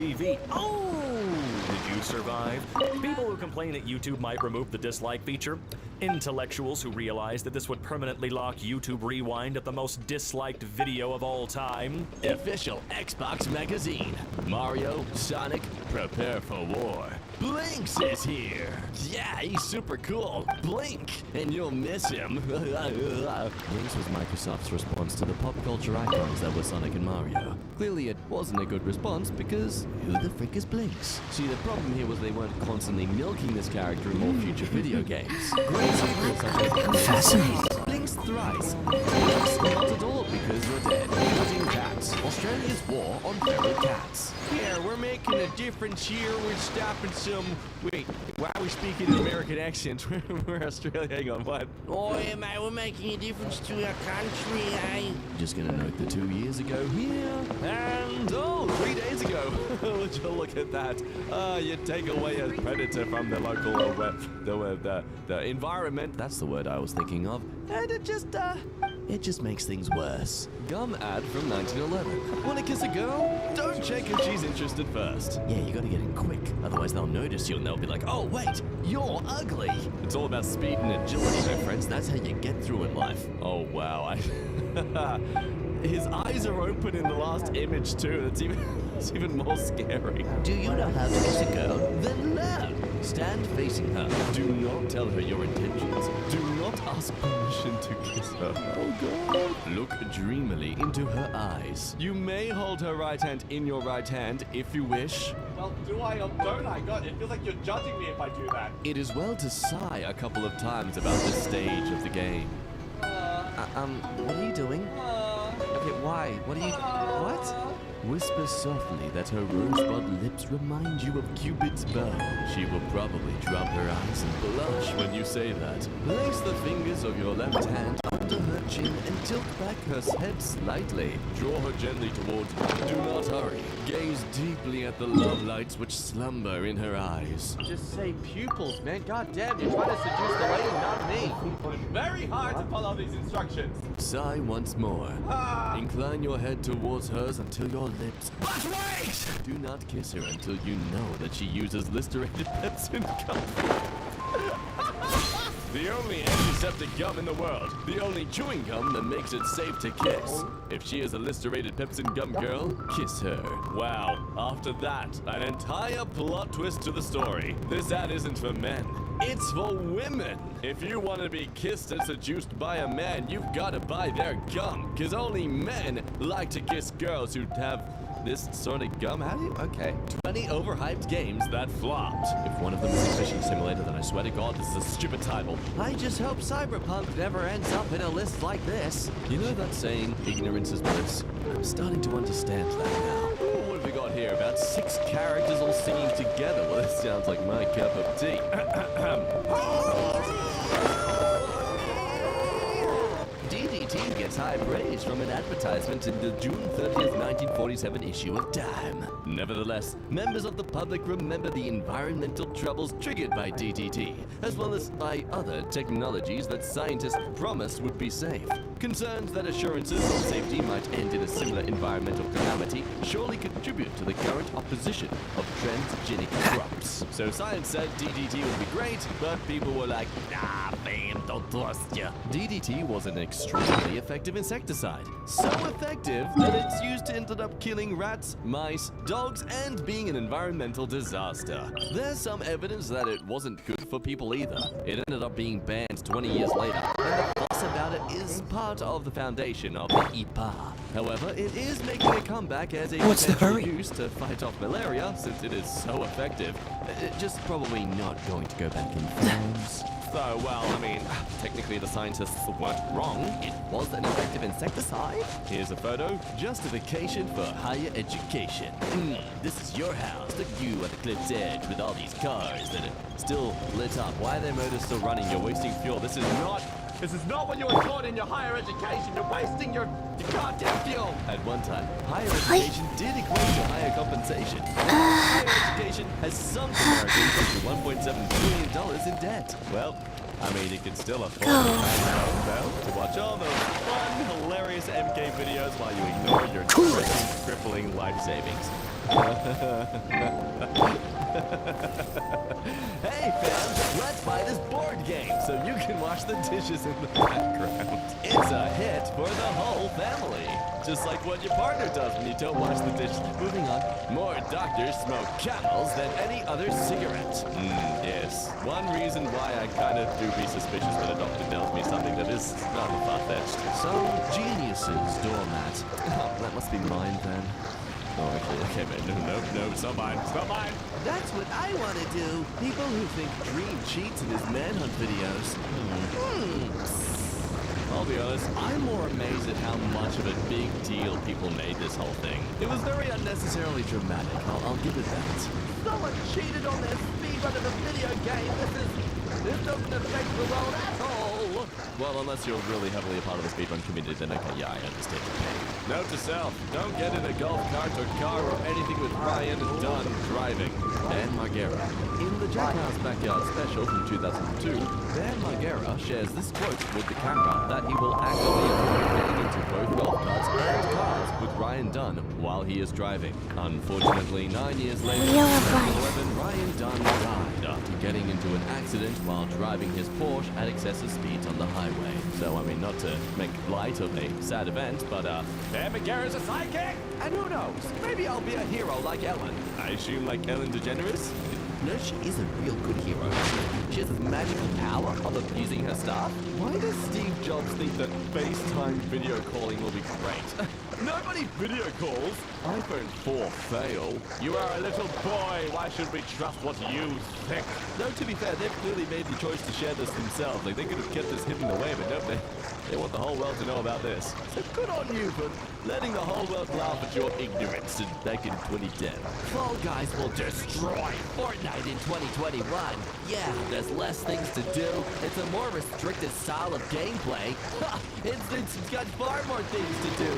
TV. Oh, did you survive? People who complain that YouTube might remove the dislike feature. Intellectuals who realize that this would permanently lock YouTube Rewind at the most disliked video of all time. Official Xbox magazine. Mario, Sonic, prepare for war. Blinks is here. Yeah, he's super cool. Blink, and you'll miss him. Blinks was Microsoft's response to the pop culture icons that were Sonic and Mario. Clearly it wasn't a good response because who the frick is Blinks? See, the problem here was they weren't constantly milking this character in more future video games. Great sequels such as Fascinating. Blinks thrice. Blinks not at all because you're dead. Hunting cats. Australia's war on feral cats. Here, we're making a difference here. We're stopping some... Wait, why are we speaking in American accents? We're Australia. Hang on, what? Oh, yeah, mate, we're making a difference to our country, eh? Just gonna note the 2 years ago here, and 3 days ago. Would you look at that? You take away a predator from the local, the environment. That's the word I was thinking of, and it just makes things worse. Gum ad from 1911. Wanna kiss a girl? Don't check if she's interested first. Yeah, you gotta get in quick, otherwise they'll notice you and they'll be like, oh wait, you're ugly. It's all about speed and agility, my friends. That's how you get through in life. Oh wow, his eyes are open in the last image too. It's even more scary. Do you know how to kiss a girl? Then learn. Stand facing her. Do not tell her your intentions. Do not ask permission to kiss her. Oh God. Look dreamily into her eyes. You may hold her right hand in your right hand if you wish. Well, do I or don't I? God, it feels like you're judging me if I do that. It is well to sigh a couple of times about this stage of the game. What are you doing? Okay, why? What are you... What? Whisper softly that her rosebud lips remind you of Cupid's bow. She will probably drop her eyes and blush when you say that. Place the fingers of your left hand under her chin and tilt back her head slightly. Draw her gently towards you. Do not hurry. Gaze deeply at the love lights which slumber in her eyes. Just say pupils, man. God damn, you're trying to seduce the lady, not me. It's very hard to follow these instructions. Sigh once more. Incline your head towards hers until your lips. But wait! Do not kiss her until you know that she uses Listerated Pepsin gum. The only antiseptic gum in the world. The only chewing gum that makes it safe to kiss. If she is a Listerated Pepsin gum girl, kiss her. Wow. After that, an entire plot twist to the story. This ad isn't for men. It's for women. If you want to be kissed and seduced by a man, you've got to buy their gum. Because only men like to kiss girls who have this sort of gum. How do you? Okay. 20 overhyped games that flopped. If one of them is a fishing simulator, then I swear to God, this is a stupid title. I just hope Cyberpunk never ends up in a list like this. You know that saying, ignorance is bliss? I'm starting to understand that now. What have we got here? About 6 characters all singing together. Well, this sounds like my cup of tea. DDT gets high praise from an advertisement in the June 30th, 1947 issue of Time. Nevertheless, members of the public remember the environmental troubles triggered by DDT, as well as by other technologies that scientists promised would be safe. Concerns that assurances of safety might end in a similar environmental calamity surely contribute to the current opposition of transgenic crops. So science said DDT would be great, but people were like, nah, fam, don't trust ya. DDT was an extremely effective insecticide. So effective that its use ended up killing rats, mice, dogs, and being an environmental disaster. There's some evidence that it wasn't good for people either. It ended up being banned 20 years later, and the fuss about it is part of the foundation of the IPA. However, it is making a comeback as a potential use to fight off malaria since it is so effective. Just probably not going to go back in flames. So, well, I mean, technically the scientists weren't wrong. It was an effective insecticide. Here's a photo. Justification for higher education. This is your house. Look at you at the cliff's edge with all these cars that are still lit up. Why are their motors still running? You're wasting fuel. This is not what you were taught in your higher education. You're wasting your goddamn fuel. At one time, higher education did equate to higher compensation. Higher education has sunk Americans into $1.7 billion in debt. Well, I mean, you can still afford to watch all those fun, hilarious MK videos while you ignore your crippling life savings. Hey fam, let's buy this board game so you can watch the dishes in the background. It's a hit for the whole family. Just like what your partner does when you don't watch the dishes. Moving on. More doctors smoke Camels than any other cigarette. Yes. One reason why I kind of do be suspicious when a doctor tells me something that is rather far-fetched. Some geniuses doormat. Oh, that must be mine then. Oh, actually, okay, man. No, it's not mine. It's not mine. That's what I want to do. People who think Dream cheats in his manhunt videos. I'll be honest, I'm more amazed at how much of a big deal people made this whole thing. It was very unnecessarily dramatic. I'll give it that. Someone cheated on their speedrun of a video game. This doesn't affect the world at all. Well, unless you're really heavily a part of the speedrun community, then okay, yeah, I understand your pain. Note to self, don't get in a golf cart or car or anything with Ryan Dunn driving. Dan Margera. In the Jackhouse Backyard Special from 2002, Dan Margera shares this quote with the camera that he will actively avoid getting into both golf carts and cars with Ryan Dunn while he is driving. Unfortunately, 9 years later, in 2011, Ryan Dunn died after getting into an accident while driving his Porsche at excessive speeds on the highway. So, I mean, not to make light of a sad event, but, Dan Margera's a sidekick! And who knows, maybe I'll be a hero like Ellen. I assume like Ellen DeGeneres? No, she is a real good hero. She has this magical power of abusing her staff. Why does Steve Jobs think that FaceTime video calling will be great? Nobody video calls. iPhone 4 fail. You are a little boy. Why should we trust what you think? Though, to be fair, they've clearly made the choice to share this themselves. Like, they could have kept this hidden away, but nope, they want the whole world to know about this. So good on you for letting the whole world laugh at your ignorance back in 2010. Fall Guys will destroy Fortnite in 2021. Yeah, there's less things to do. It's a more restricted style of gameplay. It's got far more things to do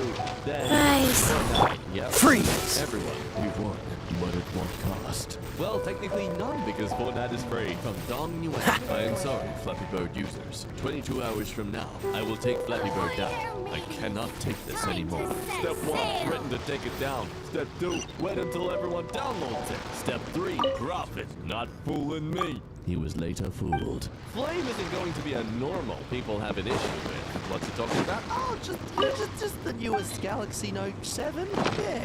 than Fortnite. Yep. Freeze! Everyone, we won, but at what cost? Well, technically none, because Fortnite is free. From Dong Nguyen. I am sorry, Flappy Bird users. 22 hours from now, I will take Flappy Bird down. I cannot take this anymore. Step 1, threaten to take it down. Step 2, wait until everyone downloads it. Step 3, profit. Not fooling me. He was later fooled. Flame isn't going to be a normal people have an issue with. What's he talking about? Oh, just the newest Galaxy Note 7.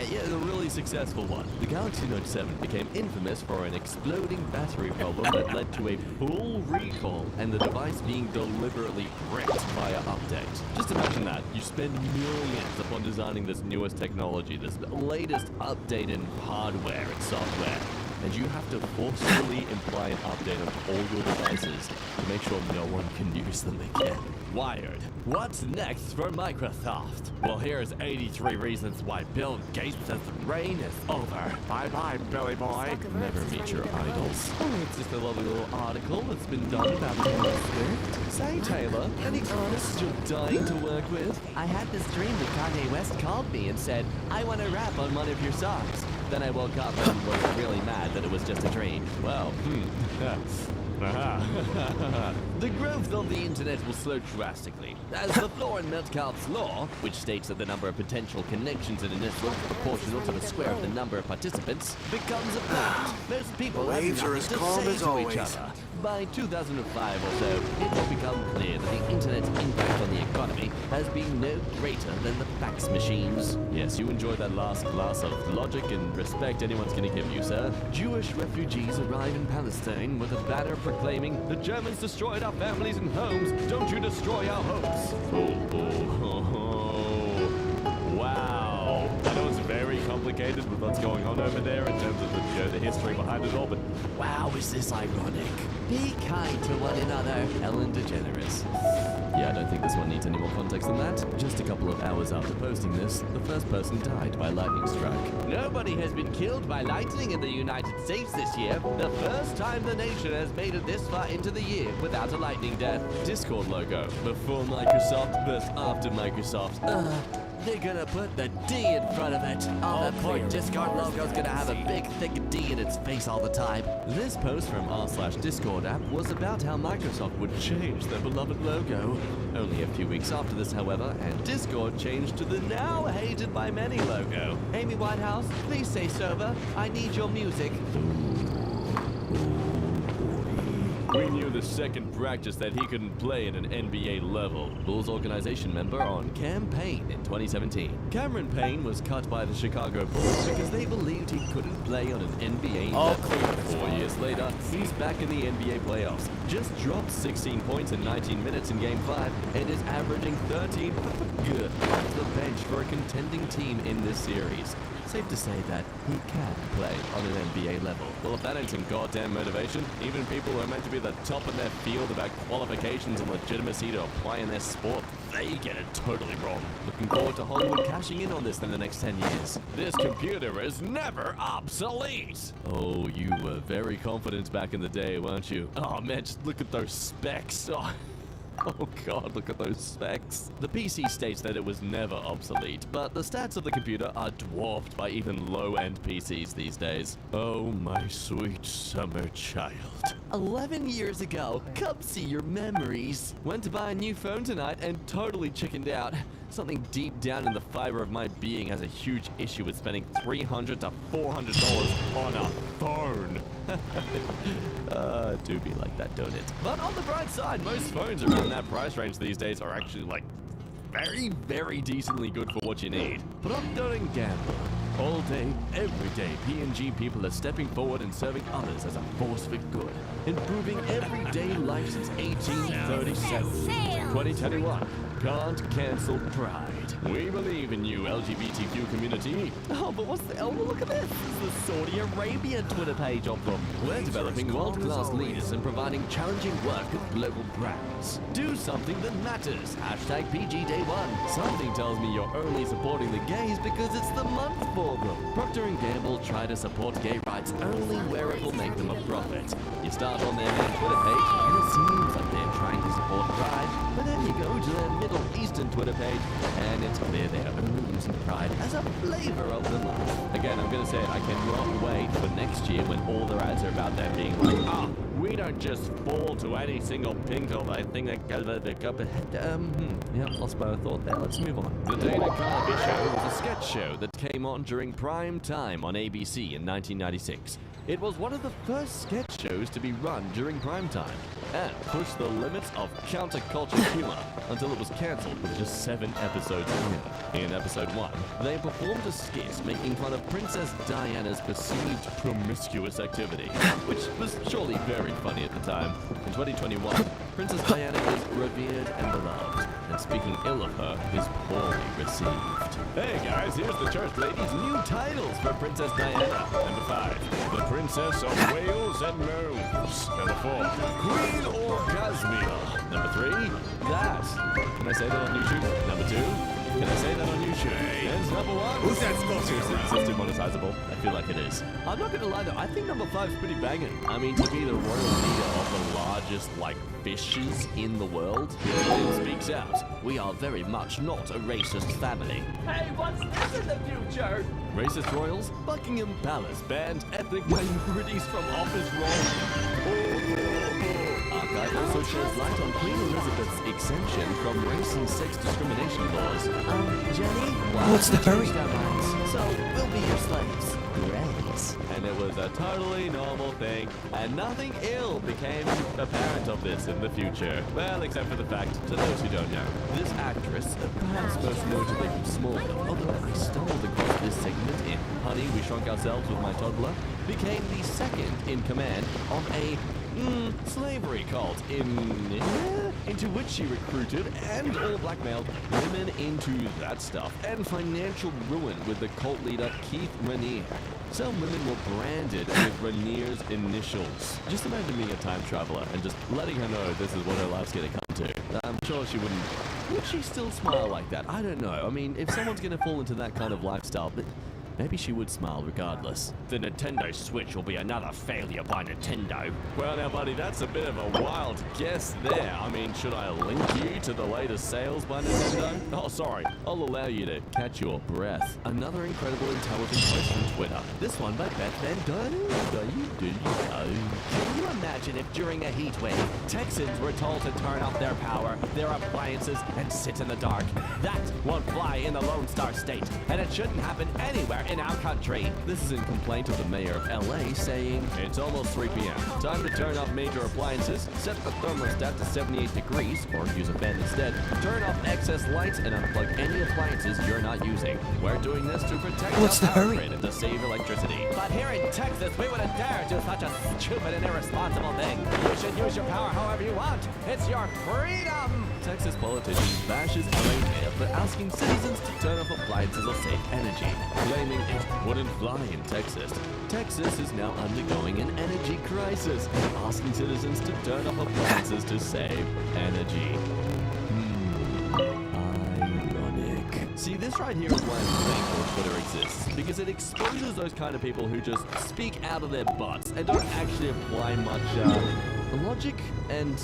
Yeah, the really successful one. The Galaxy Note 7 became infamous for an exploding battery problem that led to a full recall and the device being deliberately bricked via update. Just imagine that. You spend millions upon designing this newest technology, this latest update in hardware and software, and you have to forcefully imply an update on all your devices to make sure no one can use them again. Wired. What's next for Microsoft? Well, here's 83 reasons why Bill Gates says the reign is over. Bye-bye, Billy boy. Never meet your idols. Oh, it's just a lovely little article that's been done about Taylor Swift. Say, Taylor, any artists you're dying to work with? I had this dream that Kanye West called me and said, I want to rap on one of your songs. Then I woke up and was really mad that it was just a dream. Well, The growth of the internet will slow drastically, as the Floor and Metcalfe's law, which states that the number of potential connections in a network is proportional to the square of the number of participants, becomes apparent. Most people Waves have are nothing as calm to say as to always. each other. By 2005 or so, it will become clear that the internet's impact on the economy has been no greater than the fax machines. Yes, you enjoy that last glass of logic and respect anyone's gonna give you, sir. Jewish refugees arrive in Palestine with a banner proclaiming, "The Germans destroyed our families and homes, don't you destroy our hopes." Wow. I know it's very complicated with what's going on over there in terms of the history behind it all, but wow, is this ironic. Be kind to one another. Ellen DeGeneres. Yeah, I don't think this one needs any more context than that. Just a couple of hours after posting this, the first person died by lightning strike. Nobody has been killed by lightning in the United States this year. The first time the nation has made it this far into the year without a lightning death. Discord logo. Before Microsoft versus after Microsoft. they're gonna put the D in front of it. Oh, that poor Discord logo's gonna have a big, thick D in its face all the time. This post from r/Discord app was about how Microsoft would change their beloved logo. Only a few weeks after this, however, and Discord changed to the now hated by many logo. Amy Whitehouse, please say sober. I need your music. We knew the second practice that he couldn't play at an NBA level. Bulls organization member on campaign in 2017. Cameron Payne was cut by the Chicago Bulls because they believed he couldn't play on an NBA level. 4 years later, he's back in the NBA playoffs. Just dropped 16 points in 19 minutes in Game 5 and is averaging 13 good off the bench for a contending team in this series. Safe to say that he can play on an NBA level. Well, if that ain't some goddamn motivation, even people who are meant to be the top of their field about qualifications and legitimacy to apply in their sport, they get it totally wrong. Looking forward to Hollywood cashing in on this in the next 10 years. This computer is never obsolete! Oh, you were very confident back in the day, weren't you? Oh man, just look at those specs. Oh god, look at those specs. The PC states that it was never obsolete, but the stats of the computer are dwarfed by even low-end PCs these days. Oh, my sweet summer child. 11 years ago, come see your memories. Went to buy a new phone tonight and totally chickened out. Something deep down in the fiber of my being has a huge issue with spending $300 to $400 on a phone. Do be like that, don't it? But on the bright side, most phones around that price range these days are actually like very, very decently good for what you need. Procter & Gamble. All day, every day, P&G people are stepping forward and serving others as a force for good, improving everyday life since 1837. 2021. Can't cancel pride. We believe in you, LGBTQ community. Oh, but what's the... Oh, look at this. This is the Saudi Arabia Twitter page of them. We're developing world-class leaders and providing challenging work with global brands. Do something that matters. Hashtag PG Day 1. Something tells me you're only supporting the gays because it's the month for them. Procter & Gamble try to support gay rights only where it will make them a profit. You start on their main Twitter page and it seems like they're trying to support pride, but then you go to their Middle Eastern Twitter page and it's clear they are only using pride as a flavor of the month. Again, I'm gonna say it, I cannot wait for next year when all their ads are about them being like, we don't just fall to any single pink of I think that yeah, lost my thought there. Let's move on. The Dana Carvey Show was a sketch show that came on during prime time on ABC in 1996. It was one of the first sketch shows to be run during prime time and pushed the limits of counterculture humor until it was cancelled with just 7 episodes in. In episode 1, they performed a skit making fun of Princess Diana's perceived promiscuous activity, which was surely very funny at the time. In 2021, Princess Diana is revered and beloved, and speaking ill of her is poorly received. Hey guys, here's the church lady's new titles for Princess Diana. Number 5, the Princess of Wales and Gnomes. Number 4, Queen Orgasmia. Number 3, that. Can I say that on YouTube? Number 2, can I say that on YouTube? And number 1. Who's that supposed to Seriously, be? is this demonetizable? I feel like it is. I'm not gonna lie though, I think number 5 is pretty banging. I mean, to be the royal leader of the largest, fishes in the world, it speaks out. We are very much not a racist family. Hey, what's this in the future? Racist royals, Buckingham Palace banned ethnic minorities from office Archive also sheds light on Queen Elizabeth's exemption from race and sex discrimination laws. Jenny? What's the hurry? So, we'll be your slaves. Grace. And it was a totally normal thing, and nothing ill became apparent of this in the future. Well, except for the fact, to those who don't know, this actress, perhaps most notably from Smallville, although I stumbled across this segment in Honey, We Shrunk Ourselves with My Toddler, became the second in command of a slavery cult into which she recruited and or blackmailed women into that stuff and financial ruin with the cult leader Keith Raniere. Some women were branded with Raniere's initials. Just imagine being a time traveler and just letting her know this is what her life's gonna come to. I'm sure she wouldn't. Would she still smile like that? I don't know. I mean, if someone's gonna fall into that kind of lifestyle, but maybe she would smile regardless. The Nintendo Switch will be another failure by Nintendo. Well now buddy, that's a bit of a wild guess there. I mean, should I link you to the latest sales by Nintendo? Oh sorry, I'll allow you to catch your breath. Another incredible intelligent post from Twitter. This one by Beth Van Dunn. Can you imagine if during a heat wave, Texans were told to turn off their power, their appliances, and sit in the dark? That won't fly in the Lone Star State, and it shouldn't happen anywhere in our country. This is in complaint of the mayor of LA saying, it's almost 3 p.m. Time to turn off major appliances, set the thermostat to 78 degrees, or use a fan instead. Turn off excess lights and unplug any appliances you're not using. We're doing this to protect What's the our power hurry? grid and to save electricity. But here in Texas, we wouldn't dare do such a stupid and irresponsible thing. You should use your power however you want. It's your freedom. Texas politician bashes LA mayor for asking citizens to turn off appliances or save energy, claiming it wouldn't fly in Texas. Texas is now undergoing an energy crisis, asking citizens to turn off appliances to save energy. Ironic. See, this right here is why I'm thankful Twitter exists, because it exposes those kind of people who just speak out of their butts and don't actually apply much logic and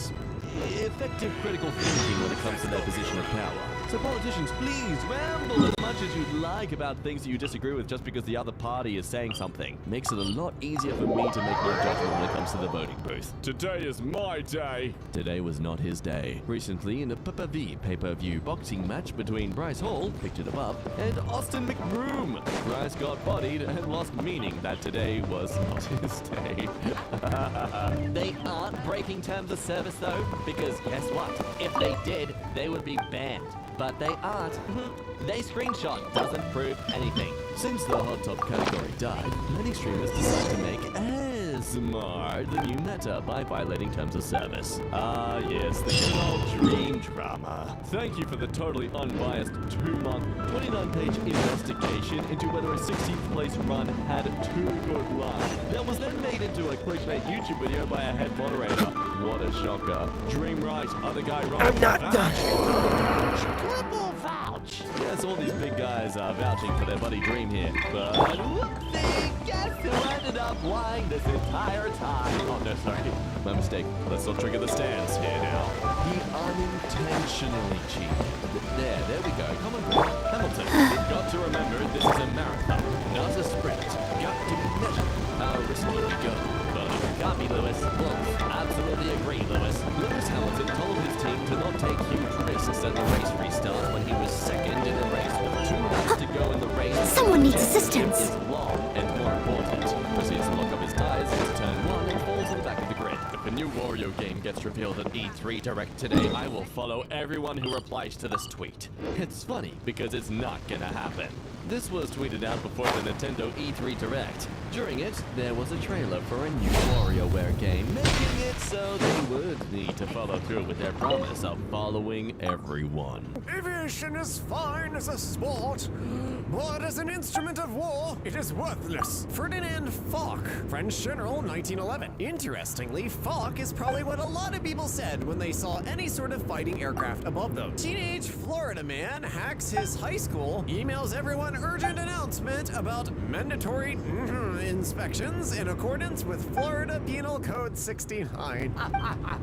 effective critical thinking when it comes to their position of power. So politicians, please ramble as much as you'd like about things that you disagree with just because the other party is saying something. Makes it a lot easier for me to make my judgment when it comes to the voting booth. Today is my day. Today was not his day. Recently, in a pay-per-view boxing match between Bryce Hall, pictured above, and Austin McBroom, Bryce got bodied and lost, meaning that today was not his day. They aren't breaking terms of service though, because guess what? If they did, they would be banned. But they aren't. They screenshot. Doesn't prove anything. Since the hot top category died, many streamers decided to make ASMR the new meta by violating terms of service. Ah yes, the good old dream drama. Thank you for the totally unbiased 2-month, 29-page investigation into whether a 16th place run had 2 good lines. That was then made into a clickbait YouTube video by a head moderator. What a shocker. Dream right, other guy wrong. I'm not done. Triple vouch. Yes, all these big guys are vouching for their buddy Dream here, but Whoopsie! Guess who ended up lying this entire time? oh no, sorry, my mistake. Let's not trigger the stands here now. He unintentionally cheated. There we go. Come on, Hamilton. You've got to remember this is a marathon, not a sprint. Got to be measured. How risky we go. But Got me, Lewis. Well, absolutely agree, Lewis. Lewis Hamilton told his team to not take huge risks at the race restart when he was second in the race with 2 laps to go in the race. Someone needs The championship assistance. is long and more important. Proceeds to lock up his tires into turn 1 and falls on the back of the grid. If a new Wario game gets revealed at E3 Direct today, I will follow everyone who replies to this tweet. It's funny because it's not gonna happen. This was tweeted out before the Nintendo E3 Direct. During it, there was a trailer for a new WarioWare game, making it so they would need to follow through with their promise of following everyone. Aviation is fine as a sport, but as an instrument of war, it is worthless. Ferdinand Foch, French general, 1911. Interestingly, Foch is probably what a lot of people said when they saw any sort of fighting aircraft above them. Teenage Florida man hacks his high school, emails everyone urgent announcement about mandatory inspections in accordance with Florida Penal Code 69.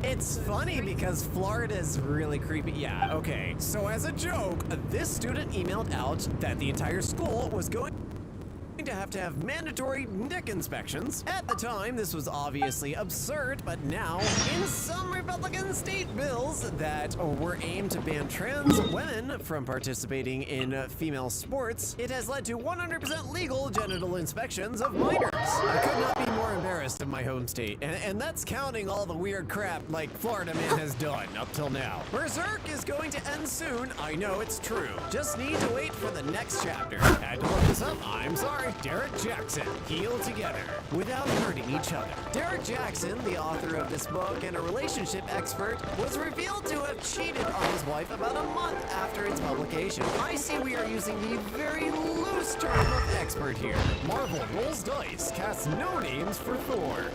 It's funny because Florida is really creepy. Yeah, okay. So as a joke, this student emailed out that the entire school was going to have mandatory dick inspections. At the time, this was obviously absurd, but now, in some Republican state bills that were aimed to ban trans women from participating in female sports, it has led to 100% legal genital inspections of minors. I could not be more embarrassed of my home state, and that's counting all the weird crap like Florida man has done up till now. Berserk is going to end soon. I know it's true. Just need to wait for the next chapter. Had to look this up. I'm sorry. Derek Jackson, Heal Together, Without Hurting Each Other. Derek Jackson, the author of this book and a relationship expert, was revealed to have cheated on his wife about a month after its publication. I see we are using the very loose First term of expert here. Marvel rolls dice, casts no names for Thor.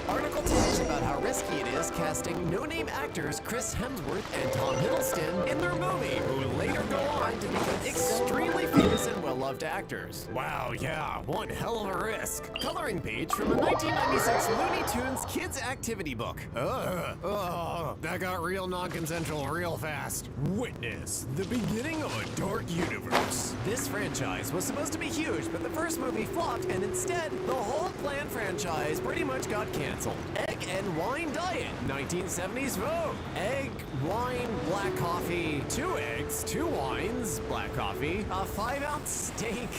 Article talks about how risky it is casting no-name actors Chris Hemsworth and Tom Hiddleston in their movie, who later go on to become extremely famous and well-loved actors. Wow, yeah, one hell of a risk. Coloring page from a 1996 Looney Tunes kids activity book. That got real non-consensual real fast. Witness the beginning of a dark universe. This franchise was supposed to be huge, but the first movie flopped, and instead, the whole planned franchise pretty much got canceled. Egg and wine diet, 1970s vogue. Egg, wine, black coffee, 2 eggs, 2 wines, black coffee, a 5-ounce steak.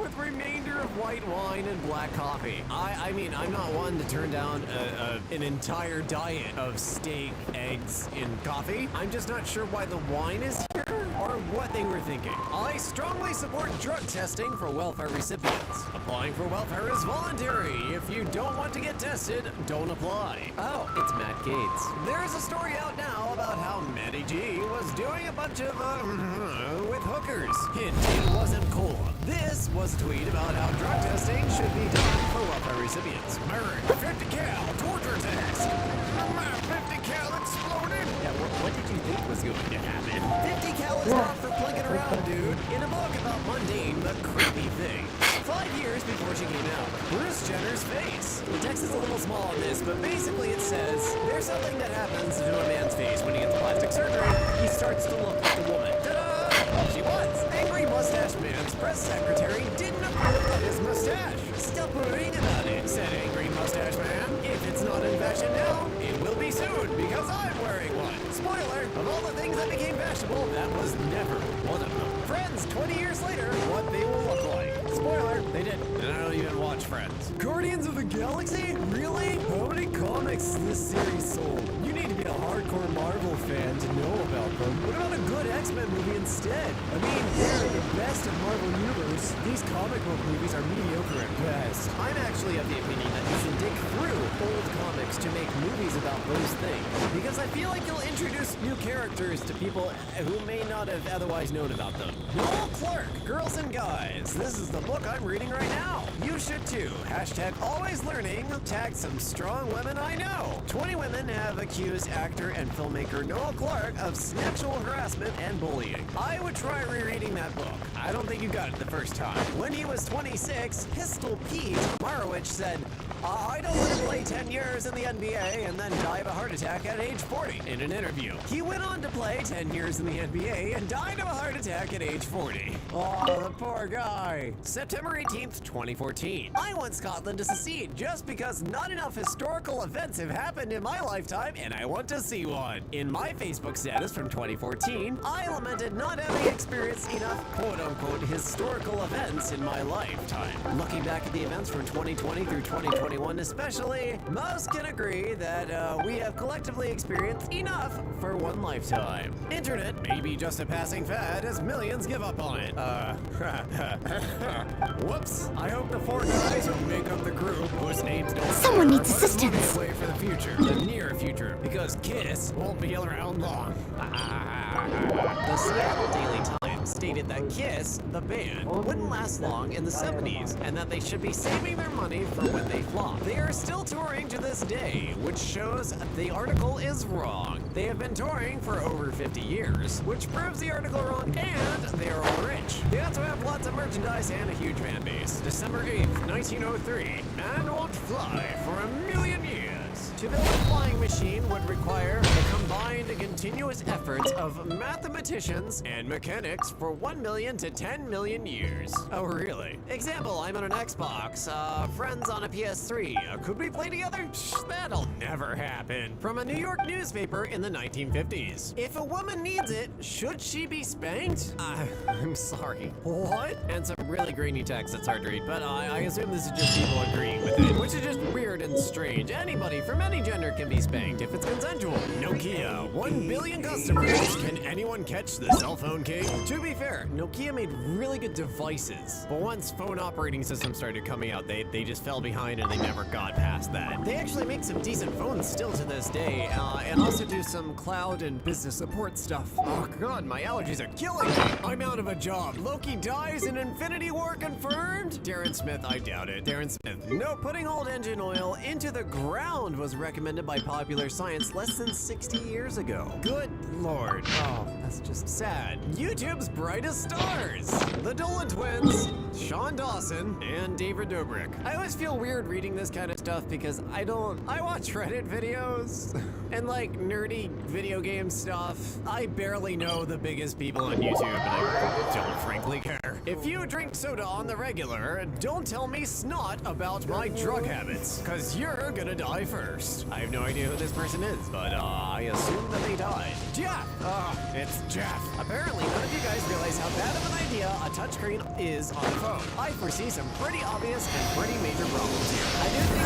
With remainder of white wine and black coffee. I mean, I'm not one to turn down an entire diet of steak, eggs, and coffee. I'm just not sure why the wine is here or what they were thinking. I strongly support drug testing for welfare recipients. Applying for welfare is voluntary. If you don't want to get tested, don't apply. Oh, it's Matt Gates. There's a story out now about how Matty G was doing a bunch of, with hookers. Hint, it wasn't cola. This was a tweet about how drug testing should be done for welfare recipients. Burn, 50 cal, torture test. 50 cal exploded. Yeah, what did you think was going to happen? 50 cal is not for plinking around, dude. In a book about mundane but creepy things. 5 years before she came out, Bruce Jenner's face. The text is a little small on this, but basically it says, there's something that happens to a man's face when he gets plastic surgery. He starts to look like a woman. Ta-da! She was. Angry Mustache Man's press secretary didn't approve of his mustache. Stop worrying about it, said Angry Mustache Man. If it's not in fashion now, it will be soon, because I'm wearing one. Spoiler, of all the things that became fashionable, that was never one of them. Friends, 20 years later, what they will look like. Spoiler, they didn't. And I don't even watch Friends. Guardians of the Galaxy? Really? How many comics this series sold? You need to be a hardcore Marvel fan to know about them. What about a good X-Men movie instead? I mean, they're the best of Marvel Universe. These comic book movies are mediocre at best. I'm actually of the opinion that you should dig through old comics to make movies about those things. Because I feel like you'll introduce new characters to people who may not have otherwise known about them. Noel Clark, Girls and Guys. This is the book I'm reading right now. You should too. Hashtag always learning. Tag some strong women I know. 20 women have accused actor and filmmaker Noel Clark of sexual harassment and bullying. I would try rereading that book. I don't think you got it the first time. When he was 26, Pistol Pete Marowich said, I don't want to play 10 years in the NBA and then die of a heart attack at age 40 in an interview. He went on to play 10 years in the NBA and died of a heart attack at age 40. Oh, the poor guy. September 18th, 2014. I want Scotland to secede just because not enough historical events have happened in my lifetime and I want to see one. In my Facebook status from 2014, I lamented not having experienced enough quote-unquote historical events in my lifetime. Looking back at the events from 2020 through 2021 especially, most can agree that we have collectively experienced enough for one lifetime. Internet may be just a passing fad as millions give up on it. Whoops. I hope the 4 guys who make up the group whose names don't Someone matter, needs but assistance. Way for the future, the near future, because Kiss won't be around long. The Seattle Daily Times stated that Kiss, the band, wouldn't last long in the 70s, and that they should be saving their money for when they flop. They are still touring to this day, which shows the article is wrong. They have been touring for over 50 years, which proves the article wrong, and they are all rich. They also have lots of merchandise and a huge fan base. December 8th, 1903, man won't fly for 1,000,000 years. To build a flying machine would require the combined continuous efforts of mathematicians and mechanics for 1 million to 10 million years. Oh, really? Example, I'm on an Xbox, friends on a PS3. Could we play together? That'll never happen. From a New York newspaper in the 1950s. If a woman needs it, should she be spanked? I'm sorry. What? And some really grainy text that's hard to read, but I assume this is just people agreeing with it, which is just weird and strange. Anybody from any gender can be spanked if it's consensual. Nokia, 1 billion customers. Can anyone catch the cell phone king? To be fair, Nokia made really good devices, but once phone operating systems started coming out, they just fell behind and they never got past that. They actually make some decent phones still to this day, and also do some cloud and business support stuff. Oh god, my allergies are killing me. I'm out of a job. Loki dies in Infinity War confirmed? Darren Smith, I doubt it. Darren Smith, no, putting old engine oil into the ground was recommended by Popular Science less than 60 years ago. Good lord. Oh, that's just sad. YouTube's brightest stars. The Dolan twins, Sean Dawson, and David Dobrik. I always feel weird reading this kind of stuff because I watch Reddit videos and like nerdy video game stuff. I barely know the biggest people on YouTube, and I don't frankly care. If you drink soda on the regular, don't tell me snot about my drug habits, cause you're gonna die first. I have no idea who this person is, but I assume that they died. Jeff! It's Jeff. Apparently, none of you guys realize how bad of an idea a touchscreen is on a phone. I foresee some pretty obvious and pretty major problems here. I do think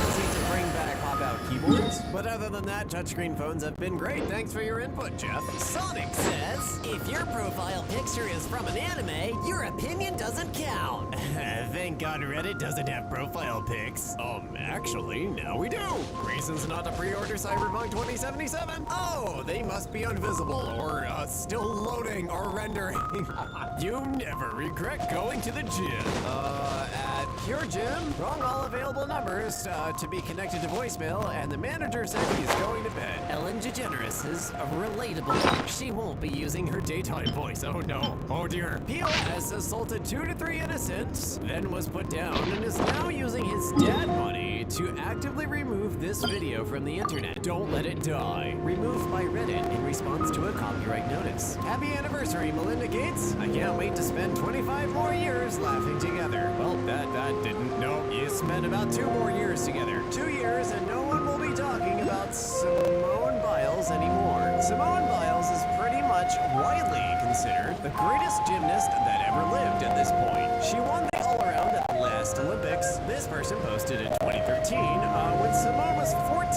it's easy to bring back pop-out keyboards, but other than that, touchscreen phones have been great. Thanks for your input, Jeff. Sonic says, if your profile picture is from an anime, your opinion doesn't count. Thank God Reddit doesn't have profile pics. Actually, now we do. Reasons not to pre-order Cyberpunk 2077. Oh, they must be invisible or still loading or rendering. You never regret going to the gym. At Pure Gym, wrong all available numbers to be connected to voicemail, and the manager said he's going to bed. Ellen DeGeneres is relatable. She won't be using her daytime voice. Oh no. Oh dear. POS assaulted 2 to 3 innocents, then was put down, and is now using his dad money to actively remove this video from the internet. Don't let it die. Removed by Reddit in response to a copyright notice. Happy anniversary, Melinda Gates. I can't wait to spend 25 more years laughing together. Well, that didn't. No, you spent about 2 more years together. 2 years, and no one will be talking about Simone Biles anymore. Simone Biles is pretty much widely considered the greatest gymnast that ever lived at this point. She won the all-around at the last Olympics. This person posted in 2013 when Simone was 14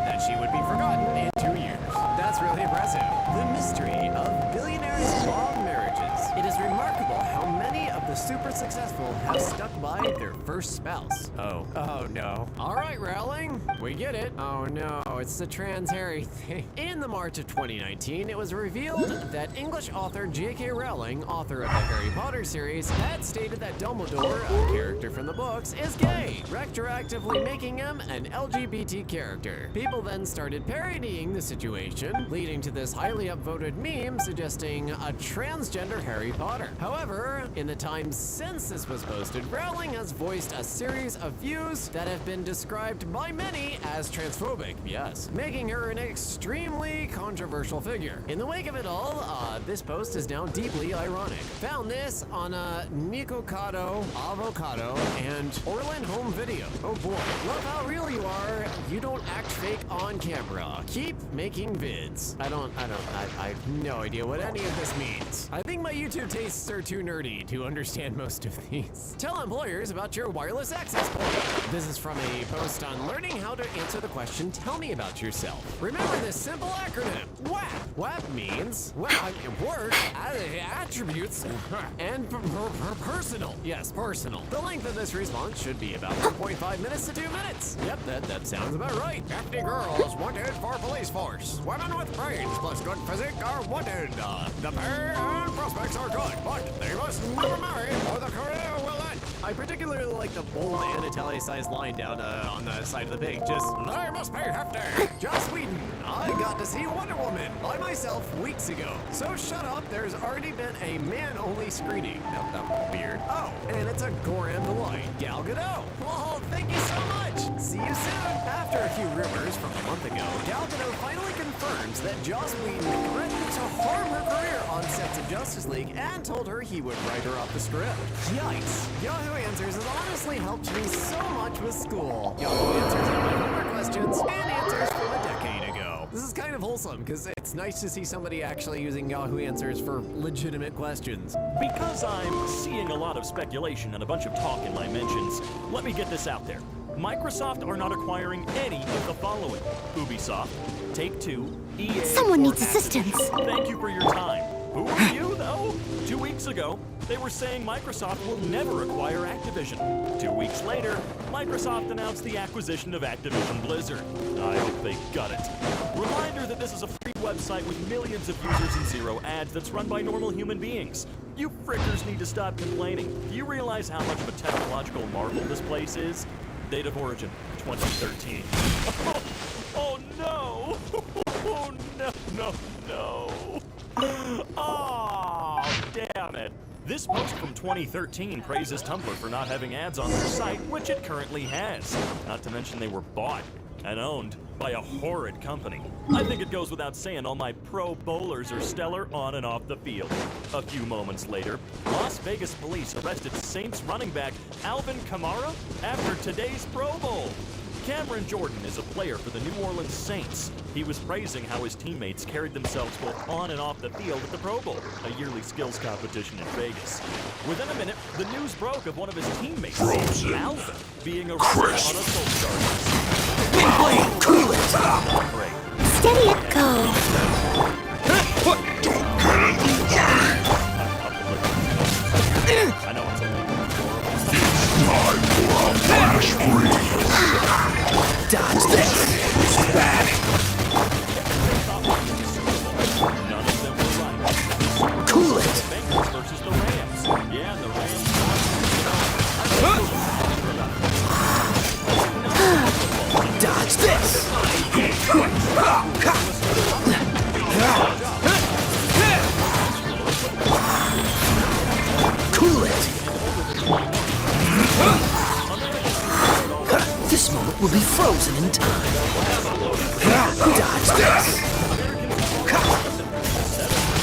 that she would be forgotten in 2 years. That's really impressive. The mystery of billionaires' long marriages. It is remarkable how many of the super successful have stuck by their first spouse. Oh no. All right, Rowling, we get it. Oh no, it's the trans Harry thing. In the March of 2019, it was revealed that English author J.K. Rowling, author of the Harry Potter series, had stated that Dumbledore, a character from the books, is gay, retroactively making him an LGBT character. People then started parodying the situation, leading to this highly upvoted meme suggesting a transgender Harry Potter. However, in the time since this was posted, Rowling has voiced a series of views that have been described by many as transphobic, yes, making her an extremely controversial figure. In the wake of it all, this post is now deeply ironic. Found this on a Nikocado, Avocado, and Orland Home video. Oh boy, love how real you are. You don't act fake on camera. Keep making vids. I have no idea what any of this means. I think my YouTube tastes are too nerdy to understand most of these. Tell employers about your wireless access point. This is from a post on learning how to answer the question, tell me about yourself. Remember this simple acronym, WAP. WAP means work, attributes, and personal. Yes, personal. The length of this response should be about 1.5 minutes to 2 minutes. Yep, that sounds about right. 50 girls wanted for police force. Women with brains plus good physique are wanted. The pay and prospects are good, but they must never marry or the career will end. I particularly like the bold and italicized line down on the side of the page. Just, they must pay hefty. Joss Whedon, I got to see Wonder Woman by myself weeks ago. So shut up, there's already been a man-only screening. That was weird. Oh, and it's a Goran the Light, Gal Gadot. Oh, thank you so much. See you soon. After a few rumors from a month ago, Gal Gadot finally confirms that Joss Whedon threatened to harm her career on sets of Justice League and told her he would write her off the script. Yikes. Yahoo Answers has honestly helped me so much with school. Yahoo Answers have my homework questions and answers from a decade ago. This is kind of wholesome because it's nice to see somebody actually using Yahoo Answers for legitimate questions. Because I'm seeing a lot of speculation and a bunch of talk in my mentions, let me get this out there. Microsoft are not acquiring any of the following: Ubisoft, Take-Two, EA, Someone or needs assistance. Thank you for your time. Who are you, though? 2 weeks ago, they were saying Microsoft will never acquire Activision. 2 weeks later, Microsoft announced the acquisition of Activision Blizzard. I hope they got it. Reminder that this is a free website with millions of users and zero ads that's run by normal human beings. You frickers need to stop complaining. Do you realize how much of a technological marvel this place is? Date of origin, 2013. Oh no! Oh no. Oh, damn it. This post from 2013 praises Tumblr for not having ads on their site, which it currently has. Not to mention they were bought and owned by a horrid company. I think it goes without saying all my pro bowlers are stellar on and off the field. A few moments later, Las Vegas police arrested Saints running back Alvin Kamara after today's Pro Bowl. Cameron Jordan is a player for the New Orleans Saints. He was praising how his teammates carried themselves both on and off the field at the Pro Bowl, a yearly skills competition in Vegas. Within a minute, the news broke of one of his teammates, Alvin, being arrested on assault charges. Cool it. Great. Steady it, go. I know it's only Dodge this. Bad. none of them were right. Cool it. The Bengals versus the Rams. Yeah, the Rams. Dodge this. Cool it. This moment will be frozen in time. Dodge this.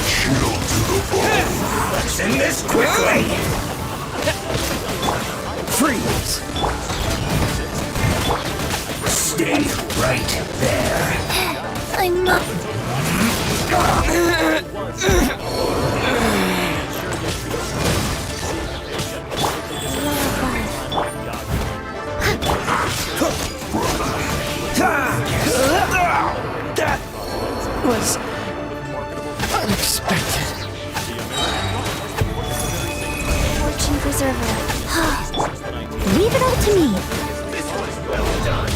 Shield to the bone. Let's end this quickly. Freeze. Stay right there. I'm not. That was unexpected. Fortune preserver. Leave it all to me. This was well done.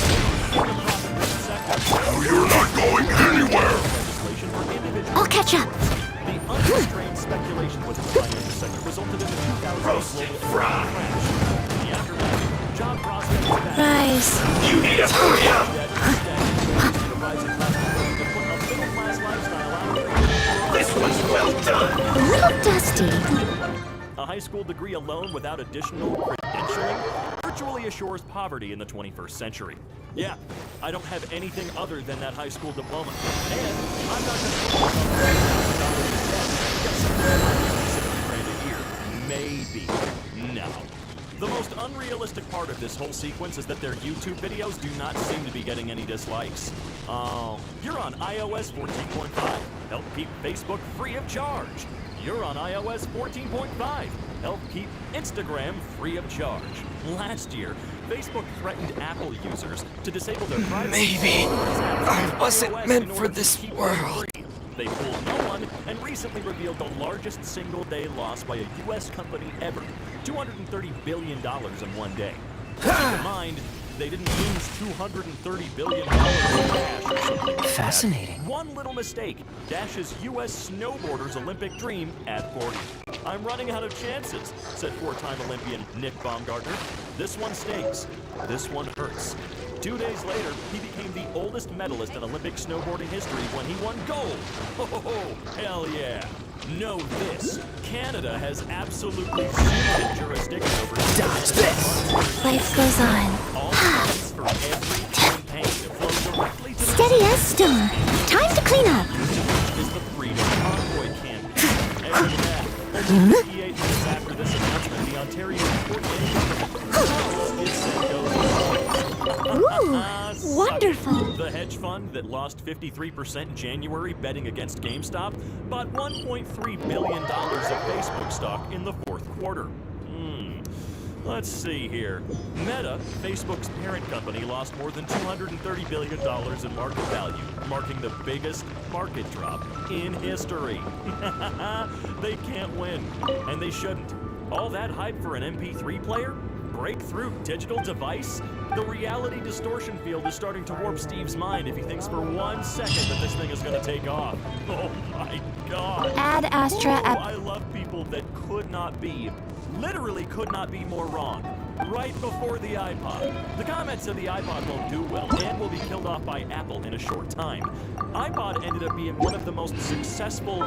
You're not going anywhere. I'll catch up. The unrestrained speculation with the financial sector resulted in the 2008 Roasted global fry. crash. In the aftermath, job prospects vanished. Rise. You need to hurry up. This was well done. A little dusty. A high school degree alone without additional credentialing virtually assures poverty in the 21st century. Yeah, I don't have anything other than that high school diploma. And I'm not going to $1,000 a year. Maybe. No. The most unrealistic part of this whole sequence is that their YouTube videos do not seem to be getting any dislikes. You're on iOS 14.5. Help keep Facebook free of charge. You're on iOS 14.5. Help keep Instagram free of charge. Last year, Facebook threatened Apple users to disable their privacy. Maybe I wasn't meant for this world. They fooled no one and recently revealed the largest single-day loss by a U.S. company ever, $230 billion in one day. Keep in mind, they didn't lose $230 billion in cash or something like that. Fascinating. One little mistake dashes U.S. snowboarder's Olympic dream at 40. I'm running out of chances, said four-time Olympian Nick Baumgartner. This one stings. This one hurts. 2 days later, he became the oldest medalist in Olympic snowboarding history when he won gold. Oh, hell yeah. Know this. Canada has absolutely zero jurisdiction over Dodge this. Life goes on. all funds for every campaign to flow directly to the Steady as stone. Time to clean up. is the Freedom Convoy campaign. And yeah, only 58 minutes after this announcement, the Ontario Court is said Ooh, wonderful. The hedge fund that lost 53% in January betting against GameStop bought $1.3 billion of Facebook stock in the fourth quarter. Let's see here. Meta, Facebook's parent company, lost more than $230 billion in market value, marking the biggest market drop in history. They can't win, and they shouldn't. All that hype for an MP3 player? Breakthrough digital device? The reality distortion field is starting to warp Steve's mind if he thinks for 1 second that this thing is going to take off. Oh my god. Add Astra Oh, I love people that could not be, literally could not be more wrong. Right before the iPod. The comment said the iPod won't do well and will be killed off by Apple in a short time. iPod ended up being one of the most successful,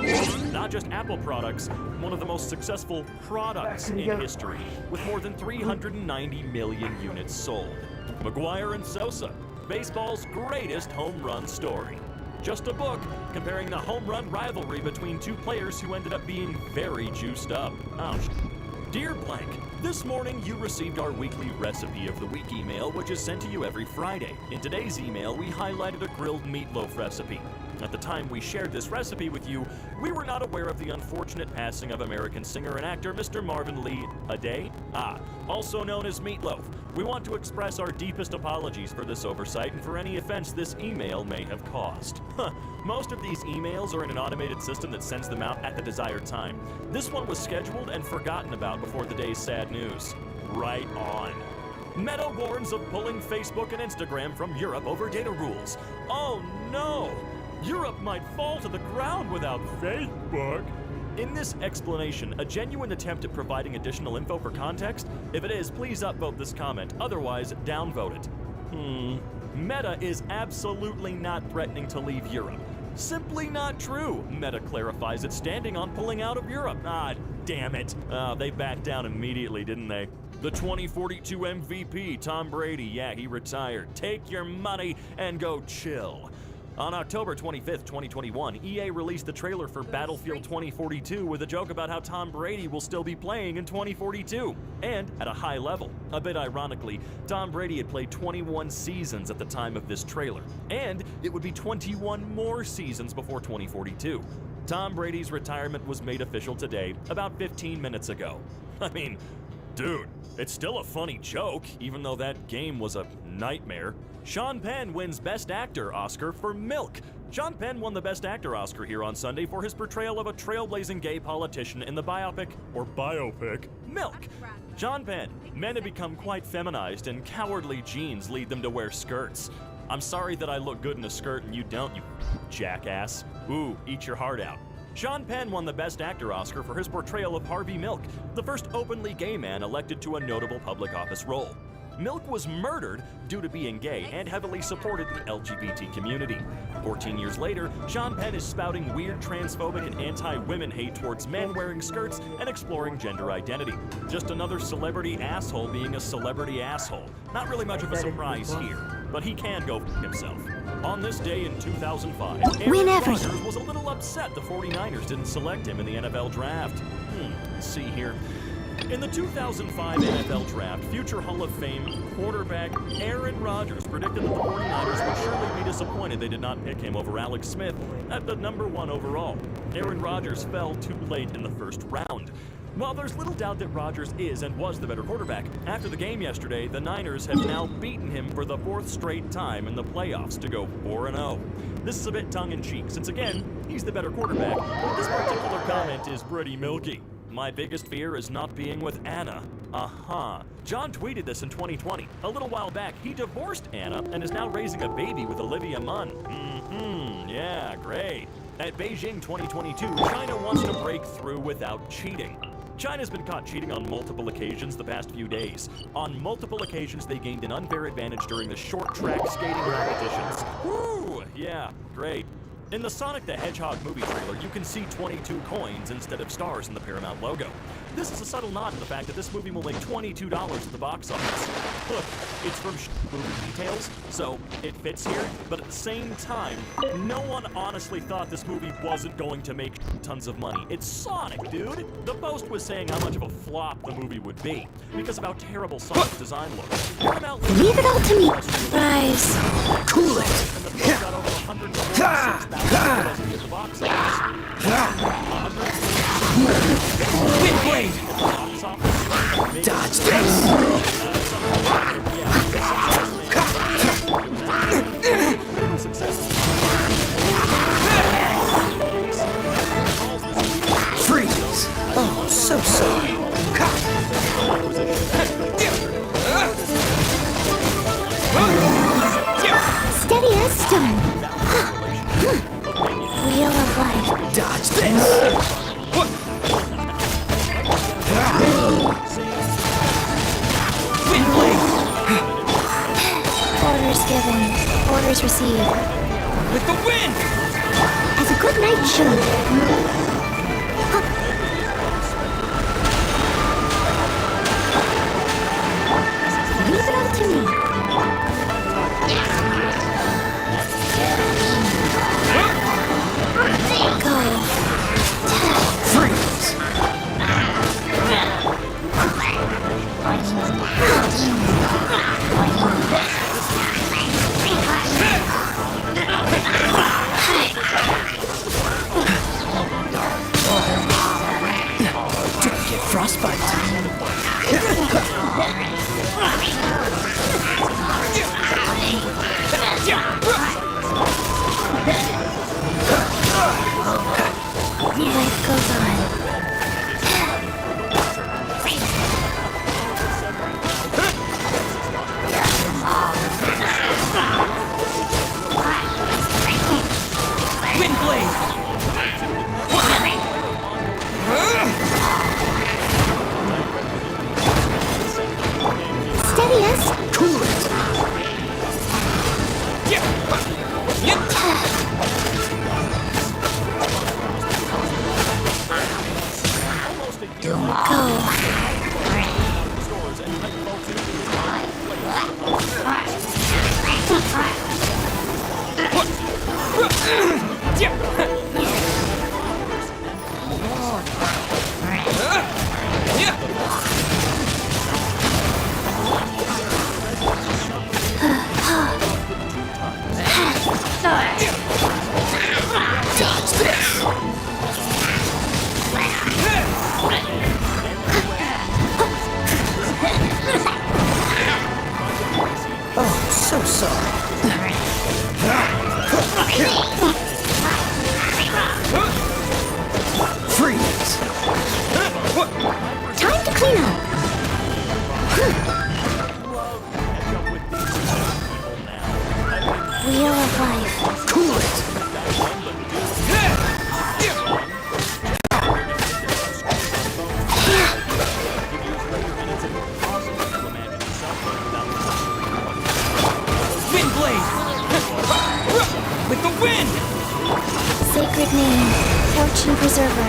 not just Apple products, one of the most successful products in history, with more than 390 million units sold. McGuire and Sosa, baseball's greatest home run story. Just a book comparing the home run rivalry between two players who ended up being very juiced up. Ouch. Dear Blank, this morning you received our weekly Recipe of the Week email, which is sent to you every Friday. In today's email, we highlighted a grilled meatloaf recipe. At the time we shared this recipe with you, we were not aware of the unfortunate passing of American singer and actor Mr. Marvin Lee Aday, also known as Meatloaf. We want to express our deepest apologies for this oversight and for any offense this email may have caused. Most of these emails are in an automated system that sends them out at the desired time. This one was scheduled and forgotten about before the day's sad news. Right on. Meta warns of pulling Facebook and Instagram from Europe over data rules. Oh no! Europe might fall to the ground without Facebook. In this explanation, a genuine attempt at providing additional info for context? If it is, please upvote this comment. Otherwise, downvote it. Meta is absolutely not threatening to leave Europe. Simply not true. Meta clarifies its standing on pulling out of Europe. Damn it. They backed down immediately, didn't they? The 2042 MVP, Tom Brady, yeah, he retired. Take your money and go chill. On October 25th, 2021, EA released the trailer for Battlefield 2042 with a joke about how Tom Brady will still be playing in 2042, and at a high level. A bit ironically, Tom Brady had played 21 seasons at the time of this trailer, and it would be 21 more seasons before 2042. Tom Brady's retirement was made official today, about 15 minutes ago. I mean, dude, it's still a funny joke, even though that game was a nightmare. Sean Penn wins Best Actor Oscar for Milk. Sean Penn won the Best Actor Oscar here on Sunday for his portrayal of a trailblazing gay politician in the biopic Milk. Sean Penn, men have become quite feminized and cowardly genes lead them to wear skirts. I'm sorry that I look good in a skirt and you don't, you jackass. Ooh, eat your heart out. Sean Penn won the Best Actor Oscar for his portrayal of Harvey Milk, the first openly gay man elected to a notable public office role. Milk was murdered due to being gay and heavily supported the LGBT community. 14 years later, Sean Penn is spouting weird transphobic and anti-women hate towards men wearing skirts and exploring gender identity. Just another celebrity asshole being a celebrity asshole. Not really much of a surprise here, but he can go f*** himself. On this day in 2005, Aaron Rodgers was a little upset the 49ers didn't select him in the NFL draft. Let's see here. In the 2005 NFL Draft, future Hall of Fame quarterback Aaron Rodgers predicted that the 49ers would surely be disappointed they did not pick him over Alex Smith at the #1 overall. Aaron Rodgers fell too late in the first round. While there's little doubt that Rodgers is and was the better quarterback, after the game yesterday, the Niners have now beaten him for the 4th straight time in the playoffs to go 4-0. This is a bit tongue-in-cheek, since again, he's the better quarterback, but this particular comment is pretty milky. My biggest fear is not being with Anna. John tweeted this in 2020. A little while back, he divorced Anna and is now raising a baby with Olivia Munn. Yeah, great. At Beijing 2022, China wants to break through without cheating. China's been caught cheating on multiple occasions the past few days. On multiple occasions, they gained an unfair advantage during the short track skating competitions. Woo! Yeah, great. In the Sonic the Hedgehog movie trailer, you can see 22 coins instead of stars in the Paramount logo. This is a subtle nod to the fact that this movie will make $22 at the box office. Look, it's from movie details, so it fits here, but at the same time, no one honestly thought this movie wasn't going to make tons of money. It's Sonic, dude! The Post was saying how much of a flop the movie would be, because of how terrible Sonic's design looks. Paramount Leave it all to me, guys. Cool it! And the film got over 146,000 at the box office. Dodge this! Freeze! Oh, so sorry. Steady as stone. Wheel of life. Dodge this! Wind blade! Orders given. Orders received. With the wind! As a good knight should. Leave it up to me. Go. Freeze! Don't get frostbite. Life goes on. Wind blade! Steady as Cool it! Dodge this! Oh, so sorry. Freeze! time to clean up. Wheel of life. Cool it! Wind blade! With the wind! Sacred name. Fortune preserver.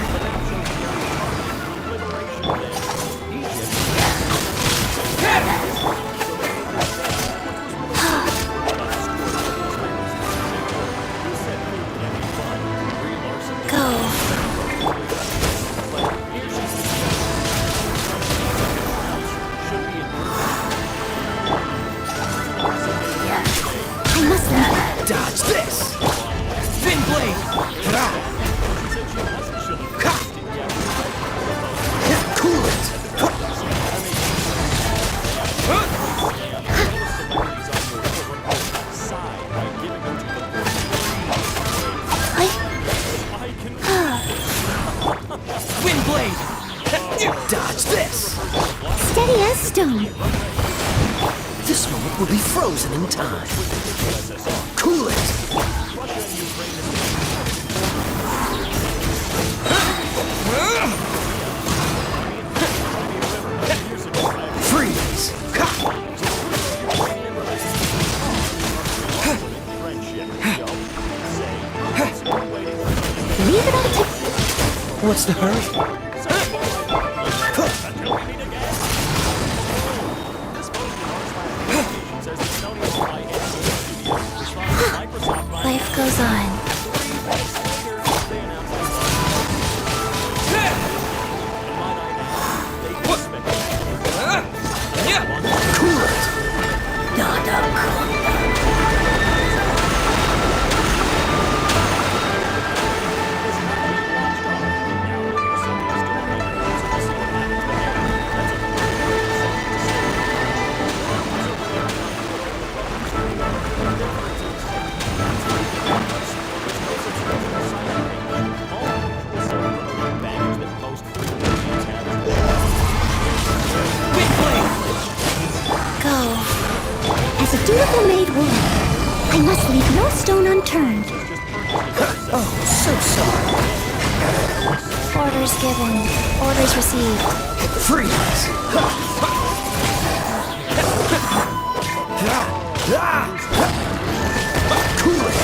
Dodge this! Wind blade! Cool it! Wind blade! Dodge this! Steady as stone. This moment will be frozen in time. Cool it! Freeze! Leave it up to... What's the hurry? Life goes on. Cool it! People-made world. I must leave no stone unturned. Oh, so sorry. Orders given. Orders received. Freeze! Cool it!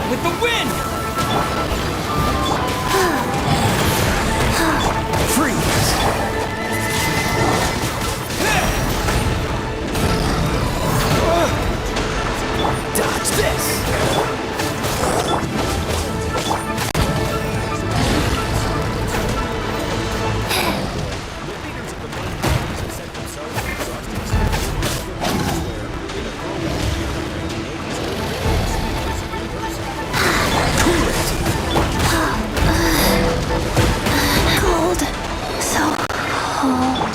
With the wind! Freeze! Dodge this! Cold. So cold.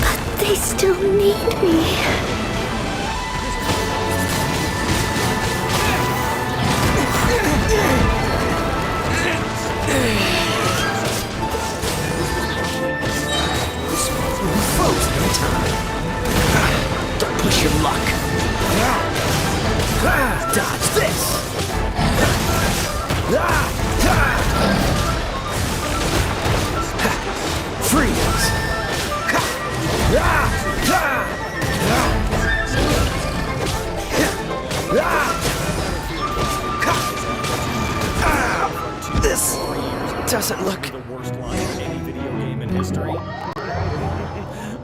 But they still need me. Froze no time. Don't push your luck. Dodge this! Freeze! This doesn't look... The worst line in any video game in history.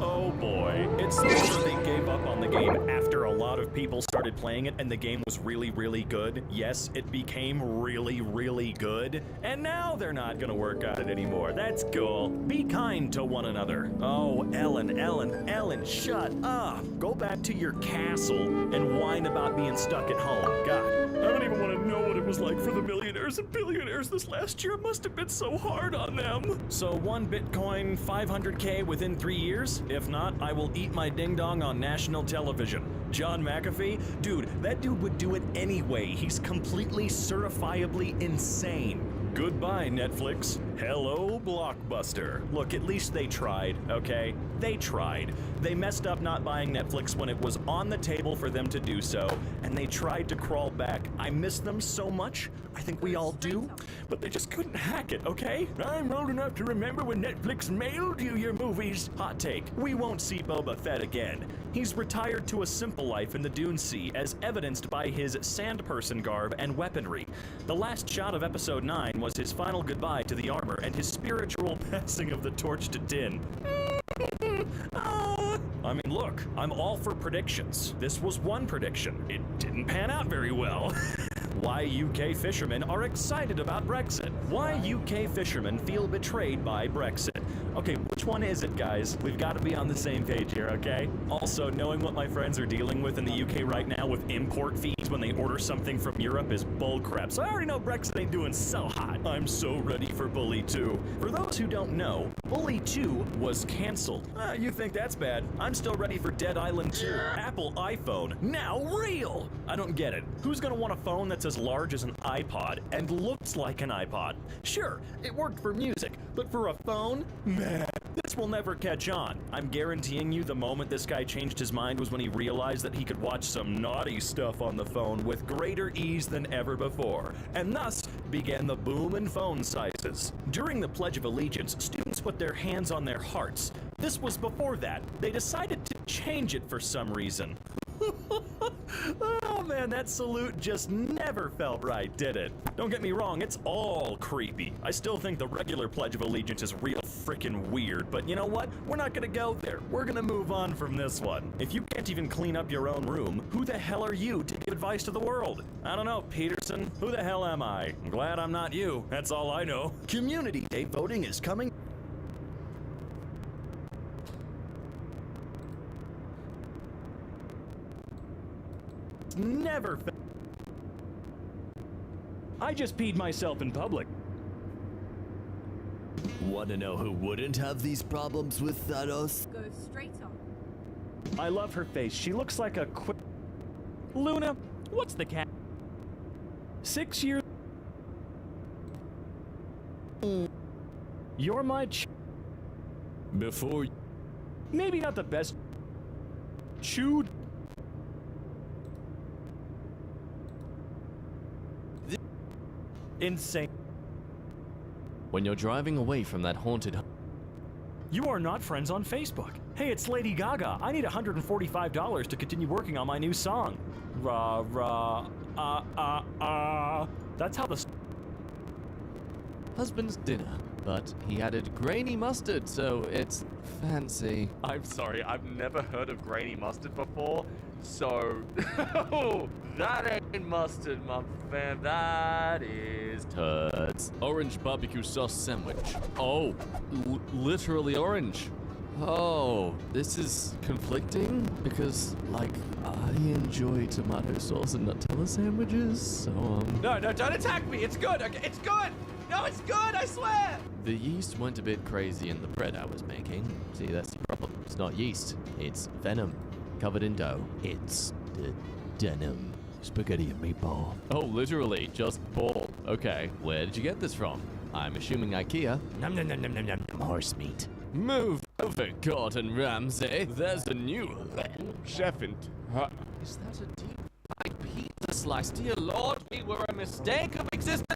Oh boy. It's so that they gave up on the game after a lot of people started playing it and the game was really, really good. Yes, it became really, really good. And now they're not gonna work on it anymore. That's cool. Be kind to one another. Oh, Ellen, shut up. Go back to your castle and whine about being stuck at home. God, I don't even want to know what it was like for the millionaires and billionaires this last year. It must have been so hard on them. So 1 Bitcoin, 500K within 3 years? If not, I will eat my ding-dong on national television. John McAfee? Dude, that dude would do it anyway. He's completely certifiably insane. Goodbye, Netflix. Hello, Blockbuster. Look, at least they tried, okay? They tried. They messed up not buying Netflix when it was on the table for them to do so, and they tried to crawl back. I miss them so much. I think we all do, but they just couldn't hack it, okay? I'm old enough to remember when Netflix mailed you your movies. Hot take. We won't see Boba Fett again. He's retired to a simple life in the Dune Sea, as evidenced by his sand-person garb and weaponry. The last shot of Episode 9 was his final goodbye to the armor and his spiritual passing of the torch to Din. I mean, look, I'm all for predictions. This was one prediction. It didn't pan out very well. Why UK fishermen are excited about Brexit. Why UK fishermen feel betrayed by Brexit. Okay, which one is it, guys? We've got to be on the same page here, okay? Also, knowing what my friends are dealing with in the UK right now with import fees when they order something from Europe is bullcrap. So I already know Brexit ain't doing so hot. I'm so ready for Bully 2. For those who don't know, Bully 2 was canceled. You think that's bad? I'm still ready for Dead Island 2. Apple iPhone, now real! I don't get it. Who's gonna want a phone that's as large as an iPod and looks like an iPod? Sure, it worked for music, but for a phone? Man, this will never catch on. I'm guaranteeing you the moment this guy changed his mind was when he realized that he could watch some naughty stuff on the phone with greater ease than ever before, and thus began the boom in phone sizes. During the Pledge of Allegiance, students put their hands on their hearts. This was before that. They decided to change it for some reason. Oh man, that salute just never felt right, did it? Don't get me wrong, it's all creepy. I still think the regular Pledge of Allegiance is real freaking weird, but you know what? We're not gonna go there. We're gonna move on from this one. If you can't even clean up your own room, who the hell are you to give advice to the world? I don't know, Peterson. Who the hell am I? I'm glad I'm not you. That's all I know. Community Day voting is coming. Never. I just peed myself in public. Wanna know who wouldn't have these problems with Thanos? Go straight on. I love her face. She looks like a quick. Luna, what's the cat? 6 years. You're my Before maybe not the best. Chewed. Insane. when you're driving away from that haunted You are not friends on Facebook. Hey, it's Lady Gaga. I need $145 to continue working on my new song. Rah, rah, That's how the... husband's dinner, but he added grainy mustard, so it's fancy. I'm sorry, I've never heard of grainy mustard before, so... that ain't mustard, my fam, that is... Turds. Orange barbecue sauce sandwich. Oh, literally orange. Oh, this is conflicting because, like, I enjoy tomato sauce and Nutella sandwiches, so, No, don't attack me, it's good, okay, it's good! No, it's good, I swear! The yeast went a bit crazy in the bread I was making. See, that's the problem. It's not yeast, it's venom. Covered in dough. It's denim. Spaghetti and meatball. Oh, literally, just ball. Okay, where did you get this from? I'm assuming IKEA. Nom nom nom nom nom nom nom. Horse meat. Move over, Gordon Ramsay. There's a new chef in... Is that a deep fried pizza slice? Dear Lord, we were a mistake of existence.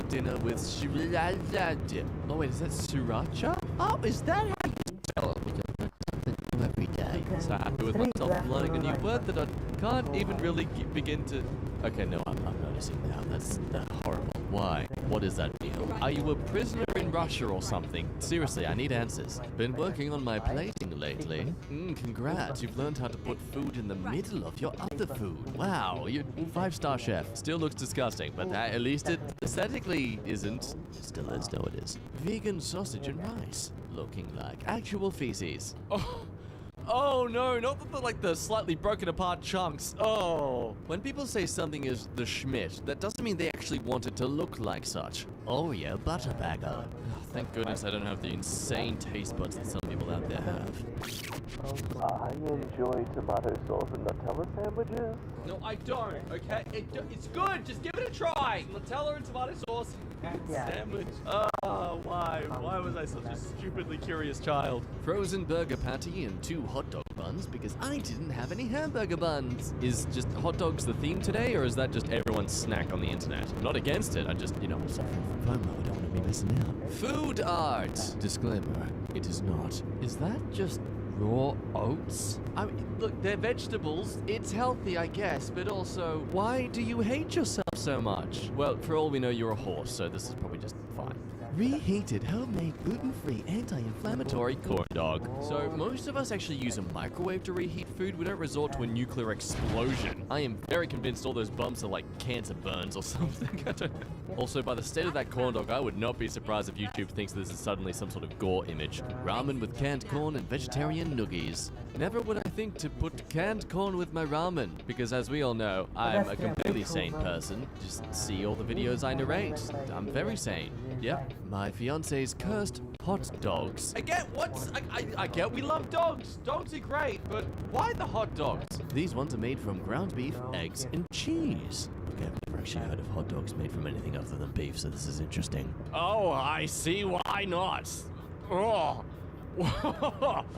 Dinner with sriracha. Oh wait, is that sriracha? Oh, is that how you spell it? Every day. So happy with myself learning a new word that I can't even really begin to... Okay, no, I'm noticing now. That's horrible. Why? What is that deal? Are you a prisoner in Russia or something? Seriously, I need answers. Been working on my plating lately. Congrats, you've learned how to put food in the middle of your other food. Wow, you're 5-star chef. Still looks disgusting, but at least it aesthetically isn't. Still is, no it is. Vegan sausage and rice. Looking like actual feces. Oh no, not the slightly broken apart chunks. Oh. When people say something is the Schmidt, that doesn't mean they actually want it to look like such. Oreo butterbagger. Thank goodness I don't have the insane taste buds that some people out there have. I enjoy tomato sauce and Nutella sandwiches. No, I don't, okay? It's good, just give it a try! Nutella and tomato sauce sandwich. Oh, why? Why was I such a stupidly curious child? Frozen burger patty and 2 hot dog buns because I didn't have any hamburger buns. Is just hot dogs the theme today, or is that just everyone's snack on the internet? I'm not against it, I just, I'm suffering from FOMO. I don't want to be missing out. Food art! Disclaimer, it is not. Is that just raw oats? I mean, look, they're vegetables. It's healthy, I guess, but also, why do you hate yourself so much? Well, for all we know, you're a horse, so this is probably just fine. Reheated, homemade, gluten-free, anti-inflammatory corn dog. So most of us actually use a microwave to reheat food. We don't resort to a nuclear explosion. I am very convinced all those bumps are like cancer burns or something. I don't know. Also, by the state of that corn dog, I would not be surprised if YouTube thinks this is suddenly some sort of gore image. Ramen with canned corn and vegetarian noogies. Never would I think to put canned corn with my ramen, because as we all know, I'm a completely sane person. Just see all the videos I narrate. I'm very sane. Yep. My fiance's cursed hot dogs. I get we love dogs. Dogs are great, but why the hot dogs? These ones are made from ground beef, eggs, and cheese. Okay, I've never actually heard of hot dogs made from anything other than beef, so this is interesting. Oh, I see why not. Oh.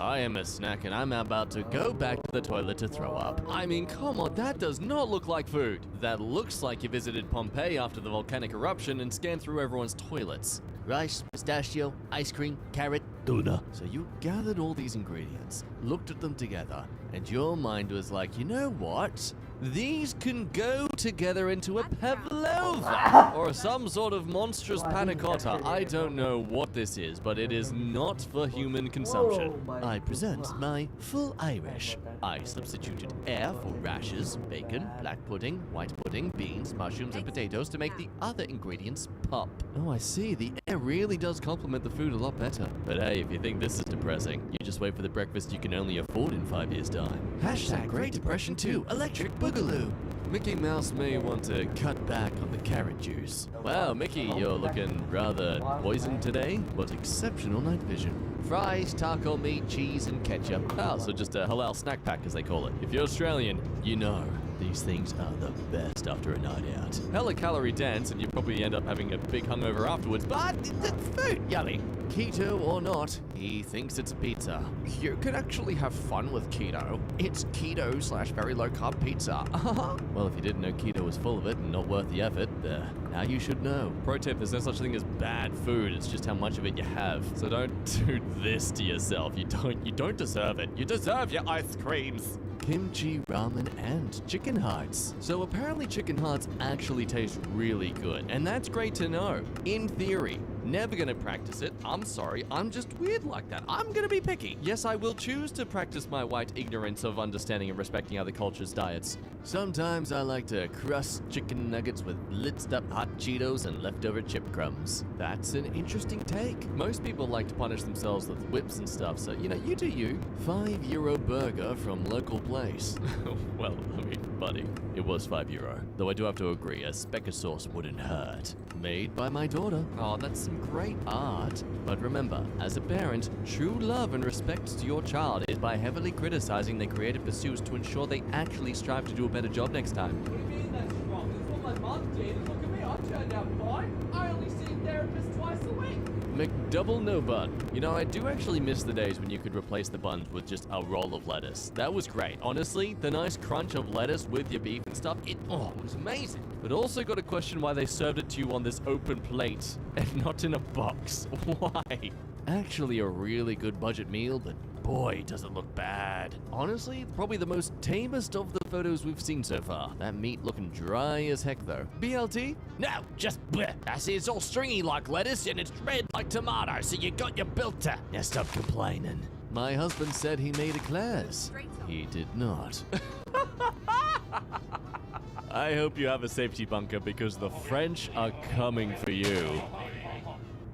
I am a snack and I'm about to go back to the toilet to throw up. I mean, come on, that does not look like food. That looks like you visited Pompeii after the volcanic eruption and scanned through everyone's toilets. Rice, pistachio, ice cream, carrot, tuna. So you gathered all these ingredients, looked at them together, and your mind was like, you know what? These can go together into a pavlova or some sort of monstrous panna cotta. I don't know what this is, but it is not for human consumption. I present my full Irish. I substituted air for rashes, bacon, black pudding, white pudding, beans, mushrooms, and potatoes to make the other ingredients pop. Oh, I see. The air really does complement the food a lot better. But hey, if you think this is depressing, you just wait for the breakfast you can only afford in 5 years' time. Hashtag Great Depression 2 Electric Boogaloo. Mickey Mouse may want to cut back on the carrot juice. Wow, Mickey, you're looking rather poisoned today, but exceptional night vision. Fries, taco meat, cheese, and ketchup. Oh, so just a halal snack pack, as they call it. If you're Australian, you know these things are the best after a night out. Hella calorie dense, and you probably end up having a big hangover afterwards, but it's food, yummy. Keto or not, he thinks it's pizza. You can actually have fun with keto. It's keto / very low carb pizza. Well, if you didn't know keto was full of it and not worth the effort, now you should know. Pro tip, there's no such thing as bad food, it's just how much of it you have. So don't do this to yourself. You don't deserve it. You deserve your ice creams. Kimchi, ramen, and chicken hearts. So apparently chicken hearts actually taste really good, and that's great to know. In theory. Never gonna practice it. I'm sorry, I'm just weird like that. I'm gonna be picky. Yes, I will choose to practice my white ignorance of understanding and respecting other cultures' diets. Sometimes I like to crust chicken nuggets with blitzed up hot Cheetos and leftover chip crumbs. That's an interesting take. Most people like to punish themselves with whips and stuff, so you know, you do you. €5 burger from local place. Well, I mean, buddy, it was €5. Though I do have to agree, a speck of sauce wouldn't hurt. Made by my daughter. Oh, that's some great art. But remember, as a parent, true love and respect to your child is by heavily criticizing their creative pursuits to ensure they actually strive to do a better job next time. What do you mean that's wrong? That's what my mom did. Look at me, I turned out fine. I only see therapists twice a week. McDouble no bun. You know, I do actually miss the days when you could replace the buns with just a roll of lettuce. That was great. Honestly, the nice crunch of lettuce with your beef and stuff, it was amazing. But also got to question why they served it to you on this open plate and not in a box. Why? Actually a really good budget meal, but boy, does it look bad. Honestly, probably the most tamest of the photos we've seen so far. That meat looking dry as heck though. BLT? No, just bleh. I see it's all stringy like lettuce and it's red like tomato, so you got your filter. Now stop complaining. My husband said he made eclairs. He did not. I hope you have a safety bunker because the French are coming for you.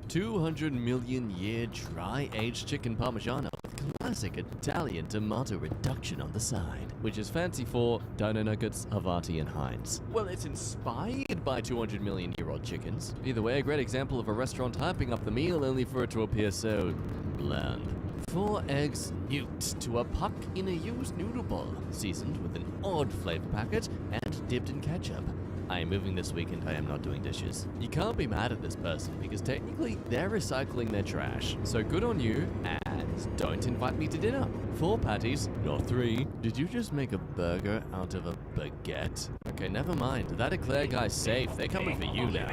200 million year dry-aged chicken parmigiano with classic Italian tomato reduction on the side, which is fancy for dino nuggets, Havarti, and Heinz. Well, it's inspired by 200 million year old chickens. Either way, a great example of a restaurant hyping up the meal only for it to appear so bland. 4 eggs nuked to a puck in a used noodle bowl, seasoned with an odd flavor packet and dipped in ketchup. I am moving this weekend, I am not doing dishes. You can't be mad at this person because technically they're recycling their trash. So good on you, and don't invite me to dinner. 4 patties, not 3. Did you just make a burger out of a baguette? Okay, never mind. That eclair guy's safe. They're coming for you now.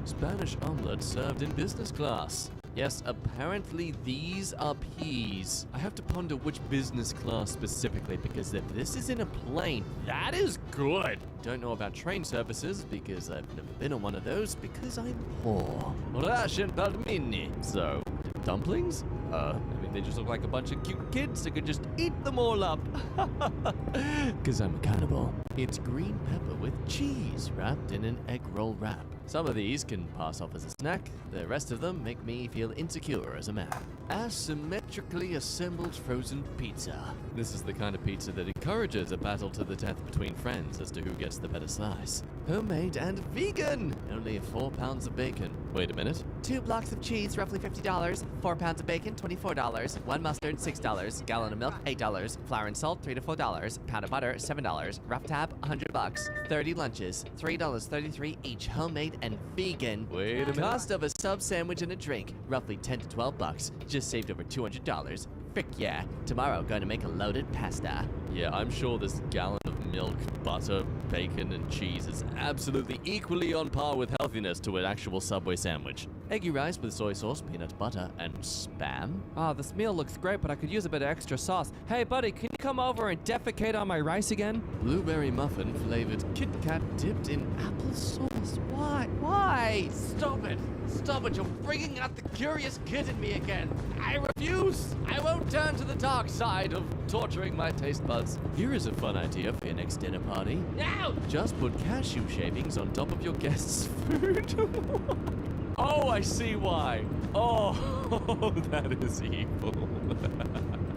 Spanish omelet served in business class. Yes, apparently these are peas. I have to ponder which business class specifically because if this is in a plane, that is good. Don't know about train services because I've never been on one of those because I'm poor. Russian palmini. So, dumplings? I mean, they just look like a bunch of cute kids that could just eat them all up. Because I'm a cannibal. It's green pepper with cheese wrapped in an egg roll wrap. Some of these can pass off as a snack, the rest of them make me feel insecure as a man. Asymmetrically assembled frozen pizza. This is the kind of pizza that encourages a battle to the death between friends as to who gets the better slice. Homemade and vegan! Only 4 pounds of bacon. Wait a minute. 2 blocks of cheese, roughly $50. 4 pounds of bacon, $24. 1 mustard, $6. Gallon of milk, $8. Flour and salt, $3 to $4. Pound of butter, $7. Rough tab, $100. 30 lunches, $3.33 each, homemade and vegan. Wait a minute. Cost of a sub sandwich and a drink, roughly $10 to $12. Just saved over $200. Frick yeah. Tomorrow, going to make a loaded pasta. Yeah, I'm sure this gallon of milk, butter, bacon, and cheese is absolutely equally on par with healthiness to an actual Subway sandwich. Eggy rice with soy sauce, peanut butter, and Spam. Oh, this meal looks great, but I could use a bit of extra sauce. Hey, buddy, can you come over and defecate on my rice again? Blueberry muffin flavored Kit Kat dipped in applesauce. Why? Stop it. Stop it. You're bringing out the curious kid in me again. I refuse. I won't turn to the dark side of Torturing my taste buds. Here is a fun idea for your next dinner party. No! Just put cashew shavings on top of your guest's food. Oh, I see why. Oh, that is evil.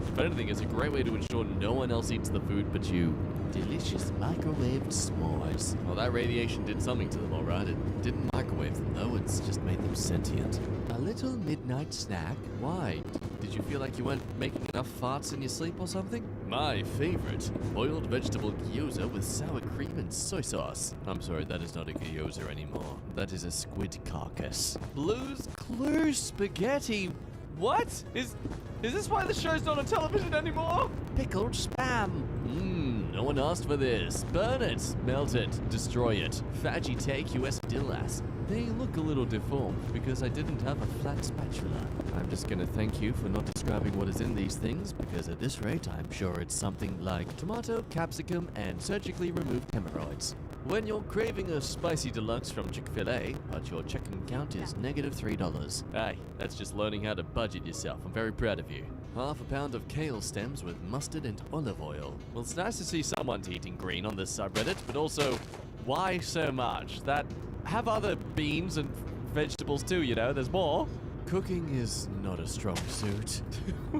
If anything, it's a great way to ensure no one else eats the food but you. delicious microwaved s'mores. Well, that radiation did something to them, all right. It didn't microwave them, though. It's just made them sentient. A little midnight snack? Why? Did you feel like you weren't making enough farts in your sleep or something? My favorite, boiled vegetable gyoza with sour cream and soy sauce. I'm sorry, that is not a gyoza anymore. That is a squid carcass. Blue's Clues spaghetti. What? Is this why the show's not on television anymore? Pickled spam. No one asked for this. Burn it, melt it, destroy it. Fagitate quesadillas. They look a little deformed because I didn't have a flat spatula. I'm just gonna thank you for not describing what is in these things, because at this rate, I'm sure it's something like tomato, capsicum, and surgically removed hemorrhoids. When you're craving a spicy deluxe from Chick-fil-A, but your checking count is -$3. Hey, that's just learning how to budget yourself. I'm very proud of you. Half a pound of kale stems with mustard and olive oil. Well, it's nice to see someone's eating green on this subreddit, but also, why so much? Have other beans and vegetables too, you know, there's more. Cooking is not a strong suit.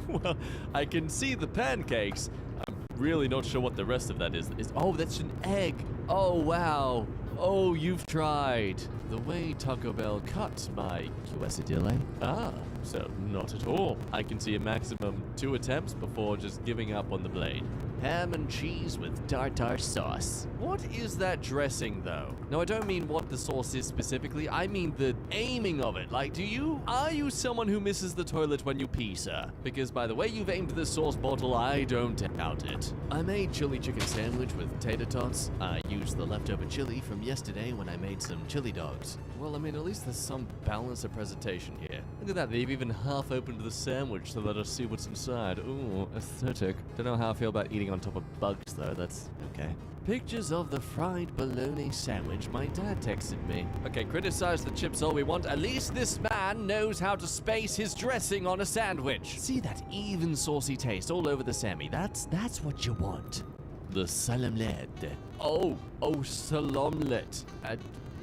Well, I can see the pancakes. I'm really not sure what the rest of that is. Oh, that's an egg. Oh, wow. Oh, you've tried. The way Taco Bell cut my quesadilla. Ah, so not at all. I can see a maximum 2 attempts before just giving up on the blade. Ham and cheese with tartar sauce. What is that dressing, though? No, I don't mean what the sauce is specifically. I mean the aiming of it. Like, are you someone who misses the toilet when you pee, sir? Because by the way you've aimed the sauce bottle, I don't doubt it. I made chili chicken sandwich with tater tots. I used the leftover chili from yesterday when I made some chili dogs. Well, I mean, at least there's some balance of presentation here. Look at that, they've even half opened the sandwich to let us see what's inside. Ooh, aesthetic. Don't know how I feel about eating on top of bugs, though. That's okay. Pictures of the fried bologna sandwich my dad texted me. Okay, criticize the chips all we want. At least this man knows how to space his dressing on a sandwich. See that even saucy taste all over the Sammy. That's what you want. The salamlet. Oh, salamlet.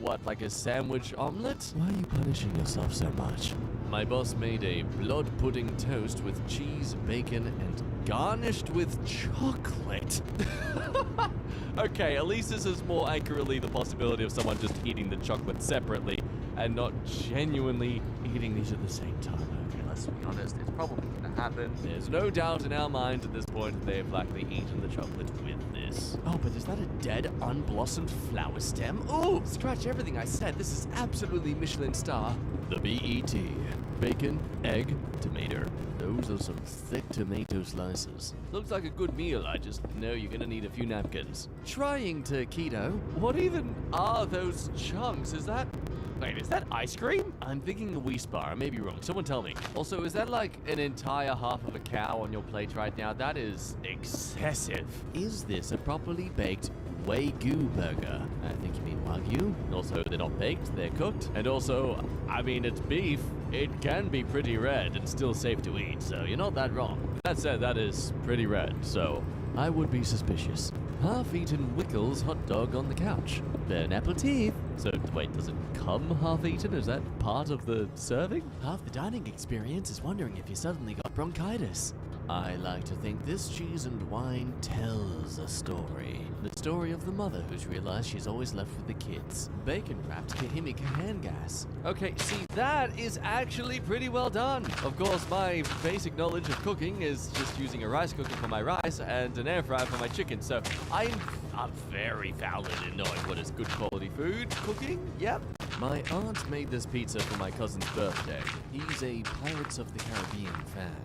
What, like a sandwich omelet? Why are you punishing yourself so much? My boss made a blood pudding toast with cheese, bacon, and garnished with chocolate. Okay, at least this is more accurately the possibility of someone just eating the chocolate separately and not genuinely eating these at the same time. Okay, let's be honest, it's probably gonna happen. There's no doubt in our minds at this point that they have likely eaten the chocolate with this. Oh, but is that a dead, unblossomed flower stem? Ooh, scratch everything I said. This is absolutely Michelin star. The BET. Bacon, egg, tomato. Those are some thick tomato slices. Looks like a good meal, I just know you're gonna need a few napkins. Trying to keto. What even are those chunks? Wait, is that ice cream? I'm thinking a Wheat bar. I may be wrong. Someone tell me. Also, is that like an entire half of a cow on your plate right now? That is excessive. Is this a properly baked Wagyu burger? I think you mean Wagyu. Also, they're not baked, they're cooked. And also, I mean, it's beef. It can be pretty red and still safe to eat, so you're not that wrong. That said, that is pretty red, so I would be suspicious. Half-eaten Wickles hot dog on the couch. Bon appetit. So, wait, does it come half-eaten? Is that part of the serving? Half the dining experience is wondering if you suddenly got bronchitis. I like to think this cheese and wine tells a story. The story of the mother who's realized she's always left with the kids. Bacon-wrapped Kahimic hand gas. Okay, see, that is actually pretty well done. Of course, my basic knowledge of cooking is just using a rice cooker for my rice and an air fryer for my chicken, so I'm very valid in knowing what is good quality food. Cooking, yep. My aunt made this pizza for my cousin's birthday. He's a Pirates of the Caribbean fan.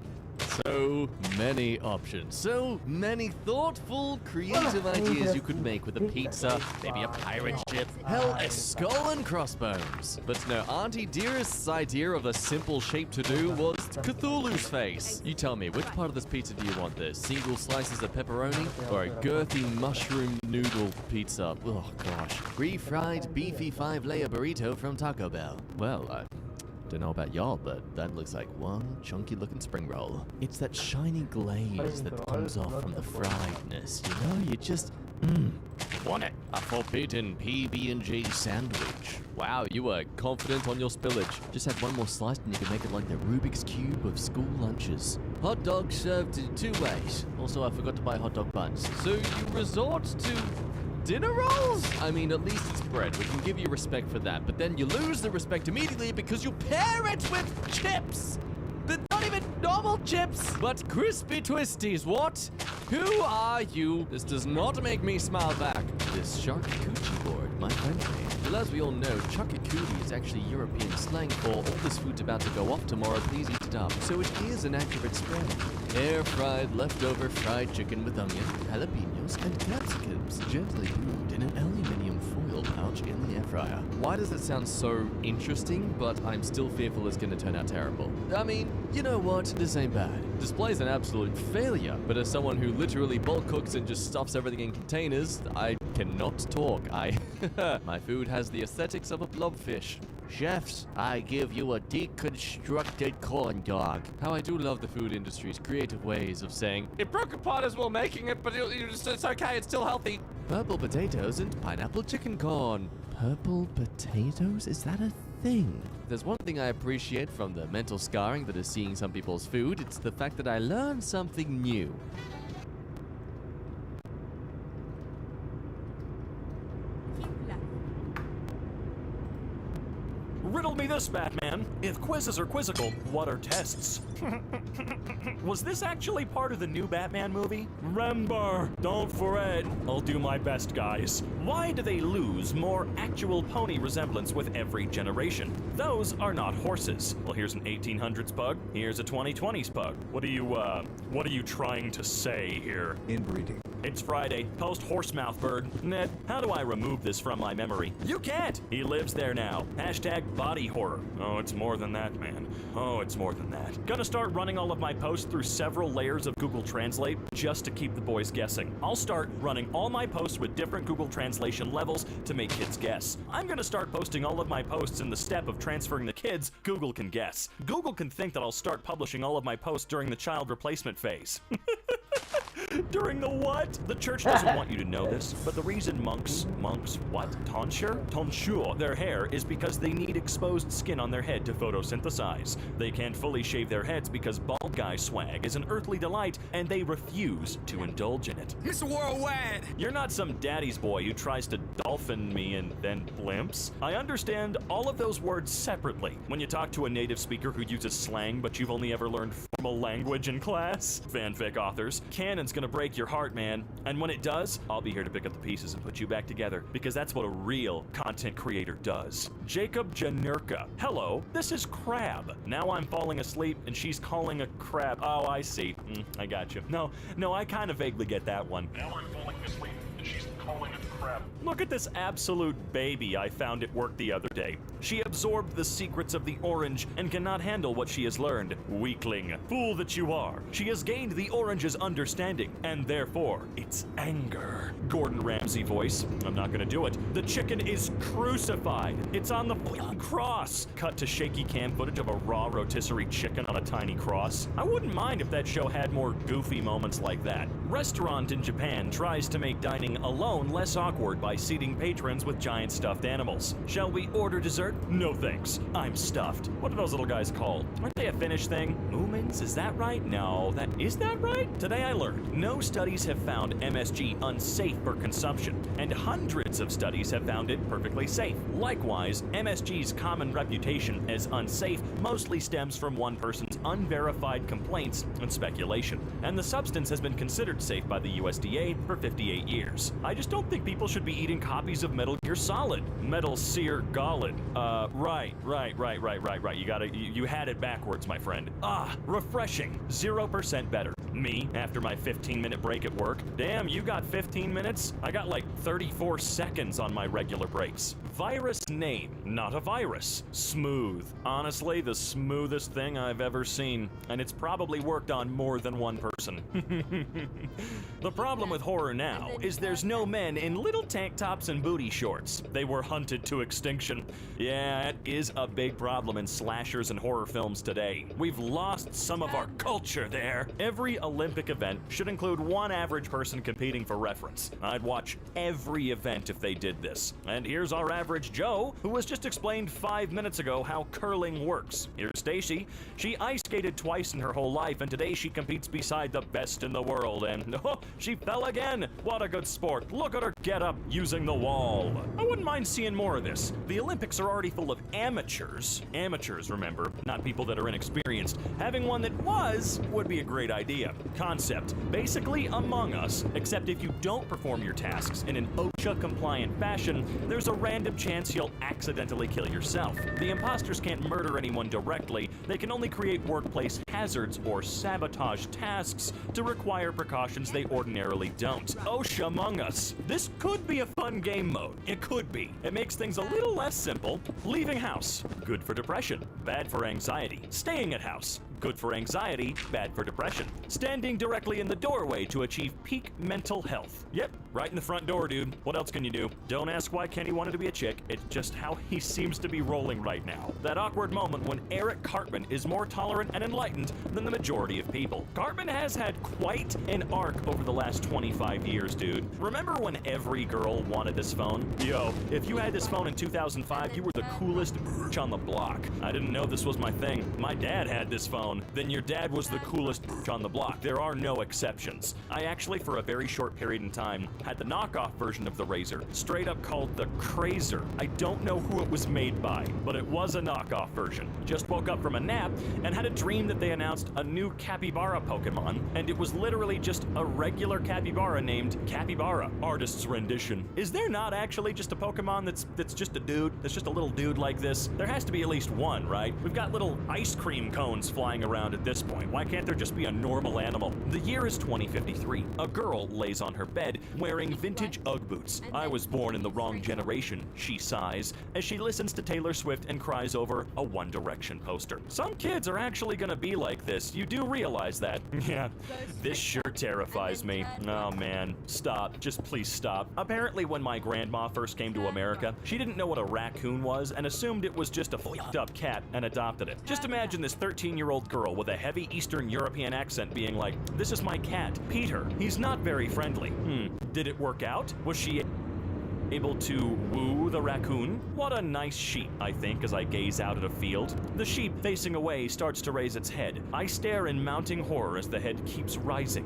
So many options, so many thoughtful, creative ideas you could make with a pizza, maybe a pirate ship, hell, a skull and crossbones. But no, Auntie Dearest's idea of a simple shape to do was Cthulhu's face. You tell me, which part of this pizza do you want? The single slices of pepperoni or a girthy mushroom noodle pizza? Oh gosh. Refried beefy 5-layer burrito from Taco Bell. Well, Don't know about y'all, but that looks like one chunky looking spring roll. It's that shiny glaze that comes off from the friedness, you know? You just, want it. A forbidden PB&J sandwich. Wow, you were confident on your spillage. Just add one more slice and you can make it like the Rubik's Cube of school lunches. Hot dog served in 2 ways. Also, I forgot to buy hot dog buns. So you resort to dinner rolls? I mean, at least it's bread. We can give you respect for that. But then you lose the respect immediately because you pair it with chips. But not even normal chips, but crispy twisties. What? Who are you? This does not make me smile back. This charcuterie board, my friend made. Well, as we all know, charcuterie is actually European slang for all this food's about to go off tomorrow, please eat it up. So it is an accurate spread. Air-fried, leftover fried chicken with onion, jalapenos, and capsicums, gently brewed in an aluminum foil pouch in the air fryer. Why does it sound so interesting, but I'm still fearful it's gonna turn out terrible? I mean, you know what? This ain't bad. Display's an absolute failure, but as someone who literally bulk cooks and just stuffs everything in containers, I cannot talk. My food has the aesthetics of a blobfish. Chefs, I give you a deconstructed corn dog. How I do love the food industry's creative ways of saying, it broke apart as well making it, but it's okay, it's still healthy. Purple potatoes and pineapple chicken corn. Purple potatoes? Is that a thing? There's one thing I appreciate from the mental scarring that is seeing some people's food. It's the fact that I learned something new. Riddle me this, Batman. If quizzes are quizzical, what are tests? Was this actually part of the new Batman movie? Remember, don't fret. I'll do my best, guys. Why do they lose more actual pony resemblance with every generation? Those are not horses. Well, here's an 1800s pug. Here's a 2020s pug. What are you trying to say here? Inbreeding. It's Friday. Post horsemouth bird. Ned, how do I remove this from my memory? You can't! He lives there now. Hashtag body horror. Oh, it's more than that, man. Oh, it's more than that. Gonna start running all of my posts through several layers of Google Translate just to keep the boys guessing. I'll start running all my posts with different Google Translation levels to make kids guess. I'm gonna start posting all of my posts in the step of transferring the kids Google can guess. Google can think that I'll start publishing all of my posts during the child replacement phase. During the what? The church doesn't want you to know this, but the reason monks what? Tonsure, their hair is because they need exposed skin on their head to photosynthesize. They can't fully shave their heads because bald guy swag is an earthly delight, and they refuse to indulge in it. Mr. Worldwide! You're not some daddy's boy who tries to dolphin me and then blimps. I understand all of those words separately. When you talk to a native speaker who uses slang, but you've only ever learned formal language in class. Fanfic authors, canon's gonna break your heart, man. And when it does, I'll be here to pick up the pieces and put you back together, because that's what a real content creator does. Jacob Janurka. Hello, this is Crab. Now I'm falling asleep and she's calling a crab. Oh, I see. I got you. No, I kind of vaguely get that one. Now I'm falling asleep and she's calling it crap. Look at this absolute baby I found at work the other day. She absorbed the secrets of the orange and cannot handle what she has learned. Weakling. Fool that you are. She has gained the orange's understanding, and therefore, its anger. Gordon Ramsay voice. I'm not gonna do it. The chicken is crucified. It's on the cross. Cut to shaky cam footage of a raw rotisserie chicken on a tiny cross. I wouldn't mind if that show had more goofy moments like that. Restaurant in Japan tries to make dining alone less awkward by seating patrons with giant stuffed animals. Shall we order dessert? No thanks. I'm stuffed. What are those little guys called? Aren't they a Finnish thing? Moomins? Is that right? No. Is that right? Today I learned no studies have found MSG unsafe for consumption, and hundreds of studies have found it perfectly safe. Likewise, MSG's common reputation as unsafe mostly stems from one person's unverified complaints and speculation, and the substance has been considered safe by the USDA for 58 years. I just don't think people should be eating copies of Metal Gear Solid. Metal Sear Golid. Right. You had it backwards, my friend. Refreshing. 0% better. Me, after my 15-minute break at work. Damn, you got 15 minutes? I got like 34 seconds on my regular breaks. Virus name, not a virus. Smooth. Honestly, the smoothest thing I've ever seen. And it's probably worked on more than one person. The problem with horror now is there's no men in little tank tops and booty shorts. They were hunted to extinction. Yeah, it is a big problem in slashers and horror films today. We've lost some of our culture there. Every Olympic event should include one average person competing for reference. I'd watch every event if they did this. And here's our average Joe, who was just explained 5 minutes ago how curling works. Here's Stacy. She ice skated twice in her whole life, and today she competes beside the best in the world. And oh, she fell again. What a good sport. Look at her get up using the wall. I wouldn't mind seeing more of this. The Olympics are already full of amateurs. Amateurs, remember, not people that are inexperienced. Having one that would be a great idea. Concept. Basically Among Us, except if you don't perform your tasks in an OSHA-compliant fashion, there's a random chance you'll accidentally kill yourself. The imposters can't murder anyone directly. They can only create workplace hazards or sabotage tasks to require precautions they ordinarily don't. OSHA Among Us. This could be a fun game mode. It could be. It makes things a little less simple. Leaving house. Good for depression. Bad for anxiety. Staying at house. Good for anxiety, bad for depression. Standing directly in the doorway to achieve peak mental health. Yep, right in the front door, dude. What else can you do? Don't ask why Kenny wanted to be a chick. It's just how he seems to be rolling right now. That awkward moment when Eric Cartman is more tolerant and enlightened than the majority of people. Cartman has had quite an arc over the last 25 years, dude. Remember when every girl wanted this phone? Yo, if you had this phone in 2005, you were the coolest bitch on the block. I didn't know this was my thing. My dad had this phone. Then your dad was the coolest bitch on the block. There are no exceptions. I actually, for a very short period in time, had the knockoff version of the Razor, straight up called the Crazer. I don't know who it was made by, but it was a knockoff version. Just woke up from a nap and had a dream that they announced a new capybara Pokemon, and it was literally just a regular capybara named Capybara. Artist's rendition. Is there not actually just a Pokemon that's just a dude? That's just a little dude like this? There has to be at least one, right? We've got little ice cream cones flying around at this point. Why can't there just be a normal animal? The year is 2053. A girl lays on her bed wearing vintage Ugg boots. I was born in the wrong generation, she sighs, as she listens to Taylor Swift and cries over a One Direction poster. Some kids are actually gonna be like this. You do realize that? Yeah. This sure terrifies me. Oh man. Stop. Just please stop. Apparently when my grandma first came to America, she didn't know what a raccoon was and assumed it was just a f***ed up cat and adopted it. Just imagine this 13-year-old girl with a heavy Eastern European accent being like, "This is my cat, Peter. He's not very friendly." Did it work out? Was she able to woo the raccoon? What a nice sheep, I think, as I gaze out at a field. The sheep, facing away, starts to raise its head. I stare in mounting horror as the head keeps rising,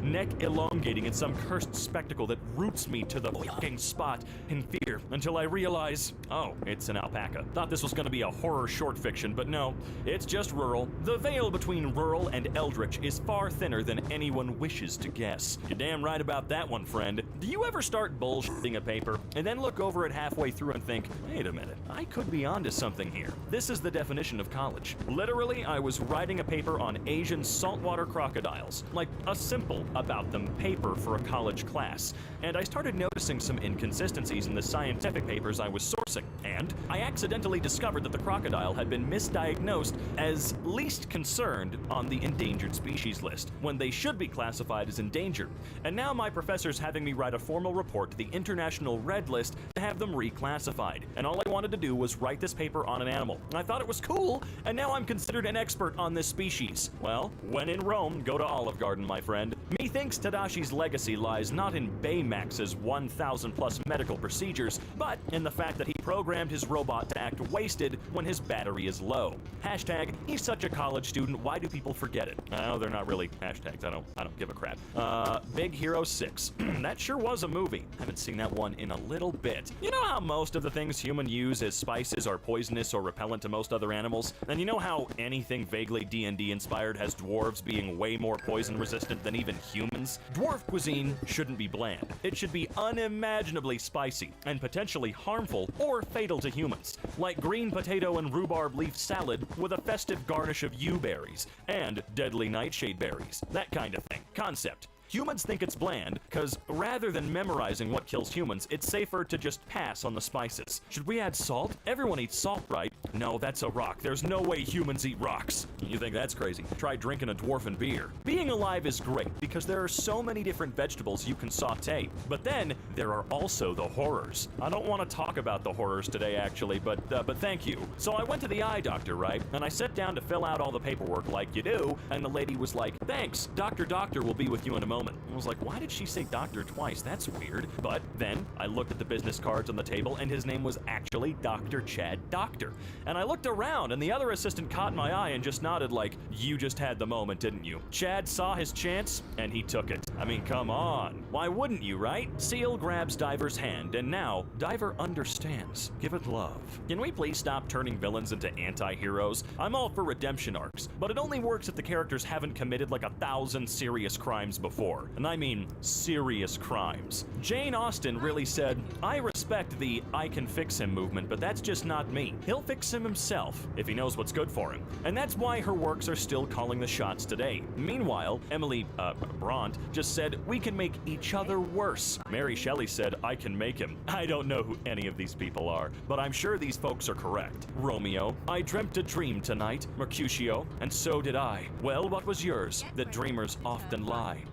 neck elongating in some cursed spectacle that roots me to the fucking spot in fear until I realize, oh, it's an alpaca. Thought this was gonna be a horror short fiction, but no, it's just rural. The veil between rural and eldritch is far thinner than anyone wishes to guess. You're damn right about that one, friend. Do you ever start bullshitting a paper and then look over it halfway through and think, wait a minute, I could be onto something here? This is the definition of college. Literally, I was writing a paper on Asian saltwater crocodiles, like a simple about them paper for a college class, and I started noticing some inconsistencies in the scientific papers I was sourcing, and I accidentally discovered that the crocodile had been misdiagnosed as least concerned on the endangered species list, when they should be classified as endangered. And now my professor's having me write a formal report to the International Red List to have them reclassified, and all I wanted to do was write this paper on an animal. I thought it was cool, and now I'm considered an expert on this species. Well, when in Rome, go to Olive Garden, my friend. Methinks Tadashi's legacy lies not in Baymax's 1,000 plus medical procedures, but in the fact that he programmed his robot to act wasted when his battery is low. Hashtag, he's such a college student, why do people forget it? Oh, they're not really hashtags, I don't give a crap. Big Hero 6. That sure was a movie. Haven't seen that one in a little bit. You know how most of the things humans use as spices are poisonous or repellent to most other animals? And you know how anything vaguely D&D inspired has dwarves being way more poison resistant than even humans? Dwarf cuisine shouldn't be bland. It should be unimaginably spicy and potentially harmful or fatal to humans, like green potato and rhubarb leaf salad with a festive garnish of yew berries and deadly nightshade berries. That kind of thing. Concept. Humans think it's bland, because rather than memorizing what kills humans, it's safer to just pass on the spices. Should we add salt? Everyone eats salt, right? No, that's a rock. There's no way humans eat rocks. You think that's crazy? Try drinking a dwarfen beer. Being alive is great because there are so many different vegetables you can saute. But then there are also the horrors. I don't want to talk about the horrors today, actually, but thank you. So I went to the eye doctor, right? And I sat down to fill out all the paperwork like you do, and the lady was like, "Thanks, Doctor will be with you in a moment." I was like, why did she say doctor twice? That's weird. But then I looked at the business cards on the table, and his name was actually Dr. Chad Doctor. And I looked around, and the other assistant caught my eye and just nodded like, "You just had the moment, didn't you?" Chad saw his chance, and he took it. I mean, come on. Why wouldn't you, right? Seal grabs Diver's hand, and now Diver understands. Give it love. Can we please stop turning villains into anti-heroes? I'm all for redemption arcs, but it only works if the characters haven't committed like 1,000 serious crimes before. And I mean serious crimes. Jane Austen really said, "I respect the I can fix him movement, but that's just not me. He'll fix him himself if he knows what's good for him." And that's why her works are still calling the shots today. Meanwhile, Emily Bront just said, "We can make each other worse." Mary Shelley said, "I can make him." I don't know who any of these people are, but I'm sure these folks are correct. Romeo, "I dreamt a dream tonight." Mercutio, "And so did I." Well, what was yours? That dreamers often lie.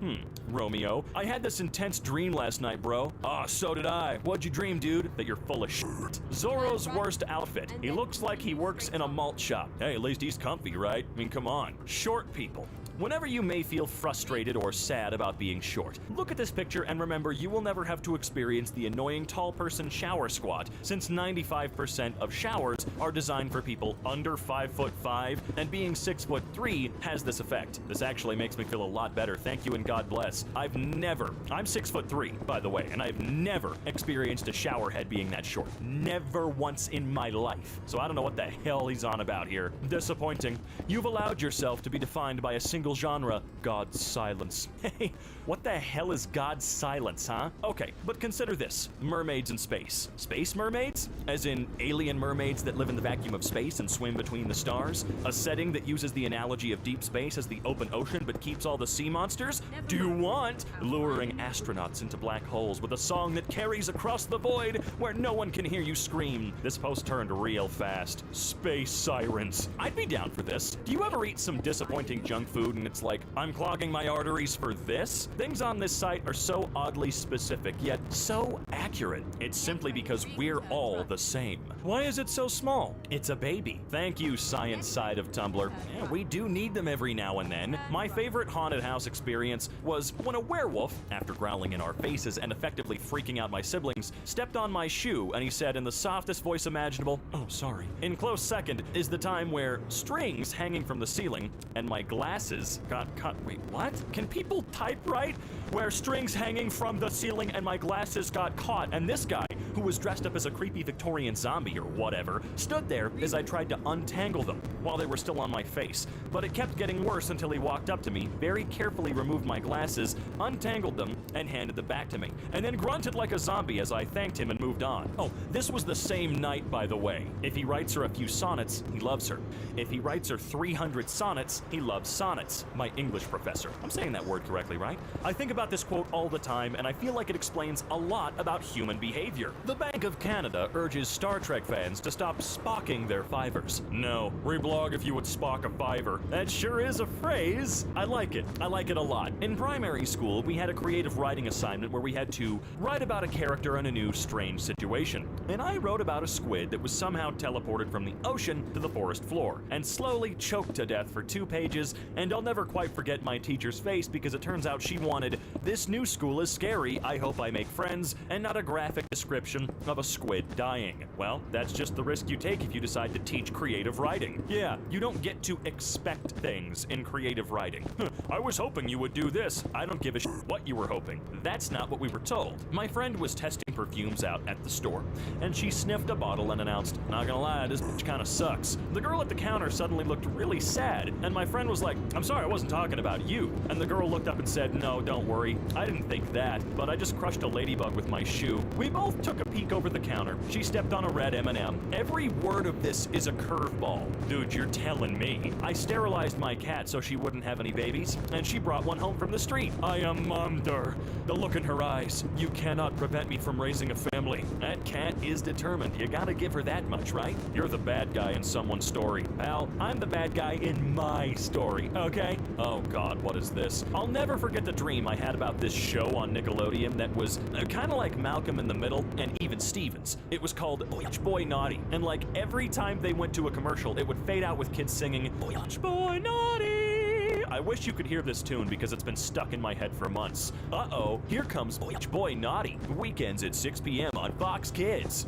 Romeo, "I had this intense dream last night, bro." "Ah, so did I." "What'd you dream, dude?" "That you're full of shit." Zorro's worst outfit. He looks like he works in a malt shop. Hey, at least he's comfy, right? I mean, come on. Short people. Whenever you may feel frustrated or sad about being short, look at this picture and remember you will never have to experience the annoying tall person shower squat, since 95% of showers are designed for people under 5'5", and being 6'3" has this effect. This actually makes me feel a lot better, thank you and God bless. I'm 6'3", by the way, and I've never experienced a shower head being that short. Never once in my life. So I don't know what the hell he's on about here. Disappointing. You've allowed yourself to be defined by a single genre, God's silence. Hey, what the hell is God's silence, huh? Okay, but consider this. Mermaids in space. Space mermaids? As in alien mermaids that live in the vacuum of space and swim between the stars? A setting that uses the analogy of deep space as the open ocean but keeps all the sea monsters? Do you want luring astronauts into black holes with a song that carries across the void where no one can hear you scream? This post turned real fast. Space sirens. I'd be down for this. Do you ever eat some disappointing junk food and it's like, I'm clogging my arteries for this? Things on this site are so oddly specific, yet so accurate. It's simply because we're all the same. Why is it so small? It's a baby. Thank you, science side of Tumblr. Yeah, we do need them every now and then. My favorite haunted house experience was when a werewolf, after growling in our faces and effectively freaking out my siblings, stepped on my shoe and he said in the softest voice imaginable, "Oh, sorry." In close second is the time where strings hanging from the ceiling and my glasses got cut. Wait, what? Can people type right? Where strings hanging from the ceiling and my glasses got caught, and this guy, who was dressed up as a creepy Victorian zombie or whatever, stood there as I tried to untangle them while they were still on my face. But it kept getting worse until he walked up to me, very carefully removed my glasses, untangled them, and handed them back to me, and then grunted like a zombie as I thanked him and moved on. Oh, this was the same night, by the way. If he writes her a few sonnets, he loves her. If he writes her 300 sonnets, he loves sonnets. My English professor. I'm saying that word correctly, right? I think about this quote all the time, and I feel like it explains a lot about human behavior. The Bank of Canada urges Star Trek fans to stop spocking their fivers. No, reblog if you would spock a fiver. That sure is a phrase. I like it. I like it a lot. In primary school, we had a creative writing assignment where we had to write about a character in a new strange situation. And I wrote about a squid that was somehow teleported from the ocean to the forest floor and slowly choked to death for 2 pages, and I'll never quite forget my teacher's face because it turns out she wanted, "This new school is scary, I hope I make friends," and not a graphic description of a squid dying. Well, that's just the risk you take if you decide to teach creative writing. Yeah, you don't get to expect things in creative writing. I was hoping you would do this. I don't give a shit what you were hoping. That's not what we were told. My friend was testing perfumes out at the store, and she sniffed a bottle and announced, "Not gonna lie, this bitch kinda sucks." The girl at the counter suddenly looked really sad, and my friend was like, "I'm sorry, I wasn't talking about you." And the girl looked up and said, "No, don't worry. I didn't think that, but I just crushed a ladybug with my shoe." We both took a peek over the counter. She stepped on a red M&M. Every word of this is a curveball. Dude, you're telling me. I sterilized my cat so she wouldn't have any babies, and she brought one home from the street. I am mommed her. The look in her eyes. You cannot prevent me from raising a family. That cat is determined. You gotta give her that much, right? You're the bad guy in someone's story. Pal, I'm the bad guy in my story, okay? Oh god, what is this? I'll never forget the dream I had about this show on Nickelodeon that was kind of like Malcolm in the Middle and even Stevens. It was called Which Boy Naughty, and like every time they went to a commercial, it would fade out with kids singing Which Boy Naughty. I wish you could hear this tune because it's been stuck in my head for months. Uh-oh, here comes Which Boy Naughty. Weekends at 6 p.m. on Fox Kids.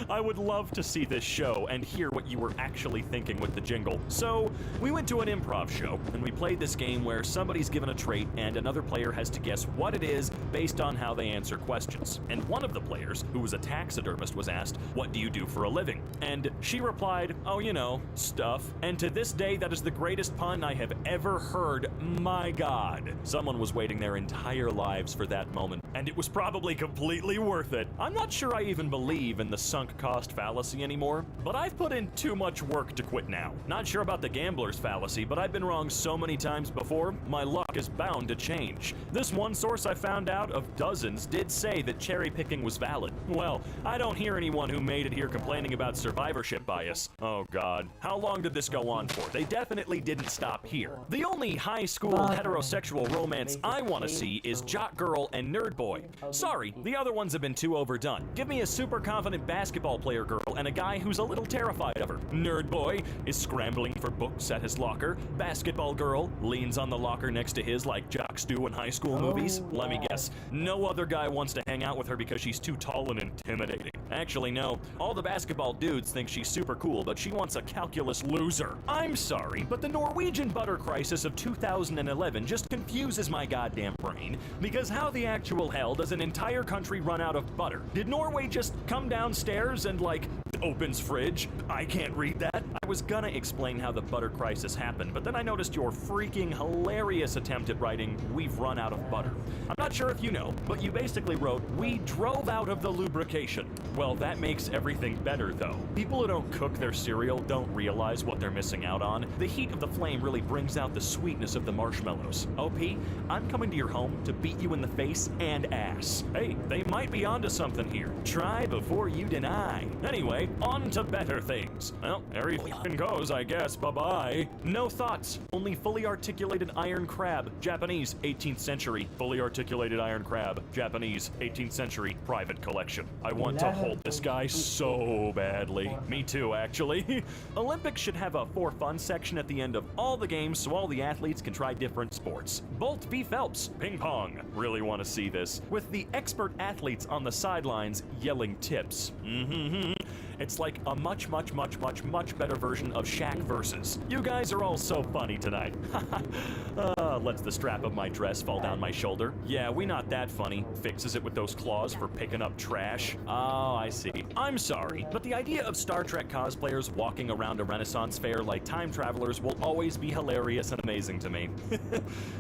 I would love to see this show and hear what you were actually thinking with the jingle. So, we went to an improv show, and we played this game where somebody's given a trait and another player has to guess what it is based on how they answer questions. And one of the players, who was a taxidermist, was asked, "What do you do for a living?" And she replied, "Oh, you know, stuff." And to this day, that is the greatest pun I have ever heard. My god. Someone was waiting their entire lives for that moment, and it was probably completely worth it. I'm not sure I even believe in the sunk cost fallacy anymore, but I've put in too much work to quit now. Not sure about the gambler's fallacy, but I've been wrong so many times before, my luck is bound to change. This one source I found out of dozens did say that cherry picking was valid. Well, I don't hear anyone who made it here complaining about survivorship bias. Oh god. How long did this go on for? They definitely didn't stop here. The only high school heterosexual romance I want to see is Jock Girl and Nerd Boy. Sorry, the other ones have been too overdone. Give me a super confident basketball player girl and a guy who's a little terrified of her. Nerd Boy is scrambling for books at his locker. Basketball girl leans on the locker next to his like jocks do in high school movies. Let me guess, no other guy wants to hang out with her because she's too tall and intimidating. Actually, no. All the basketball dudes think she's super cool, but she wants a calculus loser. I'm sorry, but the Norwegian butter crisis of 2011 just confuses my goddamn brain, because how the actual hell does an entire country run out of butter? Did Norway just come downstairs and like opens fridge? I can't read that. I was gonna explain how the butter crisis happened, but then I noticed your freaking hilarious attempt at writing, "We've run out of butter." I'm not sure if you know, but you basically wrote, "We drove out of the lubrication." Well, that makes everything better though. People who don't cook their cereal don't realize what they're missing out on. The heat of the flame really brings out the sweetness of the marshmallows. OP, I'm coming to your home to beat you in the face and ass. Hey, they might be onto something here. Try before you deny. Anyway, on to better things. Well, there he f***ing goes, I guess. Bye-bye. No thoughts. Only fully articulated iron crab. Japanese, 18th century. Fully articulated iron crab. Japanese, 18th century. Private collection. I want to hold this guy so badly. Me too, actually. Olympics should have a for fun section at the end of all the games so all the athletes can try different sports. Bolt v. Phelps. Ping pong. Really want to see this. With the expert athletes on the sidelines yelling tips. It's like a much better version of Shaq versus. You guys are all so funny tonight. Lets the strap of my dress fall down my shoulder. Yeah, we not that funny. Fixes it with those claws for picking up trash. Oh, I see. I'm sorry, but the idea of Star Trek cosplayers walking around a Renaissance fair like time travelers will always be hilarious and amazing to me.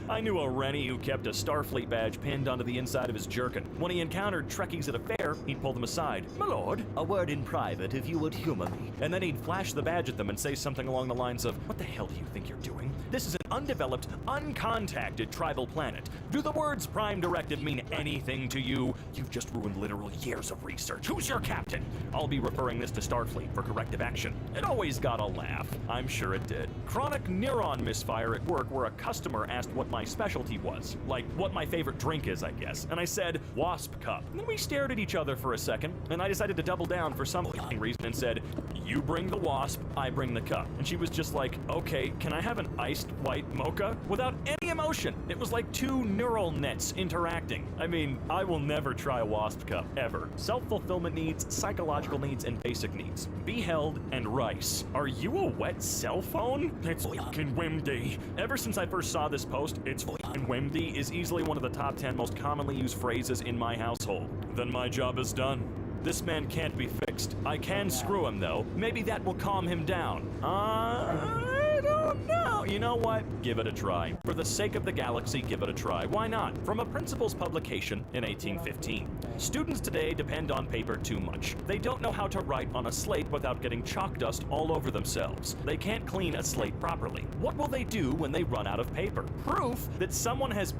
I knew a Rennie who kept a Starfleet badge pinned onto the inside of his jerkin. When he encountered Trekkies at a fair, he'd pull them aside. "My lord, a word in private if you would humor me." And then he'd flash the badge at them and say something along the lines of, "What the hell do you think you're doing? This is an undeveloped, uncontacted tribal planet. Do the words Prime Directive mean anything to you? You've just ruined literal years of research. Who's your captain?" I'll be referring this to Starfleet for corrective action. It always got a laugh. I'm sure it did. Chronic neuron misfire at work where a customer asked what my specialty was. Like, what my favorite drink is, I guess. And I said, "Wasp Cup." And then we stared at each other for a second, and I decided to double down for some reason and said, "You bring the wasp, I bring the cup." And she was just like, "Okay, can I have an iced white mocha?" Without any emotion. It was like two neural nets interacting. I mean, I will never try a wasp cup, ever. Self-fulfillment needs, psychological needs, and basic needs. Be held and rice. Are you a wet cell phone? It's fucking Wimdy. Ever since I first saw this post, "It's fucking Wimdy" is easily one of the top 10 most commonly used phrases in my household. Then my job is done. This man can't be fixed. I can screw him, though. Maybe that will calm him down. I don't know. you know what? Give it a try. For the sake of the galaxy, give it a try. Why not? From a principal's publication in 1815. Students today depend on paper too much. They don't know how to write on a slate without getting chalk dust all over themselves. They can't clean a slate properly. What will they do when they run out of paper? Proof that someone has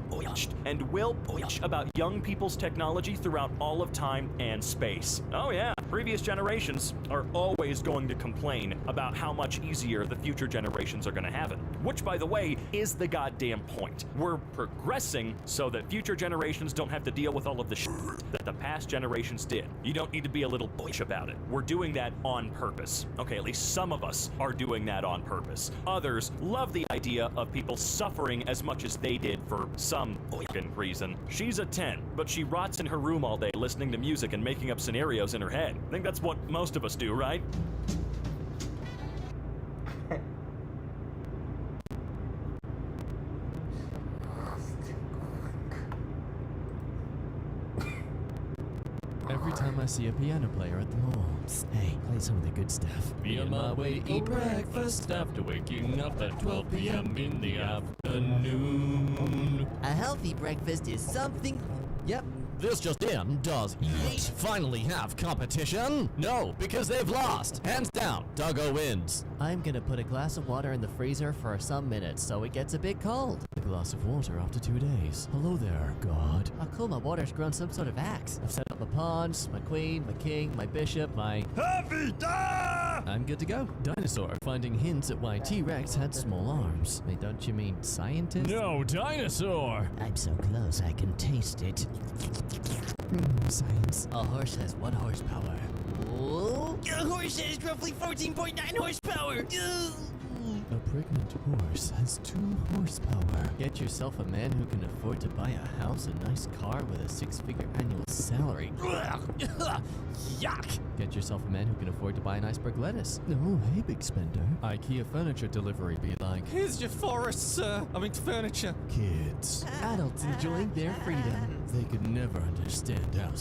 and will about young people's technology throughout all of time and space. Oh yeah, previous generations are always going to complain about how much easier the future generations are going to have it. Which, by the way, is the goddamn point. We're progressing so that future generations don't have to deal with all of the shit that the past generations did. You don't need to be a little bitch about it. We're doing that on purpose. Okay, at least some of us are doing that on purpose. Others love the idea of people suffering as much as they did for some reason. She's a 10, but she rots in her room all day listening to music and making up scenarios in her head. I think that's what most of us do, right? Every time I see a piano player at the mall. Hey, play some of the good stuff. Be on my way to eat breakfast after waking up at 12 p.m. in the afternoon. A healthy breakfast is something... Yep. This just in, does Yeet finally have competition? No, because they've lost. Hands down, Duggo wins. I'm gonna put a glass of water in the freezer for some minutes so it gets a bit cold. A glass of water after 2 days. Hello there, God. Oh cool, my water's grown some sort of axe. I've set up my pawns, my queen, my king, my bishop, my... I'm good to go. Dinosaur finding hints at why T-Rex had small arms. Wait, don't you mean scientist? No, dinosaur! I'm so close I can taste it. Science. A horse has 1 horsepower. A horse has roughly 14.9 horsepower. A pregnant horse has 2 horsepower. Get yourself a man who can afford to buy a house, a nice car with a 6-figure annual salary. Yuck! Get yourself a man who can afford to buy an iceberg lettuce. Oh, hey, big spender. IKEA furniture delivery be like, Here's your forest, sir. I mean, furniture. kids. Adults enjoying their freedom. They could never understand how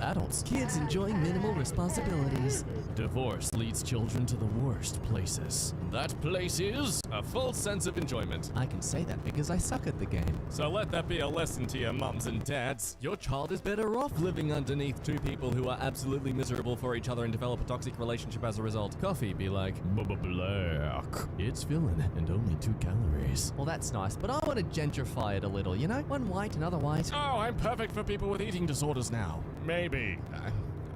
adults. Kids enjoying minimal responsibilities. Divorce leads children to the worst places. That place is a full sense of enjoyment. I can say that because I suck at the game. So let that be a lesson to your mums and dads. Your child is better off living underneath 2 people who are absolutely miserable for each other and develop a toxic relationship as a result. Coffee be like, black. It's filling and only 2 calories. Well, that's nice, but I want to gentrify it a little, you know? 1 white, another white. Oh, I'm perfect for people with eating disorders now. Maybe.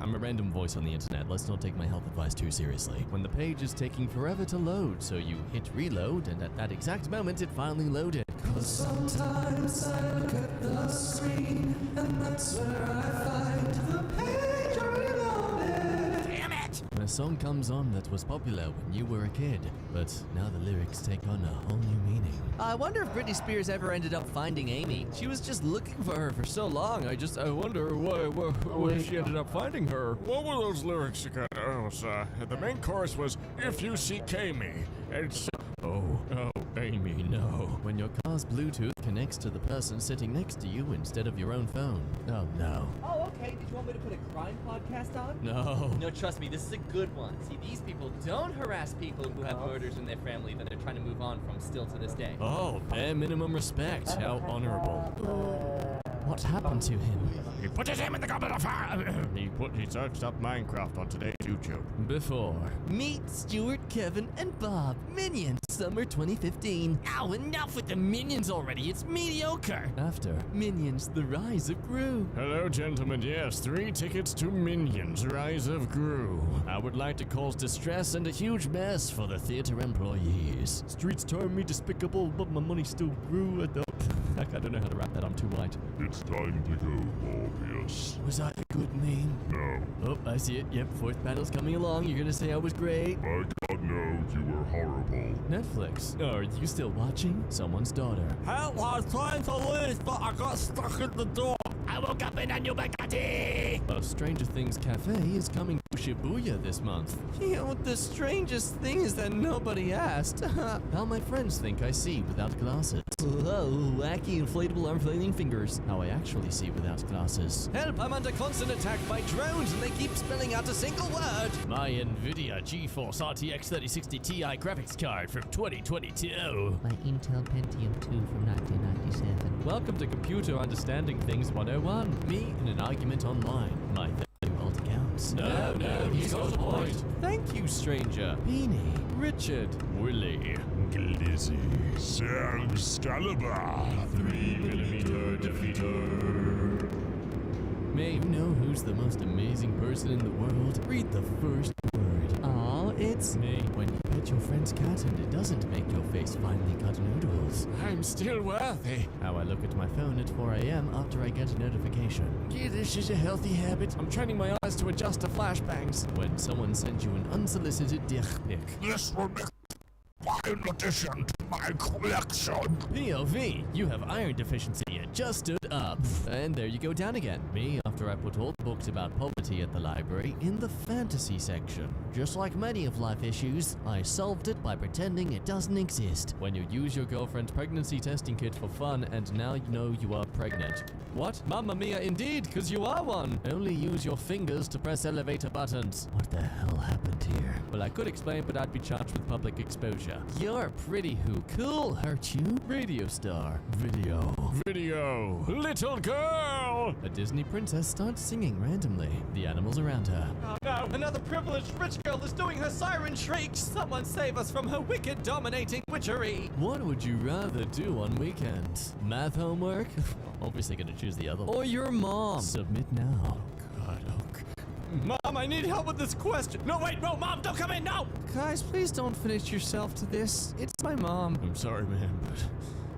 I'm a random voice on the internet. Let's not take my health advice too seriously. When the page is taking forever to load, so you hit reload, and at that exact moment it finally loaded. 'Cause sometimes I look at the screen, and that's where I find the page reloaded. Damn it! When a song comes on that was popular when you were a kid, but now the lyrics take on a whole new meaning. I wonder if Britney Spears ever ended up finding Amy. She was just looking for her for so long. I wonder why she ended up finding her. What were those lyrics again? The main chorus was, if you seek Amy. It's... Oh, Amy, no. When your car's Bluetooth connects to the person sitting next to you instead of your own phone. Oh, no. Oh, okay. Did you want me to put a crime podcast on? No. No, trust me, this is a good one. See, these people don't harass people who have murders in their family that they're trying to move on from still to this day. Oh, bare minimum respect. How honorable. What happened to him? He put his name in the goblet of fire. He searched up Minecraft on today's YouTube. Before. Meet Stuart, Kevin, and Bob. Minions, summer 2015. Ow, enough with the minions already. It's mediocre. After. Minions, the rise of Gru. Hello, gentlemen. Yes, 3 tickets to Minions, Rise of Gru. I would like to cause distress and a huge mess for the theater employees. Streets term me despicable, but my money still grew. I don't know how to rap that. I'm too white. It's time to go, Morbius. Was I a good meme? No. Oh, I see it. Yep, 4th battle's coming along. You're gonna say I was great. My God, no, you were horrible. Netflix. Oh, are you still watching? Someone's daughter. Help, I was trying to leave, but I got stuck in the door. I I woke up in a new Bugatti! A Stranger Things cafe is coming to Shibuya this month. You know, the strangest thing is that nobody asked. How my friends think I see without glasses. Whoa, wacky inflatable arm flailing fingers. How I actually see without glasses. Help, I'm under constant attack by drones and they keep spelling out a single word. My NVIDIA GeForce RTX 3060 Ti graphics card from 2022. My Intel Pentium 2 from 1997. Welcome to Computer Understanding Things 101. Me in an argument online. My old accounts. No, he's got a point. Thank you, stranger. Beanie. Richard. Willie. Glizzy. Sir Excalibur. 3mm defeater. May you know who's the most amazing person in the world? Read the first word. Aw, it's Me. When you pet your friend's cat and it doesn't make your face finely cut noodles. I'm still worthy. How I look at my phone at 4 a.m. after I get a notification. Yeah, this is a healthy habit. I'm training my eyes to adjust to flashbangs. When someone sends you an unsolicited dick pic. This will make an addition to my collection. POV, you have iron deficiency and just stood up. And there you go down again. Me after I put all the books about poverty at the library in the fantasy section. Just like many of life issues, I solved it by pretending it doesn't exist. When you use your girlfriend's pregnancy testing kit for fun and now you know you are pregnant. What? Mamma mia indeed, because you are one. Only use your fingers to press elevator buttons. What the hell happened here? Well, I could explain, but I'd be charged with public exposure. You're pretty who cool, hurt you? Radio star. Video. Little girl! A Disney princess starts singing randomly. The animals around her. Oh no, another privileged rich girl is doing her siren shrieks! Someone save us from her wicked, dominating witchery! What would you rather do on weekends? Math homework? Obviously gonna choose the other one. Or your mom! Submit now. God, Mom, I need help with this question! No, wait, no, Mom, don't come in, no! Guys, please don't finish yourself to this. It's my mom. I'm sorry, ma'am, but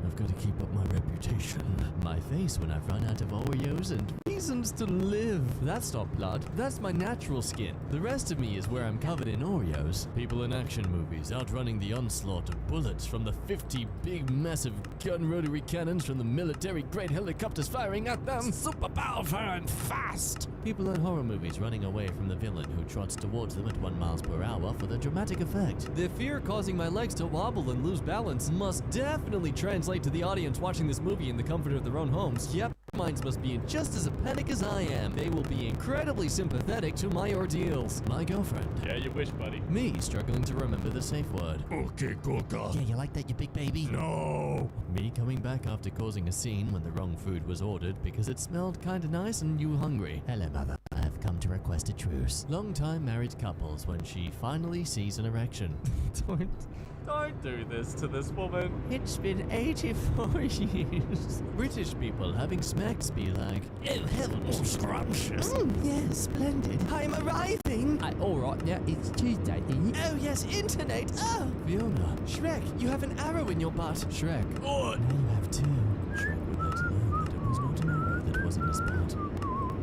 I've got to keep up my reputation. My face when I've run out of Oreos and reasons to live. That's not blood. That's my natural skin. The rest of me is where I'm covered in Oreos. People in action movies outrunning the onslaught of bullets from the 50 big massive gun rotary cannons from the military grade helicopters firing at them. Super powerful and fast. People in horror movies running away from the villain who trots towards them at 1 mile per hour for the dramatic effect. The fear causing my legs to wobble and lose balance must definitely translate to the audience watching this movie in the comfort of their own homes. Yep, minds must be in just as a panic as I am. They will be incredibly sympathetic to my ordeals. My girlfriend. Yeah, you wish, buddy. Me struggling to remember the safe word. Okay, Coca. Yeah, you like that, you big baby? No. Me coming back after causing a scene when the wrong food was ordered because it smelled kinda nice and you were hungry. Hello, mother. I have come to request a truce. Long-time married couples when she finally sees an erection. Don't do this to this woman. It's been 84 years. British people having smacks be like, oh heavens, scrumptious. Yes, splendid. I'm arriving! Alright, yeah, it's Tuesday. Oh yes, internet! Oh! Fiona. Shrek, you have an arrow in your butt. Shrek. Now you have two. Shrek would like to learn that it was not an arrow that was in his butt.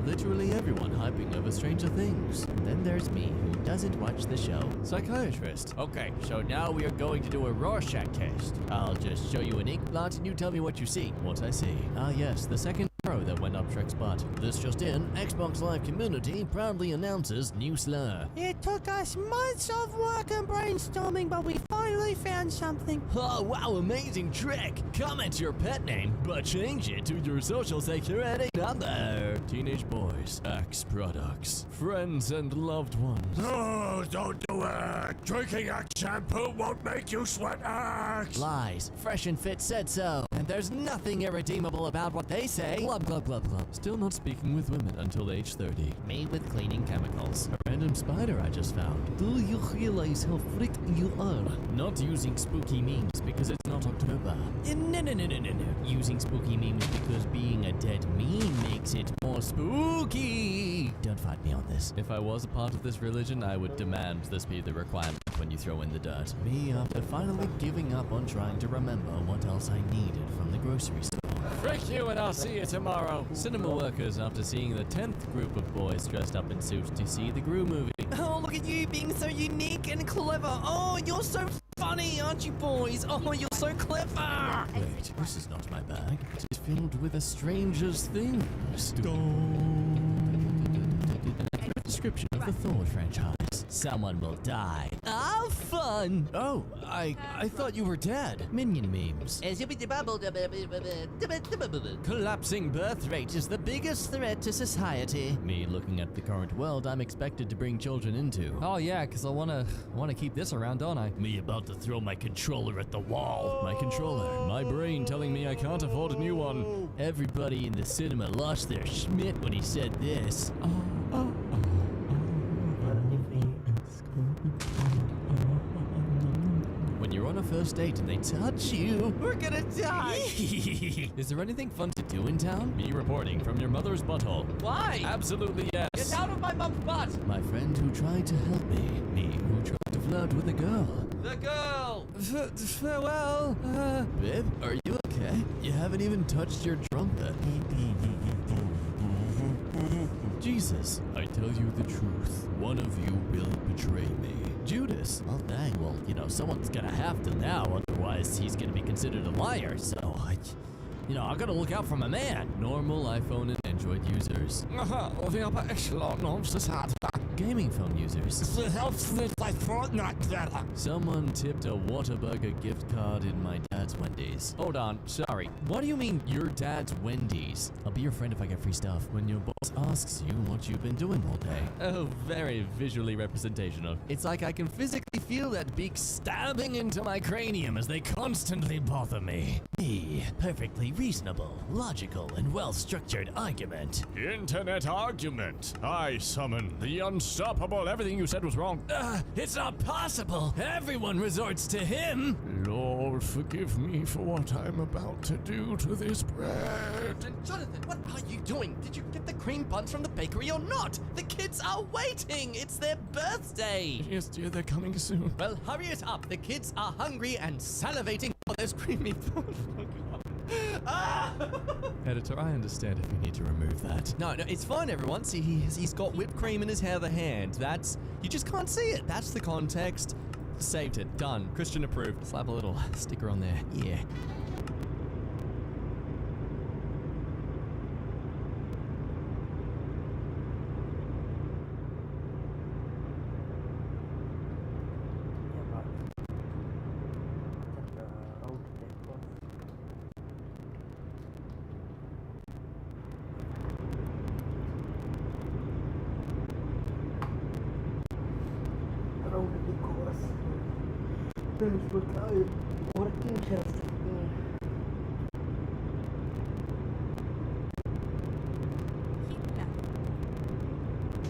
Literally everyone hyping over Stranger Things. And then there's me, who doesn't watch the show. Psychiatrist. Okay, so now we are going to do a Rorschach test. I'll just show you an ink blot and you tell me what you see. What I see. Ah yes, the second arrow that went up Shrek's butt. This just in, Xbox Live community proudly announces new slur. It took us months of work and brainstorming, but we finally found something. Oh wow, amazing trick! Comment your pet name, but change it to your social security number. Teenage boys, Axe products, friends and loved ones. No, don't do it. Drinking Axe shampoo won't make you sweat Axe. Lies. Fresh and Fit said so. And there's nothing irredeemable about what they say. Glub, glub, glub, glub. Still not speaking with women until age 30. Made with cleaning chemicals. A random spider I just found. Do you realize how freaked you are? Not using spooky memes because it's not October. No. Using spooky memes because being a dead meme makes it more spooky. Don't fight me on this. If I was a part of this religion, I would demand this be the requirement when you throw in the dirt. Me after finally giving up on trying to remember what else I needed from the grocery store. Frick you and I'll see you tomorrow. Cinema workers after seeing the 10th group of boys dressed up in suits to see the Gru movie. Oh, look at you being so unique and clever. Oh, you're so funny, aren't you, boys? Oh, you're so clever. Wait, this is not my bag. It is filled with the strangest things. Description of the Thor franchise. Someone will die. Oh, fun. Oh, I thought you were dead. Minion memes. Collapsing birth rate is the biggest threat to society. Me looking at the current world I'm expected to bring children into. Oh yeah, cause I wanna keep this around, don't I? Me about to throw my controller at the wall. My controller. My brain telling me I can't afford a new one. Everybody in the cinema lost their schmidt when he said this. When you're on a first date and they touch you, we're gonna die. Is there anything fun to do in town? Me reporting from your mother's butthole. Why? Absolutely yes. Get out of my mom's butt! My friend who tried to help me. Me who tried to flirt with a girl. The girl! Farewell. Babe, are you okay? You haven't even touched your trumpet. Jesus, I tell you the truth. One of you will betray me. Judas? Oh dang, well, you know, someone's gonna have to now, otherwise he's gonna be considered a liar, so I gotta look out for my man. Normal iPhone and Android users. The upper echelon of society. Gaming phone users. The health with my Fortnite better. Someone tipped a Whataburger gift card in my dad's Wendy's. Hold on, sorry. What do you mean, your dad's Wendy's? I'll be your friend if I get free stuff. When your boss asks you what you've been doing all day. Oh, very visually representational. It's like I can physically feel that beak stabbing into my cranium as they constantly bother me. Me, perfectly reasonable, logical, and well-structured argument. Internet argument. I summon the unstoppable. Everything you said was wrong. It's not possible. Everyone resorts to him. Lord, forgive me for what I'm about to do to this bread. Jonathan, what are you doing? Did you get the cream buns from the bakery or not? The kids are waiting. It's their birthday. Yes, dear, they're coming soon. Well, hurry it up. The kids are hungry and salivating for those creamy buns. Editor, I understand if you need to remove that. No, it's fine, everyone. See, he's got whipped cream in his other hand. You just can't see it. That's the context. Saved it. Done. Christian approved. Slap a little sticker on there. Yeah.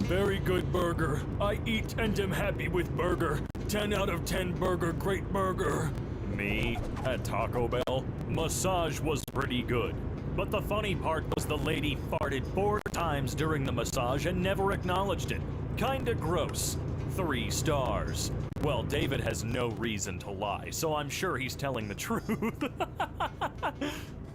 Very good burger. I eat and am happy with burger. 10 out of 10 burger, great burger. Me, at Taco Bell, massage was pretty good. But the funny part was the lady farted 4 times during the massage and never acknowledged it. Kinda gross. 3 stars. Well, David has no reason to lie, so I'm sure he's telling the truth.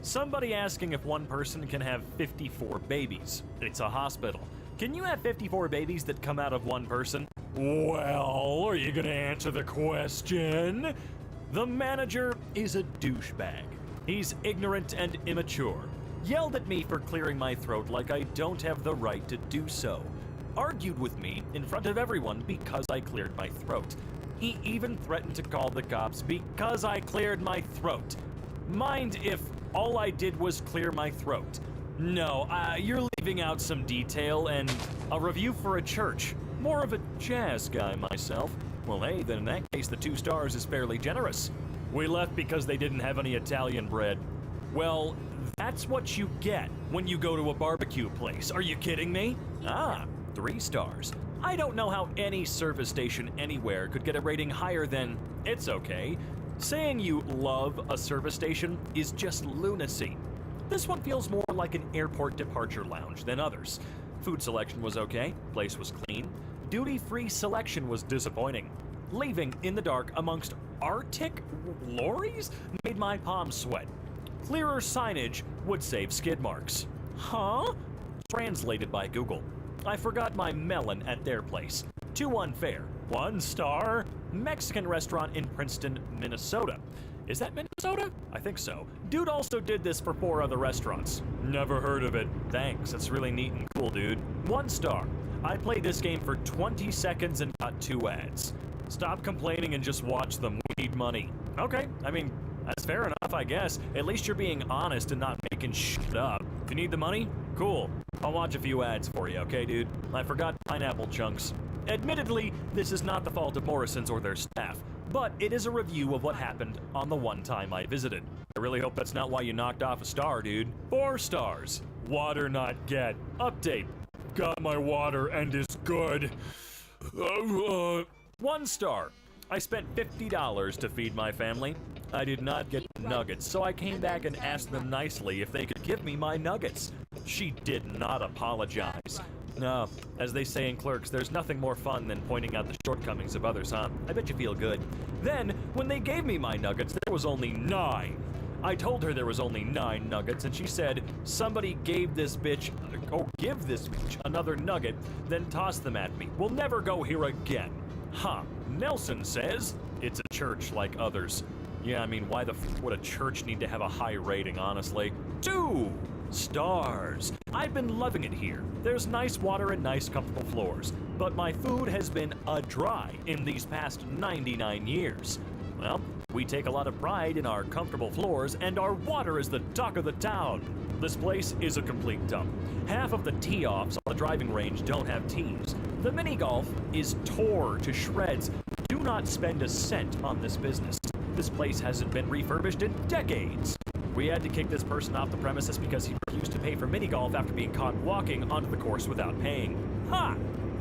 Somebody asking if one person can have 54 babies. It's a hospital. Can you have 54 babies that come out of one person? Well, are you gonna answer the question? The manager is a douchebag. He's ignorant and immature. Yelled at me for clearing my throat like I don't have the right to do so. Argued with me in front of everyone because I cleared my throat. He even threatened to call the cops because I cleared my throat. Mind if all I did was clear my throat. No, you're leaving out some detail and a review for a church. More of a jazz guy myself. Well, hey, then in that case, the 2 stars is fairly generous. We left because they didn't have any Italian bread. Well, that's what you get when you go to a barbecue place. Are you kidding me? 3 stars. I don't know how any service station anywhere could get a rating higher than it's okay. Saying you love a service station is just lunacy. This one feels more like an airport departure lounge than others. Food selection was okay, place was clean. Duty-free selection was disappointing. Leaving in the dark amongst Arctic lorries made my palms sweat. Clearer signage would save skid marks. Huh? Translated by Google. I forgot my melon at their place. Too unfair. 1 star? Mexican restaurant in Princeton, Minnesota. Is that Minnesota? I think so. Dude also did this for 4 other restaurants. Never heard of it. Thanks, it's really neat and cool, dude. 1 star. I played this game for 20 seconds and got 2 ads. Stop complaining and just watch them. We need money. Okay, I mean, that's fair enough, I guess. At least you're being honest and not making shit up. If you need the money, cool. I'll watch a few ads for you, okay, dude? I forgot pineapple chunks. Admittedly, this is not the fault of Morrison's or their staff, but it is a review of what happened on the one time I visited. I really hope that's not why you knocked off a star, dude. 4 stars. Water not get. Update. Got my water and is good. 1 star. I spent $50 to feed my family. I did not get nuggets, so I came back and asked them nicely if they could give me my nuggets. She did not apologize. No, as they say in Clerks, there's nothing more fun than pointing out the shortcomings of others, huh? I bet you feel good. Then, when they gave me my nuggets, there was only 9. I told her there was only 9 nuggets, and she said, somebody gave this bitch, or give this bitch another nugget, then toss them at me. We'll never go here again. Huh. Nelson says, it's a church like others. Yeah, I mean, why the f would a church need to have a high rating, honestly? 2 stars. I've been loving it here. There's nice water and nice comfortable floors, but my food has been a dry in these past 99 years. Well, we take a lot of pride in our comfortable floors, and our water is the talk of the town. This place is a complete dump. Half of the tee-offs on the driving range don't have tees. The mini-golf is tore to shreds. Do not spend a cent on this business. This place hasn't been refurbished in decades. We had to kick this person off the premises because he refused to pay for mini-golf after being caught walking onto the course without paying. Ha!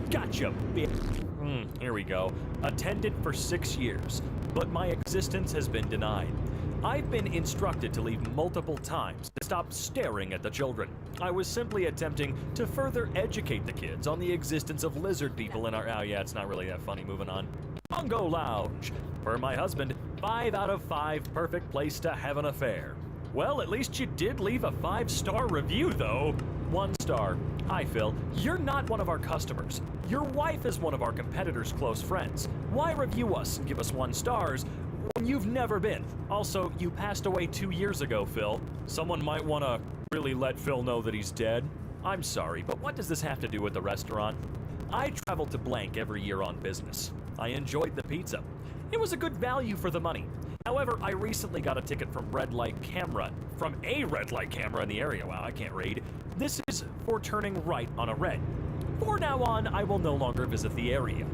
Gotcha, bitch. Here we go. Attended for 6 years, but my existence has been denied. I've been instructed to leave multiple times to stop staring at the children. I was simply attempting to further educate the kids on the existence of lizard people in our— oh yeah, it's not really that funny, moving on. Bongo Lounge. For my husband, 5 out of 5 perfect place to have an affair. Well, at least you did leave a 5-star review, though. 1 star. Hi, Phil. You're not one of our customers. Your wife is one of our competitors' close friends. Why review us and give us 1 stars when you've never been? Also, you passed away 2 years ago, Phil. Someone might want to really let Phil know that he's dead. I'm sorry, but what does this have to do with the restaurant? I travel to blank every year on business. I enjoyed the pizza. It was a good value for the money. However, I recently got a ticket from a red light camera in the area. Wow, I can't read. This is for turning right on a red. For now on, I will no longer visit the area.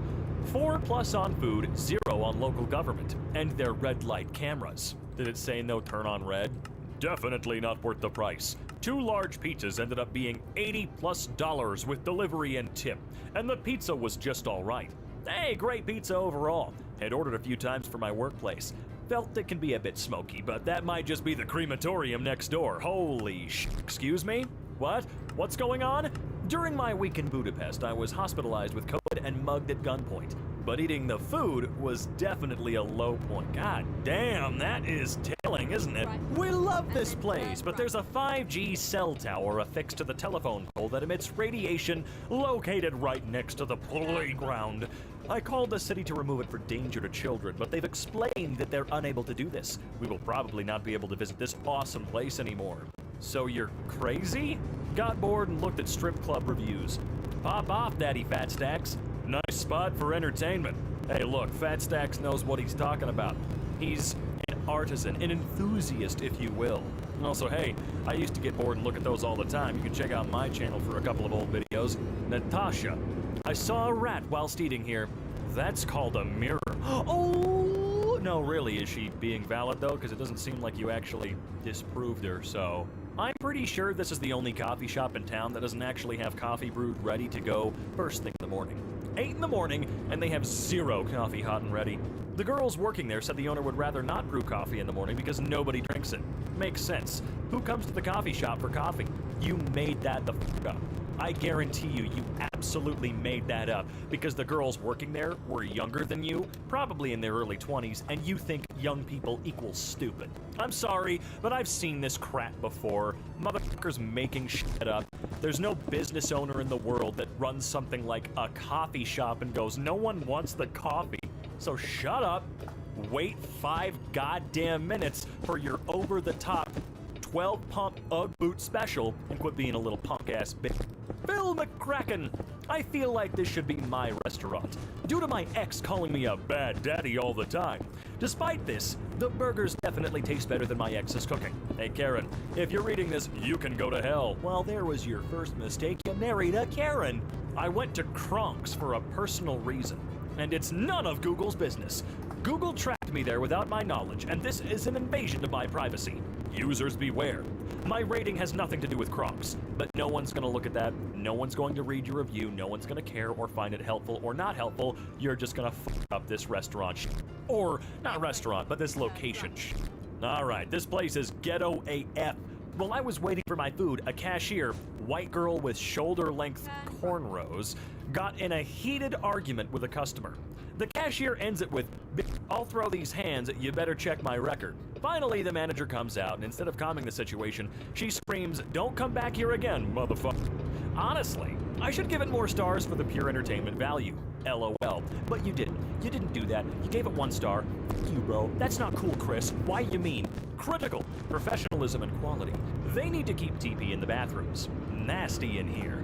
4+ on food, 0 on local government, and their red light cameras. Did it say no turn on red? Definitely not worth the price. 2 large pizzas ended up being $80+ with delivery and tip, and the pizza was just all right. Hey, great pizza overall. Had ordered a few times for my workplace. Felt it can be a bit smoky, but that might just be the crematorium next door. Holy sh! Excuse me? What? What's going on? During my week in Budapest, I was hospitalized with COVID and mugged at gunpoint. But eating the food was definitely a low point. God damn, that is telling, isn't it? We love this place, but there's a 5G cell tower affixed to the telephone pole that emits radiation located right next to the playground. I called the city to remove it for danger to children, but they've explained that they're unable to do this. We will probably not be able to visit this awesome place anymore. So you're crazy? Got bored and looked at strip club reviews. Pop off, Daddy Fat Stacks. Nice spot for entertainment. Hey, look, Fat Stacks knows what he's talking about. He's an artisan, an enthusiast, if you will. Also, hey, I used to get bored and look at those all the time. You can check out my channel for a couple of old videos. Natasha. I saw a rat whilst eating here. That's called a mirror. Oh, no, really, is she being valid, though? Because it doesn't seem like you actually disproved her, so... I'm pretty sure this is the only coffee shop in town that doesn't actually have coffee brewed ready to go first thing in the morning. 8 in the morning, and they have 0 coffee hot and ready. The girls working there said the owner would rather not brew coffee in the morning because nobody drinks it. Makes sense. Who comes to the coffee shop for coffee? You made that the f*** up. I guarantee you, you absolutely made that up because the girls working there were younger than you, probably in their early 20s, and you think young people equals stupid. I'm sorry, but I've seen this crap before. Motherfuckers making shit up. There's no business owner in the world that runs something like a coffee shop and goes, no one wants the coffee. So shut up, wait 5 goddamn minutes for your over-the-top 12-pump Ugg boot special and quit being a little punk-ass bitch. Phil McCracken! I feel like this should be my restaurant, due to my ex calling me a bad daddy all the time. Despite this, the burgers definitely taste better than my ex's cooking. Hey Karen, if you're reading this, you can go to hell. Well, there was your first mistake. You married a Karen. I went to Kronk's for a personal reason, and it's none of Google's business. Google tracked me there without my knowledge, and this is an invasion of my privacy. Users beware. My rating has nothing to do with Kronk's, but no one's gonna look at that, no one's going to read your review, no one's gonna care or find it helpful or not helpful. You're just gonna fuck up this restaurant or not restaurant, but this location Alright, this place is ghetto AF. While I was waiting for my food, a cashier, white girl with shoulder-length cornrows, got in a heated argument with a customer. The cashier ends it with, I'll throw these hands, you better check my record. Finally, the manager comes out, and instead of calming the situation, she screams, don't come back here again, motherfucker. Honestly, I should give it more stars for the pure entertainment value. LOL. But you didn't. You didn't do that. You gave it 1 star. Fuck you, bro. That's not cool, Chris. Why you mean? Critical. Professionalism and quality. They need to keep TP in the bathrooms. Nasty in here.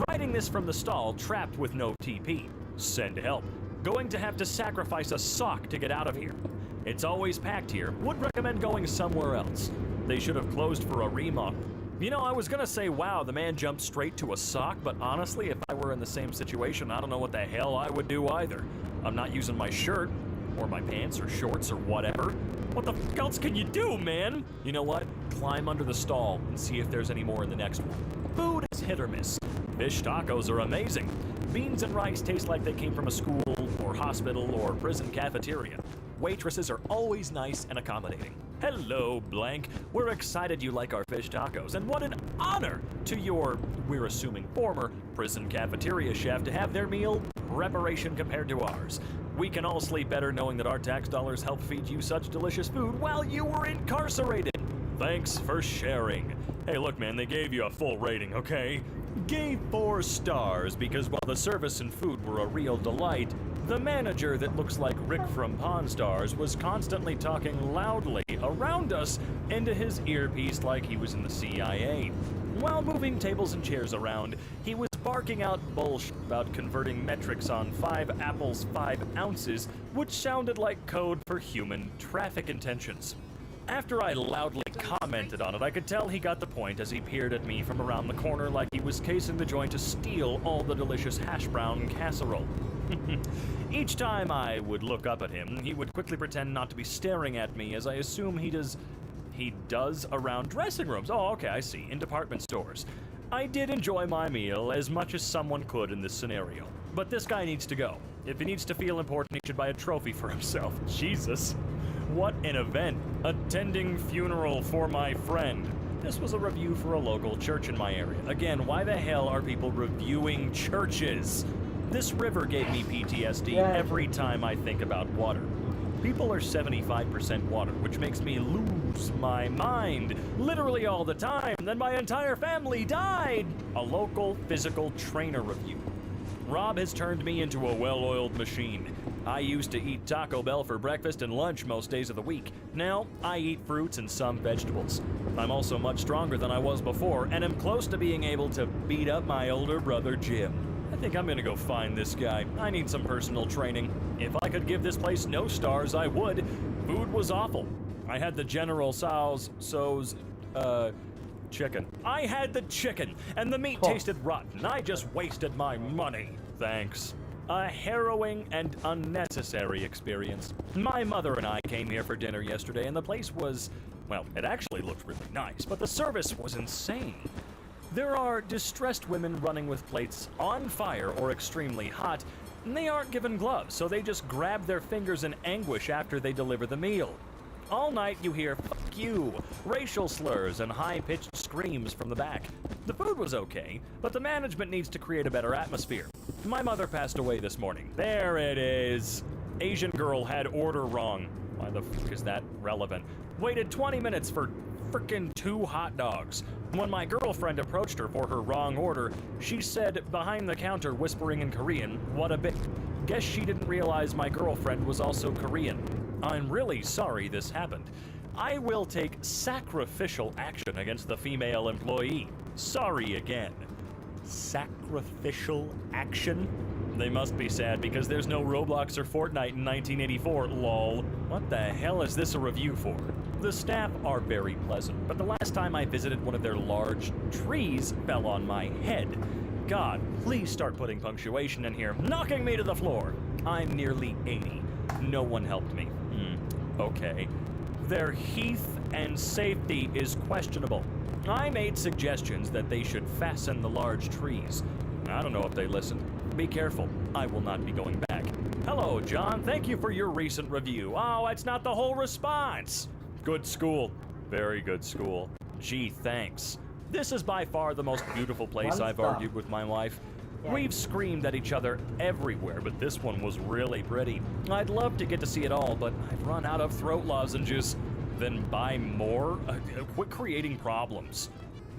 Writing this from the stall, trapped with no TP. Send help. Going to have to sacrifice a sock to get out of here. It's always packed here. Would recommend going somewhere else. They should have closed for a remodel. You know, I was gonna say, wow, the man jumped straight to a sock, but honestly, if I were in the same situation, I don't know what the hell I would do either. I'm not using my shirt, or my pants, or shorts, or whatever. What the fuck else can you do, man? You know what? Climb under the stall and see if there's any more in the next one. Food is hit or miss. Fish tacos are amazing. Beans and rice taste like they came from a school, or hospital, or prison cafeteria. Waitresses are always nice and accommodating. Hello, blank. We're excited you like our fish tacos, and what an honor to your, we're assuming former, prison cafeteria chef to have their meal preparation compared to ours. We can all sleep better knowing that our tax dollars help feed you such delicious food while you were incarcerated. Thanks for sharing. Hey, look, man, they gave you a full rating, okay? Gave 4 stars because while the service and food were a real delight, the manager that looks like Rick from Pawn Stars was constantly talking loudly around us into his earpiece like he was in the CIA. While moving tables and chairs around, he was barking out bullshit about converting metrics on 5 apples 5 ounces, which sounded like code for human traffic intentions. After I loudly commented on it, I could tell he got the point as he peered at me from around the corner like he was casing the joint to steal all the delicious hash brown casserole. Each time I would look up at him, he would quickly pretend not to be staring at me, as I assume he does around dressing rooms. Oh, okay, I see. In department stores. I did enjoy my meal as much as someone could in this scenario. But this guy needs to go. If he needs to feel important, he should buy a trophy for himself. Jesus. What an event. Attending funeral for my friend. This was a review for a local church in my area. Again, why the hell are people reviewing churches? This river gave me PTSD every time I think about water. People are 75% water, which makes me lose my mind literally all the time. Then my entire family died. A local physical trainer review. Rob has turned me into a well-oiled machine. I used to eat Taco Bell for breakfast and lunch most days of the week. Now, I eat fruits and some vegetables. I'm also much stronger than I was before, and am close to being able to beat up my older brother, Jim. I think I'm gonna go find this guy. I need some personal training. If I could give this place no stars, I would. Food was awful. I had the General Tso's chicken. I had the chicken, and the meat tasted rotten. I just wasted my money. Thanks. A harrowing and unnecessary experience. My mother and I came here for dinner yesterday, and the place was, well, it actually looked really nice, but the service was insane. There are distressed women running with plates on fire or extremely hot, and they aren't given gloves, so they just grab their fingers in anguish after they deliver the meal. All night you hear, "Fuck you," racial slurs, and high-pitched screams from the back. The food was okay, but the management needs to create a better atmosphere. My mother passed away this morning. There it is. Asian girl had order wrong. Why the fuck is that relevant? Waited 20 minutes for frickin' 2 hot dogs. When my girlfriend approached her for her wrong order, she said behind the counter, whispering in Korean, "What a bit." Guess she didn't realize my girlfriend was also Korean. I'm really sorry this happened. I will take sacrificial action against the female employee. Sorry again. Sacrificial action? They must be sad because there's no Roblox or Fortnite in 1984, lol. What the hell is this a review for? The staff are very pleasant, but the last time I visited, one of their large trees fell on my head. God, please start putting punctuation in here, knocking me to the floor. I'm nearly 80. No one helped me. Okay. Their heath and safety is questionable. I made suggestions that they should fasten the large trees. I don't know if they listened. Be careful. I will not be going back. Hello, John. Thank you for your recent review. Oh, it's not the whole response. Good school. Very good school. Gee, thanks. This is by far the most beautiful place I've argued with my wife. We've screamed at each other everywhere, but this one was really pretty. I'd love to get to see it all, but I've run out of throat lozenges. Then buy more? Quit creating problems.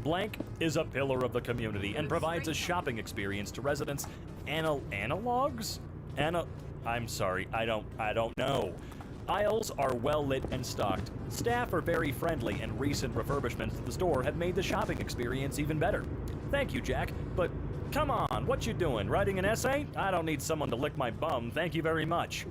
Blank is a pillar of the community and provides a shopping experience to residents. Analogs? I'm sorry, I don't know. Aisles are well lit and stocked. Staff are very friendly, and recent refurbishments to the store have made the shopping experience even better. Thank you, Jack, but come on, what you doing? Writing an essay? I don't need someone to lick my bum, thank you very much.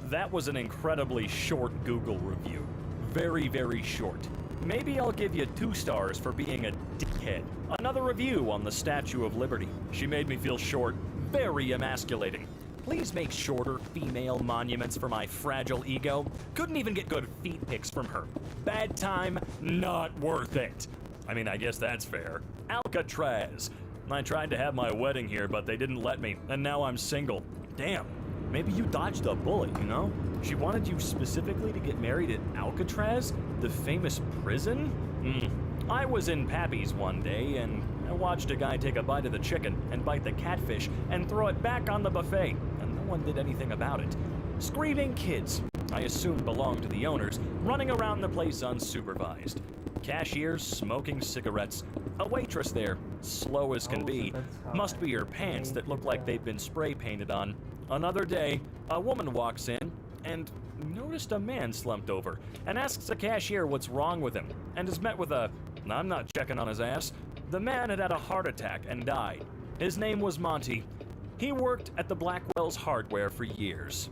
That was an incredibly short Google review. Very, very short. Maybe I'll give you 2 stars for being a dickhead. Another review on the Statue of Liberty. She made me feel short. Very emasculating. Please make shorter female monuments for my fragile ego. Couldn't even get good feet pics from her. Bad time, not worth it. I mean, I guess that's fair. Alcatraz. I tried to have my wedding here, but they didn't let me, and now I'm single. Damn, maybe you dodged a bullet, you know? She wanted you specifically to get married at Alcatraz, the famous prison? I was in Pappy's one day, and I watched a guy take a bite of the chicken and bite the catfish and throw it back on the buffet, and no one did anything about it. Screaming kids, I assume belonged to the owners, running around the place unsupervised. Cashiers smoking cigarettes. A waitress there, slow as can be. Must be her pants that look like they've been spray painted on. Another day, a woman walks in and noticed a man slumped over and asks the cashier what's wrong with him and is met with a, "I'm not checking on his ass." The man had had a heart attack and died. His name was Monty. He worked at the Blackwell's Hardware for years.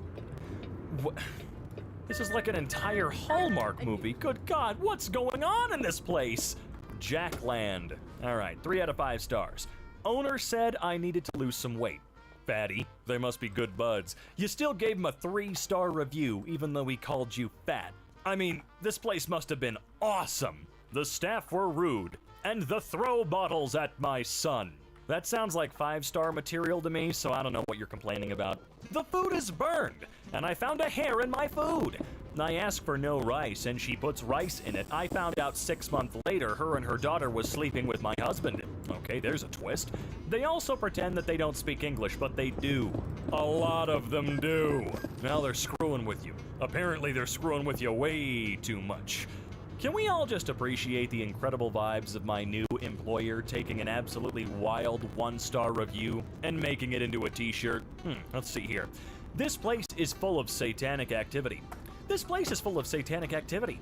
This is like an entire Hallmark movie. Good God, what's going on in this place? Jackland. All right, 3 out of 5 stars. Owner said I needed to lose some weight. Fatty, they must be good buds. You still gave him a 3-star review, even though he called you fat. I mean, this place must have been awesome. The staff were rude, and the throw bottles at my son. That sounds like 5-star material to me, so I don't know what you're complaining about. The food is burned, and I found a hair in my food. I asked for no rice, and she puts rice in it. I found out 6 months later her and her daughter was sleeping with my husband. Okay, there's a twist. They also pretend that they don't speak English, but they do. A lot of them do. Now they're screwing with you. Apparently they're screwing with you way too much. Can we all just appreciate the incredible vibes of my new employer taking an absolutely wild 1-star review and making it into a t-shirt? Let's see here. This place is full of satanic activity. This place is full of satanic activity.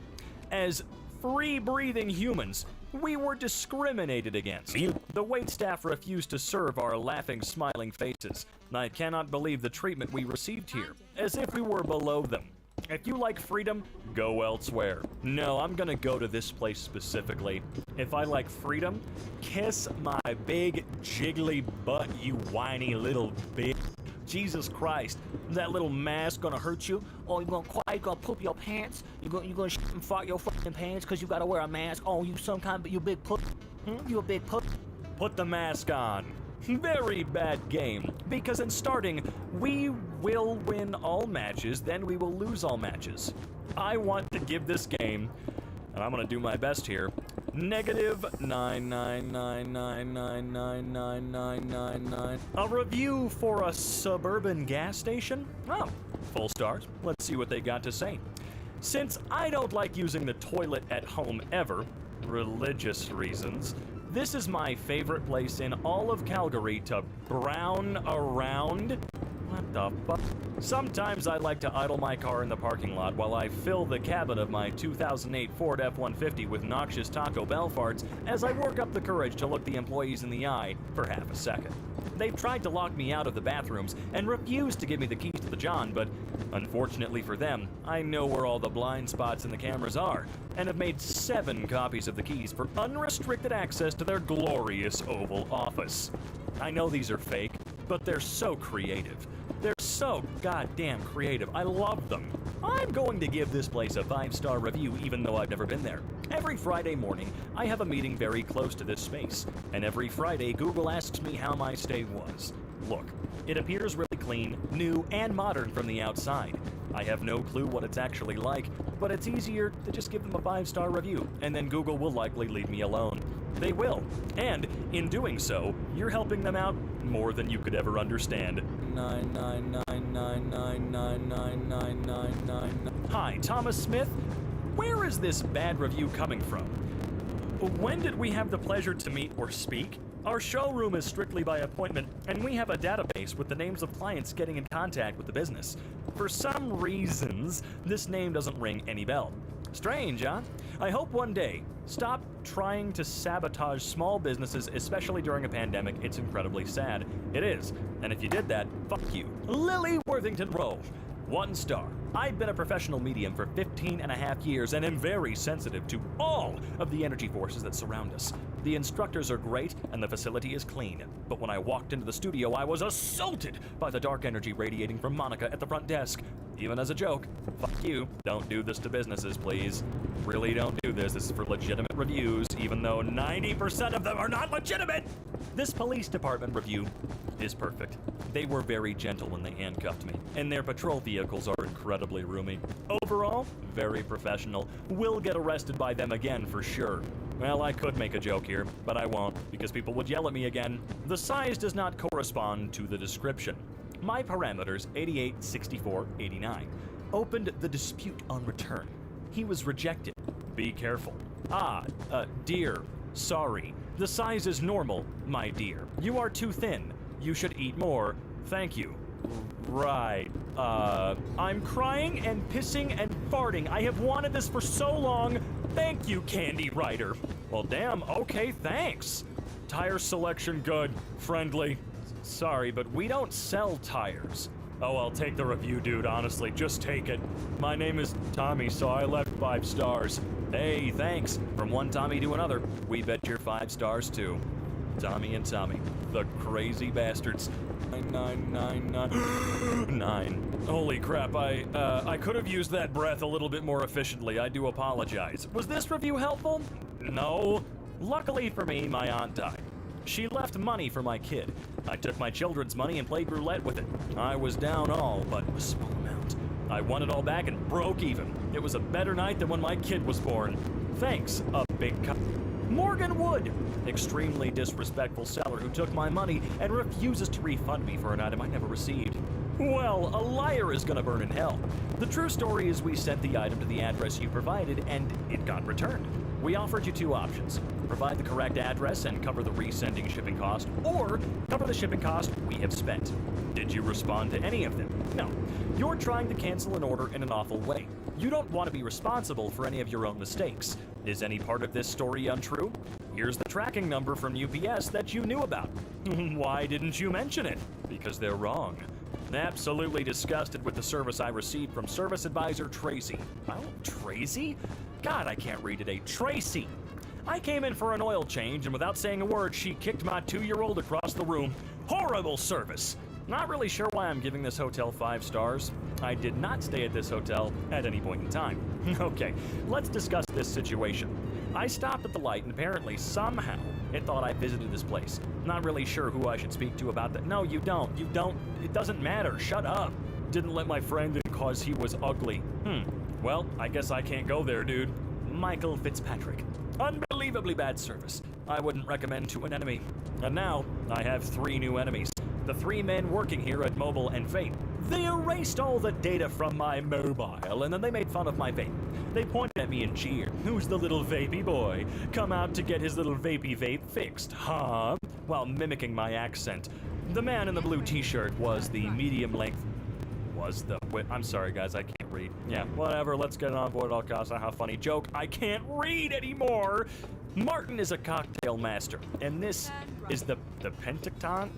As free-breathing humans, we were discriminated against. The waitstaff refused to serve our laughing, smiling faces. I cannot believe the treatment we received here, as if we were below them. If you like freedom, go elsewhere. No, I'm gonna go to this place specifically. If I like freedom, kiss my big jiggly butt, you whiny little bitch. Jesus Christ, that little mask gonna hurt you? Oh, you gonna poop your pants? You gonna shit and fart your fucking pants because you gotta wear a mask? Oh, you big put? You a big put? Put the mask on. Very bad game, because in starting, we will win all matches, then we will lose all matches. I want to give this game, and I'm gonna do my best here, -99999999999. A review for a suburban gas station? Oh, full stars. Let's see what they got to say. Since I don't like using the toilet at home ever, religious reasons, this is my favorite place in all of Calgary to brown around. What the fuck? Sometimes I like to idle my car in the parking lot while I fill the cabin of my 2008 Ford F-150 with noxious Taco Bell farts as I work up the courage to look the employees in the eye for half a second. They've tried to lock me out of the bathrooms and refused to give me the keys to the John, but unfortunately for them, I know where all the blind spots in the cameras are, and have made 7 copies of the keys for unrestricted access to their glorious Oval Office. I know these are fake, but they're so creative. They're so goddamn creative. I love them. I'm going to give this place a 5-star review even though I've never been there. Every Friday morning, I have a meeting very close to this space, and every Friday, Google asks me how my stay was. Look, it appears really clean, new, and modern from the outside. I have no clue what it's actually like, but it's easier to just give them a 5-star review, and then Google will likely leave me alone. They will, and in doing so, you're helping them out more than you could ever understand. 99999999999. Hi, Thomas Smith. Where is this bad review coming from? When did we have the pleasure to meet or speak? Our showroom is strictly by appointment, and we have a database with the names of clients getting in contact with the business. For some reasons, this name doesn't ring any bell. Strange, huh? I hope one day, stop trying to sabotage small businesses, especially during a pandemic. It's incredibly sad. It is. And if you did that, fuck you. Lily Worthington Rowe. 1 star. I've been a professional medium for 15.5 years and am very sensitive to all of the energy forces that surround us. The instructors are great and the facility is clean. But when I walked into the studio, I was assaulted by the dark energy radiating from Monica at the front desk. Even as a joke, fuck you. Don't do this to businesses, please. Really don't do this. This is for legitimate reviews, even though 90% of them are not legitimate. This police department review is perfect. They were very gentle when they handcuffed me, and their patrol vehicles are incredibly roomy. Overall, very professional. Will get arrested by them again for sure. Well, I could make a joke here, but I won't, because people would yell at me again. The size does not correspond to the description. My parameters, 88, 64, 89. Opened the dispute on return. He was rejected. Be careful. Dear, sorry. The size is normal, my dear. You are too thin. You should eat more. Thank you. Right. I'm crying and pissing and farting. I have wanted this for so long. Thank you, Candy Rider. Well, damn, okay, thanks. Tire selection good. Friendly. Sorry, but we don't sell tires. Oh, I'll take the review, dude, honestly. Just take it. My name is Tommy, so I left 5 stars. Hey, thanks. From one Tommy to another, we bet you're 5 stars, too. Tommy and Tommy, the crazy bastards. 9. Holy crap, I could have used that breath a little bit more efficiently. I do apologize. Was this review helpful? No. Luckily for me, my aunt died. She left money for my kid. I took my children's money and played roulette with it. I was down all but a small amount. I won it all back and broke even. It was a better night than when my kid was born. Thanks, a big cut. Morgan Wood, extremely disrespectful seller who took my money and refuses to refund me for an item I never received. Well, a liar is gonna burn in hell. The true story is we sent the item to the address you provided and it got returned. We offered you 2 options. Provide the correct address and cover the resending shipping cost, or cover the shipping cost we have spent. Did you respond to any of them? No. You're trying to cancel an order in an awful way. You don't want to be responsible for any of your own mistakes. Is any part of this story untrue? Here's the tracking number from UPS that you knew about. Why didn't you mention it? Because they're wrong. Absolutely disgusted with the service I received from Service Advisor Tracy. Oh, Tracy? God, I can't read today. Tracy! I came in for an oil change, and without saying a word, she kicked my 2-year-old across the room. Horrible service! Not really sure why I'm giving this hotel 5 stars. I did not stay at this hotel at any point in time. Okay, let's discuss this situation. I stopped at the light, and apparently, somehow, it thought I visited this place. Not really sure who I should speak to about that. No, you don't. You don't. It doesn't matter. Shut up. Didn't let my friend in because he was ugly. Well, I guess I can't go there, dude. Michael Fitzpatrick. Unbelievably bad service. I wouldn't recommend to an enemy. And now, I have 3 new enemies. The 3 men working here at Mobile and Fate. They erased all the data from my mobile, and then they made fun of my vape. They pointed at me and jeered, "Who's the little vapey boy? Come out to get his little vapey vape fixed, huh?" While mimicking my accent. The man in the blue t-shirt was the medium length... Wait, I'm sorry guys, I can't read. Yeah, whatever, let's get on board. I'll cause a funny joke. I can't read anymore! Martin is a cocktail master, and this is the Pentacton?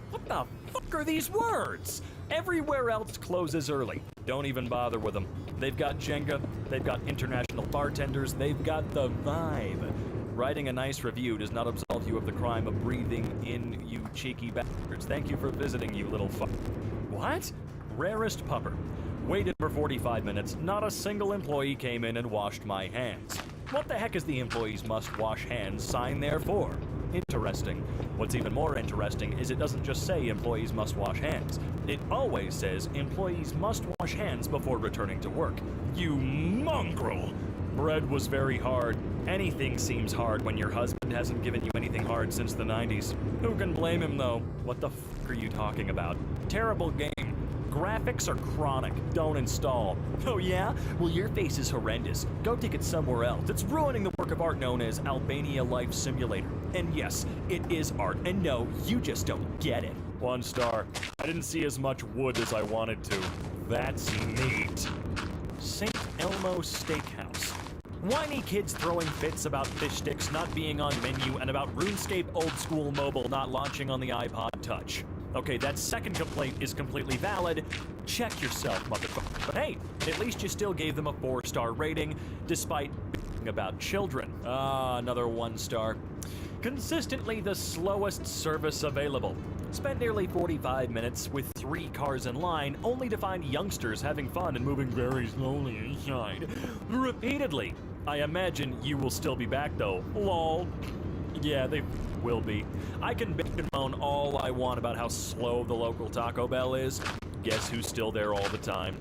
What the fuck are these words? Everywhere else closes early. Don't even bother with them. They've got Jenga, they've got international bartenders, they've got the vibe. Writing a nice review does not absolve you of the crime of breathing in, you cheeky bastards. Thank you for visiting, you little fuck. What? Rarest pupper. Waited for 45 minutes, not a single employee came in and washed my hands. What the heck is the employees must wash hands sign there for? Interesting. What's even more interesting is it doesn't just say employees must wash hands. It always says employees must wash hands before returning to work. You mongrel! Bread was very hard. Anything seems hard when your husband hasn't given you anything hard since the 90s. Who can blame him though? What the fuck are you talking about? Terrible game. Graphics are chronic. Don't install. Oh yeah? Well, your face is horrendous. Go take it somewhere else. It's ruining the work of art known as Albania Life Simulator. And yes, it is art. And no, you just don't get it. 1 star. I didn't see as much wood as I wanted to. That's neat. St. Elmo Steakhouse. Whiny kids throwing fits about fish sticks not being on menu and about RuneScape Old School Mobile not launching on the iPod Touch. Okay, that second complaint is completely valid. Check yourself, motherfucker. But hey, at least you still gave them a 4-star rating, despite about children. Another 1 star. Consistently the slowest service available. Spent nearly 45 minutes with 3 cars in line, only to find youngsters having fun and moving very slowly inside. Repeatedly. I imagine you will still be back though. Lol. Yeah, they will be. I can bitch and moan all I want about how slow the local Taco Bell is. Guess who's still there all the time?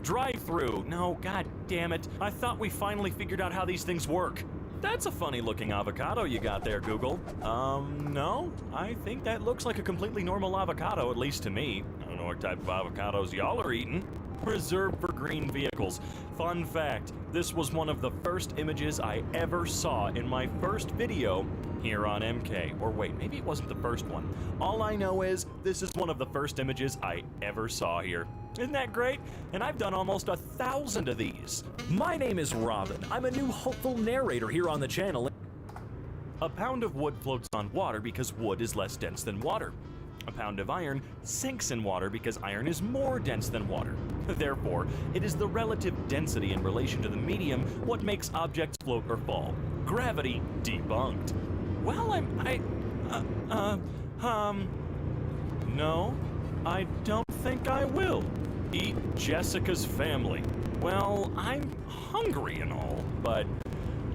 Drive-through. No, god damn it. I thought we finally figured out how these things work. That's a funny looking avocado you got there, Google. No. I think that looks like a completely normal avocado, at least to me. I don't know what type of avocados y'all are eating. Reserved for green vehicles. Fun fact, this was one of the first images I ever saw in my first video here on MK. Or wait, maybe it wasn't the first one. All I know is this is one of the first images I ever saw here. Isn't that great? And I've done almost 1,000 of these. My name is Robin. I'm a new hopeful narrator here on the channel. A pound of wood floats on water because wood is less dense than water. A pound of iron sinks in water because iron is more dense than water. Therefore, it is the relative density in relation to the medium what makes objects float or fall. Gravity debunked. Well, no, I don't think I will. Eat Jessica's family. Well, I'm hungry and all, but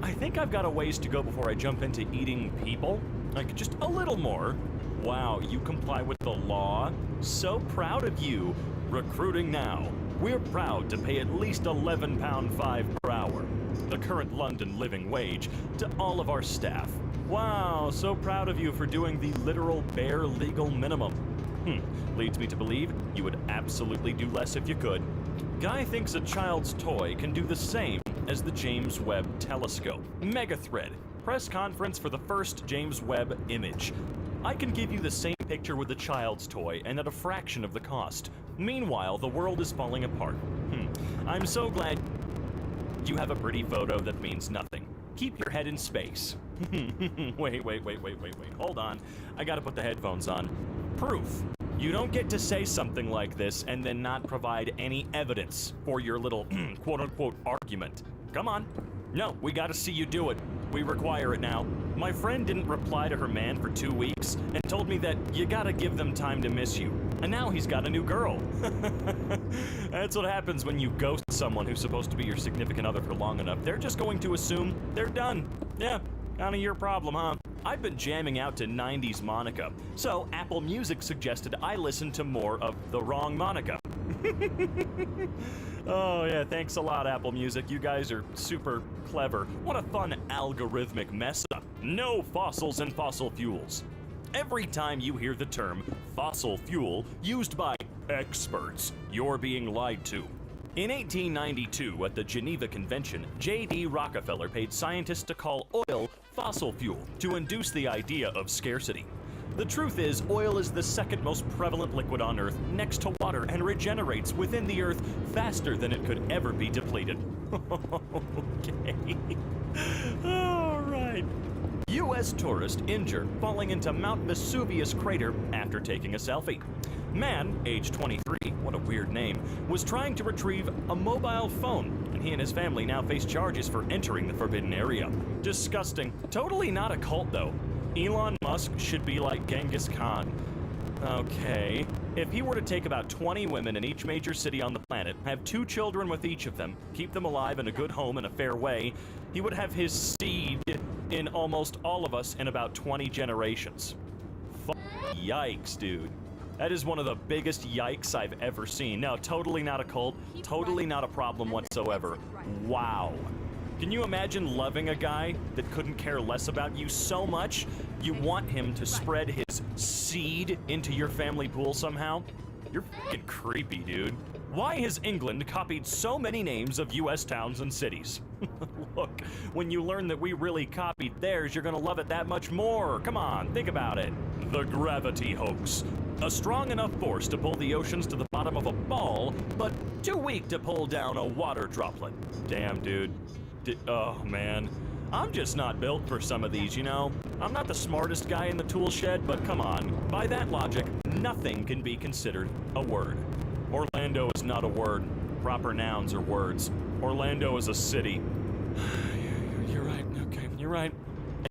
I think I've got a ways to go before I jump into eating people. Like, just a little more. Wow, you comply with the law? So proud of you. Recruiting now. We're proud to pay at least £11.5 per hour, the current London living wage, to all of our staff. Wow, so proud of you for doing the literal bare legal minimum. Leads me to believe you would absolutely do less if you could. Guy thinks a child's toy can do the same as the James Webb Telescope. Megathread. Press conference for the first James Webb image. I can give you the same picture with a child's toy and at a fraction of the cost. Meanwhile, the world is falling apart. I'm so glad you have a pretty photo that means nothing. Keep your head in space. Wait. Hold on. I gotta put the headphones on. Proof. You don't get to say something like this and then not provide any evidence for your little quote-unquote argument. Come on. No, we gotta see you do it. We require it now. My friend didn't reply to her man for 2 weeks and told me that you gotta give them time to miss you. And now he's got a new girl. That's what happens when you ghost someone who's supposed to be your significant other for long enough. They're just going to assume they're done. Yeah, kinda your problem, huh? I've been jamming out to 90s Monica, so Apple Music suggested I listen to more of the wrong Monica. Oh, yeah, thanks a lot, Apple Music. You guys are super clever. What a fun algorithmic mess up. No fossils and fossil fuels. Every time you hear the term fossil fuel used by experts, you're being lied to. In 1892, at the Geneva Convention, J.D. Rockefeller paid scientists to call oil fossil fuel to induce the idea of scarcity. The truth is, oil is the second most prevalent liquid on Earth next to water and regenerates within the Earth faster than it could ever be depleted. Okay. All right. U.S. tourist injured falling into Mount Vesuvius crater after taking a selfie. Man, age 23, what a weird name, was trying to retrieve a mobile phone, and he and his family now face charges for entering the forbidden area. Disgusting. Totally not a cult, though. Elon Musk should be like Genghis Khan. Okay. If he were to take about 20 women in each major city on the planet, have 2 children with each of them, keep them alive in a good home in a fair way, he would have his seed in almost all of us in about 20 generations. Yikes, dude. That is one of the biggest yikes I've ever seen. No, totally not a cult, totally not a problem whatsoever. Wow. Can you imagine loving a guy that couldn't care less about you so much you want him to spread his seed into your family pool somehow? You're fucking creepy, dude. Why has England copied so many names of US towns and cities? Look, when you learn that we really copied theirs, you're gonna love it that much more. Come on, think about it. The gravity hoax. A strong enough force to pull the oceans to the bottom of a ball, but too weak to pull down a water droplet. Damn, dude. Oh, man. I'm just not built for some of these, you know? I'm not the smartest guy in the tool shed, but come on. By that logic, nothing can be considered a word. Orlando is not a word. Proper nouns are words. Orlando is a city. You're right. Okay, you're right.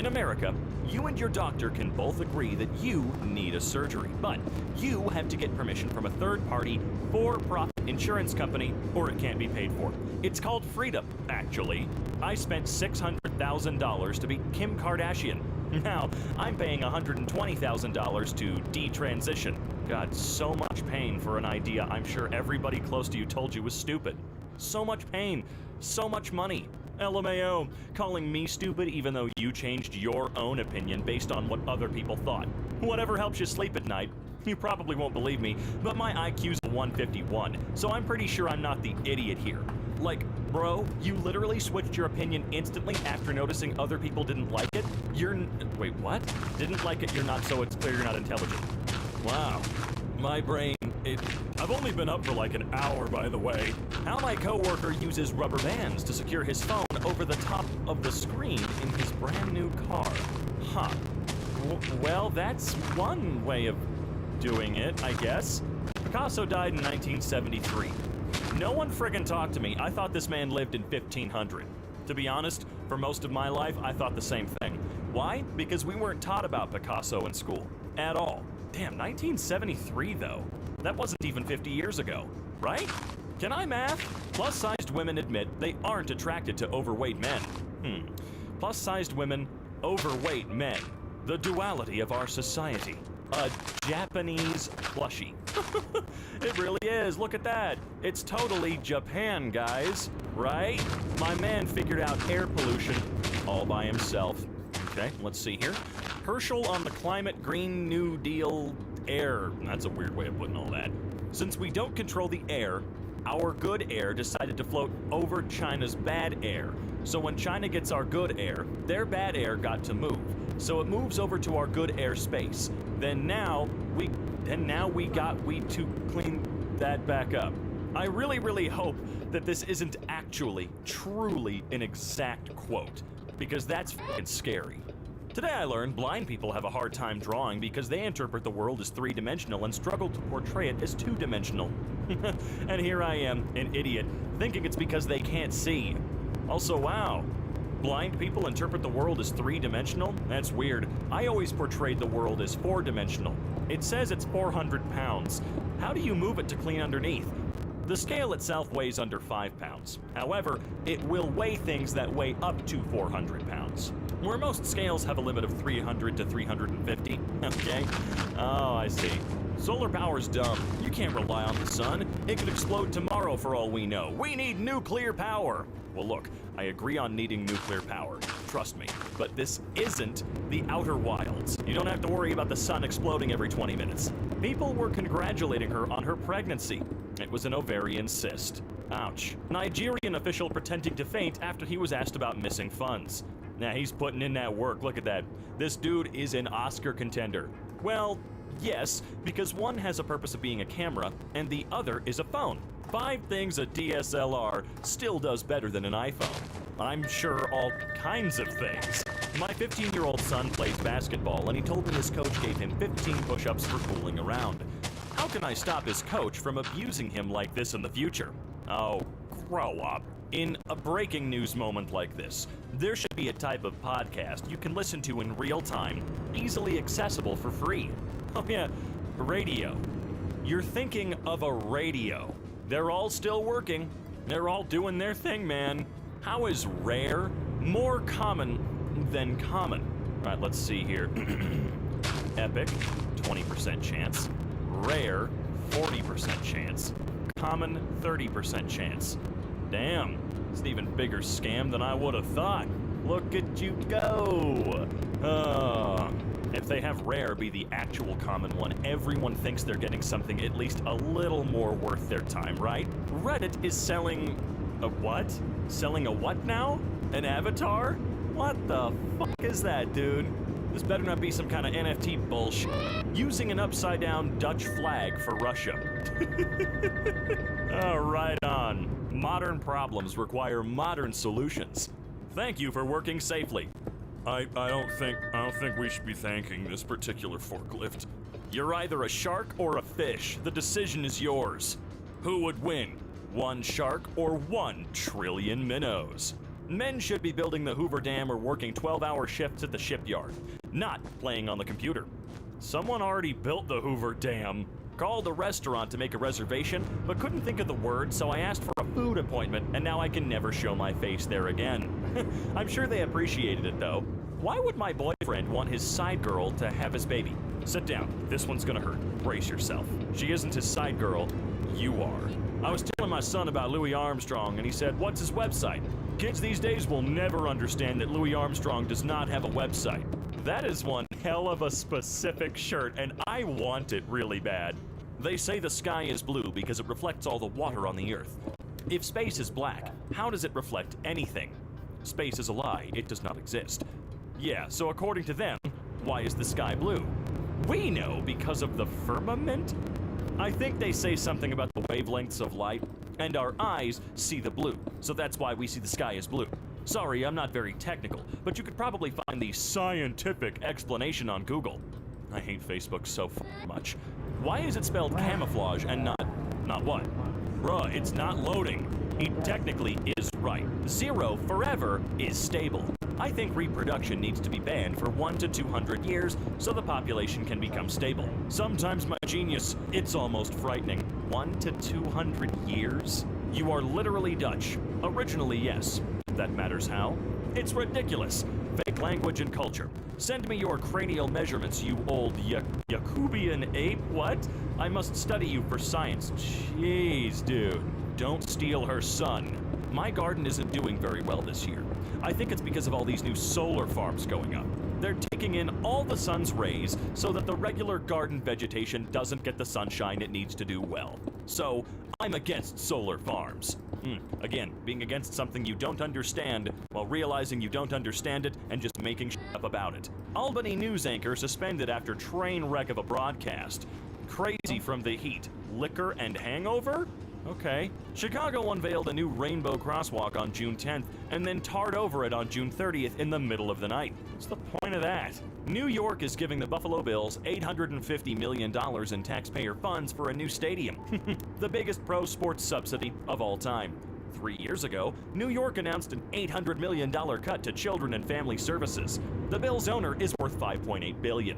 In America, you and your doctor can both agree that you need a surgery, but you have to get permission from a third-party, for-profit insurance company, or it can't be paid for. It's called freedom, actually. I spent $600,000 to be Kim Kardashian. Now, I'm paying $120,000 to detransition. God, so much pain for an idea I'm sure everybody close to you told you was stupid. So much pain, so much money. LMAO, calling me stupid even though you changed your own opinion based on what other people thought. Whatever helps you sleep at night. You probably won't believe me, but my IQ's 151, so I'm pretty sure I'm not the idiot here. Like, bro, you literally switched your opinion instantly after noticing other people didn't like it? Wait, what? Didn't like it, you're not, so it's clear you're not intelligent. Wow. My brain, I've only been up for like an hour, by the way. How my coworker uses rubber bands to secure his phone over the top of the screen in his brand new car. Huh. Well, that's one way of doing it, I guess. Picasso died in 1973. No one friggin' talked to me. I thought this man lived in 1500. To be honest, for most of my life, I thought the same thing. Why? Because we weren't taught about Picasso in school. At all. Damn, 1973 though. That wasn't even 50 years ago, right? Can I math? Plus-sized women admit they aren't attracted to overweight men. Plus-sized women, overweight men. The duality of our society. A Japanese plushie. It really is, look at that. It's totally Japan, guys, right? My man figured out air pollution all by himself. Okay, let's see here. Herschel on the climate Green New Deal air. That's a weird way of putting all that. Since we don't control the air, our good air decided to float over China's bad air. So when China gets our good air, their bad air got to move. So it moves over to our good air space. Then now we got to clean that back up. I really hope that this isn't actually, truly an exact quote, because that's fucking scary. Today I learned blind people have a hard time drawing because they interpret the world as three-dimensional and struggle to portray it as two-dimensional. And here I am, an idiot, thinking it's because they can't see. Also, wow. Blind people interpret the world as three-dimensional? That's weird. I always portrayed the world as four-dimensional. It says it's 400 pounds. How do you move it to clean underneath? The scale itself weighs under 5 pounds. However, it will weigh things that weigh up to 400 pounds. Where most scales have a limit of 300 to 350. Okay. Oh, I see. Solar power's dumb. You can't rely on the sun. It could explode tomorrow for all we know. We need nuclear power. Well, look, I agree on needing nuclear power. Trust me. But this isn't the Outer Wilds. You don't have to worry about the sun exploding every 20 minutes. People were congratulating her on her pregnancy. It was an ovarian cyst. Ouch. Nigerian official pretending to faint after he was asked about missing funds. Now, he's putting in that work. Look at that. This dude is an Oscar contender. Well, yes, because one has a purpose of being a camera, and the other is a phone. 5 things a DSLR still does better than an iPhone. I'm sure all kinds of things. My 15-year-old son plays basketball, and he told me his coach gave him 15 push-ups for fooling around. How can I stop his coach from abusing him like this in the future? Oh, grow up. In a breaking news moment like this, there should be a type of podcast you can listen to in real time, easily accessible for free. Oh yeah, radio. You're thinking of a radio. They're all still working. They're all doing their thing, man. How is rare more common than common? All right, let's see here. Epic, 20% chance. Rare, 40% chance. Common, 30% chance. Damn, it's an even bigger scam than I would have thought. Look at you go. If they have rare be the actual common one, everyone thinks they're getting something at least a little more worth their time, right? Reddit is selling a what? Selling a what now? An avatar? What the fuck is that, dude? This better not be some kind of NFT bullshit. Using an upside-down Dutch flag for Russia. Oh, right on. Modern problems require modern solutions. Thank you for working safely. I don't think we should be thanking this particular forklift. You're either a shark or a fish. The decision is yours. Who would win? 1 shark or 1 trillion minnows? Men should be building the Hoover Dam or working 12-hour shifts at the shipyard, not playing on the computer. Someone already built the Hoover Dam. Called the restaurant to make a reservation, but couldn't think of the word, so I asked for a food appointment, and now I can never show my face there again. I'm sure they appreciated it, though. Why would my boyfriend want his side girl to have his baby? Sit down. This one's gonna hurt. Brace yourself. She isn't his side girl. You are. I was telling my son about Louis Armstrong, and he said, "What's his website?" Kids these days will never understand that Louis Armstrong does not have a website. That is one hell of a specific shirt, and I want it really bad. They say the sky is blue because it reflects all the water on the Earth. If space is black, how does it reflect anything? Space is a lie. It does not exist. Yeah, so according to them, why is the sky blue? We know because of the firmament? I think they say something about the wavelengths of light, and our eyes see the blue, so that's why we see the sky as blue. Sorry, I'm not very technical, but you could probably find the scientific explanation on Google. I hate Facebook so much. Why is it spelled camouflage and not what? Bruh, it's not loading. He technically is right. 0 forever is stable. I think reproduction needs to be banned for 1 to 200 years so the population can become stable. Sometimes my genius, it's almost frightening. 1 to 200 years? You are literally Dutch. Originally, yes. That matters how? It's ridiculous. Fake language and culture. Send me your cranial measurements, you old Yakubian ape. What? I must study you for science. Jeez, dude. Don't steal her son. My garden isn't doing very well this year. I think it's because of all these new solar farms going up. They're taking in all the sun's rays so that the regular garden vegetation doesn't get the sunshine it needs to do well. So, I'm against solar farms. Again, being against something you don't understand while realizing you don't understand it and just making shit up about it. Albany news anchor suspended after train wreck of a broadcast. Crazy from the heat. Liquor and hangover? Okay. Chicago unveiled a new rainbow crosswalk on June 10th and then tarred over it on June 30th in the middle of the night. What's the point of that? New York is giving the Buffalo Bills $850 million in taxpayer funds for a new stadium. The biggest pro sports subsidy of all time. 3 years ago, New York announced an $800 million cut to children and family services. The Bills' owner is worth $5.8 billion.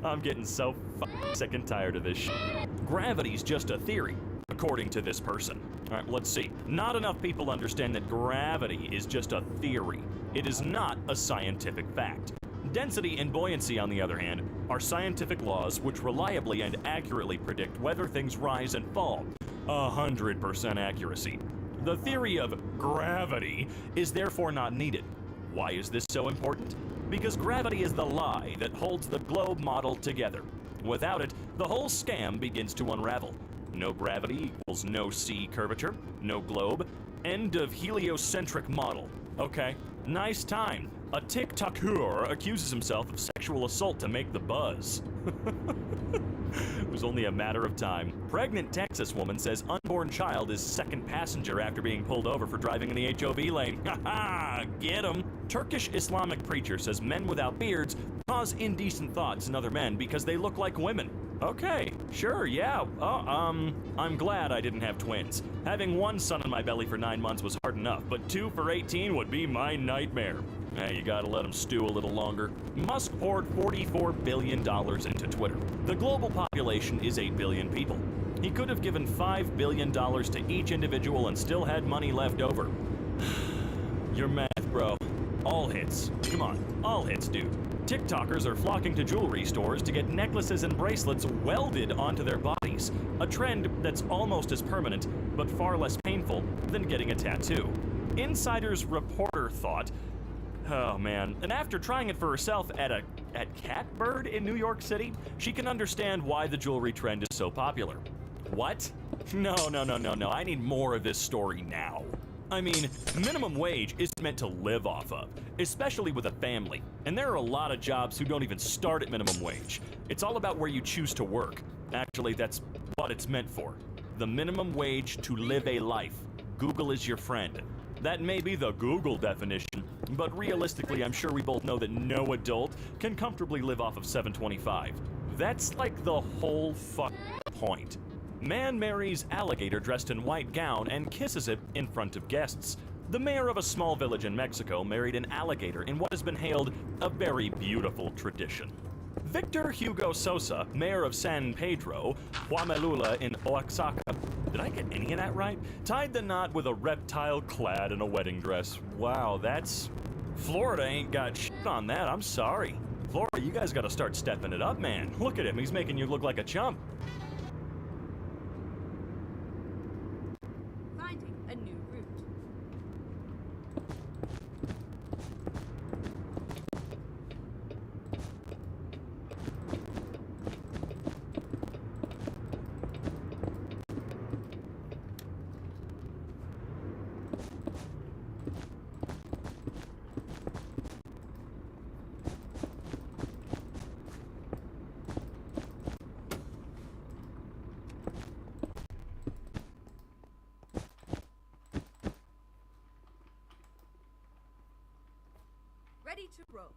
I'm getting so sick and tired of this shit. Gravity's just a theory, according to this person. All right, let's see. Not enough people understand that gravity is just a theory. It is not a scientific fact. Density and buoyancy, on the other hand, are scientific laws which reliably and accurately predict whether things rise and fall. 100% accuracy. The theory of gravity is therefore not needed. Why is this so important? Because gravity is the lie that holds the globe model together. Without it, the whole scam begins to unravel. No gravity equals no sea curvature, no globe, end of heliocentric model. Okay, nice time. A TikToker accuses himself of sexual assault to make the buzz. It was only a matter of time. Pregnant Texas woman says unborn child is second passenger after being pulled over for driving in the HOV lane. Ha ha! Get 'em! Turkish Islamic preacher says men without beards cause indecent thoughts in other men because they look like women. Okay, sure, yeah. I'm glad I didn't have twins. Having one son in my belly for 9 months was hard enough, but 2 for 18 would be my nightmare. You gotta let them stew a little longer. Musk poured $44 billion into Twitter. The global population is 8 billion people. He could have given $5 billion to each individual and still had money left over. Your math, bro. All hits. Come on, all hits, dude. TikTokers are flocking to jewelry stores to get necklaces and bracelets welded onto their bodies, a trend that's almost as permanent, but far less painful than getting a tattoo. Insider's reporter thought, oh man, and after trying it for herself at Catbird in New York City, she can understand why the jewelry trend is so popular. What? No, I need more of this story now. I mean, minimum wage is meant to live off of, especially with a family. And there are a lot of jobs who don't even start at minimum wage. It's all about where you choose to work. Actually, that's what it's meant for. The minimum wage to live a life. Google is your friend. That may be the Google definition, but realistically, I'm sure we both know that no adult can comfortably live off of $7.25. That's like the whole point. Man marries alligator dressed in white gown and kisses it in front of guests. The mayor of a small village in Mexico married an alligator in what has been hailed a very beautiful tradition. Victor Hugo Sosa, mayor of San Pedro, Huamalula in Oaxaca, did I get any of that right? Tied the knot with a reptile clad in a wedding dress. Wow, that's... Florida ain't got shit on that, I'm sorry. Florida, you guys gotta start stepping it up, man. Look at him, he's making you look like a chump. Finding a new route. Ready to roll.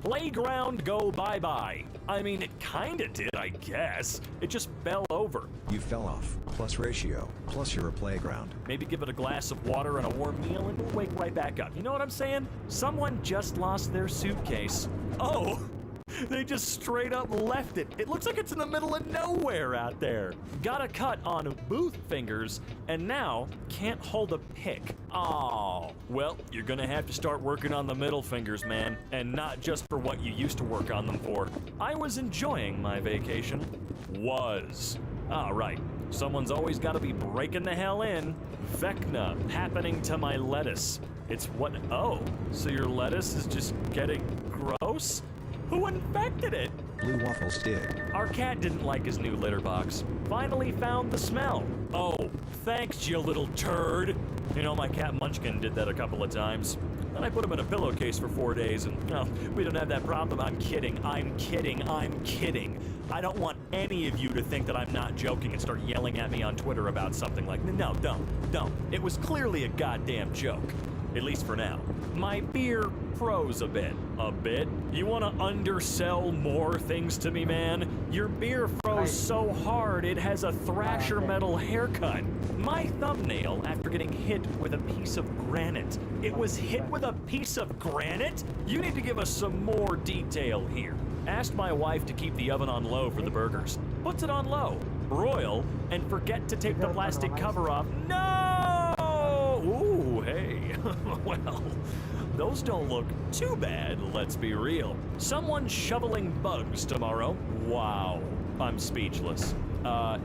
Playground go bye-bye. I mean, it kinda did, I guess. It just fell over. You fell off, plus ratio, plus you're a playground. Maybe give it a glass of water and a warm meal and we'll wake right back up. You know what I'm saying? Someone just lost their suitcase. Oh! They just straight up left it. It looks like it's in the middle of nowhere out there. Got a cut on both fingers, and now can't hold a pick. Oh, well, you're gonna have to start working on the middle fingers, man, and not just for what you used to work on them for. I was enjoying my vacation. Was. All right. Someone's always got to be breaking the hell in. Vecna, happening to my lettuce. It's what? Oh, so your lettuce is just getting gross? Who infected it? Blue Waffles did. Our cat didn't like his new litter box. Finally found the smell. Oh, thanks, you little turd. You know, my cat Munchkin did that a couple of times. Then I put him in a pillowcase for 4 days, and no, we don't have that problem. I'm kidding. I'm kidding. I'm kidding. I don't want any of you to think that I'm not joking and start yelling at me on Twitter about something like, no, don't. It was clearly a goddamn joke. At least for now. My beer froze a bit. A bit? You want to undersell more things to me, man? Your beer froze so hard it has a Thrasher metal haircut. My thumbnail, after getting hit with a piece of granite. It was hit with a piece of granite? You need to give us some more detail here. Asked my wife to keep the oven on low for the burgers. Puts it on low. Broil, and forget to take the plastic cover off. No! Ooh, hey. Well, those don't look too bad, let's be real. Someone shoveling bugs tomorrow. Wow, I'm speechless.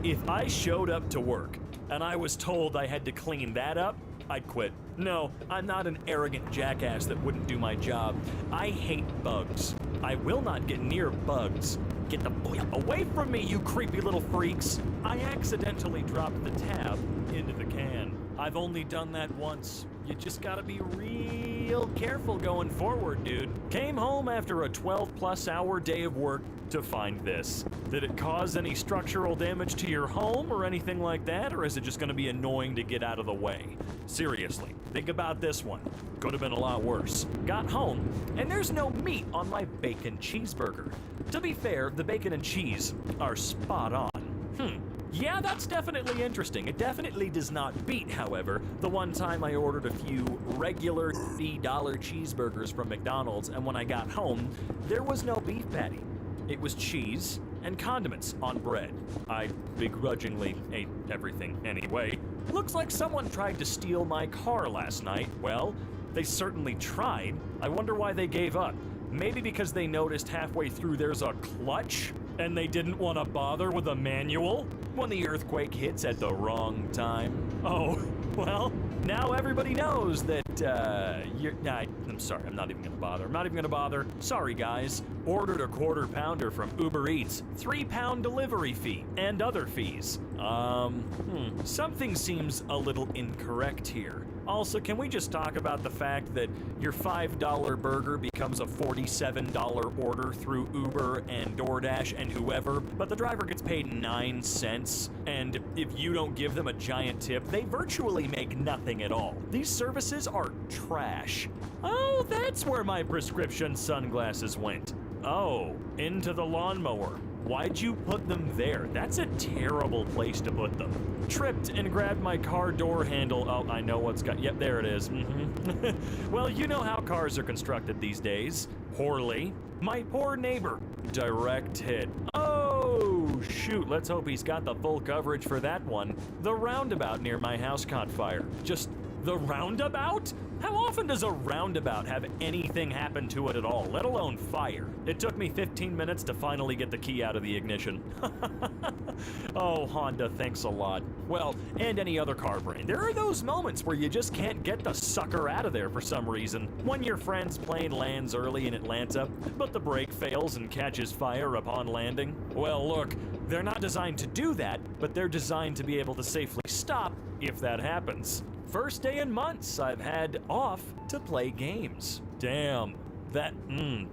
If I showed up to work and I was told I had to clean that up, I'd quit. No, I'm not an arrogant jackass that wouldn't do my job. I hate bugs. I will not get near bugs. Get the boy away from me, you creepy little freaks. I accidentally dropped the tab into the can. I've only done that once. You just gotta be real careful going forward, dude. Came home after a 12+ hour day of work to find this. Did it cause any structural damage to your home or anything like that, or is it just gonna be annoying to get out of the way? Seriously, think about this one. Could have been a lot worse. Got home, and there's no meat on my bacon cheeseburger. To be fair, the bacon and cheese are spot on. Yeah, that's definitely interesting. It definitely does not beat, however, the one time I ordered a few regular $3 cheeseburgers from McDonald's, and when I got home, there was no beef patty. It was cheese and condiments on bread. I begrudgingly ate everything anyway. Looks like someone tried to steal my car last night. Well, they certainly tried. I wonder why they gave up. Maybe because they noticed halfway through there's a clutch, and they didn't want to bother with a manual when the earthquake hits at the wrong time. Oh, well, now everybody knows that, I'm sorry, I'm not even gonna bother. Sorry, guys. Ordered a quarter pounder from Uber Eats, £3 delivery fee, and other fees. Something seems a little incorrect here. Also, can we just talk about the fact that your $5 burger becomes a $47 order through Uber and DoorDash and whoever, but the driver gets paid 9 cents, and if you don't give them a giant tip, they virtually make nothing at all. These services are trash. Oh, that's where my prescription sunglasses went. Oh, into the lawnmower. Why'd you put them there? That's a terrible place to put them. Tripped and grabbed my car door handle. Oh, I know what's got. Yep, there it is. Well, you know how cars are constructed these days. Poorly. My poor neighbor. Direct hit. Oh, shoot. Let's hope he's got the full coverage for that one. The roundabout near my house caught fire. Just the roundabout? How often does a roundabout have anything happen to it at all, let alone fire? It took me 15 minutes to finally get the key out of the ignition. Oh, Honda, thanks a lot. Well, and any other car brand. There are those moments where you just can't get the sucker out of there for some reason. When your friend's plane lands early in Atlanta, but the brake fails and catches fire upon landing. Well, look, they're not designed to do that, but they're designed to be able to safely stop if that happens. First day in months I've had off to play games. Damn, that,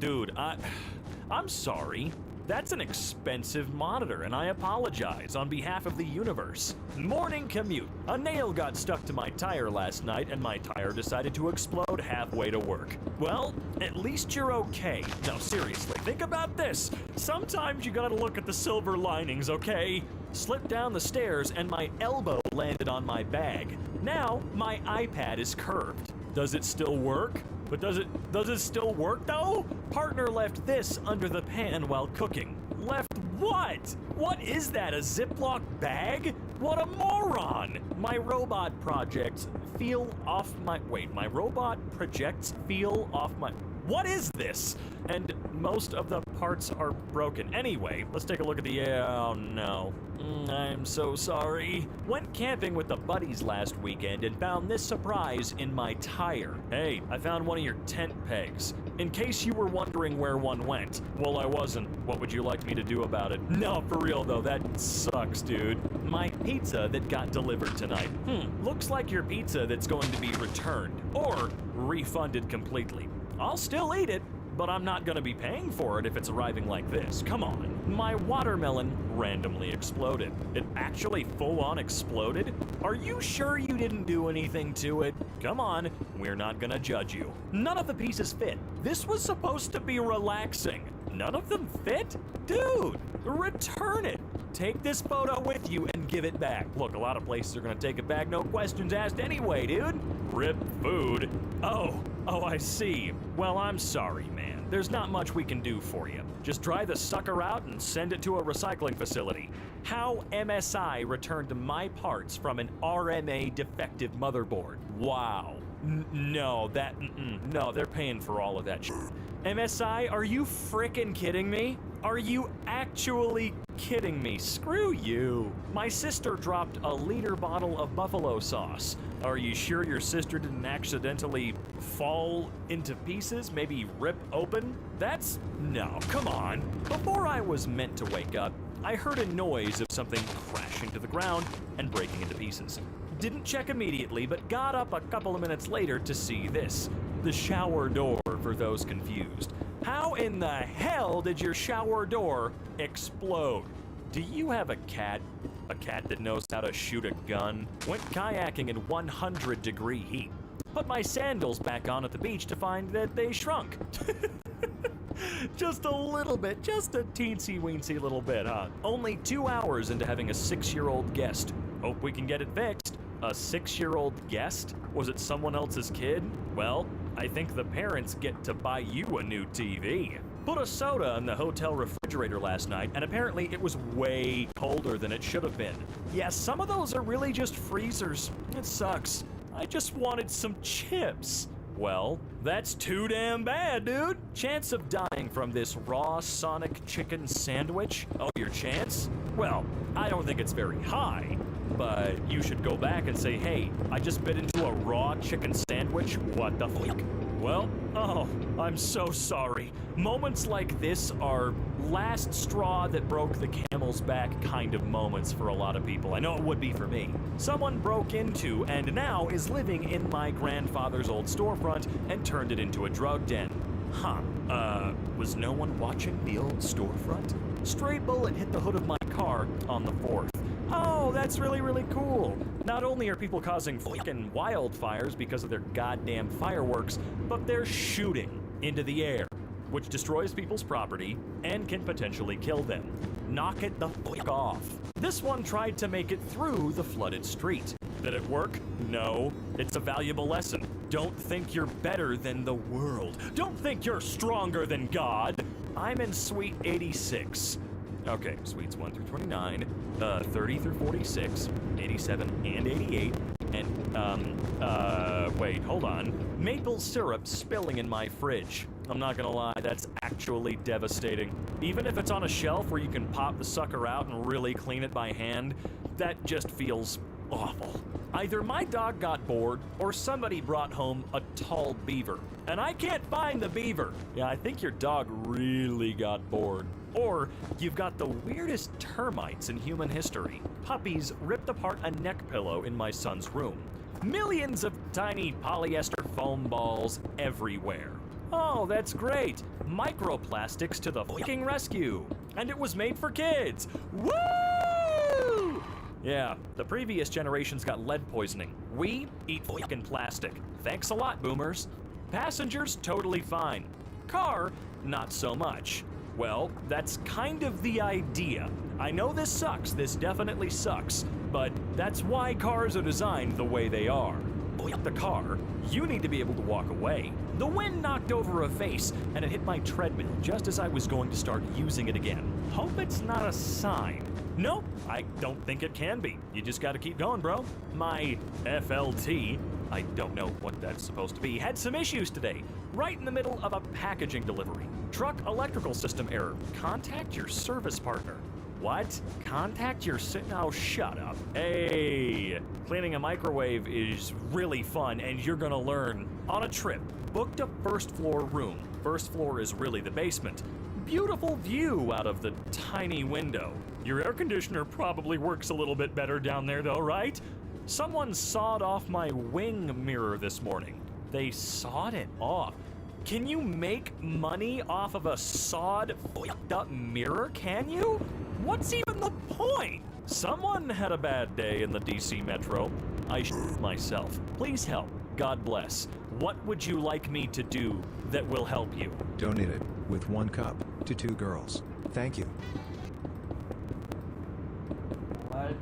dude, I'm sorry. That's an expensive monitor, and I apologize on behalf of the universe. Morning commute. A nail got stuck to my tire last night, and my tire decided to explode halfway to work. Well, at least you're okay. No, seriously, think about this. Sometimes you gotta look at the silver linings, okay? Slipped down the stairs, and my elbow landed on my bag. Now, my iPad is curved. Does it still work? But does it still work though? Partner left this under the pan while cooking. Left what? What is that, a Ziploc bag? What a moron! My robot projects feel off my, my robot projects feel off my, What is this? And most of the parts are broken. Anyway, let's take a look at the... Oh, no. I'm so sorry. Went camping with the buddies last weekend and found this surprise in my tire. Hey, I found one of your tent pegs. In case you were wondering where one went. Well, I wasn't. What would you like me to do about it? No, for real though, that sucks, dude. My pizza that got delivered tonight. Looks like your pizza that's going to be returned or refunded completely. I'll still eat it, but I'm not gonna be paying for it if it's arriving like this. Come on. My watermelon randomly exploded. It actually full-on exploded? Are you sure you didn't do anything to it? Come on, we're not gonna judge you. None of the pieces fit. This was supposed to be relaxing. None of them fit? Dude, return it. Take this photo with you and give it back. Look, a lot of places are gonna take it back, no questions asked anyway, dude. Rip food. Oh, I see. Well, I'm sorry, man. There's not much we can do for you. Just dry the sucker out and send it to a recycling facility. How MSI returned my parts from an RMA defective motherboard. Wow. No, they're paying for all of that shit. MSI, are you frickin' kidding me? Are you actually kidding me? Screw you. My sister dropped a liter bottle of buffalo sauce. Are you sure your sister didn't accidentally fall into pieces? Maybe rip open? No, come on. Before I was meant to wake up, I heard a noise of something crashing to the ground and breaking into pieces. Didn't check immediately, but got up a couple of minutes later to see this. The shower door, for those confused. How in the hell did your shower door explode? Do you have a cat? A cat that knows how to shoot a gun? Went kayaking in 100-degree heat. Put my sandals back on at the beach to find that they shrunk. Just a little bit, just a teensy-weensy little bit, huh? Only 2 hours into having a 6-year-old guest. Hope we can get it fixed. A 6-year-old guest? Was it someone else's kid? Well, I think the parents get to buy you a new TV. Put a soda in the hotel refrigerator last night, and apparently it was way colder than it should have been. Yeah, some of those are really just freezers. It sucks. I just wanted some chips. Well, that's too damn bad, dude. Chance of dying from this raw Sonic chicken sandwich? Oh, your chance? Well, I don't think it's very high, but you should go back and say, hey, I just bit into a raw chicken sandwich. What the fuck? Well, oh, I'm so sorry. Moments like this are last straw that broke the camel's back kind of moments for a lot of people. I know it would be for me. Someone broke into and now is living in my grandfather's old storefront and turned it into a drug den. Huh. Was no one watching the old storefront? Stray bullet hit the hood of my car on the 4th. Oh, that's really, really cool. Not only are people causing fucking wildfires because of their goddamn fireworks, but they're shooting into the air, which destroys people's property and can potentially kill them. Knock it the fuck off. This one tried to make it through the flooded street. Did it work? No. It's a valuable lesson. Don't think you're better than the world. Don't think you're stronger than God. I'm in suite 86. Okay, suites 1 through 29, 30 through 46, 87 and 88, and, wait, hold on. Maple syrup spilling in my fridge. I'm not gonna lie, that's actually devastating. Even if it's on a shelf where you can pop the sucker out and really clean it by hand, that just feels awful. Either my dog got bored, or somebody brought home a tall beaver. And I can't find the beaver. Yeah, I think your dog really got bored. Or you've got the weirdest termites in human history. Puppies ripped apart a neck pillow in my son's room. Millions of tiny polyester foam balls everywhere. Oh, that's great. Microplastics to the fucking rescue. And it was made for kids. Woo! Yeah, the previous generations got lead poisoning. We eat fucking plastic. Thanks a lot, boomers. Passengers, totally fine. Car, not so much. Well, that's kind of the idea. I know this sucks, this definitely sucks, but that's why cars are designed the way they are. Like the car, you need to be able to walk away. The wind knocked over a vase and it hit my treadmill just as I was going to start using it again. Hope it's not a sign. Nope, I don't think it can be. You just gotta keep going, bro. My FLT I don't know what that's supposed to be, had some issues today. Right in the middle of a packaging delivery. Truck electrical system error. Contact your service partner. What? Contact your No, shut up. Hey, cleaning a microwave is really fun and you're gonna learn. On a trip, booked a first floor room. First floor is really the basement. Beautiful view out of the tiny window. Your air conditioner probably works a little bit better down there though, right? Someone sawed off my wing mirror this morning. They sawed it off. Can you make money off of a sawed up mirror, can you? What's even the point? Someone had a bad day in the DC Metro. I myself. Please help. God bless. What would you like me to do that will help you? Donate it with 1 cup to 2 girls. Thank you. What?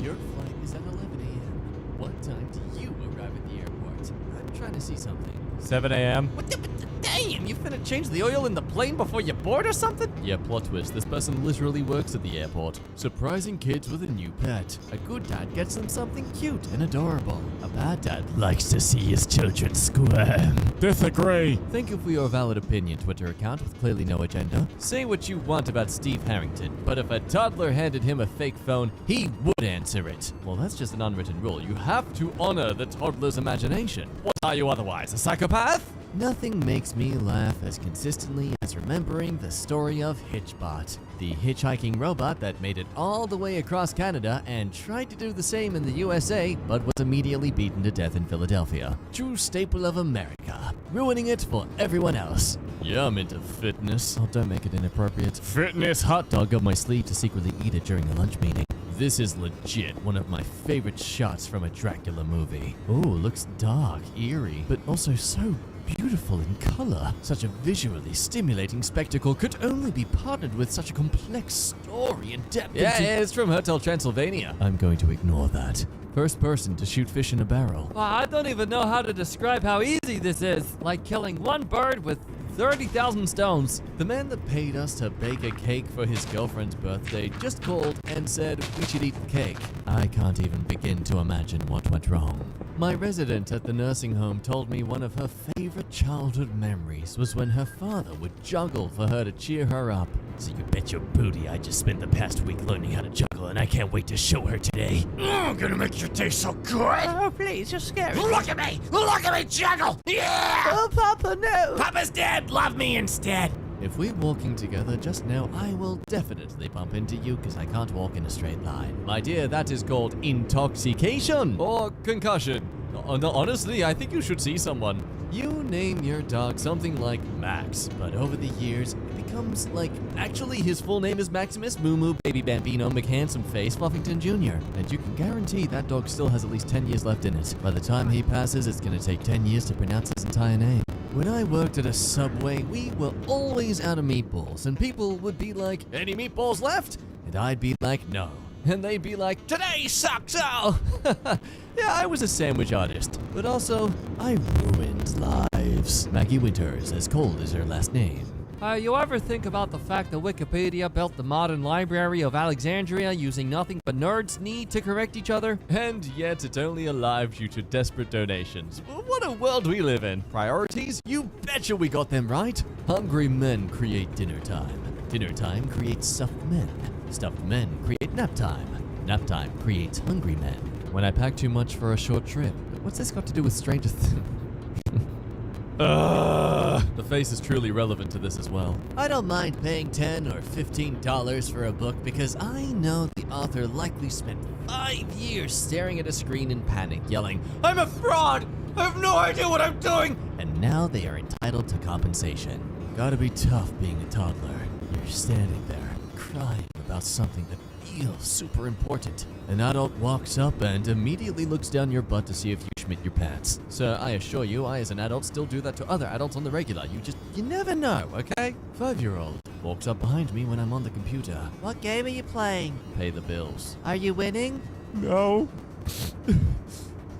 Your flight is at 11 a.m. What time do you arrive at the airport? I'm trying to see something. 7 a.m. What the, damn, you finna change the oil in the plane before you board or something? Yeah, plot twist. This person literally works at the airport. Surprising kids with a new pet. A good dad gets them something cute and adorable. A bad dad likes to see his children squirm. Disagree. Think of your valid opinion Twitter account with clearly no agenda. Say what you want about Steve Harrington, but if a toddler handed him a fake phone, he would answer it. Well, that's just an unwritten rule. You have to honor the toddler's imagination. What are you otherwise, a psychopath? Nothing makes me laugh as consistently as remembering the story of Hitchbot, the hitchhiking robot that made it all the way across Canada and tried to do the same in the USA, but was immediately beaten to death in Philadelphia. True staple of America, ruining it for everyone else. Yeah, I'm into fitness. Oh, don't make it inappropriate. Fitness hot dog up my sleeve to secretly eat it during a lunch meeting. This is legit one of my favorite shots from a Dracula movie. Ooh, looks dark, eerie, but also so beautiful in color. Such a visually stimulating spectacle could only be partnered with such a complex story and depth. Yeah, it's from Hotel Transylvania. I'm going to ignore that. First person to shoot fish in a barrel. Wow, I don't even know how to describe how easy this is. Like killing one bird with 30,000 stones. The man that paid us to bake a cake for his girlfriend's birthday just called and said we should eat the cake. I can't even begin to imagine what went wrong. My resident at the nursing home told me one of her favorite childhood memories was when her father would juggle for her to cheer her up. So you bet your booty I just spent the past week learning how to juggle and I can't wait to show her today. I'm gonna make you taste so good. Oh, please, you're scary. Look at me! Look at me juggle! Yeah! Oh, Papa, no. Papa's dead! Love me instead! If we're walking together just now, I will definitely bump into you because I can't walk in a straight line. My dear, that is called intoxication. Or concussion. No, honestly, I think you should see someone. You name your dog something like Max, but over the years, it becomes like, actually his full name is Maximus Moo Moo Baby Bambino McHandsome Face Fluffington Jr. And you can guarantee that dog still has at least 10 years left in it. By the time he passes, it's gonna take 10 years to pronounce his entire name. When I worked at a Subway, we were always out of meatballs, and people would be like, any meatballs left? And I'd be like, no. And they'd be like, today sucks, oh! Yeah, I was a sandwich artist, but also, I ruined lives. Maggie Winters, as cold as her last name. You ever think about the fact that Wikipedia built the modern library of Alexandria using nothing but nerds need to correct each other? And yet it's only alive due to desperate donations. What a world we live in. Priorities? You betcha we got them right. Hungry men create dinner time. Dinner time creates stuffed men. Stuffed men create nap time. Nap time creates hungry men. When I pack too much for a short trip. What's this got to do with Stranger Things? The face is truly relevant to this as well. I don't mind paying $10 or $15 for a book because I know the author likely spent 5 years staring at a screen in panic, yelling, I'm a fraud! I have no idea what I'm doing! And now they are entitled to compensation. Gotta be tough being a toddler. You're standing there, crying about something that feel super important. An adult walks up and immediately looks down your butt to see if you schmidt your pants. Sir, I assure you, I as an adult still do that to other adults on the regular. You never know, okay? 5-year-old walks up behind me when I'm on the computer. What game are you playing? Pay the bills. Are you winning? No.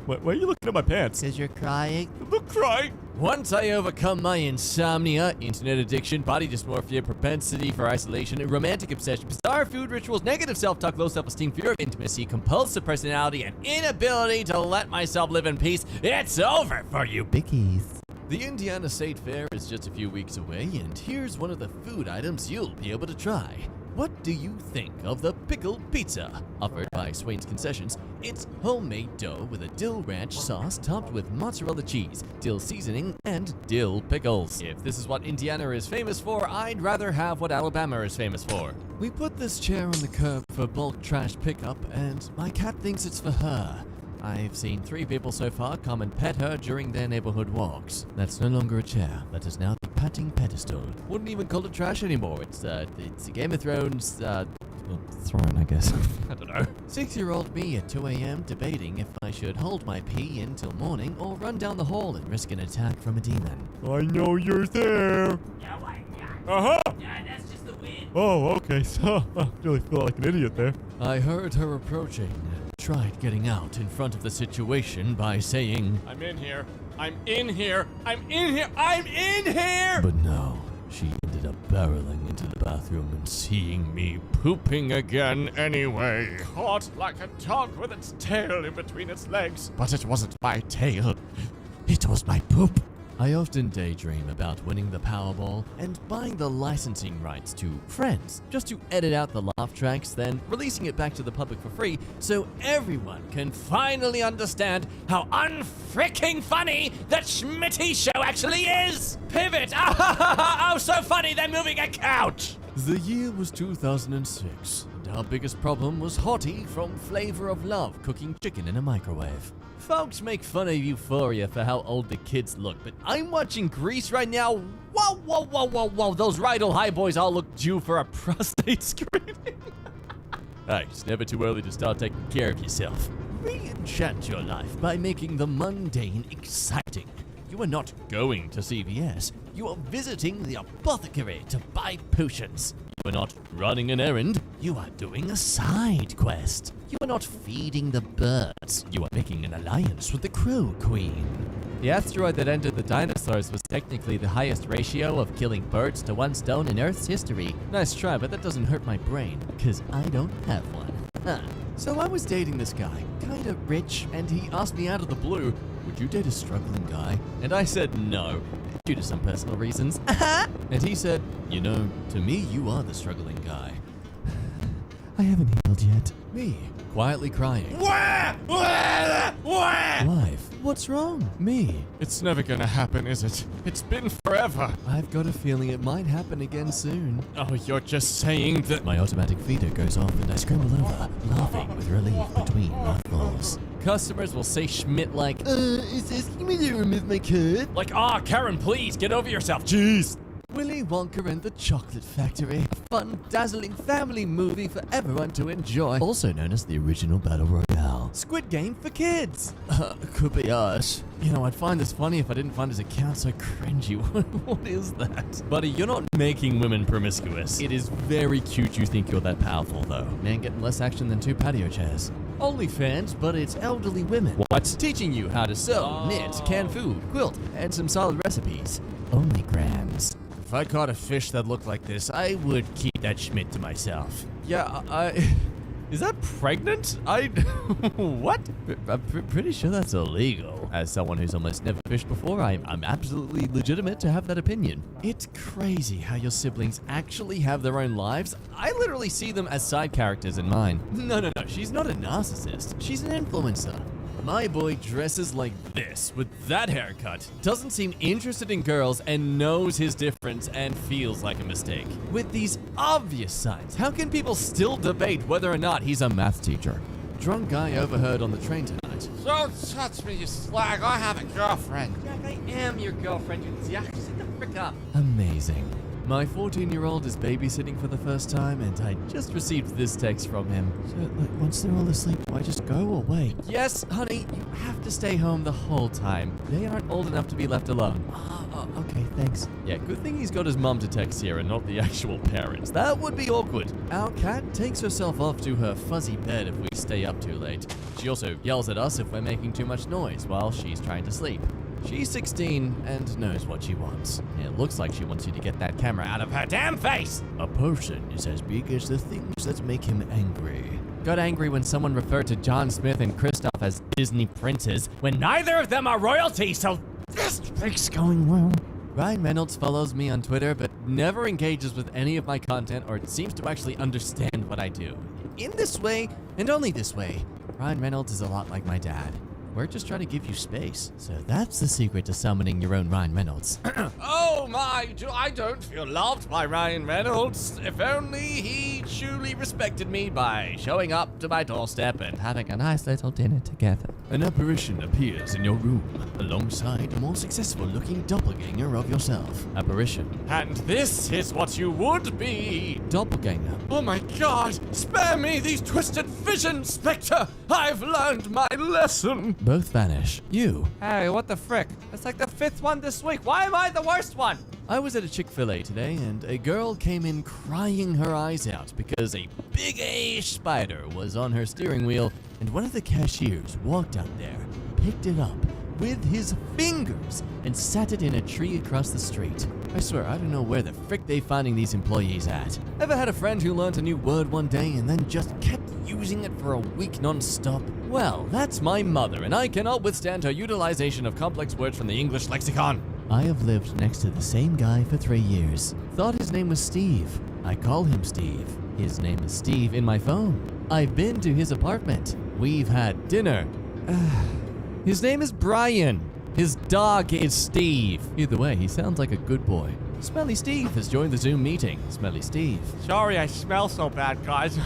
Why are you looking at my pants? Because you're crying. I'm crying. Once I overcome my insomnia, internet addiction, body dysmorphia, propensity for isolation, romantic obsession, bizarre food rituals, negative self-talk, low self-esteem, fear of intimacy, compulsive personality, and inability to let myself live in peace, it's over for you bickies. The Indiana State Fair is just a few weeks away, and here's one of the food items you'll be able to try. What do you think of the pickled pizza? Offered by Swain's Concessions, it's homemade dough with a dill ranch sauce topped with mozzarella cheese, dill seasoning, and dill pickles. If this is what Indiana is famous for, I'd rather have what Alabama is famous for. We put this chair on the curb for bulk trash pickup, and my cat thinks it's for her. I've seen 3 people so far come and pet her during their neighborhood walks. That's no longer a chair. That is now the patting pedestal. Wouldn't even call it trash anymore. It's a Game of Thrones, throne, I guess. I don't know. 6-year-old me at 2 a.m. debating if I should hold my pee until morning or run down the hall and risk an attack from a demon. I know you're there. No, I'm not. Uh-huh. Yeah, that's just the wind. Oh, okay, so I really feel like an idiot there. I heard her approaching. Tried getting out in front of the situation by saying, I'm in here, I'm in here, I'm in here, I'm in here! But no, she ended up barreling into the bathroom and seeing me pooping again anyway. Caught like a dog with its tail in between its legs. But it wasn't my tail, it was my poop. I often daydream about winning the Powerball and buying the licensing rights to Friends, just to edit out the laugh tracks, then releasing it back to the public for free so everyone can finally understand how unfricking funny that Schmitty show actually is! Pivot! Oh, so funny, they're moving a couch! The year was 2006, and our biggest problem was Hottie from Flavor of Love cooking chicken in a microwave. Folks make fun of Euphoria for how old the kids look, but I'm watching Grease right now. Whoa. Those Rydell High boys all look due for a prostate screening. Hey, it's never too early to start taking care of yourself. Re-enchant your life by making the mundane exciting. You are not going to CVS. You are visiting the apothecary to buy potions. You are not running an errand. You are doing a side quest. You are not feeding the birds. You are making an alliance with the Crow Queen. The asteroid that ended the dinosaurs was technically the highest ratio of killing birds to one stone in Earth's history. Nice try, but that doesn't hurt my brain, because I don't have one. So I was dating this guy, kinda rich, and he asked me out of the blue, would you date a struggling guy? And I said no, due to some personal reasons. And he said, you know, to me, you are the struggling guy. I haven't healed yet. Me, quietly crying. Wife, what's wrong? Me. It's never gonna happen, is it? It's been forever. I've got a feeling it might happen again soon. Oh, you're just saying that. My automatic feeder goes off and I scramble over, laughing with relief between mouthfuls. Customers will say Schmidt like, is asking me to remove my card? Like, Karen, please, get over yourself. Jeez. Willy Wonka and the Chocolate Factory, a fun, dazzling family movie for everyone to enjoy. Also known as the original Battle Royale. Squid Game for kids. Could be us. You know, I'd find this funny if I didn't find his account so cringy. What is that? Buddy, you're not making women promiscuous. It is very cute you think you're that powerful, though. Man getting less action than 2 patio chairs. OnlyFans, but it's elderly women. What? Teaching you how to sew, knit, can food, quilt, and some solid recipes. OnlyGrams. If I caught a fish that looked like this, I would keep that Schmidt to myself. Yeah, is that pregnant? What? I'm pretty sure that's illegal. As someone who's almost never fished before, I'm absolutely legitimate to have that opinion. It's crazy how your siblings actually have their own lives. I literally see them as side characters in mine. No, she's not a narcissist. She's an influencer. My boy dresses like this, with that haircut, doesn't seem interested in girls, and knows his difference and feels like a mistake. With these obvious signs, how can people still debate whether or not he's a math teacher? Drunk guy overheard on the train tonight. Don't touch me, you slag. I have a girlfriend. Jack, I am your girlfriend, you jack. Sit the frick up. Amazing. My 14-year-old is babysitting for the first time, and I just received this text from him. So, like, once they're all asleep, do I just go or wait? Yes, honey, you have to stay home the whole time. They aren't old enough to be left alone. Okay, thanks. Yeah, good thing he's got his mum to text here and not the actual parents. That would be awkward. Our cat takes herself off to her fuzzy bed if we stay up too late. She also yells at us if we're making too much noise while she's trying to sleep. She's 16 and knows what she wants. It looks like she wants you to get that camera out of her damn face! A person is as big as the things that make him angry. Got angry when someone referred to John Smith and Kristoff as Disney princes when neither of them are royalty, so this week's going well. Ryan Reynolds follows me on Twitter but never engages with any of my content or seems to actually understand what I do. In this way, and only this way, Ryan Reynolds is a lot like my dad. We're just trying to give you space. So that's the secret to summoning your own Ryan Reynolds. Oh my, I don't feel loved by Ryan Reynolds. If only he truly respected me by showing up to my doorstep and having a nice little dinner together. An apparition appears in your room alongside a more successful looking doppelganger of yourself. Apparition. And this is what you would be. Doppelganger. Oh my god, spare me these twisted visions, Spectre. I've learned my lesson. Both vanish. You. Hey, what the frick? That's like the 5th one this week. Why am I the worst one? I was at a Chick-fil-A today and a girl came in crying her eyes out because a big-ass spider was on her steering wheel and one of the cashiers walked out there, picked it up with his fingers and sat it in a tree across the street. I swear, I don't know where the frick they finding these employees at. Ever had a friend who learned a new word one day and then just kept using it for a week non-stop? Well, that's my mother, and I cannot withstand her utilization of complex words from the English lexicon. I have lived next to the same guy for 3 years. Thought his name was Steve. I call him Steve. His name is Steve in my phone. I've been to his apartment. We've had dinner. His name is Brian. His dog is Steve. Either way, he sounds like a good boy. Smelly Steve has joined the Zoom meeting. Smelly Steve. Sorry I smell so bad, guys.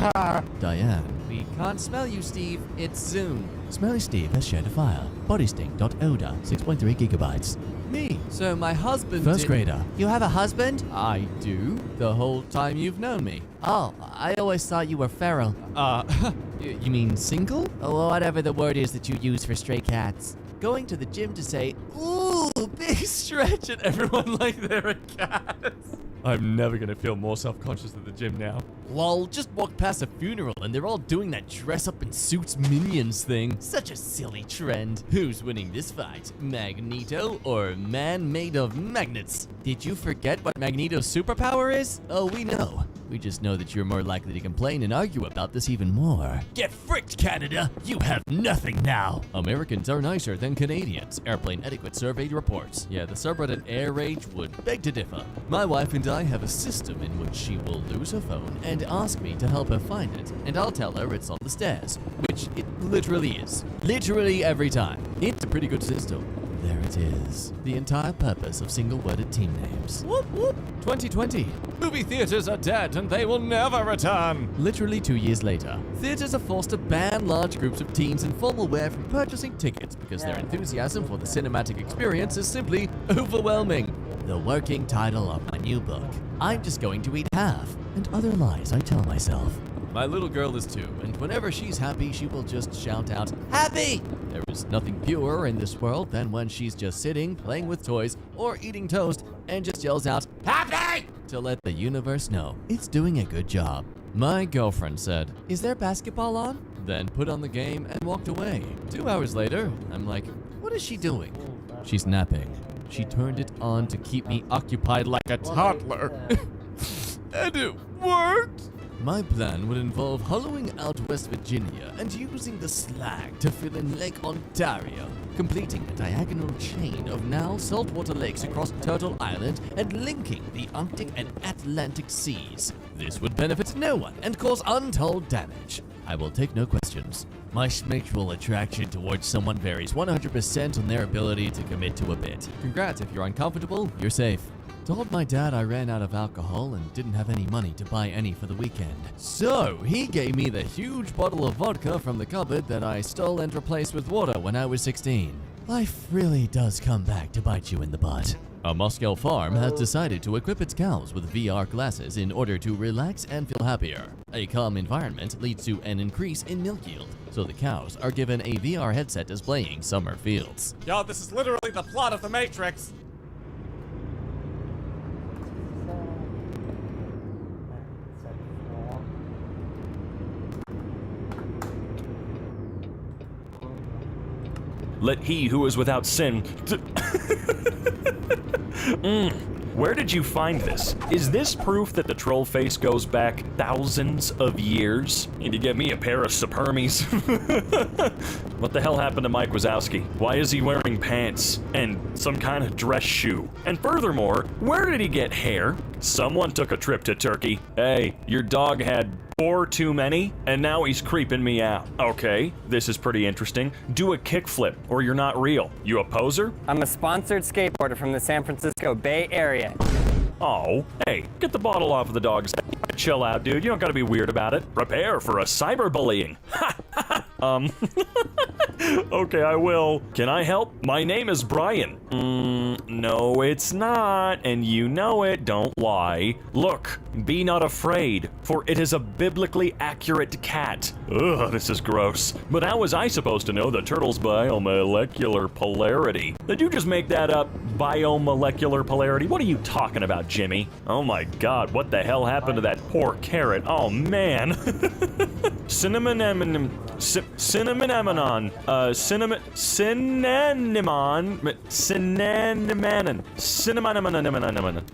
Diane. We can't smell you, Steve. It's Zoom. Smelly Steve has shared a file. Bodysting.oda, 6.3 gigabytes. Me. So my husband First grader. You have a husband? I do. The whole time you've known me. Oh, I always thought you were feral. You mean single? Oh, whatever the word is that you use for stray cats. Going to the gym to say, ooh, big stretch, and everyone like they're a cat. I'm never gonna feel more self-conscious at the gym now. Lol, just walked past a funeral and they're all doing that dress up in suits minions thing. Such a silly trend. Who's winning this fight? Magneto or man made of magnets? Did you forget what Magneto's superpower is? Oh, we know. We just know that you're more likely to complain and argue about this even more. Get fricked, Canada! You have nothing now! Americans are nicer than Canadians. Airplane etiquette survey reports. Yeah, the subreddit Air Rage would beg to differ. My wife and I have a system in which she will lose her phone and ask me to help her find it, and I'll tell her it's on the stairs, which it literally is. Literally every time. It's a pretty good system. There it is. The entire purpose of single-worded team names. Whoop whoop. 2020. Movie theaters are dead and they will never return. Literally 2 years later. Theaters are forced to ban large groups of teens in formal wear from purchasing tickets because their enthusiasm for the cinematic experience is simply overwhelming. The working title of my new book. I'm just going to eat half. And other lies I tell myself. My little girl is 2, and whenever she's happy, she will just shout out, "Happy!" There is nothing purer in this world than when she's just sitting, playing with toys, or eating toast, and just yells out, "Happy!" to let the universe know it's doing a good job. My girlfriend said, "Is there basketball on?" Then put on the game and walked away. 2 hours later, I'm like, what is she doing? She's napping. She turned it on to keep me occupied like a toddler. And it worked! My plan would involve hollowing out West Virginia and using the slag to fill in Lake Ontario, completing a diagonal chain of now saltwater lakes across Turtle Island and linking the Arctic and Atlantic seas. This would benefit no one and cause untold damage. I will take no questions. My sexual attraction towards someone varies 100% on their ability to commit to a bit. Congrats, if you're uncomfortable, you're safe. Told my dad I ran out of alcohol and didn't have any money to buy any for the weekend. So he gave me the huge bottle of vodka from the cupboard that I stole and replaced with water when I was 16. Life really does come back to bite you in the butt. A Moscow farm has decided to equip its cows with VR glasses in order to relax and feel happier. A calm environment leads to an increase in milk yield, so the cows are given a VR headset displaying summer fields. Yo, this is literally the plot of The Matrix. Let he who is without sin. Where did you find this? Is this proof that the troll face goes back thousands of years? Need to get me a pair of Supermies. What the hell happened to Mike Wazowski? Why is he wearing pants and some kind of dress shoe? And furthermore, where did he get hair? Someone took a trip to Turkey. Hey, your dog had 4 too many, and now he's creeping me out. Okay, this is pretty interesting. Do a kickflip, or you're not real. You a poser? I'm a sponsored skateboarder from the San Francisco Bay Area. Oh, hey, get the bottle off of the dog's head. Chill out, dude. You don't gotta be weird about it. Prepare for a cyberbullying. Okay, I will. Can I help? My name is Brian. No, it's not, and you know it. Don't lie. Look, be not afraid, for it is a biblically accurate cat. Ugh, this is gross. But how was I supposed to know the turtle's biomolecular polarity? Did you just make that up? Biomolecular polarity? What are you talking about, Jimmy? Oh my god, what the hell happened to that poor carrot? Oh man. Cinnamon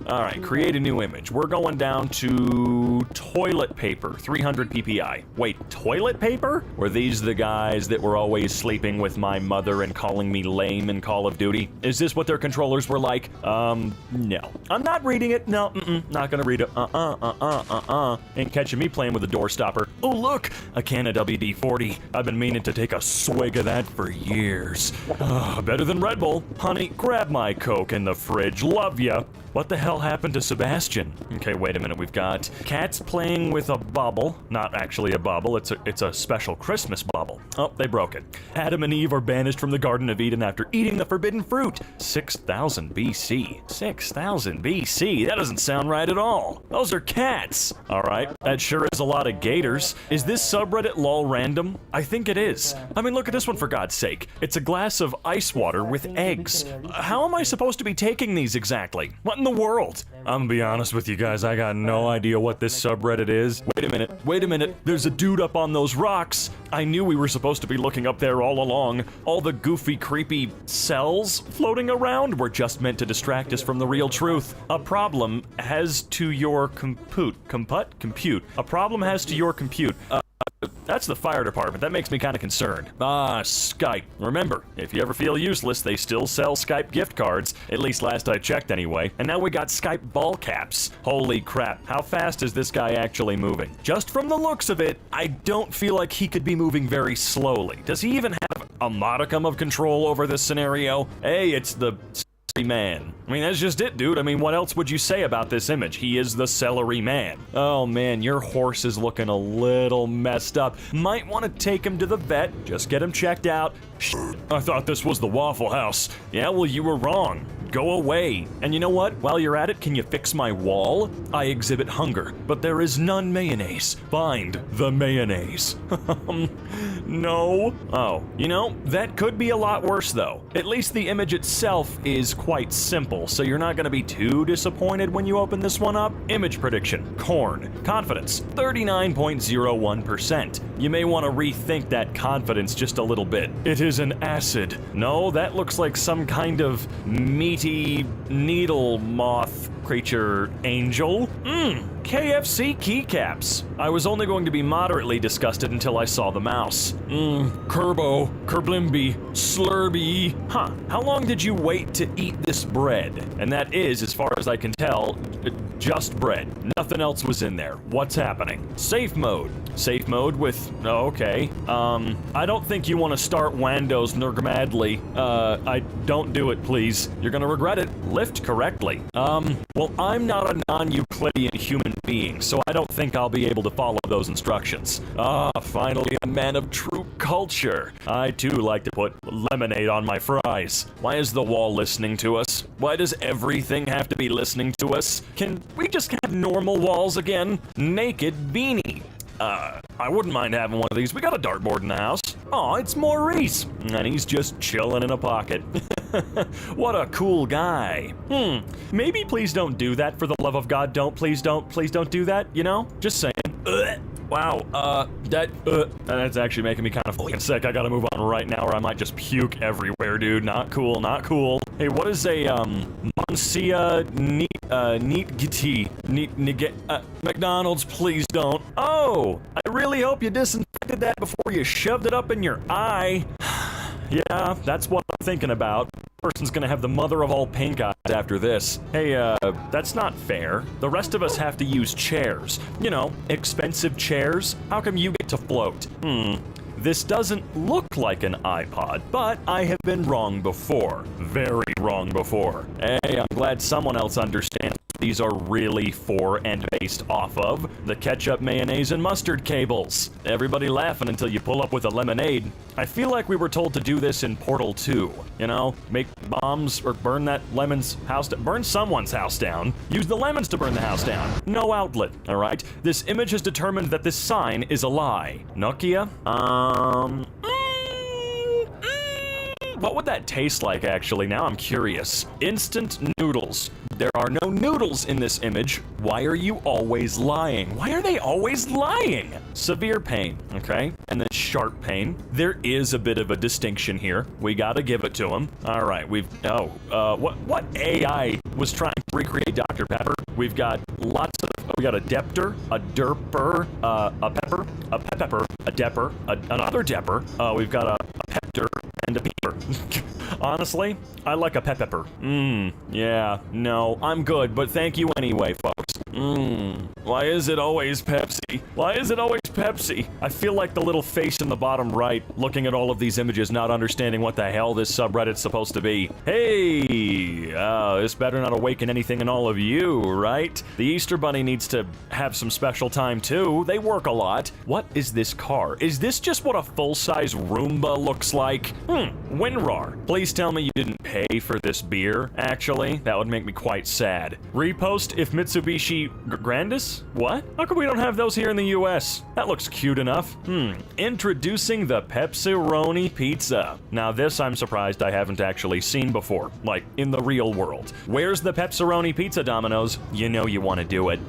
Alright, create a new image. We're going down to toilet paper, 300 ppi. Wait, toilet paper? Were these the guys that were always sleeping with my mother and calling me lame in Call of Duty? Is this what their controllers were like? No. I'm not reading it. No, not gonna read it. Ain't catching me playing with a door stopper. Oh, look! A can of WD-40. I've been meaning to take a swig of that for years. Better than Red Bull. Honey, grab my Coke in the fridge. Love ya. What the hell happened to Sebastian? Okay, wait a minute. We've got cats playing with a bubble. Not actually a bubble. It's a special Christmas bubble. Oh, they broke it. Adam and Eve are banished from the Garden of Eden after eating the forbidden fruit. 6,000 BC. 6,000 BC? That doesn't sound right at all. Those are cats. All right, that sure is a lot of gators. Is this subreddit lol random? I think it is. I mean, look at this one for God's sake. It's a glass of ice water with eggs. How am I supposed to be taking these exactly? What in the world? I'm gonna be honest with you guys, I got no idea what this subreddit is. Wait a minute, there's a dude up on those rocks. I knew we were supposed to be looking up there all along. All the goofy, creepy cells floating around were just meant to distract us from the real truth. A problem has to your compute. A problem has to your compute. That's the fire department. That makes me kind of concerned. Skype. Remember, if you ever feel useless, they still sell Skype gift cards. At least last I checked anyway. And now we got Skype ball caps. Holy crap. How fast is this guy actually moving? Just from the looks of it, I don't feel like he could be moving very slowly. Does he even have a modicum of control over this scenario? Hey, it's the man. I mean, that's just it, dude. I mean, what else would you say about this image? He is the celery man. Oh man, your horse is looking a little messed up. Might want to take him to the vet. Just get him checked out. I thought this was the Waffle House. Yeah, well, you were wrong. Go away. And you know what? While you're at it, can you fix my wall? I exhibit hunger, but there is none mayonnaise. Find the mayonnaise. No. Oh, you know, that could be a lot worse though. At least the image itself is quite simple, so you're not gonna be too disappointed when you open this one up. Image prediction, corn. Confidence, 39.01%. You may want to rethink that confidence just a little bit. It is an acid. No, that looks like some kind of meaty needle moth creature angel. KFC keycaps. I was only going to be moderately disgusted until I saw the mouse. Kerbo, kerblimby, slurby. Huh, how long did you wait to eat this bread? And that is, as far as I can tell, just bread. Nothing else was in there. What's happening? Safe mode. Safe mode with, oh, okay. I don't think you want to start Wando's Nurgmadly. Don't do it, please. You're gonna regret it. Lift correctly. Well, I'm not a non-Euclidean human being, so I don't think I'll be able to follow those instructions. Finally a man of true culture. I too like to put lemonade on my fries. Why is the wall listening to us? Why does everything have to be listening to us? Can we just have normal walls again? Naked beanie. I wouldn't mind having one of these. We got a dartboard in the house. Aw, it's Maurice. And he's just chilling in a pocket. What a cool guy. Maybe please don't do that. For the love of God, please don't do that, you know? Just saying. Wow, that's actually making me kind of fucking sick. I gotta move on right now or I might just puke everywhere, dude. Not cool, not cool. Hey, what is a, Monsieur McDonald's, please don't. Oh, I really hope you disinfected that before you shoved it up in your eye. Yeah, that's what I'm thinking about. Person's gonna have the mother of all pink eyes after this. Hey, that's not fair. The rest of us have to use chairs. You know, expensive chairs. How come you get to float? This doesn't look like an iPod, but I have been wrong before. Very wrong before. Hey, I'm glad someone else understands what these are really for and based off of. The ketchup, mayonnaise, and mustard cables. Everybody laughing until you pull up with a lemonade. I feel like we were told to do this in Portal 2. You know, make bombs or burn that lemon's house down. Burn someone's house down. Use the lemons to burn the house down. No outlet, alright? This image has determined that this sign is a lie. Nokia? What would that taste like, actually? Now I'm curious. Instant noodles. There are no noodles in this image. Why are you always lying? Why are they always lying? Severe pain, okay? And then sharp pain. There is a bit of a distinction here. We gotta give it to them. All right, what AI was trying to recreate Dr. Pepper? We've got lots of, we got a Depter, a Derper, a Pepper, a Pepper, a Depper, another Depper. We've got a Pepter and a Peeper. Honestly, I like a pepper. Yeah, no, I'm good, but thank you anyway, folks. Why is it always Pepsi? Why is it always Pepsi? I feel like the little face in the bottom right, looking at all of these images, not understanding what the hell this subreddit's supposed to be. Hey, this better not awaken anything in all of you, right? The Easter Bunny needs to have some special time too. They work a lot. What is this car? Is this just what a full-size Roomba looks like? WinRAR. Please tell me you didn't pay for this beer, actually. That would make me quite sad. Repost if Mitsubishi Grandis? What? How come we don't have those here in the US? That looks cute enough. Introducing the Pepperoni Pizza. Now this I'm surprised I haven't actually seen before, like in the real world. Where's the Pepperoni Pizza, Domino's? You know you want to do it.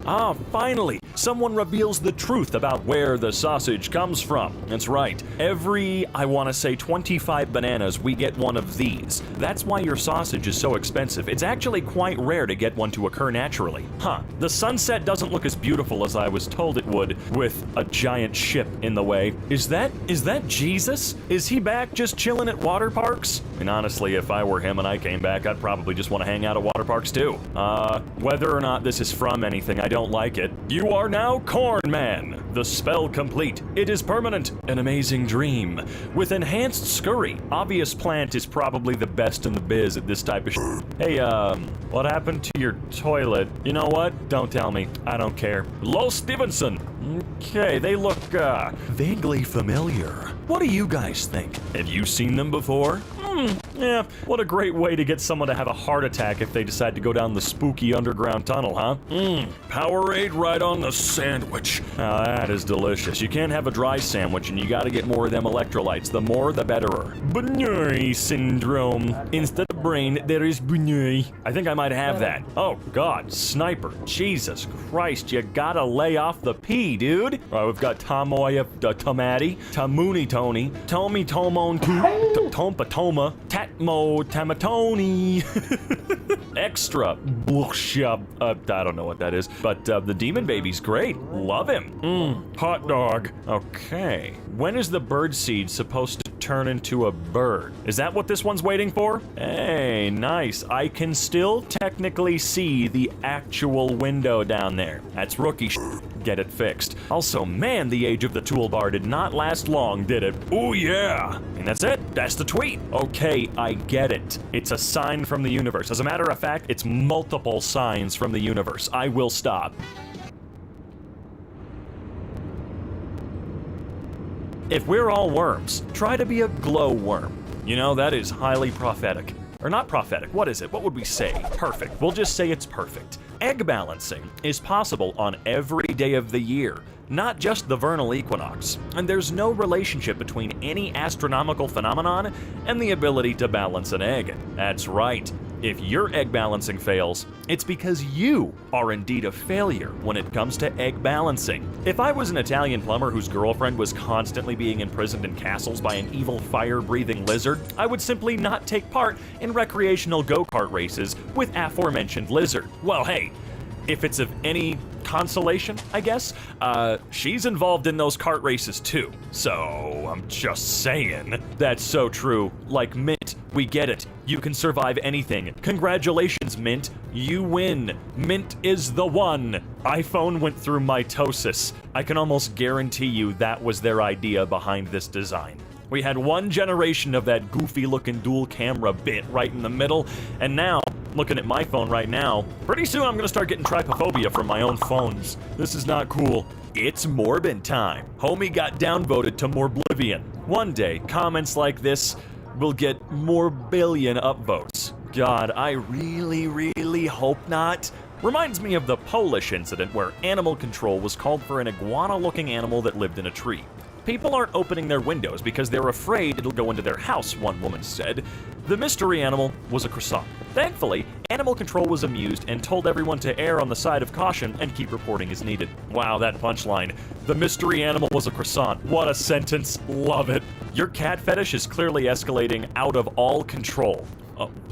Ah, finally! Someone reveals the truth about where the sausage comes from. That's right. Every, I want to say 25 bananas, we get one of these. That's why your sausage is so expensive. It's actually quite rare to get one to occur naturally. The sunset doesn't look as beautiful as I was told it would, with a giant ship in the way. Is that Jesus? Is he back just chilling at water parks? And honestly, if I were him and I came back, I'd probably just want to hang out at water parks too. Whether or not this is from anything, I don't like it. You are now Corn Man. The spell complete. It is permanent. An amazing dream. With enhanced scurry. Obvious plant is probably the best in the biz at this type of Hey, what happened to your toilet? You know what? Don't tell me. I don't care. Lo Stevenson. Okay, they look, vaguely familiar. What do you guys think? Have you seen them before? Yeah, what a great way to get someone to have a heart attack if they decide to go down the spooky underground tunnel, huh? Powerade right on the sandwich. Now that is delicious. You can't have a dry sandwich and you gotta get more of them electrolytes. The more, the betterer. Bunny syndrome. Instead of brain, there is bunny. I think I might have that. Oh, God, sniper. Jesus Christ, you gotta lay off the P, dude. All right, we've got Tomoya, Tomati, Tamuni Tony, Tomi Tomon, Tompa Toma, Tatmo Tamatoni. Extra. I don't know what that is, but the demon baby's great. Love him. Hot dog. Okay. When is the bird seed supposed to turn into a bird? Is that what this one's waiting for? Hey, nice. I can still technically see the actual window down there. That's rookie Get it fixed. Also, man, the age of the toolbar did not last long, did it? Oh yeah! And that's it. That's the tweet. Okay, I get it. It's a sign from the universe. As a matter of fact, it's multiple signs from the universe. I will stop. If we're all worms, try to be a glow worm. You know, that is highly prophetic. Or not prophetic, what is it? What would we say? Perfect. We'll just say it's perfect. Egg balancing is possible on every day of the year, not just the vernal equinox. And there's no relationship between any astronomical phenomenon and the ability to balance an egg. That's right. If your egg balancing fails, it's because you are indeed a failure when it comes to egg balancing. If I was an Italian plumber whose girlfriend was constantly being imprisoned in castles by an evil fire-breathing lizard, I would simply not take part in recreational go-kart races with aforementioned lizard. Well, hey, if it's of any consolation, I guess, she's involved in those kart races too. So, I'm just saying. That's so true. Like Mint, we get it. You can survive anything. Congratulations, Mint. You win. Mint is the one. iPhone went through mitosis. I can almost guarantee you that was their idea behind this design. We had one generation of that goofy-looking dual camera bit right in the middle, and now, looking at my phone right now, pretty soon I'm gonna start getting trypophobia from my own phones. This is not cool. It's Morbin time. Homie got downvoted to Morblivion. One day, comments like this will get more billion upvotes. God, I really hope not. Reminds me of the Polish incident where animal control was called for an iguana-looking animal that lived in a tree. People aren't opening their windows because they're afraid it'll go into their house, one woman said. The mystery animal was a croissant. Thankfully, animal control was amused and told everyone to err on the side of caution and keep reporting as needed. Wow, that punchline. The mystery animal was a croissant. What a sentence. Love it. Your cat fetish is clearly escalating out of all control.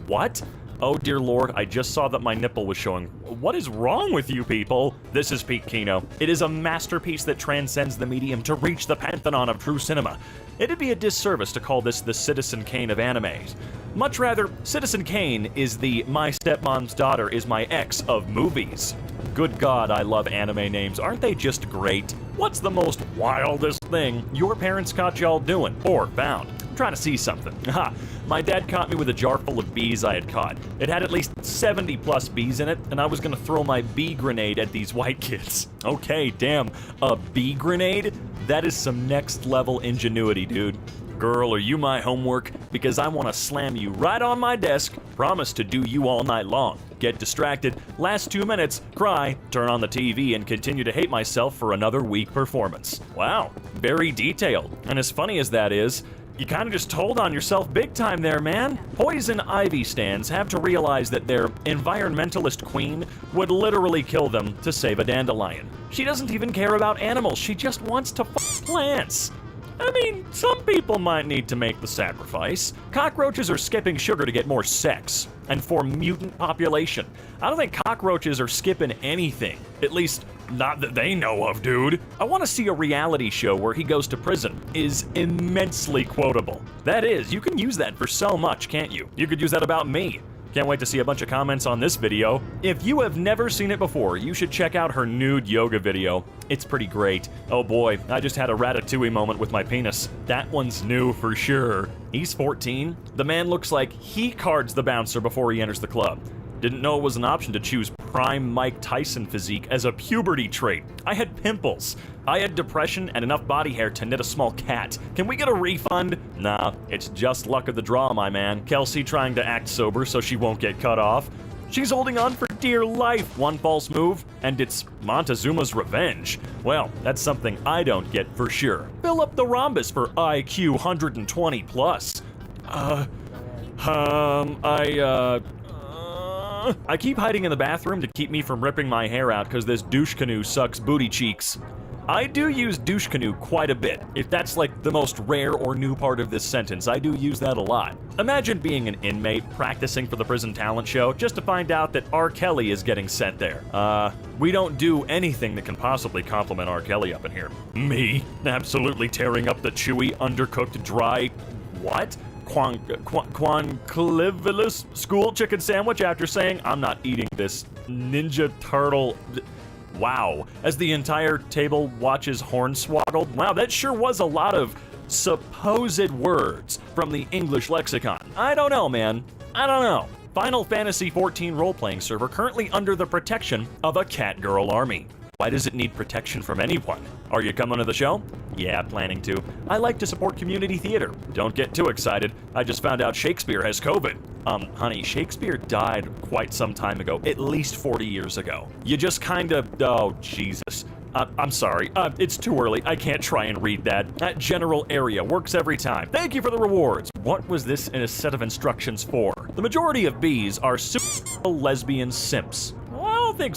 What? Oh dear lord, I just saw that my nipple was showing. What is wrong with you people? This is Pete Kino. It is a masterpiece that transcends the medium to reach the pantheon of true cinema. It'd be a disservice to call this the Citizen Kane of animes. Much rather, Citizen Kane is the My Stepmom's Daughter is My Ex of movies. Good God, I love anime names. Aren't they just great? What's the most wildest thing your parents caught y'all doing or found? I'm trying to see something. Aha. My dad caught me with a jar full of bees I had caught. It had at least 70 plus bees in it, and I was gonna throw my bee grenade at these white kids. Okay, damn, a bee grenade? That is some next level ingenuity, dude. Girl, are you my homework? Because I want to slam you right on my desk, promise to do you all night long. Get distracted, last 2 minutes, cry, turn on the TV, and continue to hate myself for another weak performance. Wow, very detailed. And as funny as that is, you kind of just told on yourself big time there, man. Poison ivy stands have to realize that their environmentalist queen would literally kill them to save a dandelion. She doesn't even care about animals, she just wants to f plants. I mean, some people might need to make the sacrifice. Cockroaches are skipping sugar to get more sex, and for mutant population. I don't think cockroaches are skipping anything. At least, not that they know of, dude. I want to see a reality show where he goes to prison is immensely quotable. That is, you can use that for so much, can't you? You could use that about me. Can't wait to see a bunch of comments on this video. If you have never seen it before, you should check out her nude yoga video. It's pretty great. Oh boy, I just had a Ratatouille moment with my penis. That one's new for sure. He's 14. The man looks like he cards the bouncer before he enters the club. Didn't know it was an option to choose prime Mike Tyson physique as a puberty trait. I had pimples. I had depression and enough body hair to knit a small cat. Can we get a refund? Nah, it's just luck of the draw, my man. Kelsey trying to act sober so she won't get cut off. She's holding on for dear life. One false move, and it's Montezuma's revenge. Well, that's something I don't get for sure. Fill up the rhombus for IQ 120 plus. I keep hiding in the bathroom to keep me from ripping my hair out because this douche canoe sucks booty cheeks. I do use douche canoe quite a bit. If that's like the most rare or new part of this sentence, I do use that a lot. Imagine being an inmate practicing for the prison talent show just to find out that R. Kelly is getting sent there. We don't do anything that can possibly compliment R. Kelly up in here. Me? Absolutely tearing up the chewy, undercooked, dry... what? Quanclivilous school chicken sandwich after saying, I'm not eating this Ninja Turtle... Wow. As the entire table watches Hornswoggled. Wow, that sure was a lot of supposed words from the English lexicon. I don't know, man. I don't know. Final Fantasy XIV role-playing server currently under the protection of a catgirl army. Why does it need protection from anyone? Are you coming to the show? Yeah, planning to. I like to support community theater. Don't get too excited. I just found out Shakespeare has COVID. Honey, Shakespeare died quite some time ago, at least 40 years ago. You just kinda, oh, Jesus. I'm sorry, it's too early. I can't try and read that. That general area works every time. Thank you for the rewards. What was this in a set of instructions for? The majority of bees are super lesbian simps. Well, I don't think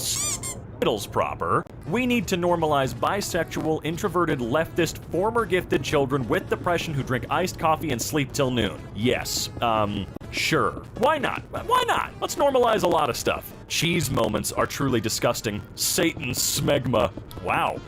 titles proper. We need to normalize bisexual, introverted, leftist, former gifted children with depression who drink iced coffee and sleep till noon. Yes, sure. Why not? Why not? Let's normalize a lot of stuff. Cheese moments are truly disgusting. Satan's smegma. Wow.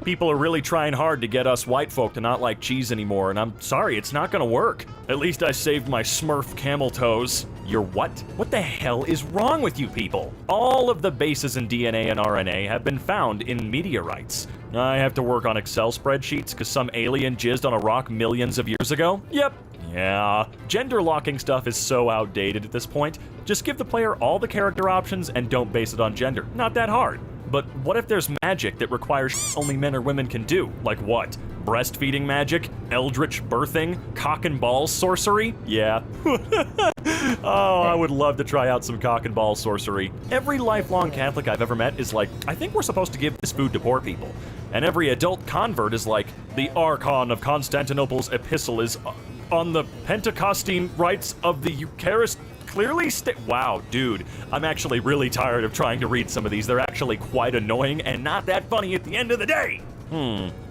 People are really trying hard to get us white folk to not like cheese anymore, and I'm sorry, it's not gonna work. At least I saved my Smurf camel toes. Your what? What the hell is wrong with you people? All of the bases in DNA and RNA have been found in meteorites. I have to work on Excel spreadsheets because some alien jizzed on a rock millions of years ago? Yep. Yeah. Gender locking stuff is so outdated at this point. Just give the player all the character options and don't base it on gender. Not that hard. But what if there's magic that requires only men or women can do? Like what? Breastfeeding magic? Eldritch birthing? Cock and ball sorcery? Yeah. Oh, I would love to try out some cock and ball sorcery. Every lifelong Catholic I've ever met is like, I think we're supposed to give this food to poor people. And every adult convert is like, the Archon of Constantinople's epistle is on the Pentecostine rites of the Eucharist. Clearly wow, dude, I'm actually really tired of trying to read some of these. They're actually quite annoying and not that funny at the end of the day.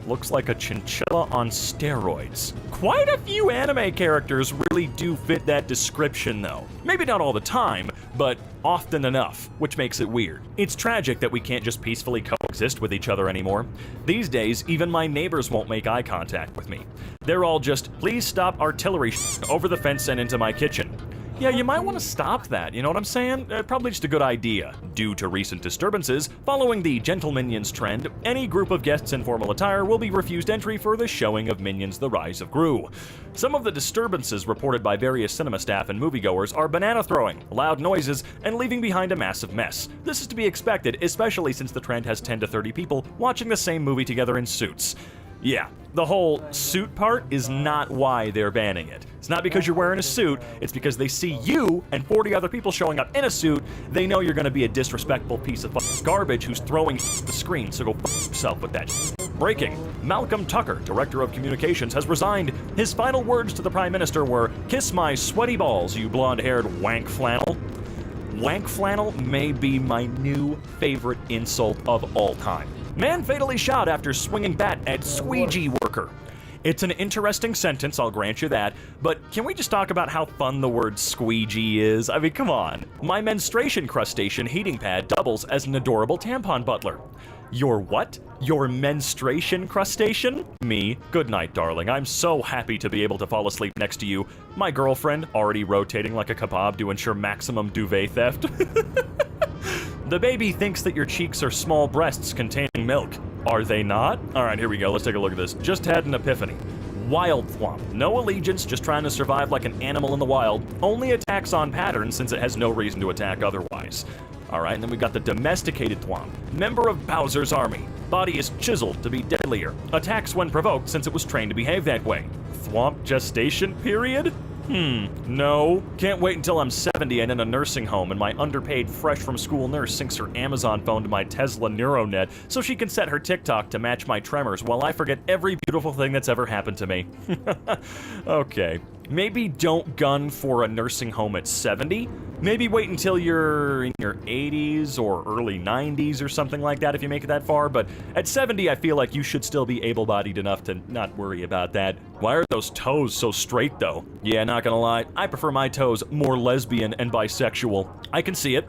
Looks like a chinchilla on steroids. Quite a few anime characters really do fit that description though. Maybe not all the time, but often enough, which makes it weird. It's tragic that we can't just peacefully coexist with each other anymore. These days, even my neighbors won't make eye contact with me. They're all just, please stop artillery over the fence and into my kitchen. Yeah, you might want to stop that, you know what I'm saying? Probably just a good idea. Due to recent disturbances, following the Gentle Minions trend, any group of guests in formal attire will be refused entry for the showing of Minions: The Rise of Gru. Some of the disturbances reported by various cinema staff and moviegoers are banana throwing, loud noises, and leaving behind a massive mess. This is to be expected, especially since the trend has 10 to 30 people watching the same movie together in suits. Yeah, the whole suit part is not why they're banning it. It's not because you're wearing a suit, it's because they see you and 40 other people showing up in a suit. They know you're gonna be a disrespectful piece of garbage who's throwing the screen, so go yourself with that. Breaking. Malcolm Tucker, Director of Communications, has resigned. His final words to the Prime Minister were, "Kiss my sweaty balls, you blonde-haired wank flannel." Wank flannel may be my new favorite insult of all time. Man fatally shot after swinging bat at squeegee worker. It's an interesting sentence, I'll grant you that, but can we just talk about how fun the word squeegee is? I mean, come on. My menstruation crustacean heating pad doubles as an adorable tampon butler. Your what? Your menstruation crustacean? Me. Good night, darling. I'm so happy to be able to fall asleep next to you. My girlfriend, already rotating like a kebab to ensure maximum duvet theft. The baby thinks that your cheeks are small breasts containing milk. Are they not? All right, here we go. Let's take a look at this. Just had an epiphany. Wild thwomp. No allegiance, just trying to survive like an animal in the wild. Only attacks on pattern since it has no reason to attack otherwise. All right, and then we got the domesticated thwomp. Member of Bowser's army. Body is chiseled to be deadlier. Attacks when provoked since it was trained to behave that way. Thwomp gestation period? No. Can't wait until I'm 70 and in a nursing home and my underpaid fresh from school nurse syncs her Amazon phone to my Tesla NeuroNet so she can set her TikTok to match my tremors while I forget every beautiful thing that's ever happened to me. Okay. Maybe don't gun for a nursing home at 70. Maybe wait until you're in your 80s or early 90s or something like that if you make it that far, but at 70 I feel like you should still be able-bodied enough to not worry about that. Why are those toes so straight though? Yeah, not gonna lie, I prefer my toes more lesbian and bisexual. I can see it.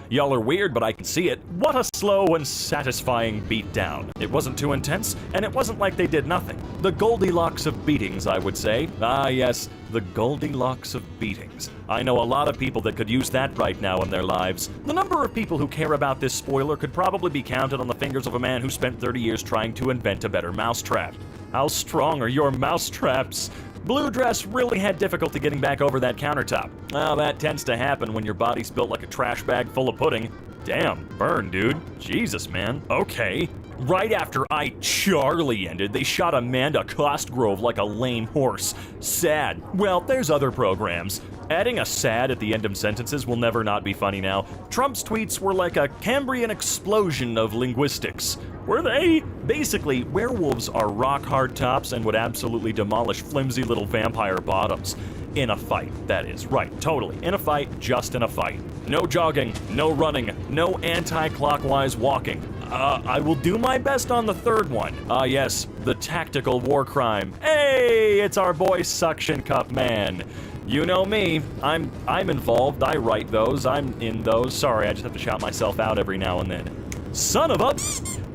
Y'all are weird, but I can see it. What a slow and satisfying beatdown. It wasn't too intense, and it wasn't like they did nothing. The Goldilocks of beatings, I would say. Ah, yes, the Goldilocks of beatings. I know a lot of people that could use that right now in their lives. The number of people who care about this spoiler could probably be counted on the fingers of a man who spent 30 years trying to invent a better mousetrap. How strong are your mousetraps? Blue Dress really had difficulty getting back over that countertop. Well, that tends to happen when your body's built like a trash bag full of pudding. Damn, burn, dude. Jesus, man. Okay. Right after Charlie ended, they shot Amanda Costgrove like a lame horse. Sad. Well, there's other programs. Adding a sad at the end of sentences will never not be funny now. Trump's tweets were like a Cambrian explosion of linguistics. Were they? Basically, werewolves are rock-hard tops and would absolutely demolish flimsy little vampire bottoms. In a fight, that is. Right, totally. In a fight, just in a fight. No jogging, no running, no anti-clockwise walking. I will do my best on the third one. Yes, the tactical war crime. Hey, it's our boy Suction Cup Man. You know me. I'm involved. I write those. I'm in those. Sorry, I just have to shout myself out every now and then. Son of a...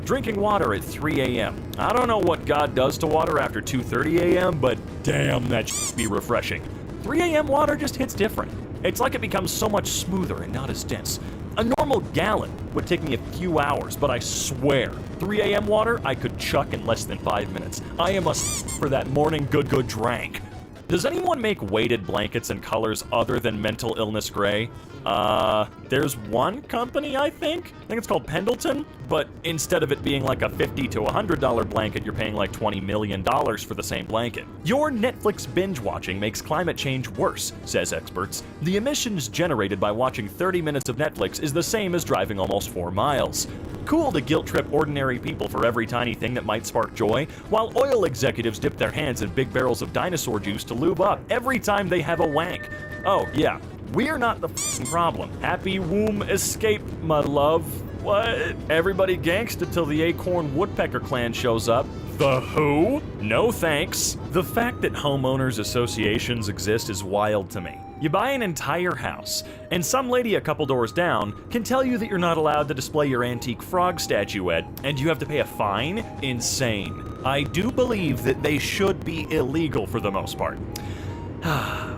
Drinking water at 3 a.m. I don't know what God does to water after 2:30 a.m., but damn, that should be refreshing. 3 a.m. water just hits different. It's like it becomes so much smoother and not as dense. A normal gallon would take me a few hours, but I swear, 3 a.m. water I could chuck in less than 5 minutes. I am a for that morning good drank. Does anyone make weighted blankets in colors other than mental illness gray? There's one company, I think it's called Pendleton, but instead of it being like a $50 to $100 blanket, you're paying like $20 million for the same blanket. Your Netflix binge watching makes climate change worse, says experts. The emissions generated by watching 30 minutes of Netflix is the same as driving almost 4 miles. Cool to guilt trip ordinary people for every tiny thing that might spark joy, while oil executives dip their hands in big barrels of dinosaur juice to lube up every time they have a wank. Oh, yeah. We're not the f***ing problem. Happy womb escape, my love. What? Everybody gangsta till the Acorn Woodpecker clan shows up. The who? No thanks. The fact that homeowners associations exist is wild to me. You buy an entire house, and some lady a couple doors down can tell you that you're not allowed to display your antique frog statuette, and you have to pay a fine? Insane. I do believe that they should be illegal for the most part.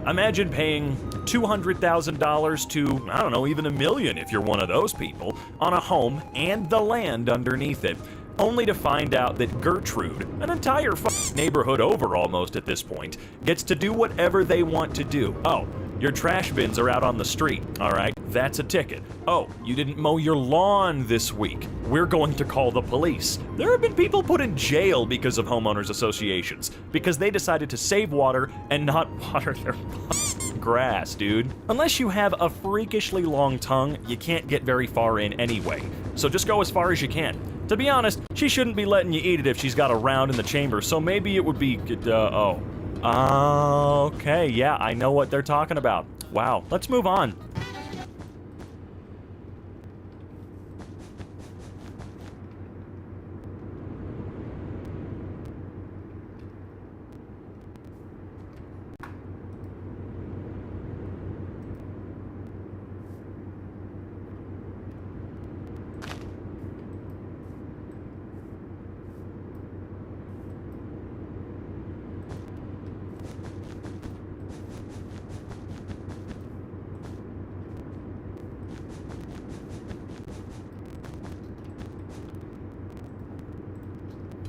Imagine paying $200,000 to, I don't know, even $1 million if you're one of those people, on a home and the land underneath it, only to find out that Gertrude, an entire neighborhood over almost at this point, gets to do whatever they want to do. Oh, your trash bins are out on the street, all right? That's a ticket. Oh, you didn't mow your lawn this week. We're going to call the police. There have been people put in jail because of homeowners associations, because they decided to save water and not water their grass, dude. Unless you have a freakishly long tongue, you can't get very far in anyway. So just go as far as you can. To be honest, she shouldn't be letting you eat it if she's got a round in the chamber, so maybe it would be, okay, yeah, I know what they're talking about. Wow, let's move on.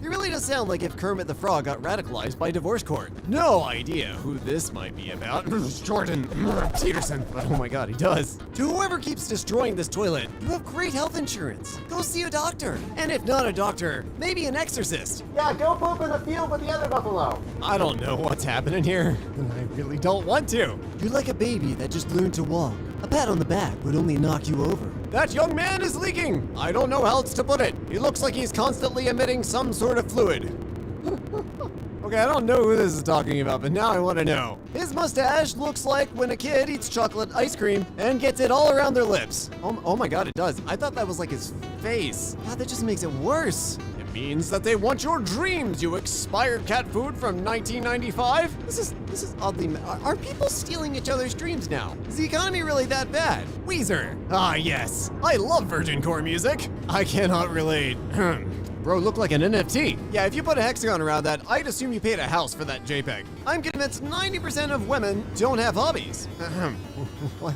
It really does sound like if Kermit the Frog got radicalized by divorce court. No idea who this might be about. Jordan Peterson. But oh my god, he does. To whoever keeps destroying this toilet, you have great health insurance. Go see a doctor. And if not a doctor, maybe an exorcist. Yeah, go poop in the field with the other buffalo. I don't know what's happening here, and I really don't want to. You're like a baby that just learned to walk. A pat on the back would only knock you over. That young man is leaking! I don't know how else to put it. He looks like he's constantly emitting some sort of fluid. Okay, I don't know who this is talking about, but now I want to know. His mustache looks like when a kid eats chocolate ice cream and gets it all around their lips. Oh my god, it does. I thought that was like his face. God, that just makes it worse. It means that they want your dreams, you expired cat food from 1995? This is oddly... Are people stealing each other's dreams now? Is the economy really that bad? Weezer. Ah, yes. I love virgin core music. I cannot relate. Bro, look like an NFT. Yeah, if you put a hexagon around that, I'd assume you paid a house for that JPEG. I'm convinced 90% of women don't have hobbies. What?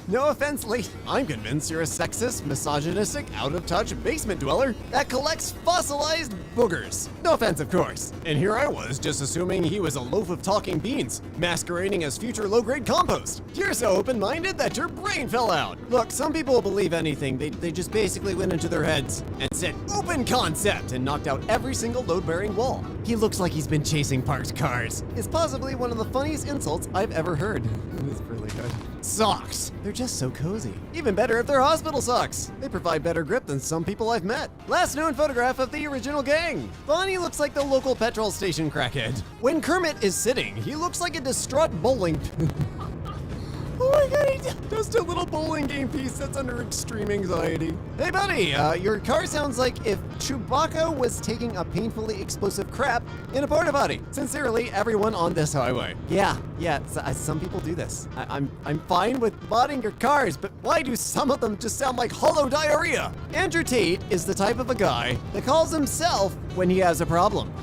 No offense, late. I'm convinced you're a sexist, misogynistic, out-of-touch basement dweller that collects fossilized boogers. No offense, of course. And here I was, just assuming he was a loaf of talking beans, masquerading as future low-grade compost. You're so open-minded that your brain fell out. Look, some people will believe anything. They just basically went into their heads and said open concept and knocked out every single load-bearing wall. He looks like he's been chasing parked cars. It's possibly one of the funniest insults I've ever heard. It's really good. Socks. They're just so cozy. Even better if they're hospital socks. They provide better grip than some people I've met. Last known photograph of the original gang. Bonnie looks like the local petrol station crackhead. When Kermit is sitting, he looks like a distraught bowling Oh my god, he just a little bowling game piece that's under extreme anxiety. Hey buddy, your car sounds like if Chewbacca was taking a painfully explosive crap in a porta potty. Sincerely, everyone on this highway. Yeah, some people do this. I'm fine with modding your cars, but why do some of them just sound like hollow diarrhea? Andrew Tate is the type of a guy that calls himself when he has a problem.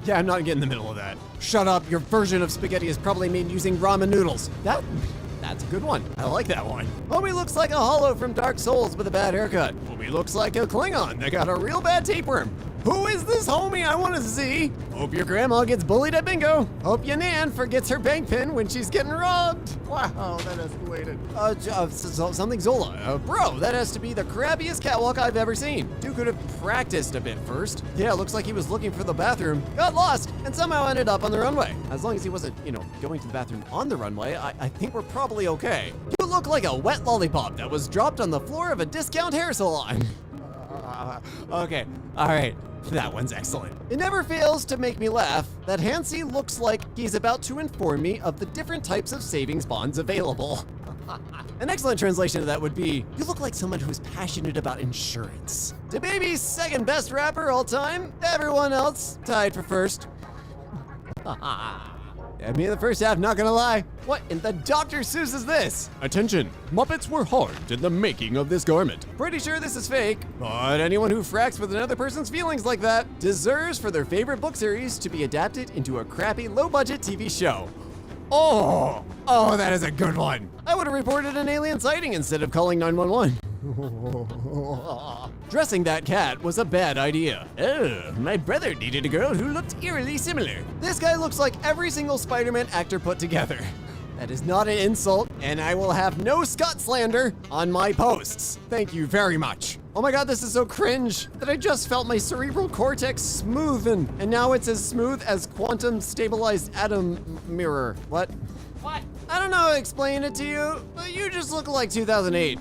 Yeah, I'm not getting in the middle of that. Shut up, your version of spaghetti is probably made using ramen noodles. That's a good one. I like that one. Homie looks like a hollow from Dark Souls with a bad haircut. Homie looks like a Klingon that got a real bad tapeworm. Who is this homie I want to see? Hope your grandma gets bullied at bingo. Hope your nan forgets her bank pin when she's getting robbed. Wow, that escalated. Something Zola. Bro, that has to be the crappiest catwalk I've ever seen. Dude could have practiced a bit first. Yeah, looks like he was looking for the bathroom, got lost, and somehow ended up on the runway. As long as he wasn't, going to the bathroom on the runway, I think we're probably okay. You look like a wet lollipop that was dropped on the floor of a discount hair salon. Okay, all right. That one's excellent. It never fails to make me laugh that Hansi looks like he's about to inform me of the different types of savings bonds available. An excellent translation of that would be, you look like someone who's passionate about insurance. DaBaby's second best rapper all time, everyone else tied for first. Me in the first half, not gonna lie. What in the Dr. Seuss is this? Attention, Muppets were harmed in the making of this garment. Pretty sure this is fake, but anyone who fracks with another person's feelings like that deserves for their favorite book series to be adapted into a crappy low-budget TV show. Oh, that is a good one. I would have reported an alien sighting instead of calling 911. Dressing that cat was a bad idea. Oh, my brother dated a girl who looked eerily similar. This guy looks like every single Spider-Man actor put together. That is not an insult, and I will have no Scott slander on my posts. Thank you very much. Oh my god, this is so cringe that I just felt my cerebral cortex smoothen, and now it's as smooth as quantum stabilized atom mirror. What? I don't know how to explain it to you, but you just look like 2008.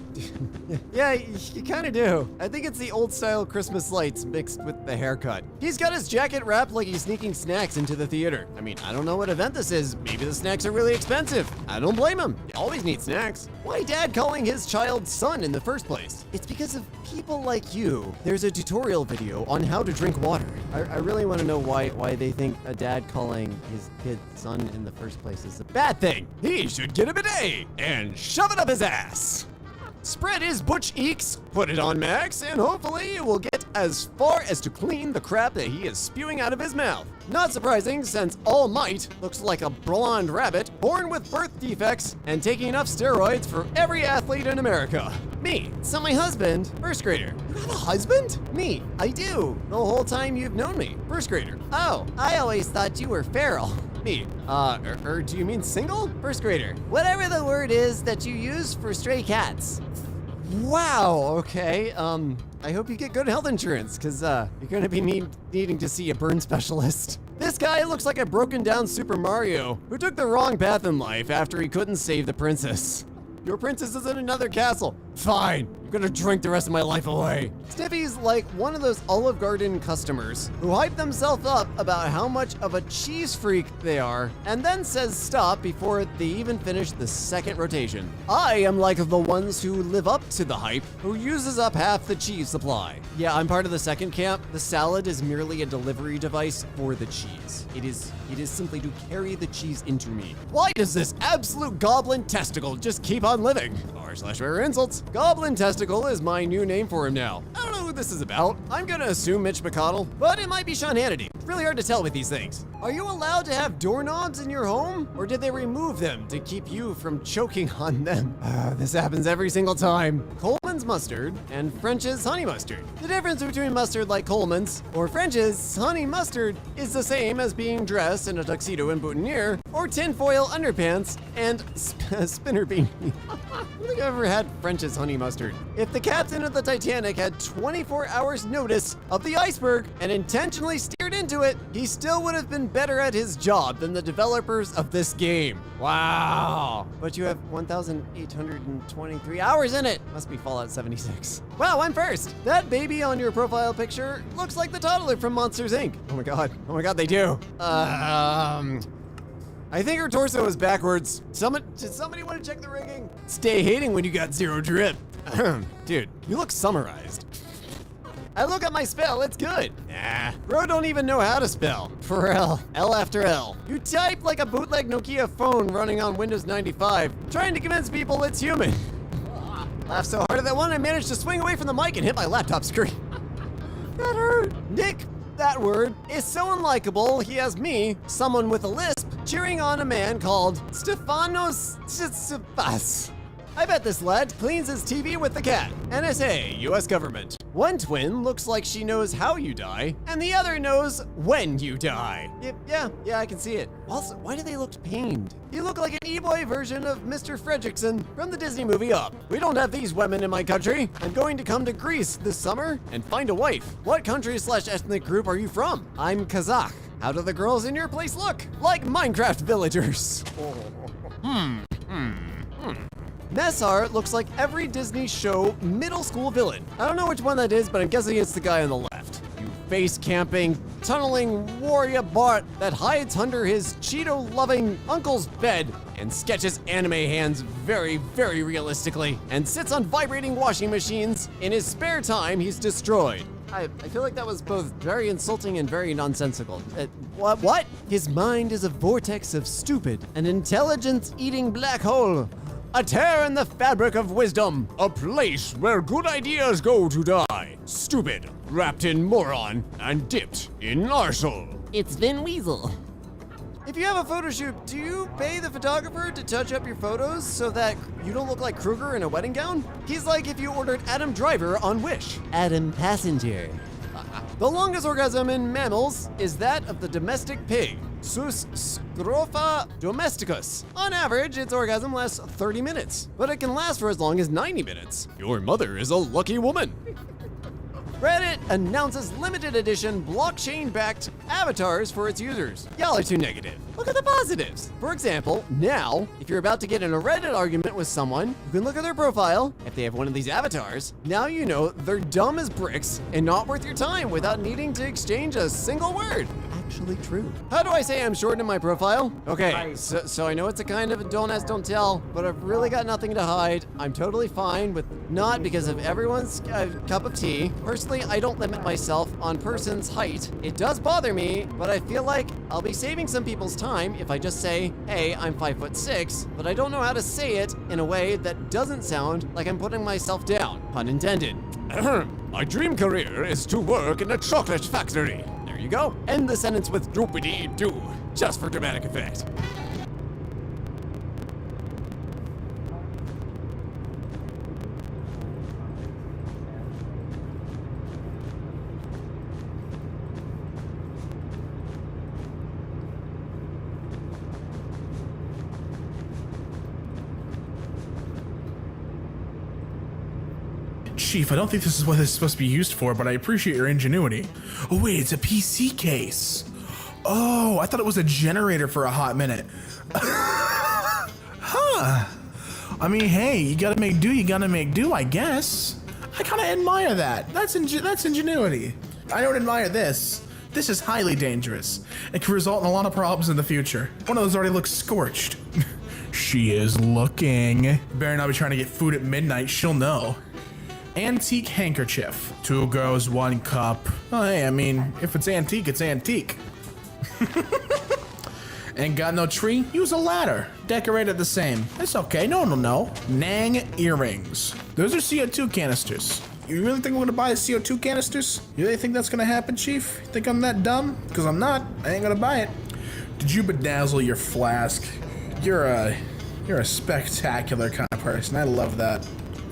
Yeah, you kind of do. I think it's the old style Christmas lights mixed with the haircut. He's got his jacket wrapped like he's sneaking snacks into the theater. I mean, I don't know what event this is. Maybe the snacks are really expensive. I don't blame him. You always need snacks. Why dad calling his child son in the first place? It's because of people like you. There's a tutorial video on how to drink water. I really want to know why they think a dad calling his kid son in the first place is a bad thing. He should get a bidet and shove it up his ass. Spread his butch eeks, put it on Max, and hopefully it will get as far as to clean the crap that he is spewing out of his mouth. Not surprising, since All Might looks like a blonde rabbit born with birth defects and taking enough steroids for every athlete in America. Me. So my husband, first grader. You have a husband? Me. I do. The whole time you've known me. First grader. Oh, I always thought you were feral. Me. Do you mean single? First grader. Whatever the word is that you use for stray cats. Wow, okay. I hope you get good health insurance, because you're gonna be needing to see a burn specialist. This guy looks like a broken down Super Mario who took the wrong path in life after he couldn't save the princess. Your princess is in another castle. Fine, I'm gonna drink the rest of my life away. Stiffy's like one of those Olive Garden customers who hype themselves up about how much of a cheese freak they are and then says stop before they even finish the second rotation. I am like the ones who live up to the hype, who uses up half the cheese supply. Yeah, I'm part of the second camp. The salad is merely a delivery device for the cheese. It is simply to carry the cheese into me. Why does this absolute goblin testicle just keep on living? r/rare insults. Goblin testicle is my new name for him now. I don't know who what this is about? I'm gonna assume Mitch McConnell, but it might be Sean Hannity. It's really hard to tell with these things. Are you allowed to have doorknobs in your home? Or did they remove them to keep you from choking on them? This happens every single time. Coleman's mustard and French's honey mustard. The difference between mustard like Coleman's or French's honey mustard is the same as being dressed in a tuxedo and boutonniere or tinfoil underpants and spinner beanie. I don't think I've ever had French's honey mustard. If the captain of the Titanic had 24 hours notice of the iceberg and intentionally steered into it, he still would have been better at his job than the developers of this game. Wow. But you have 1,823 hours in it. Must be Fallout 76. Wow, I'm first. That baby on your profile picture looks like the toddler from Monsters, Inc. Oh my god. Oh my god, they do. I think her torso is backwards. Did somebody want to check the rigging? Stay hating when you got zero drip. Dude, you look summarized. I look at my spell, it's good. Nah, bro don't even know how to spell. For L after L. You type like a bootleg Nokia phone running on Windows 95, trying to convince people it's human. Laughed so hard at that one, I managed to swing away from the mic and hit my laptop screen. That hurt. Nick, that word, is so unlikable, he has me, someone with a lisp, cheering on a man called Stefanos Tsitsipas. I bet this lad cleans his TV with the cat. NSA, US government. One twin looks like she knows how you die, and the other knows when you die. Yeah, I can see it. Also, why do they look pained? You look like an e-boy version of Mr. Fredrickson from the Disney movie Up. We don't have these women in my country. I'm going to come to Greece this summer and find a wife. What country/ethnic group are you from? I'm Kazakh. How do the girls in your place look? Like Minecraft villagers. Messar looks like every Disney show middle school villain. I don't know which one that is, but I'm guessing it's the guy on the left. You face-camping, tunneling warrior Bart that hides under his Cheeto-loving uncle's bed and sketches anime hands very, very realistically and sits on vibrating washing machines. In his spare time, he's destroyed. I feel like that was both very insulting and very nonsensical. What? His mind is a vortex of stupid, an intelligence-eating black hole. A tear in the fabric of wisdom. A place where good ideas go to die. Stupid, wrapped in moron, and dipped in arsehole. It's Vin Weasel. If you have a photo shoot, do you pay the photographer to touch up your photos so that you don't look like Kruger in a wedding gown? He's like if you ordered Adam Driver on Wish. Adam Passenger. The longest orgasm in mammals is that of the domestic pig, Sus scrofa domesticus. On average, its orgasm lasts 30 minutes, but it can last for as long as 90 minutes. Your mother is a lucky woman. Reddit announces limited edition blockchain-backed avatars for its users. Y'all are too negative. Look at the positives. For example, now, if you're about to get in a Reddit argument with someone, you can look at their profile. If they have one of these avatars, now you know they're dumb as bricks and not worth your time without needing to exchange a single word. Actually true. How do I say I'm short in my profile? Okay, so I know it's a kind of a don't ask, don't tell, but I've really got nothing to hide. I'm totally fine with not because of everyone's cup of tea. Personally, I don't limit myself on person's height. It does bother me, but I feel like I'll be saving some people's time if I just say, hey, I'm 5'6", but I don't know how to say it in a way that doesn't sound like I'm putting myself down. Pun intended. My dream career is to work in a chocolate factory. There you go. End the sentence with doopity-doo, just for dramatic effect. Chief, I don't think this is what this is supposed to be used for, but I appreciate your ingenuity. Oh wait, it's a PC case. Oh, I thought it was a generator for a hot minute. Huh. I mean, hey, you gotta make do, I guess. I kinda admire that. That's ingenuity. I don't admire this. This is highly dangerous. It could result in a lot of problems in the future. One of those already looks scorched. She is looking. Better not be trying to get food at midnight, she'll know. Antique handkerchief. 2 girls, 1 cup. Oh, hey, I mean, if it's antique, it's antique. Ain't got no tree? Use a ladder. Decorate it the same. It's okay, no. Nang earrings. Those are CO2 canisters. You really think I'm gonna buy CO2 canisters? You really think that's gonna happen, Chief? You think I'm that dumb? Because I'm not. I ain't gonna buy it. Did you bedazzle your flask? You're a spectacular kind of person. I love that.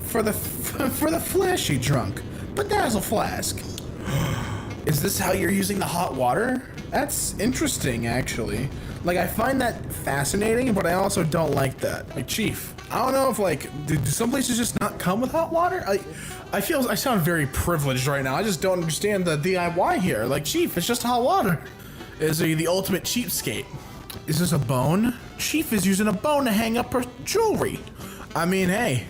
For the flashy drunk, bedazzle flask. Is this how you're using the hot water? That's interesting, actually. Like, I find that fascinating, but I also don't like that. Like, Chief, I don't know if, like, do some places just not come with hot water? I feel I sound very privileged right now. I just don't understand the DIY here. Like, Chief, it's just hot water. Is he the ultimate cheapskate? Is this a bone? Chief is using a bone to hang up her jewelry. I mean, hey.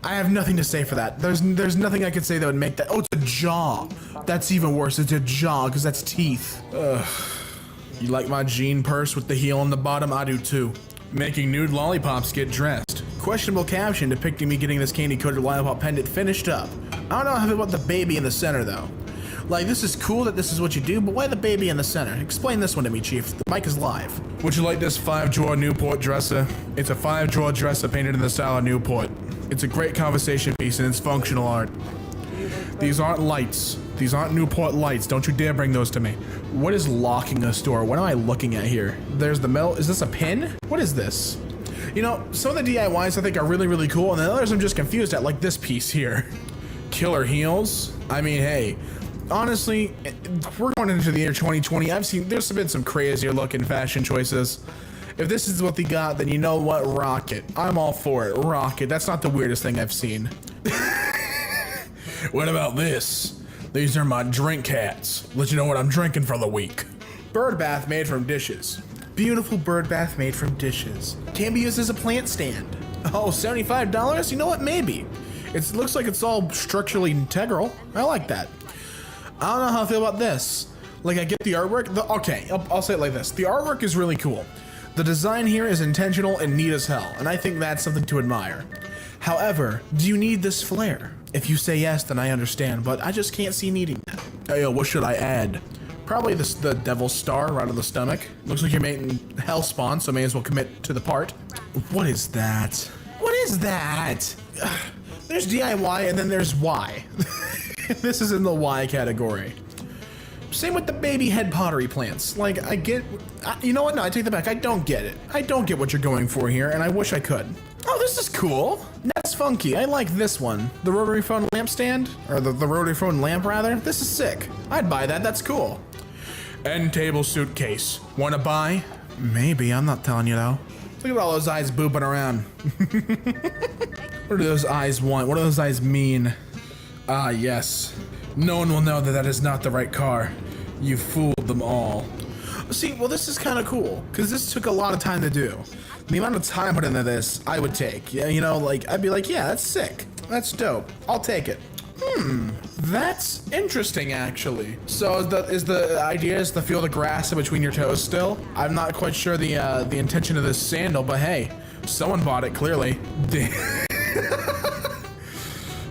I have nothing to say for that. There's nothing I could say that would make that. Oh, it's a jaw. That's even worse. It's a jaw because that's teeth. Ugh. You like my jean purse with the heel on the bottom? I do too. Making nude lollipops get dressed. Questionable caption depicting me getting this candy-coated lollipop pendant finished up. I don't know how about the baby in the center though. Like, this is cool that this is what you do, but why the baby in the center? Explain this one to me, Chief. The mic is live. Would you like this 5-drawer Newport dresser? It's a 5-drawer dresser painted in the style of Newport. It's a great conversation piece and it's functional art. These aren't lights. These aren't Newport lights. Don't you dare bring those to me. What is locking a store? What am I looking at here? There's the metal. Is this a pin? What is this? You know, some of the DIYs I think are really, really cool, and the others I'm just confused at, like this piece here. Killer heels? I mean, hey, honestly, we're going into the year 2020. There's been some crazier looking fashion choices. If this is what they got, then you know what? Rock it. I'm all for it. Rock it. That's not the weirdest thing I've seen. What about this? These are my drink hats. Let you know what I'm drinking for the week. Bird bath made from dishes. Beautiful bird bath made from dishes. Can be used as a plant stand. Oh, $75? You know what? Maybe. It looks like it's all structurally integral. I like that. I don't know how I feel about this. Like, I get the artwork. Okay, I'll say it like this. The artwork is really cool. The design here is intentional and neat as hell, and I think that's something to admire. However, do you need this flare? If you say yes, then I understand, but I just can't see needing that. Hey, what should I add? Probably the devil's star right on the stomach. Looks like you're making hellspawn, so may as well commit to the part. What is that? What is that? There's DIY and then there's Y. This is in the Y category. Same with the baby head pottery plants. Like, you know what? No, I take that back. I don't get it. I don't get what you're going for here, and I wish I could. Oh, this is cool. That's funky. I like this one. The rotary phone lamp stand, or the rotary phone lamp rather. This is sick. I'd buy that. That's cool. End table suitcase. Want to buy? Maybe. I'm not telling you though. Look at all those eyes booping around. What do those eyes want? What do those eyes mean? Ah, yes. No one will know that that is not the right car. You fooled them all. See, well, this is kind of cool, because this took a lot of time to do. The amount of time put into this, I would take. Yeah, you know, like, I'd be like, yeah, that's sick. That's dope. I'll take it. That's interesting, actually. So is the idea to feel the grass in between your toes still? I'm not quite sure the intention of this sandal, but hey, someone bought it, clearly.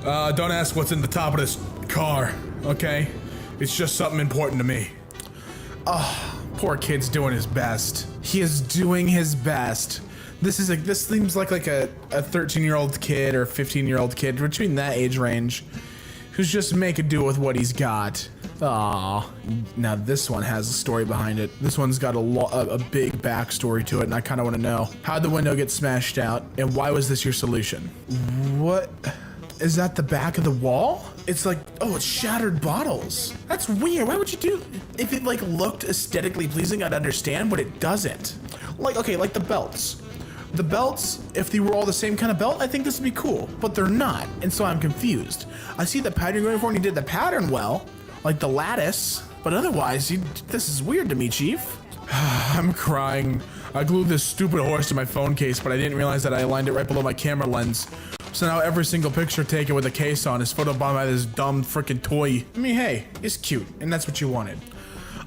Don't ask what's in the top of this car, okay? It's just something important to me. Oh, poor kid's doing his best. He is doing his best. This seems like a 13-year-old kid or 15-year-old kid between that age range who's just making do with what he's got. Aw. Now this one has a story behind it. This one's got a big backstory to it, and I kind of want to know. How'd the window get smashed out, and why was this your solution? What? Is that the back of the wall? It's like, oh, it's shattered bottles. That's weird. Why would you do? If it like looked aesthetically pleasing, I'd understand, but it doesn't. Like, okay, like the belts. The belts, if they were all the same kind of belt, I think this would be cool, but they're not, and so I'm confused. I see the pattern going for, and you did the pattern well, like the lattice, but otherwise, this is weird to me, Chief. I'm crying. I glued this stupid horse to my phone case, but I didn't realize that I aligned it right below my camera lens. So now every single picture taken with a case on is photobombed by this dumb freaking toy. I mean, hey, it's cute, and that's what you wanted.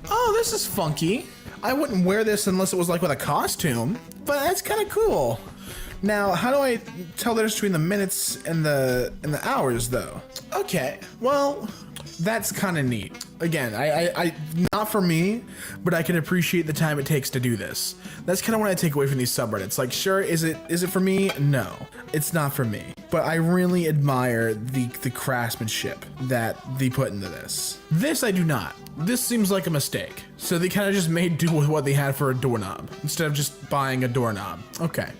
Oh, this is funky. I wouldn't wear this unless it was like with a costume, but that's kind of cool. Now, how do I tell the difference between the minutes and the hours, though? Okay, well, that's kind of neat. Again, I not for me, but I can appreciate the time it takes to do this. That's kind of what I take away from these subreddits. Like, sure, is it for me? No, it's not for me. but I really admire the craftsmanship that they put into this. This I do not. This seems like a mistake. So they kind of just made do with what they had for a doorknob instead of just buying a doorknob. Okay.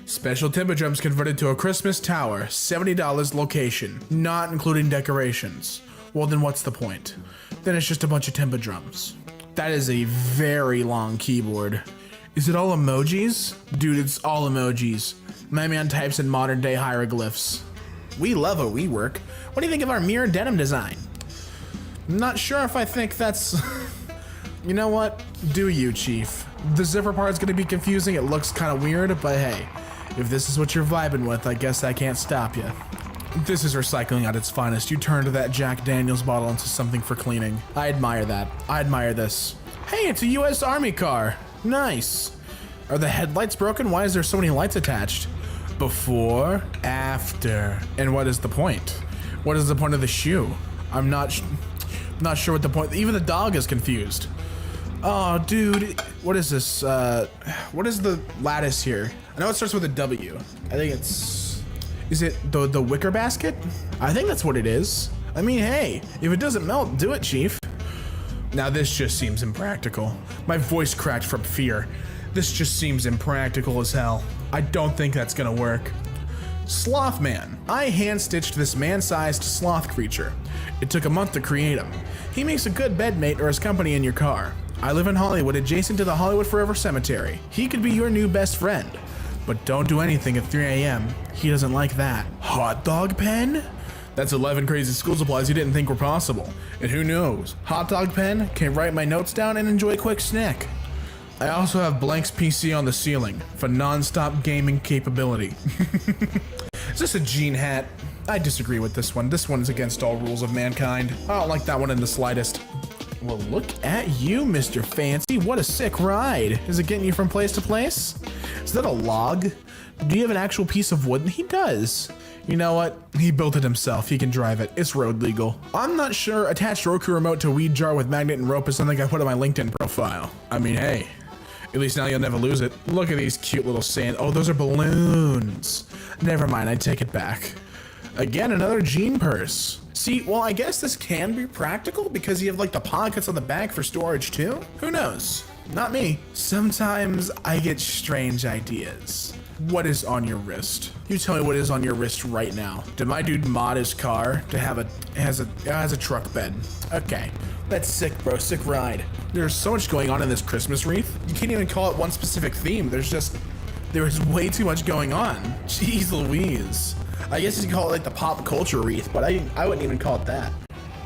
Special timber drums converted to a Christmas tower, $70 location, not including decorations. Well, then what's the point? Then it's just a bunch of timber drums. That is a very long keyboard. Is it all emojis? Dude, it's all emojis. My man types in modern day hieroglyphs. We love a WeWork. What do you think of our mirror denim design? I'm not sure if I think that's... You know what? Do you, Chief. The zipper part is gonna be confusing. It looks kind of weird, but hey, if this is what you're vibing with, I guess I can't stop you. This is recycling at its finest. You turned that Jack Daniels bottle into something for cleaning. I admire that. I admire this. Hey, it's a US Army car. Nice. Are the headlights broken? Why is there so many lights attached? Before, after. And what is the point? What is the point of the shoe? I'm not sure what the point. Even the dog is confused. Oh, dude. What is this? What is the lattice here? I know it starts with a W. I think it's... Is it the wicker basket? I think that's what it is. I mean, hey, if it doesn't melt, do it, Chief. Now this just seems impractical. My voice cracked from fear. This just seems impractical as hell. I don't think that's gonna work. Sloth Man. I hand-stitched this man-sized sloth creature. It took a month to create him. He makes a good bedmate or his company in your car. I live in Hollywood, adjacent to the Hollywood Forever Cemetery. He could be your new best friend. But don't do anything at 3 a.m. He doesn't like that. Hot dog pen? That's 11 crazy school supplies you didn't think were possible. And who knows, hot dog pen can write my notes down and enjoy a quick snack. I also have Blank's PC on the ceiling for non-stop gaming capability. Is this a Gene hat? I disagree with this one. This one's against all rules of mankind. I don't like that one in the slightest. Well, look at you, Mr. Fancy. What a sick ride. Is it getting you from place to place? Is that a log? Do you have an actual piece of wood? He does. You know what? He built it himself. He can drive it. It's road legal. I'm not sure attached Roku remote to weed jar with magnet and rope is something I put on my LinkedIn profile. I mean, hey, at least now you'll never lose it. Look at these cute little sand. Oh, those are balloons. Never mind, I take it back. Again, another Gene purse. See, well, I guess this can be practical because you have like the pockets on the back for storage too. Who knows? Not me. Sometimes I get strange ideas. What is on your wrist? You tell me what is on your wrist right now. Did my dude mod his car to have it has a truck bed? Okay, that's sick, bro. Sick ride. There's so much going on in this Christmas wreath. You can't even call it one specific theme. There's way too much going on. Jeez Louise. I guess you can call it like the pop culture wreath, but I wouldn't even call it that.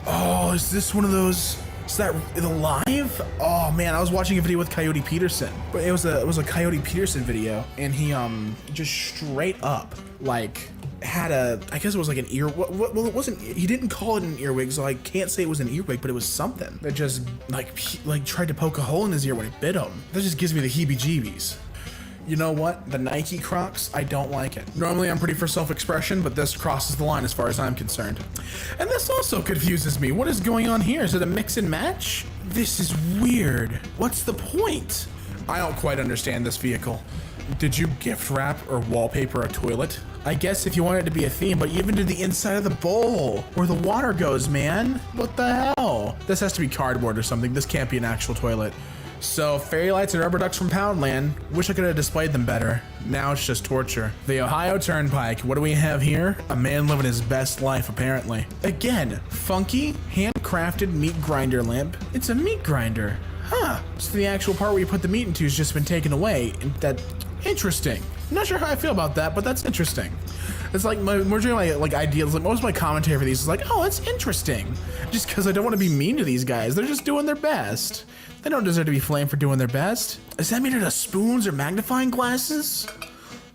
Oh, is this one of those? Is that the live? Oh man, I was watching a video with Coyote Peterson, but it was a Coyote Peterson video, and he just straight up like had I guess it was like an ear. Well, it wasn't. He didn't call it an earwig, so I can't say it was an earwig, but it was something that just like tried to poke a hole in his ear when it bit him. That just gives me the heebie-jeebies. You know what? The Nike Crocs, I don't like it. Normally I'm pretty for self-expression, but this crosses the line as far as I'm concerned. And this also confuses me. What is going on here? Is it a mix and match? This is weird. What's the point? I don't quite understand this vehicle. Did you gift wrap or wallpaper a toilet? I guess if you want it to be a theme, but you even did the inside of the bowl where the water goes, man. What the hell? This has to be cardboard or something. This can't be an actual toilet. So, fairy lights and rubber ducks from Poundland. Wish I could have displayed them better. Now it's just torture. The Ohio Turnpike. What do we have here? A man living his best life, apparently. Again, funky, handcrafted meat grinder lamp. It's a meat grinder. Huh. So the actual part where you put the meat into has just been taken away. Interesting. I'm not sure how I feel about that, but that's interesting. It's like more generally like ideas. Like most of my commentary for these is like, oh, that's interesting. Just because I don't want to be mean to these guys. They're just doing their best. They don't deserve to be flamed for doing their best. Is that made out of spoons or magnifying glasses?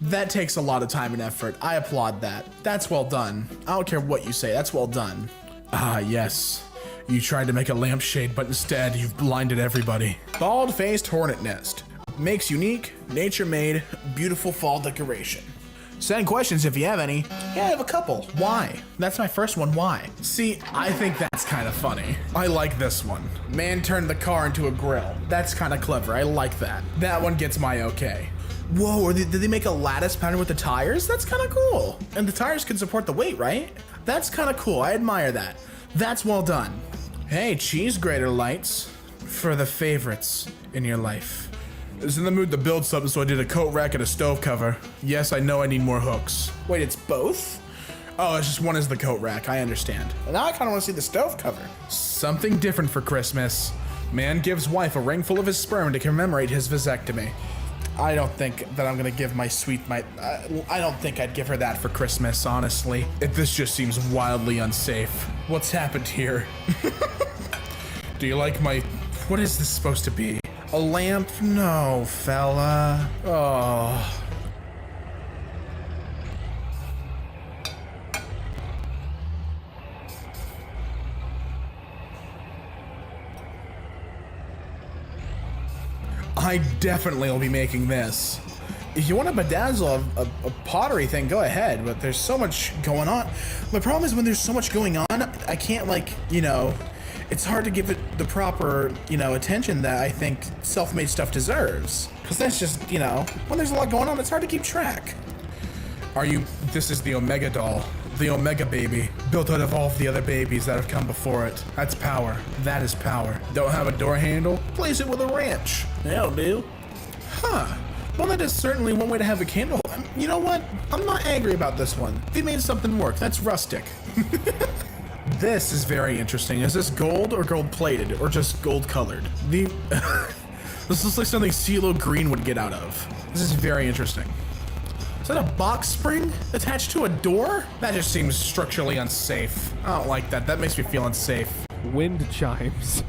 That takes a lot of time and effort. I applaud that. That's well done. I don't care what you say. That's well done. Ah, yes. You tried to make a lampshade, but instead you've blinded everybody. Bald-faced hornet nest. Makes unique, nature-made, beautiful fall decoration. Send questions if you have any. Yeah, I have a couple. Why? That's my first one. Why? See, I think that's kind of funny. I like this one. Man turned the car into a grill. That's kind of clever. I like that. That one gets my okay. Whoa, did they make a lattice pattern with the tires? That's kind of cool. And the tires can support the weight, right? That's kind of cool. I admire that. That's well done. Hey, cheese grater lights for the favorites in your life. I was in the mood to build something, so I did a coat rack and a stove cover. Yes, I know I need more hooks. Wait, it's both? Oh, it's just one is the coat rack. I understand. Well, now I kind of want to see the stove cover. Something different for Christmas. Man gives wife a ring full of his sperm to commemorate his vasectomy. I don't think that I'm gonna give my I don't think I'd give her that for Christmas, honestly. This just seems wildly unsafe. What's happened here? Do you like what is this supposed to be? A lamp? No, fella. Oh. I definitely will be making this. If you want to bedazzle a pottery thing, go ahead, but there's so much going on. My problem is when there's so much going on, I can't it's hard to give it the proper, attention that I think self-made stuff deserves. Because that's just, when there's a lot going on, it's hard to keep track. This is the Omega doll. The Omega baby, built out of all of the other babies that have come before it. That's power. That is power. Don't have a door handle? Place it with a wrench. That'll do. Huh. Well, that is certainly one way to have a candle. You know what? I'm not angry about this one. They made something work. That's rustic. This is very interesting. Is this gold or gold plated or just gold colored? This looks like something CeeLo Green would get out of. This is very interesting. Is that a box spring attached to a door? That just seems structurally unsafe. I don't like that. That makes me feel unsafe. Wind chimes.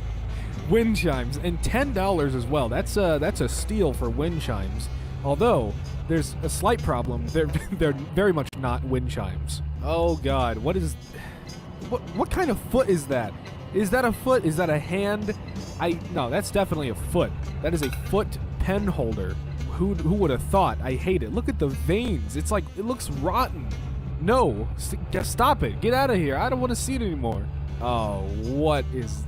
Wind chimes. And $10 as well. That's a steal for wind chimes. Although, there's a slight problem. They're very much not wind chimes. Oh god, what kind of foot is that? Is that a foot? Is that a hand? No, that's definitely a foot. That is a foot pen holder. Who would have thought? I hate it. Look at the veins. It's like, it looks rotten. No, stop it. Get out of here. I don't want to see it anymore. Oh, what is...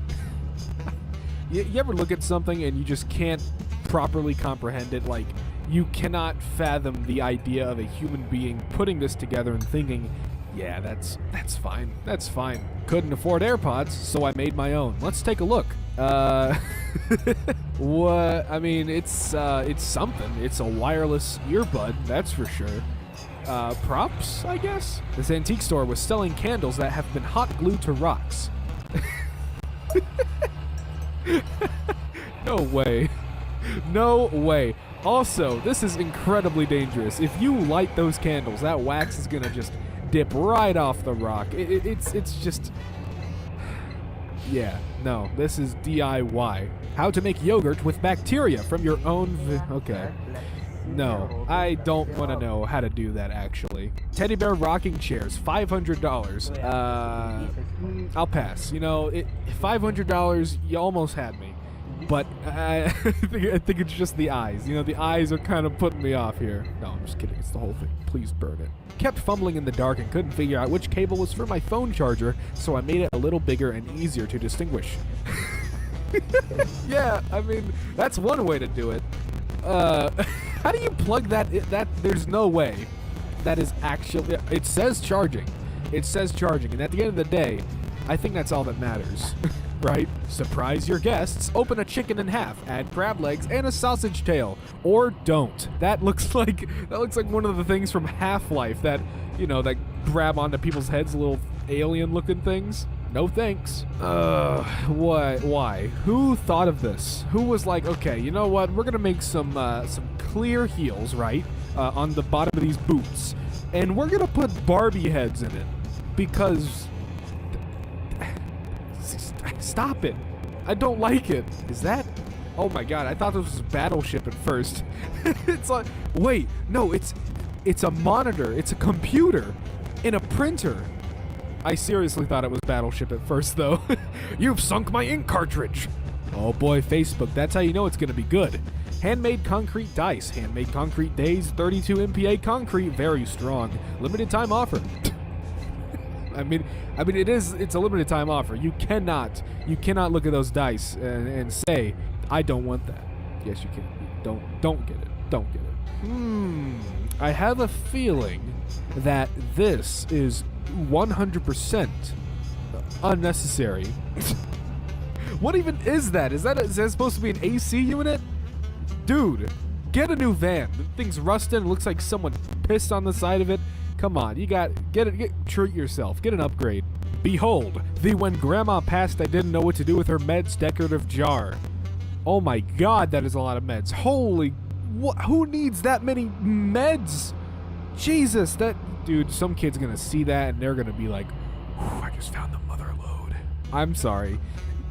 You ever look at something and you just can't properly comprehend it? Like, you cannot fathom the idea of a human being putting this together and thinking, yeah, that's fine. That's fine. Couldn't afford AirPods, so I made my own. Let's take a look. What? I mean, it's something. It's a wireless earbud, that's for sure. Props, I guess? This antique store was selling candles that have been hot glued to rocks. No way. No way. Also, this is incredibly dangerous. If you light those candles, that wax is gonna just dip right off the rock. It's just... Yeah, no, this is DIY. How to make yogurt with bacteria from your own... Okay. No, I don't want to know how to do that, actually. Teddy bear rocking chairs, $500. I'll pass. $500, you almost had me. But I think it's just the eyes. The eyes are kind of putting me off here. No, I'm just kidding. It's the whole thing. Please burn it. Kept fumbling in the dark and couldn't figure out which cable was for my phone charger, so I made it a little bigger and easier to distinguish. Yeah, I mean, that's one way to do it. How do you plug that? There's no way. That is actually... It says charging. It says charging, and at the end of the day, I think that's all that matters. Right? Surprise your guests, open a chicken in half, add crab legs and a sausage tail. Or don't. That looks like one of the things from Half-Life that, that grab onto people's heads, little alien-looking things. No thanks. What? Why? Who thought of this? Who was like, okay, you know what? We're gonna make some clear heels, right? On the bottom of these boots. And we're gonna put Barbie heads in it. Because... Stop it. I don't like it. Is that... Oh my god, I thought this was Battleship at first. It's like... Wait, no, it's a monitor. It's a computer. In a printer. I seriously thought it was Battleship at first, though. You've sunk my ink cartridge. Oh boy, Facebook, that's how you know it's gonna be good. Handmade concrete dice. Handmade concrete days. 32 MPa concrete. Very strong. Limited time offer. I mean, it's a limited time offer. You cannot look at those dice and say, I don't want that. Yes, you can. Don't get it. Don't get it. I have a feeling that this is 100% unnecessary. What even is that? Is that supposed to be an AC unit? Dude, get a new van. The thing's rusting. It looks like someone pissed on the side of it. Come on, you treat yourself. Get an upgrade. Behold, the when grandma passed I didn't know what to do with her meds decorative jar. Oh my god, that is a lot of meds. Holy, who needs that many meds? Jesus, dude, some kid's gonna see that and they're gonna be like, I just found the mother lode. I'm sorry.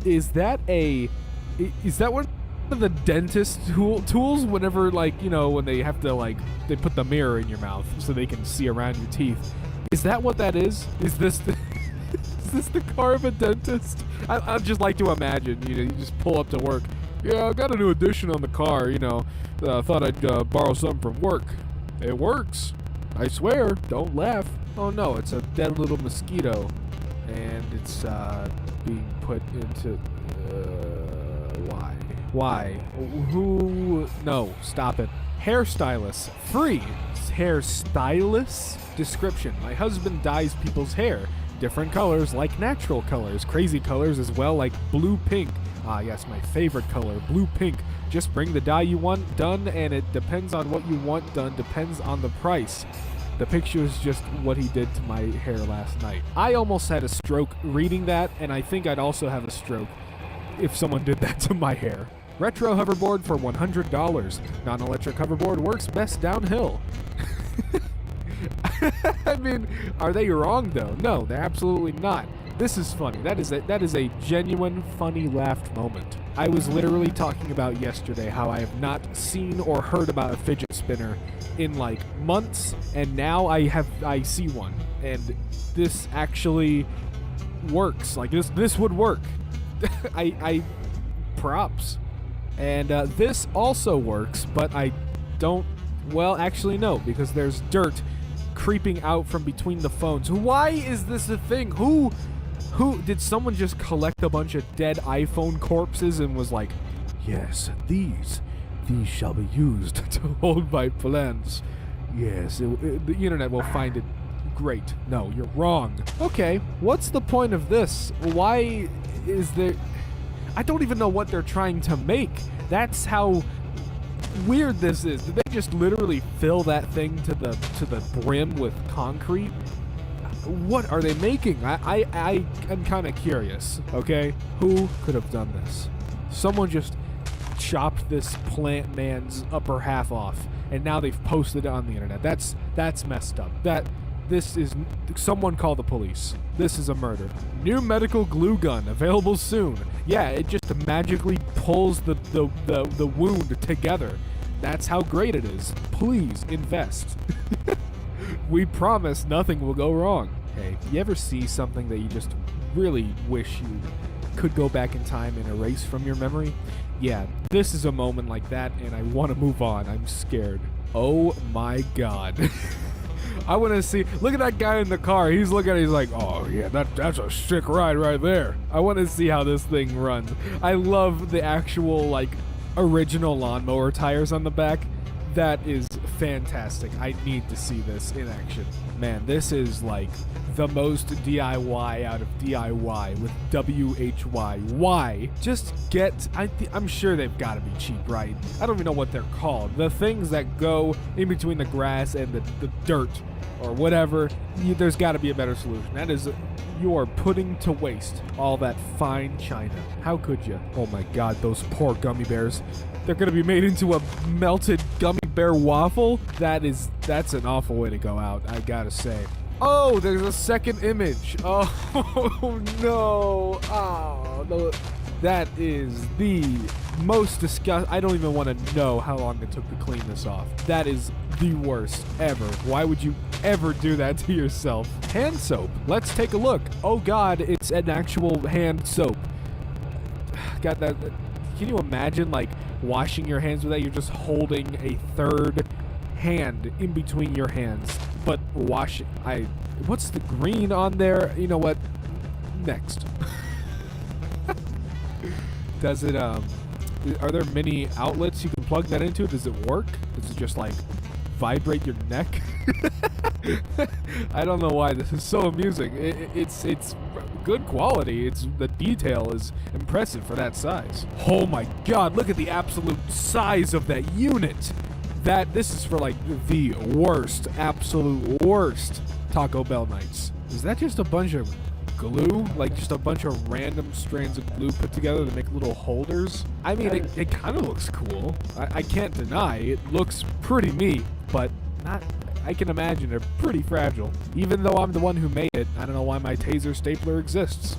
Is that one of the dentist tools whenever, like, you know, when they have to, like, they put the mirror in your mouth so they can see around your teeth? Is that what that is? Is this the car of a dentist? I'd just like to imagine, you know, you just pull up to work. Yeah, I got a new addition on the car, you know. Thought I'd borrow something from work. It works. I swear. Don't laugh. Oh no, it's a dead little mosquito. And it's being put into... Why? Who? No, stop it. Hairstylist. Free. Hairstylist? Description. My husband dyes people's hair. Different colors like natural colors. Crazy colors as well, like blue pink. Ah yes, my favorite color, blue pink. Just bring the dye you want done, and it depends on what you want done, depends on the price. The picture is just what he did to my hair last night. I almost had a stroke reading that, and I think I'd also have a stroke if someone did that to my hair. Retro hoverboard for $100. Non-electric hoverboard works best downhill. I mean, are they wrong though? No, they're absolutely not. This is funny. That is a genuine funny laughed moment. I was literally talking about yesterday how I have not seen or heard about a fidget spinner in like months, and now I see one, and this actually works. Like this would work. I props. And this also works, but I don't. Well, actually no, because there's dirt creeping out from between the phones. Why is this a thing? Who did someone just collect a bunch of dead iPhone corpses and was like, yes, these shall be used to hold my plans. Yes, the internet will find it great. No, you're wrong. Okay, what's the point of this? Why is there... I don't even know what they're trying to make. That's how weird this is. Did they just literally fill that thing to the brim with concrete? What are they making? I am kind of curious, okay? Who could have done this? Someone just chopped this plant man's upper half off, and now they've posted it on the internet. That's messed up. This is... Someone call the police. This is a murder. New medical glue gun available soon. Yeah, it just magically pulls the wound together. That's how great it is. Please invest. We promise nothing will go wrong. Hey, you ever see something that you just really wish you could go back in time and erase from your memory? Yeah, this is a moment like that, and I want to move on. I'm scared. Oh my god. I want to see... Look at that guy in the car. He's looking at it. He's like, oh, yeah, that's a sick ride right there. I want to see how this thing runs. I love the actual, like, original lawnmower tires on the back. That is fantastic. I need to see this in action. Man, this is, like, the most DIY out of DIY with WHY. Why? Just get... I'm sure they've got to be cheap, right? I don't even know what they're called. The things that go in between the grass and the dirt or whatever. There's got to be a better solution. That is... You are putting to waste all that fine china. How could you? Oh my god, those poor gummy bears. They're going to be made into a melted gummy bear waffle? That's an awful way to go out, I gotta say. Oh, there's a second image. Oh, no. Oh, no. That is the most disgusting. I don't even want to know how long it took to clean this off. That is the worst ever. Why would you ever do that to yourself? Hand soap. Let's take a look. Oh, God, it's an actual hand soap. Got that. Can you imagine, like, washing your hands with that? You're just holding a third hand in between your hands. But washing... What's the green on there? You know what? Next. Does it, Are there many outlets you can plug that into? Does it work? Does it just like vibrate your neck? I don't know why this is so amusing. It's good quality. The detail is impressive for that size. Oh my god, look at the absolute size of that unit. This is for like the worst, absolute worst Taco Bell nights. Is that just a bunch of glue? Like just a bunch of random strands of glue put together to make little holders? I mean, it kind of looks cool. I can't deny it looks pretty neat, but not. I can imagine they're pretty fragile. Even though I'm the one who made it, I don't know why my taser stapler exists.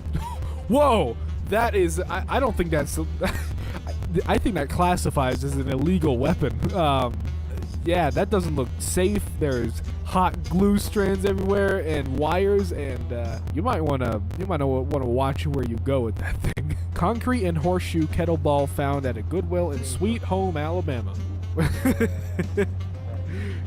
Whoa! That is, I don't think that's, I think that classifies as an illegal weapon. Yeah, that doesn't look safe. There's hot glue strands everywhere and wires, and you might want to watch where you go with that thing. Concrete and horseshoe kettlebell found at a Goodwill in Sweet Home, Alabama.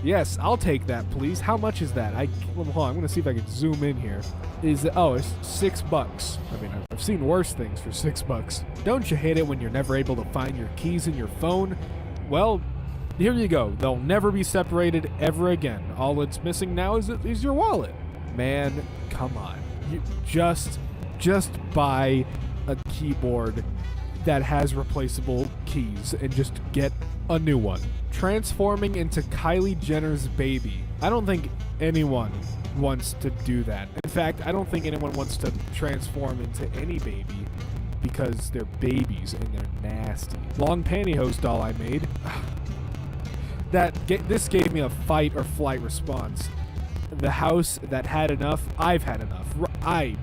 Yes, I'll take that, please. How much is that? Hold on, I'm gonna see if I can zoom in here. It's $6. I mean, I've seen worse things for $6. Don't you hate it when you're never able to find your keys in your phone? Well, here you go. They'll never be separated ever again. All it's missing now is your wallet. Man, come on. You just buy a keyboard that has replaceable keys and just get a new one. Transforming into Kylie Jenner's baby. I don't think anyone wants to do that. In fact, I don't think anyone wants to transform into any baby because they're babies and they're nasty. Long pantyhose doll I made. This gave me a fight or flight response. The house that had enough, I've had enough. I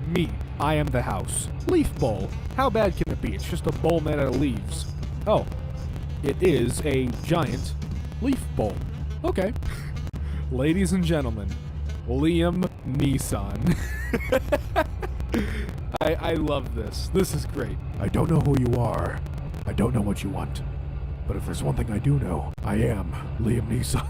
am the house. Leaf bowl. How bad can it be? It's just a bowl made out of leaves. Oh, it is a giant leaf bowl. Okay. Ladies and gentlemen, Liam Neeson. I love this. This is great. I don't know who you are. I don't know what you want. But if there's one thing I do know, I am Liam Neeson.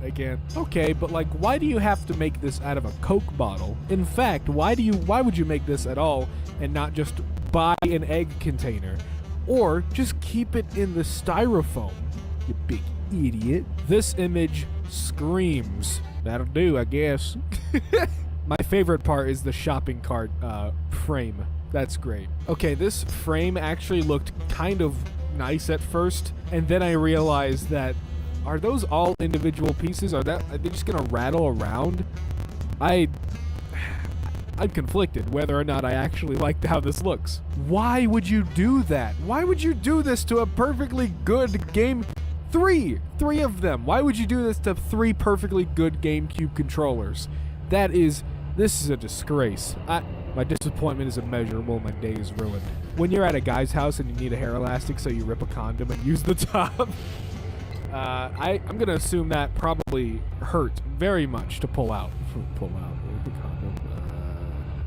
I can't. Okay, but like, why do you have to make this out of a Coke bottle? In fact, why would you make this at all and not just buy an egg container? Or just keep it in the styrofoam, you big idiot. This image screams. That'll do, I guess. My favorite part is the shopping cart frame. That's great. Okay, this frame actually looked kind of nice at first, and then I realized that, are those all individual pieces? Are they just gonna rattle around? I'm conflicted whether or not I actually liked how this looks. Why would you do that? Why would you do this to a perfectly good game? Three of them. Why would you do this to 3 perfectly good GameCube controllers? This is a disgrace. My disappointment is immeasurable. My day is ruined. When you're at a guy's house and you need a hair elastic, so you rip a condom and use the top. I'm gonna assume that probably hurt very much to pull out. Rip the condom.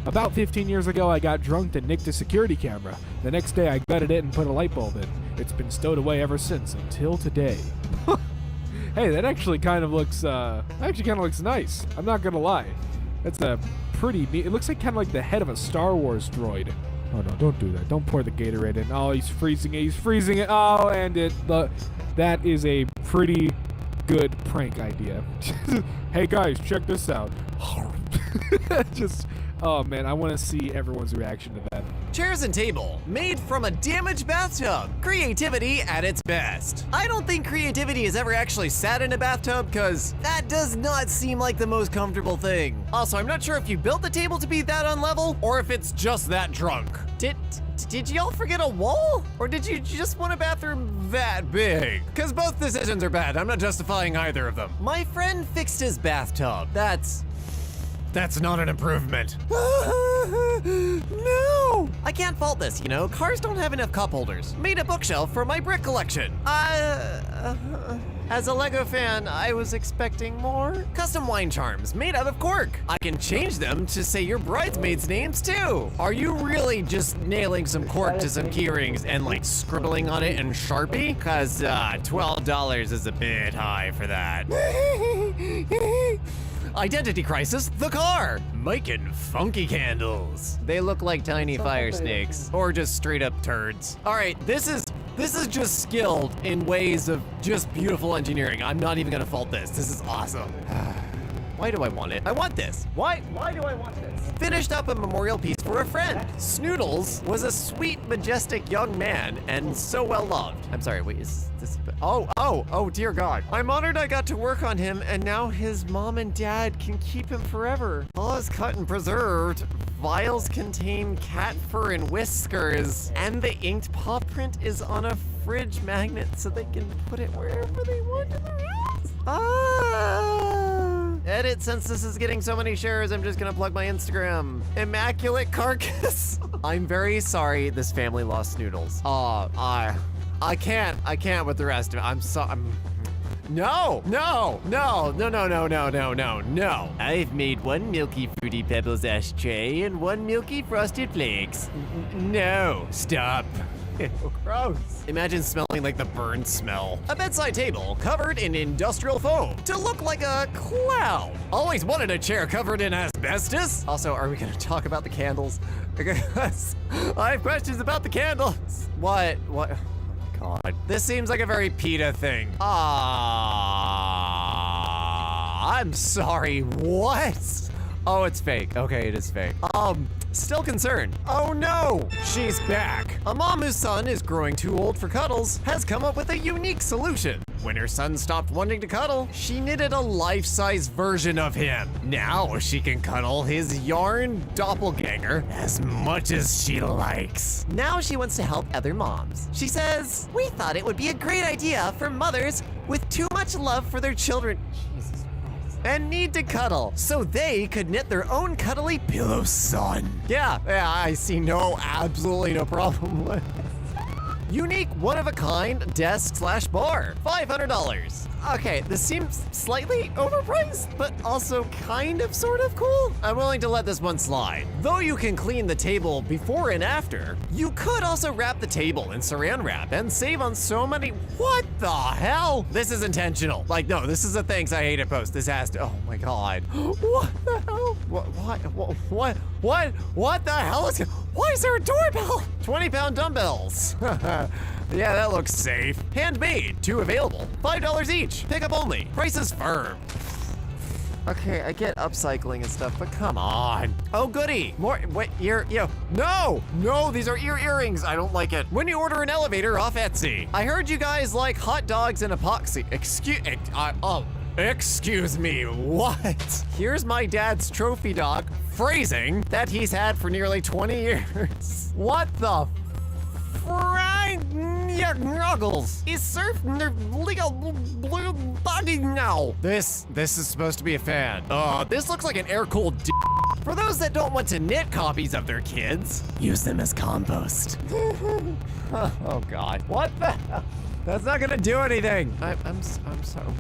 About 15 years ago, I got drunk and nicked a security camera. The next day, I gutted it and put a light bulb in. It's been stowed away ever since, until today. Hey, that actually kind of looks nice. I'm not gonna lie. That's a pretty neat. It looks like kind of like the head of a Star Wars droid. Oh no, don't do that. Don't pour the Gatorade in. Oh, he's freezing it. He's freezing it. Oh, and that is a pretty good prank idea. Hey guys, check this out. Oh man, I want to see everyone's reaction to that. Chairs and table, made from a damaged bathtub. Creativity at its best. I don't think creativity has ever actually sat in a bathtub, because that does not seem like the most comfortable thing. Also, I'm not sure if you built the table to be that unlevel, or if it's just that drunk. Did y'all forget a wall? Or did you just want a bathroom that big? Because both decisions are bad. I'm not justifying either of them. My friend fixed his bathtub. That's not an improvement. No! I can't fault this, you know? Cars don't have enough cup holders. Made a bookshelf for my brick collection. As a Lego fan, I was expecting more. Custom wine charms made out of cork. I can change them to say your bridesmaids' names too. Are you really just nailing some cork to some key rings and like scribbling on it in Sharpie? Cause $12 is a bit high for that. Identity Crisis, the car. Making funky candles. They look like tiny fire snakes, or just straight up turds. All right, this is just skilled in ways of just beautiful engineering. I'm not even gonna fault this. This is awesome. Why do I want it? I want this. Why do I want this? Finished up a memorial piece for a friend. Snoodles was a sweet, majestic young man and so well loved. I'm sorry, wait, is this? Oh, dear God. I'm honored I got to work on him, and now his mom and dad can keep him forever. All is cut and preserved. Vials contain cat fur and whiskers, and the inked paw print is on a fridge magnet so they can put it wherever they want in the house. Edit, since this is getting so many shares, I'm just gonna plug my Instagram. Immaculate Carcass. I'm very sorry this family lost Snoodles. I can't with the rest of it. No. I've made one Milky Fruity Pebbles ashtray and one Milky Frosted Flakes. No, stop. Ew, gross. Imagine smelling like the burn smell. A bedside table covered in industrial foam to look like a cloud. Always wanted a chair covered in asbestos. Also, are we gonna talk about the candles? Because I have questions about the candles. What? Oh my God. This seems like a very PETA thing. I'm sorry, what? Oh, it's fake. Okay, it is fake. Still concerned. Oh no, she's back. A mom whose son is growing too old for cuddles has come up with a unique solution. When her son stopped wanting to cuddle, she knitted a life-size version of him. Now she can cuddle his yarn doppelganger as much as she likes. Now she wants to help other moms. She says, "We thought it would be a great idea for mothers with too much love for their children and need to cuddle, so they could knit their own cuddly pillow son." Yeah, I see absolutely no problem with it. Unique, one-of-a-kind desk/bar, $500. Okay, this seems slightly overpriced, but also kind of sort of cool. I'm willing to let this one slide. Though you can clean the table before and after, you could also wrap the table in saran wrap and save on so many. What the hell? This is intentional. Like, no, this is a thanks I hate it post. This has to, oh my God. What the hell? What the hell is, why is there a doorbell? 20-pound dumbbells. Yeah, that looks safe. Handmade, 2 available, $5 each. Pickup only, price is firm. Okay, I get upcycling and stuff, but come on. Oh, goody. More, wait, no, these are earrings. I don't like it. When you order an elevator off Etsy. I heard you guys like hot dogs and epoxy. Excuse me, what? Here's my dad's trophy dog, phrasing, that he's had for nearly 20 years. What the Nuggles is surfing their legal blue body now. This is supposed to be a fan. This looks like an air-cooled d. For those that don't want to knit copies of their kids, use them as compost. Oh God, what the hell? That's not gonna do anything. I'm sorry.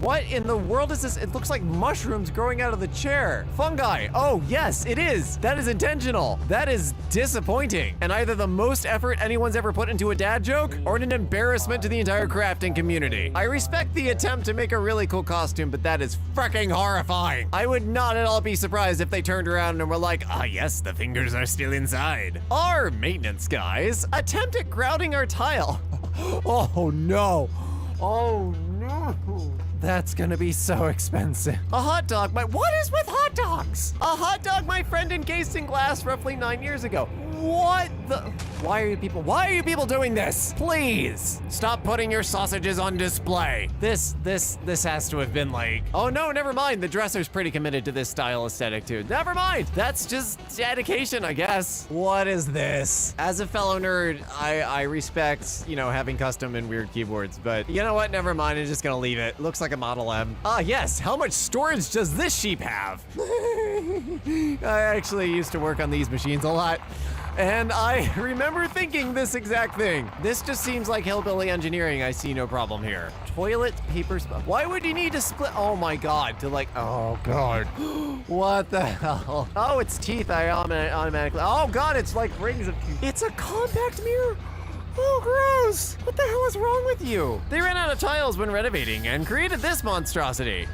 What in the world is this? It looks like mushrooms growing out of the chair. Fungi. Oh, yes, it is. That is intentional. That is disappointing. And either the most effort anyone's ever put into a dad joke or an embarrassment to the entire crafting community. I respect the attempt to make a really cool costume, but that is freaking horrifying. I would not at all be surprised if they turned around and were like, yes, the fingers are still inside. Our maintenance guys attempt at grouting our tile. Oh no. Oh no. That's gonna be so expensive. A hot dog, what is with hot dogs? A hot dog my friend encased in glass roughly 9 years ago. What the? Why are you people doing this? Please, stop putting your sausages on display. This has to have been like, oh no, never mind. The dresser's pretty committed to this style aesthetic too. Never mind. That's just dedication, I guess. What is this? As a fellow nerd, I respect, having custom and weird keyboards, but you know what? Never mind. I'm just gonna leave it. Looks like a Model M. Yes. How much storage does this sheep have? I actually used to work on these machines a lot. And I remember thinking this exact thing. This just seems like hillbilly engineering. I see no problem here. Toilet paper, why would you need to split? Oh my God, oh God. What the hell? Oh, it's teeth, I automatically, oh God, it's like rings of teeth. It's a compact mirror. Oh, gross. What the hell is wrong with you? They ran out of tiles when renovating and created this monstrosity.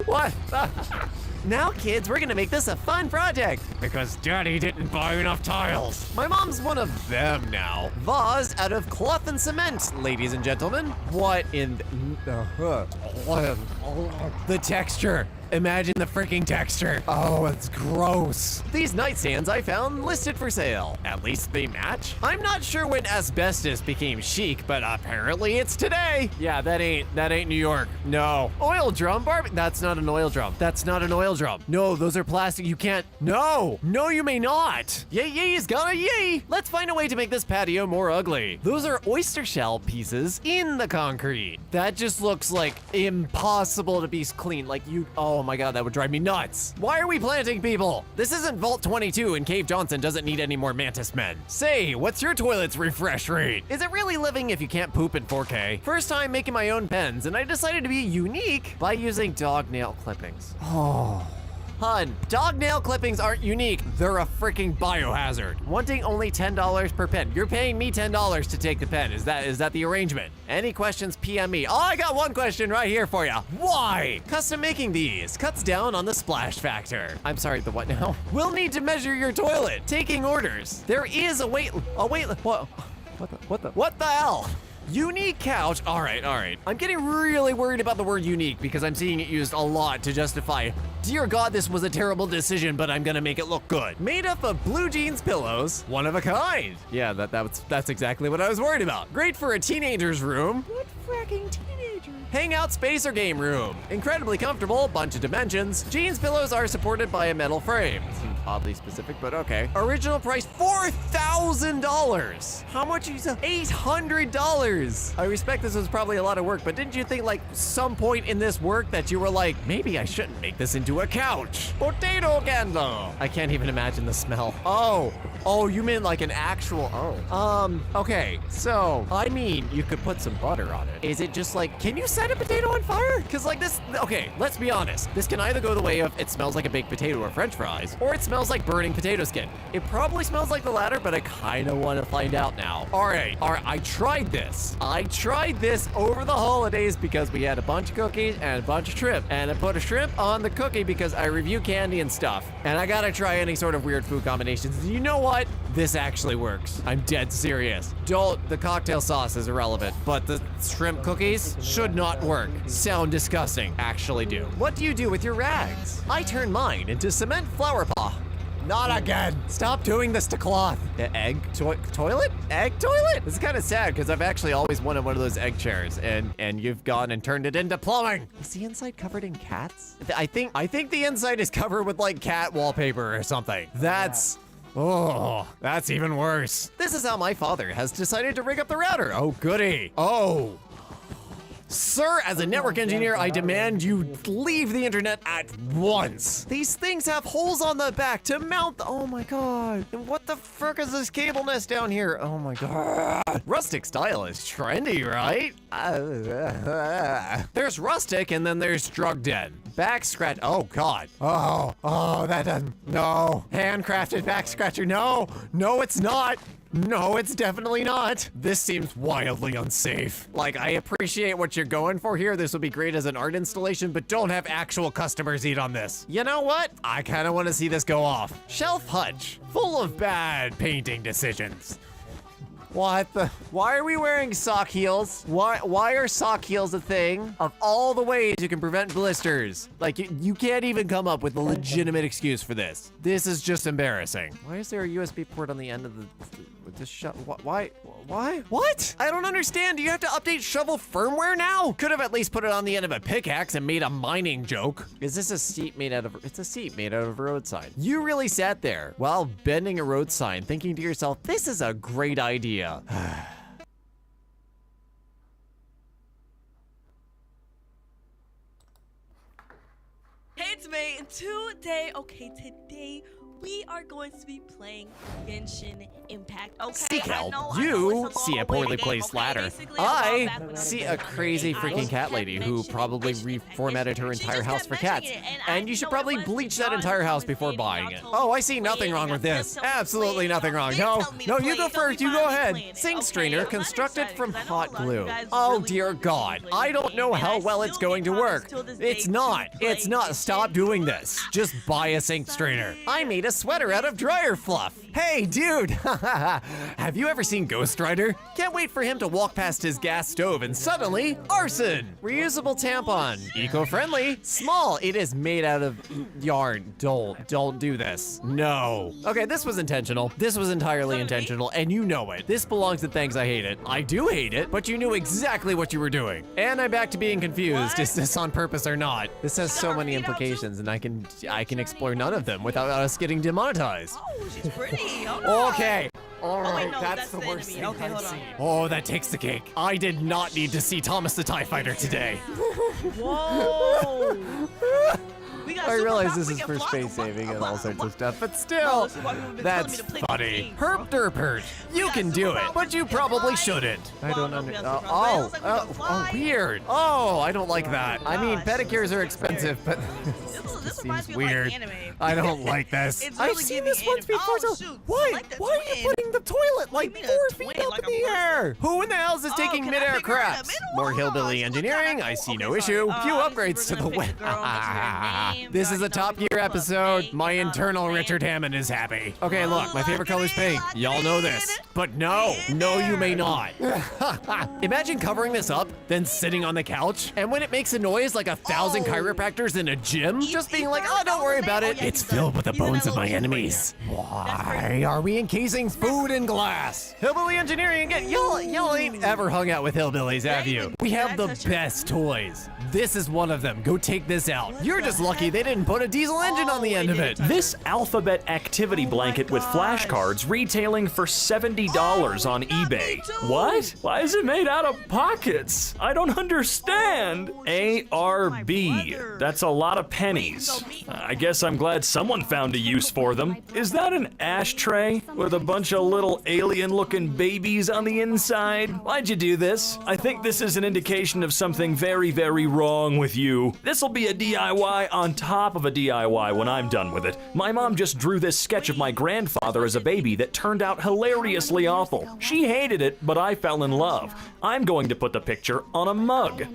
What? Now, kids, we're gonna make this a fun project. Because Daddy didn't buy enough tiles. My mom's one of them now. Vase out of cloth and cement, ladies and gentlemen. What in the texture? Imagine the freaking texture. Oh, it's gross. These nightstands I found listed for sale. At least they match. I'm not sure when asbestos became chic, but apparently it's today. Yeah, that ain't New York. No. Oil drum, that's not an oil drum. That's not an oil drum. No, those are plastic. You can't. No, you may not. Yay's got a yay. Let's find a way to make this patio more ugly. Those are oyster shell pieces in the concrete. That just looks like impossible to be clean. Like oh my god, that would drive me nuts. Why are we planting people? This isn't Vault 22 and Cave Johnson doesn't need any more mantis men. Say, what's your toilet's refresh rate? Is it really living if you can't poop in 4K? First time making my own pens, and I decided to be unique by using dog nail clippings. Oh. Hun, dog nail clippings aren't unique. They're a freaking biohazard. Wanting only $10 per pen. You're paying me $10 to take the pen. Is that the arrangement? Any questions, PM me. Oh, I got one question right here for you. Why? Custom making these cuts down on the splash factor. I'm sorry, the what now? We'll need to measure your toilet. Taking orders. There is a wait, what the hell? Unique couch. All right. I'm getting really worried about the word unique because I'm seeing it used a lot to justify, dear God, this was a terrible decision, but I'm gonna make it look good. Made up of blue jeans pillows, one of a kind. Yeah, that's exactly what I was worried about. Great for a teenager's room. What fracking teenager? Hangout space or game room. Incredibly comfortable, bunch of dimensions. Jeans pillows are supported by a metal frame. Seems oddly specific, but okay. Original price, $4,000. How much is it? $800. I respect this was probably a lot of work, but didn't you think like some point in this work that you were like, maybe I shouldn't make this into a couch? Potato candle. I can't even imagine the smell. Oh, you mean like an actual, okay. So, I mean, you could put some butter on it. Is it just like, can you set a potato on fire? Cause like this, okay, let's be honest. This can either go the way of it smells like a baked potato or french fries, or it smells like burning potato skin. It probably smells like the latter, but I kind of want to find out now. All right, I tried this. I tried this over the holidays because we had a bunch of cookies and a bunch of shrimp. And I put a shrimp on the cookie because I review candy and stuff. And I gotta try any sort of weird food combinations. You know what? This actually works. I'm dead serious. The cocktail sauce is irrelevant, but the shrimp cookies should not work. Sound disgusting. Actually do. What do you do with your rags? I turn mine into cement flower pot. Not again. Stop doing this to cloth. Toilet? Egg toilet? This is kind of sad because I've actually always wanted one of those egg chairs and you've gone and turned it into plumbing. Is the inside covered in cats? I think the inside is covered with like cat wallpaper or something. That's even worse. This is how my father has decided to rig up the router. Oh, goody. Oh. Sir, as a network engineer, I demand you leave the internet at once. These things have holes on the back to mount oh my god. And what the frick is this cable nest down here? Oh my god. Rustic style is trendy, right? There's rustic and then there's drug den. Back scratch, oh god. Oh, that doesn't, no. Handcrafted back scratcher, no, it's not. No, it's definitely not. This seems wildly unsafe. Like, I appreciate what you're going for here. This would be great as an art installation, but don't have actual customers eat on this. You know what? I kind of want to see this go off. Shelf hutch, full of bad painting decisions. What the? Why are we wearing sock heels? Why are sock heels a thing? Of all the ways you can prevent blisters, like you can't even come up with a legitimate excuse for this. This is just embarrassing. Why is there a USB port on the end of why? What? I don't understand. Do you have to update shovel firmware now? Could have at least put it on the end of a pickaxe and made a mining joke. Is this a seat made out of, it's a seat made out of a road sign. You really sat there while bending a road sign thinking to yourself, this is a great idea. Hey, it's me. Today we are going to be playing Genshin Impact. Okay, Seek I help. know You it's a see a long poorly way to placed go, okay? ladder. Basically, I back when see I a was crazy playing, freaking I cat kept lady who mentioning probably Genshin Impact, reformatted her She entire just house kept for cats. mentioning it, and I And you should know it probably was bleach that John entire house was before saying, and buying y'all it. told Oh, me I to see play nothing it, wrong and with y'all this. kept telling me to Absolutely play it, nothing and y'all wrong. been No, telling me to no, play you go it, first. You and go finally ahead. playing it, Sink okay? strainer I'm kinda constructed excited, from 'cause I know a hot lot of you glue. guys Oh really dear want to God. play I this don't game, know and how I well it's still going to get work. promised till this day It's to not. play It's not. Genshin. Stop doing this. Just buy a sink strainer. I made a sweater out of dryer fluff. Hey, dude. Have you ever seen Ghost Rider? Can't wait for him to walk past his gas stove and suddenly, arson. Reusable tampon. Eco-friendly. Small. It is made out of yarn. Don't do this. No. Okay, this was intentional. This was entirely intentional, and you know it. This belongs to Things I Hate It. I do hate it, but you knew exactly what you were doing. And I'm back to being confused. Is this on purpose or not? This has so many implications, and I can explore none of them without us getting demonetized. Oh, she's pretty. Hold on. Okay. All right, wait, no, that's the the worst enemy. thing Okay, I've hold on. seen. Oh, that takes the cake. I did not need to see Thomas the TIE Fighter today. Whoa. We got I realize superpowers, this we is can for fly. space saving and all sorts of stuff, but Bro, still, this is why people have been telling me that's to play this funny. game, bro. Herp derpert, you can do it, but you probably shouldn't. I don't understand. Oh, weird. Oh, I don't like that. I mean, pedicures are expensive, but this seems weird. I don't like this. It's I've really seen giving this once anime. before, Oh, so shoot, why? like the Why are you twin. putting the toilet like 4 feet up in the air? Who in the hell is taking can I midair figure out craps? the middle? More hillbilly engineering? I see no issue. Few upgrades to the web. This is a Top Gear episode. My internal Richard Hammond is happy. Okay, look, my favorite color's pink. Y'all know this. But no, you may not. Imagine covering this up, then sitting on the couch, and when it makes a noise like 1,000 chiropractors in a gym, just being like, oh, don't worry about it. It's filled with the bones of my enemies. Why are we encasing food in glass? Hillbilly engineering again. Y'all ain't ever hung out with hillbillies, have you? We have the best toys. This is one of them. Go take this out. You're just lucky they didn't put a diesel engine on the end of it. This alphabet activity blanket with flashcards retailing for $70 on eBay. What? Why is it made out of pockets? I don't understand. ARB. That's a lot of pennies. I guess I'm glad someone found a use for them. Is that an ashtray with a bunch of little alien-looking babies on the inside? Why'd you do this? I think this is an indication of something very, very wrong with you. This'll be a DIY on top of a DIY when I'm done with it. My mom just drew this sketch of my grandfather as a baby that turned out hilariously awful. She hated it, but I fell in love. I'm going to put the picture on a mug.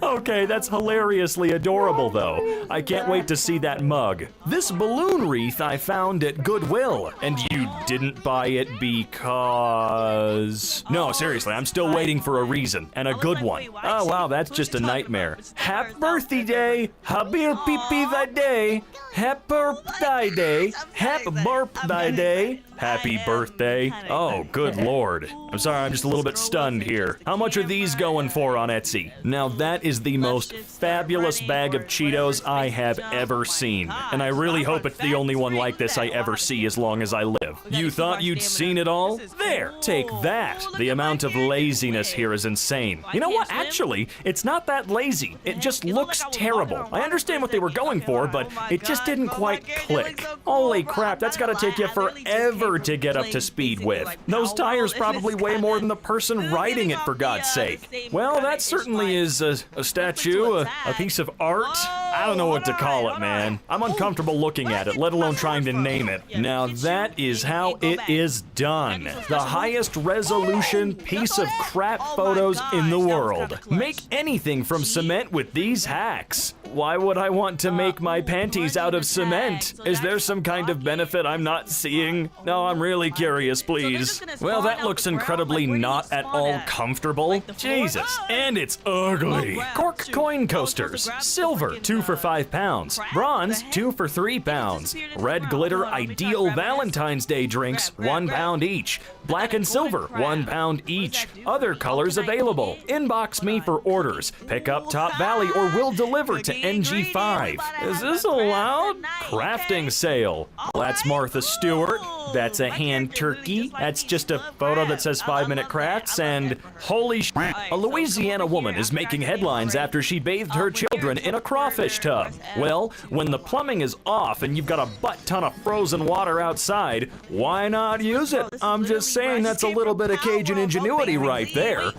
Okay, that's hilariously adorable though. I can't wait to see that mug. This balloon wreath I found at Goodwill, and you didn't buy it because... No, seriously, I'm still waiting for a reason, and a good one. Oh wow, that's just a nightmare. Happy birthday day, happy birthday day, happy birthday day, happy birthday day, happy birthday. Oh, good lord. I'm sorry, I'm just a little bit stunned here. How much are these going for on Etsy? Now that is the most fabulous bag of Cheetos I have ever seen, and I really hope it's the only one like this I ever see as long as I live. You thought you'd seen it all? There, take that. The amount of laziness here is insane. You know what? Actually, it's not that lazy. It just looks terrible. I understand what they were going for, but it just didn't quite click. Holy crap, that's gotta take you forever to get up to speed with. Those tires probably weigh more than the person riding it, for God's sake. Well, that certainly is a statue, a piece of art. I don't know what to call it, man. I'm uncomfortable looking at it, let alone trying to name it. Now that is how it is done. The highest resolution piece of crap photos in the world. Make anything from cement with these hacks. Why would I want to make my panties out of cement? Is there some kind of benefit I'm not seeing? No, I'm really curious, please. Well, that looks incredibly not at all comfortable. Jesus, and it's ugly. Cork coin coasters. Silver, 2 for £5. Bronze, 2 for £3. Red glitter ideal Valentine's Day drinks, £1 each. Black and silver, £1 each. Other colors available. Inbox me for orders. Pick up Top Valley or we'll deliver to NG5. Is this allowed? Crafting sale. Well, that's Martha Stewart. That's a hand turkey. That's just a photo that says 5-minute crafts. And holy sh**, a Louisiana woman is making headlines after she bathed her children in a crawfish tub. Well, when the plumbing is off and you've got a butt ton of frozen water outside, why not use it? I'm just saying that's a little bit of Cajun ingenuity right there.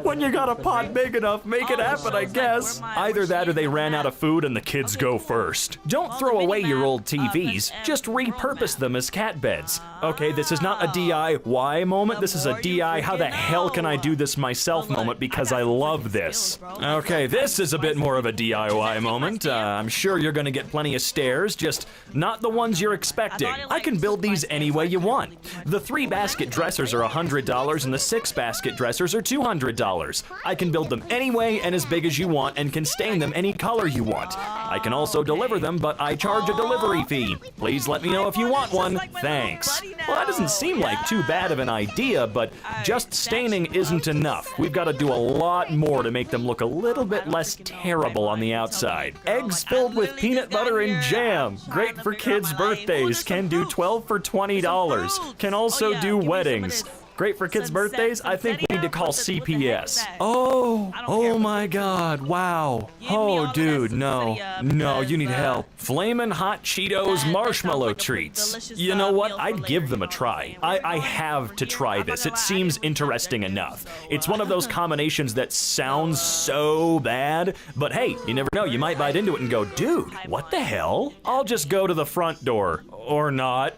When you got a pot big enough, make it happen, I guess. Either that or they ran out of food and the kids go first. Don't throw away your old TVs, just repurpose them as cat beds. Okay, this is not a DIY moment, this is a DI how the hell can I do this myself moment because I love this. Okay, this is a bit more of a DIY moment. I'm sure you're gonna get plenty of stairs, just not the ones you're expecting. I can build these any way you want. The 3-basket dressers are $100 and the 6-basket dressers are $200. I can build them any way and as big as you want and can stain them any color you want. I can also deliver them, but I charge a delivery fee. Please let me know if you want one. Thanks. Well, that doesn't seem like too bad of an idea, but just staining isn't enough. We've got to do a lot more to make them look a little bit less terrible on the outside. Eggs filled with peanut butter and jam. Great for kids' birthdays. Can do 12 for $20. Can also do weddings. Great for kids' birthdays? I think we need to call CPS. Oh my God, wow. Oh dude, no, you need help. Flamin' Hot Cheetos marshmallow treats. You know what, I'd give them a try. I have to try this, it seems interesting enough. It's one of those combinations that sounds so bad, but hey, you never know, you might bite into it and go, dude, what the hell? I'll just go to the front door, or not.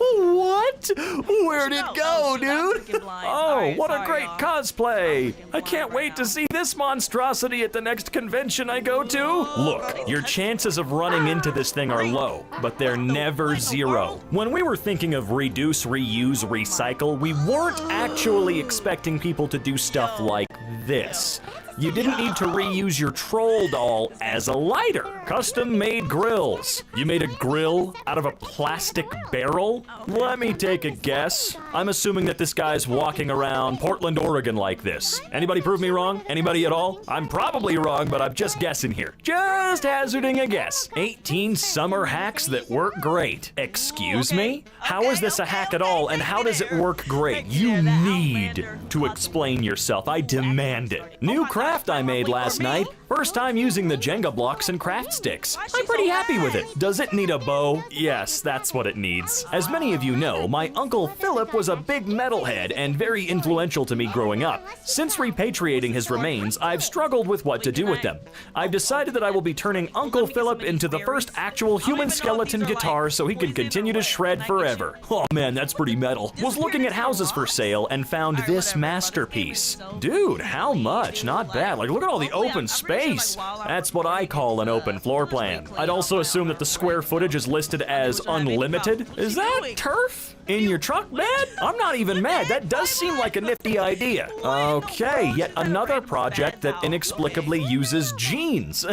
What? Where'd it go, dude? Oh, what a great cosplay! I can't wait to see this monstrosity at the next convention I go to. Look, your chances of running into this thing are low, but they're never zero. When we were thinking of reduce, reuse, recycle, we weren't actually expecting people to do stuff like this. You didn't need to reuse your troll doll as a lighter. Custom-made grills. You made a grill out of a plastic barrel? Let me take a guess. I'm assuming that this guy's walking around Portland, Oregon like this. Anybody prove me wrong? Anybody at all? I'm probably wrong, but I'm just guessing here. Just hazarding a guess. 18 summer hacks that work great. Excuse me? How is this a hack at all, and how does it work great? You need to explain yourself. I demand it. New craft I made last night. First time using the Jenga blocks and craft sticks. I'm pretty happy with it. Does it need a bow? Yes, that's what it needs. As many of you know, my Uncle Philip was a big metalhead and very influential to me growing up. Since repatriating his remains, I've struggled with what to do with them. I've decided that I will be turning Uncle Philip into the first actual human skeleton guitar so he can continue to shred forever. Oh man, that's pretty metal. Was looking at houses for sale and found this masterpiece. Dude, how much? Not bad. Like, look at all the open space. That's what I call an open floor plan. I'd also assume that the square footage is listed as unlimited. Is that turf? In your truck bed? I'm not even mad. That does seem like a nifty idea. Okay, yet another project that inexplicably uses jeans.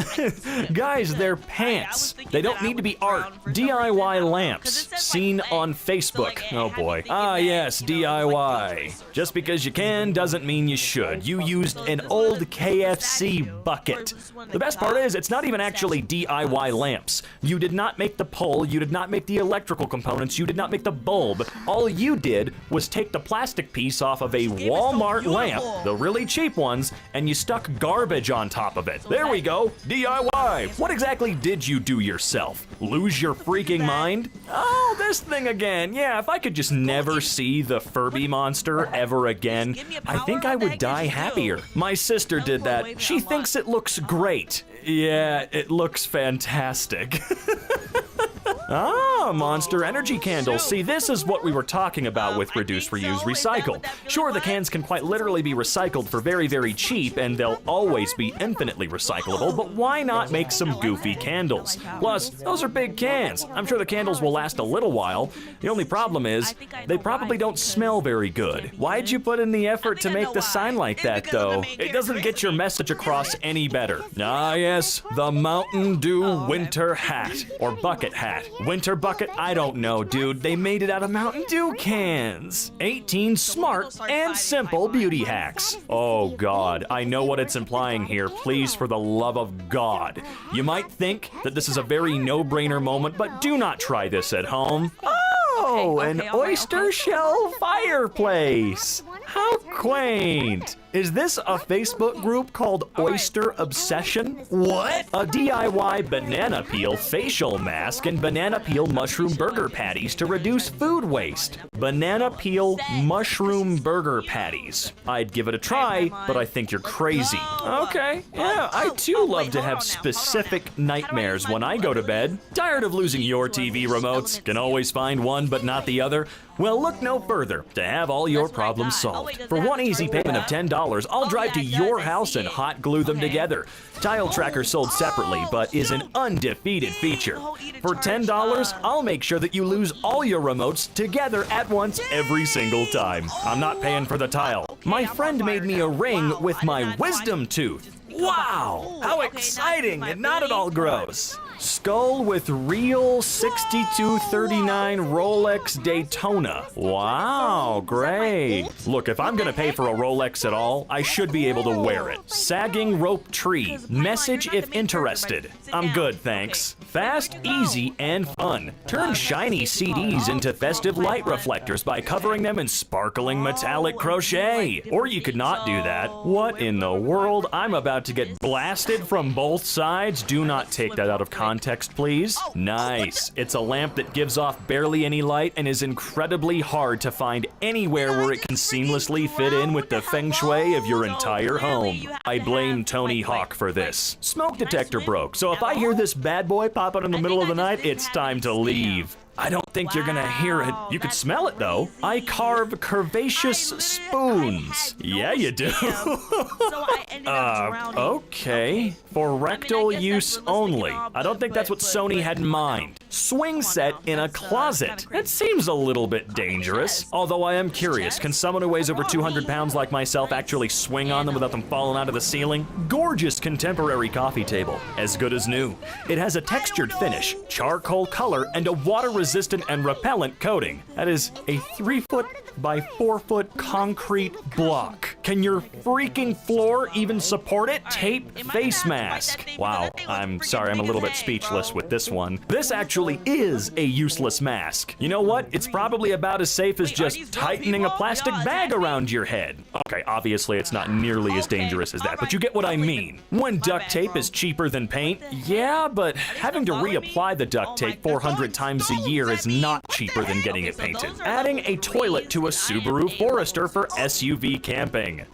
Guys, they're pants. They don't need to be art. DIY lamps. Seen on Facebook. Oh boy. Ah yes, DIY. Just because you can doesn't mean you should. You used an old KFC bucket. The best part is, it's not even actually DIY lamps. You did not make the pole, you did not make the electrical components, you did not make the bulb. All you did was take the plastic piece off of a Walmart lamp, the really cheap ones, and you stuck garbage on top of it. There we go, DIY. What exactly did you do yourself? Lose your freaking mind? Oh, this thing again. Yeah, if I could just never see the Furby monster ever again, I think I would die happier. My sister did that. She thinks it looks great. Yeah, it looks fantastic. Ah, Monster Energy candles. See, this is what we were talking about with Reduce, Reuse, Recycle. Sure, the cans can quite literally be recycled for very, very cheap, and they'll always be infinitely recyclable, but why not make some goofy candles? Plus, those are big cans. I'm sure the candles will last a little while. The only problem is, they probably don't smell very good. Why'd you put in the effort to make the sign like that, though? It doesn't get your message across any better. Ah, yes, the Mountain Dew winter hat, or bucket hat. Winter bucket bucket? I don't know, dude. They made it out of Mountain Dew cans. 18 smart and simple beauty hacks. Oh God, I know what it's implying here. Please, for the love of God. You might think that this is a very no-brainer moment, but do not try this at home. Oh, an oyster shell fireplace. How quaint. Is this a Facebook group called Oyster Obsession? What? A DIY banana peel facial mask and banana peel mushroom burger patties to reduce food waste. Banana peel mushroom burger patties. I'd give it a try, but I think you're crazy. Okay, yeah, I too love to have specific nightmares when I go to bed. Tired of losing your TV remotes? Can always find one but not the other? Well, look no further to have all your problems solved. For one easy payment of $10, I'll drive to your house and hot glue them together. Tile Tracker sold separately, but is an undefeated feature. For $10, I'll make sure that you lose all your remotes together at once every single time. I'm not paying for the tile. My friend made me a ring with my wisdom tooth. Wow, how exciting and not at all gross. Skull with real 6239 Rolex Daytona. Wow, great. Look, if I'm gonna pay for a Rolex at all, I should be able to wear it. Sagging rope tree. Message if interested. I'm good, thanks. Fast, easy, and fun. Turn shiny CDs into festive light reflectors by covering them in sparkling metallic crochet. Or you could not do that. What in the world? I'm about to get blasted from both sides. Do not take that out of context, please. Nice. It's a lamp that gives off barely any light and is incredibly hard to find anywhere where it can seamlessly fit in with the feng shui of your entire home. I blame Tony Hawk for this. Smoke detector broke, so if I hear this bad boy pop out in the middle of the night, it's time to leave. I don't think you're gonna hear it. You could smell it though. I carve curvaceous spoons. Yeah, you do. Okay. For rectal use only. I don't think that's what Sony had in mind. Swing set in a closet. It seems a little bit dangerous. Although I am curious, can someone who weighs over 200 pounds like myself actually swing on them without them falling out of the ceiling? Gorgeous contemporary coffee table. As good as new. It has a textured finish, charcoal color, and a water-resistant and repellent coating. That is a 3-foot by 4-foot concrete block. Can your freaking floor even support it? Tape face mask. Wow, I'm sorry, I'm a little bit speechless with this one. This actually is a useless mask. You know what? It's probably about as safe as just tightening a plastic bag around your head. Okay, obviously it's not nearly as dangerous as that, but you get what I mean. When duct tape is cheaper than paint, yeah, but having to reapply the duct tape 400 times a year is not cheaper than getting it painted. Adding a toilet to a Subaru Forester for SUV camping.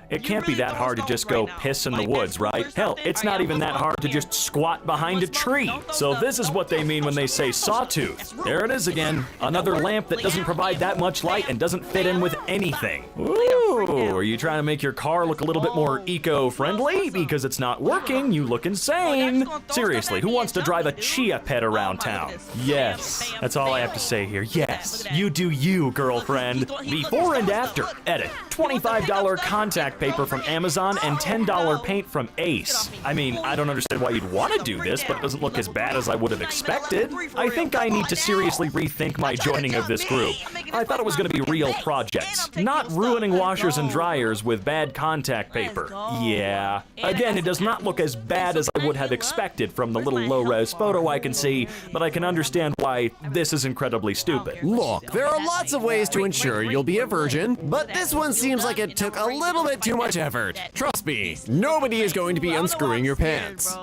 It can't be that hard to just go piss in the woods, right? Hell, it's not even that hard to just squat behind a tree. So this is what they mean when they say sawtooth. There it is again. Another lamp that doesn't provide that much light and doesn't fit in with anything. Ooh, are you trying to make your car look a little bit more eco-friendly? Because it's not working, you look insane. Seriously, who wants to drive a chia pet around town? Yes, that's all I have to say here. Yes, you do you, girlfriend. Before and after. Edit. $25 contact paper from Amazon and $10 paint from Ace. I mean, I don't understand why you'd want to do this, but it doesn't look as bad as I would have expected. I think I need to seriously rethink my joining of this group. I thought it was going to be real projects, not ruining washers and dryers with bad contact paper. Yeah. Again, it does not look as bad as I would have expected from the little low-res photo I can see, but I can understand why this is incredibly stupid. Look, there are lots of ways to ensure you'll be a virgin, but this one seems like it took a little bit too much effort. Trust me, nobody is going to be unscrewing your pants.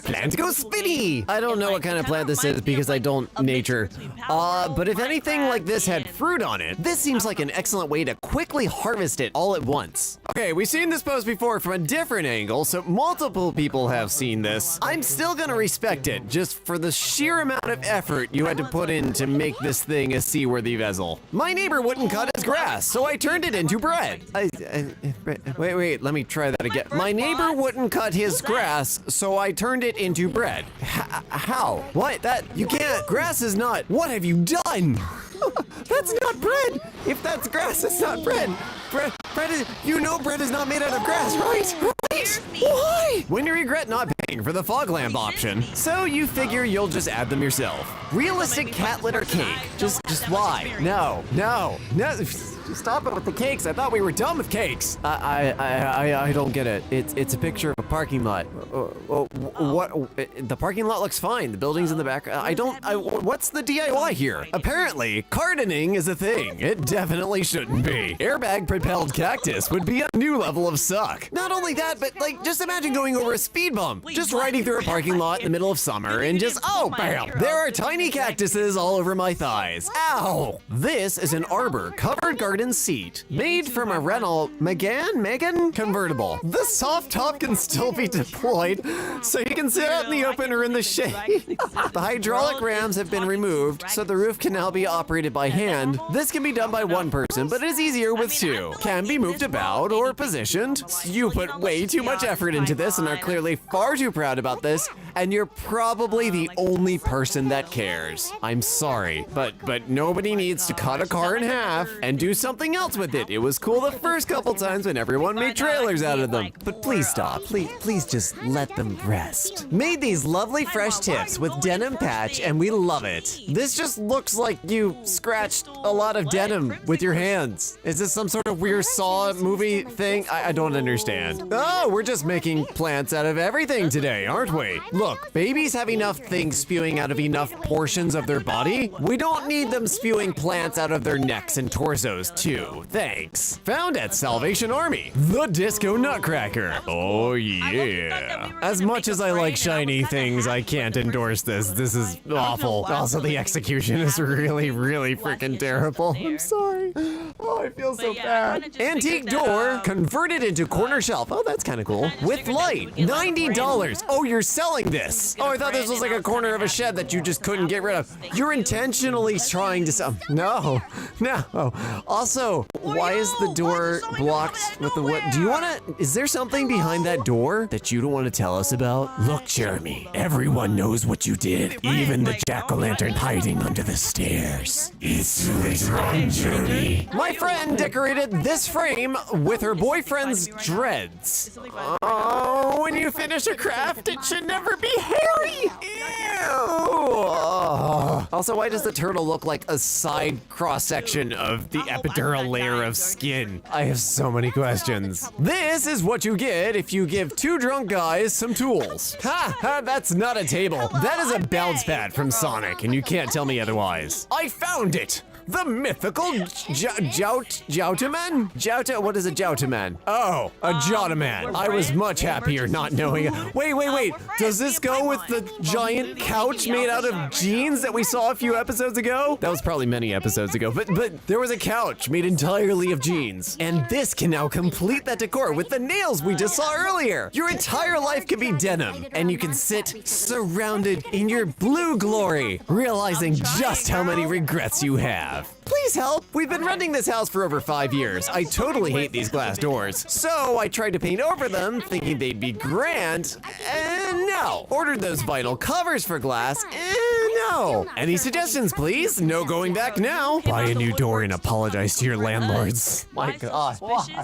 Plan to go spinny! I don't know what kind of plant this is because I don't nature. But if anything like this had fruit on it, this seems like an excellent way to quickly harvest it all at once. Okay, we've seen this pose before from a different angle, so multiple people have seen this. I'm still gonna respect it, just for the sheer amount of effort you had to put in to make this thing a seaworthy vessel. My neighbor wouldn't cut his grass, so I turned it into bread. Wait, let me try that again. My neighbor wouldn't cut his grass, so I turned it into bread. How? What? You can't. Grass is not. What have you done? That's not bread. If that's grass, it's not bread. Bread is, bread is not made out of grass, right? Right? Why? When you regret not paying paying for the fog lamp option, so you figure you'll just add them yourself. Realistic cat litter cake. Just why? No. Stop it with the cakes. I thought we were done with cakes. I don't get it. It's a picture of a parking lot. What? The parking lot looks fine. The building's in the back. What's the DIY here? Apparently, gardening is a thing. It definitely shouldn't be. Airbag propelled cactus would be a new level of suck. Not only that, but like, just imagine going over a speed bump. Just riding through a parking lot in the middle of summer and just, oh, bam. There are tiny cactuses all over my thighs. Ow. This is an Arbor covered garden seat made from a Renault Megane convertible. The soft top can still be deployed, so you can sit out in the open or in the shade. The hydraulic rams have been removed, so the roof can now be operated by hand. This can be done by one person, but it is easier with two. Can be moved about or positioned. You put way too much effort into this and are clearly far too proud about this, and you're probably the only person that cares. I'm sorry, but nobody needs to cut a car in half and do something else with it. It was cool the first couple times when everyone made trailers out of them. But please stop. Please just let them rest. Made these lovely fresh tips with denim patch, and we love it. This just looks like you scratched a lot of denim with your hands. Is this some sort of weird Saw movie thing? I don't understand. Oh, we're just making plants out of everything today, aren't we? Look, babies have enough things spewing out of enough portions of their body. We don't need them spewing plants out of their necks and torsos too. Thanks. Found at Salvation Army, the Disco Nutcracker. Oh yeah. As much as I like shiny things, I can't endorse this. This is awful. Also, the execution is really freaking terrible. I'm sorry. Oh, I feel so bad. Antique door converted into corner shelf. Oh, that's kind of cool. With light, $90. Oh, you're selling this. Oh, I thought this was like a corner of a shed that you just couldn't get rid of. You're intentionally trying to sell. No. Also, why is the door blocked with the wood? Do you want to, is there something behind that door that you don't want to tell us about? Look, Jeremy, everyone knows what you did. Even the jack-o'-lantern hiding under the stairs. It's too late to run, Jeremy. My friend decorated this frame with her boyfriend's dreads. Oh, when you finish a craft, it should never be hairy. Ew. Also, why does the turtle look like a side cross-section of the epidural layer of skin? I have so many questions. This is what you get if you give two drunk guys some tools. Ha! That's not a table. That is a bounce pad from Sonic, and you can't tell me otherwise. I found it! The mythical Joutaman? What is a Joutaman? Oh, a Joutaman. I was much happier not knowing it. Wait. Does this go with the giant couch made out of jeans that we saw a few episodes ago? That was probably many episodes ago, but there was a couch made entirely of jeans. And this can now complete that decor with the nails we just saw earlier. Your entire life can be denim, and you can sit surrounded in your blue glory, realizing just how many regrets you have. Please help! We've been renting this house for over 5 years. I totally hate these glass doors. So I tried to paint over them, thinking they'd be grand, and no. Ordered those vinyl covers for glass, and no. Any suggestions, please? No going back now. Buy a new door and apologize to your landlords. My God.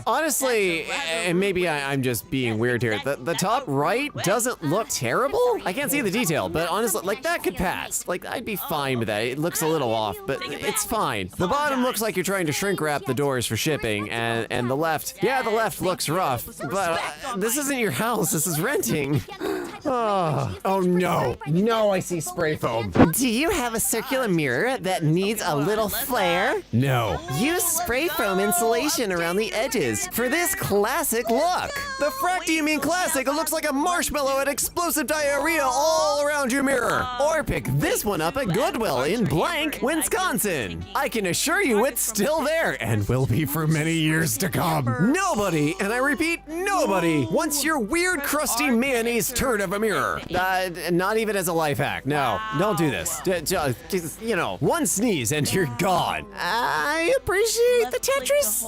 Honestly, and maybe I'm just being weird here, the top right doesn't look terrible. I can't see the detail, but honestly, like that could pass. Like I'd be fine with that. It looks a little off, but it's fine. The bottom looks like you're trying to shrink wrap the doors for shipping, and the left, the left looks rough, but this isn't your house, this is renting. Oh no, I see spray foam. Do you have a circular mirror that needs a little flair? No. Use spray foam insulation around the edges for this classic look. The frack do you mean classic? It looks like a marshmallow and explosive diarrhea all around your mirror. Or pick this one up at Goodwill in blank, Wisconsin. I can assure you it's still there and will be for many years to come. Nobody, and I repeat, nobody, wants your weird crusty mayonnaise turd of a mirror. Not even as a life hack. No, don't do this. Just, one sneeze and you're gone. I appreciate the Tetris.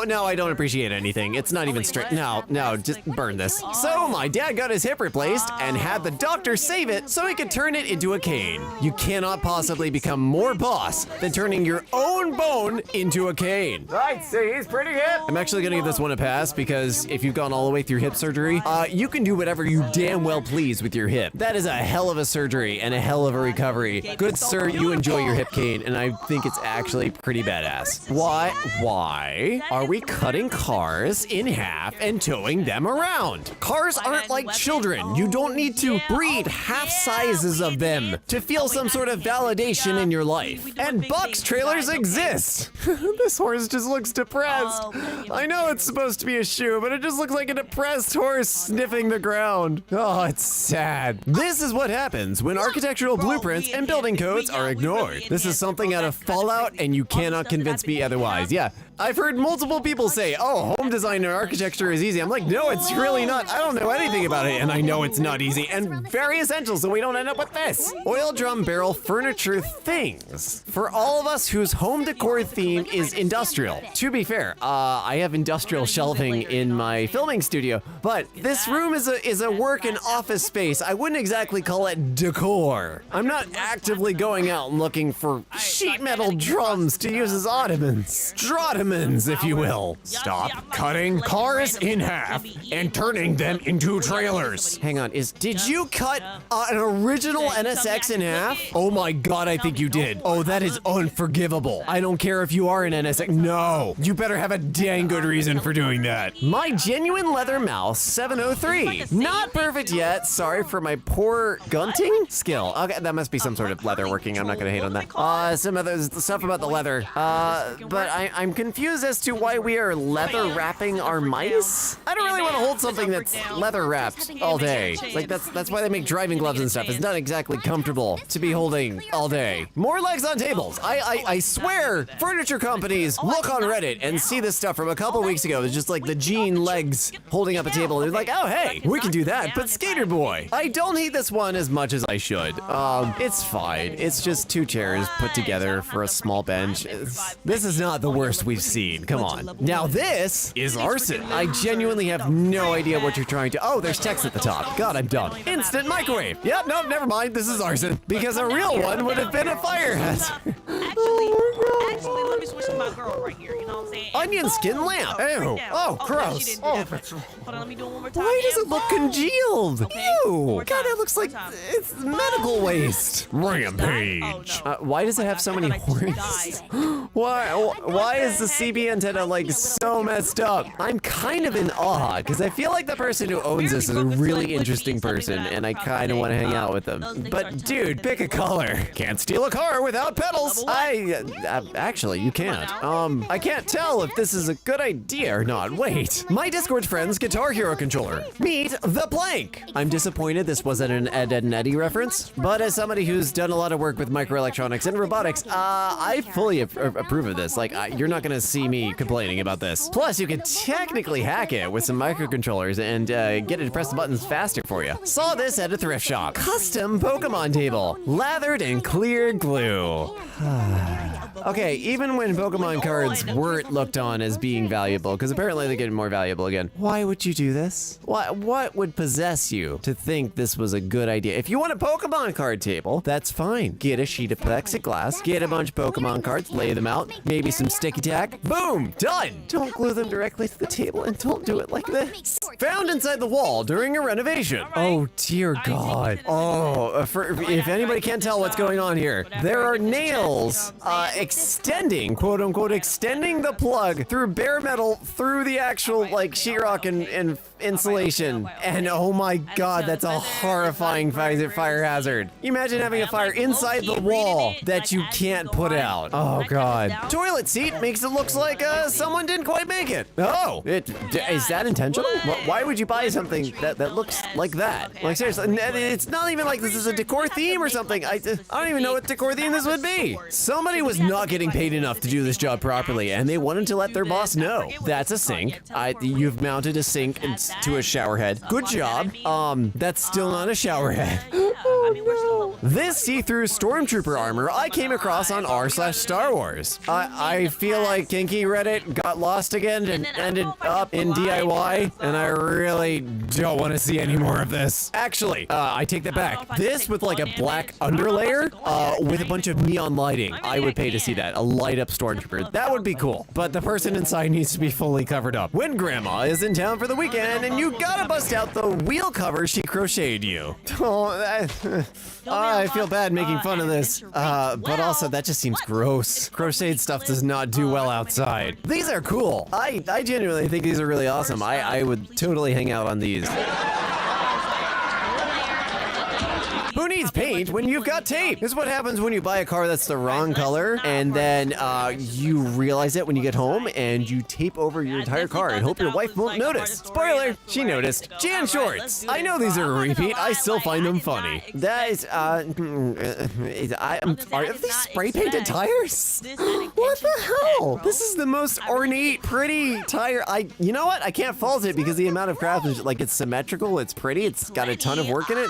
No, I don't appreciate anything. It's not even straight. No, just burn this. So my dad got his hip replaced and had the doctor save it so he could turn it into a cane. You cannot possibly become more boss than turning your own bone into a cane. I'd say he's pretty hip. I'm actually gonna give this one a pass because if you've gone all the way through hip surgery, you can do whatever you damn well pleased with your hip. That is a hell of a surgery and a hell of a recovery. Good sir, you enjoy your hip cane, and I think it's actually pretty badass. Why are we cutting cars in half and towing them around? Cars aren't like children. You don't need to breed half sizes of them to feel some sort of validation in your life. And Bucks trailers exist. This horse just looks depressed. I know it's supposed to be a shoe, but it just looks like a depressed horse sniffing the ground. Oh, it's sad. This is what happens when architectural blueprints and building codes are ignored. This is something out of Fallout, and you cannot convince me otherwise. Yeah, I've heard multiple people say, oh, home design and architecture is easy. I'm like, no, it's really not. I don't know anything about it, and I know it's not easy, and very essential so we don't end up with this. Oil drum barrel furniture things. For all of us whose home decor theme is industrial. To be fair, I have industrial shelving in my filming studio, but this room is a work and office space. I wouldn't exactly call it decor. I'm not actively going out and looking for sheet metal drums to use as ottomans. Ottomans, if you will. Stop cutting cars in half and turning them into trailers. Hang on, did you cut an original NSX in half? Oh my god, I think you did. Oh, that is unforgivable. I don't care if you are an NSX. No, you better have a dang good reason for doing that. My genuine leather mouse 703. Not perfect yet. Sorry for my poor gunting skill. Okay, that must be some sort of leather working. I'm not gonna hate on that. Some other stuff about the leather. But I'm confused as to why we are leather wrapping our mice. I don't really want to hold something that's leather wrapped all day. Like that's why they make driving gloves and stuff. It's not exactly comfortable to be holding all day. More legs on tables. I swear furniture companies look on Reddit and see this stuff from a couple weeks ago. It's just like the jean legs holding up a table. They're like, oh hey, we can do that, but Skater Boy. I don't hate this one as much as I should. It's fine. It's just two chairs put together for a small bench. This is not the worst we've seen. Come on. Now this is arson. I genuinely have no idea what you're trying to. Oh, there's text at the top. God, I'm dumb. Instant microwave. Yep, nope, never mind. This is arson. Because a real one would have been a fire hazard. Actually, let me switch to my girl right here. You know what I'm saying? Onion skin lamp. Ew. Oh, gross. Oh, that's. Hold on, let me do it one more time. Why does it look congealed? Ew. God, that looks like it's medical waste. Rampage. Why does it have so many horns? Why is the CB antenna like so messed up? I'm kind of in awe because I feel like the person who owns this is a really interesting person and I kind of want to hang out with them. But dude, pick a color. Can't steal a car without pedals. Actually, you can't. I can't tell if this is a good idea or not. Wait. My Discord friend's Guitar Hero controller. Meet the plank. I'm disappointed this wasn't an Ed, Edd n Eddy reference, but as somebody who's done a lot of work with microelectronics and robotics, I fully approve of this. Like, you're not gonna see me complaining about this. Plus, you can technically hack it with some microcontrollers and get it to press the buttons faster for you. Saw this at a thrift shop. Custom Pokemon table. Lathered in clear glue. Okay, even when Pokemon cards weren't looked on as being valuable, because apparently they're getting more valuable again. Why would you do this? What would possess you to think this was a good idea? If you want a Pokemon card table, that's fine. Get a sheet of plexiglass, get a bunch of Pokemon cards, lay them out, maybe some sticky tack. Boom! Done! Don't glue them directly to the table and don't do it like this. Found inside the wall during a renovation. Oh dear God. Oh, if anybody can't tell what's going on here, there are nails extending, quote unquote, extending the plug through bare metal through the actual like sheetrock and insulation. And oh my God, that's a horrifying fire hazard. You imagine having a fire inside the wall that you can't put out. Oh God. Toilet seat makes it look like someone didn't quite make it. Oh, is that intentional? Why would you buy something that looks like that? Like seriously, it's not even like this is a decor theme or something. I don't even know what decor theme this would be. Somebody was not getting paid enough to do this job properly, and they wanted to let their boss know. That's a sink. You've mounted a sink to a shower head. Good job. That's still not a shower head. This see-through stormtrooper armor I came across on r/Star Wars. I feel like Kinky Reddit got lost again and ended up in DIY, and I really don't want to see any more of this. Actually, I take that back. This with like a black underlayer with a bunch of neon lighting. I would pay to see that. A light-up stormtrooper. That would be cool. But the person inside needs to be fully covered up. When Grandma is in town for the weekend and you gotta bust out the wheel cover she crocheted you. Oh, I feel bad making fun of this, but also that just seems gross. Crocheted stuff does not do well outside. These are cool. I genuinely think these are really awesome. I would totally hang out on these. Who needs paint when you've got tape? This is what happens when you buy a car that's the wrong color, and then you realize it when you get home, and you tape over your entire car and hope your wife won't notice. Spoiler, she noticed. Jan shorts. I know these are a repeat. I still find them funny. That is, are these spray painted tires? What the hell? This is the most ornate, pretty tire. You know what? I can't fault it because the amount of craftsmanship, like it's symmetrical, it's pretty, it's got a ton of work in it.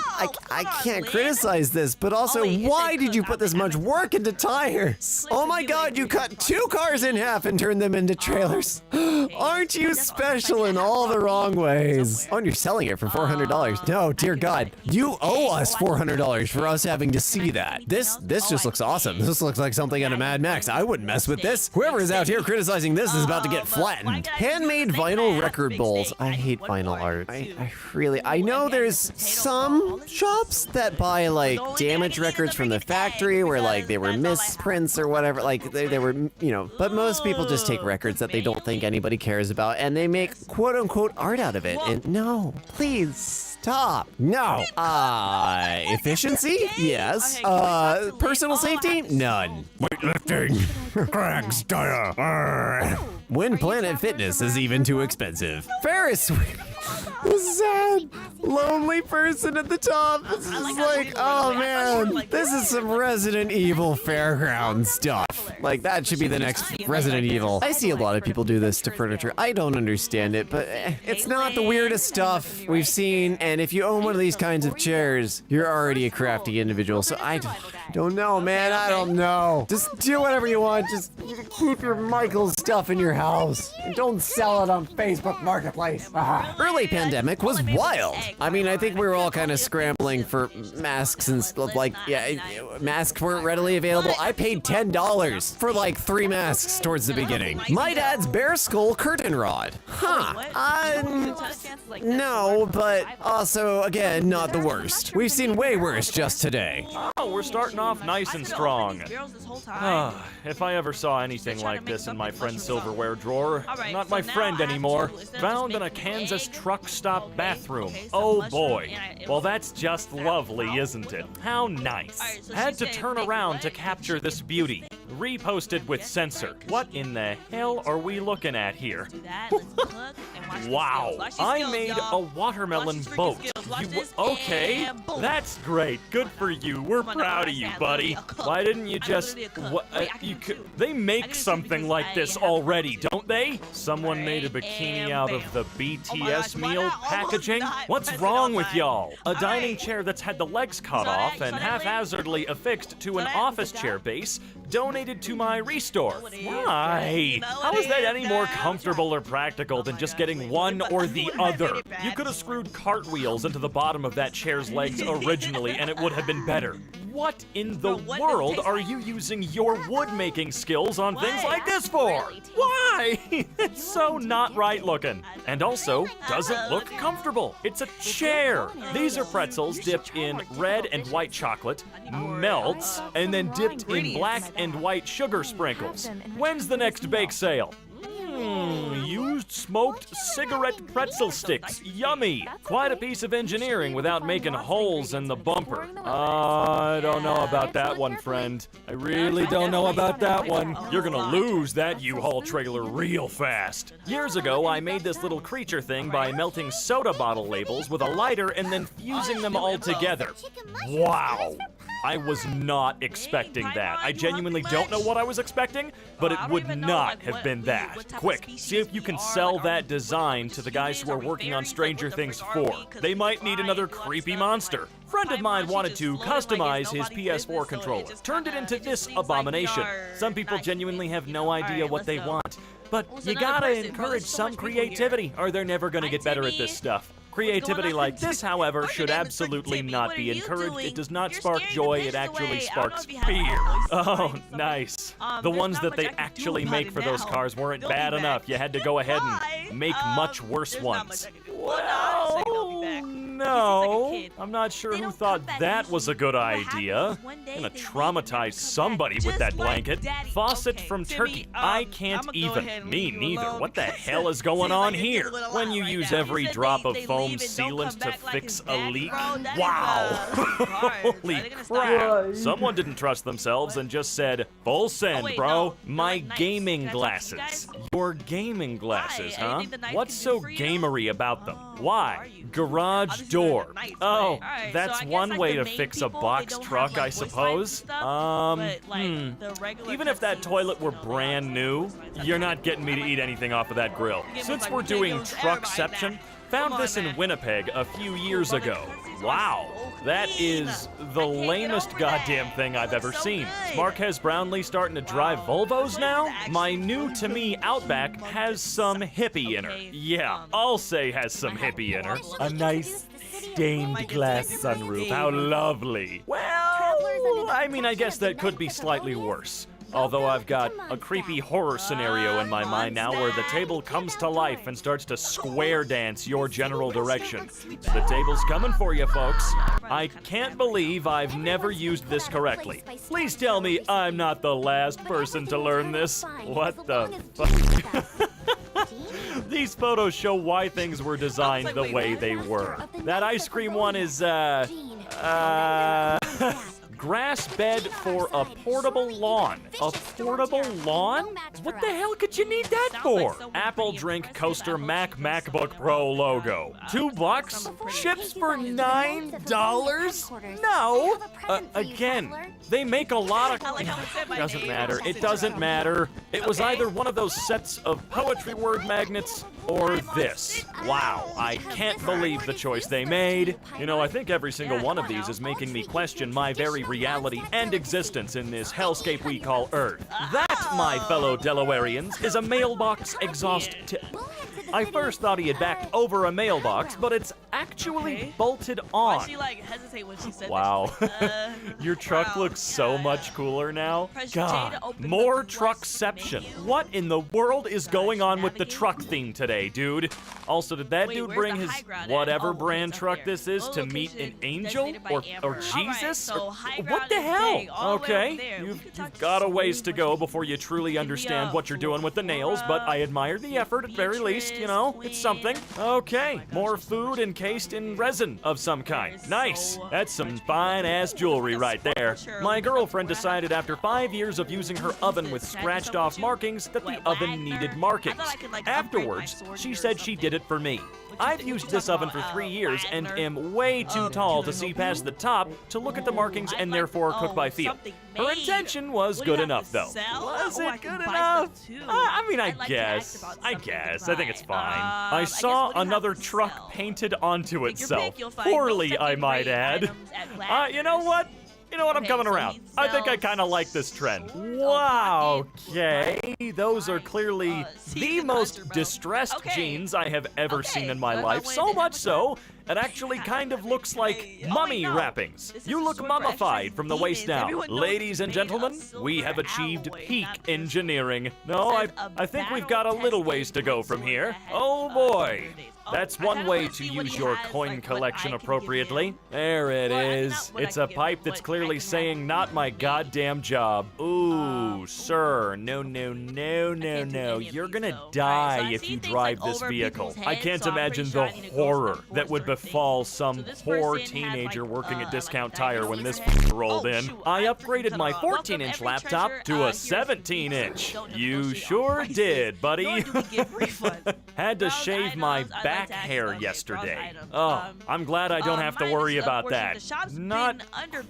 I can't criticize this, but also, why did you put this much work into tires? Oh my god, you cut 2 cars in half and turned them into trailers. Aren't you special in all the wrong ways? Oh, and you're selling it for $400. No, dear god, you owe us $400 for us having to see that. This just looks awesome. This looks like something out of Mad Max. I wouldn't mess with this. Whoever is out here criticizing this is about to get flattened. Handmade vinyl record bowls. I hate vinyl art. I know there's some shops that buy like damaged records from the factory where like they were misprints or whatever, like they were, you know, but most people just take records that they don't think anybody cares about and they make quote unquote art out of it. And no, please stop. No. Efficiency? Yes. Personal safety? None. Weightlifting. Crags dire. When Planet Fitness is even too expensive. Ferris wheel. The sad, lonely person at the top. This is like, oh man, this is some Resident Evil fairground stuff. Like, that should be the next Resident Evil. I see a lot of people do this to furniture. I don't understand it, but it's not the weirdest stuff we've seen. And if you own one of these kinds of chairs, you're already a crafty individual. So I don't know, man. I don't know. Just do whatever you want. Just keep your Michael's stuff in your house. And don't sell it on Facebook Marketplace. Early pandemic was wild. I mean, I think we were all kind of scrambling for masks and stuff. Like, yeah, masks weren't readily available. I paid $10 for like 3 masks towards the beginning. My dad's bear skull curtain rod. No, but also, again, not the worst. We've seen way worse just today. Oh, we're starting off nice and strong. If I ever saw anything like this in my friend's silverware drawer, not my friend anymore, found in a Kansas truck stop bathroom. Oh boy. Well, that's just lovely, isn't it? How nice. Had to turn around to capture this beauty. Reposted with censor. What in the hell are we looking at here? Wow. I made a watermelon boat. Okay, that's great. Good for you. We're proud of you, buddy. Why didn't you just... they make something like this already, don't they? Someone made a bikini out of the BTS meal packaging? What's wrong with y'all? A dining chair that's had the legs cut off and haphazardly affixed to an office chair base donated to my restore. Why? How is that any more comfortable or practical than just getting one or the other? You could have screwed cartwheels into the bottom of that chair's legs originally and it would have been better. What in the world are you using your wood-making skills on things like this for? Why? It's so not right looking. And also, doesn't look comfortable. It's a chair. These are pretzels dipped in red and white chocolate, melts, and then dipped in black and white sugar sprinkles. When's the next bake sale? Used smoked cigarette pretzel sticks. Yummy. Quite a piece of engineering without making holes in the bumper. I don't know about that one, friend. I really don't know about that one. You're gonna lose that U-Haul trailer real fast. Years ago, I made this little creature thing by melting soda bottle labels with a lighter and then fusing them all together. Wow. I was not expecting that. I genuinely don't know what I was expecting, but it would not have been that. Quick, see if you can sell that design to the guys who are working on Stranger Things 4. They might need another creepy monster. Friend of mine wanted to customize his PS4 controller, turned it into this abomination. Some people genuinely have no idea what they want, but you gotta encourage some creativity, or they're never gonna get better at this stuff. Creativity like this, however, should absolutely not be encouraged. It does not spark joy, it actually sparks fear. Oh, nice. The ones that they actually make for those cars weren't bad enough. You had to go ahead and make much worse ones. Well, no. I'm not sure who thought that was a good idea. I'm gonna traumatize somebody with that blanket. Faucet from Turkey. I can't even. Me neither. What the hell is going on here? When you use every drop of foam sealant to fix a leak? Wow. Holy crap. Someone didn't trust themselves and just said, full send, bro. My gaming glasses. Your gaming glasses, huh? What's so gamery about them? Why? Garage door. Oh, that's one way to fix a box truck, I suppose. Even if that toilet were brand new, you're not getting me to eat anything off of that grill. Since we're doing truckception, found this in Winnipeg a few years ago. Wow, that is the lamest goddamn thing I've ever seen. Is Marquez Brownlee starting to drive Volvos now? My new-to-me Outback has some hippie in her. Yeah, I'll say has some hippie in her. A nice stained glass sunroof. How lovely. Well, I mean, I guess that could be slightly worse. Although I've got a creepy horror scenario in my mind now where the table comes to life and starts to square dance your general direction. The table's coming for you, folks. I can't believe I've never used this correctly. Please tell me I'm not the last person to learn this. What the fuck? These photos show why things were designed the way they were. That ice cream one is, grass bed for a portable lawn. A portable lawn? What the hell could you need that for? Apple drink coaster MacBook Pro logo. $2? Ships for $9? No! Again, they make a lot of... Doesn't matter. It doesn't matter. It was either one of those sets of poetry word magnets or this. Wow, I can't believe the choice they made. You know, I think every single one of these is making me question my very reality and existence in this hellscape we call Earth. That, my fellow Delawareans, is a mailbox exhaust tip. I first thought he had backed over a mailbox, but it's actually bolted on. Why'd she like hesitate when she said wow. Your truck looks so much cooler now. God, more truckception. What in the world is going on with the truck theme today, dude? Also, did that dude bring his whatever brand truck this is to meet an angel or Jesus? What the hell? Okay, you've got a ways to go before you truly understand what you're doing with the nails, but I admire the effort at very least. You know, it's something. Okay, more food encased in resin of some kind. Nice. That's some fine-ass jewelry right there. My girlfriend decided after 5 years of using her oven with scratched-off markings that the oven needed markings. Afterwards, she said she did it for me. I've used this oven for 3 years and am way too tall to see past the top to look at the markings and therefore cook by feel. Her intention was good enough, though. Was it good enough? I mean, I guess. I think it's fine. I saw another truck painted onto itself. Poorly, I might add. You know what? You know what, I'm coming around. I think I kind of like this trend. Wow, okay. Those are clearly the most distressed jeans I have ever seen in my life. So much so, it actually kind of looks like mummy wrappings. You look mummified from the waist down. Ladies and gentlemen, we have achieved peak engineering. No, I think we've got a little ways to go from here. Oh boy. That's one way to use your coin collection appropriately. There it is. It's a pipe that's clearly saying, not my goddamn job. Ooh, sir. No. You're gonna die if you drive this vehicle. I can't imagine the horror that would befall some poor teenager working at Discount Tire when this rolled in. I upgraded my 14-inch laptop to a 17-inch. You sure did, buddy. Had to shave my back hair yesterday. Oh, I'm glad I don't have to worry about that. Not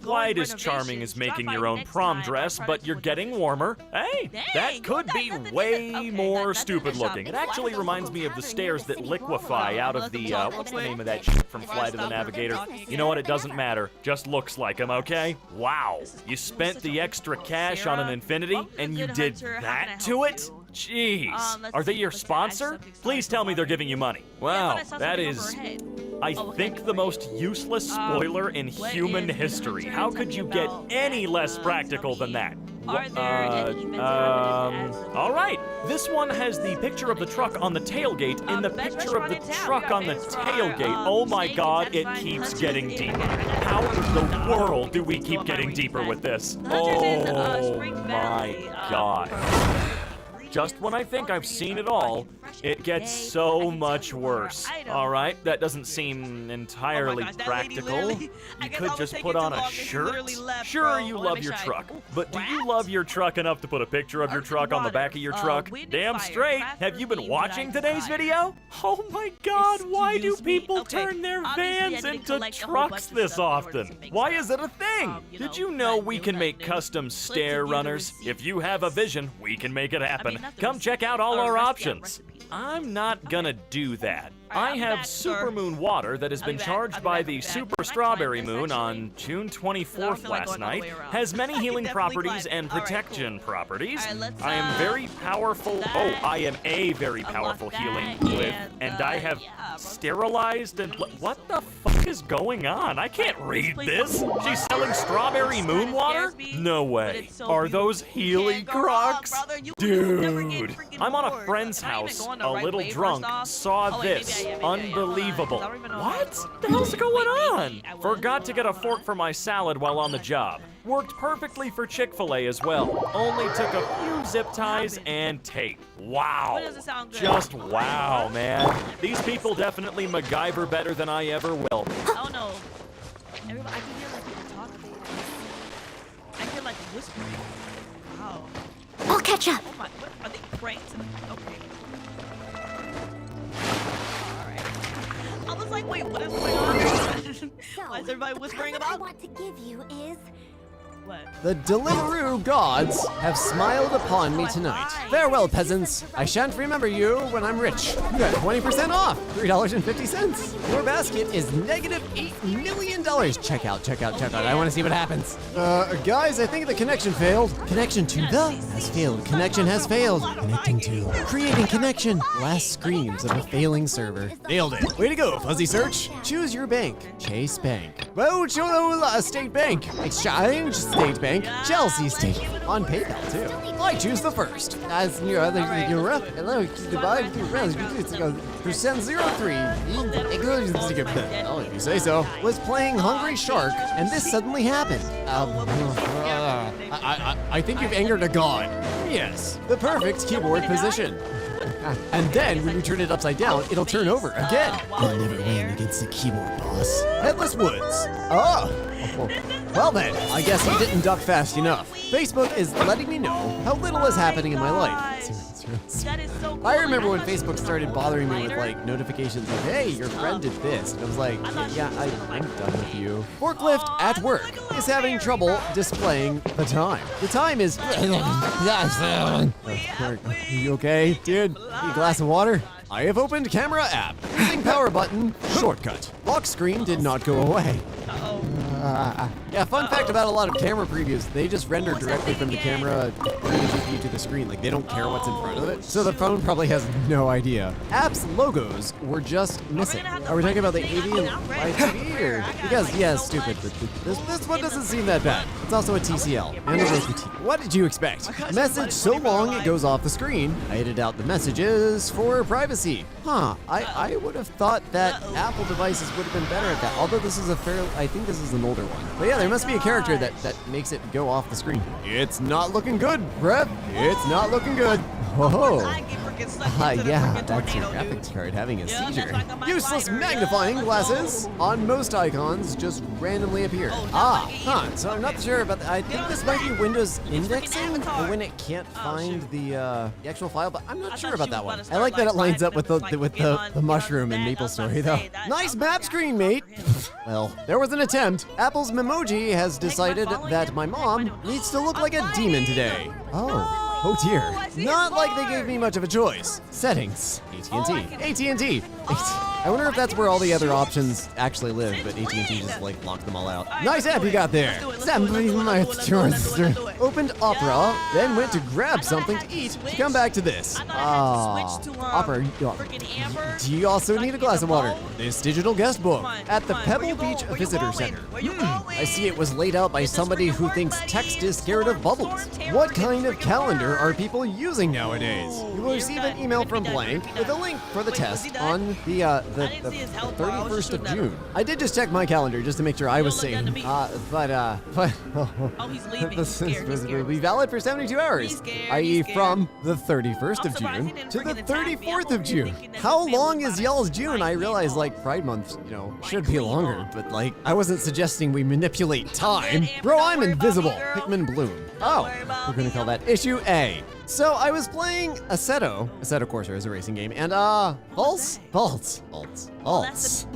quite as charming as making your own prom dress, but you're getting warmer. Hey, that could be way more stupid looking. It actually reminds me of the stairs that liquefy out of the, what's the name of that shit from Flight of the Navigator? You know what, it doesn't matter. Just looks like them, okay? Wow, you spent the extra cash on an Infinity, and you did that to it? Jeez. Are they your sponsor? Please tell me they're giving you money. Wow, that is, I think, the most useless spoiler in human history. How could you get any less practical than that? All right. This one has the picture of the truck on the tailgate and the picture of the truck on the tailgate. Oh my god, it keeps getting deeper. How in the world do we keep getting deeper with this? Oh my god. Just when I think I've seen it all, it gets so much worse. All right, that doesn't seem entirely practical. You could just put on a shirt. Sure, you love your truck, but do you love your truck enough to put a picture of your truck on the back of your truck? Damn straight. Have you been watching today's video? Oh my god, why do people turn their vans into trucks this often? Why is it a thing? Did you know we can make custom stair runners? If you have a vision, we can make it happen. Come check out all our options. I'm not gonna do that. I have Supermoon water that has been charged by the Super Strawberry Moon on June 24th last night, has many healing properties and protection properties. I am very powerful. Oh, I am a very powerful healing with, and I have sterilized and what the fuck is going on? I can't read this. She's selling Strawberry Moon water? No way. Are those Healy Crocs? Dude, I'm on a friend's house, a little drunk, saw this. Unbelievable. What? The hell's going on? Forgot to get a fork for my salad while on the job. Worked perfectly for Chick-fil-A as well. Only took a few zip ties and tape. Wow. Just wow, man. These people definitely MacGyver better than I ever will. Oh no. Everybody, I can hear like people talking. I hear like whispering. Wow. I'll catch up. Oh my, what, are they pranked? Okay. I was like, wait, what is going on? Why is everybody whispering about? What I want to give you is what? The Deliveroo gods have smiled upon me tonight. Farewell, peasants. I shan't remember you when I'm rich. You got 20% off, $3.50. Your basket is negative $8 million. Check out, check out, check out. I want to see what happens. Guys, I think the connection failed. Connection to the has failed. Connection has failed. Connecting to. Creating connection. Last screams of a failing server. Nailed it. Way to go, Fuzzy Search. Choose your bank. Chase Bank. Well, State Bank. Exchange State Bank. Chelsea State. On PayPal, too. I choose the first. As your other, you're up. Hello, goodbye. Percent 03. Oh, if you say so. Was playing Hungry Shark, and this suddenly happened. I think you've angered a god. Yes, the perfect keyboard position. And then, when you turn it upside down, it'll turn over again. You'll never win against the keyboard boss. Headless Woods. Oh. Well then, I guess he didn't duck fast enough. Facebook is letting me know how little is happening in my life. That is so cool. I remember when Facebook started bothering me with like notifications like, hey, your friend did this. And I was like, yeah, I'm done with you. Forklift at work is having trouble displaying the time. The time is... Are you okay, dude? Need a glass of water? I have opened camera app. Using power button, shortcut. Lock screen did not go away. Yeah, fun fact about a lot of camera previews, they just render directly from the camera from the GPU to the screen. Like, they don't care what's in front of it. So the phone probably has no idea. Apps logos were just missing. Are we talking about the AV and live TV or? Because, yeah, it's stupid, but this one doesn't seem that bad. It's also a TCL and a Roku TV. What did you expect? Message so long it goes off the screen. I edited out the messages for privacy. Huh, I would have thought that Apple devices would have been better at that. Although this is I think this is an older one. But yeah, there must be a character that makes it go off the screen. It's not looking good, Brett. It's not looking good. Oh. get sucked into the Yeah, freaking that's your tornado, dude. graphics card having a Yeah, that's seizure. like my Useless library. magnifying glasses on most icons just randomly appear. So I'm not sure about that. I think this might be Windows indexing or when it can't find the actual file, but I'm not sure about that one. I like that it lines up with the mushroom in Maple Story though. Nice map screen, mate. Well, there was an attempt. Apple's Memoji has decided that my mom needs to look like a demon today. Oh dear. Not like they gave me much of a choice. Settings. AT&T. I wonder if that's where all the other options actually live, but AT&T just like locked them all out. Nice app you got there. Opened Opera, then went to grab something to eat to come back to this. Opera. Do you also need a glass of water? This digital guest book at the Pebble Beach Visitor Center. I see it was laid out by somebody who thinks text is scared of bubbles. What kind of calendar are people using nowadays? You will receive an email from Blank with a link for the test on the 31st of June. I did just check my calendar just to make sure I was sane. This will be valid for 72 hours, i.e. from the 31st of June to the 34th of June. How long is y'all's June? I realize like Pride Month, should be longer, but like I wasn't suggesting we manipulate time. Bro, I'm invisible. Hickman Bloom. Oh, we're gonna call that issue A. So I was playing Assetto Corsa is a racing game, and Vaults.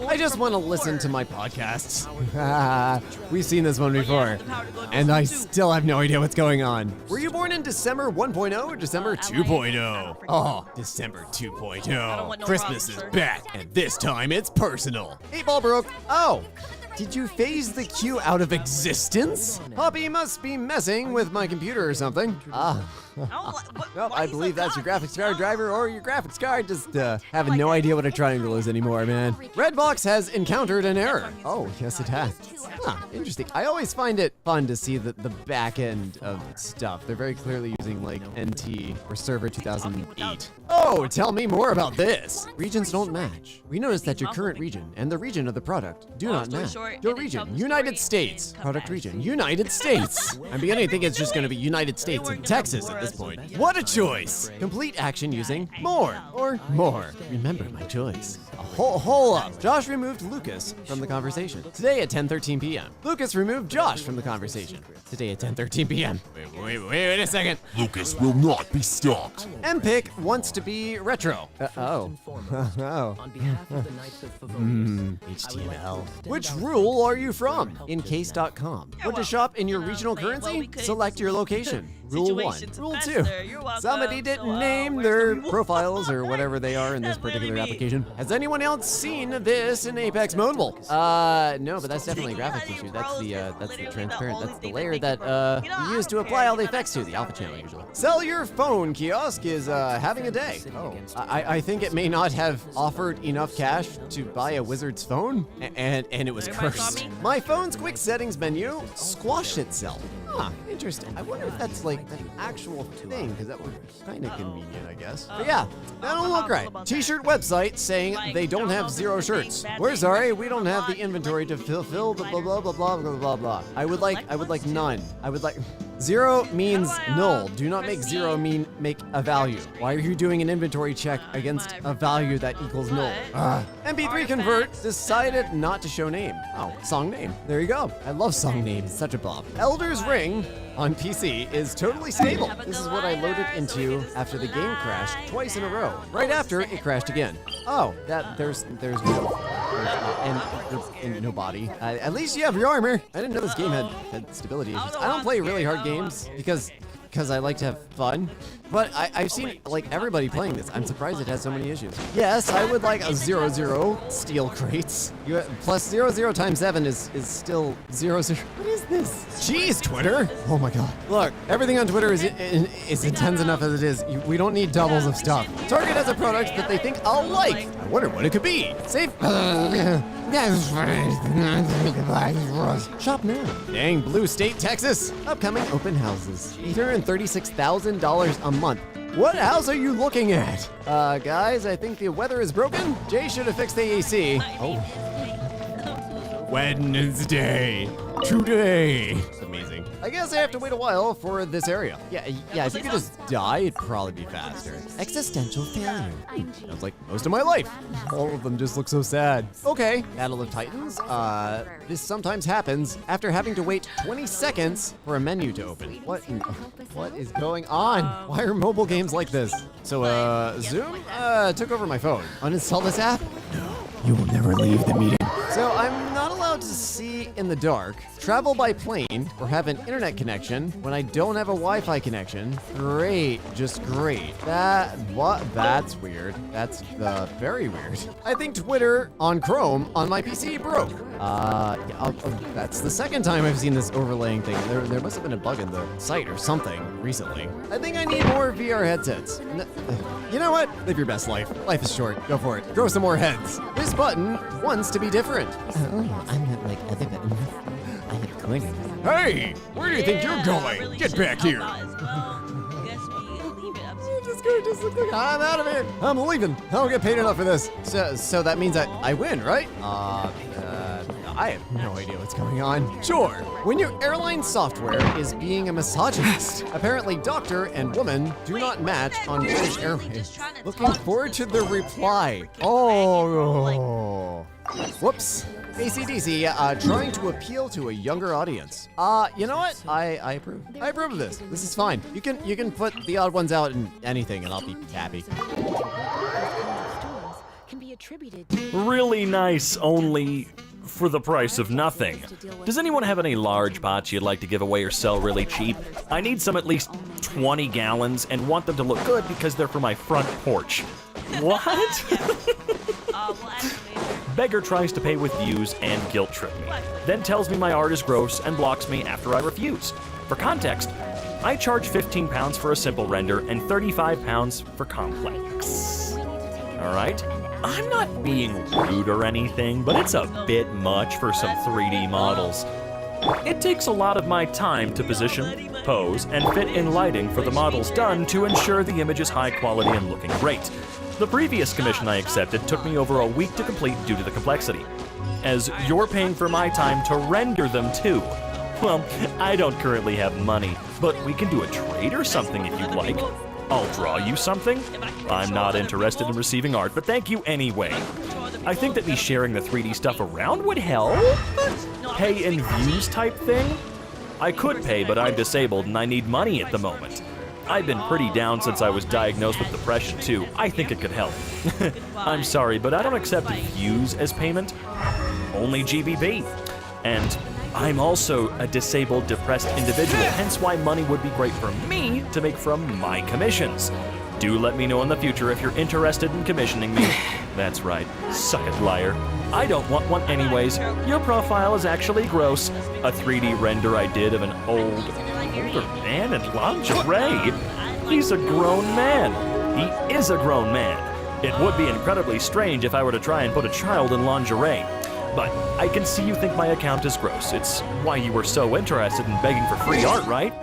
I just want to listen to my podcasts. We've seen this one before, and I still have no idea what's going on. Were you born in December 1.0 or December 2.0? Oh, December 2.0. Christmas is back, and this time it's personal. 8-ball broke. Oh. Did you phase the queue out of existence? Poppy must be messing with my computer or something. Well, I believe that's your graphics card driver or your graphics card just having no idea what a triangle is anymore, man. Redbox has encountered an error. Oh, yes it has. Interesting. I always find it fun to see the back end of stuff. They're very clearly using like NT or Server 2008. Oh, tell me more about this. Regions don't match. We noticed that your current region and the region of the product do not match. Your region, United States. Product region, United States. I'm beginning to think it's just going to be United States and Texas at this point. What a choice. Complete action using more or more. Remember my choice. Hold up. Josh removed Lucas from the conversation. Today at 10:13 p.m. Lucas removed Josh from the conversation. Today at 10:13 p.m. Wait a second. Lucas will not be stopped. MPick wants to be retro. HTML. Which rule are you from? Incase.com. Want to shop in your regional currency? Select your location. Rule 1. Rule 2. Somebody didn't name their profiles or whatever they are in this particular application. Has anyone else seen this in Apex Mobile? No, but that's definitely a graphics issue. That's the transparent. That's the layer that you use to apply all the effects to the alpha channel usually. Sell your phone kiosk is having a day. Oh, I think it may not have offered enough cash to buy a wizard's phone, and it was cursed. My phone's quick settings menu squashed itself. Interesting. I wonder if that's like an actual thing, because that would be kind of convenient, I guess. But yeah, that don't look right. T-shirt website saying they don't have 0 shirts. We're sorry, we don't have the inventory to fulfill the blah blah blah blah blah blah blah. I would like none. I would like 0 means null. Do not make 0 make a value. Why are you doing an inventory check against a value that equals null? MP3 convert decided not to show name. Oh, song name. There you go. I love song names. Such a bop. Elder's Ring on PC is totally stable. This is what I loaded into after the game crashed twice in a row. Right after it crashed again. Oh, there's no and no body. At least you have your armor. I didn't know this game had stability issues. I don't play really hard games because I like to have fun. But I've seen like everybody playing this. I'm surprised it has so many issues. Yes, I would like a 0-0 steel crates. Plus 0-0 times 7 is still 0-0. What is this? Jeez, Twitter. Oh my god. Look, everything on Twitter is intense enough as it is. We don't need doubles of stuff. Target has a product that they think I'll like. I wonder what it could be. Safe. Shop now. Dang, Blue State, Texas. Upcoming open houses. $836,000 a month. What house are you looking at? Guys, I think the weather is broken. Jay should have fixed the AC. Oh. Wednesday. Today. It's amazing. I guess I have to wait a while for this area. Yeah, if you could just die, it'd probably be faster. Existential failure. Sounds like most of my life. All of them just look so sad. Okay, Battle of Titans. This sometimes happens after having to wait 20 seconds for a menu to open. What is going on? Why are mobile games like this? So, Zoom, took over my phone. Uninstall this app? You will never leave the meeting. So I'm not allowed to see in the dark, travel by plane, or have an internet connection when I don't have a Wi-Fi connection. Great, just great. That's weird. That's very weird. I think Twitter on Chrome on my PC broke. That's the second time I've seen this overlaying thing. There must have been a bug in the site or something recently. I think I need more VR headsets. You know what? Live your best life. Life is short. Go for it. Grow some more heads. This button wants to be different. Oh, I'm not like other buttons. I have corners. Hey, where do you think you're going? Get back here. Just look like I'm out of here. I'm leaving. I don't get paid enough for this. So that means I win, right? I have no idea what's going on. Sure, when your airline software is being a misogynist. Apparently doctor and woman do not match on British Airways. Looking forward to the reply. Oh. Whoops. AC/DC, trying to appeal to a younger audience. You know what? I approve. I approve of this. This is fine. You can put the odd ones out in anything and I'll be happy. Really nice, only for the price of nothing. Does anyone have any large pots you'd like to give away or sell really cheap? I need some at least 20 gallons and want them to look good because they're for my front porch. What? Beggar tries to pay with views and guilt trip me, then tells me my art is gross and blocks me after I refuse. For context, I charge £15 for a simple render and £35 for complex. Alright? I'm not being rude or anything, but it's a bit much for some 3D models. It takes a lot of my time to position, pose, and fit in lighting for the models done to ensure the image is high quality and looking great. The previous commission I accepted took me over a week to complete due to the complexity. As you're paying for my time to render them too. Well, I don't currently have money, but we can do a trade or something if you'd like. I'll draw you something. I'm not interested in receiving art, but thank you anyway. I think that me sharing the 3D stuff around would help. Pay in views type thing? I could pay, but I'm disabled and I need money at the moment. I've been pretty down since I was diagnosed with depression too. I think it could help. I'm sorry, but I don't accept views as payment. Only GBP. And I'm also a disabled, depressed individual, hence why money would be great for me to make from my commissions. Do let me know in the future if you're interested in commissioning me. That's right, suck it, liar. I don't want one anyways. Your profile is actually gross. A 3D render I did of an older man in lingerie. He's a grown man. He is a grown man. It would be incredibly strange if I were to try and put a child in lingerie. But I can see you think my account is gross. It's why you were so interested in begging for free art, right?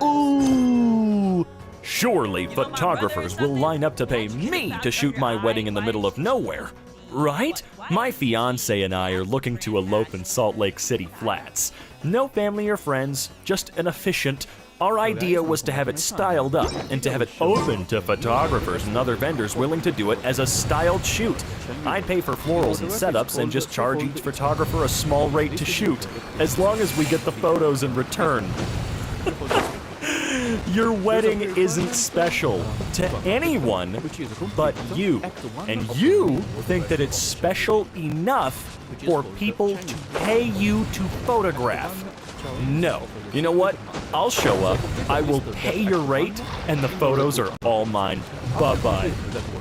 Ooh. Surely photographers will line up to pay me to shoot my wedding in the middle of nowhere, right? My fiance and I are looking to elope in Salt Lake City Flats. No family or friends, just an efficient. Our idea was to have it styled up and to have it open to photographers and other vendors willing to do it as a styled shoot. I'd pay for florals and setups and just charge each photographer a small rate to shoot, as long as we get the photos in return. Your wedding isn't special to anyone but you. And you think that it's special enough for people to pay you to photograph. No. You know what? I'll show up, I will pay your rate, and the photos are all mine. Bye-bye.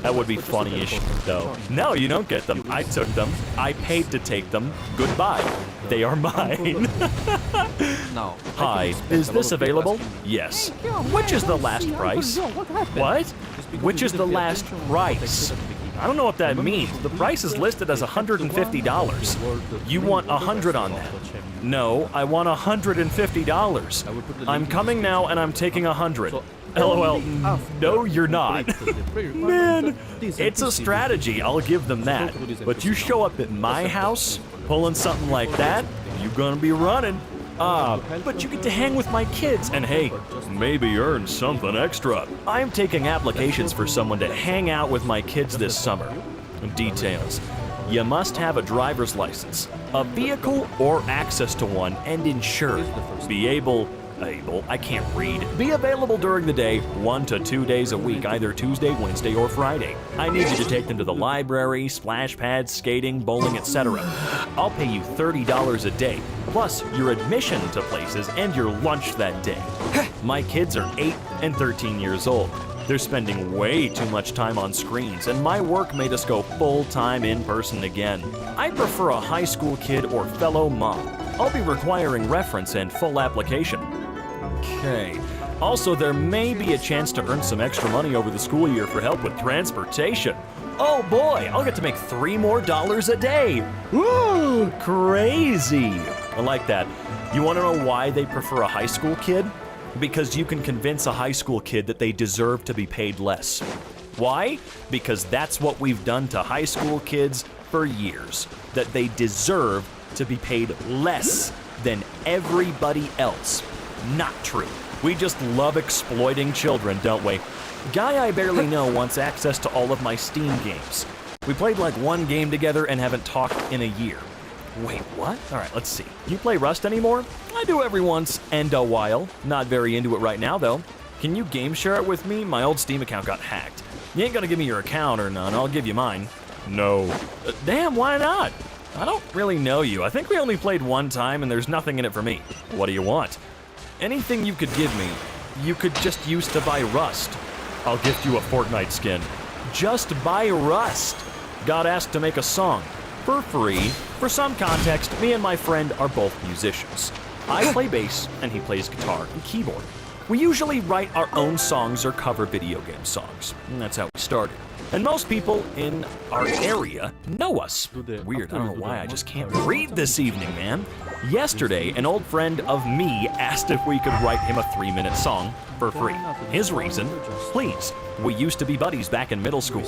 That would be funny-ish, though. No, you don't get them. I took them. I paid to take them. Goodbye. They are mine. Hi, is this available? Yes. Which is the last price? What? Which is the last price? I don't know what that means. The price is listed as $150. You want $100 on that? No, I want $150. I'm coming now and I'm taking $100. LOL, no you're not. Man, it's a strategy, I'll give them that. But you show up at my house, pulling something like that, you're gonna be running. But you get to hang with my kids and hey, maybe earn something extra. I'm taking applications for someone to hang out with my kids this summer. Details. You must have a driver's license, a vehicle or access to one, and insured. Be available during the day 1 to 2 days a week, either Tuesday, Wednesday, or Friday. I need you to take them to the library, splash pads, skating, bowling, etc. I'll pay you $30 a day, plus your admission to places and your lunch that day. My kids are 8 and 13 years old. They're spending way too much time on screens, and my work made us go full-time in person again. I prefer a high school kid or fellow mom. I'll be requiring reference and full application. Okay. Also, there may be a chance to earn some extra money over the school year for help with transportation. Oh boy, I'll get to make $3 more a day. Woo, crazy. I like that. You want to know why they prefer a high school kid? Because you can convince a high school kid that they deserve to be paid less. Why? Because that's what we've done to high school kids for years. That they deserve to be paid less than everybody else. Not true. We just love exploiting children, don't we? Guy I barely know wants access to all of my Steam games. We played like one game together and haven't talked in a year. Wait, what? Alright, let's see. You play Rust anymore? I do every once and a while. Not very into it right now, though. Can you game share it with me? My old Steam account got hacked. You ain't gonna give me your account or none, I'll give you mine. No. Damn, why not? I don't really know you. I think we only played one time and there's nothing in it for me. What do you want? Anything you could give me, you could just use to buy Rust. I'll gift you a Fortnite skin. Just buy Rust. Got asked to make a song. For free. For some context, me and my friend are both musicians. I play bass and he plays guitar and keyboard. We usually write our own songs or cover video game songs. And that's how we started. And most people in our area know us. Weird, I don't know why I just can't read this evening, man. Yesterday, an old friend of me asked if we could write him a 3-minute song for free. His reason? Please. We used to be buddies back in middle school.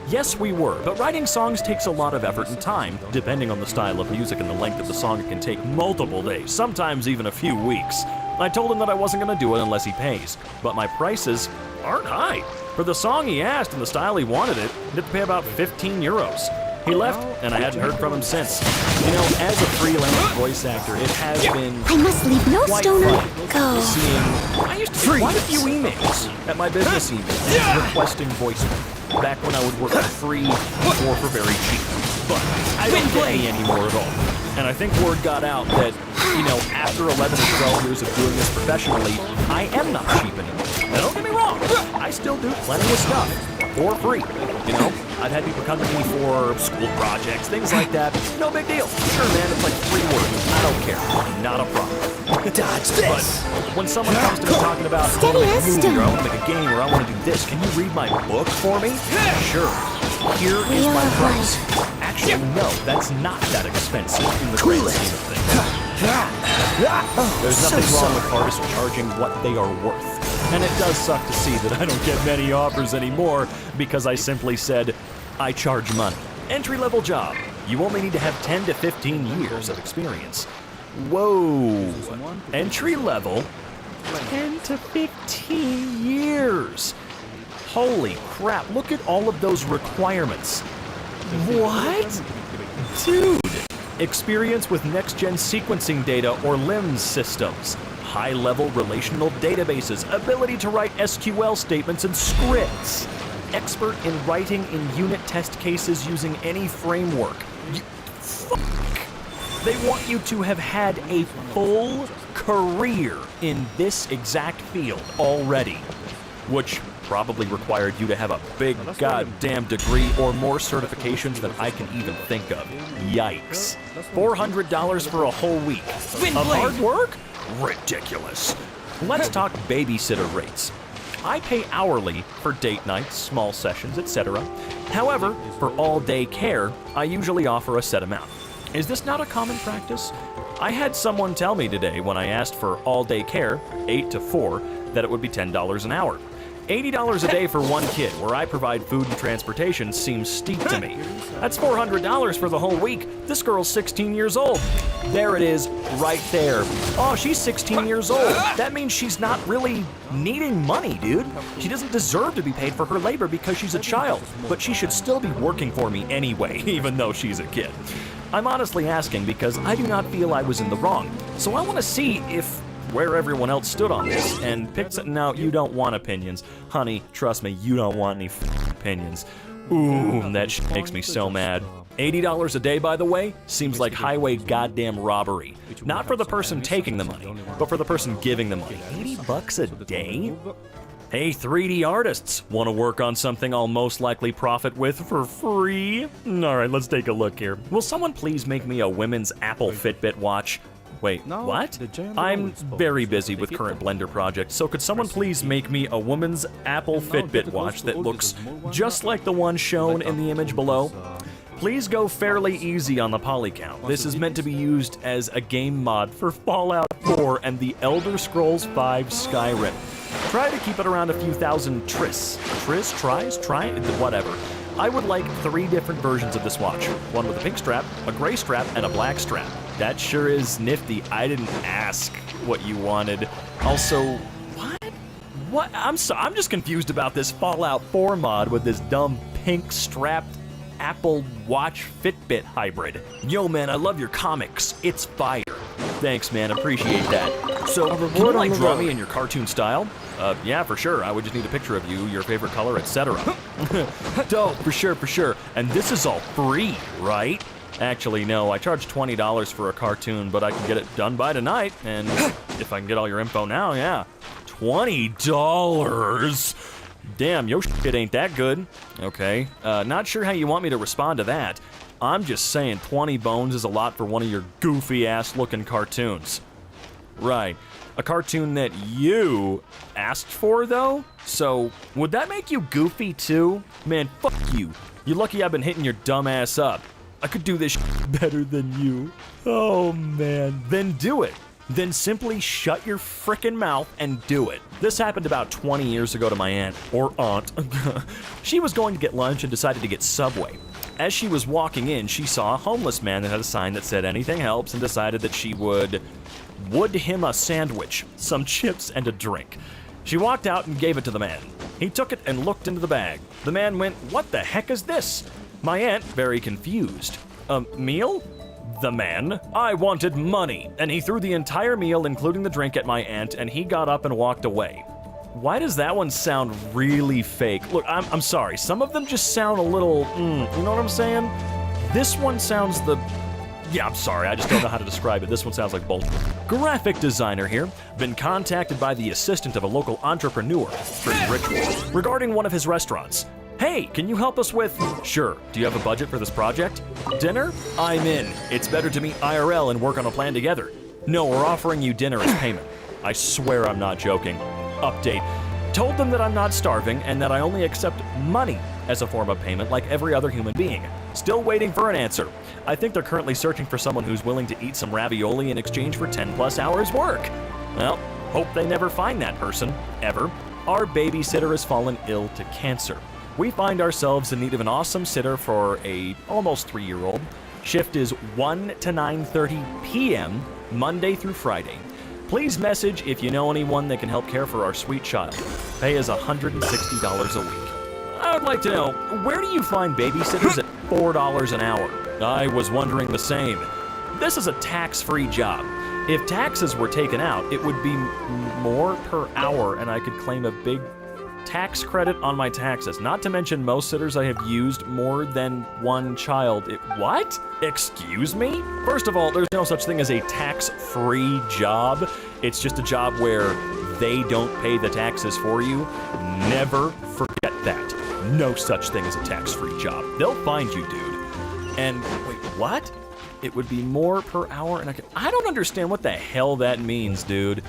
Yes, we were, but writing songs takes a lot of effort and time. Depending on the style of music and the length of the song, it can take multiple days, sometimes even a few weeks. I told him that I wasn't going to do it unless he pays, but my prices aren't high. For the song he asked and the style he wanted it, he'd have to pay about 15 euros. He left, and I hadn't heard from him since. You know, as a freelance voice actor, it has been I must leave no quite stone fun go. seeing. I used to get quite a few emails at my business email requesting voice work back when I would work for free or for very cheap. But I don't get any anymore at all. And I think word got out that, you know, after 11 or 12 years of doing this professionally, I am not cheap anymore. Now, don't get me wrong, I still do plenty of stuff for free, you know? I've had people come to me for school projects, things like that. No big deal. Sure, man, it's like free work. I don't care. Not a problem. Dodge this! But when someone comes to me talking about, I want to make a movie, or I want to make a game, or I want to do this, can you read my book for me? Sure. Here is my price. Actually, no, that's not that expensive in the grand scheme of things. There's nothing wrong with artists charging what they are worth. And it does suck to see that I don't get many offers anymore because I simply said, I charge money. Entry-level job. You only need to have 10 to 15 years of experience. Whoa. Entry-level? 10 to 15 years. Holy crap, look at all of those requirements. What? Dude. Experience with next-gen sequencing data or LIMS systems. High-level relational databases, ability to write SQL statements and scripts, expert in writing in unit test cases using any framework. They want you to have had a full career in this exact field already, which probably required you to have a big goddamn degree or more certifications than I can even think of. Yikes. $400 for a whole week. Of hard work? Ridiculous. Let's talk babysitter rates. I pay hourly for date nights, small sessions, etc. However, for all-day care, I usually offer a set amount. Is this not a common practice? I had someone tell me today when I asked for all-day care, 8 to 4, that it would be $10 an hour. $80 a day for one kid, where I provide food and transportation, seems steep to me. That's $400 for the whole week. This girl's 16 years old. There it is, right there. Oh, she's 16 years old. That means she's not really needing money, dude. She doesn't deserve to be paid for her labor because she's a child, but she should still be working for me anyway, even though she's a kid. I'm honestly asking because I do not feel I was in the wrong, so I want to see where everyone else stood on this, and pick something. No, you don't want opinions. Honey, trust me, you don't want any opinions. Ooh, that shit makes me so mad. $80 a day, by the way, seems like highway goddamn robbery. Not for the person taking the money, but for the person giving the money. 80 bucks a day? Hey, 3D artists, want to work on something I'll most likely profit with for free? All right, let's take a look here. Will someone please make me a women's Apple Fitbit watch? Wait, what? I'm very busy with current Blender projects, so could someone please make me a woman's Apple Fitbit watch that looks just like the one shown in the image below? Please go fairly easy on the poly count. This is meant to be used as a game mod for Fallout 4 and the Elder Scrolls V Skyrim. Try to keep it around a few thousand tries, whatever. I would like 3 different versions of this watch. One with a pink strap, a gray strap, and a black strap. That sure is nifty. I didn't ask what you wanted. Also, what? I'm just confused about this Fallout 4 mod with this dumb pink strapped Apple Watch Fitbit hybrid. Yo, man, I love your comics. It's fire. Thanks, man. Appreciate that. So, can you like draw me in your cartoon style? Yeah, for sure. I would just need a picture of you, your favorite color, etc. Dope, for sure. And this is all free, right? Actually, no. I charge $20 for a cartoon, but I can get it done by tonight. And if I can get all your info now, yeah. $20? Damn, your shit ain't that good. Okay. Not sure how you want me to respond to that. I'm just saying 20 bones is a lot for one of your goofy-ass looking cartoons. Right. A cartoon that you asked for, though? So, would that make you goofy, too? Man, fuck you. You're lucky I've been hitting your dumb ass up. I could do this better than you. Oh, man. Then do it. Then simply shut your frickin' mouth and do it. This happened about 20 years ago to my aunt. She was going to get lunch and decided to get Subway. As she was walking in, she saw a homeless man that had a sign that said anything helps and decided that she would him a sandwich, some chips, and a drink. She walked out and gave it to the man. He took it and looked into the bag. The man went, "What the heck is this?" My aunt, very confused. "A meal?" The man, "I wanted money," and he threw the entire meal, including the drink, at my aunt, and he got up and walked away. Why does that one sound really fake? Look, I'm sorry, some of them just sound a little, you know what I'm saying? This one sounds yeah, I'm sorry, I just don't know how to describe it. This one sounds like bullshit. Graphic designer here. Been contacted by the assistant of a local entrepreneur, pretty ritual, regarding one of his restaurants. "Hey, can you help us with..." "Sure. Do you have a budget for this project?" "Dinner? I'm in. It's better to meet IRL and work on a plan together." "No, we're offering you dinner as payment." I swear I'm not joking. Update. Told them that I'm not starving and that I only accept money as a form of payment like every other human being. Still waiting for an answer. I think they're currently searching for someone who's willing to eat some ravioli in exchange for 10+ hours work. Well, hope they never find that person, ever. Our babysitter has fallen ill to cancer. We find ourselves in need of an awesome sitter for a almost 3-year-old. Shift is 1 to 9:30 p.m., Monday through Friday. Please message if you know anyone that can help care for our sweet child. Pay is $160 a week. I would like to know, where do you find babysitters at $4 an hour? I was wondering the same. This is a tax-free job. If taxes were taken out, it would be more per hour and I could claim a big tax credit on my taxes. Not to mention most sitters I have used more than one child. What? Excuse me? First of all, there's no such thing as a tax-free job. It's just a job where they don't pay the taxes for you. Never forget that. No such thing as a tax-free job. They'll find you, dude. And wait, what? It would be more per hour and I don't understand what the hell that means, dude.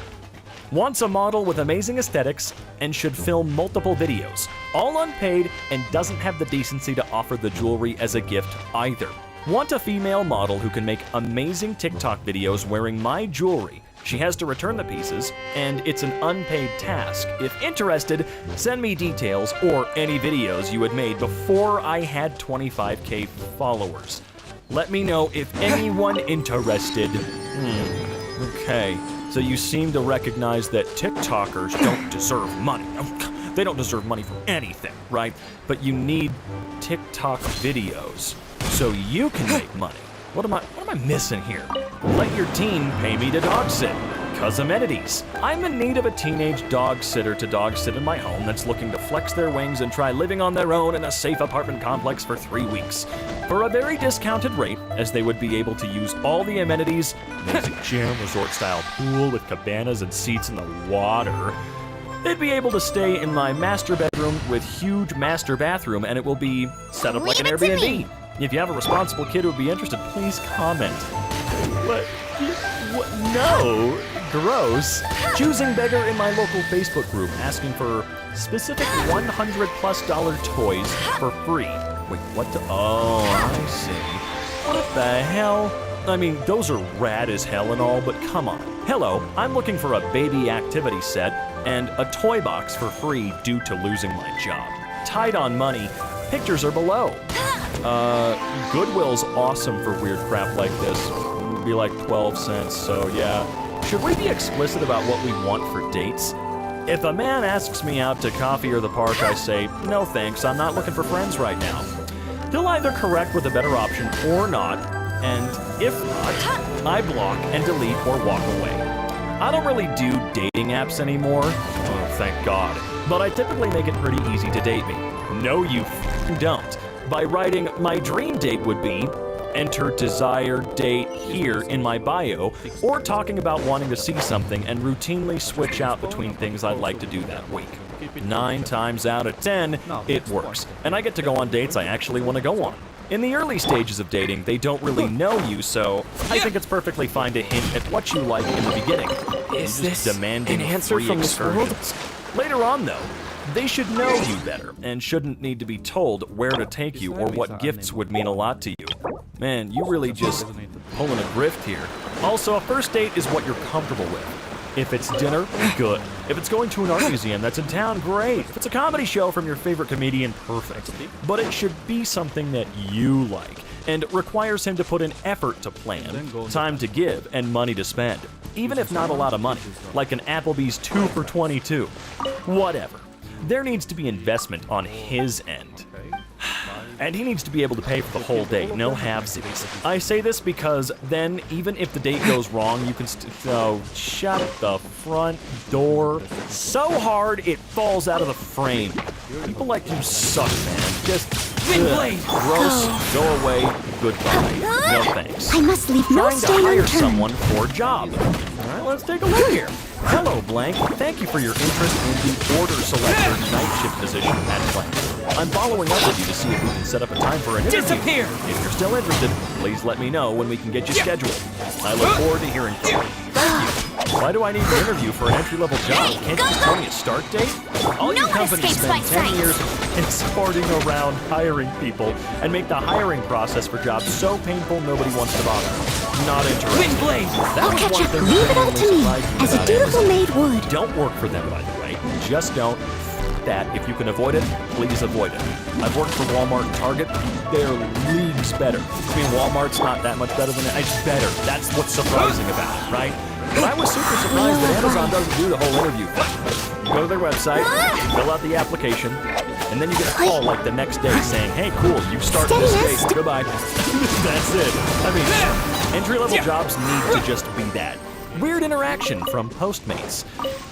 Wants a model with amazing aesthetics and should film multiple videos, all unpaid, and doesn't have the decency to offer the jewelry as a gift either. Want a female model who can make amazing TikTok videos wearing my jewelry. She has to return the pieces, and it's an unpaid task. If interested, send me details or any videos you had made before I had 25K followers. Let me know if anyone interested. Okay, so you seem to recognize that TikTokers don't deserve money. They don't deserve money for anything, right? But you need TikTok videos so you can make money. What am I missing here? Let your teen pay me to dog sit. 'Cause amenities. I'm in need of a teenage dog sitter to dog sit in my home that's looking to flex their wings and try living on their own in a safe apartment complex for 3 weeks. For a very discounted rate, as they would be able to use all the amenities, amazing gym, resort-style pool with cabanas and seats in the water. They'd be able to stay in my master bedroom with huge master bathroom, and it will be set up like an Airbnb. If you have a responsible kid who would be interested, please comment. What? No. Gross. Choosing beggar in my local Facebook group, asking for specific $100+ toys for free. Wait, what the? Oh, I see. What the hell? I mean, those are rad as hell and all, but come on. Hello, I'm looking for a baby activity set and a toy box for free due to losing my job. Tight on money. Pictures are below. Goodwill's awesome for weird crap like this. It would be like 12 cents, so yeah. Should we be explicit about what we want for dates? If a man asks me out to coffee or the park, I say, no thanks, I'm not looking for friends right now. He'll either correct with a better option or not, and if not, I block and delete or walk away. I don't really do dating apps anymore, oh, thank God, but I typically make it pretty easy to date me. No, you don't. By writing, my dream date would be, enter desired date here in my bio, or talking about wanting to see something and routinely switch out between things I'd like to do that week. 9 times out of 10, it works, and I get to go on dates I actually want to go on. In the early stages of dating, they don't really know you, so I think it's perfectly fine to hint at what you like in the beginning. Is this demanding an answer free from this world? excursions. Later on, though, they should know you better and shouldn't need to be told where to take you or what gifts would mean a lot to you. Man, you really just pulling a grift here. Also, a first date is what you're comfortable with. If it's dinner, good. If it's going to an art museum that's in town, great. If it's a comedy show from your favorite comedian, perfect. But it should be something that you like and requires him to put in effort to plan, time to give, and money to spend. Even if not a lot of money, like an Applebee's 2 for $22. Whatever. There needs to be investment on his end. And he needs to be able to pay for the whole date, no halvesies. I say this because then, even if the date goes wrong, you can shut the front door so hard it falls out of the frame. People like you suck, man. Just gross, go away, goodbye, no thanks. I must leave no Trying to stone hire unturned. someone for a job. All right, let's take a look here. Hello, Blank. Thank you for your interest in the order selector night shift position at Blank. I'm following up with you to see if we can set up a time for an interview. Disappear! If you're still interested, please let me know when we can get you scheduled. I look forward to hearing from you. Thank you. Why do I need to interview for an entry-level job? Can't you just tell me a start date? All you companies spend 10 years escorting around hiring people and make the hiring process for jobs so painful nobody wants to bother. Not interested. Windblade! I'll catch up. Leave it all to me, as a dutiful maid would. Don't work for them, by the way. Just don't. That. If you can avoid it, please avoid it. I've worked for Walmart and Target. They're leagues better. I mean, Walmart's not that much better than it. It's better. That's what's surprising about it, right? But I was super surprised that Amazon doesn't do the whole interview thing. You go to their website, fill out the application, and then you get a call like the next day saying, hey, cool, you start this date. Goodbye. That's it. I mean, entry-level jobs need to just be that. Weird interaction from Postmates.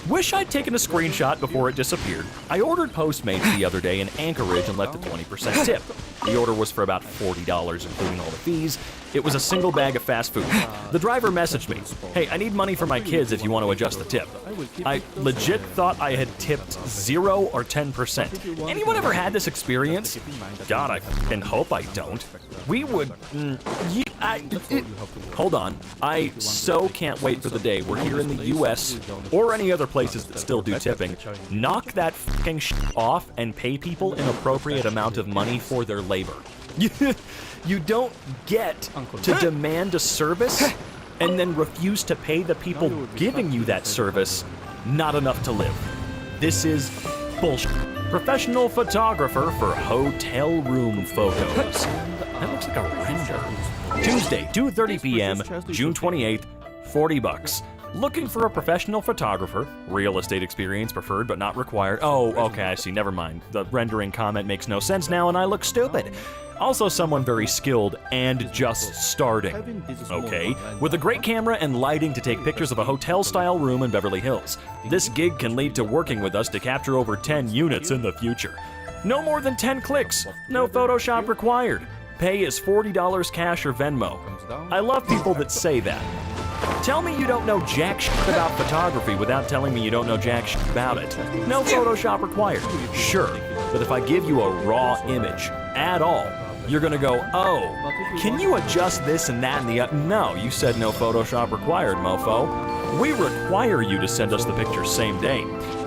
Wish I'd taken a screenshot before it disappeared. I ordered Postmates the other day in Anchorage and left a 20% tip. The order was for about $40, including all the fees. It was a single bag of fast food. The driver messaged me, hey, I need money for my kids if you want to adjust the tip. I legit thought I had tipped 0 or 10%. Anyone ever had this experience? God, I fucking hope I don't. We would... hold on. I so can't wait for the day we're here in the US or any other places that still do tipping. Knock that fucking shit off and pay people an appropriate amount of money for their labor. You don't get to demand a service and then refuse to pay the people giving you that service not enough to live. This is bullshit. Professional photographer for hotel room photos. That looks like a render. Tuesday, 2:30 p.m., June 28th, $40. Looking for a professional photographer. Real estate experience preferred but not required. Oh, okay, I see, never mind. The rendering comment makes no sense now and I look stupid. Also someone very skilled and just starting. Okay, with a great camera and lighting to take pictures of a hotel-style room in Beverly Hills. This gig can lead to working with us to capture over 10 units in the future. No more than 10 clicks, no Photoshop required. Pay is $40 cash or Venmo. I love people that say that. Tell me you don't know jack shit about photography without telling me you don't know jack shit about it. No Photoshop required. Sure, but if I give you a raw image at all, you're gonna go, oh, can you adjust this and that and the other? No, you said no Photoshop required, mofo. We require you to send us the picture same day.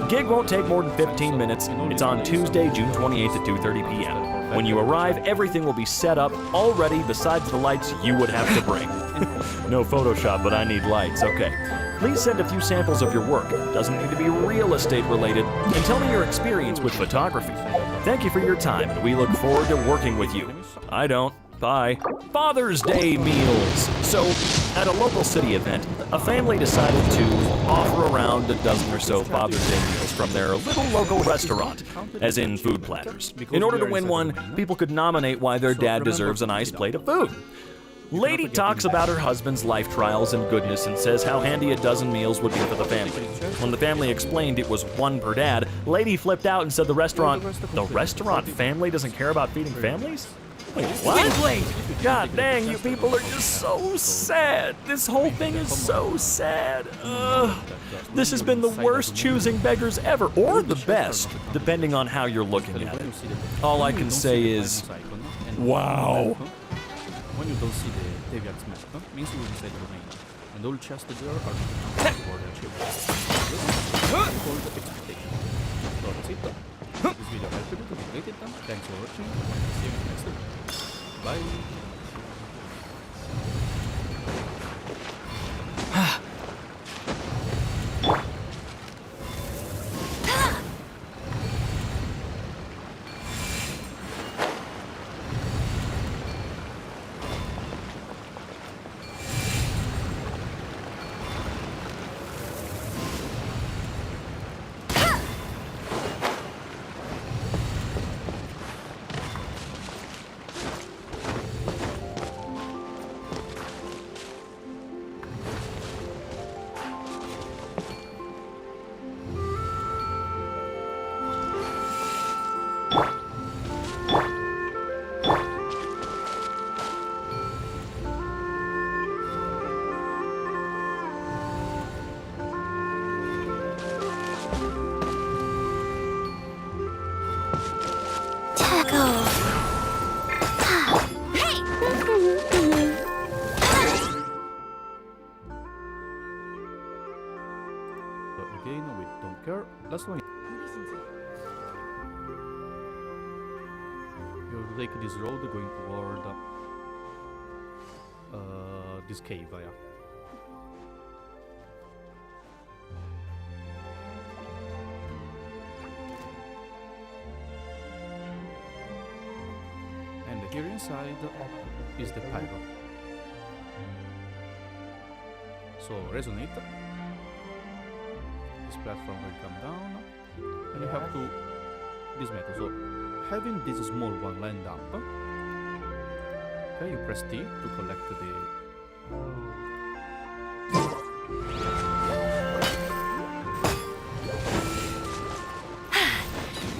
Gig won't take more than 15 minutes. It's on Tuesday, June 28th at 2:30 p.m. When you arrive, everything will be set up already besides the lights you would have to bring. No Photoshop, but I need lights. Okay. Please send a few samples of your work. Doesn't need to be real estate related. And tell me your experience with photography. Thank you for your time, and we look forward to working with you. I don't. Bye. Father's Day meals. So, at a local city event, a family decided to offer around a dozen or so Father's Day meals from their little local restaurant, as in food platters. In order to win one, people could nominate why their dad deserves a nice plate of food. Lady talks about her husband's life trials and goodness and says how handy a dozen meals would be for the family. When the family explained it was one per dad, Lady flipped out and said the restaurant family doesn't care about feeding families? Wait, what? God dang, you people are just so sad. This whole thing is so sad. This has been the worst choosing beggars ever, or the best, depending on how you're looking at it. All I can say is, wow. When you don't see the Deviant's map, means you will inside the domain. And all chests there are for the achievements. Hold the expectation. So that's it. This video helped you to complete it. Thanks for watching. See you in the next video. Bye. Again, we don't care. Last one. You take this road going toward this cave, yeah. And here inside is the pyro. So resonate. This platform will come down, and you have to dismantle. So having this small one lined up, okay, you press T to collect the.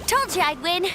Told you I'd win.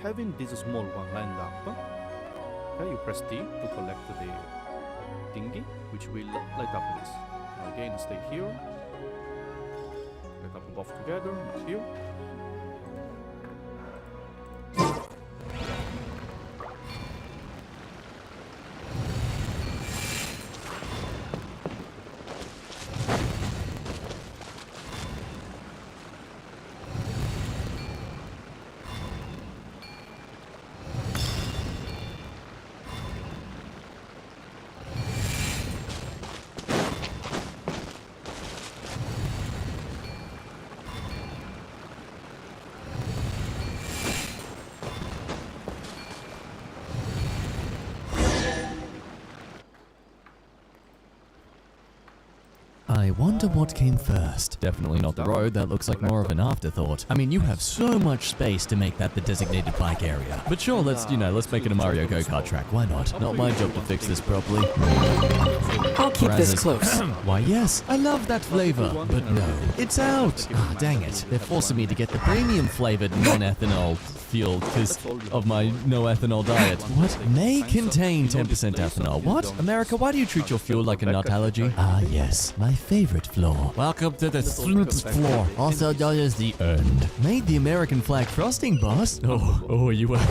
having this small one lined up, okay, you press T to collect the thingy, which will light up this. Now again, stay here. Light up both together, here. I wonder what came first. Definitely not the road, that looks like more of an afterthought. I mean, you have so much space to make that the designated bike area. But sure, let's make it a Mario Go-Kart track, why not? Not my job to fix this properly. I'll keep this close. Why yes, I love that flavor, but no, it's out. Ah, dang it. They're forcing me to get the premium flavored non-ethanol fuel because of my no ethanol diet. What? May contain 10% ethanol. What? America, why do you treat your fuel like a nut allergy? Ah, yes, my favorite floor. Welcome to the floor, also known as the end. Made the American flag frosting, boss. Oh, you were.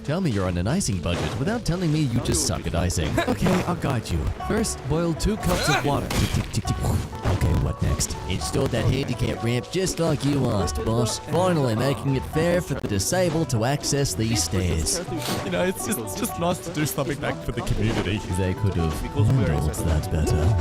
Tell me you're on an icing budget without telling me you just suck at icing. Okay, I'll guide you. First, boil 2 cups of water. Okay, what next? Install that handicap ramp just like you asked, boss. Finally making it fair for the disabled to access these stairs. You know, it's just nice to do something back for the community. They could have handled that better.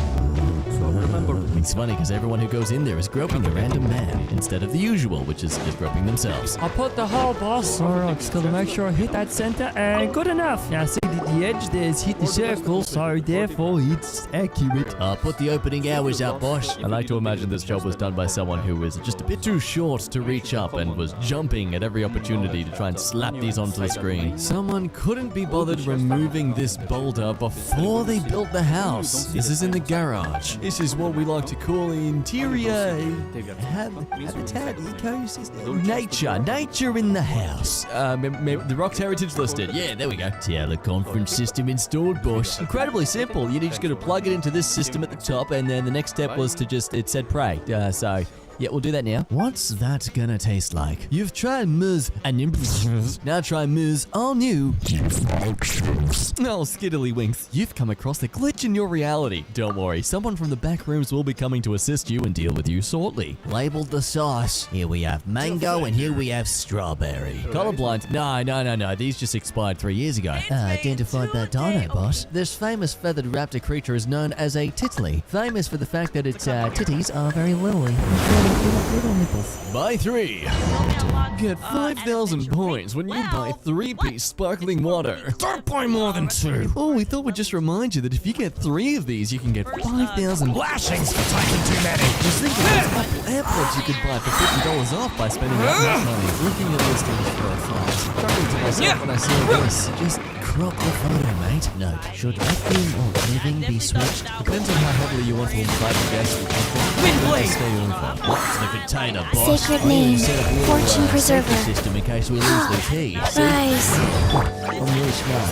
It's funny because everyone who goes in there is groping a random man instead of the usual, which is just groping themselves. I put the hole, boss. Alright, just gotta make sure I hit that center and good enough. Now see the edge there's hit the circle, so therefore it's accurate. I'll put the opening hours up, boss. I like to imagine this job was done by someone who was just a bit too short to reach up and was jumping at every opportunity to try and slap these onto the screen. Someone couldn't be bothered removing this boulder before they built the house. This is in the garage. This is what we like to call the interior habitat, ecosystem, nature in the house. The Rock's heritage listed. Yeah, there we go. Teleconference system installed, boss. Incredibly simple. You just got to plug it into this system at the top, and then the next step was to it said pray. So yeah, we'll do that now. What's that gonna taste like? You've tried Muz and now try Muz all new. Oh, skiddlywinks. You've come across a glitch in your reality. Don't worry, someone from the back rooms will be coming to assist you and deal with you shortly. Labeled the sauce. Here we have mango and here we have strawberry. Colorblind? No. These just expired 3 years ago. Identified that dino, boss. This famous feathered raptor creature is known as a tittly. Famous for the fact that its titties are very lily. Little nipples. Buy 3. Get 5,000 points when you buy 3-piece sparkling water. Don't buy more than 2. Oh, we thought we'd just remind you that if you get 3 of these, you can get 5,000 lashings for taking too many. Just think of those Apple AirPods you could buy for $50 off by spending that much money. Looking at listings for a flat. Chuckling to myself when I saw this. Just crop the photo, mate. Note, should vacuum or living be switched? Depends on how heavily you want to invite the guests. Wind blade! Stay over. What's the container, boss? Sacred name. Fortune preserver. System in case we lose the key. Rise. I'm really smart.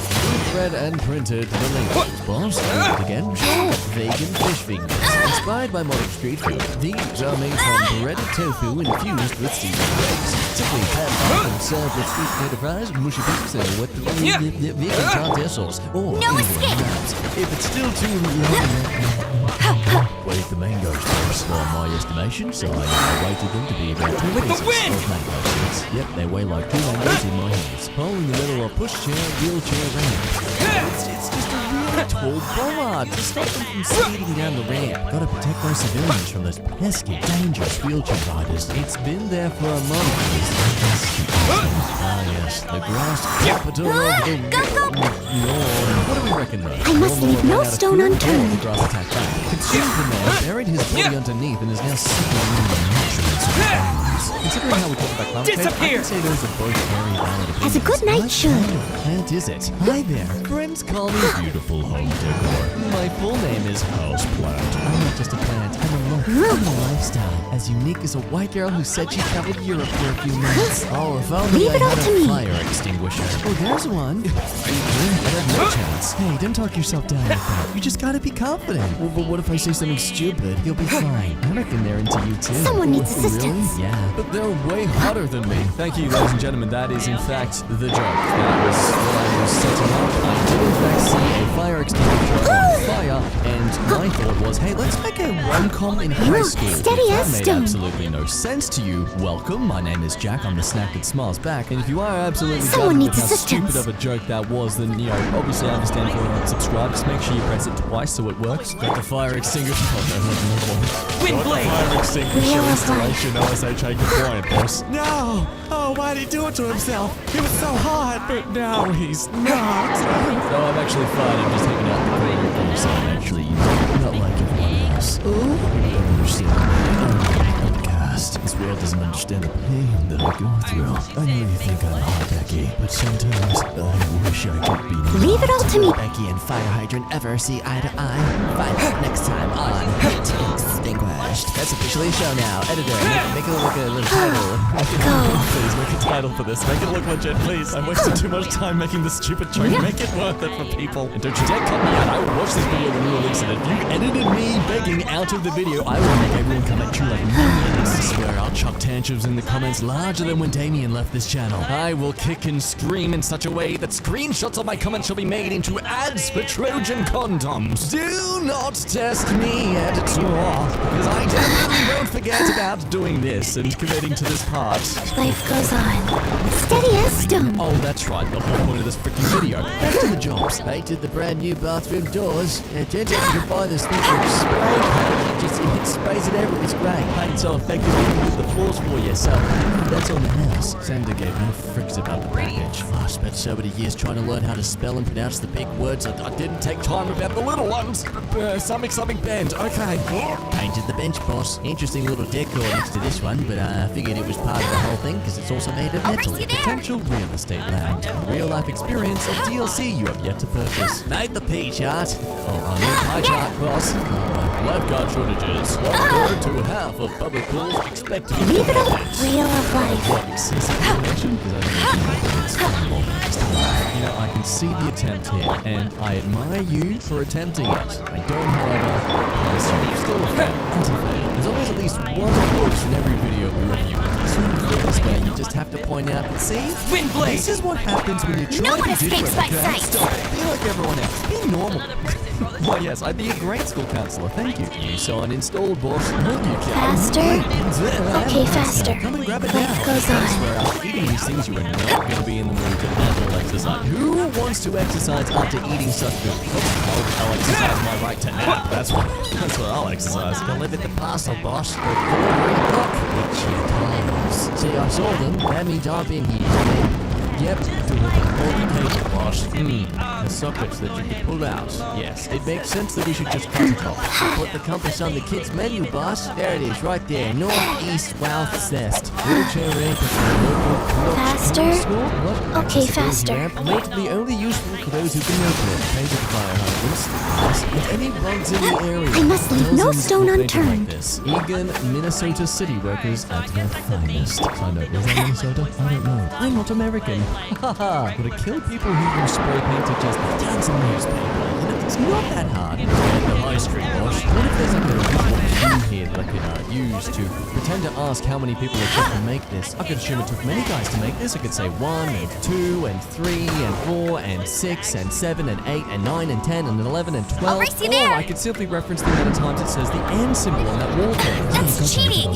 Read and printed the labels, boss. And again, sure. Vegan fish fingers. Inspired by modern street food. These are made from breaded tofu infused with seasoned eggs. Simply pan-fried and served with sweet potato fries, mushy peas, and with the vegan tartar sauce. Or no escape. Wraps. If it's still too long, wait, the mangoes first. On my estimation, so I weighted them to be about 2 pieces of mango seeds. Yep, they weigh like 2 mangoes in my hands. Pole in the middle of pushchair, wheelchair ramp. It's just a really tall bollard to stop them from speeding down the ramp. Gotta protect those civilians from those pesky, dangerous wheelchair riders. It's been there for a month. Ah yes, the grass capital of the Lord. What do we reckon though? I must leave no stone unturned. The grass attacked back. Consumed the man, buried his body underneath, and is now sucking in the nutrients of the bones. Yes. Considering how we talk about clown cake, I can say those are both very valid opinions. As a good night should. What kind of plant is it? Hi there. Friends call me beautiful home decor. My full name is Houseplant. I'm not just a plant. I'm a look. I'm a lifestyle. As unique as a white girl who said she traveled Europe for a few months. Oh, if only Leave I it all had to a me. fire extinguisher. Oh, there's one. I have no chance. Hey, don't talk yourself down like that. You just gotta be confident. Well, but what if I say something stupid? You'll be fine. I reckon they're into you too. Someone needs Really? assistance. Yeah. But they're way hotter than me. Thank you, ladies and gentlemen. That is, in fact, the joke. That was what I was setting up. I did, in fact, see a fire extinguisher on fire, and my thought was, hey, let's make a rom-com in high school. Steady If as that made stone. absolutely no sense to you, welcome. My name is Jack. I'm the snack that smiles back. And if you are absolutely Someone done with needs how assistance. stupid of a joke that was, then, you know, obviously I understand if you want to subscribe. Just make sure you press it twice so it works. Got the fire extinguisher. Windblade. Fire extinguisher Real installation. OSHA compliant, boss. No! Oh, why did he do it to himself? He was so hot, but now he's not. No, I'm actually fine. I'm just hanging out in the corner from the side. Actually, you know, not like everyone else. Oh, you don't understand. Podcast. This world doesn't understand the pain that I go through. I know you think I'm hot, Becky, but sometimes I wish I could be. Leave it all to me. Becky and Fire Hydrant ever see eye to eye? Find out next time on Hit Extinguished. That's officially a show now. Editor, make it look like a little title. Please make a title for this. Make it look legit, please. I wasted too much time making this stupid joke. Make it worth it for people. And don't you dare cut me out. I will watch this video when you release it. If you edited me begging out of the video, I will make everyone come at you like minions. I swear I'll chuck tantrums in the comments larger than when Damien left this channel. I will kick and scream in such a way that screenshots of my comments shall be made into ads for Trojan condoms. Do not test me, editor, because I definitely won't forget about doing this and committing to this part. Life goes on. Steady as stone. Oh, that's right, the whole point of this freaking video. Back to the jobs. Painted the brand new bathroom doors. Gents, you can buy this thing from spray paint. Just it sprays it everywhere. It's great. Paint so effective even with the floors for you, so That's on the house. Sender gave no fricks about the package. I spent so many years trying to learn how to spell and pronounce the big words. I didn't take time about the little ones. Something bent. Okay. Painted the bench, boss. Interesting little decor next to this one, but I figured it was part of the whole thing because it's also made of metal. Potential real estate land. Real life experience of DLC you have yet to purchase. Made the pie chart. Oh, I need pie chart, boss. Lifeguard shortages. 1/4 to half of public pools expect to be Leave it all. developed. Wheel of life. What excessive information? Because you know, I can see the attempt here, and I admire you for attempting it. I don't, however, still a fan. There's always at least one voice in every video we review. This way, you just have to point out, see? Windblade! This is what happens when you try No one to do escapes different. by Okay? sight. Stop it. Be like everyone else. Be normal. Why, yes, I'd be a great school counselor. Thank you. You saw an installed, boss. Faster. Okay, faster. Come and grab it Life now. goes I on. swear, after eating these things, you are not going to be in the mood to handle exercise. Who wants to exercise after eating such food? I'll exercise my right to nap. That's what I'll exercise. Delivered the parcel, boss. For 4 $3. See, I saw them. That means I've been here. Yep, cable, boss. The sockets that you can pull out. Yes, it makes sense that we should just cut it off. Put the compass on the kids' menu, boss. There it is, right there. North, east, south, west. Wheelchair ramp is the local Faster. school. What? Okay, Accessibility faster. Ramp, notably only useful for those who can open it. Painted fire hydrants. With any bugs in the area. I must leave no Dozens stone were painted unturned. Like this. Eagan, Minnesota city workers at their finest. I know, is that Minnesota? I don't know. I'm not American. Haha. Would it kill people who use spray paint to just dance on newspaper? You know, it's not that hard. At the high street, boss. What if there's like a visual cue here that I could use to pretend to ask how many people it took to make this? I could assume it took many guys to make this. I could say 1 and 2 and 3 and 4 and 6 and 7 and 8 and 9 and 10 and 11 and 12. race you Or there. I could simply reference the amount of times it says the and symbol on that wall thing. That's cheating.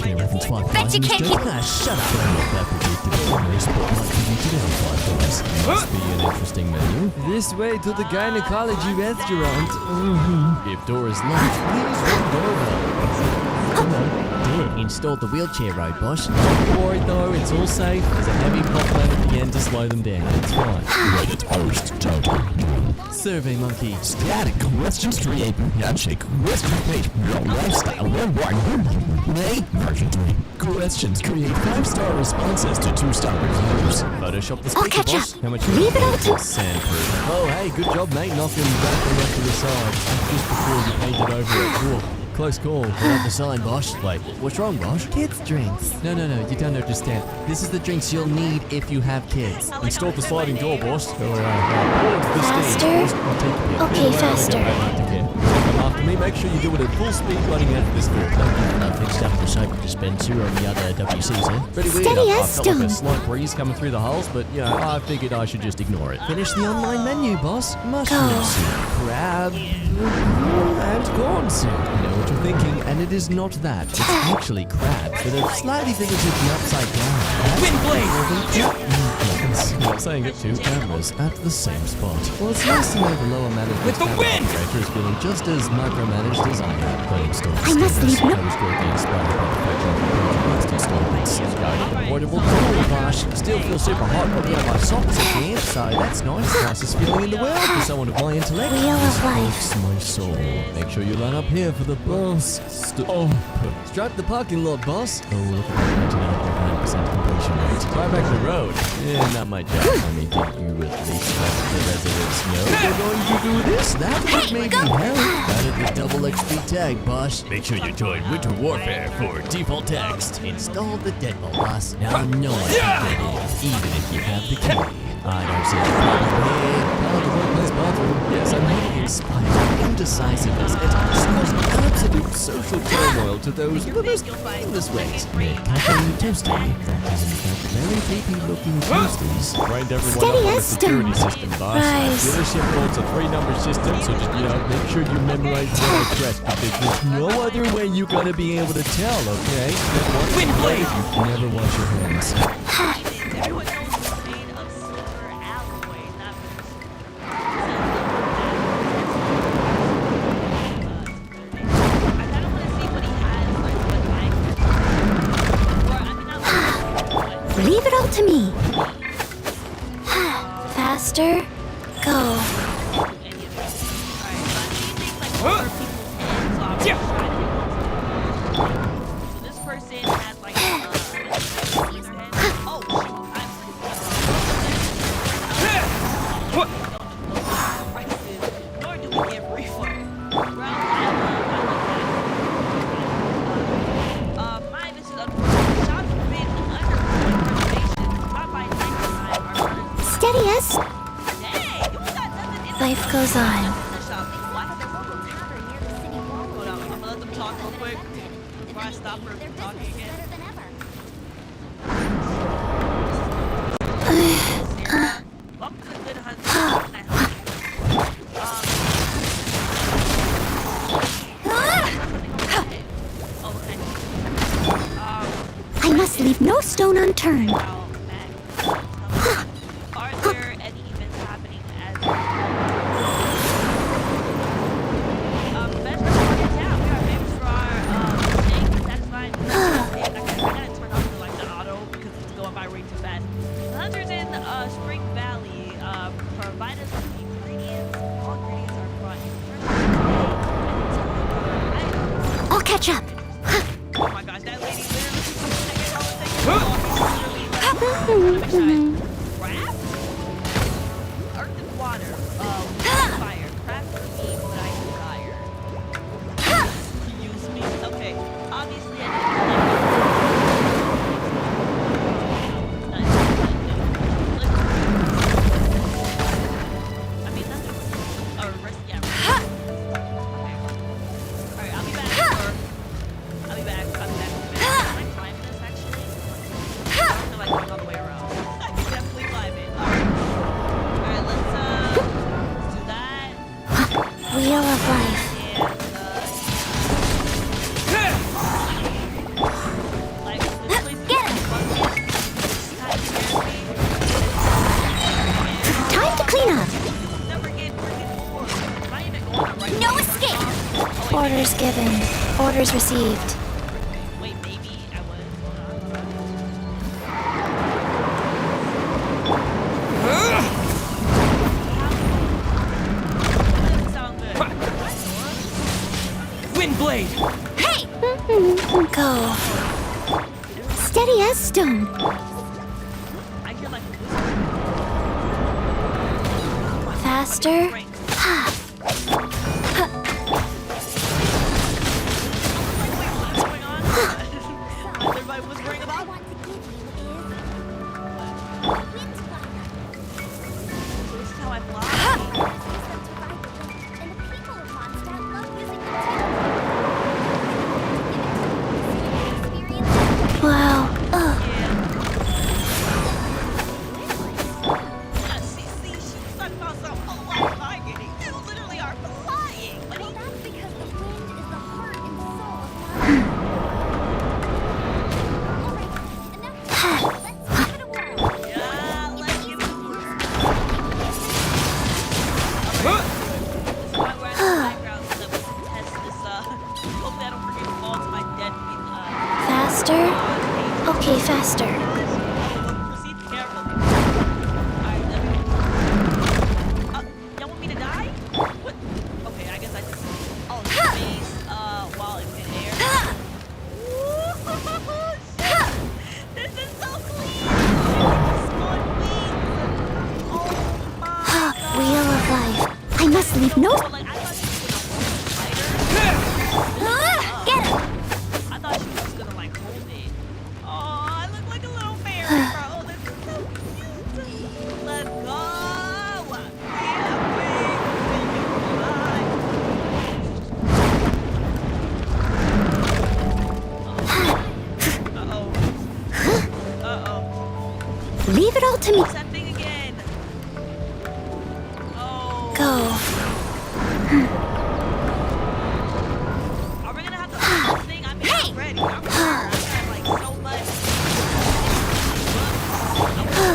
Bet you can't keep. Shut up. I'm not that predictable. Most but not predicted in 5 dollars. Must be an interesting menu. This way to the gynecology restaurant. If door is locked, please ring doorbell. Come on, do it. Installed the wheelchair road, boss. Don't worry though, it's all safe. There's a heavy pop lamp at the again to slow them down. It's fine. Reddit post total. Survey monkey. Static questions create handshake. Question page. Your lifestyle. Version 3. Questions create 5-star responses to 2-star reviews. Photoshop the I'll speaker, catch boss. up. How much Leave it all to... Sandproof. Oh, hey, good job, mate. Knocking back the left to the side. Just before you painted over it. Cool. Close call. Pull out the sign, Bosch. Wait, what's wrong, Bosch? Kids' drinks. No, you don't understand. This is the drinks you'll need if you have kids. Install the sliding door, boss. Faster? Okay, faster. Come after me. Make sure you do it at full speed running out of this door. I fixed up the soap dispenser on the other WCs, eh? Pretty weird. Steady I as felt like a stone. slight breeze coming through the holes, but, you know, I figured I should just ignore it. Finish the online menu, boss. Mushroom soup, crab, and corn soup. I know what you're thinking, and it is not that. It's actually crabs that have slightly visited the upside down. Windblade! Not saying it, 2 cameras at the same spot. Well, it's nice to know the lower management With the wind! operator is feeling just as micromanaged as I am. Playing store I must leave no... Portable cool wash. Still feel super hot, but yeah, my socks again, so that's nice. Nicest feeling in the world for someone of my intellect. Wheel of life. Lifts my soul. Make sure you line up here for the bus. Stop. Stripe the parking lot, boss. Oh, look at that 99.9% completion rate. Try back the road. Yeah, not my job. I mean, did you at least let the residents know they're going to do this? That would maybe help. Added the double XP tag, boss. Make sure you join Winter Warfare for default text. Install the deadbolt, boss. Now no one can get in, even if you have the key. I don't see any problem here. Oh, the workplace bathroom. Yes, I'm heavily inspired. Indecisiveness. It caused absolute social turmoil to those in the most painless ways. Caffeine toasty. That is in fact very creepy-looking toasties. Trained everyone Steady up on the as security stone. system, boss. Rise. Dealership wants a 3-number system, so just, you know, make sure you memorize what I press, because there's no other way you're gonna be able to tell, okay? Windblade! You never wash your hands. Everyone knows it's made of silver alloy, not I kind of want to see what he has, like, what Leave it all to me. Faster. Go. this person has like nor do we get refund. Mine, this is unfortunate. Shops forbid under preservation. Not by night time. Steady as... Dang, you got nothing in Life goes on. the shop. Hold on, I'm gonna let them talk real quick before I stop her from talking again. Welcome to the Good Hunt. I must leave no stone unturned. Are there any events happening as best restaurant in town? We are famous for our steak and satisfying food. I gotta turn off the auto because it's going by way too fast. The hunters in Spring Valley provide us with ingredients. All ingredients are brought in I'll catch up. Oh my gosh, that lady literally taking all the things. Crab? Earth and water. Fire. Craft for me what I desire. Use me. Okay. Obviously I mean that's a rest, yeah. Okay. Alright, I'll be back. I'll be back. Can I climb this actually? I feel like going all the way around. I can definitely climb it. Alright, let's do that. Wheel of life. Time to clean up. No escape. Orders given. Orders received. Wait, maybe I was. Steady as stone. I hear like Faster. everybody was worrying about. This is how I fly. Wow. Faster. Okay, faster. Y'all want me to die? What? Okay, I guess I just. Oh, space. While in midair. Shit! This is so clean. Wheel of life. I must leave no. Get him. I thought she was just gonna like hold it. Oh, I look like a little fairy, bro. This is so cute. Let's go. Leave it all to me. That thing again. Oh. Go. Are we gonna have to do this thing? I mean, I'm ready. I'm sure. I have like so much. Oh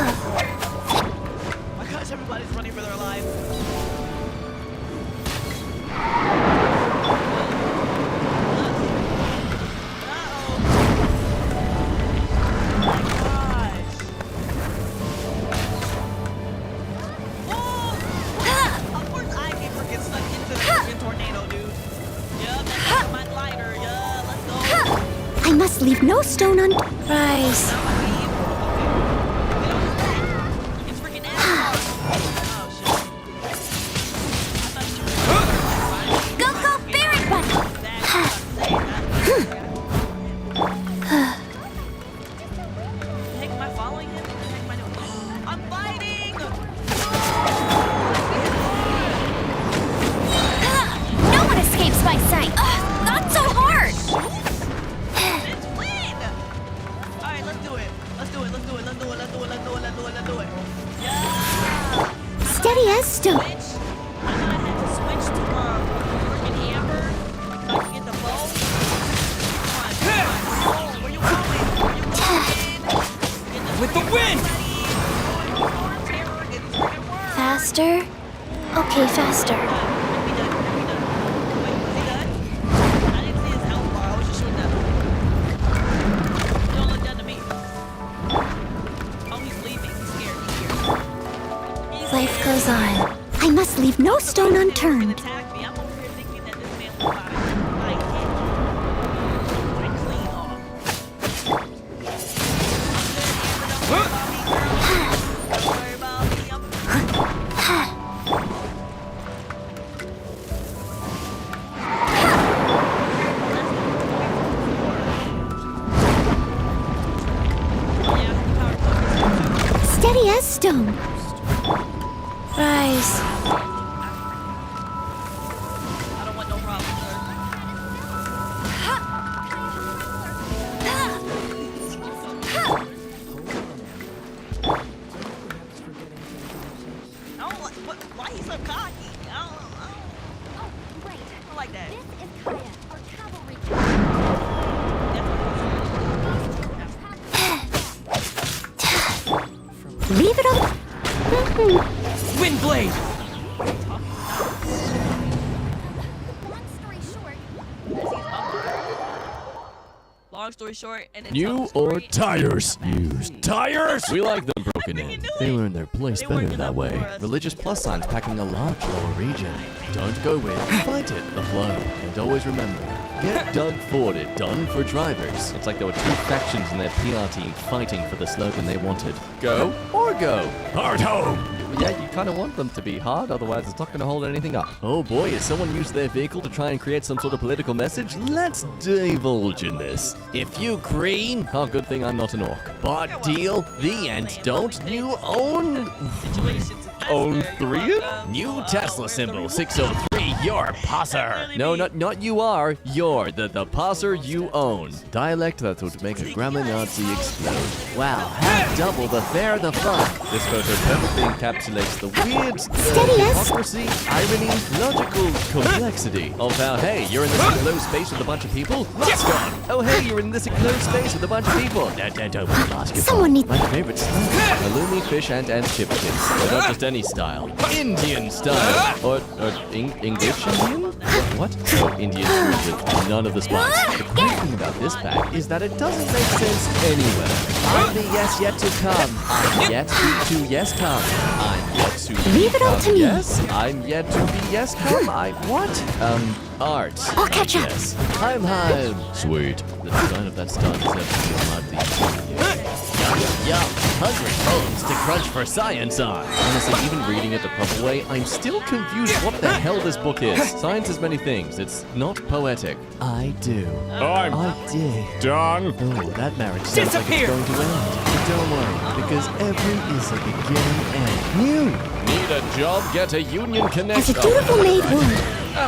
my gosh, everybody's running for their lives. I must leave no stone unturned. Rise. Go, go, Barrett Bunny! Heck, am I following him? What the heck am I doing? I'm fighting! No one escapes my sight. Not so hard. Let's win! Alright, let's do it. Let's do it, let's do it, let's do it, let's do it, let's do it, let's do it, let's do it. Yeah! Steady as stone. I thought I had to switch to freaking amber so I can get the bow. Come on, come on. Where you going? Where you going? With the wind! Faster. Okay, faster. Life goes on. I must leave no stone unturned. Steady as stone. Rise. I don't want no problem, sir. Why he's so cocky? I don't like that. Leave it all. Windblade! Long story short, and it's New or tires? Used tires? We like them broken in. They learn their place better that way. Religious plus signs packing a large lower region. Don't go with, fight it, the flow. And always remember, Get Doug Forded done for drivers. It's like there were two factions in their PR team fighting for the slogan they wanted. Go or go. Hard home. Yeah, you kind of want them to be hard, otherwise it's not going to hold anything up. Oh boy, has someone used their vehicle to try and create some sort of political message? Let's divulge in this. If you green, oh, good thing I'm not an orc. But deal, the end. Don't you own... Own 3? New Tesla symbol 603, you're posser. No, not you are, you're the posser you own. Dialect that would make a grammar Nazi explode. Wow, half double the fair the fun. This photo perfectly encapsulates the weird hypocrisy, irony, logical complexity of how, hey, you're in this enclosed space with a bunch of people? Yes, gone. Oh, hey, you're in this enclosed space with a bunch of people. Don't basketball. Someone needs... My favorite snack, halloumi, fish, and chipkins. But not just any style. Indian style. Or English Indian? What? Oh, Indian food with none of the spice. The great thing about this pack is that it doesn't make sense anywhere. I'm the yes yet to come. I'm yet to yes come. I'm yet to Leave it all to me. Yes, I'm yet to be yes come. What? Art. I'll catch up. Yes. I'm home. Sweet. The design of that star deserves to be mildly Yum, hungry poems to crunch for science on. Honestly, even reading it the proper way, I'm still confused what the hell this book is. Science is many things. It's not poetic. I do. I do. Done. Oh, that marriage sounds like it's going to end. But don't worry, because every is a beginning and new. Need a job? Get a union As connection. a dutiful maid would.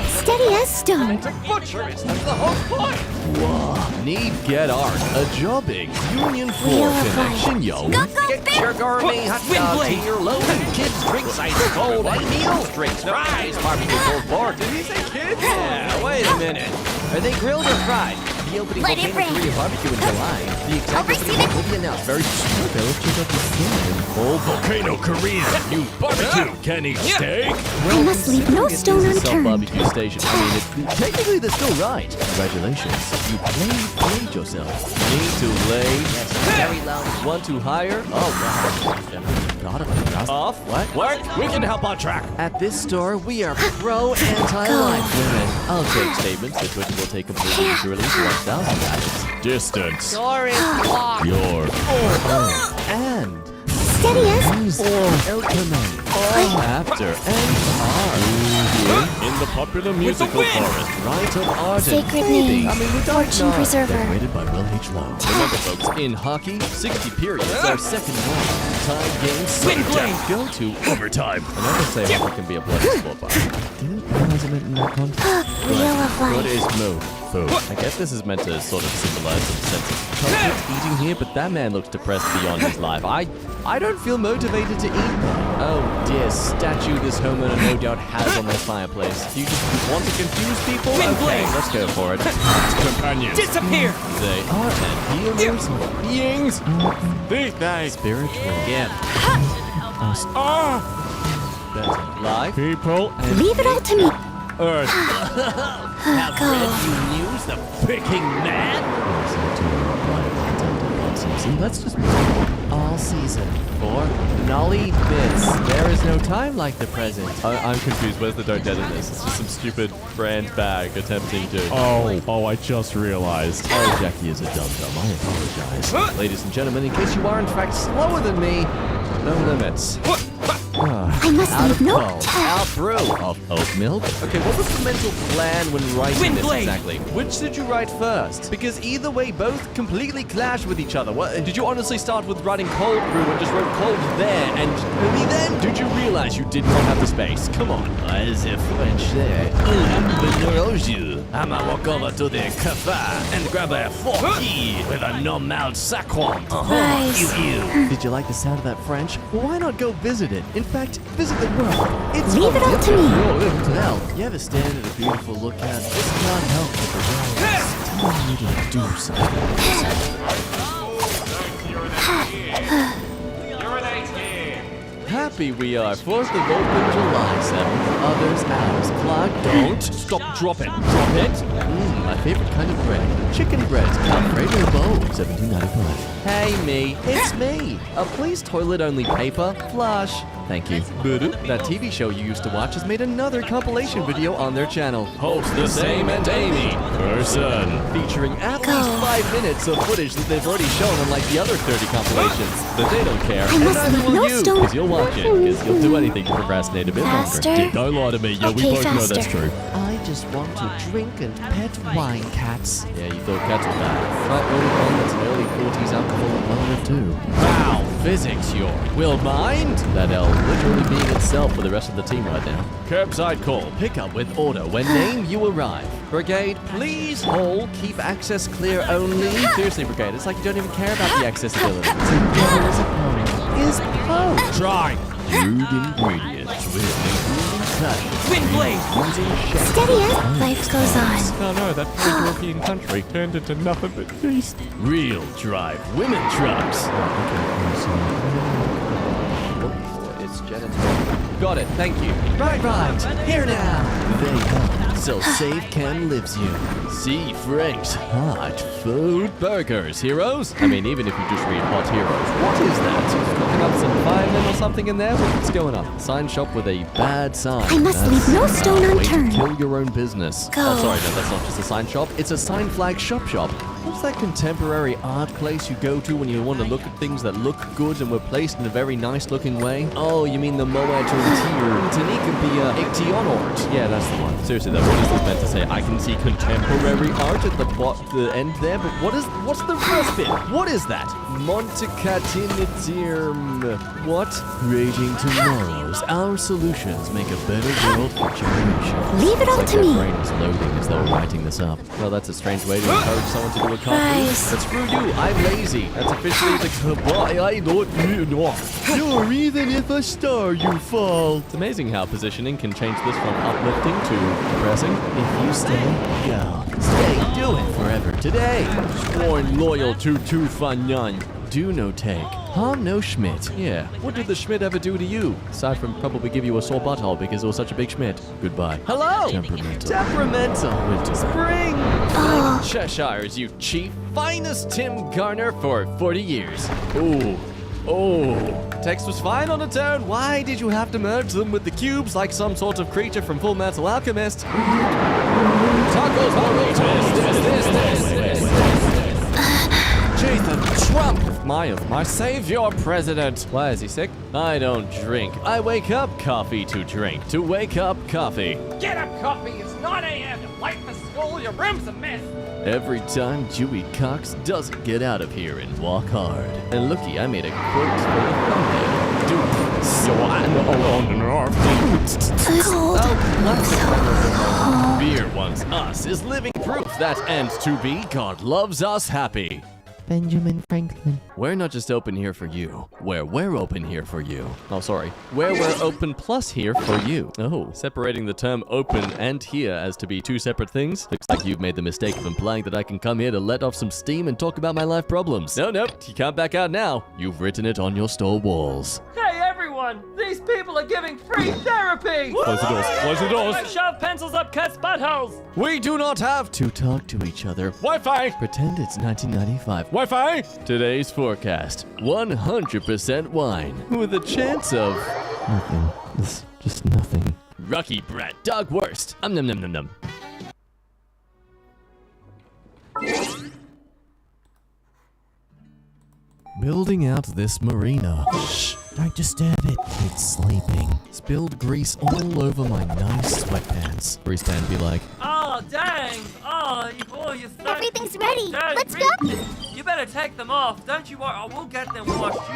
Steady as stone. Butcherist, that's the whole point. Whoa. Need get art. A jobbing. Union floor connection, yo. Get your gourmet hot dog to your loading. Kids drinks ice cold and meals drinks. Fries, barbecue pulled pork. Did he say kids? Yeah, wait a minute. Are they grilled or fried? The opening Let it Volcano rain. Korea barbecue in July. The exact opening will be announced very soon. Okay, let's check out the thing. Oh, Volcano Korea. You barbecue can eat steak. I must leave no stone unturned. Barbecue station. I mean, technically they're still right. Congratulations. You played yourself. Need to lay. Yes, very loud. Want to hire? Oh, wow. Got it. Off. What? Work. We can help on track. At this store, we are pro anti-life women. I'll take statements, which will take completely literally 1,000 batches. Distance. Sorry. Your. And. Steady as... Elkerman. After and in the popular musical forest, right of art Sacred and name. I mean, Fortune preserver. Decorated by Will H. Lowe. Remember, folks, in hockey, 60 periods are second one. Tie games, go to overtime. I never say hockey can be a bloody sport, but didn't realize I meant in that context. Wheel of What life. is move? Food. I guess this is meant to sort of symbolize some sense of comfort eating here, but that man looks depressed beyond his life. I don't feel motivated to eat. Oh dear, statue this homeowner no doubt has on their fireplace. Do you just want to confuse people? Okay, let's go for it. Companions. Disappear! They are healers, beings, spiritual. Yeah. Better. Life, people, and Leave it all to me. Earth. Have read you news the picking man? Let's just all season for Nolly Bits. There is no time like the present. I'm confused. Where's the don't dead in this? It's just some stupid brand bag attempting to. Oh, I just realized. Oh, Jackie is a dum-dum. I apologize. Ladies and gentlemen, in case you are in fact slower than me, no limits. I must leave no Out brew of oat milk. Okay, what was the mental plan when writing this exactly? Which did you write first? Because either way, both completely clash with each other. What, did you honestly start with writing cold brew and just wrote cold there, and only then did you realize you did not have the space? Come on. As if French there. I'ma walk over to the cafe and grab a forky with a normal sacron. Nice. Did you like the sound of that French? Well, why not go visit it? In fact, visit the world. It's Leave it all to me. Hotel. You ever stand at a beautiful lookout? Just can't help but the world is telling you to do something. Happy we are. 4th of open July 7th. Others ours. Clark, don't. Stop. Drop it. Drop it. My favorite kind of bread. Chicken bread. Alfredo bowl. $17.95. Hey, me. It's me. Please toilet only paper. Flush. Thank you. That TV show you used to watch has made another compilation video on their channel. Host the same and Amy person. Featuring at least 5 minutes of footage that they've already shown on like the other 30 compilations. But they don't care. And neither will you. Because you'll watch it. Because you'll do anything to procrastinate a bit longer. Don't lie to me. Yeah, we both know that's true. I just want to drink and pet wine, cats. Yeah, you thought cats were bad. Right, only one that's an early 40s alcoholic mother too. Wow, physics, your will mind? That L literally being itself for the rest of the team right now. Curbside call, pick up with order when name you arrive. Brigade, please hold, keep access clear only. Seriously, Brigade, it's like you don't even care about the accessibility. Together as a pony is Poe. Try. Crude ingredients with Wind blade! Steady as life goes on. Oh no, that big European country turned into nothing but beast. Real drive women trucks. It's genital. Got it, thank you. Right, here now. They help, so Save Can lives you. See Frank's hot food burgers, heroes. I mean, even if you just read hot heroes, what is that? Cooking up some firemen or something in there? What's going on? Sign shop with a bad sign. I must leave no stone unturned. Kill your own business. Go. Oh, sorry, no, that's not just a sign shop. It's a sign flag shop. What's that contemporary art place you go to when you want to look at things that look good and were placed in a very nice looking way? Oh, you mean the Moed art? Yeah, that's the one. Seriously though, what is this meant to say? I can see contemporary art at the end there, but what's the first bit? What is that? Montecatinitirm. What? Creating tomorrows. Our solutions make a better world for generations. Leave it all to me. Their brain is loading as though writing this up. Well, that's a strange way to encourage someone to do a copy. But screw you, I'm lazy. That's officially the goodbye. I don't know. You're even if a star you fall. It's amazing how positioning can change this from uplifting to depressing. If you stay, go. Stay, do it forever today. Sworn loyal to Fanyan. Do no take. Harm no Schmidt. Yeah. What did the Schmidt ever do to you? Aside from probably give you a sore butthole because it was such a big Schmidt. Goodbye. Hello! Temperamental. Winter. Spring! Cheshire's you chief. Finest Tim Garner for 40 years. Ooh. Oh. Text was fine on its own. Why did you have to merge them with the cubes like some sort of creature from Full Metal Alchemist? Tacos, Jason Trump, my savior president. Why is he sick? I don't drink. I wake up coffee to drink. To wake up coffee. Get up, coffee! It's 9 a.m. You're late for school. Your room's a mess. Every time Dewey Cox doesn't get out of here and walk hard. And looky, I made a quote for the thumbnail. Dude, so I know on the Beer wants us is living proof that and to be God loves us happy. Benjamin Franklin. We're not just open here for you. We're open here for you. Oh, sorry. We're open plus here for you. Oh, separating the term open and here as to be two separate things? Looks like you've made the mistake of implying that I can come here to let off some steam and talk about my life problems. No, you can't back out now. You've written it on your store walls. Hey, everyone! These people are giving free therapy! Close the doors. Close the doors. Shove pencils up cats' buttholes! We do not have to talk to each other. Wi-Fi! Pretend it's 1995. Wi-Fi! Today's forecast. 100% wine. With a chance of... Nothing. It's just nothing. Rocky brat. Dog worst. Num. Building out this marina. Shh, don't disturb it. It's sleeping. Spilled grease all over my nice sweatpants. Freestand be like, Oh, dang! Oh, you're so... Everything's ready. Dang, Let's go. You better take them off. Don't you worry. I will get them washed. You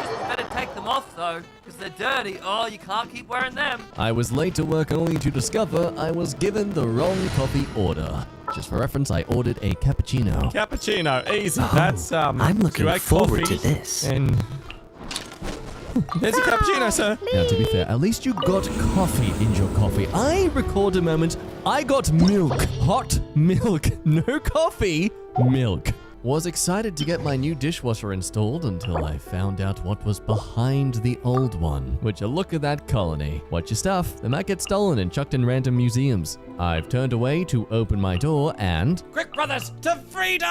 just better take them off, though, because they're dirty. Oh, you can't keep wearing them. I was late to work only to discover I was given the wrong coffee order. Just for reference, I ordered a cappuccino. Cappuccino, easy. That's, I'm looking forward to this. And... There's a cappuccino, sir. Now, to be fair, at least you got coffee in your coffee. I record a moment. I got milk. Hot milk. No coffee. Milk. Was excited to get my new dishwasher installed until I found out what was behind the old one. Would you look at that colony? Watch your stuff. They might get stolen and chucked in random museums. I've turned away to open my door and... Quick, brothers, to freedom!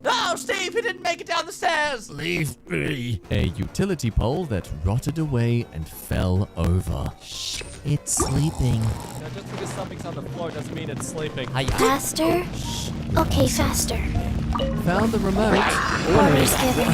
Oh, Steve, he didn't make it down the stairs! Leave me. A utility pole that rotted away and fell over. Shh, it's sleeping. Now, just because something's on the floor doesn't mean it's sleeping. Faster? Okay, faster. Found the remote. Orders given.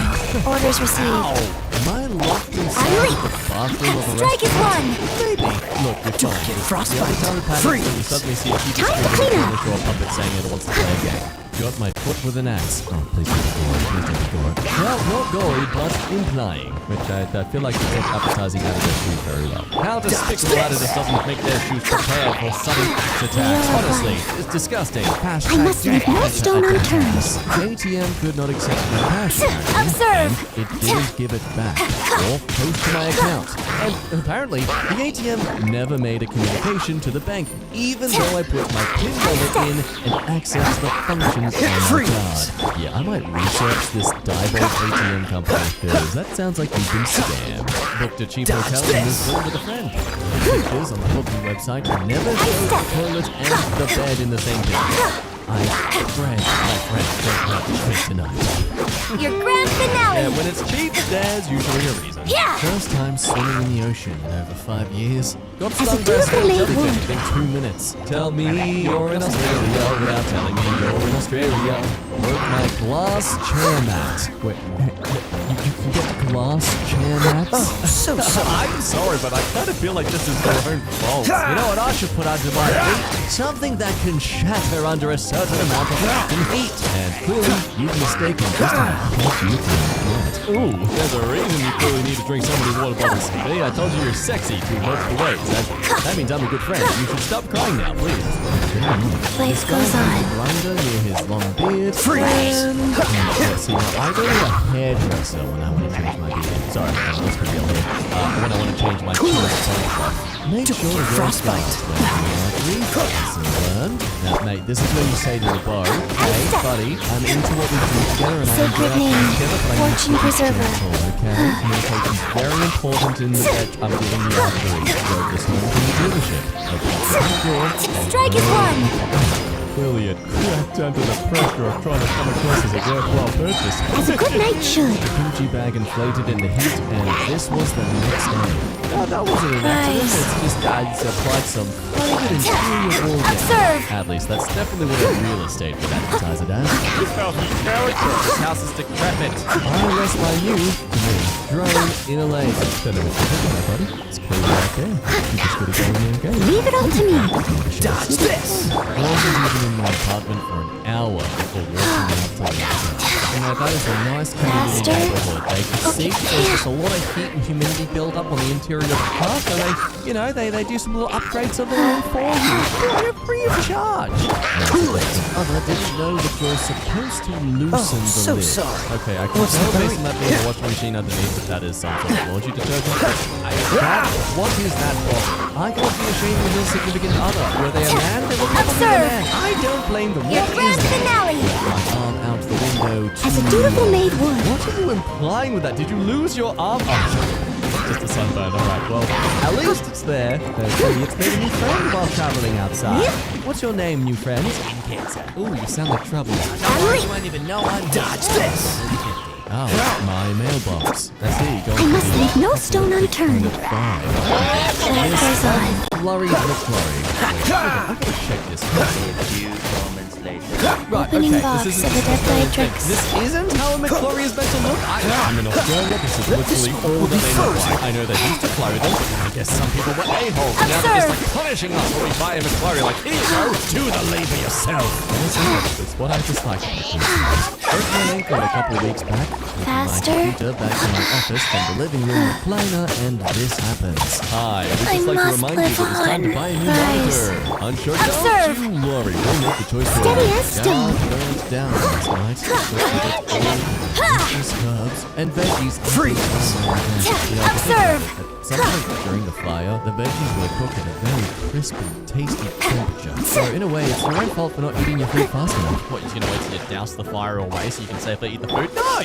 Orders received. Am I locked inside the bathroom of a Strike is restaurant? one. Maybe. Look, you're fine. get Just frostbite. the only time Freeze. when you suddenly see a TV Time to screen clean with up. a little puppet saying it wants to play a game. Got my foot with an axe. Oh, please don't be gory. Please don't be gory. Well, not gory, but implying. Which I feel like you take advertising out of their shoes very well. How despicable that is, it doesn't make their shoes prepared for sudden attacks. Honestly, it's disgusting. I must leave no stone unturned. ATM could not accept my cash. Observe. And it didn't give it back or post to my account. And apparently, the ATM never made a communication to the bank, even though I put my PIN number in and accessed the functions on my card. Yeah, I might research this Diebold ATM company, because that sounds like you've been scammed. Booked a cheap hotel and moved in with a friend. Pictures on the booking website never showed the toilet and the bed in the same picture. I pray my friend don't have to sleep tonight. Your grand finale. Yeah, when it's cheap, there's usually a reason. Yeah. First time swimming in the ocean in over 5 years. Got As a stung by a small beautifully made jellyfish in 2 minutes. Tell me you're in Australia without telling me you're in Australia. Broke my glass chair mat. Wait, you can get glass chair mats? Oh, so sorry. I'm sorry, but I kind of feel like this is their own fault. You know what I should put under my feet? Something that can shatter under a certain amount of heat. And clearly, you've mistaken just how hot you can get. Ooh, there's a reason you clearly need to drink so many water bottles. See, I told you you're sexy to multiple ways. That means I'm a good friend. You should stop crying now, please. Life goes on. Grinder near his long beard. Freeze. See, I go to a hairdresser when I want to change my beard. Sorry, let's be real here. When I want to change my make sure to frostbite. Now, mate, this is when you say to the bow, hey, buddy, I'm into what we do together and I'm Sacred name. Fortune preserver. Okay, communication's very important in the bed. I'm giving the artery. Drove this home from the dealership. Strike is one. Clearly it cracked under the pressure of trying to come across as a worthwhile purchase. As a good night should. The Gucci bag inflated in the heat, and this was the next day. No, that wasn't an accident. It's just I applied some private interior wall down. At least that's definitely what a real estate would advertise it as. This house is character. This house is decrepit. I rest by you to me. Drone in a lane. Don't know what you're thinking about, buddy. It's clearly right there. You just gotta go in there and go. Leave it all to me. Dodge this! I wasn't even in my apartment for an hour before walking out to the exit. You know, that is a nice community neighborhood. They can see there's just a lot of heat and humidity build up on the interior of the car, so they do some little upgrades of their own for you. Free of charge. Oh, I didn't know that you're supposed to loosen the lid. Sorry. Okay, I can tell based on that little washing machine underneath that that is some sort of laundry detergent. What is that for? I can't be ashamed of your significant other. Were they a man? They were probably a man. I don't blame them. Your grand finale. My arm out the window. As a dutiful maid would. What are you implying with that? Did you lose your arm? Oh, just a sunburn. All right. Well, at least it's there. Maybe it's made a new friend while traveling outside. What's your name, new friend? Ooh, you sound like trouble. You won't even know I'm Dodge this. Oh, my mailbox. I see. Go I must leave no stone unturned. Life goes on. Flurry McFlurry. I gotta check this. Right, Opening okay, box this of the Death Knight tricks. This isn't how a McFlurry is meant to look. I'm in Australia. This is literally all that they look like. I know they used to flurry them. I guess some people were a-holes. Now they're just like punishing us when we buy a McFlurry. Like, here you go, do the labor yourself. It's what I dislike. Broke my ankle a couple of weeks back. Faster. My computer back to my office from the living room recliner, and this happens. Hi, I would just like to remind you that it's time to buy a new monitor. Unsure, don't you worry. We'll make the choice for you. Steady as stone. Burned down last night. Herbs and veggies. Freeze. Observe. some point during the fire, the veggies were cooked at a very crisp and tasty temperature. So in a way, it's your own fault for not eating your food fast enough. What, you're gonna wait till you douse the fire away so you can safely eat the food? No!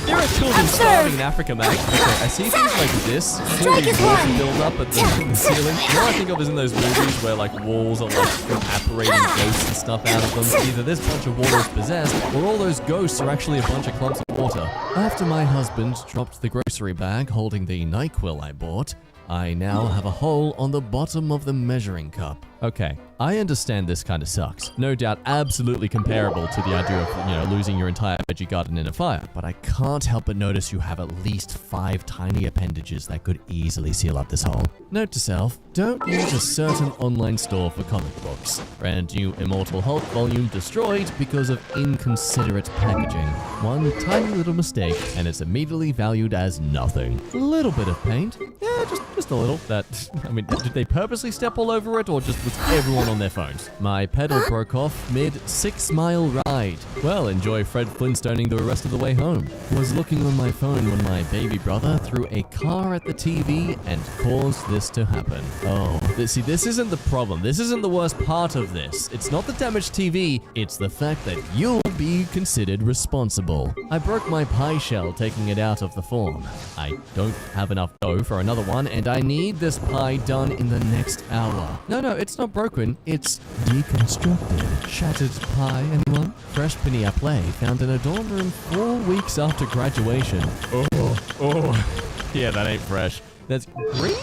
There are children starving in Africa, mate. Okay, I see things like this. Clearly water build up at the ceiling. All I think of is in those movies where like walls are like evaporating ghosts and stuff out of them. Either this bunch of water is possessed, or all those ghosts are actually a bunch of clumps of water. After my husband dropped the grocery bag holding the NyQuil I bought, I now have a hole on the bottom of the measuring cup. Okay, I understand this kind of sucks. No doubt absolutely comparable to the idea of, losing your entire veggie garden in a fire. But I can't help but notice you have at least 5 tiny appendages that could easily seal up this hole. Note to self, don't use a certain online store for comic books. Brand new Immortal Hulk volume destroyed because of inconsiderate packaging. One tiny little mistake and it's immediately valued as nothing. A little bit of paint. Yeah, just a little. Did they purposely step all over it or just was everyone on their phones? My pedal broke off mid 6-mile ride. Well, enjoy Fred Flintstoning the rest of the way home. Was looking on my phone when my baby brother threw a car at the TV and caused this to happen. Oh, see, this isn't the problem. This isn't the worst part of this. It's not the damaged TV, it's the fact that you'll be considered responsible. I broke my pie shell taking it out of the form. I don't have enough dough for another one, and I need this pie done in the next hour. No, it's not broken. It's deconstructed. Shattered pie, anyone? Fresh penny à play found in a dorm room 4 weeks after graduation. Oh. Yeah, that ain't fresh. That's green?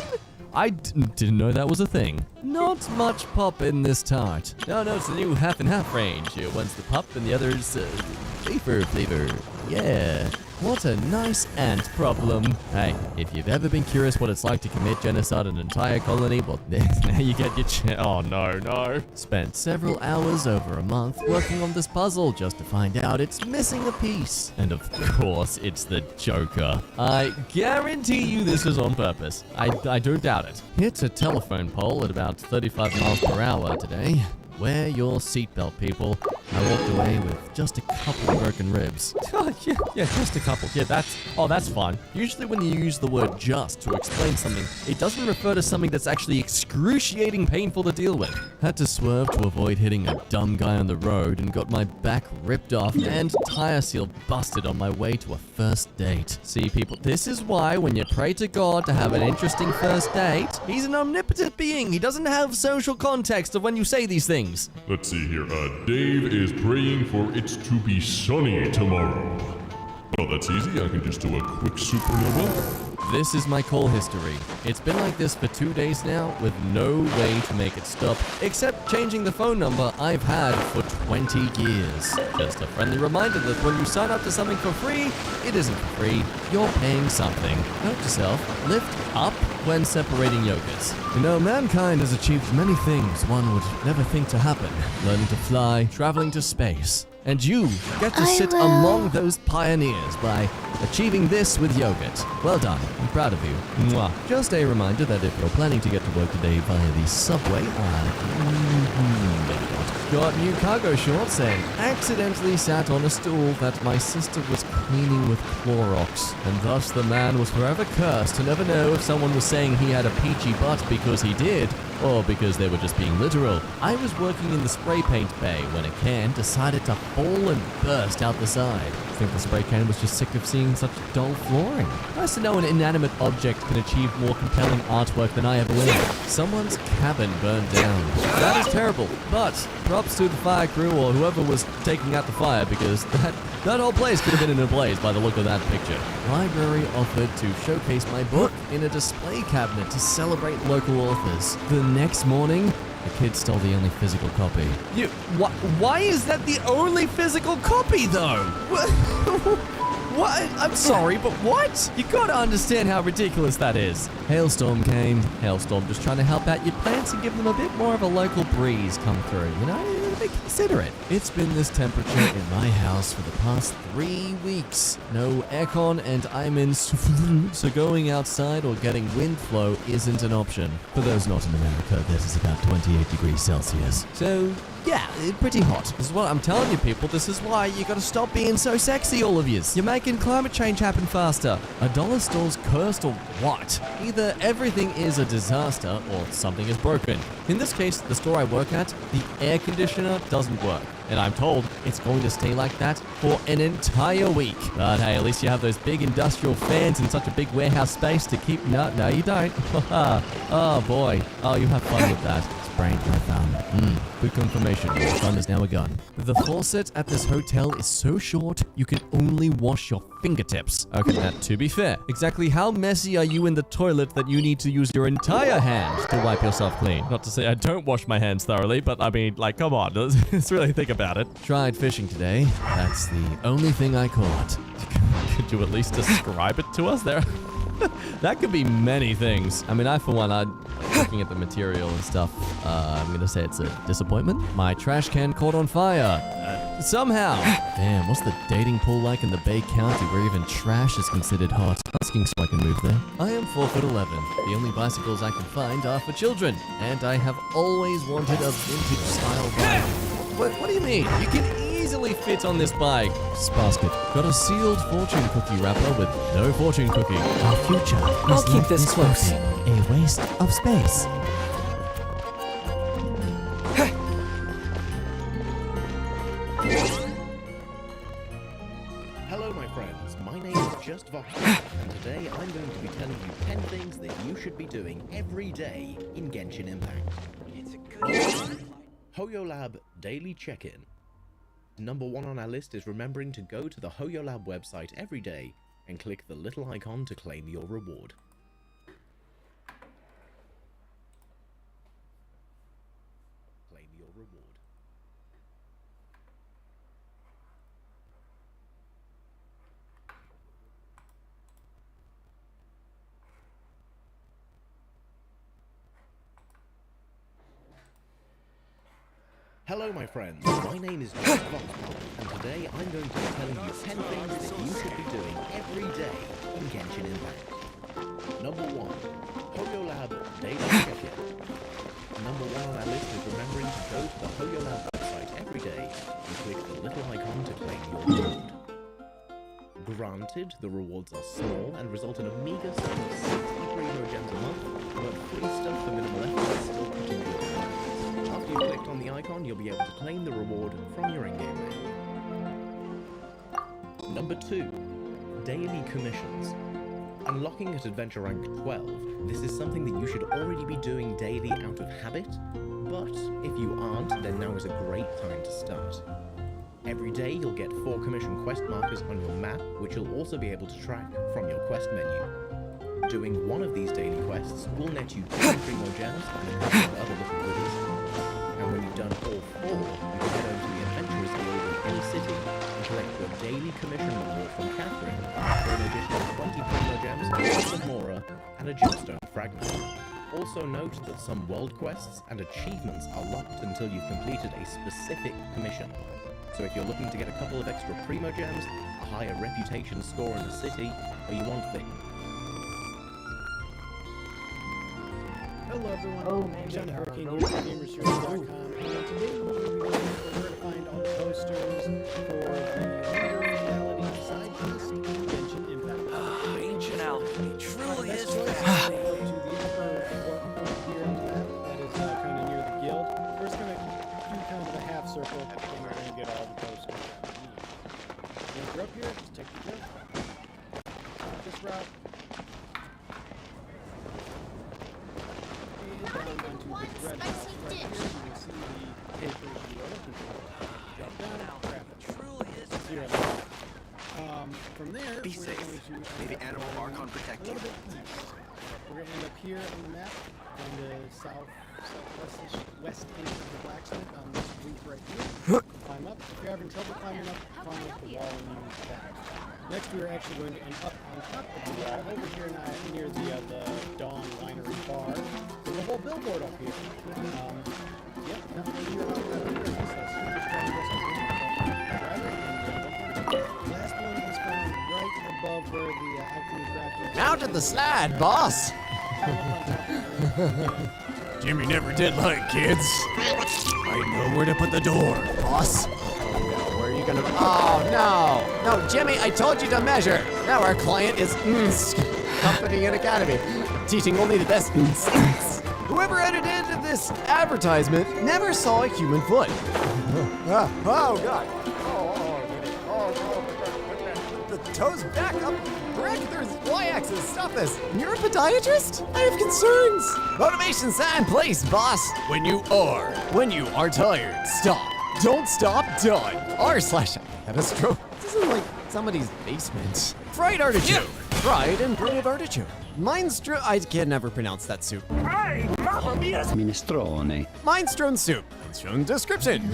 I didn't know that was a thing. Not much pop in this tart. No, it's the new half and half range. One's the pop and the other's flavor. Yeah. What a nice ant problem. Hey, if you've ever been curious what it's like to commit genocide on an entire colony, well, now you get your oh, no. Spent several hours over a month working on this puzzle just to find out it's missing a piece. And of course, it's the Joker. I guarantee you this is on purpose. I don't doubt it. Hit a telephone pole at about 35 miles per hour today. Wear your seatbelt, people. I walked away with just a couple of broken ribs. Yeah, just a couple. Yeah, that's fine. Usually when you use the word just to explain something, it doesn't refer to something that's actually excruciating painful to deal with. Had to swerve to avoid hitting a dumb guy on the road and got my back ripped off and tire seal busted on my way to a first date. See, people, this is why when you pray to God to have an interesting first date, he's an omnipotent being. He doesn't have social context of when you say these things. Let's see here. Dave is praying for it to be sunny tomorrow. Well, that's easy. I can just do a quick supernova. This is my call history. It's been like this for 2 days now with no way to make it stop, except changing the phone number I've had for 20 years. Just a friendly reminder that when you sign up to something for free, it isn't free. You're paying something. Note to self, lift up when separating yogurts. Mankind has achieved many things one would never think to happen. Learning to fly, traveling to space. And you get to sit among those pioneers by achieving this with yogurt. Well done. I'm proud of you. Mwah. Just a reminder that if you're planning to get to work today via the subway, maybe not. Got new cargo shorts and accidentally sat on a stool that my sister was cleaning with Clorox. And thus the man was forever cursed to never know if someone was saying he had a peachy butt because he did, or because they were just being literal. I was working in the spray paint bay when a can decided to fall and burst out the side. I think the spray can was just sick of seeing such dull flooring. Nice to know an inanimate object can achieve more compelling artwork than I ever will. Someone's cabin burned down. That is terrible, but props to the fire crew or whoever was taking out the fire, because that whole place could have been in a blaze by the look of that picture. Library offered to showcase my book in a display cabinet to celebrate local authors. The next morning, the kid stole the only physical copy. Why is that the only physical copy, though? What? I'm sorry, but what? You gotta understand how ridiculous that is. Hailstorm came. Hailstorm just trying to help out your plants and give them a bit more of a local breeze come through, you know? like, consider it. It's been this temperature in my house for the past 3 weeks. No aircon and I'm in so going outside or getting wind flow isn't an option. For those not in America, that is about 28 degrees Celsius. So, yeah, pretty hot. This is what I'm telling you, people. This is why you gotta stop being so sexy, all of yous. You're making climate change happen faster. A dollar store's cursed or what? Either everything is a disaster or something is broken. In this case, the store I work at, the air conditioner doesn't work. And I'm told it's going to stay like that for an entire week. But hey, at least you have those big industrial fans in such a big warehouse space to keep... No, you don't. Oh boy. Oh, you have fun with that. Brain I found. Good confirmation. Your fun is now a gun. The faucet at this hotel is so short, you can only wash your fingertips. Okay, now, to be fair, exactly how messy are you in the toilet that you need to use your entire hand to wipe yourself clean? Not to say I don't wash my hands thoroughly, but I mean, like, come on, let's really think about it. Tried fishing today. That's the only thing I caught. Could you at least describe it to us there? That could be many things. I mean, for one, looking at the material and stuff, I'm gonna say it's a disappointment. My trash can caught on fire. Somehow. Damn, what's the dating pool like in the Bay County where even trash is considered hot? Asking so I can move there. I am 4'11". The only bicycles I can find are for children. And I have always wanted a vintage style bike. What do you mean? You can easily fit on this bike. Basket. Got a sealed fortune cookie wrapper with no fortune cookie. Our future I'll keep this close. A waste of space. Hello, my friends. My name is Just Vox, and today I'm going to be telling you 10 things that you should be doing every day in Genshin Impact. It's a good HoYoLab Daily Check-In. Number 1 on our list is remembering to go to the HoYoLab website every day and click the little icon to claim your reward. Claim your reward. Hello, my friends. My name is Just Vox, and today I'm going to be telling you 10 things that you should be doing every day in Genshin Impact. Number 1. HoYoLab Daily Check-In. Number 1 on our list is remembering to go to the HoYoLab website every day and click the little icon to claim your reward. Granted, the rewards are small and result in a meager sum of 60 primo gems a month, but free stuff for minimal effort is still pretty good. After you've clicked on the icon, you'll be able to claim the reward from your in-game name. Number 2. Daily Commissions. Unlocking at Adventure Rank 12, this is something that you should already be doing daily out of habit, but if you aren't, then now is a great time to start. Every day you'll get 4 commission quest markers on your map, which you'll also be able to track from your quest menu. Doing one of these daily quests will net you 2 primo gems and a couple of other little goodies. And when you've done all 4, you can head over to the Adventurers Guild in any city and collect your daily commission reward from Catherine for an additional 20 primo gems, a Mora, and a gemstone fragment. Also note that some world quests and achievements are locked until you've completed a specific commission. So if you're looking to get a couple of extra primo gems, a higher reputation score in the city, or you want things. Hello everyone, I'm John Hurricane here from GamersHero.com, and today we're going to find all the posters for the reality side quest in Genshin Impact. Ancient alchemy truly is to the upper here on the map, that is kind of near the guild. We're just going to do kind of a half circle, and we're going to get all the posters that we need. Once you're up here, just take the jump. This route. Down onto this red house right here, you can see the papers you are looking for. Drop down, grab it. Truly is zero. From there, we're going to maybe Animal Archon protect you. A little bit east. We're going to end up here on the map, on the west end of the blacksmith on this roof right here. Climb up. If you're having trouble climbing up, climb up the wall and use that. Next, we're actually going to end up on top of the wall over here now near the Dawn Winery Bar. There's a whole billboard up here. Yep, that's right here. at the slide, boss. Jimmy never did like kids. I know where to put the door, boss. Where are you gonna? Oh no, no, Jimmy! I told you to measure. Now our client is Company and Academy, teaching only the best. Whoever edited this advertisement never saw a human foot. Oh God! The toes back up. Correct. There's y-axis. Stop this. You're a podiatrist? I have concerns. Motivation sign place, boss. When you are tired, stop. Don't stop, done. R/I had a stroke. This isn't like somebody's basement. Fried artichoke. Fried and breaded artichoke. Minestrone. I can never pronounce that soup. Hey, mamma mia! Minestrone. Minestrone soup. Minestrone description.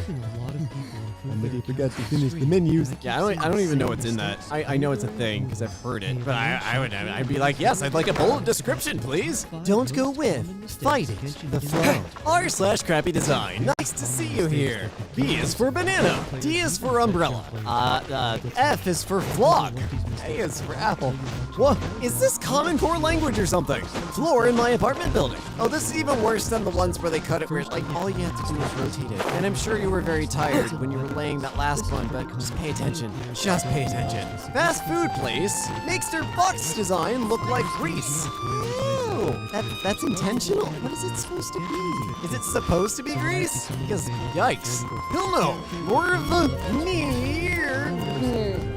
Somebody forgot to finish the menus. Yeah, I don't even know what's in that. I know it's a thing because I've heard it, but I'd be like, yes, I'd like a bullet description, please. Don't go with fighting the flow. R/crappy design. Nice to see you here. B is for banana. D is for umbrella. F is for flog. A is for apple. What? Is this Common Core language or something? Floor in my apartment building. Oh, this is even worse than the ones where they cut it where like all you have to do is rotate it. And I'm sure you were very tired when you were laying that last one, but just pay attention. Just pay attention. Fast food place makes their box design look like grease. Oh, that's intentional? What is it supposed to be? Is it supposed to be grease? Because, yikes. He'll know. More of a near.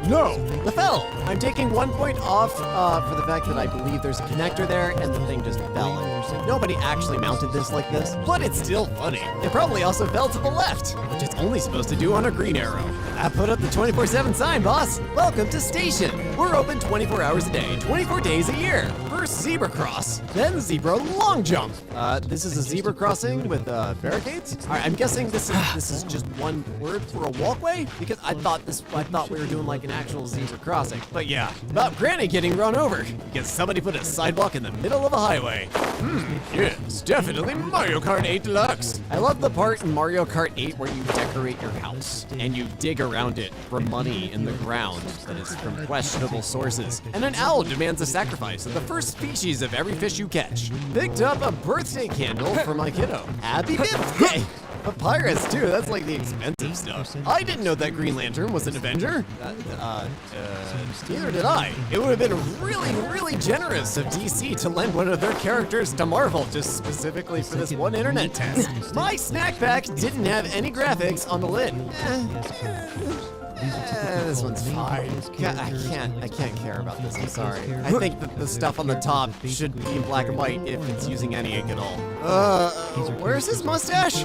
No, the fell. I'm taking 1 point off for the fact that I believe there's a connector there and the thing just fell. Nobody actually mounted this like this, but it's still funny. It probably also fell to the left, which it's only supposed to do on a green arrow. I put up the 24/7 sign, boss. Welcome to station. We're open 24 hours a day, 24 days a year. First zebra cross, then zebra long jump. This is a zebra crossing with barricades. All right, I'm guessing this is just one word for a walkway because I thought we were doing like an actual zebra crossing. But yeah, about Granny getting run over because somebody put a sidewalk in the middle of a highway. Yes, definitely Mario Kart 8 Deluxe. I love the part in Mario Kart 8 where you decorate your house and you dig around it for money in the ground that is from questionable sources. And an owl demands a sacrifice of the first species of every fish you catch. Picked up a birthday candle for my kiddo. Happy birthday! Papyrus too, that's like the expensive stuff. I didn't know that Green Lantern was an Avenger. Neither did I. It would have been really, really generous of DC to lend one of their characters to Marvel just specifically for this one internet test. My snack pack didn't have any graphics on the lid. This one's fine. I can't care about this, I'm sorry. I think that the stuff on the top should be in black and white if it's using any ink at all. Where's his mustache?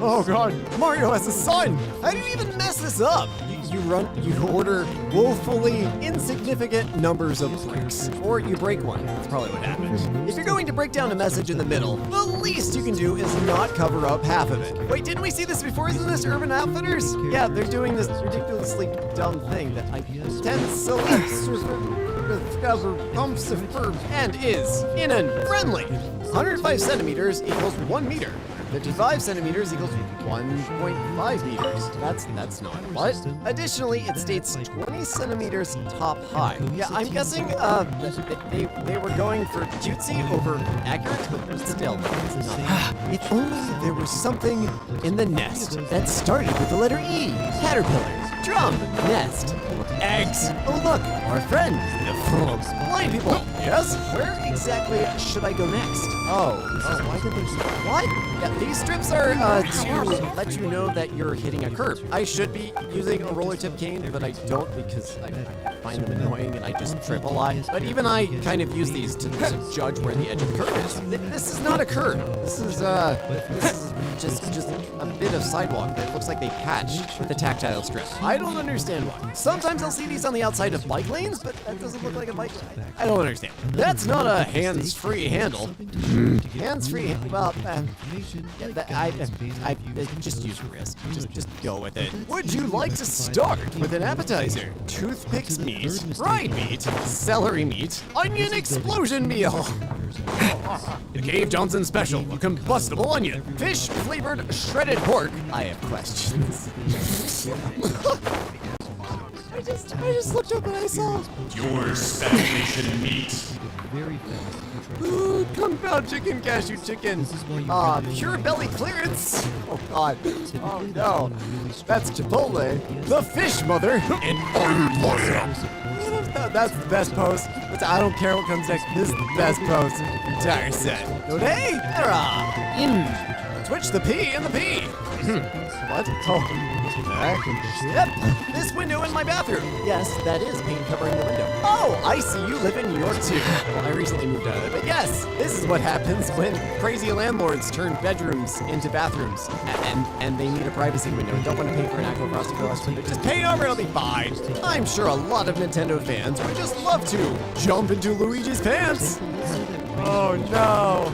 Oh god, Mario has a son! How do you even mess this up? You order woefully insignificant numbers of bricks. Or you break one, that's probably what happens. If you're going to break down a message in the middle, the least you can do is not cover up half of it. Wait, didn't we see this before? Isn't this Urban Outfitters? Yeah, they're doing this ridiculously dumb thing that I tend and is friendly. 105 centimeters equals 1 meter. 55 centimeters equals 1.5 meters. That's not what. Additionally, it states 20 centimeters top height. Yeah, I'm guessing they were going for cutesy over accurate, but still, it's not. If only there was something in the nest that started with the letter E. Caterpillars, drum, nest, eggs. Oh look, our friend, the frogs. Blind people. Yes? Where exactly should I go next? Why did they? What? Yeah, these strips are to let you know that you're hitting a curb. I should be using a roller tip cane, but I don't because I find them annoying and I just trip a lot. But even I kind of use these to judge where the edge of the curb is. This is not a curb. This is just a bit of sidewalk that looks like they patched with a tactile strip. I don't understand why. Sometimes I'll see these on the outside of bike lanes, but that doesn't look like a bike lane. I don't understand. That's not a hands-free handle. Hands-free, well, I just use wrist. Just go with it. Would you like to start with an appetizer? Toothpicks meat, fried meat, celery meat, onion explosion meal. The Cave Johnson special, a combustible onion, fish flavored shredded pork. I have questions. just looked up and I saw. Your speculation meat. Ooh, compound chicken, cashew chicken. Pure belly clearance. Oh God. Oh no. That's Chipotle. The fish mother. That's the best post. I don't care what comes next. This is the best post. Entire set. No day. Switch the P and the P. What? Oh. Yep. This window in my bathroom. Yes, that is paint covering the window. Oh, I see you live in New York too. Well, I recently moved out of it, but yes, this is what happens when crazy landlords turn bedrooms into bathrooms, and they need a privacy window. Don't want to pay for an actual frosted glass window. Just pay over, it'll be fine. I'm sure a lot of Nintendo fans would just love to jump into Luigi's pants. Oh no.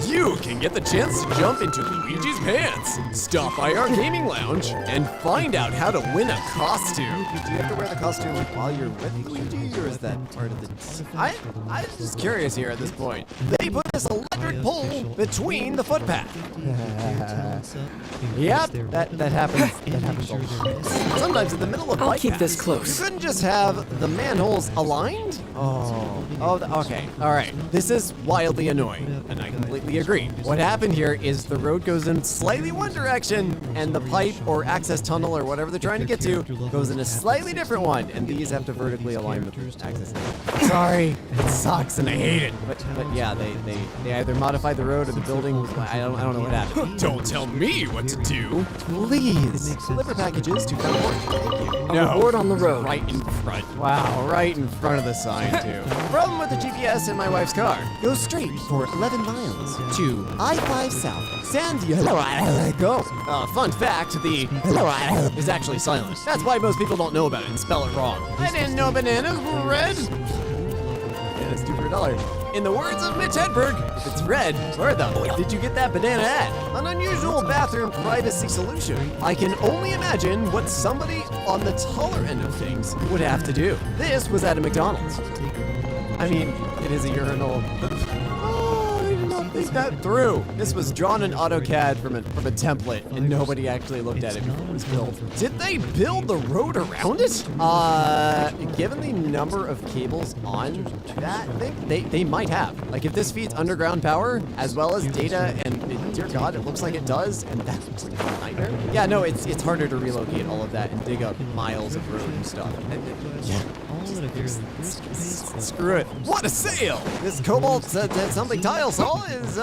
You can get the chance to jump into Luigi's pants. Stop by our gaming lounge and find out how to win a costume. Do you have to wear the costume while you're with Luigi, or is that part of the... I'm just curious here at this point. They put this electric pole between the footpath. Yep, that happens. That happens a lot. Sometimes in the middle of bike paths, this close. You couldn't just have the manholes aligned? Okay. All right. This is wildly annoying, and I completely agree. What happened here is the road goes in slightly one direction, and the pipe or access tunnel or whatever they're trying to get to goes in a slightly different one, and these have to vertically align with the access tunnel. Sorry, it sucks and I hate it. But yeah, they either modified the road or the building. I don't know what happened. Don't tell me what to do. Please deliver packages to California. Thank you. No, board on the road. Right in front. Wow, right in front of the sign too. Problem with the GPS in my wife's car. Go straight for 11 miles to I-5 South, San Diego. Fun fact, the is actually silent. That's why most people don't know about it and spell it wrong. I didn't know bananas were red. Yeah, it's $2 for $1. In the words of Mitch Hedberg, if it's red, where the did you get that banana at? An unusual bathroom privacy solution. I can only imagine what somebody on the taller end of things would have to do. This was at a McDonald's. I mean, it is a urinal. I did not think that through. This was drawn in AutoCAD from a template, and nobody actually looked at it before it was built. Did they build the road around it? Given the number of cables on that thing, they might have. Like, if this feeds underground power, as well as data, and dear God, it looks like it does, and that looks like a nightmare. Yeah, no, it's harder to relocate all of that and dig up miles of road and stuff. Yeah. Screw it. What a sale! This Cobalt something tile saw is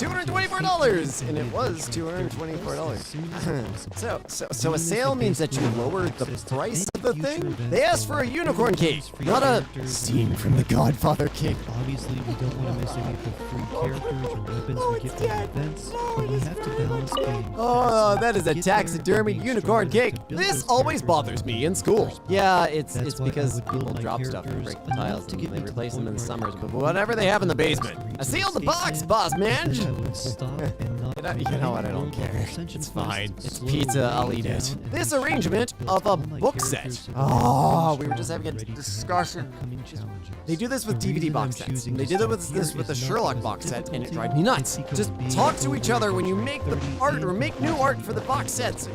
$224, and it was $224. So a sale means that you lowered the price of the thing? They asked for a unicorn cake, not a scene from the Godfather cake. Obviously, we don't want to miss any of the free characters or weapons we get from events, but we have to balance games. Oh, that is a taxidermy unicorn cake. This always bothers me in school. Yeah, it's because people drop stuff and break the tiles and they replace them in the summers, but whatever they have in the basement. I sealed the box, boss man. You know what, I don't care. It's fine. It's pizza, I'll eat it. This arrangement of a book set. Oh, we were just having a discussion. They do this with DVD box sets. They did it with the Sherlock box set, and it drives me nuts. Just talk to each other when you make the art or make new art for the box sets.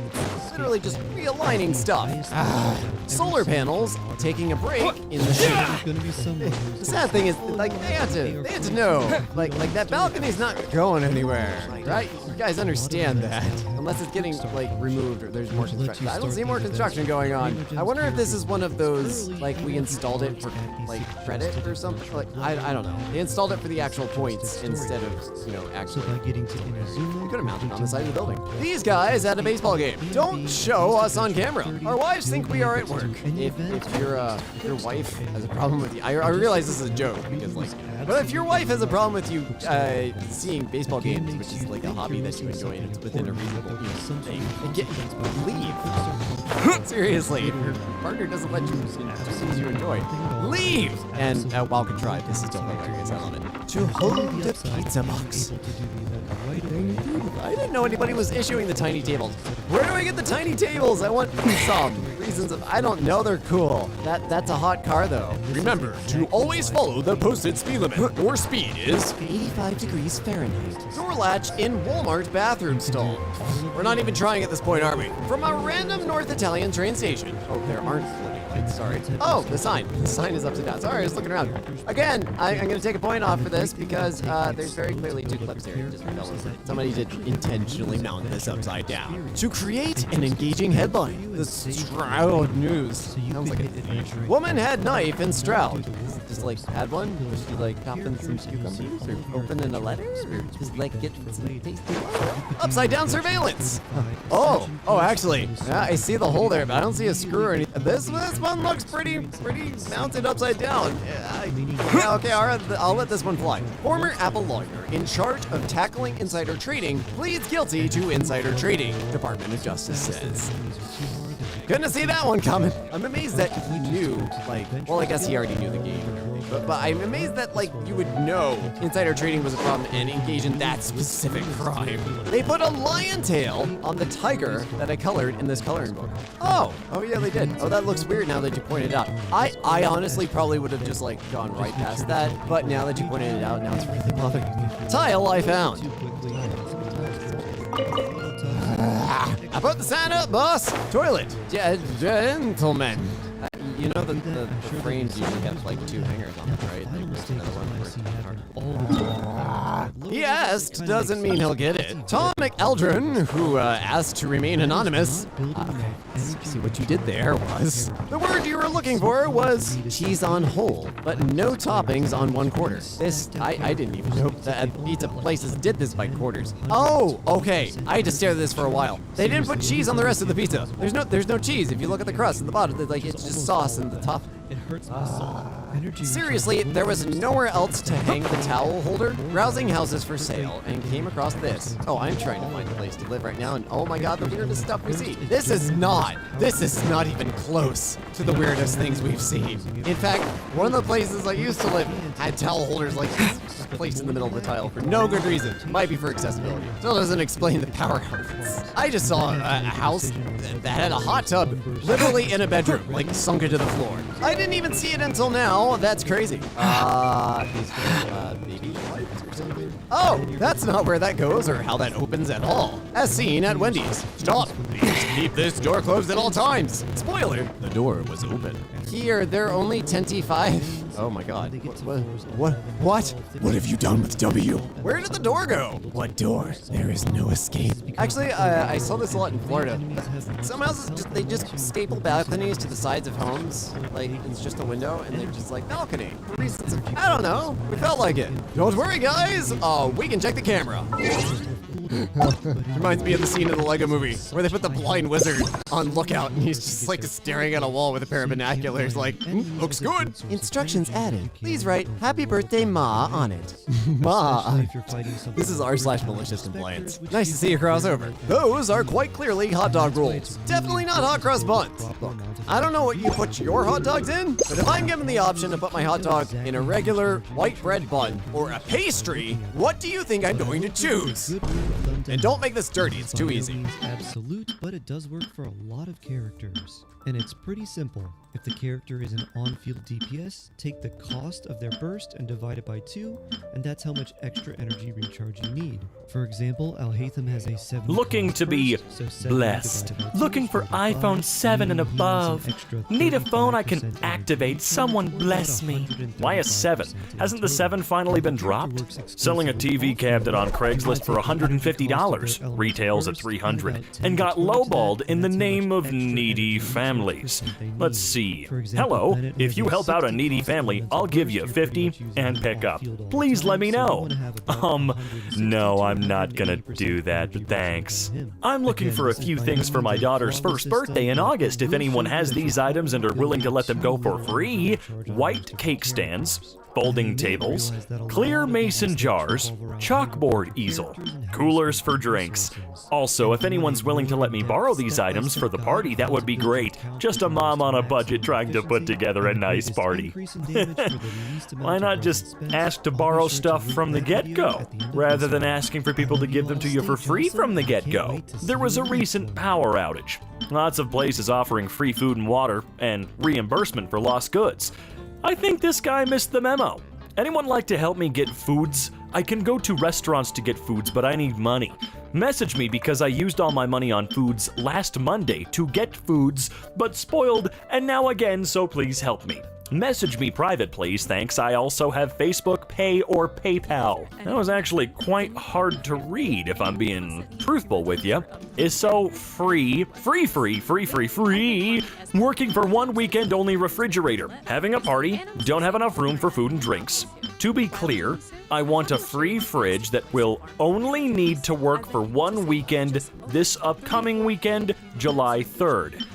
Literally just realigning stuff. Solar panels taking a break in the shade. The sad thing is, like, they had to know, like that balcony's not going anywhere, right? You guys understand that, unless it's getting like removed or there's more construction. I don't see more construction going on. I wonder if this is one of those, like, we installed it for like credit or something. Like, I don't know. They installed it for the actual points instead of, you know, actually. You could have mounted it on the side of the building. These guys at a baseball game. Don't show us on camera. Our wives think we are at work. If your wife has a problem with you, I realize this is a joke because, like, but if your wife has a problem with you seeing baseball games, which is like a hobby that you enjoy and it's within a reasonable thing, leave. Seriously, if your partner doesn't let you do things you enjoy, leave. And while contrived, this is still hilarious. I love it. To hold the pizza box. I didn't know anybody was issuing the tiny tables. Where do I get the tiny tables? I want some reasons of, I don't know, they're cool. That's a hot car though. Remember to always follow the posted speed limit. Or speed is 85 degrees Fahrenheit. Door latch in Walmart bathroom stall. We're not even trying at this point, are we? From a random North Italian train station. Oh, there aren't floating Wait, sorry. Oh, the sign. The sign is upside down. Sorry, I was looking around. Again, I'm going to take a point off for this because there's very clearly 2 clips here. Just somebody did intentionally mount this upside down to create an engaging headline. The Stroud News. Sounds like a woman had knife in Stroud. Just like had one? Was she like chopping some cucumbers or opening a letter? Or just like getting some tasty upside down surveillance. Oh, actually, yeah, I see the hole there, but I don't see a screw or anything. This one looks pretty mounted upside down. Yeah, okay, all right, I'll let this one fly. Former Apple lawyer in charge of tackling insider trading pleads guilty to insider trading, Department of Justice says. Couldn't see that one coming. I'm amazed that he knew, like, well, I guess he already knew the game. But I'm amazed that, like, you would know insider trading was a problem and engage in that specific crime. They put a lion tail on the tiger that I colored in this coloring book. Oh yeah, they did. Oh, that looks weird now that you pointed it out. I honestly probably would have just, like, gone right past that. But now that you pointed it out, now it's really bothering me. Tile I found. I put the sign up, boss. Toilet. Gentlemen. You know the frames usually have like 2 hangers on them, right? Like there's another one he asked doesn't mean he'll get it. Tom McEldrin, who asked to remain anonymous. See what you did there was the word you were looking for was cheese on whole, but no toppings on 1/4. This I didn't even know that pizza places did this by quarters. Oh, okay. I had to stare at this for a while. They didn't put cheese on the rest of the pizza. There's no cheese. If you look at the crust at the bottom, like it's just sauce and the top. It hurts my soul. Seriously, there was nowhere else to hang the towel holder. Browsing houses for sale and came across this. Oh, I'm trying to find a place to live right now, and oh my god, the weirdest stuff we see. This is not even close to the weirdest things we've seen. In fact, one of the places I used to live had towel holders like this, just placed in the middle of the tile for no good reason. Might be for accessibility. Still doesn't explain the power outlets. I just saw a house that had a hot tub literally in a bedroom, like sunk into the floor. I didn't even see it until now. That's crazy. Baby wipes or something. Oh, that's not where that goes or how that opens at all. As seen at Wendy's. Stop. Please keep this door closed at all times. Spoiler, the door was open. Here, they're only 10T5. Oh my god. What? What have you done with W? Where did the door go? What door? There is no escape. Actually, I saw this a lot in Florida. Some houses, they just staple balconies to the sides of homes. Like, it's just a window, and they're just like, balcony. For reasons of, I don't know. We felt like it. Don't worry, guys. We can check the camera. Reminds me of the scene in the Lego movie where they put the blind wizard on lookout and he's just like staring at a wall with a pair of binoculars like, looks good. Instructions added. Please write happy birthday Ma on it. Ma. This is r/malicious compliance. Nice to see you cross over. Those are quite clearly hot dog rolls. Definitely not hot cross buns. Look, I don't know what you put your hot dogs in, but if I'm given the option to put my hot dog in a regular white bread bun or a pastry, what do you think I'm going to choose? And don't make this dirty, it's too easy. Absolute, but it does work for a lot of characters. And it's pretty simple. If the character is an on-field DPS, take the cost of their burst and divide it by 2, and that's how much extra energy recharge you need. For example, Al-Haytham has a 7. Looking to be blessed. Looking for iPhone 7 and above. Need a phone I can activate. Someone bless me. Why a 7? Hasn't the 7 finally been dropped? Selling a TV cabinet on Craigslist for $150. Retails at $300. And got lowballed in the name of needy families. Let's see. Hello, if you help out a needy family, I'll give you $50 and pick up. Please let me know. No, I'm not gonna do that, but thanks. I'm looking for a few things for my daughter's first birthday in August. If anyone has these items and are willing to let them go for free. White cake stands, folding tables, clear mason jars, chalkboard easel, coolers for drinks. Also, if anyone's willing to let me borrow these items for the party, that would be great. Just a mom on a budget trying to put together a nice party. Why not just ask to borrow stuff from the get-go, rather than asking for people to give them to you for free from the get-go? There was a recent power outage. Lots of places offering free food and water, and reimbursement for lost goods. I think this guy missed the memo. Anyone like to help me get foods? I can go to restaurants to get foods, but I need money. Message me because I used all my money on foods last Monday to get foods, but spoiled, and now again, so please help me. Message me private, please, thanks. I also have Facebook, Pay, or PayPal. That was actually quite hard to read, if I'm being truthful with you. Is so free, working for one weekend only refrigerator, having a party, don't have enough room for food and drinks. To be clear, I want a free fridge that will only need to work for one weekend this upcoming weekend, July 3rd.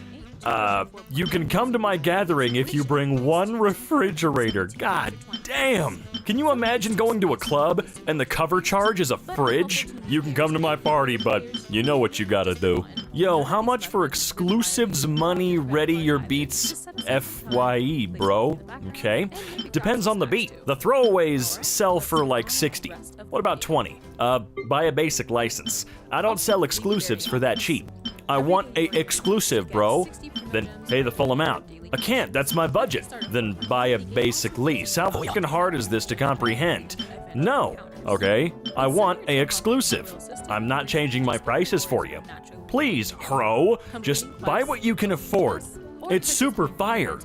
You can come to my gathering if you bring one refrigerator. God damn! Can you imagine going to a club and the cover charge is a fridge? You can come to my party, but you know what you gotta do. Yo, how much for exclusives money ready your beats FYE, bro? Okay. Depends on the beat. The throwaways sell for like 60. What about 20? Buy a basic license. I don't sell exclusives for that cheap. I want a exclusive, bro. Then pay the full amount. I can't, that's my budget. Then buy a basic lease. How fucking hard is this to comprehend? No, okay? I want a exclusive. I'm not changing my prices for you. Please, bro, just buy what you can afford. It's super fire.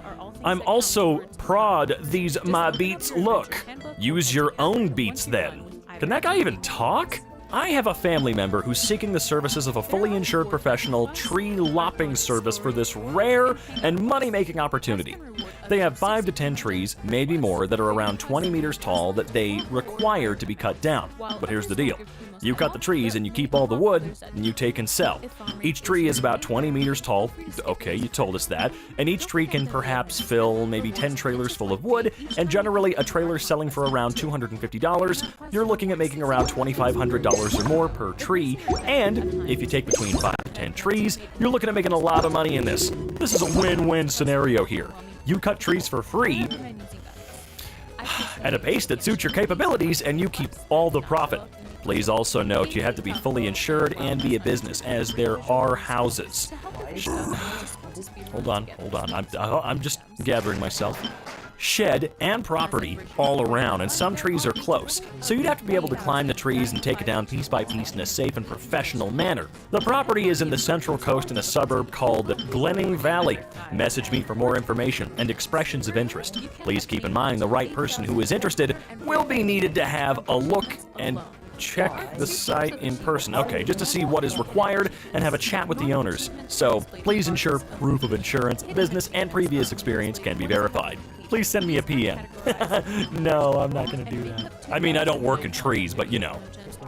I'm also prod these my beats look. Use your own beats then. Can that guy even talk? I have a family member who's seeking the services of a fully insured professional tree lopping service for this rare and money-making opportunity. They have 5 to 10 trees, maybe more, that are around 20 meters tall that they require to be cut down. But here's the deal. You cut the trees and you keep all the wood, and you take and sell. Each tree is about 20 meters tall. Okay, you told us that. And each tree can perhaps fill maybe 10 trailers full of wood, and generally a trailer selling for around $250. You're looking at making around $2,500 or more per tree, and if you take between 5 to 10 trees, you're looking at making a lot of money in this. This is a win-win scenario here. You cut trees for free at a pace that suits your capabilities, and you keep all the profit. Please also note you have to be fully insured and be a business, as there are houses. Hold on. I'm just gathering myself. Shed and property all around, and some trees are close, so you'd have to be able to climb the trees and take it down piece by piece in a safe and professional manner. The property is in the Central Coast in a suburb called Glenning Valley. Message me for more information and expressions of interest. Please keep in mind the right person who is interested will be needed to have a look and check the site in person. Okay, just to see what is required and have a chat with the owners. So please ensure proof of insurance, business, and previous experience can be verified. Please send me a PM. No, I'm not gonna do that. I mean, I don't work in trees, but you know.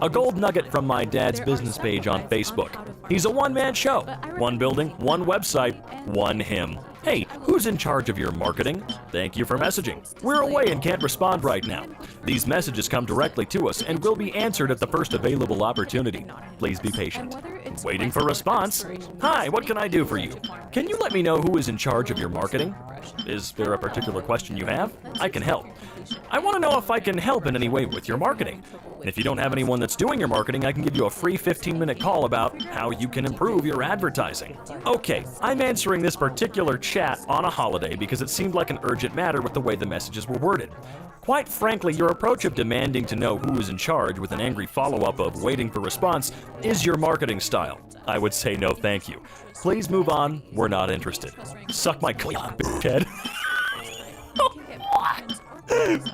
A gold nugget from my dad's business page on Facebook. He's a one-man show. One building, one website, one him. Hey, who's in charge of your marketing? Thank you for messaging. We're away and can't respond right now. These messages come directly to us and will be answered at the first available opportunity. Please be patient. Waiting for response. Hi, what can I do for you? Can you let me know who is in charge of your marketing? Is there a particular question you have? I can help. I want to know if I can help in any way with your marketing. And if you don't have anyone that's doing your marketing, I can give you a free 15-minute call about how you can improve your advertising. Okay, I'm answering this particular chat on a holiday because it seemed like an urgent matter with the way the messages were worded. Quite frankly, your approach of demanding to know who is in charge with an angry follow-up of waiting for response is your marketing style. I would say no thank you. Please move on, we're not interested. Suck my clock, bitch head.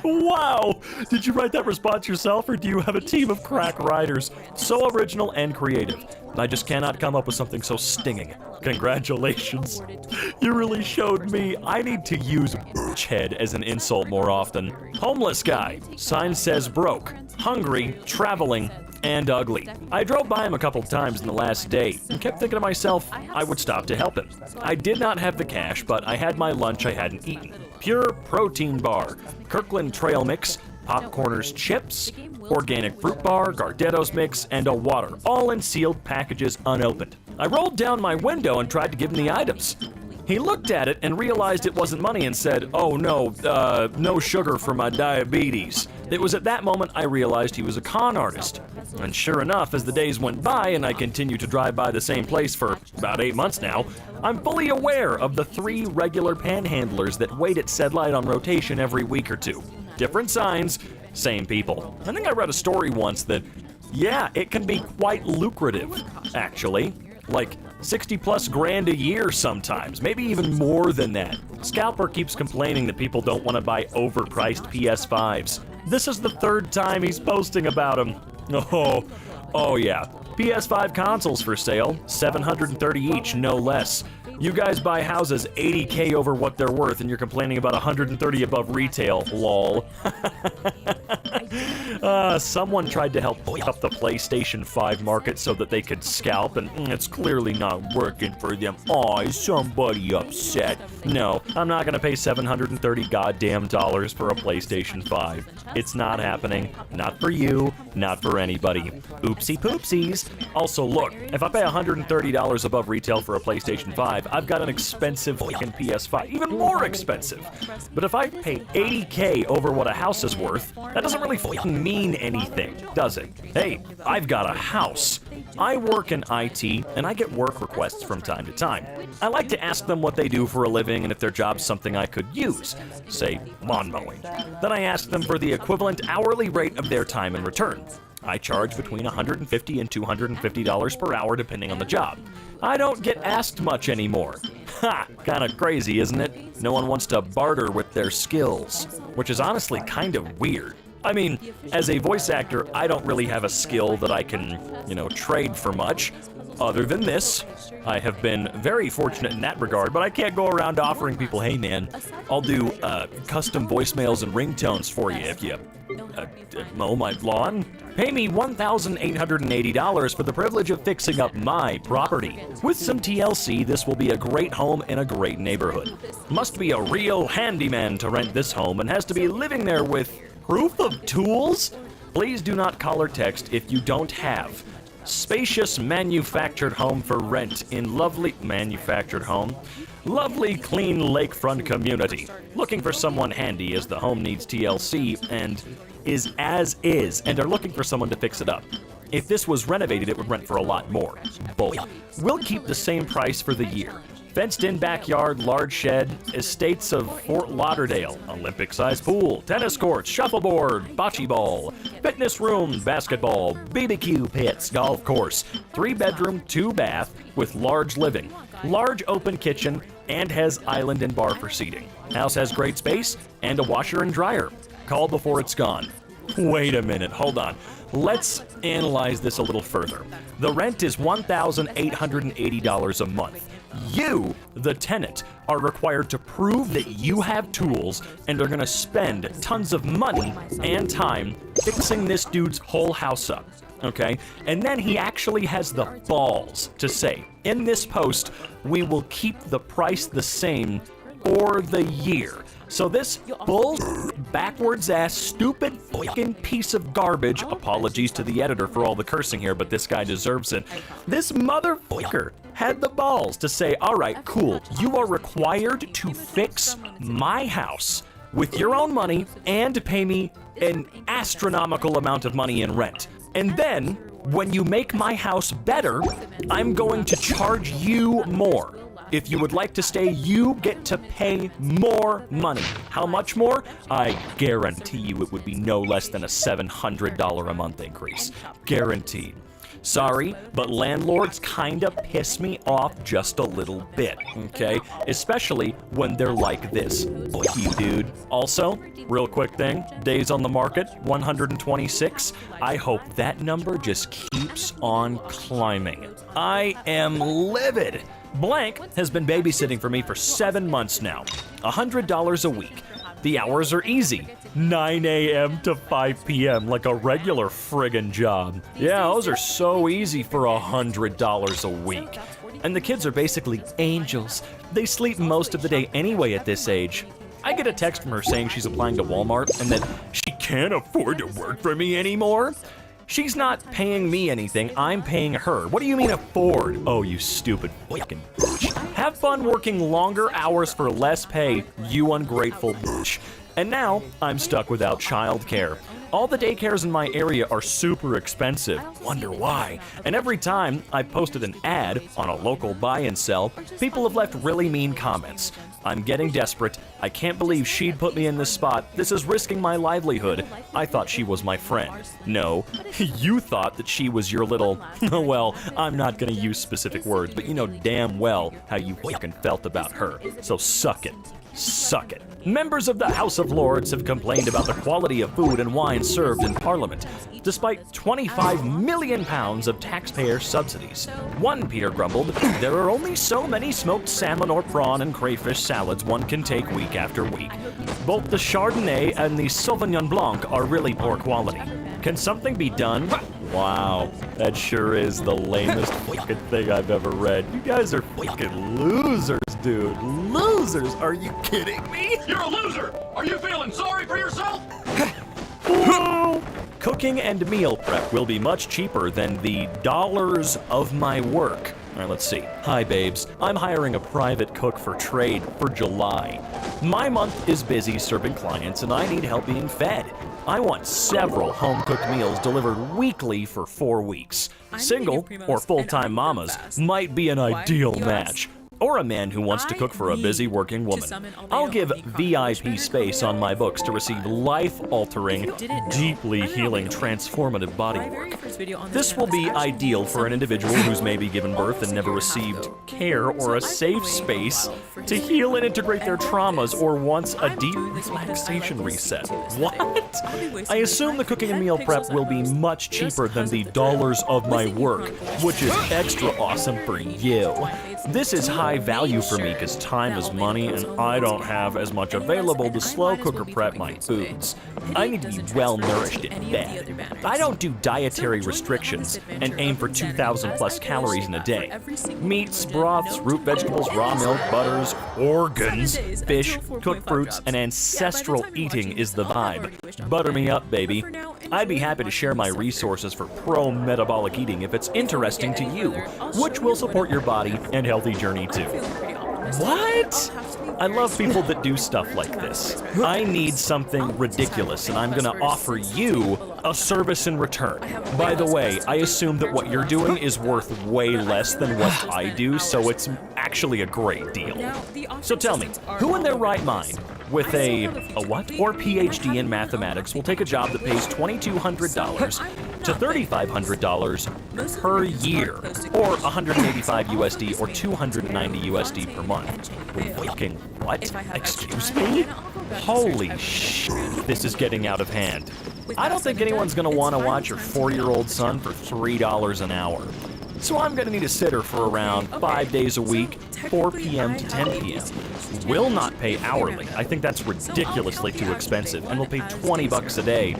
Wow! Did you write that response yourself, or do you have a team of crack writers? So original and creative. I just cannot come up with something so stinging. Congratulations. You really showed me I need to use bitch head as an insult more often. Homeless guy. Sign says broke. Hungry. Traveling. And ugly. I drove by him a couple times in the last day and kept thinking to myself I would stop to help him. I did not have the cash, but I had my lunch I hadn't eaten. Pure protein bar, Kirkland Trail Mix, Popcorners chips, organic fruit bar, Gardetto's mix, and a water, all in sealed packages unopened. I rolled down my window and tried to give him the items. He looked at it and realized it wasn't money and said, "Oh no, no sugar for my diabetes." It was at that moment I realized he was a con artist. And sure enough, as the days went by and I continued to drive by the same place for about 8 months now, I'm fully aware of the 3 regular panhandlers that wait at said light on rotation every week or two. Different signs, same people. I think I read a story once that Yeah, it can be quite lucrative, actually. Like 60 plus grand a year sometimes, maybe even more than that. Scalper keeps complaining that people don't want to buy overpriced PS5s. This is the third time he's posting about them. Oh yeah. PS5 consoles for sale, $730 each, no less. You guys buy houses 80K over what they're worth and you're complaining about 130 above retail, lol. Someone tried to help up the PlayStation 5 market so that they could scalp, and it's clearly not working for them. Aw, is somebody upset? No, I'm not gonna pay $730 goddamn dollars for a PlayStation 5. It's not happening. Not for you, not for anybody. Oopsie poopsies. Also, look, if I pay $130 above retail for a PlayStation 5, I've got an expensive fucking PS5, even more expensive. But if I pay $80K over what a house is worth, that doesn't really fucking mean anything, does it? Hey, I've got a house. I work in IT, and I get work requests from time to time. I like to ask them what they do for a living and if their job's something I could use, say, lawn mowing. Then I ask them for the equivalent hourly rate of their time in return. I charge between $150 and $250 per hour depending on the job. I don't get asked much anymore. Ha! Kinda crazy, isn't it? No one wants to barter with their skills, which is honestly kind of weird. I mean, as a voice actor, I don't really have a skill that I can, trade for much. Other than this, I have been very fortunate in that regard, but I can't go around offering people, hey man, I'll do custom voicemails and ringtones for you if you mow my lawn. Pay me $1,880 for the privilege of fixing up my property. With some TLC, this will be a great home in a great neighborhood. Must be a real handyman to rent this home and has to be living there with proof of tools? Please do not call or text if you don't have. Spacious manufactured home for rent in lovely manufactured home. Lovely clean lakefront community. Looking for someone handy as the home needs TLC and is as is and are looking for someone to fix it up. If this was renovated, it would rent for a lot more. Bull. We'll keep the same price for the year. Fenced-in backyard, large shed, estates of Fort Lauderdale, Olympic-sized pool, tennis courts, shuffleboard, bocce ball, fitness room, basketball, BBQ pits, golf course, 3-bedroom, 2-bath with large living, large open kitchen, and has island and bar for seating. House has great space and a washer and dryer. Call before it's gone. Wait a minute, hold on. Let's analyze this a little further. The rent is $1,880 a month. You, the tenant, are required to prove that you have tools and are gonna spend tons of money and time fixing this dude's whole house up, okay? And then he actually has the balls to say, in this post, we will keep the price the same for the year. So this backwards ass stupid fucking piece of garbage, apologies to the editor for all the cursing here, but this guy deserves it. This motherfucker had the balls to say, all right, cool, you are required to fix my house with your own money and pay me an astronomical amount of money in rent. And then, when you make my house better, I'm going to charge you more. If you would like to stay, you get to pay more money. How much more? I guarantee you it would be no less than a $700 a month increase. Guaranteed. Sorry, but landlords kinda piss me off just a little bit, okay? Especially when they're like this. Fuck you, dude. Also, real quick thing, days on the market, 126. I hope that number just keeps on climbing. I am livid. Blank has been babysitting for me for 7 months now. $100 a week. The hours are easy. 9 a.m. to 5 p.m. like a regular friggin' job. Yeah, those are so easy for $100 a week. And the kids are basically angels. They sleep most of the day anyway at this age. I get a text from her saying she's applying to Walmart and that she can't afford to work for me anymore. She's not paying me anything, I'm paying her. What do you mean afford? Oh, you stupid fucking bitch. Have fun working longer hours for less pay, you ungrateful bitch. And now, I'm stuck without childcare. All the daycares in my area are super expensive. Wonder why. And every time I posted an ad on a local buy and sell, people have left really mean comments. I'm getting desperate. I can't believe she'd put me in this spot. This is risking my livelihood. I thought she was my friend. No, you thought that she was your little... Well, I'm not gonna use specific words, but you know damn well how you fucking felt about her. So suck it. Suck it. Members of the House of Lords have complained about the quality of food and wine served in Parliament, despite £25 million of taxpayer subsidies. One Peter grumbled, there are only so many smoked salmon or prawn and crayfish salads one can take week after week. Both the Chardonnay and the Sauvignon Blanc are really poor quality. Can something be done? Wow, that sure is the lamest fucking thing I've ever read. You guys are fucking losers, dude. Losers? Are you kidding me? You're a loser! Are you feeling sorry for yourself? Cooking and meal prep will be much cheaper than the dollars of my work. All right, let's see. Hi, babes. I'm hiring a private cook for trade for July. My month is busy serving clients and I need help being fed. I want several home-cooked meals delivered weekly for 4 weeks. Single or full-time mamas might be an ideal match. Or a man who wants to cook for a busy working woman. I'll give VIP space on my books to receive life-altering, deeply healing, transformative body work. This will be ideal for an individual who's maybe given birth and never received care or a safe space to heal and integrate their traumas or wants a deep relaxation reset. What? I assume the cooking and meal prep will be much cheaper than the dollars of my work, which is extra awesome for you. This is high value for me because time is money and I don't have as much available to slow cooker prep my foods. I need to be well nourished in bed. I don't do dietary restrictions and aim for 2,000 plus calories in a day. Meats, broths, root vegetables, raw milk, butters, organs, fish, cooked fruits, and ancestral eating is the vibe. Butter me up, baby. I'd be happy to share my resources for pro-metabolic eating if it's interesting to you, which will support your body and healthy journey too. What? I love people that do stuff like this. I need something ridiculous, and I'm gonna offer you a service in return. By the way, I assume that what you're doing is worth way less than what I do, so it's actually a great deal. So tell me, who in their right mind with a what? Or PhD in mathematics will take a job that pays $2,200 to $3,500 per year, or 185 USD or 290 USD per month. Fucking what? Excuse me? Holy shit, this is getting out of hand. I don't think anyone's gonna want to watch your 4-year-old son for $3 an hour. So I'm gonna need a sitter for around 5 days a week, 4 p.m. to 10 p.m. Will not pay hourly. I think that's ridiculously too expensive, and will pay 20 bucks a day.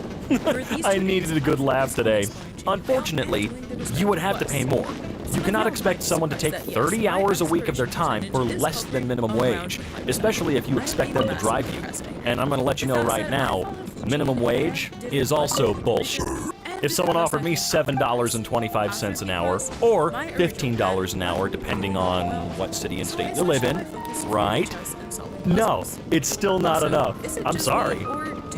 I needed a good laugh today. Unfortunately, you would have to pay more. You cannot expect someone to take 30 hours a week of their time for less than minimum wage, especially if you expect them to drive you. And I'm gonna let you know right now, minimum wage is also bullshit. If someone offered me $7.25 an hour, or $15 an hour, depending on what city and state you live in, right? No, it's still not enough. I'm sorry.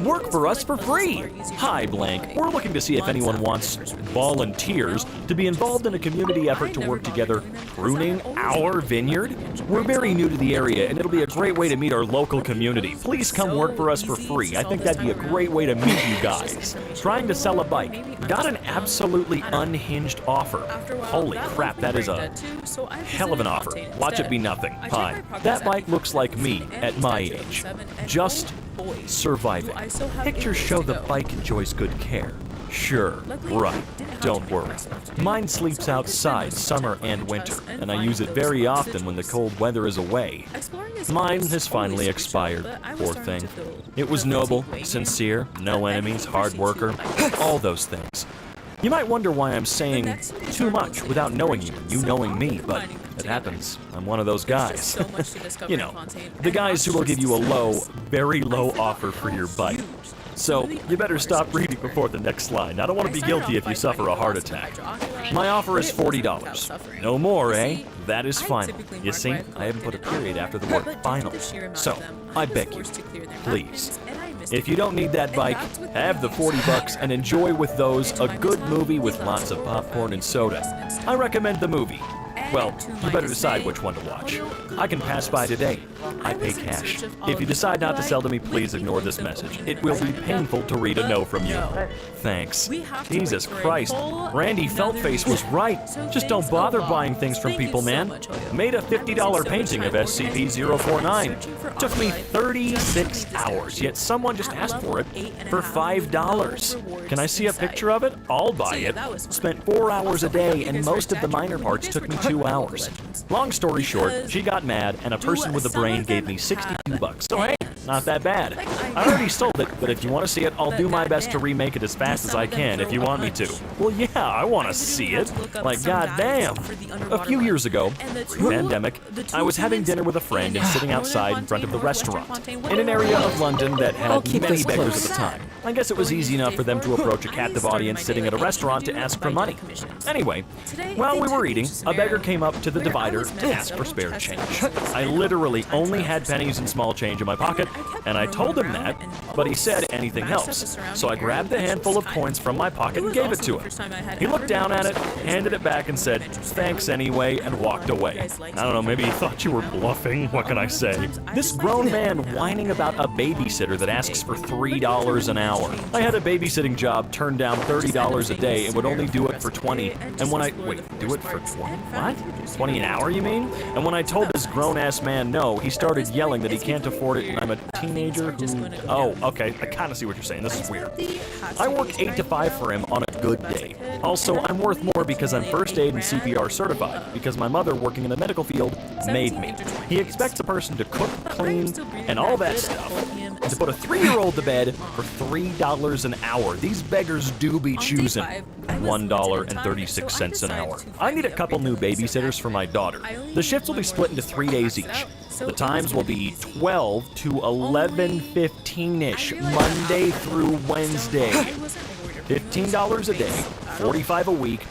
Work for us for free. Hi, blank. We're looking to see if anyone wants volunteers to be involved in a community effort to work together pruning our vineyard. We're very new to the area, and it'll be a great way to meet our local community. Please come work for us for free. I think that'd be a great way to meet you guys. Trying to sell a bike. Got an absolutely unhinged offer. Holy crap, that is a hell of an offer. Watch it be nothing. Hi. That bike looks like me at my age. Just surviving. Pictures show the bike enjoys good care. Sure, right, don't worry. Mine sleeps outside summer and winter, and I use it very often when the cold weather is away. Mine has finally expired, poor thing. It was noble, sincere, no enemies, hard worker, all those things. You might wonder why I'm saying too much without knowing you knowing me, but it happens. I'm one of those guys. You know, the guys who will give you a low, very low offer for your bike. So, you better stop reading before the next line. I don't want to be guilty if you suffer a heart attack. My offer is $40. No more, eh? That is final. You see, I haven't put a period after the word final. So, I beg you, please, If you don't need that bike, have the 40 bucks and enjoy with those a good movie with lots of popcorn and soda. I recommend the movie. Well, you better decide which one to watch. I can pass by today. I pay cash. If you decide not to sell to me, please ignore this message. It will be painful to read a no from you. Thanks. Jesus Christ. Randy Feltface was right. Just don't bother buying things from people, man. Made a $50 painting of SCP-049. Took me 36 hours, yet someone just asked for it for $5. Can I see a picture of it? I'll buy it. Spent 4 hours a day, and most of the minor parts took me 2 hours. Long story short, she got mad, and a person with a brain gave me 62 bucks. So hey, not that bad. I already sold it, but if you want to see it, I'll do my best to remake it as fast as I can if you want me to. Well, yeah, I want to see it. Like, goddamn. A few years ago, pre-pandemic, I was having dinner with a friend and sitting outside in front of the restaurant in an area of London that had many beggars at the time. I guess it was easy enough for them to approach a captive audience sitting at a restaurant to ask for money. Anyway, while we were eating, a beggar came up to the divider to ask for spare change. I literally only had pennies and small change in my pocket, and I told him that, but he said anything helps. So I grabbed the handful of coins from my pocket and gave it to him. He looked down at it, handed it back and said, "Thanks anyway," and walked away. I don't know, maybe he thought you were bluffing, what can I say? This grown man whining about a babysitter that asks for $3 an hour. I had a babysitting job, turned down $30 a day, and would only do it for 20. And when I, wait, do it for 20? What? 20 an hour, you mean? And when I told this grown-ass man no, he started yelling that he can't afford it and I'm a teenager who... Oh, okay, I kind of see what you're saying. This is weird. I work 8 to 5 for him on a good day. Also, I'm worth more because I'm first aid and CPR certified, because my mother, working in the medical field, made me. He expects a person to cook, clean, and all that stuff, and to put a 3-year-old to bed for $3 an hour. These beggars do be choosing $1.36 an hour. I need a couple new babysitters for my daughter. The shifts will be split into 3 days each. The times will be 12 to 11:15-ish, Monday through Wednesday. $15 a day, $45 a week,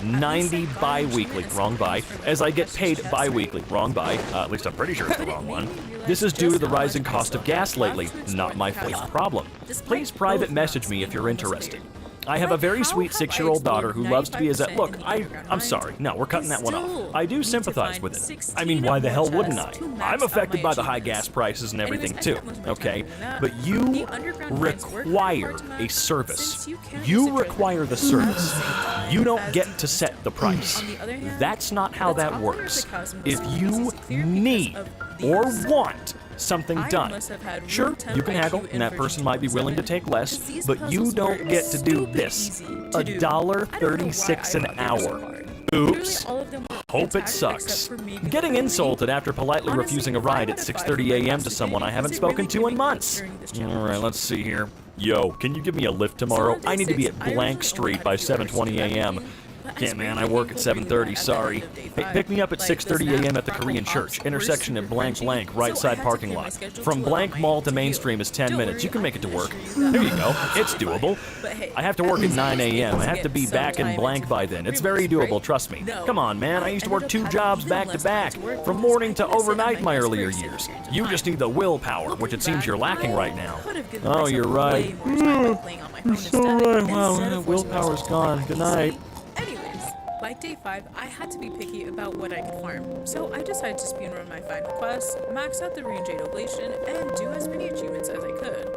90 bi-weekly, wrong bi, as I get paid bi-weekly, wrong bi, at least I'm pretty sure it's the wrong one. This is due to the rising cost of gas lately, not my first problem. Please private message me if you're interested. I have a very sweet 6-year-old daughter who loves to be as that. Look, I'm sorry. No, we're cutting that one off. I do sympathize with it. I mean, why the hell wouldn't I? I'm affected by the high gas prices and everything too, okay? But you require a service. You require the service. You don't get to set the price. That's not how that works. If you need or want something done, sure, you can haggle, and that person might be willing to take less, but you don't get to do this. $1.36 an hour. Oops. Hope it sucks. Getting insulted after politely refusing a ride at 6:30 a.m. to someone I haven't spoken to in months. Alright, let's see here. Yo, can you give me a lift tomorrow? I need to be at blank street by 7:20 a.m. Can't, man, I work at 7:30, sorry. Hey, pick me up at 6:30 a.m. at the Korean Church, intersection at blank blank, right side parking lot. From blank mall to mainstream is 10 minutes. You can make it to work. There you go. It's doable. I have to work at 9 a.m. I have to be back in blank by then. It's very doable, trust me. Come on, man, I used to work 2 jobs back to back, from morning to overnight in my earlier years. You just need the willpower, which it seems you're lacking right now. Oh, you're right. You're so right. Wow, willpower's gone. Good night. Like day 5, I had to be picky about what I could farm, so I decided to speedrun my final quest, max out the range 8 oblation, and do as many achievements as I could.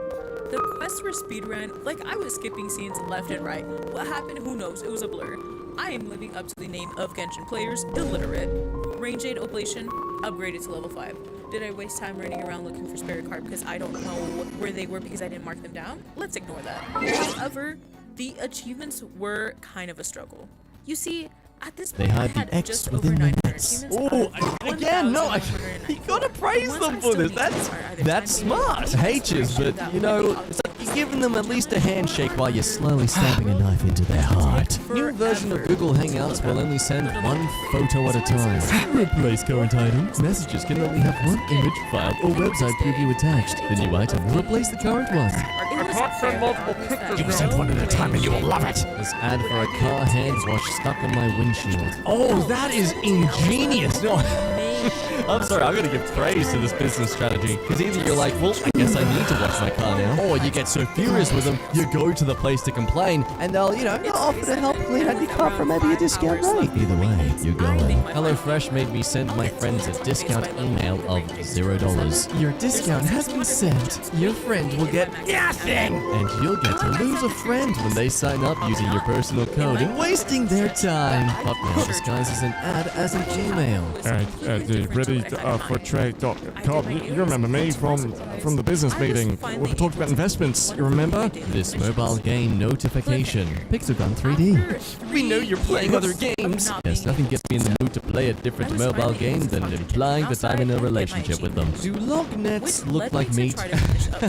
The quests were speedrun, like I was skipping scenes left and right. What happened, who knows, it was a blur. I am living up to the name of Genshin players, illiterate. Range 8 oblation, upgraded to level 5. Did I waste time running around looking for spare carb because I don't know where they were because I didn't mark them down? Let's ignore that. However, the achievements were kind of a struggle. You see, at this point, they hide the X within the nets. Oh, again, no, you gotta praise them for this. That's smart. H's, but you know, it's like you're giving them at least a handshake while you're slowly stabbing a knife into their heart. New version of Google Hangouts will only send 1 photo at a time. Replace current items. Messages can only have 1 image, file, or website preview attached. The new item will replace the current one. I can't send multiple pictures. You send 1 at a time and you will love it. This ad for a car hand wash stuck on my windshield. Oh, that is ingenious. No. I'm sorry, I'm gonna give praise to this business strategy. Because either you're like, well, I guess I need to wash my car now, or you get so furious with them, you go to the place to complain, and they'll, offer to help clean out your car for maybe a discount rate. Either way, you're going. HelloFresh made me send my friends a discount email of $0. Your discount has been sent. Your friend will get nothing, and you'll get to lose a friend when they sign up using your personal code and wasting their time. Hotmail disguises an ad as an email. Ready for trade.com. You remember me from the business meeting. We talked about investments. You remember? This mobile game notification. Pixelgun 3D. We know you're playing other games. Yes, nothing gets me in the mood to play a different mobile game than implying that I'm in a relationship with them. Do log nets look like meat?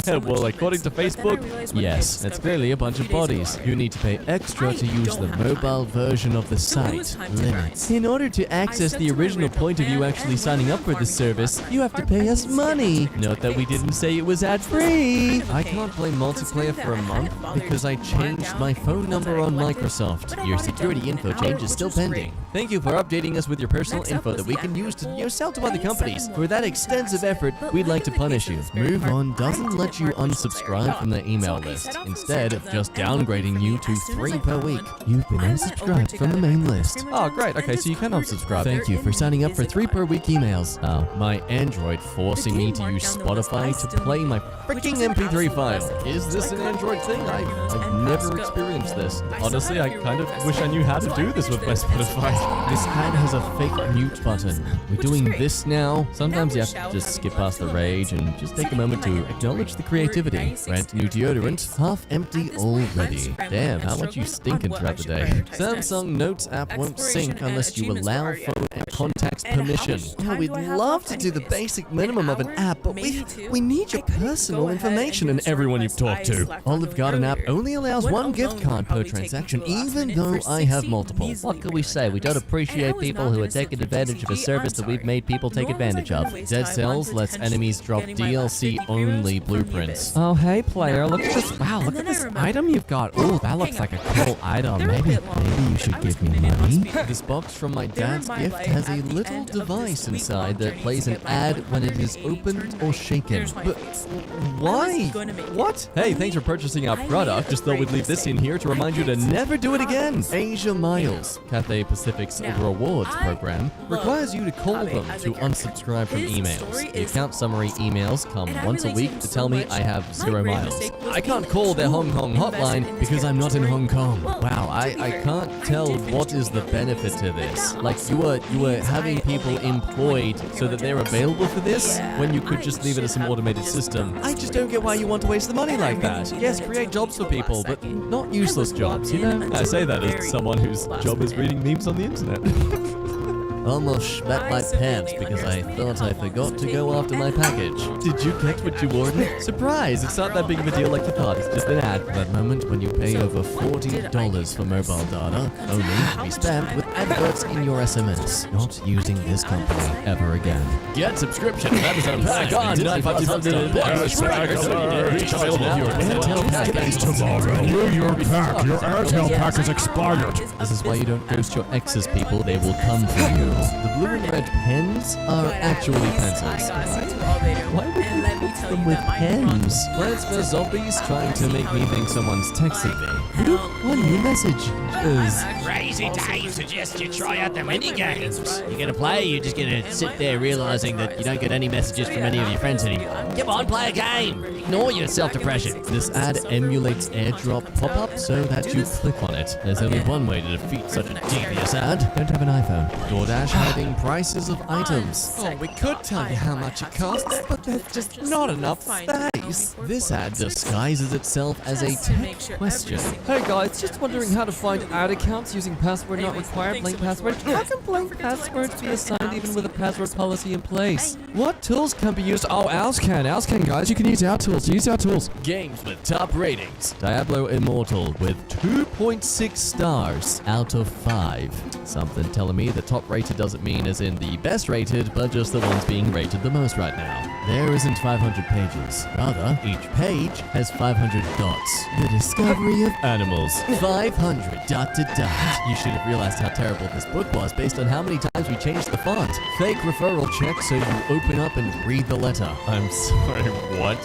Well, according to Facebook, yes. It's clearly a bunch of bodies. You need to pay extra to use the mobile version of the site. Limits. In order to access the original point of view actually signing up for the service, you have to pay us money. Note that we didn't say it was ad-free. I can't play multiplayer for a month because I changed my phone number on Microsoft. Your security info change is still pending. Thank you for updating us with your personal info that we can use to sell to other companies. For that extensive effort, we'd like to punish you. Move On doesn't let you unsubscribe from the email list. Instead of just downgrading you to 3 per week, you've been unsubscribed from the main list. Oh, great. Okay, so you can unsubscribe. Thank you for signing up for 3 per week emails. Oh, my Android forcing me to use Spotify to play my freaking MP3 file. Is this an Android thing? I've never experienced this. Honestly, I kind of wish I knew how to do this with my Spotify. This ad has a fake mute button. We're doing this now. Sometimes you have to just skip past the rage and just take a moment to acknowledge the creativity. Brand new deodorant, half empty already. Damn, how much you stinking throughout the day. Samsung Notes app won't sync unless you allow phone and contacts permission. Oh, we'd love to do the basic minimum of an app, but we need your personal information and everyone you've talked to. Olive Garden app only allows 1 gift card per transaction, even though I have multiple. What can we say? We don't appreciate people who are taking advantage of a service that we've made people take advantage of. Dead Cells lets enemies drop DLC-only blueprints. Oh, hey, player, look at this. Wow, look at this item you've got. Oh, that looks like a cool item. Maybe you should give me money. This box from my dad's gift has a little device inside that plays an ad when it is opened or shaken. But why? What? Hey, thanks for purchasing our product. Just thought we'd leave this in here to remind you to never do it again. Asia Miles, Cathay Pacific's rewards program, requires you to call them to unsubscribe from emails. The account summary emails come once a week to tell me I have 0 miles. I can't call their Hong Kong hotline because I'm not in Hong Kong. Wow, I can't tell what is the benefit to this. Like, you were having people employed so that they're available for this when you could just leave it as some automated system. I just don't get why you want to waste the money like that. Yes, create jobs for people, but not useless jobs, you know? I say that as someone whose job is reading memes on the internet. Almost spat my pants because I thought I forgot to go after my package. Did you get what you ordered? Surprise! It's not that big of a deal like you thought. It's just an ad. That moment when you pay over $40 for mobile data, only to be spammed with adverts in your SMS. Not using this company ever again. Get subscription. Amazon pack on 952. Reach available here. Airtel pack tomorrow. Your pack. Your Airtel pack is expired. This is why you don't ghost your exes, people. They will come for you. The blue and red pens are actually pencils. Why would you mix them with pens? Plants vs. Zombies trying to make me think someone's texting me. One new message. Crazy Dave suggests you try out the mini games. You're gonna play, you're just gonna sit there realizing that you don't get any messages from any of your friends anymore. Come on, play a game. Ignore your self-depression. This ad emulates airdrop pop-up so that you click on it. There's only one way to defeat such a devious ad. Don't have an iPhone. DoorDash hiding prices of items. Oh, we could tell you how much it costs, but there's just not enough space. This ad disguises itself as a tech question. Hey guys, just wondering how to find ad accounts using password not required, blank password. How can blank passwords be assigned even with a password policy in place? What tools can be used? Oh, ours can guys. You can use our tools. Use our tools. Games with top ratings. Diablo Immortal with 2.6 stars out of 5. Something telling me the top rated rated doesn't mean as in the best rated, but just the ones being rated the most right now. There isn't 500 pages. Rather, each page has 500 dots. The discovery of animals. 500 ... You should have realized how terrible this book was based on how many times we changed the font. Fake referral check so you open up and read the letter. I'm sorry, what?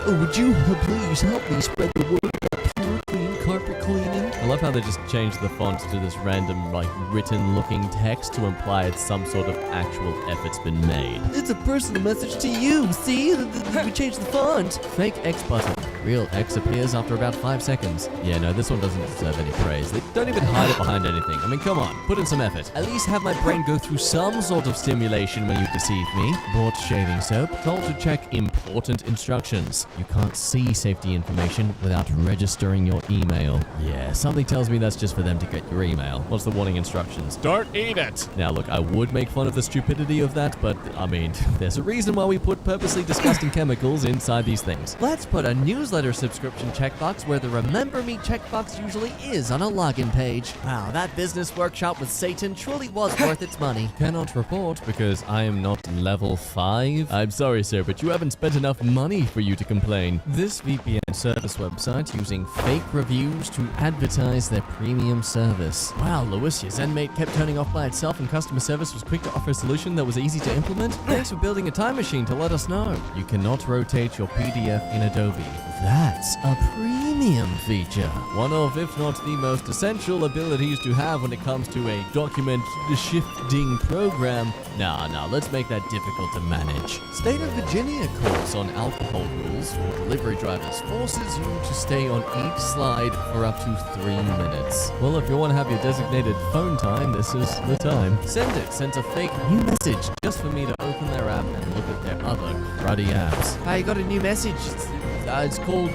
Would you please help me spread the word about pure clean carpet cleaning? I love how they just changed the font to this random, like, written-looking text to imply it's some sort of actual effort's been made. It's a personal message to you, see? We changed the font. Fake X button. Real X appears after about 5 seconds. Yeah, no, this one doesn't deserve any praise. They don't even hide it behind anything. I mean, come on, put in some effort. At least have my brain go through some sort of stimulation when you deceive me. Bought shaving soap. Told to check important instructions. You can't see safety information without registering your email. Yeah, something tells me that's just for them to get your email. What's the warning instructions? Don't eat it! Now look, I would make fun of the stupidity of that, but I mean, there's a reason why we put purposely disgusting chemicals inside these things. Let's put a newsletter subscription checkbox where the Remember Me checkbox usually is on a login page. Wow, that business workshop with Satan truly was worth its money. Cannot report because I am not level 5. I'm sorry, sir, but you haven't spent enough money for you to complain. This VPN service website using fake reviews to advertise their premium service. Wow, Lewis, your ZenMate kept turning off by itself and customer service was quick to offer a solution that was easy to implement? Thanks for building a time machine to let us know. You cannot rotate your PDF in Adobe. That's a premium feature. One of, if not the most essential abilities to have when it comes to a document shifting program. Nah, let's make that difficult to manage. State of Virginia course on alcohol rules for delivery drivers forces you to stay on each slide for up to 3 minutes. Well, if you want to have your designated phone time, this is the time. Sent a fake new message just for me to open their app and look at their other cruddy apps. Hey, you got a new message. It's called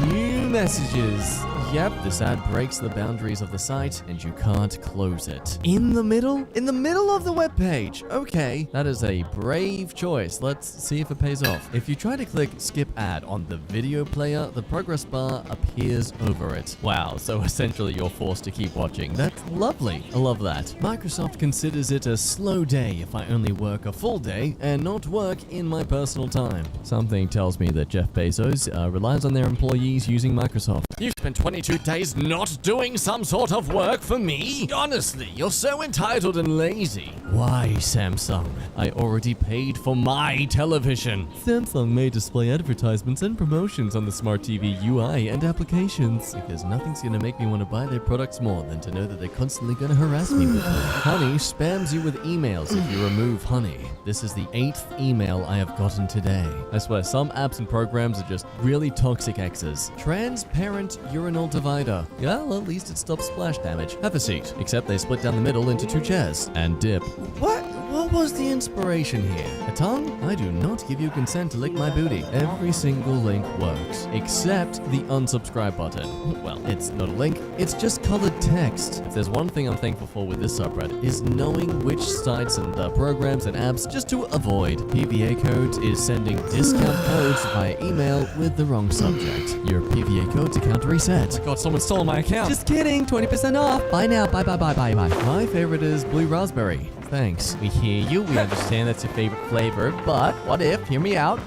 New Messages. Yep, this ad breaks the boundaries of the site and you can't close it. In the middle? In the middle of the web page. Okay, that is a brave choice. Let's see if it pays off. If you try to click skip ad on the video player, the progress bar appears over it. Wow, so essentially you're forced to keep watching. That's lovely. I love that. Microsoft considers it a slow day if I only work a full day and not work in my personal time. Something tells me that Jeff Bezos relies on their employees using Microsoft. You've spent 22 days not doing some sort of work for me? Honestly, you're so entitled and lazy. Why, Samsung? I already paid for my television. Samsung may display advertisements and promotions on the Smart TV UI and applications because nothing's gonna make me want to buy their products more than to know that they're constantly gonna harass me with them. Honey spams you with emails if you remove Honey. This is the 8th email I have gotten today. I swear, some apps and programs are just really toxic exes. Transparent urinal divider. Yeah, well, at least it stops splash damage. Have a seat. Except they split down the middle into 2 chairs. And dip. What was the inspiration here? A tongue? I do not give you consent to lick my booty. Every single link works. Except the unsubscribe button. Well, it's not a link. It's just colored text. If there's one thing I'm thankful for with this subreddit, is knowing which sites and programs and apps just to avoid. PVA Codes is sending discount codes via email with the wrong subject. Your PVA Codes account reset. God, someone stole my account. Just kidding. 20% off. Bye now. Bye. My favorite is blue raspberry. Thanks. We hear you. We understand that's your favorite flavor, but what if? Hear me out.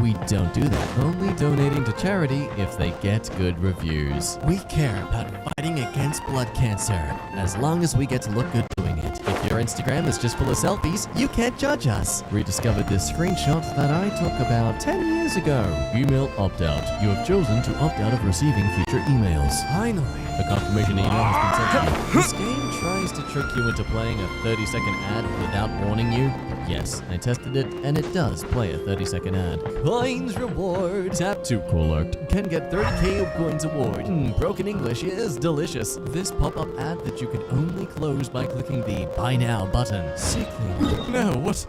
We don't do that. Only donating to charity if they get good reviews. We care about fighting against blood cancer, as long as we get to look good doing it. If your Instagram is just full of selfies, you can't judge us. Rediscovered this screenshot that I took about 10 years ago. Email opt-out. You have chosen to opt out of receiving future emails. Finally, the confirmation email has been sent to you. This game tries to trick you into playing a 30-second ad without warning you. Yes, I tested it, and it does play a 30-second ad. Coins reward. Tap to collect. Can get 30k of coins award. Broken English is delicious. This pop-up ad that you can only close by clicking the Buy Now button. Sickly. No, what's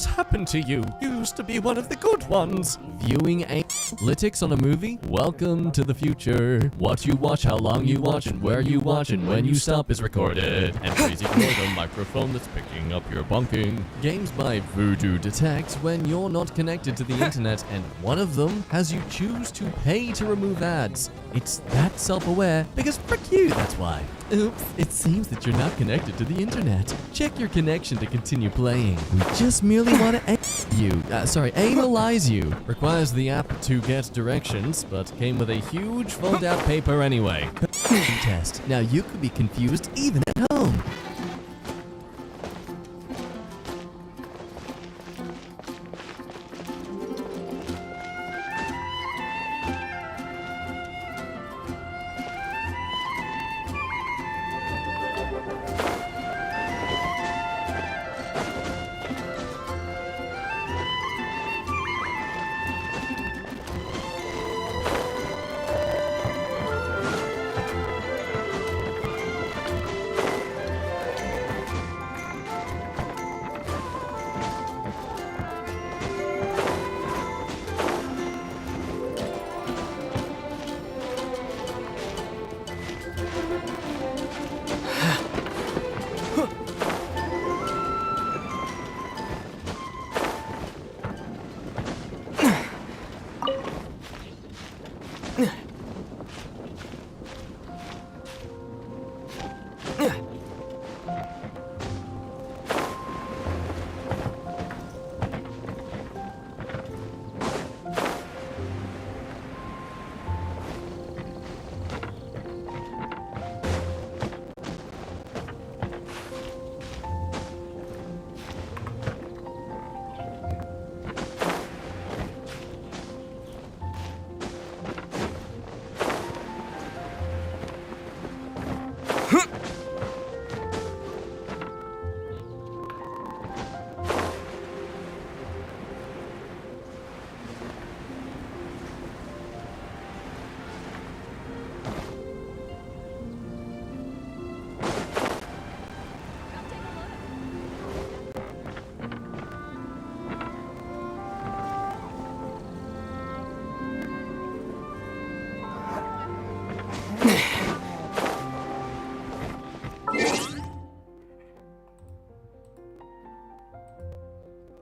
happened to you? You used to be one of the good ones. Viewing analytics on a movie? Welcome to the future. What you watch, how long you watch, and where you watch, and when you stop is recorded. And please ignore the microphone that's picking up your bunking. Games by Voodoo detect when you're not connected to the internet, and one of them has you choose to pay to remove ads. It's that self-aware, because frick you, that's why. Oops, it seems that you're not connected to the internet. Check your connection to continue playing. We just merely want to analyze you. Requires the app to get directions, but came with a huge fold-out paper anyway. Test. Now you could be confused even at home.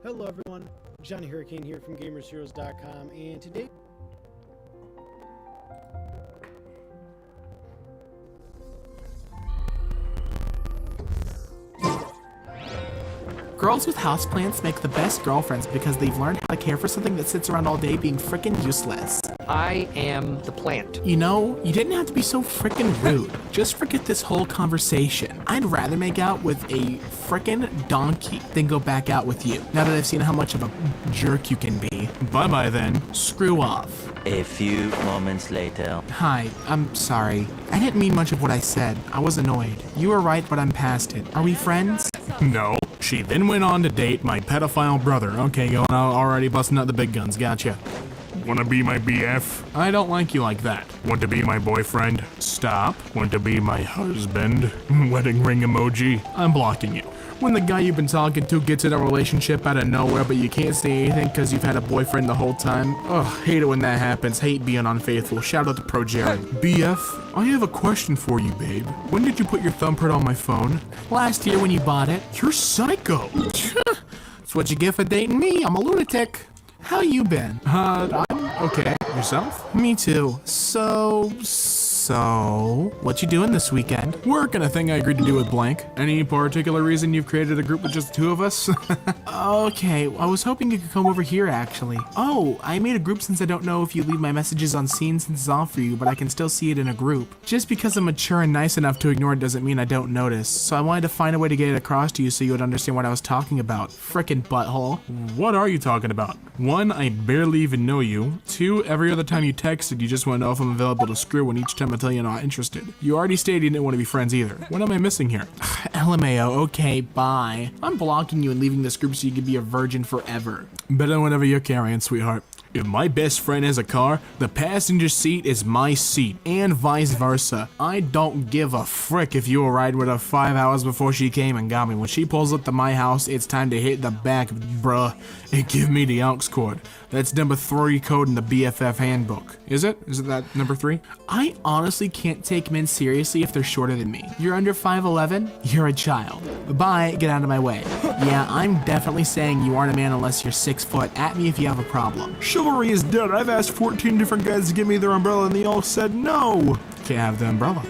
Hello everyone, Johnny Hurricane here from GamersHeroes.com, and today Girls with houseplants make the best girlfriends because they've learned how to care for something that sits around all day being frickin' useless. I am the plant. You know, you didn't have to be so frickin' rude. Just forget this whole conversation. I'd rather make out with a frickin' donkey than go back out with you, now that I've seen how much of a jerk you can be. Bye-bye then. Screw off. A few moments later. Hi, I'm sorry. I didn't mean much of what I said. I was annoyed. You were right, but I'm past it. Are we friends? No. She then went on to date my pedophile brother. Okay, going out already busting out the big guns. Gotcha. Wanna be my BF? I don't like you like that. Want to be my boyfriend? Stop. Want to be my husband? Wedding ring emoji? I'm blocking you. When the guy you've been talking to gets in a relationship out of nowhere, but you can't say anything because you've had a boyfriend the whole time. Ugh, hate it when that happens. Hate being unfaithful. Shout out to Pro Jerry. BF, I have a question for you, babe. When did you put your thumbprint on my phone? Last year when you bought it. You're psycho. That's what you get for dating me. I'm a lunatic. How you been? I'm okay. Yourself? Me too. So, what you doing this weekend? Work and a thing I agreed to do with blank. Any particular reason you've created a group with just the two of us? Okay, I was hoping you could come over here actually. Oh, I made a group since I don't know if you leave my messages on scene since it's off for you, but I can still see it in a group. Just because I'm mature and nice enough to ignore it doesn't mean I don't notice, so I wanted to find a way to get it across to you so you would understand what I was talking about. Frickin' butthole. What are you talking about? 1, I barely even know you. 2, every other time you texted, you just want to know if I'm available to screw, and each time I tell you I'm not interested. You already stated you didn't want to be friends either. What am I missing here? LMAO, okay, bye. I'm blocking you and leaving this group so you can be a virgin forever. Better whenever you're carrying, sweetheart. If my best friend has a car, the passenger seat is my seat, and vice versa. I don't give a frick if you were riding with her 5 hours before she came and got me. When she pulls up to my house, it's time to hit the back, bruh, and give me the aux cord. That's number 3 code in the BFF handbook. Is it? Is it that number 3? I honestly can't take men seriously if they're shorter than me. You're under 5'11", you're a child. Bye, get out of my way. Yeah, I'm definitely saying you aren't a man unless you're 6 foot. At me if you have a problem. Chivalry is dead. I've asked 14 different guys to give me their umbrella and they all said no. Can't have the umbrella.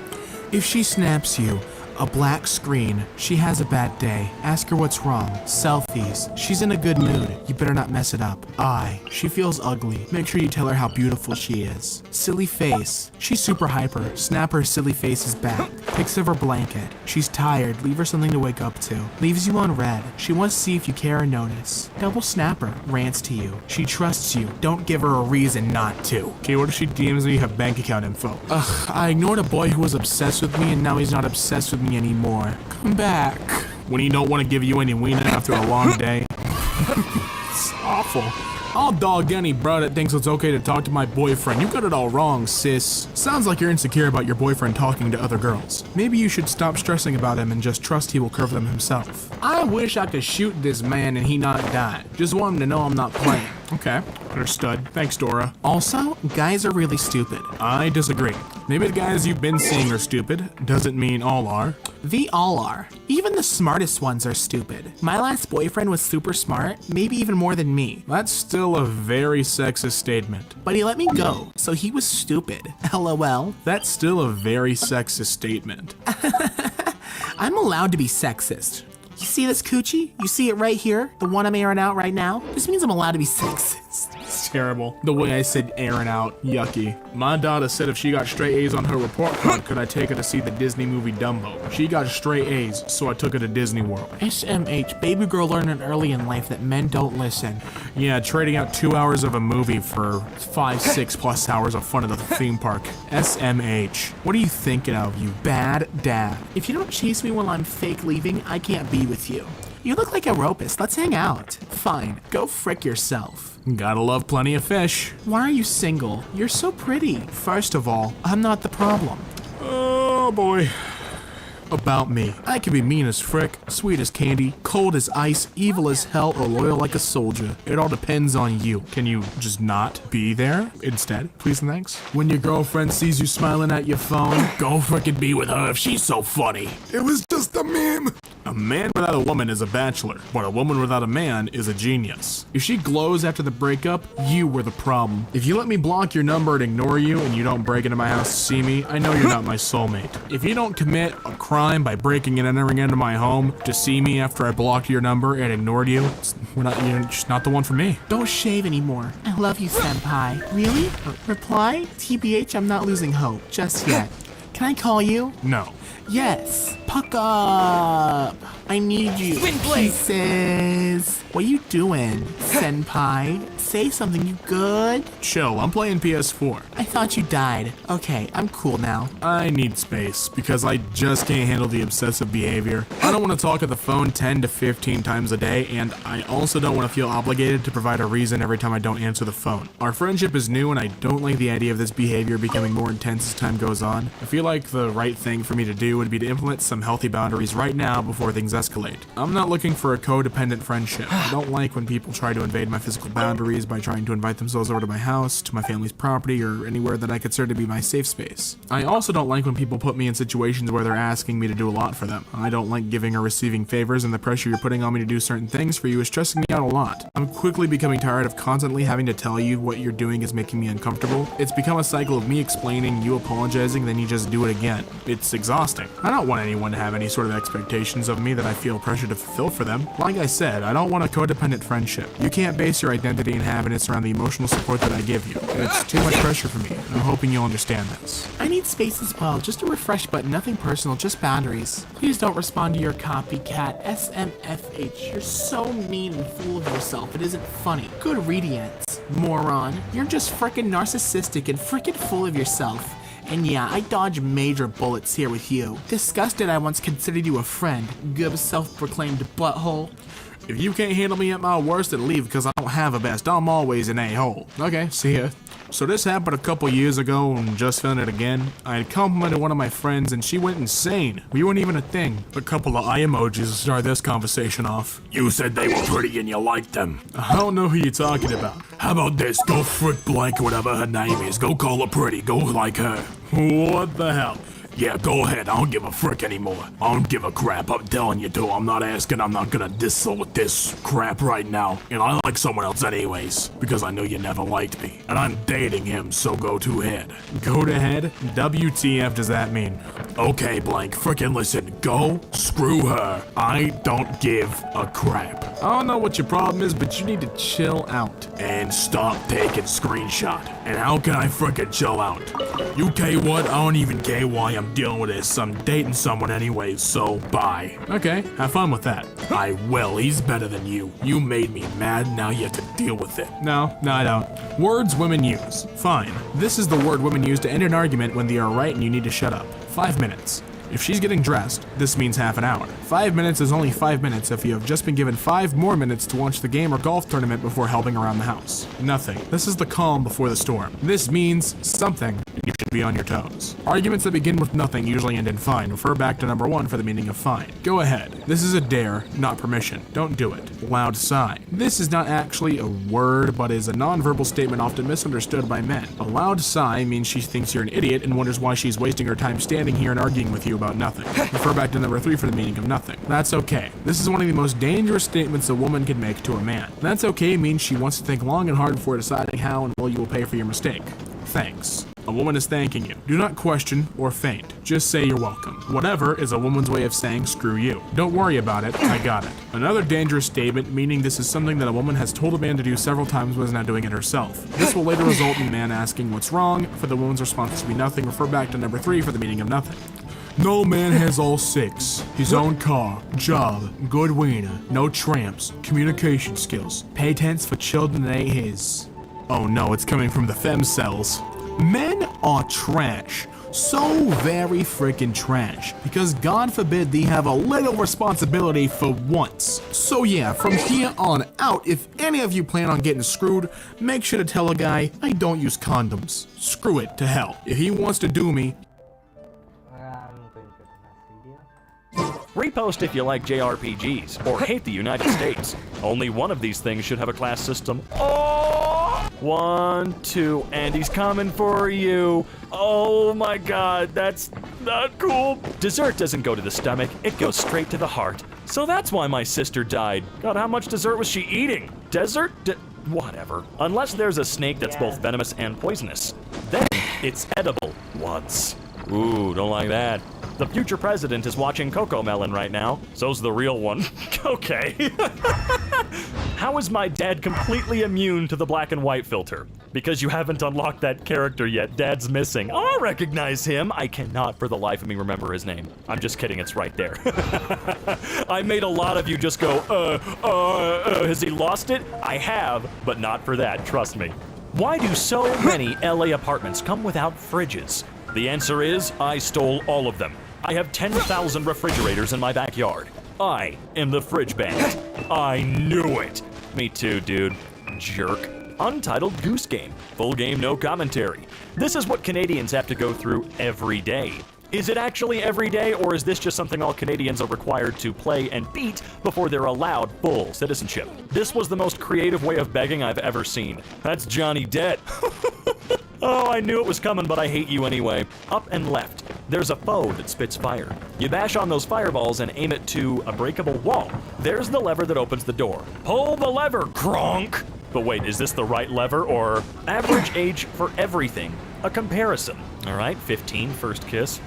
If she snaps you a black screen, she has a bad day. Ask her what's wrong. Selfies. She's in a good mood. You better not mess it up. Eye. She feels ugly. Make sure you tell her how beautiful she is. Silly face. She's super hyper. Snap her silly face's back. Pics of her blanket. She's tired. Leave her something to wake up to. Leaves you on red. She wants to see if you care or notice. Double snap her. Rants to you. She trusts you. Don't give her a reason not to. Okay, what if she DMs me her bank account info? Ugh, I ignored a boy who was obsessed with me and now he's not obsessed with me anymore. Come back. When he don't want to give you any wiener after a long day. It's awful. I'll dog any bro that thinks it's okay to talk to my boyfriend. You got it all wrong, sis. Sounds like you're insecure about your boyfriend talking to other girls. Maybe you should stop stressing about him and just trust he will curve them himself. I wish I could shoot this man and he not die. Just want him to know I'm not playing. Okay, understood. Thanks, Dora. Also, guys are really stupid. I disagree. Maybe the guys you've been seeing are stupid. Doesn't mean all are. The all are. Even the smartest ones are stupid. My last boyfriend was super smart, maybe even more than me. That's still a very sexist statement. But he let me go, so he was stupid. LOL. That's still a very sexist statement. I'm allowed to be sexist. You see this coochie? You see it right here? The one I'm airing out right now? This means I'm allowed to be sexist. It's terrible. The way I said airing out. Yucky. My daughter said if she got straight A's on her report card, could I take her to see the Disney movie Dumbo? She got straight A's, so I took her to Disney World. SMH, baby girl learning early in life that men don't listen. Yeah, trading out 2 hours of a movie for 5-6+ hours of fun at the theme park. SMH. What are you thinking of, you bad dad? If you don't chase me while I'm fake leaving, I can't be with you. You look like a ropist. Let's hang out. Fine. Go frick yourself. Gotta love plenty of fish. Why are you single? You're so pretty. First of all, I'm not the problem. Oh boy. About me. I can be mean as frick, sweet as candy, cold as ice, evil as hell, or loyal like a soldier. It all depends on you. Can you just not be there instead? Please and thanks. When your girlfriend sees you smiling at your phone, go frickin' be with her if she's so funny. It was just a meme. A man without a woman is a bachelor, but a woman without a man is a genius. If she glows after the breakup, you were the problem. If you let me block your number and ignore you and you don't break into my house to see me, I know you're not my soulmate. If you don't commit a crime by breaking and entering into my home to see me after I blocked your number and ignored you, you're just not the one for me. Don't shave anymore. I love you, senpai. Really? Reply? TBH, I'm not losing hope. Just yet. Can I call you? No. Yes. Puck up. I need you. Twin blade. Pieces. What you doing, senpai? Say something, you good? Chill, I'm playing PS4. I thought you died. Okay, I'm cool now. I need space, because I just can't handle the obsessive behavior. I don't want to talk at the phone 10 to 15 times a day, and I also don't want to feel obligated to provide a reason every time I don't answer the phone. Our friendship is new, and I don't like the idea of this behavior becoming more intense as time goes on. I feel like the right thing for me to do would be to implement some healthy boundaries right now before things escalate. I'm not looking for a codependent friendship. I don't like when people try to invade my physical boundaries by trying to invite themselves over to my house, to my family's property, or anywhere that I consider to be my safe space. I also don't like when people put me in situations where they're asking me to do a lot for them. I don't like giving or receiving favors, and the pressure you're putting on me to do certain things for you is stressing me out a lot. I'm quickly becoming tired of constantly having to tell you what you're doing is making me uncomfortable. It's become a cycle of me explaining, you apologizing, then you just do it again. It's exhausting. I don't want anyone to have any sort of expectations of me that I feel pressure to fulfill for them. Like I said, I don't want a codependent friendship. You can't base your identity and happiness around the emotional support that I give you. It's too much pressure for me, and I'm hoping you'll understand this. I need space as well, just a refresh button, nothing personal, just boundaries. Please don't respond to your copycat, SMFH. You're so mean and full of yourself, it isn't funny. Good radiance, moron. You're just frickin' narcissistic and frickin' full of yourself. And yeah, I dodge major bullets here with you. Disgusted I once considered you a friend, good self-proclaimed butthole. If you can't handle me at my worst, then leave because I don't have a best. I'm always an a-hole. Okay, see ya. So this happened a couple years ago and just found it again. I had complimented one of my friends and she went insane. We weren't even a thing. A couple of eye emojis to start this conversation off. You said they were pretty and you liked them. I don't know who you're talking about. How about this? Go frick blank whatever her name is. Go call her pretty. Go like her. What the hell? Yeah, go ahead. I don't give a frick anymore. I don't give a crap. I'm telling you to. I'm not asking. I'm not gonna diss with this crap right now. And I like someone else anyways, because I know you never liked me. And I'm dating him, so go to head. Go to head? WTF does that mean? Okay, Blank, frickin' listen. Go screw her. I don't give a crap. I don't know what your problem is, but you need to chill out. And stop taking screenshot. And how can I frickin' chill out? You care what? I don't even care why I'm dealing with this. I'm dating someone anyways, so bye. Okay, have fun with that. I will. He's better than you. You made me mad, now you have to deal with it. No, I don't. Words women use. Fine. This is the word women use to end an argument when they are right and you need to shut up. 5 minutes. If she's getting dressed, this means half an hour. 5 minutes is only 5 minutes if you have just been given 5 more minutes to watch the game or golf tournament before helping around the house. Nothing. This is the calm before the storm. This means something, and you should be on your toes. Arguments that begin with nothing usually end in fine. Refer back to number 1 for the meaning of fine. Go ahead. This is a dare, not permission. Don't do it. Loud sigh. This is not actually a word, but is a non-verbal statement often misunderstood by men. A loud sigh means she thinks you're an idiot and wonders why she's wasting her time standing here and arguing with you about nothing. Refer back to number 3 for the meaning of nothing. That's okay. This is one of the most dangerous statements a woman can make to a man. That's okay means she wants to think long and hard before deciding how and will you will pay for your mistake. Thanks. A woman is thanking you. Do not question or faint. Just say you're welcome. Whatever is a woman's way of saying screw you. Don't worry about it. I got it. Another dangerous statement, meaning this is something that a woman has told a man to do several times but is not doing it herself. This will later result in the man asking what's wrong. For the woman's response to be nothing, refer back to number 3 for the meaning of nothing. No man has all 6. His own car, job, good wiener, no tramps, communication skills, pay tents for children that ain't his. Oh no, it's coming from the femcells. Men are trash. So very freaking trash. Because God forbid they have a little responsibility for once. So yeah, from here on out, if any of you plan on getting screwed, make sure to tell a guy, I don't use condoms. Screw it to hell. If he wants to do me, Repost if you like JRPGs or hate the United States. Only one of these things should have a class system. Oh! 1, 2, and he's coming for you. Oh my god, that's not cool. Dessert doesn't go to the stomach, it goes straight to the heart. So that's why my sister died. God, how much dessert was she eating? Dessert? Whatever. Unless there's a snake that's both venomous and poisonous. Then it's edible once. Ooh, don't like that. The future president is watching Cocomelon right now. So's the real one. Okay. How is my dad completely immune to the black and white filter? Because you haven't unlocked that character yet. Dad's missing. Oh, I recognize him. I cannot for the life of me remember his name. I'm just kidding, it's right there. I made a lot of you just go, has he lost it? I have, but not for that, trust me. Why do so many LA apartments come without fridges? The answer is, I stole all of them. I have 10,000 refrigerators in my backyard. I am the fridge bandit. I knew it. Me too, dude. Jerk. Untitled Goose Game. Full game, no commentary. This is what Canadians have to go through every day. Is it actually every day, or is this just something all Canadians are required to play and beat before they're allowed full citizenship? This was the most creative way of begging I've ever seen. That's Johnny Depp. Oh, I knew it was coming, but I hate you anyway. Up and left. There's a foe that spits fire. You bash on those fireballs and aim it to a breakable wall. There's the lever that opens the door. Pull the lever, Kronk! But wait, is this the right lever, or average age for everything? A comparison. All right, 15, first kiss.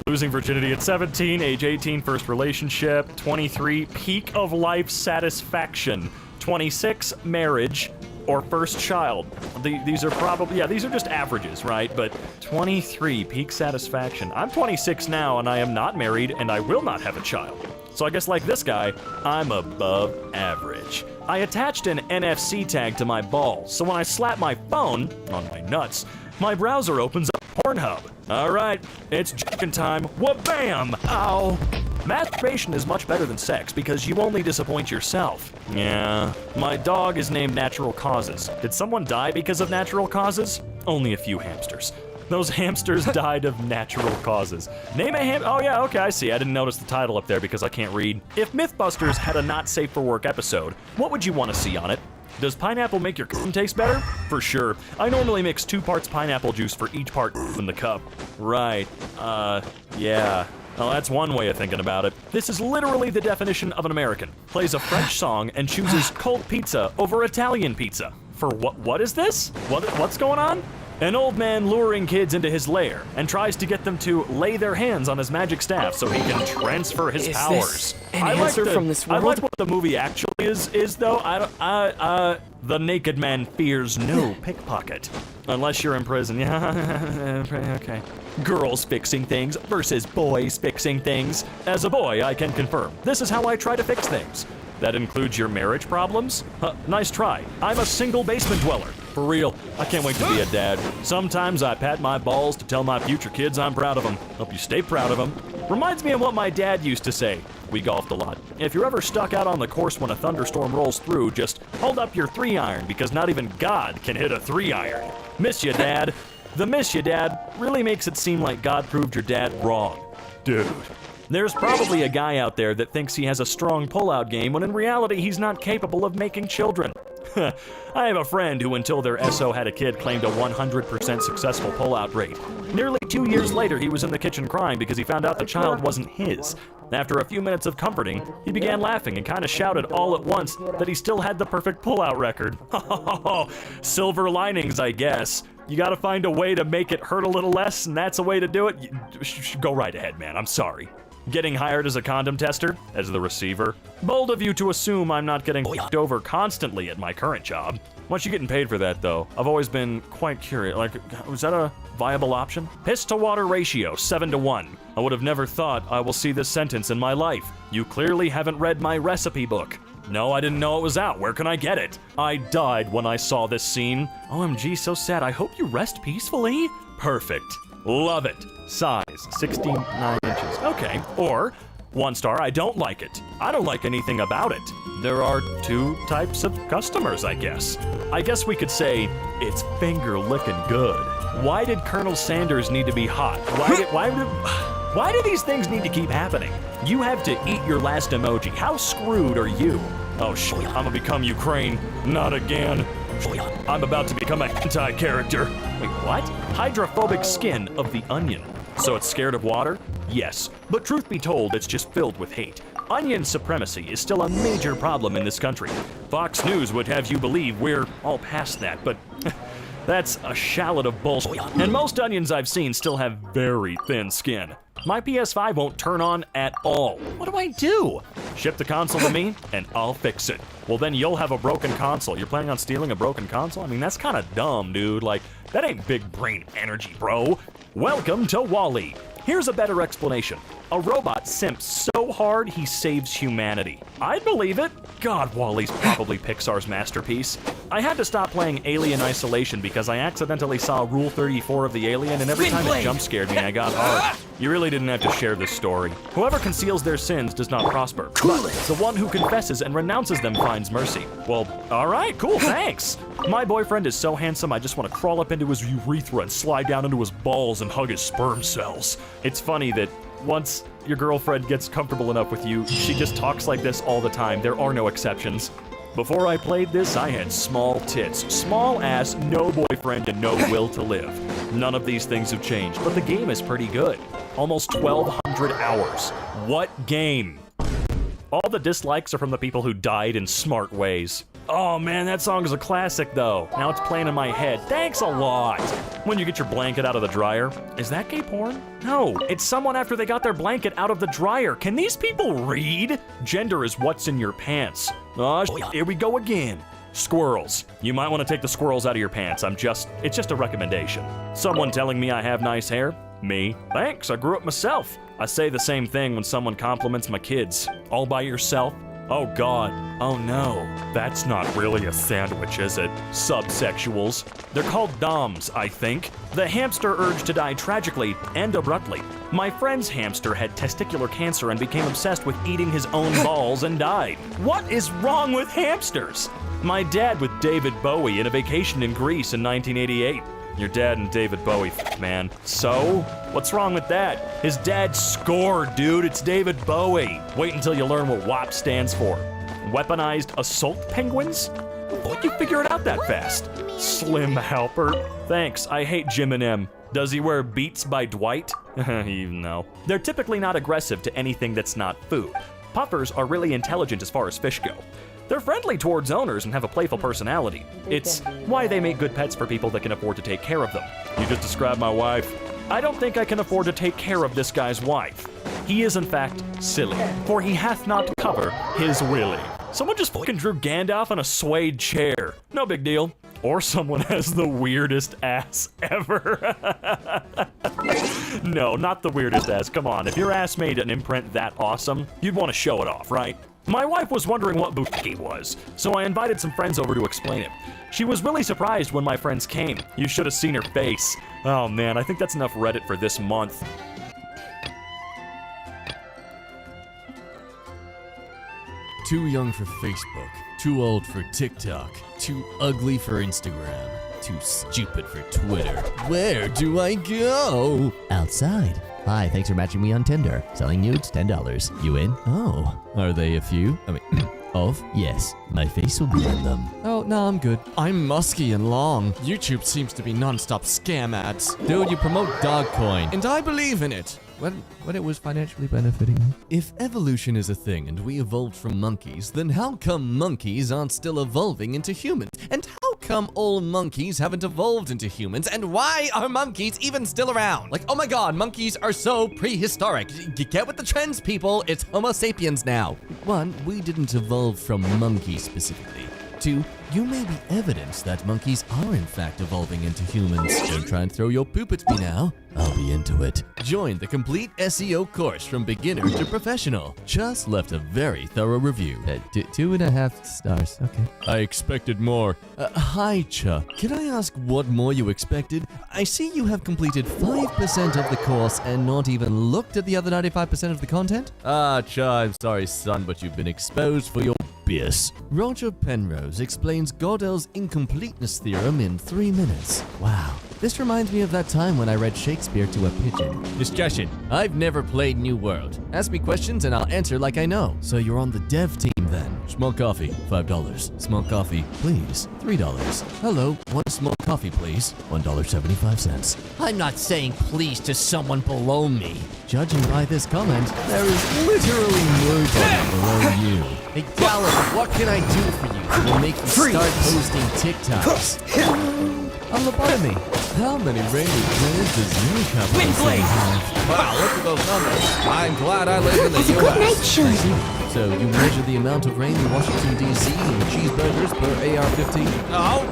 Losing virginity at 17, age 18, first relationship. 23, peak of life satisfaction. 26, marriage or first child. These are probably, yeah, these are just averages, right? But 23, peak satisfaction. I'm 26 now, and I am not married, and I will not have a child. So I guess like this guy, I'm above average. I attached an NFC tag to my balls, so when I slap my phone on my nuts, my browser opens up Pornhub. All right, it's chicken time. Wha-bam! Ow! Masturbation is much better than sex because you only disappoint yourself. Yeah. My dog is named Natural Causes. Did someone die because of natural causes? Only a few hamsters. Those hamsters died of natural causes. Name a oh yeah, okay, I see. I didn't notice the title up there because I can't read. If Mythbusters had a not safe for work episode, what would you want to see on it? Does pineapple make your taste better? For sure. I normally mix 2 parts pineapple juice for each part in the cup. Right. Yeah. Well, that's one way of thinking about it. This is literally the definition of an American. Plays a French song and chooses cold pizza over Italian pizza. For what is this? What's going on? An old man luring kids into his lair and tries to get them to lay their hands on his magic staff so he can transfer his powers. An answer from this world? I like what the movie actually is though. The naked man fears no pickpocket. Unless you're in prison. Yeah, okay. Girls fixing things versus boys fixing things. As a boy, I can confirm, this is how I try to fix things. That includes your marriage problems? Nice try. I'm a single basement dweller. For real, I can't wait to be a dad. Sometimes I pat my balls to tell my future kids I'm proud of them. Hope you stay proud of them. Reminds me of what my dad used to say. We golfed a lot. If you're ever stuck out on the course when a thunderstorm rolls through, just hold up your 3-iron because not even God can hit a 3-iron. Miss you, Dad. The miss you, Dad really makes it seem like God proved your dad wrong. Dude. There's probably a guy out there that thinks he has a strong pull-out game when in reality he's not capable of making children. I have a friend who until their SO had a kid claimed a 100% successful pull-out rate. Nearly 2 years later he was in the kitchen crying because he found out the child wasn't his. After a few minutes of comforting, he began laughing and kind of shouted all at once that he still had the perfect pull-out record. Silver linings, I guess. You gotta find a way to make it hurt a little less, and that's a way to do it. Go right ahead, man. I'm sorry. Getting hired as a condom tester? As the receiver? Bold of you to assume I'm not getting f***ed over constantly at my current job. Much you getting paid for that, though? I've always been quite curious. Like, was that a viable option? Piss to water ratio, 7-to-1. I would have never thought I will see this sentence in my life. You clearly haven't read my recipe book. No, I didn't know it was out. Where can I get it? I died when I saw this scene. OMG, so sad. I hope you rest peacefully. Perfect. Love it. Size, 69 inches. Okay. Or, 1 star, I don't like it. I don't like anything about it. There are 2 types of customers, I guess. I guess we could say, it's finger-licking good. Why did Colonel Sanders need to be hot? Why do these things need to keep happening? You have to eat your last emoji. How screwed are you? Oh shit, I'm gonna become Ukraine. Not again. I'm about to become a hentai character. Wait, what? Hydrophobic skin of the onion. So it's scared of water? Yes. But truth be told, it's just filled with hate. Onion supremacy is still a major problem in this country. Fox News would have you believe we're all past that, but that's a shallot of bullshit. And most onions I've seen still have very thin skin. My PS5 won't turn on at all. What do I do? Ship the console to me, and I'll fix it. Well, then you'll have a broken console. You're planning on stealing a broken console? I mean, that's kind of dumb, dude. Like, that ain't big brain energy, bro. Welcome to WALL-E. Here's a better explanation. A robot simps so hard he saves humanity. I'd believe it. God, WALL-E's probably Pixar's masterpiece. I had to stop playing Alien Isolation because I accidentally saw Rule 34 of the Alien, and every time it jump scared me, I got hard. You really didn't have to share this story. Whoever conceals their sins does not prosper. But the one who confesses and renounces them finds mercy. Well, alright, cool, thanks. My boyfriend is so handsome, I just want to crawl up into his urethra and slide down into his balls and hug his sperm cells. It's funny that once your girlfriend gets comfortable enough with you, she just talks like this all the time. There are no exceptions. Before I played this, I had small tits, small ass, no boyfriend, and no will to live. None of these things have changed, but the game is pretty good. Almost 1,200 hours. What game? All the dislikes are from the people who died in smart ways. Oh man, that song is a classic though. Now it's playing in my head. Thanks a lot. When you get your blanket out of the dryer. Is that gay porn? No, it's someone after they got their blanket out of the dryer. Can these people read? Gender is what's in your pants. Oh, here we go again. Squirrels. You might want to take the squirrels out of your pants. It's just a recommendation. Someone telling me I have nice hair? Me. Thanks, I grew up myself. I say the same thing when someone compliments my kids. All by yourself? Oh god. Oh no. That's not really a sandwich, is it? Subsexuals. They're called doms, I think. The hamster urge to die tragically and abruptly. My friend's hamster had testicular cancer and became obsessed with eating his own balls and died. What is wrong with hamsters? My dad with David Bowie in a vacation in Greece in 1988. Your dad and David Bowie, man. So? What's wrong with that? His dad scored, dude. It's David Bowie. Wait until you learn what WAP stands for. Weaponized assault penguins? What thought you'd figure it out that fast. Slim helper. Thanks, I hate Jim and M. Does he wear Beats by Dwight? No. They're typically not aggressive to anything that's not food. Puffers are really intelligent as far as fish go. They're friendly towards owners and have a playful personality. It's why they make good pets for people that can afford to take care of them. You just described my wife. I don't think I can afford to take care of this guy's wife. He is in fact silly, for he hath not cover his willy. Someone just fucking drew Gandalf on a suede chair. No big deal. Or someone has the weirdest ass ever. No, not the weirdest ass. Come on, if your ass made an imprint that awesome, you'd want to show it off, right? My wife was wondering what bukkake was, so I invited some friends over to explain it. She was really surprised when my friends came. You should have seen her face. Oh man, I think that's enough Reddit for this month. Too young for Facebook, too old for TikTok, too ugly for Instagram, too stupid for Twitter. Where do I go? Outside. Hi, thanks for matching me on Tinder. Selling nudes, $10. You in? Oh, are they a few? I mean, of? Yes, my face will be on them. Oh, no, I'm good. I'm musky and long. YouTube seems to be non-stop scam ads. Dude, you promote Dogcoin, and I believe in it. When it was financially benefiting me. If evolution is a thing and we evolved from monkeys, then how come monkeys aren't still evolving into humans? And how come all monkeys haven't evolved into humans? And why are monkeys even still around? Like, oh my god, monkeys are so prehistoric. Get with the trends, people. It's Homo sapiens now. 1, we didn't evolve from monkeys specifically. 2, you may be evidence that monkeys are in fact evolving into humans. Don't try and throw your poop at me now. I'll be into it. Join the complete SEO course from beginner to professional. Just left a very thorough review. 2.5 stars. Okay. I expected more. Hi, Chuck. Can I ask what more you expected? I see you have completed 5% of the course and not even looked at the other 95% of the content? Chuck, I'm sorry, son, but you've been exposed for your BS. Roger Penrose explains Gödel's incompleteness theorem in 3 minutes. Wow. This reminds me of that time when I read Shakespeare to a pigeon. Discussion. I've never played New World. Ask me questions and I'll answer like I know. So you're on the dev team then. Small coffee, $5. Small coffee, please, $3. Hello, one small coffee, please, $1.75. I'm not saying please to someone below me. Judging by this comment, there is literally nobody below you. Hey, Gallon, what can I do for you that will make you start posting TikToks? A lobotomy. How many rainy players does your company have? Wow, look at those numbers. I'm glad I live in the US. So you measure the amount of rain in Washington, D.C. in cheeseburgers per AR-15? Oh!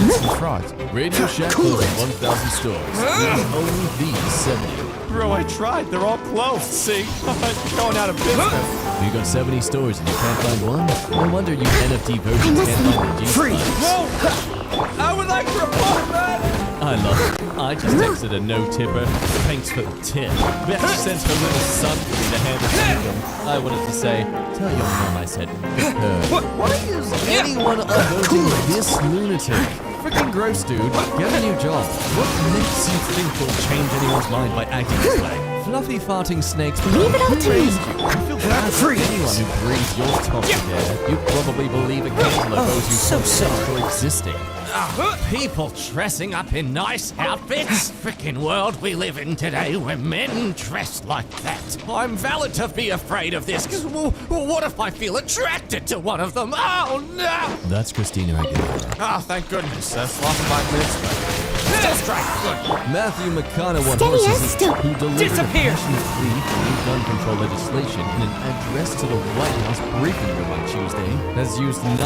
That's fraud. Radio Shack closing 1,000 stores. There's only these 70. Bro, I tried. They're all closed. See? I'm going out of business. You got 70 stores and you can't find one? No wonder you NFT versions can't find the G-Spot. Whoa! I would like to report that! I love it. I just texted a no-tipper. Thanks for the tip. Bitch sent her little son for me to hand it to them. I wanted to say, tell your mom I said, why is anyone upvoting this lunatic? Freaking gross, dude. Get a new job. What makes you think you'll change anyone's mind by acting this way? Fluffy farting snakes. Leave it all to me. I feel bad for anyone who breathes your toxic air. You probably believe a cantaloupe owes you something for existing. People dressing up in nice outfits. Frickin' world we live in today where men dress like that. I'm valid to be afraid of this, because what if I feel attracted to one of them? Oh no! That's Christina Aguilera. Thank goodness. That's lost 5 minutes. Still strike. Good. Matthew McConaughey who delivered a passionate plea for new gun control legislation in an address to the White House briefing room on Tuesday, has used 19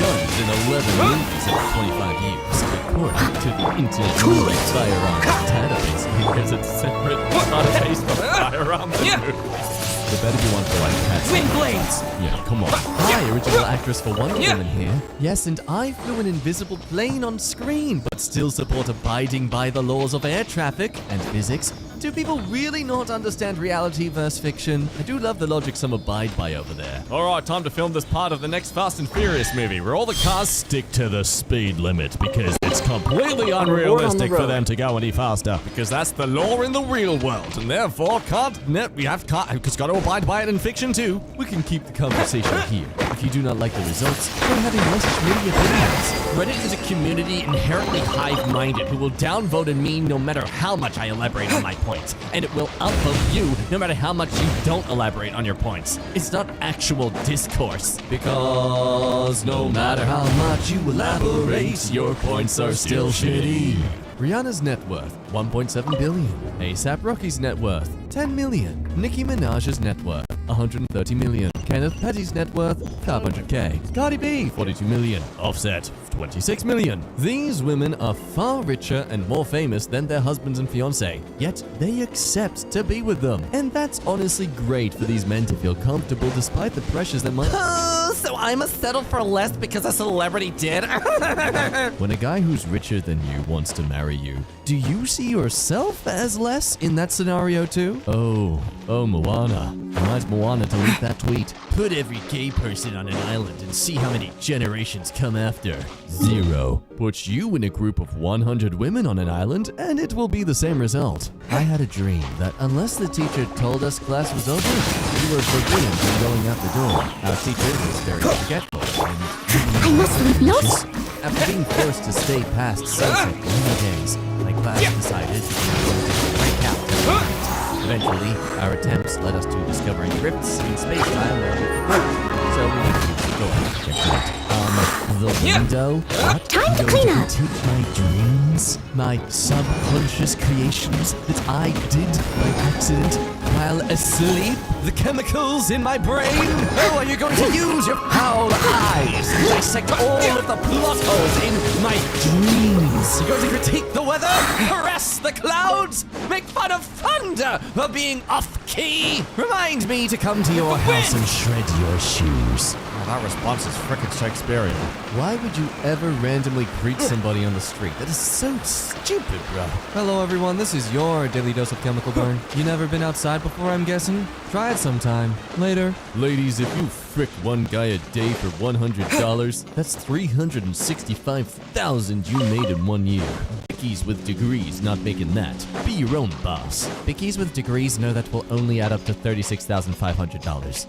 guns in 11 movies in 25 years, according to the Internet Movie Firearms Database. There's a separate database for firearms and movies. The better you want for like pets. Twin blades! Yeah, come on. Hi, original actress for Wonder Woman here. Yes, and I flew an invisible plane on screen, but still support abiding by the laws of air traffic and physics. Do people really not understand reality versus fiction? I do love the logic some abide by over there. Alright, time to film this part of the next Fast and Furious movie, where all the cars stick to the speed limit, because it's completely unrealistic for them to go any faster, because that's the law in the real world, and therefore because got to abide by it in fiction too. We can keep the conversation here. If you do not like the results, try having less shitty opinions. Reddit is a community inherently hive-minded who will downvote me no matter how much I elaborate on my points, and it will upvote you no matter how much you don't elaborate on your points. It's not actual discourse, because no matter how much you elaborate, your points are still shitty. Rihanna's net worth, 1.7 billion. A$AP Rocky's net worth, 10 million. Nicki Minaj's net worth, 130 million. Kenneth Petty's net worth, 500k. Cardi B, 42 million. Offset, 26 million. These women are far richer and more famous than their husbands and fiancé, yet they accept to be with them. And that's honestly great for these men to feel comfortable despite the pressures that might... So I must settle for less because a celebrity did? When a guy who's richer than you wants to marry you, do you see yourself as less in that scenario too? Oh, Moana. Reminds Moana to leave that tweet. Put every gay person on an island and see how many generations come after. 0. Put you in a group of 100 women on an island and it will be the same result. I had a dream that unless the teacher told us class was over, we were forbidden from going out the door. Our teacher was very forgetful and I must leave notes. after being forced to stay past sunset many days, my class decided to break out. Eventually, our attempts led us to discovering rifts in space-time where we could work. So we went to the door. The window? What? Time to You're clean going up. to take my dreams? My subconscious creations that I did by accident while asleep? The chemicals in my brain? Oh, are you going to use your foul eyes to dissect all of the plot holes in my dreams? You're going to critique the weather? Harass the clouds? Make fun of thunder for being off-key? Remind me to come to your house and shred your shoes. That response is frickin' Shakespearean. Why would you ever randomly greet somebody on the street? That is so stupid, bro. Hello, everyone. This is your daily dose of chemical burn. You never been outside before, I'm guessing? Try it sometime. Later. Ladies, if you frick one guy a day for $100, that's $365,000 you made in 1 year. Bickies with degrees not making that. Be your own boss. Bickies with degrees know that will only add up to $36,500.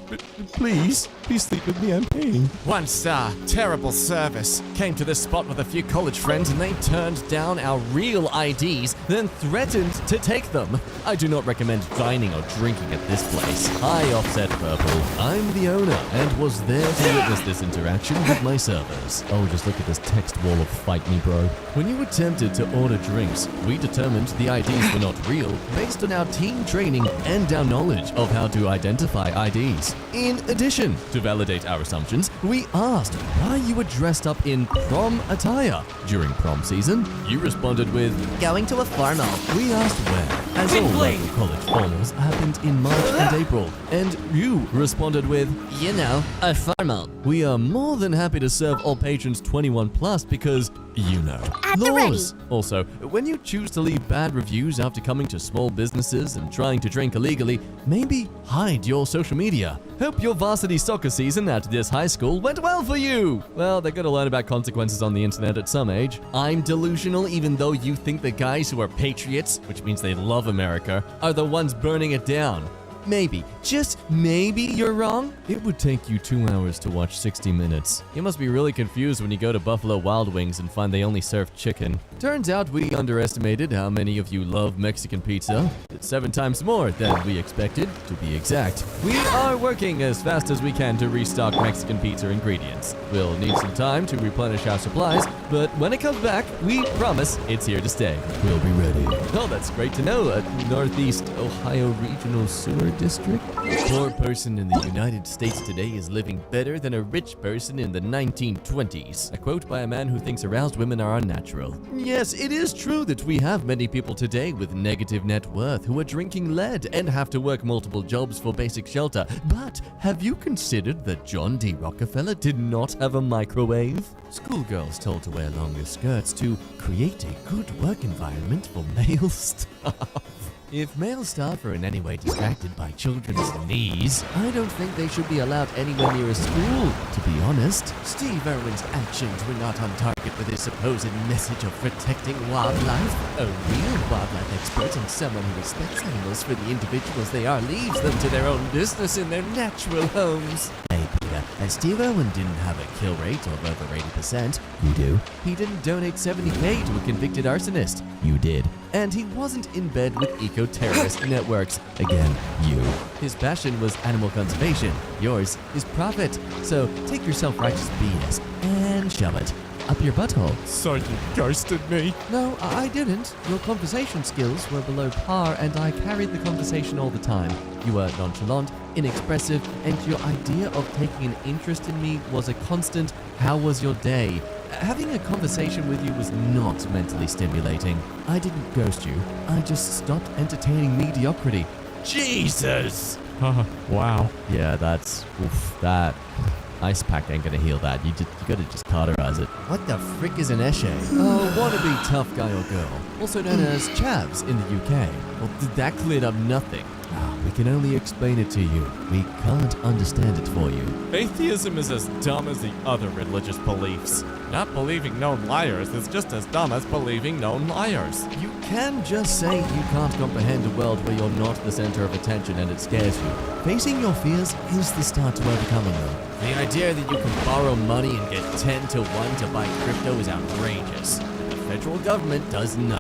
Please sleep with me, I'm paying. Once, terrible service. Came to this spot with a few college friends and they turned down our real IDs, then threatened to take them. I do not recommend dining or drinking at this place. Hi, Offset Purple. I'm the owner and was there to witness this interaction with my servers. Oh, just look at this text wall of fight me, bro. When you attempted to order drinks, we determined the IDs were not real based on our team training and our knowledge of how to identify IDs. In addition, to validate our assumptions, we asked why you were dressed up in prom attire during prom season. You responded with, going to a formal. We asked where, as all local college formals happened in March and April, and you responded with, you know, a formal. We are more than happy to serve all patrons 21 plus because, you know, At the ready. laws. Also, when you choose to leave bad reviews after coming to small businesses and trying to drink illegally, maybe hide your social media. Hope your varsity soccer season at this high school went well for you. Well, they're gonna learn about consequences on the internet at some age. I'm delusional even though you think the guys who are patriots, which means they love America, are the ones burning it down. Maybe, just maybe you're wrong? It would take you 2 hours to watch 60 Minutes. You must be really confused when you go to Buffalo Wild Wings and find they only serve chicken. Turns out we underestimated how many of you love Mexican pizza. It's 7 times more than we expected, to be exact. We are working as fast as we can to restock Mexican pizza ingredients. We'll need some time to replenish our supplies, but when it comes back, we promise it's here to stay. We'll be ready. Oh, that's great to know. A Northeast Ohio Regional Sewer District. A poor person in the United States today is living better than a rich person in the 1920s. A quote by a man who thinks aroused women are unnatural. Yes, it is true that we have many people today with negative net worth who are drinking lead and have to work multiple jobs for basic shelter. But have you considered that John D. Rockefeller did not have a microwave? Schoolgirls told to wear longer skirts to create a good work environment for male staff. If male staff are in any way distracted by children's knees, I don't think they should be allowed anywhere near a school, to be honest. Steve Irwin's actions were not on target with his supposed message of protecting wildlife. A real wildlife expert and someone who respects animals for the individuals they are leaves them to their own business in their natural homes. Hey, here, and Steve Irwin didn't have a kill rate of over 80%. You do. He didn't donate 70k to a convicted arsonist. You did. And he wasn't in bed with eco-terrorist networks. Again, you. His passion was animal conservation. Yours is profit. So take your self-righteous BS and shove it up your butthole. So you ghosted me? No, I didn't. Your conversation skills were below par, and I carried the conversation all the time. You were nonchalant, inexpressive, and your idea of taking an interest in me was a constant, how was your day? Having a conversation with you was not mentally stimulating. I didn't ghost you. I just stopped entertaining mediocrity. Jesus! Wow. Yeah, that's... Oof, that... Ice pack ain't gonna heal that. You gotta just cauterize it. What the frick is an esche? Oh, wannabe tough guy or girl. Also known as chavs in the UK. Well, that cleared up nothing. We can only explain it to you. We can't understand it for you. Atheism is as dumb as the other religious beliefs. Not believing known liars is just as dumb as believing known liars. You can just say you can't comprehend a world where you're not the center of attention and it scares you. Facing your fears is the start to overcoming them. The idea that you can borrow money and get 10 to 1 to buy crypto is outrageous. The federal government does nothing.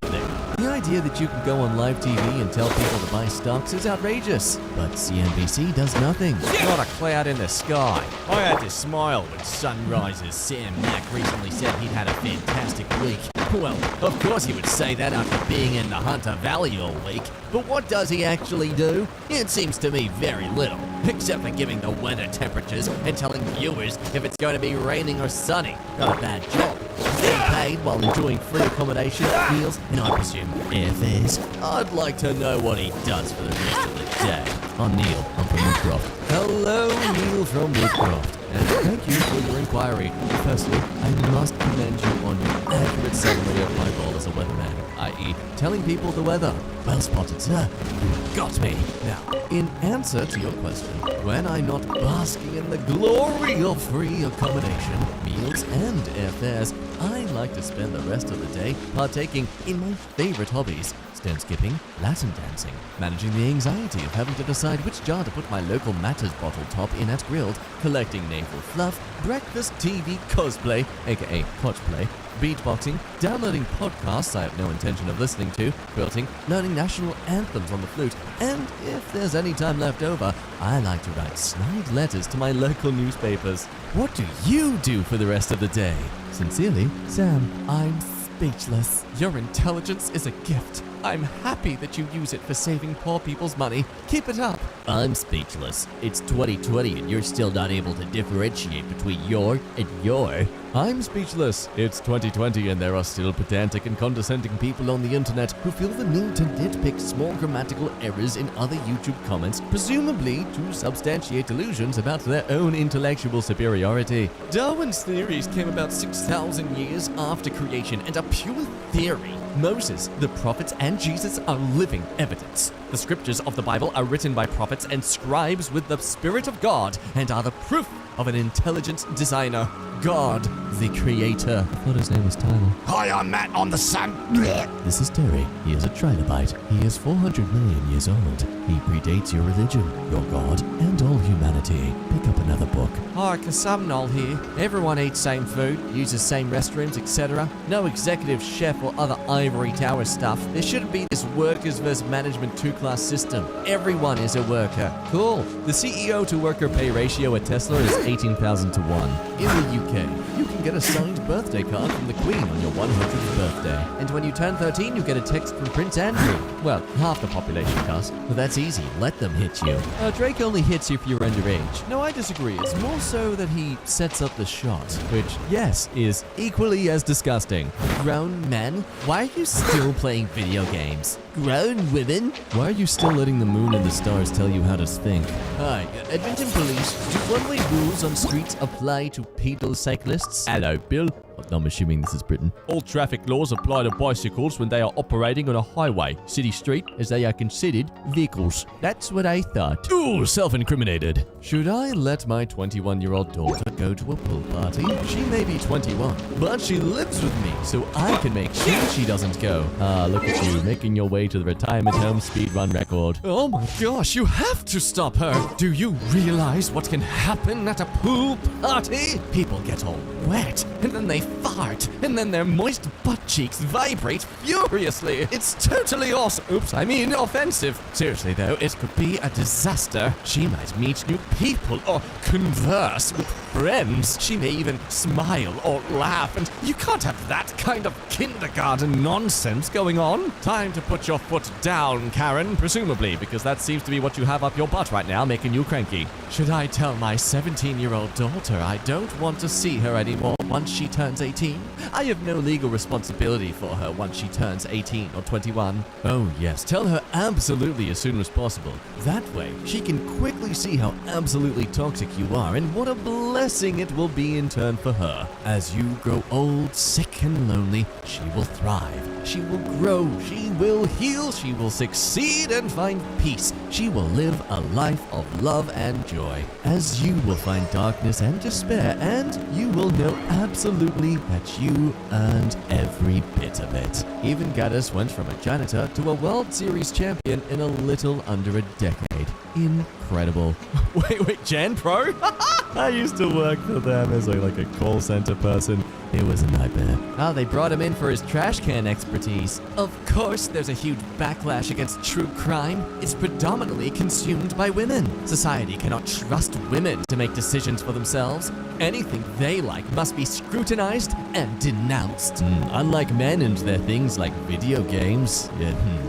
The idea that you can go on live TV and tell people to buy stocks is outrageous. But CNBC does nothing. Not a cloud in the sky. I had to smile when sunrises. Sam Mack recently said he'd had a fantastic week. Well, of course he would say that after being in the Hunter Valley all week. But what does he actually do? It seems to me very little, except for giving the weather temperatures and telling viewers if it's going to be raining or sunny. Not a bad job. Getting paid while enjoying free accommodation, meals, and I presume airfares. I'd like to know what he does for the rest of the day. I'm Neil. I'm from Woodcroft. Hello, Neil from Woodcroft. And thank you for your inquiry. Firstly, I must commend you on your accurate summary of my role as a weatherman, i.e. telling people the weather. Well spotted, sir. You got me. Now, in answer to your question, when I'm not basking in the glory of free accommodation, meals, and airfares, I like to spend the rest of the day partaking in my favorite hobbies. Stone skipping, Latin dancing, managing the anxiety of having to decide which jar to put my local Matters bottle top in at Grilled, collecting naval fluff, breakfast TV cosplay, aka cosplay, beatboxing, downloading podcasts I have no intention of listening to, quilting, learning national anthems on the flute, and if there's any time left over, I like to write snide letters to my local newspapers. What do you do for the rest of the day? Sincerely, Sam. I'm speechless. Your intelligence is a gift. I'm happy that you use it for saving poor people's money. Keep it up. I'm speechless. It's 2020 and you're still not able to differentiate between your and your. I'm speechless. It's 2020 and there are still pedantic and condescending people on the internet who feel the need to nitpick small grammatical errors in other YouTube comments, presumably to substantiate delusions about their own intellectual superiority. Darwin's theories came about 6,000 years after creation and are pure theory. Moses, the prophets, and Jesus are living evidence. The scriptures of the Bible are written by prophets and scribes with the Spirit of God and are the proof of an intelligent designer. God, the creator. I thought his name was Tyler. Hi, I'm Matt on the sun. This is Terry. He is a trilobite. He is 400 million years old. He predates your religion, your God, and all humanity. Pick up another book. Hi, Kasumnol here. Everyone eats same food, uses same restrooms, etc. No executive chef or other ivory tower stuff. There shouldn't be this workers versus management two-class system. Everyone is a worker. Cool. The CEO to worker pay ratio at Tesla is 18,000 to 1. In the UK, you can get a signed birthday card from the Queen on your 100th birthday. And when you turn 13, you get a text from Prince Andrew. Well, half the population does. But that's easy. Let them hit you. Drake only hits you if you're underage. No, I disagree. It's more so that he sets up the shot, which, yes, is equally as disgusting. Grown men? Why are you still playing video games? Grown women? Why are you still letting the moon and the stars tell you how to think? Hi, Edmonton police. Do one-way rules on streets apply to pedal cyclists? Hello, Bill. I'm assuming this is Britain. All traffic laws apply to bicycles when they are operating on a highway, city street, as they are considered vehicles. That's what I thought. Ooh, self-incriminated. Should I let my 21-year-old daughter go to a pool party? She may be 21, but she lives with me, so I can make sure she doesn't go. Look at you, making your way to the retirement home speedrun record. Oh my gosh, you have to stop her. Do you realize what can happen at a pool party? People get all wet, and then they fart, and then their moist butt cheeks vibrate furiously. It's totally awesome. Oops, I mean offensive. Seriously though, it could be a disaster. She might meet new people or converse with friends. She may even smile or laugh, and you can't have that kind of kindergarten nonsense going on. Time to put your foot down, Karen, presumably, because that seems to be what you have up your butt right now, making you cranky. Should I tell my 17-year-old daughter I don't want to see her anymore once she turns 18? I have no legal responsibility for her once she turns 18 or 21. Oh yes, tell her absolutely as soon as possible. That way, she can quickly see how absolutely toxic you are and what a blessing it will be in turn for her. As you grow old, sick and lonely, she will thrive. She will grow, she will heal, she will succeed and find peace. She will live a life of love and joy. As you will find darkness and despair, and you will know absolutely that you earned every bit of it. Even Gaddis went from a janitor to a World Series champion in a little under a decade. Incredible. Wait, Gen Pro? I used to work for them as like a call center person. It was a nightmare. Oh, they brought him in for his trash can expertise. Of course, there's a huge backlash against true crime. It's predominantly consumed by women. Society cannot trust women to make decisions for themselves. Anything they like must be scrutinized and denounced. Unlike men and their things like video games,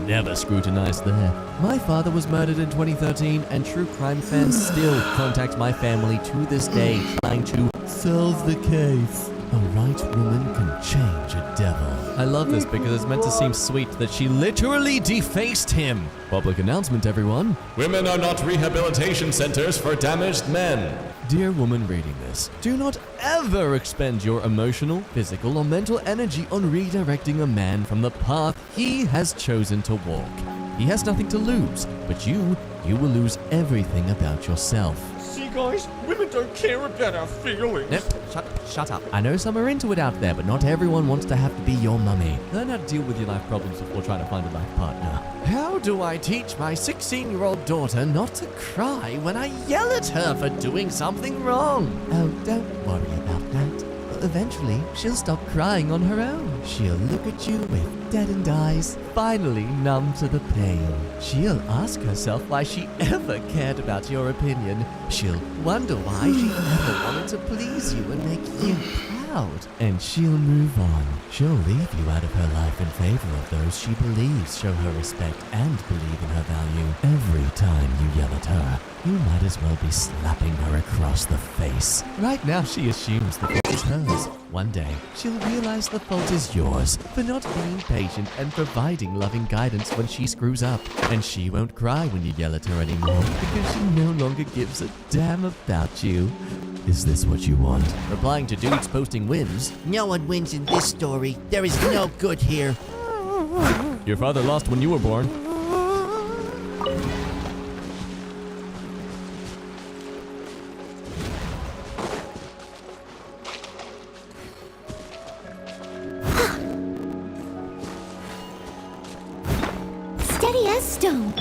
never scrutinized there. My father was murdered in 2013, and true crime fans still contact my family to this day trying to solve the case. A right woman can change a devil. I love this because it's meant to seem sweet that she literally defaced him. Public announcement, everyone. Women are not rehabilitation centers for damaged men. Dear woman reading this, do not ever expend your emotional, physical, or mental energy on redirecting a man from the path he has chosen to walk. He has nothing to lose, but you will lose everything about yourself. See, guys, women don't care about our feelings. Nope, shut up. I know some are into it out there, but not everyone wants to have to be your mummy. Learn how to deal with your life problems before trying to find a life partner. How do I teach my 16-year-old daughter not to cry when I yell at her for doing something wrong? Oh, don't worry about that. Eventually, she'll stop crying on her own. She'll look at you with deadened eyes, finally numb to the pain. She'll ask herself why she ever cared about your opinion. She'll wonder why she never wanted to please you and make you proud. And she'll move on. She'll leave you out of her life in favor of those she believes show her respect and believe in her value. Every time you yell at her, you might as well be slapping her across the face. Right now, she assumes the fault is hers. One day, she'll realize the fault is yours for not being patient and providing loving guidance when she screws up. And she won't cry when you yell at her anymore because she no longer gives a damn about you. Is this what you want? Replying to dudes posting wins. No one wins in this story. There is no good here. Your father lost when you were born. Steady as stone.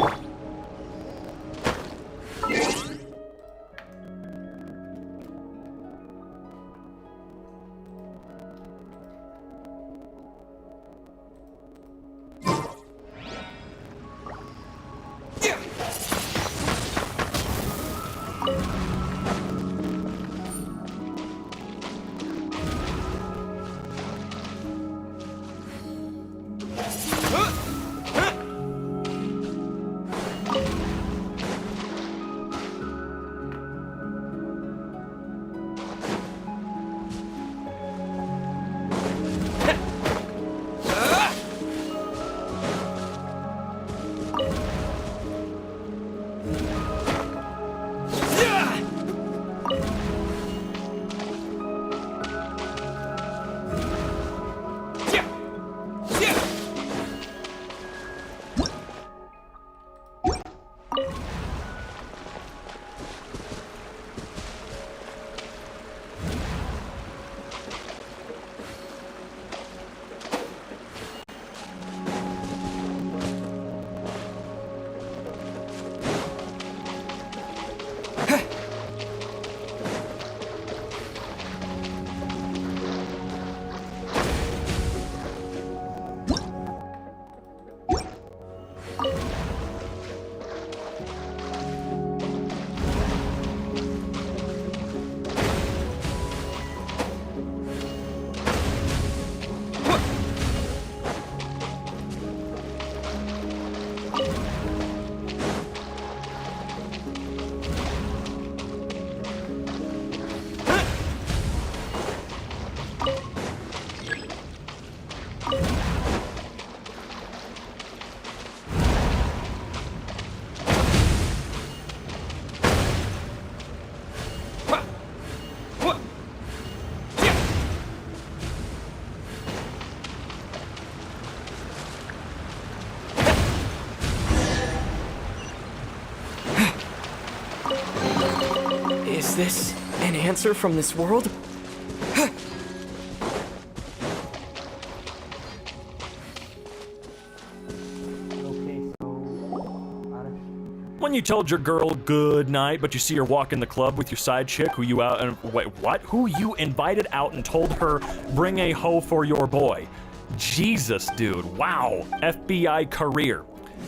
this an answer from this world? When you told your girl good night, but you see her walk in the club with your side chick who you out and wait, what? Who you invited out and told her bring a hoe for your boy. Jesus, dude. Wow. FBI career.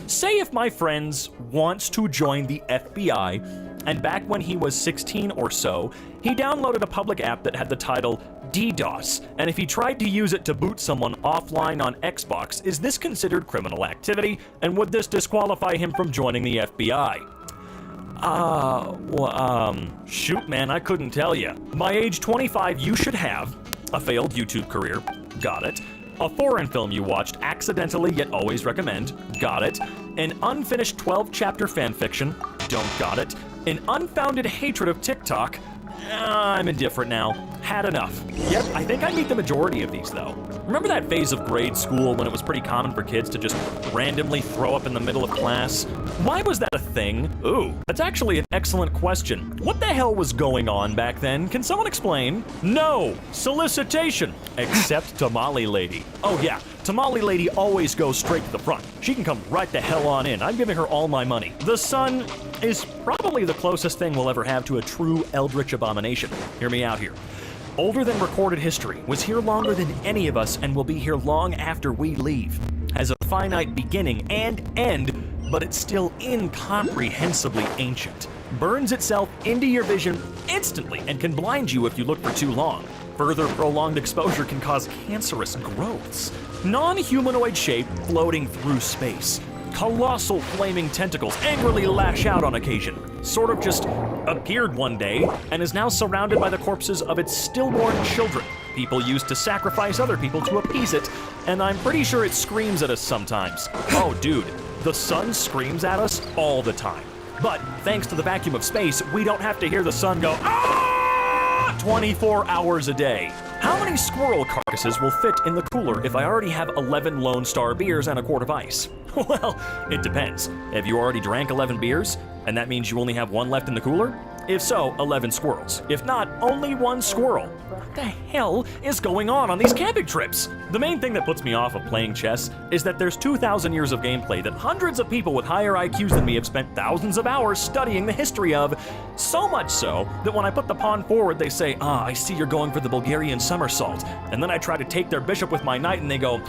Say if my friends wants to join the FBI, and back when he was 16 or so, he downloaded a public app that had the title DDoS, and if he tried to use it to boot someone offline on Xbox, is this considered criminal activity, and would this disqualify him from joining the FBI? Shoot, man, I couldn't tell you. By age 25, you should have a failed YouTube career. Got it. A foreign film you watched accidentally yet always recommend. Got it. An unfinished 12-chapter fanfiction. Don't got it. An unfounded hatred of TikTok. I'm indifferent now. Had enough. Yep, I think I meet the majority of these, though. Remember that phase of grade school when it was pretty common for kids to just randomly throw up in the middle of class? Why was that a thing? Ooh, that's actually an excellent question. What the hell was going on back then? Can someone explain? No! Solicitation! Except Tamale Lady. Oh yeah, Tamale Lady always goes straight to the front. She can come right the hell on in. I'm giving her all my money. The sun is probably the closest thing we'll ever have to a true eldritch abomination. Hear me out here. Older than recorded history, was here longer than any of us, and will be here long after we leave. Has a finite beginning and end, but it's still incomprehensibly ancient. Burns itself into your vision instantly and can blind you if you look for too long. Further prolonged exposure can cause cancerous growths. Non-humanoid shape floating through space. Colossal flaming tentacles angrily lash out on occasion. Sort of just appeared one day and is now surrounded by the corpses of its stillborn children. People used to sacrifice other people to appease it, and I'm pretty sure it screams at us sometimes. Oh, dude, the sun screams at us all the time. But thanks to the vacuum of space, we don't have to hear the sun go, ah! 24 hours a day. How many squirrel carcasses will fit in the cooler if I already have 11 Lone Star beers and a quart of ice? Well, it depends. Have you already drank 11 beers, and that means you only have one left in the cooler? If so, 11 squirrels. If not, only one squirrel. What the hell is going on these camping trips? The main thing that puts me off of playing chess is that there's 2,000 years of gameplay that hundreds of people with higher IQs than me have spent thousands of hours studying the history of. So much so that when I put the pawn forward, they say, I see you're going for the Bulgarian somersault. And then I try to take their bishop with my knight and they go,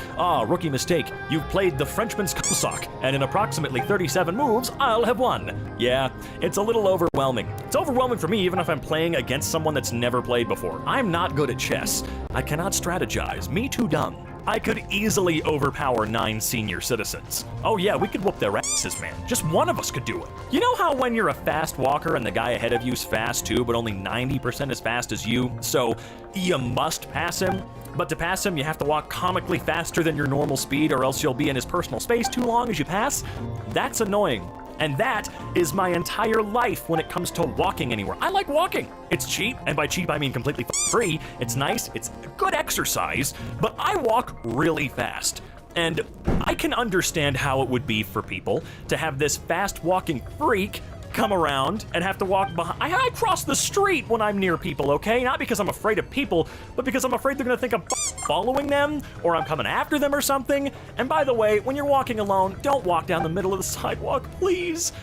rookie mistake. You've played the Frenchman's Cossack, and in approximately 37 moves, I'll have won. Yeah, it's a little overwhelming. It's overwhelming for me even if I'm playing against someone that's never played before. I'm not good at chess. I cannot strategize. Me too dumb. I could easily overpower 9 senior citizens. Oh yeah, we could whoop their asses, man. Just one of us could do it. You know how when you're a fast walker and the guy ahead of you's fast too, but only 90% as fast as you, so you must pass him? But to pass him, you have to walk comically faster than your normal speed or else you'll be in his personal space too long as you pass? That's annoying. And that is my entire life when it comes to walking anywhere. I like walking. It's cheap, and by cheap I mean completely free. It's nice, it's good exercise, but I walk really fast. And I can understand how it would be for people to have this fast walking freak come around and have to walk behind. I cross the street when I'm near people, okay? Not because I'm afraid of people, but because I'm afraid they're gonna think I'm following them or I'm coming after them or something. And by the way, when you're walking alone, don't walk down the middle of the sidewalk, please.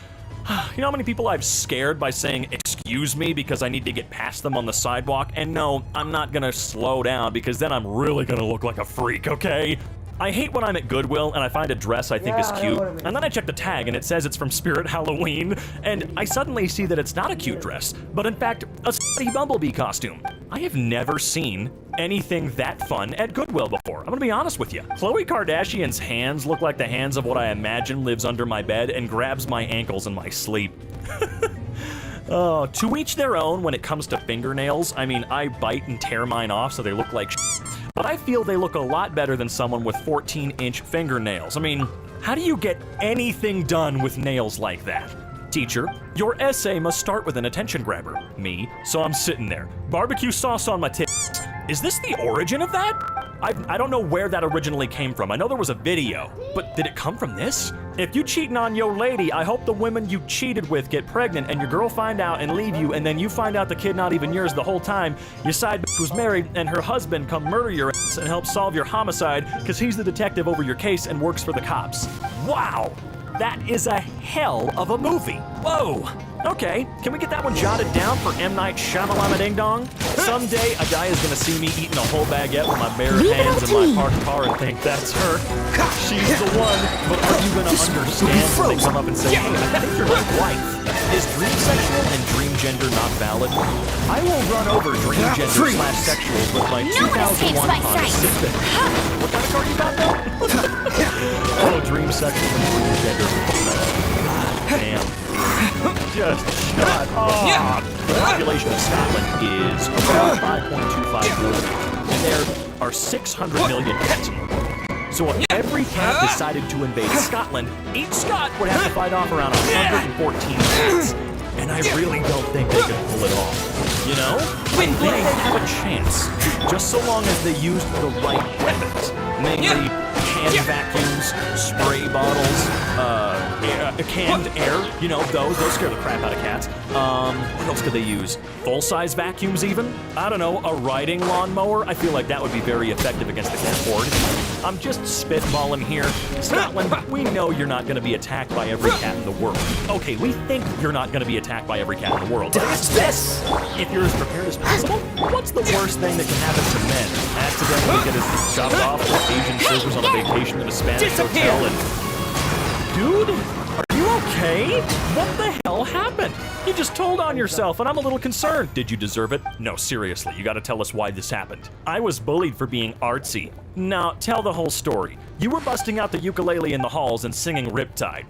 You know how many people I've scared by saying, excuse me, because I need to get past them on the sidewalk? And no, I'm not gonna slow down because then I'm really gonna look like a freak, okay? I hate when I'm at Goodwill and I find a dress I think is cute, and then I check the tag and it says it's from Spirit Halloween, and I suddenly see that it's not a cute dress, but in fact, a slutty Bumblebee costume. I have never seen anything that fun at Goodwill before. I'm gonna be honest with you. Khloe Kardashian's hands look like the hands of what I imagine lives under my bed and grabs my ankles in my sleep. To each their own when it comes to fingernails. I mean, I bite and tear mine off so they look like shit. But I feel they look a lot better than someone with 14-inch fingernails. I mean, how do you get anything done with nails like that? Teacher, your essay must start with an attention grabber. Me, so I'm sitting there. Barbecue sauce on my tits. Is this the origin of that? I don't know where that originally came from. I know there was a video, but did it come from this? If you cheating on your lady, I hope the women you cheated with get pregnant and your girl find out and leave you, and then you find out the kid not even yours the whole time. Your side bitch was married and her husband come murder your ass and help solve your homicide because he's the detective over your case and works for the cops. Wow, that is a hell of a movie. Whoa. Okay, can we get that one jotted down for M. Night Shyamalama Ding Dong? Someday, a guy is gonna see me eating a whole baguette with my bare hands in my parked car and think that's her. She's the one, but are you gonna understand when they come up and say, hey, I think you're my wife? Is dream sexual and dream gender not valid? I will run over dream gender / sexual with my 2001 Honda Civic. What kind of car you got though? Oh, dream sexual and dream gender. Damn. Just shut up. The population of Scotland is about 5.25 million, and there are 600 million cats in the world. So if every cat decided to invade Scotland, each Scot would have to fight off around 114 cats. And I really don't think they could pull it off. You know? I think they have a chance, just so long as they used the right weapons. Namely, hand vacuums, spray bottles, canned air, you know, those scare the crap out of cats. What else could they use? Full-size vacuums even? I don't know, a riding lawnmower? I feel like that would be very effective against the cat horde. I'm just spitballing here. Scotland, we know you're not gonna be attacked by every cat in the world. Okay, we think you're not gonna be attacked by every cat in the world. But it's this! If you're as prepared as possible, what's the worst thing that can happen to men? Accidentally get his chopped off with Asian servers on a vacation in a Spanish hotel and... Dude, are you okay? What the hell happened? You just told on yourself and I'm a little concerned. Did you deserve it? No, seriously, you gotta tell us why this happened. I was bullied for being artsy. Now, tell the whole story. You were busting out the ukulele in the halls and singing Riptide.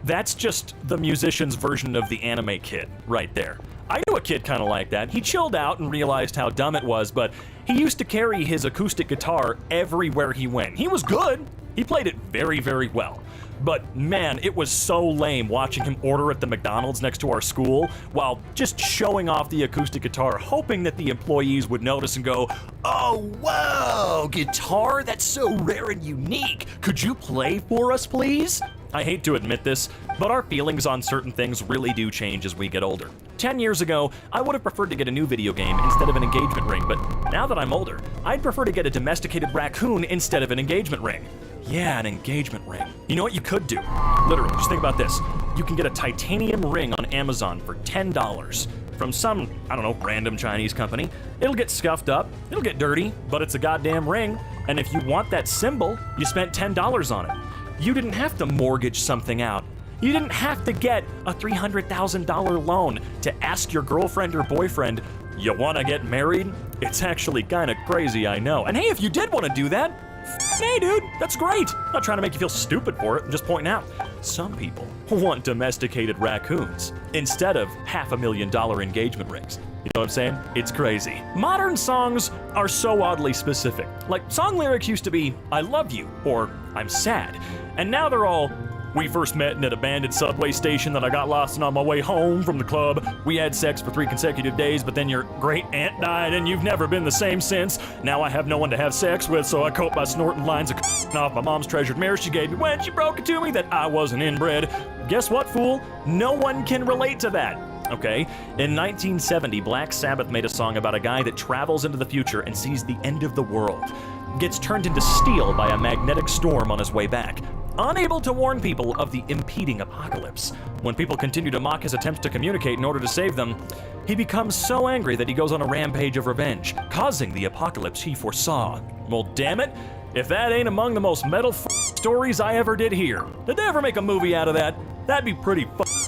That's just the musician's version of the anime kid, right there. I knew a kid kind of like that. He chilled out and realized how dumb it was, but he used to carry his acoustic guitar everywhere he went. He was good. He played it very, very well. But man, it was so lame watching him order at the McDonald's next to our school while just showing off the acoustic guitar, hoping that the employees would notice and go, "Oh, whoa, guitar? That's so rare and unique. Could you play for us, please?" I hate to admit this, but our feelings on certain things really do change as we get older. 10 years ago, I would have preferred to get a new video game instead of an engagement ring, but now that I'm older, I'd prefer to get a domesticated raccoon instead of an engagement ring. Yeah, an engagement ring. You know what you could do? Literally, just think about this. You can get a titanium ring on Amazon for $10 from some, I don't know, random Chinese company. It'll get scuffed up, it'll get dirty, but it's a goddamn ring. And if you want that symbol, you spent $10 on it. You didn't have to mortgage something out. You didn't have to get a $300,000 loan to ask your girlfriend or boyfriend, "You wanna get married?" It's actually kinda crazy, I know. And hey, if you did wanna do that, hey dude, that's great. I'm not trying to make you feel stupid for it, I'm just pointing out. Some people want domesticated raccoons instead of $500,000 engagement rings. You know what I'm saying? It's crazy. Modern songs are so oddly specific. Like, song lyrics used to be, "I love you," or "I'm sad." And now they're all, "We first met in an abandoned subway station that I got lost in on my way home from the club. We had sex for 3 consecutive days, but then your great aunt died and you've never been the same since. Now I have no one to have sex with, so I cope by snorting lines of off my mom's treasured mirror she gave me when she broke it to me that I wasn't inbred." Guess what, fool? No one can relate to that. Okay, in 1970, Black Sabbath made a song about a guy that travels into the future and sees the end of the world. Gets turned into steel by a magnetic storm on his way back. Unable to warn people of the impending apocalypse. When people continue to mock his attempts to communicate in order to save them, he becomes so angry that he goes on a rampage of revenge, causing the apocalypse he foresaw. Well, damn it, if that ain't among the most metal stories I ever did hear. Did they ever make a movie out of that? That'd be pretty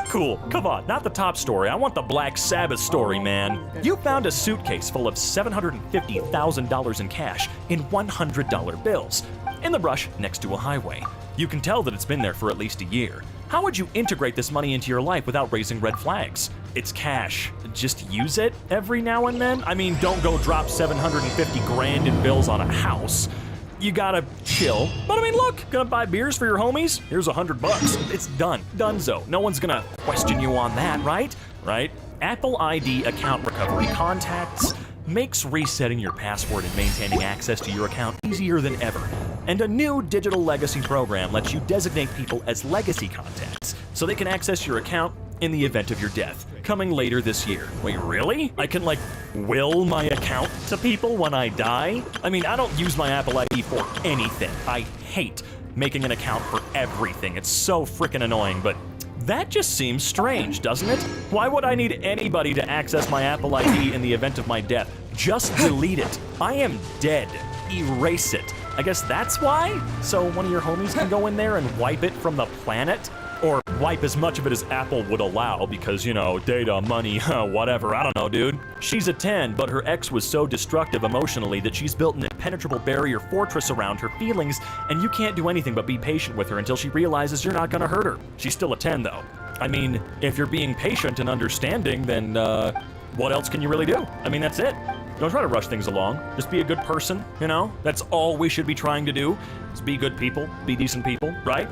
cool. Come on, not the top story. I want the Black Sabbath story, man. You found a suitcase full of $750,000 in cash in $100 bills in the brush next to a highway. You can tell that it's been there for at least a year. How would you integrate this money into your life without raising red flags? It's cash. Just use it every now and then? I mean, don't go drop 750 grand in bills on a house. You gotta chill. But I mean, look, gonna buy beers for your homies? Here's $100. It's done. Donezo. No one's gonna question you on that, right? Right? Apple ID account recovery, contacts, makes resetting your password and maintaining access to your account easier than ever. And a new digital legacy program lets you designate people as legacy contacts so they can access your account in the event of your death, coming later this year. Wait, really? I can, like, will my account to people when I die? I mean, I don't use my Apple ID for anything. I hate making an account for everything. It's so freaking annoying, but that just seems strange, doesn't it? Why would I need anybody to access my Apple ID in the event of my death? Just delete it. I am dead. Erase it. I guess that's why? So one of your homies can go in there and wipe it from the planet? Or wipe as much of it as Apple would allow because, you know, data, money, whatever, I don't know, dude. She's a 10, but her ex was so destructive emotionally that she's built an impenetrable barrier fortress around her feelings, and you can't do anything but be patient with her until she realizes you're not gonna hurt her. She's still a 10, though. I mean, if you're being patient and understanding, then, what else can you really do? I mean, that's it. Don't try to rush things along. Just be a good person, you know? That's all we should be trying to do, is be good people, be decent people, right?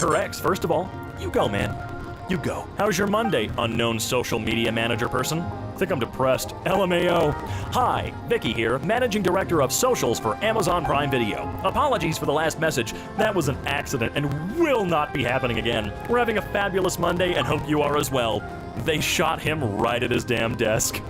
Her ex, first of all. You go, man. You go. How's your Monday, unknown social media manager person? Think I'm depressed. LMAO. Hi, Vicky here, Managing Director of Socials for Amazon Prime Video. Apologies for the last message. That was an accident and will not be happening again. We're having a fabulous Monday and hope you are as well. They shot him right at his damn desk.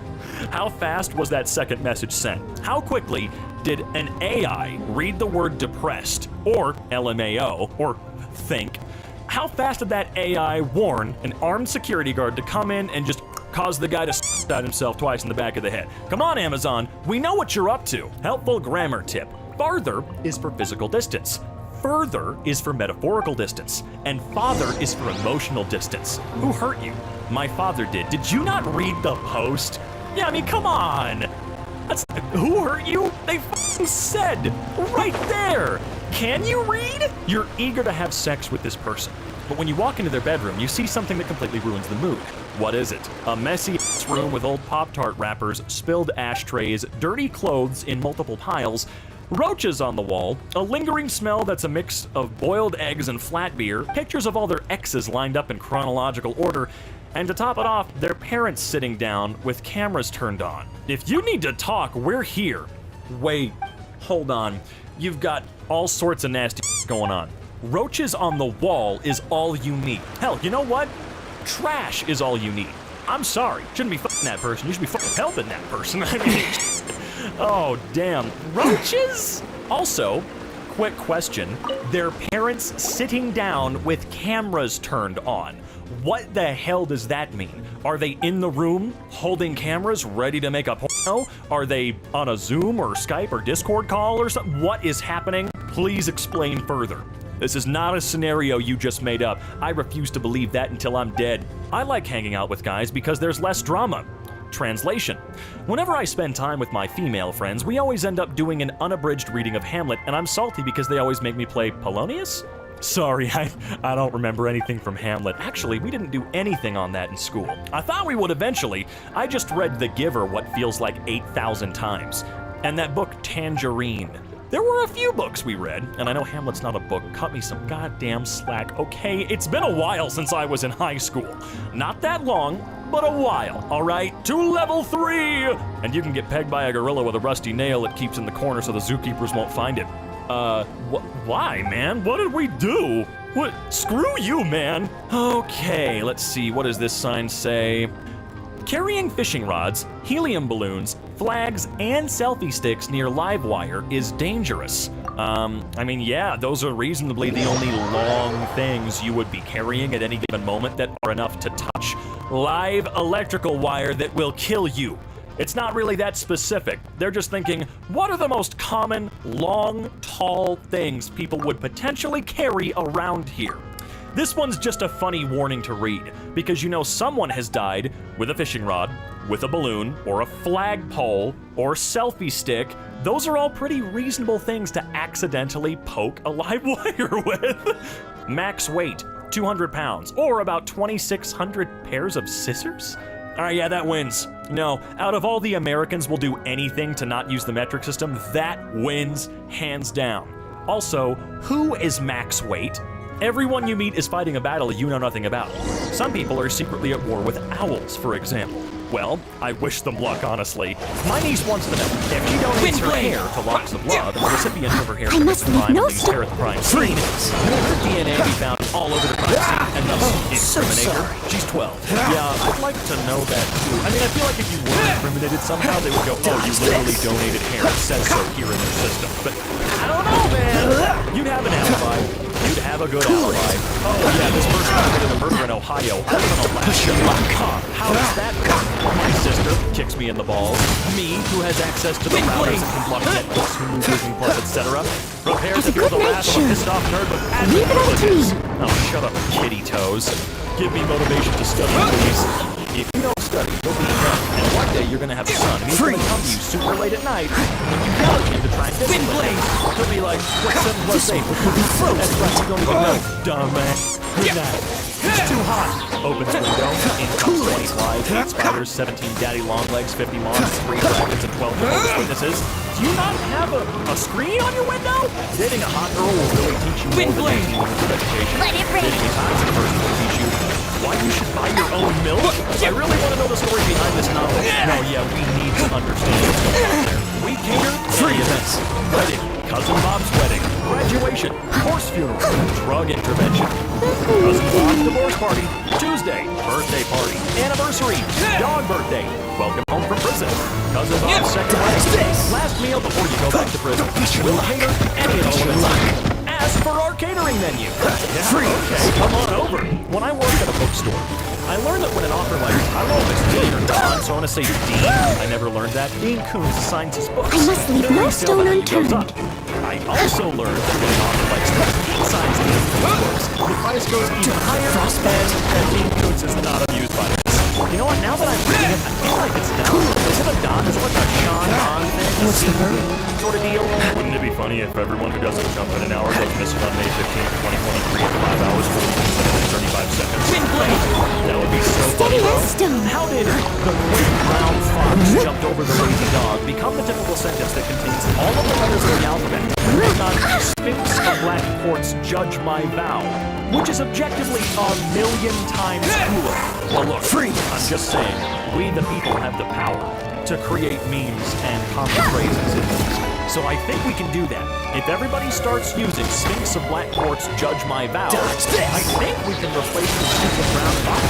How fast was that second message sent? How quickly did an AI read the word depressed, or LMAO, or think? How fast did that AI warn an armed security guard to come in and just cause the guy to stab himself twice in the back of the head? Come on, Amazon, we know what you're up to. Helpful grammar tip. Farther is for physical distance. Further is for metaphorical distance. And father is for emotional distance. Who hurt you? My father did. Did you not read the post? Yeah, I mean, come on. Who hurt you? They f***ing said right there. Can you read? You're eager to have sex with this person, but when you walk into their bedroom, you see something that completely ruins the mood. What is it? A messy room with old Pop-Tart wrappers, spilled ashtrays, dirty clothes in multiple piles, roaches on the wall, a lingering smell that's a mix of boiled eggs and flat beer, pictures of all their exes lined up in chronological order, and to top it off, their parents sitting down with cameras turned on. If you need to talk, we're here. Wait, hold on. You've got all sorts of nasty going on. Roaches on the wall is all you need. Hell, you know what? Trash is all you need. I'm sorry, shouldn't be fucking that person. You should be fucking helping that person. I mean, oh damn, roaches? Also, quick question, their parents sitting down with cameras turned on. What the hell does that mean? Are they in the room holding cameras ready to make a porno? Are they on a Zoom or Skype or Discord call or something? What is happening? Please explain further. This is not a scenario you just made up. I refuse to believe that until I'm dead. I like hanging out with guys because there's less drama. Translation. Whenever I spend time with my female friends, we always end up doing an unabridged reading of Hamlet, and I'm salty because they always make me play Polonius? Sorry, I don't remember anything from Hamlet. Actually, we didn't do anything on that in school. I thought we would eventually. I just read The Giver what feels like 8,000 times. And that book, Tangerine. There were a few books we read, and I know Hamlet's not a book. Cut me some goddamn slack. Okay, it's been a while since I was in high school. Not that long, but a while, all right? To level 3! And you can get pegged by a gorilla with a rusty nail it keeps in the corner so the zookeepers won't find it. Why, man? What did we do? What? Screw you, man. Okay, let's see. What does this sign say? Carrying fishing rods, helium balloons, flags, and selfie sticks near live wire is dangerous. I mean, yeah, those are reasonably the only long things you would be carrying at any given moment that are enough to touch live electrical wire that will kill you. It's not really that specific. They're just thinking, what are the most common, long, tall things people would potentially carry around here? This one's just a funny warning to read, because you know someone has died with a fishing rod, with a balloon, or a flagpole, or selfie stick. Those are all pretty reasonable things to accidentally poke a live wire with. Max weight, 200 pounds, or about 2,600 pairs of scissors? Alright, yeah, that wins. No, out of all the Americans will do anything to not use the metric system, that wins hands down. Also, who is max weight? Everyone you meet is fighting a battle you know nothing about. Some people are secretly at war with owls, for example. Well, I wish them luck, honestly. My niece wants to know if she donates her hair to Locks of Love, and the recipient of her hair commits a crime and leaves hair at the crime scene, will her DNA be found all over the crime scene and thus incriminate her? She's 12. Yeah, I'd like to know that too. I mean, I feel like if you were incriminated somehow, they would go, oh, you literally donated hair. It says so here in their system. But I don't know, man. You'd have an alibi. You'd have a good alibi. Oh, yeah, this person committed a murder in Ohio. I'm gonna laugh your luck. How does that work? My sister kicks me in the balls. Me, who has access to the routers and can block netbooks, Hulu, Disney Plus, etc. Prepares to feel the wrath of a pissed off nerd with admin privileges. Oh, shut up, kitty toes. Give me motivation to study, please. If you don't study, you'll be young, and one day you're gonna have a son, and he's gonna come to you super late at night when you yell at him to try and discipline him. He'll be like, what's 7 plus 8? That's right, you don't even know, dumbass. Good night. It's too hot. Opens window. In comes 20 flies, 8 spiders, 17 daddy long legs, 50 moths, 3 dragons, and 12 Jehovah's Witnesses. Do you not have a screen on your window? Dating a hot girl will really teach you more than 18 minutes of education. Dating a toxic person will teach you why you should buy your own milk. I really want to know the story behind this novel. No, yeah, we need to understand what's going on there. We cater free events. Wedding, cousin Bob's wedding, graduation, horse funeral, drug intervention, cousin Bob's divorce party, Tuesday, birthday party, anniversary, dog birthday, welcome home from prison, cousin Bob's second wedding, last meal before you go back to prison. We'll cater any of those. Ask for our catering menu. Yeah, free. Okay, come on over. When I worked at a bookstore, I learned that when an author, like, I don't know if it's Dean or Don, so I want to say Dean. I never learned that. Dean Koontz assigns his books. I must leave no stone unturned. I also learned that when an author likes to assigns Dean Koontz books, the price goes even higher, and Dean Koontz is not amused by this. You know what? Now that I'm reading it, I feel like it's Don. Is it a Don? Is it like a Sean Don thing? What's the word? Sort of deal? Wouldn't it be funny if everyone who doesn't jump in an hour goes missing on May 15th, 2023 at 5 hours, 14 minutes, and 35 seconds? That would be so funny, bro. How did the great brown fox jumped over the lazy dog become the typical sentence that contains all of the letters of the alphabet? Not Sphinx of Black Quartz, judge my vow, which is objectively a million times cooler. Well, look, I'm just saying, we the people have the power to create memes and common phrases in these. So I think we can do that. If everybody starts using Sphinx of Black Quartz, judge my vow, I think we can replace the stupid brown fox.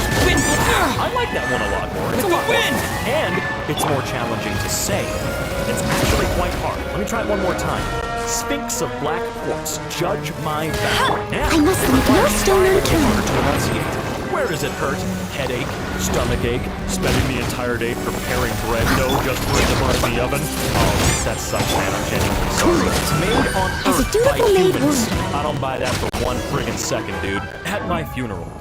I like that one a lot more. It's a lot more. And it's more challenging to say. It's actually quite hard. Let me try it one more time. Sphinx of Black Quartz, judge my vow. I must leave no stone unturned. To enunciate. Where does it hurt? Headache? Stomach ache? Spending the entire day preparing bread dough just for it to burn in the oven? Oh, that sucks, man. I'm genuinely sorry. It's made on Earth by humans. I don't buy that for one friggin' second, dude. At my funeral,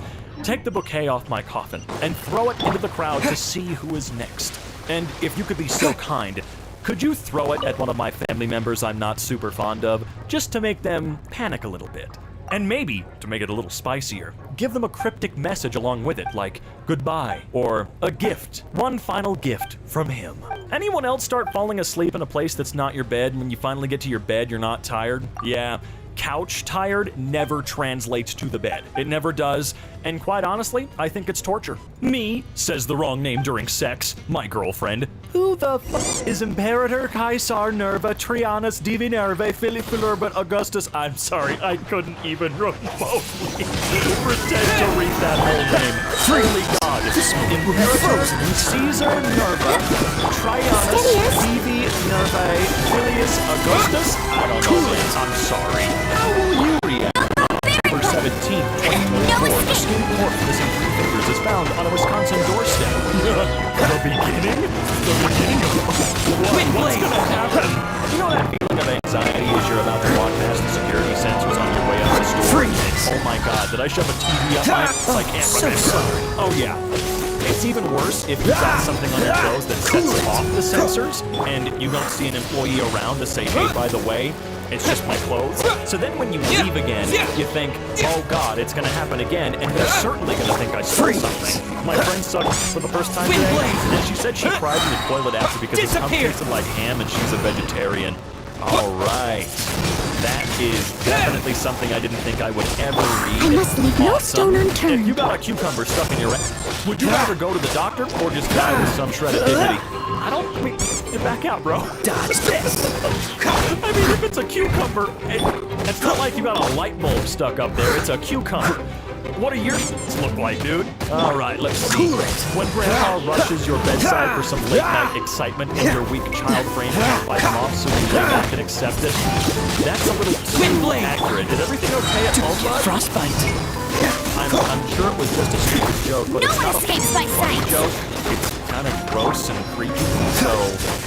take the bouquet off my coffin and throw it into the crowd to see who is next. And if you could be so kind, could you throw it at one of my family members I'm not super fond of, just to make them panic a little bit? And maybe, to make it a little spicier, give them a cryptic message along with it, like goodbye, or a gift. One final gift from him. Anyone else start falling asleep in a place that's not your bed, and when you finally get to your bed, you're not tired? Yeah. Couch tired never translates to the bed. It never does, and quite honestly, I think it's torture. Me says the wrong name during sex, my girlfriend. Who the f is Imperator Caesar Nerva Trianus Divi Nervae Philippilurbit Augustus? I'm sorry, I couldn't even remotely pretend to read that whole name. Holy God. Imperator Caesar Nerva Trianus Divi Nervae Filius Augustus? I don't know, man. I'm sorry. How will you react? October 17th, 2024, the skin port missing 3 fingers is found on a Wisconsin doorstep. The beginning? The beginning of what's gonna happen? You know that feeling of anxiety as you're about to walk past the security sensors on your way out the store? Oh my God, did I shove a TV up my... I can't remember. Oh yeah. It's even worse if you've got something on your clothes that sets off the sensors and you don't see an employee around to say, hey, by the way, it's just my clothes. So then when you leave again, you think, oh God, it's gonna happen again, and they're certainly gonna think I stole something. My friend sucked for the first time today, and she said she cried in the toilet after because his tongue tasted like ham and she's a vegetarian. All right. That is definitely something I didn't think I would ever read. I must leave no stone unturned. If you got a cucumber stuck in your ass, would you rather go to the doctor or just die with some shred of dignity? I mean, get back out, bro. Dodge this. I mean, if it's a cucumber, it's not like you got a light bulb stuck up there. It's a cucumber. What do yours look like, dude? All right, let's see. When Grandpa rushes your bedside for some late-night excitement and your weak child brain can't fight him off so you lay back and accept it, that's a little too accurate. Is everything okay at home, bud? Frostbite. I'm sure it was just a stupid joke, but No it's one not a escapes my funny sight. joke. It's kind of gross and creepy, so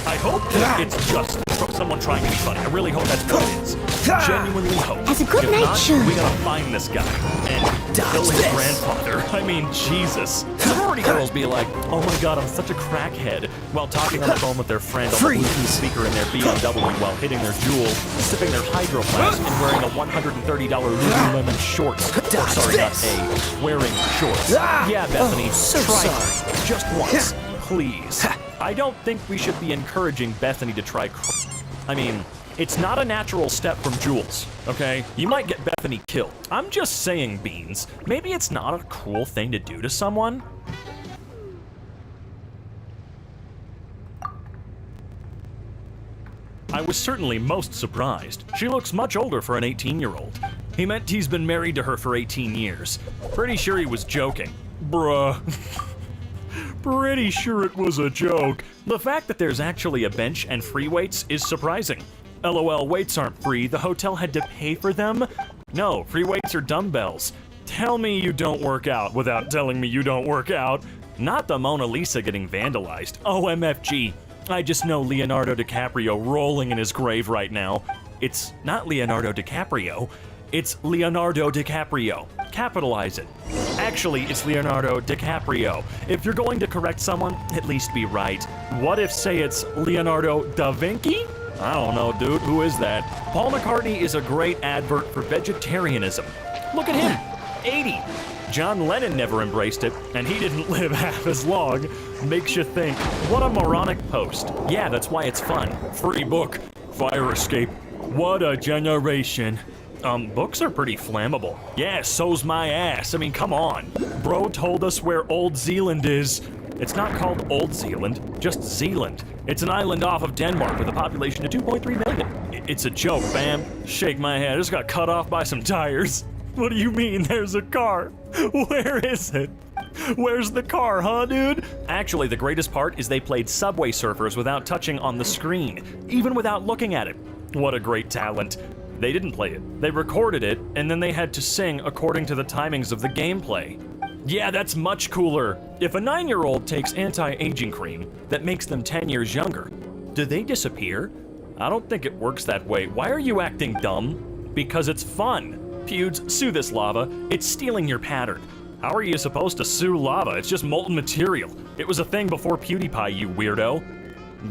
I hope that it's just someone trying to be funny. I really hope that's what it is. Genuinely hope. As a good If night not, should. we gotta find this guy and kill his grandfather. I mean, Jesus. Sorority girls be like, oh my god, I'm such a crackhead, while talking on the phone with their friend on the Bluetooth speaker in their BMW while hitting their Juul, sipping their Hydro Flask, and wearing a $130 Lululemon shorts. Or, sorry, not A. Wearing shorts. Yeah, Bethany, try it. Just once. Please. I don't think we should be encouraging Bethany to try I mean, it's not a natural step from Jules, okay? You might get Bethany killed. I'm just saying, Beans. Maybe it's not a cool thing to do to someone. I was certainly most surprised. She looks much older for an 18-year-old. He meant he's been married to her for 18 years. Pretty sure he was joking. Bruh. Pretty sure it was a joke. The fact that there's actually a bench and free weights is surprising. LOL, weights aren't free. The hotel had to pay for them? No, free weights are dumbbells. Tell me you don't work out without telling me you don't work out. Not the Mona Lisa getting vandalized. OMFG. I just know Leonardo DiCaprio rolling in his grave right now. It's not Leonardo DiCaprio. It's Leonardo DiCaprio. Capitalize it. Actually, it's Leonardo DiCaprio. If you're going to correct someone, at least be right. What if, say, it's Leonardo da Vinci? I don't know, dude. Who is that? Paul McCartney is a great advert for vegetarianism. Look at him. 80. John Lennon never embraced it, and he didn't live half as long. Makes you think, what a moronic post. Yeah, that's why it's fun. Free book. Fire escape. What a generation. Books are pretty flammable. Yeah, so's my ass. I mean, come on. Bro told us where Old Zealand is. It's not called Old Zealand, just Zealand. It's an island off of Denmark with a population of 2.3 million. It's a joke, fam. Shake my head. I just got cut off by some tires. What do you mean there's a car? Where is it? Where's the car, huh, dude? Actually, the greatest part is they played Subway Surfers without touching on the screen, even without looking at it. What a great talent. They didn't play it. They recorded it, and then they had to sing according to the timings of the gameplay. Yeah, that's much cooler. If a 9-year-old takes anti-aging cream that makes them 10 years younger, do they disappear? I don't think it works that way. Why are you acting dumb? Because it's fun. Feuds, sue this lava. It's stealing your pattern. How are you supposed to sue lava? It's just molten material. It was a thing before PewDiePie, you weirdo.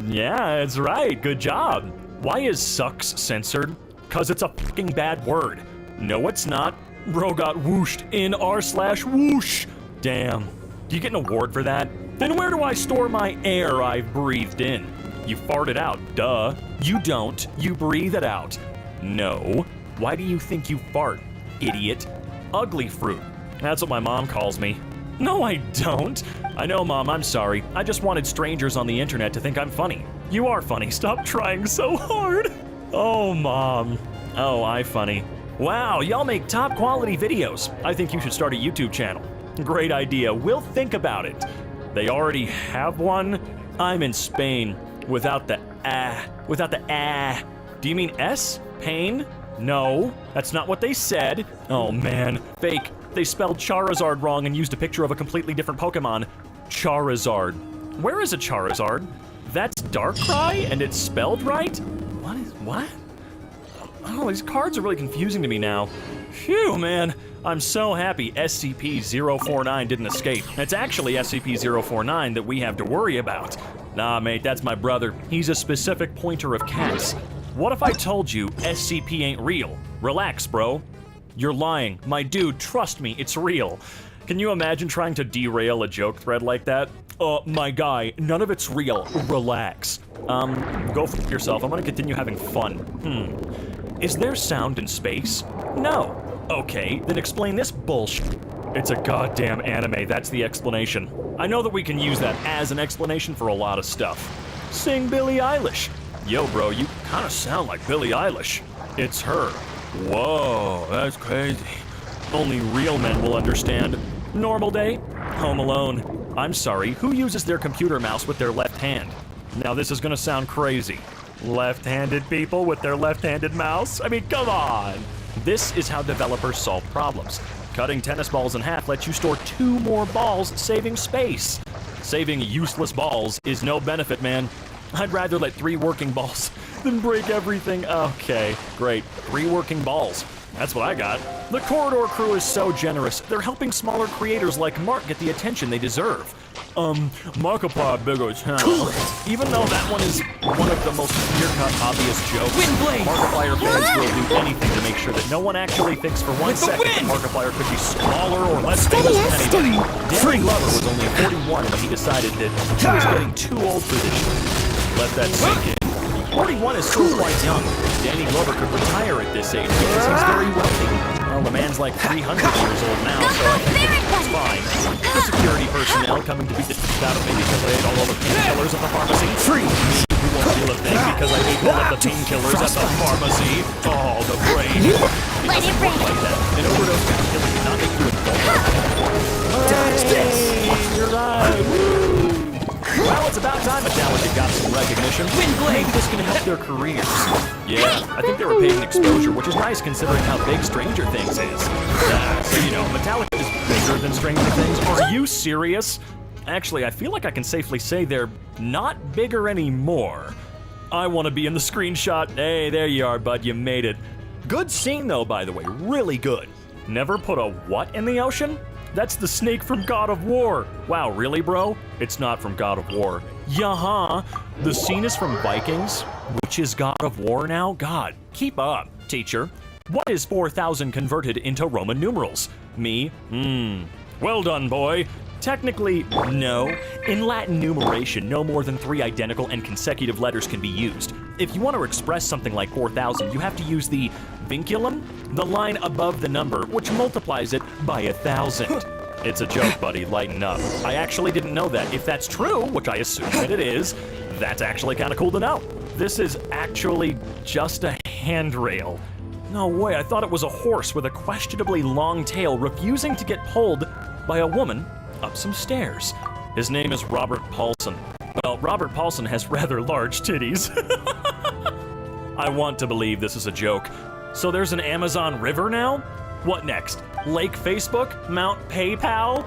Yeah, that's right. Good job. Why is sucks censored? 'Cause it's a fucking bad word. No, it's not. Bro got whooshed in r/whoosh. Damn. Do you get an award for that? Then where do I store my air I've breathed in? You fart it out, duh. You don't. You breathe it out. No. Why do you think you fart, idiot? Ugly fruit. That's what my mom calls me. No, I don't. I know, Mom, I'm sorry. I just wanted strangers on the internet to think I'm funny. You are funny. Stop trying so hard. Oh, Mom. Oh, I funny. Wow, y'all make top quality videos. I think you should start a YouTube channel. Great idea. We'll think about it. They already have one? I'm in Spain. Without the ah. Without the ah. Do you mean S? Pain? No, that's not what they said. Oh man, fake. They spelled Charizard wrong and used a picture of a completely different Pokemon. Charizard. Where is a Charizard? That's Darkrai and it's spelled right? What? Oh, these cards are really confusing to me now. Phew, man. I'm so happy SCP-049 didn't escape. It's actually SCP-049 that we have to worry about. Nah, mate, that's my brother. He's a specific pointer of cats. What if I told you SCP ain't real? Relax, bro. You're lying. My dude, trust me, it's real. Can you imagine trying to derail a joke thread like that? My guy, none of it's real. Relax. Go f*** yourself. I'm gonna continue having fun. Is there sound in space? No. Okay, then explain this bullshit. It's a goddamn anime, that's the explanation. I know that we can use that as an explanation for a lot of stuff. Sing Billie Eilish. Yo, bro, you kind of sound like Billie Eilish. It's her. Whoa, that's crazy. Only real men will understand. Normal day? Home Alone. I'm sorry, who uses their computer mouse with their left hand? Now this is gonna sound crazy. Left-handed people with their left-handed mouse? I mean, come on! This is how developers solve problems. Cutting tennis balls in half lets you store 2 more balls, saving space. Saving useless balls is no benefit, man. I'd rather let 3 working balls than break everything. Okay, great. 3 working balls. That's what I got. The Corridor crew is so generous. They're helping smaller creators like Mark get the attention they deserve. Markiplier bigger channel. Even though that one is one of the most clear-cut, obvious jokes, Markiplier fans will do anything to make sure that no one actually thinks for 1 second that Markiplier could be smaller or less famous than anybody. Danny Glover was only 41 when he decided that he was getting too old for this shit. Let that sink in. 41 is still quite young. Danny Glover could retire at this age because he's very wealthy. Well, the man's like 300 years old now, so I think it's fine. The security personnel coming to beat the shit out of me because I ate all of the painkillers at the pharmacy. Free! Who won't feel a thing because I ate all of the painkillers at the pharmacy. Oh, the brain. Let it rain. Like that. An overdose can kill you, not make you a dog. Dodge this! You're right. Well, it's about time Metallica got some recognition. Maybe this can help their careers. Yeah, I think they were paid an exposure, which is nice considering how big Stranger Things is. So, you know, Metallica is bigger than Stranger Things. Are you serious? Actually, I feel like I can safely say they're not bigger anymore. I want to be in the screenshot. Hey, there you are, bud. You made it. Good scene, though, by the way. Really good. Never put a what in the ocean? That's the snake from God of War. Wow, really, bro? It's not from God of War. Yeah, the scene is from Vikings, which is God of War now? God, keep up, teacher. What is 4,000 converted into Roman numerals? Me? Well done, boy. Technically, no. In Latin numeration, no more than 3 identical and consecutive letters can be used. If you want to express something like 4,000, you have to use the vinculum, the line above the number, which multiplies it by 1,000. It's a joke, buddy, lighten up. I actually didn't know that. If that's true, which I assume that it is, that's actually kind of cool to know. This is actually just a handrail. No way, I thought it was a horse with a questionably long tail refusing to get pulled by a woman up some stairs. His name is Robert Paulson. Well, Robert Paulson has rather large titties. I want to believe this is a joke. So there's an Amazon River now? What next? Lake Facebook? Mount PayPal?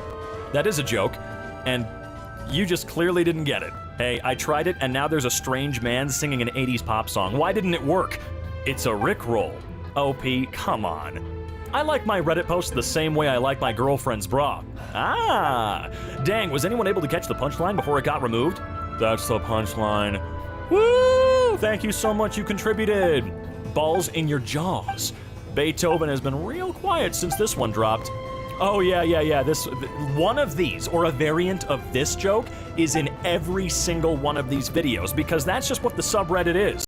That is a joke, and you just clearly didn't get it. Hey, I tried it, and now there's a strange man singing an 80s pop song. Why didn't it work? It's a Rickroll. OP, come on. I like my Reddit posts the same way I like my girlfriend's bra. Ah! Dang, was anyone able to catch the punchline before it got removed? That's the punchline. Woo! Thank you so much, you contributed. Balls in your jaws. Beethoven has been real quiet since this one dropped. Oh yeah, this one of these, or a variant of this joke, is in every single one of these videos, because that's just what the subreddit is.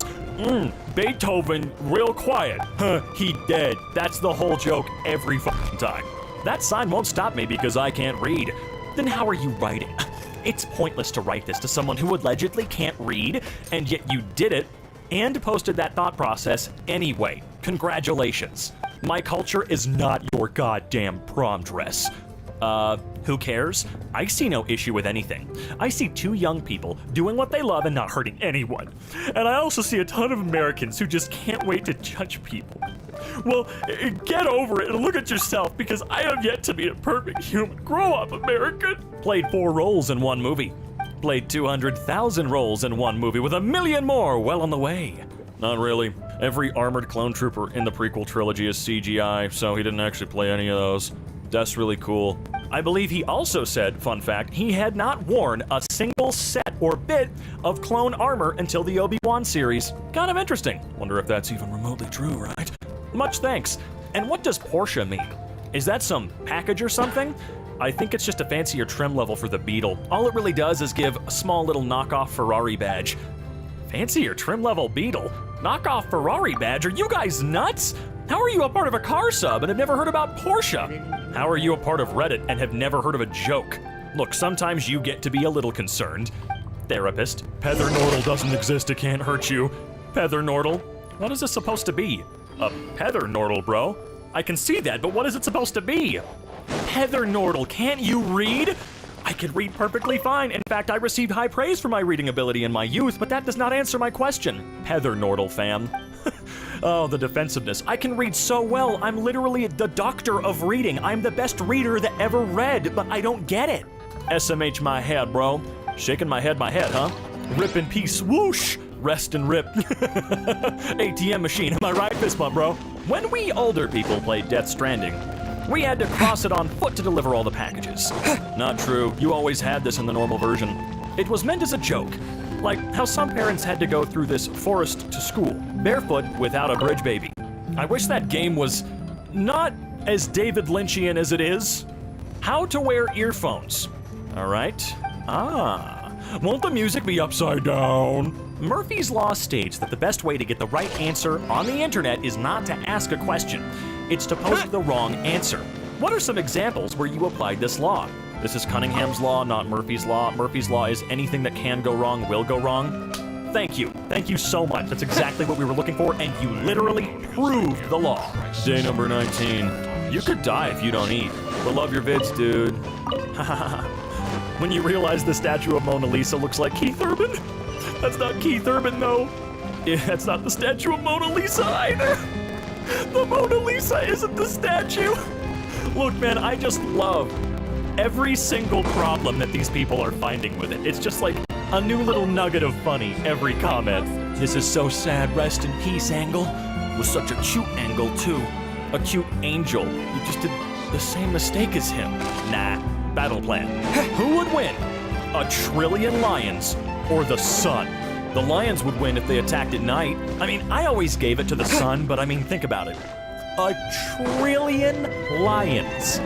Beethoven, real quiet. Huh, he dead. That's the whole joke every fucking time. That sign won't stop me because I can't read. Then how are you writing? It's pointless to write this to someone who allegedly can't read, and yet you did it, and posted that thought process anyway. Congratulations. My culture is not your goddamn prom dress. Who cares? I see no issue with anything. I see 2 young people doing what they love and not hurting anyone. And I also see a ton of Americans who just can't wait to judge people. Well, get over it and look at yourself, because I have yet to be a perfect human. Grow up, American. Played 4 roles in one movie. Played 200,000 roles in one movie with 1 million more well on the way. Not really. Every armored clone trooper in the prequel trilogy is CGI, so he didn't actually play any of those. That's really cool. I believe he also said, fun fact, he had not worn a single set or bit of clone armor until the Obi-Wan series. Kind of interesting. Wonder if that's even remotely true, right? Much thanks. And what does Porsche mean? Is that some package or something? I think it's just a fancier trim level for the Beetle. All it really does is give a small little knockoff Ferrari badge. Fancier trim level Beetle? Knockoff Ferrari badge? Are you guys nuts? How are you a part of a car sub and have never heard about Porsche? How are you a part of Reddit and have never heard of a joke? Look, sometimes you get to be a little concerned. Therapist. Pether Nordle doesn't exist, it can't hurt you. Pether Nordle? What is this supposed to be? A Pether Nordle, bro? I can see that, but what is it supposed to be? Pether Nordle, can't you read? I can read perfectly fine. In fact, I received high praise for my reading ability in my youth, but that does not answer my question. Pether Nordle, fam. Oh, the defensiveness. I can read so well, I'm literally the doctor of reading. I'm the best reader that ever read, but I don't get it. SMH my head, bro. Shaking my head, huh? Rip in peace, whoosh! Rest and rip. ATM machine, am I right, fist bump, bro? When we older people played Death Stranding, we had to cross it on foot to deliver all the packages. Not true, you always had this in the normal version. It was meant as a joke, like how some parents had to go through this forest to school, barefoot without a bridge baby. I wish that game was not as David Lynchian as it is. How to wear earphones. All right. Won't the music be upside down? Murphy's Law states that the best way to get the right answer on the internet is not to ask a question. It's to post the wrong answer. What are some examples where you applied this law? This is Cunningham's Law, not Murphy's Law. Murphy's Law is anything that can go wrong will go wrong. Thank you. Thank you so much. That's exactly what we were looking for, and you literally proved the law. Day number 19. You could die if you don't eat. But love your vids, dude. When you realize the statue of Mona Lisa looks like Keith Urban? That's not Keith Urban, though. Yeah, that's not the statue of Mona Lisa either. The Mona Lisa isn't the statue. Look, man, I just love every single problem that these people are finding with it. It's just like a new little nugget of funny every comment. This is so sad, rest in peace, Angle. Was such a cute Angle, too. A cute angel. You just did the same mistake as him. Nah, battle plan. Who would win? A trillion lions or the sun? The lions would win if they attacked at night. I mean, I always gave it to the sun, but I mean, think about it. A trillion lions.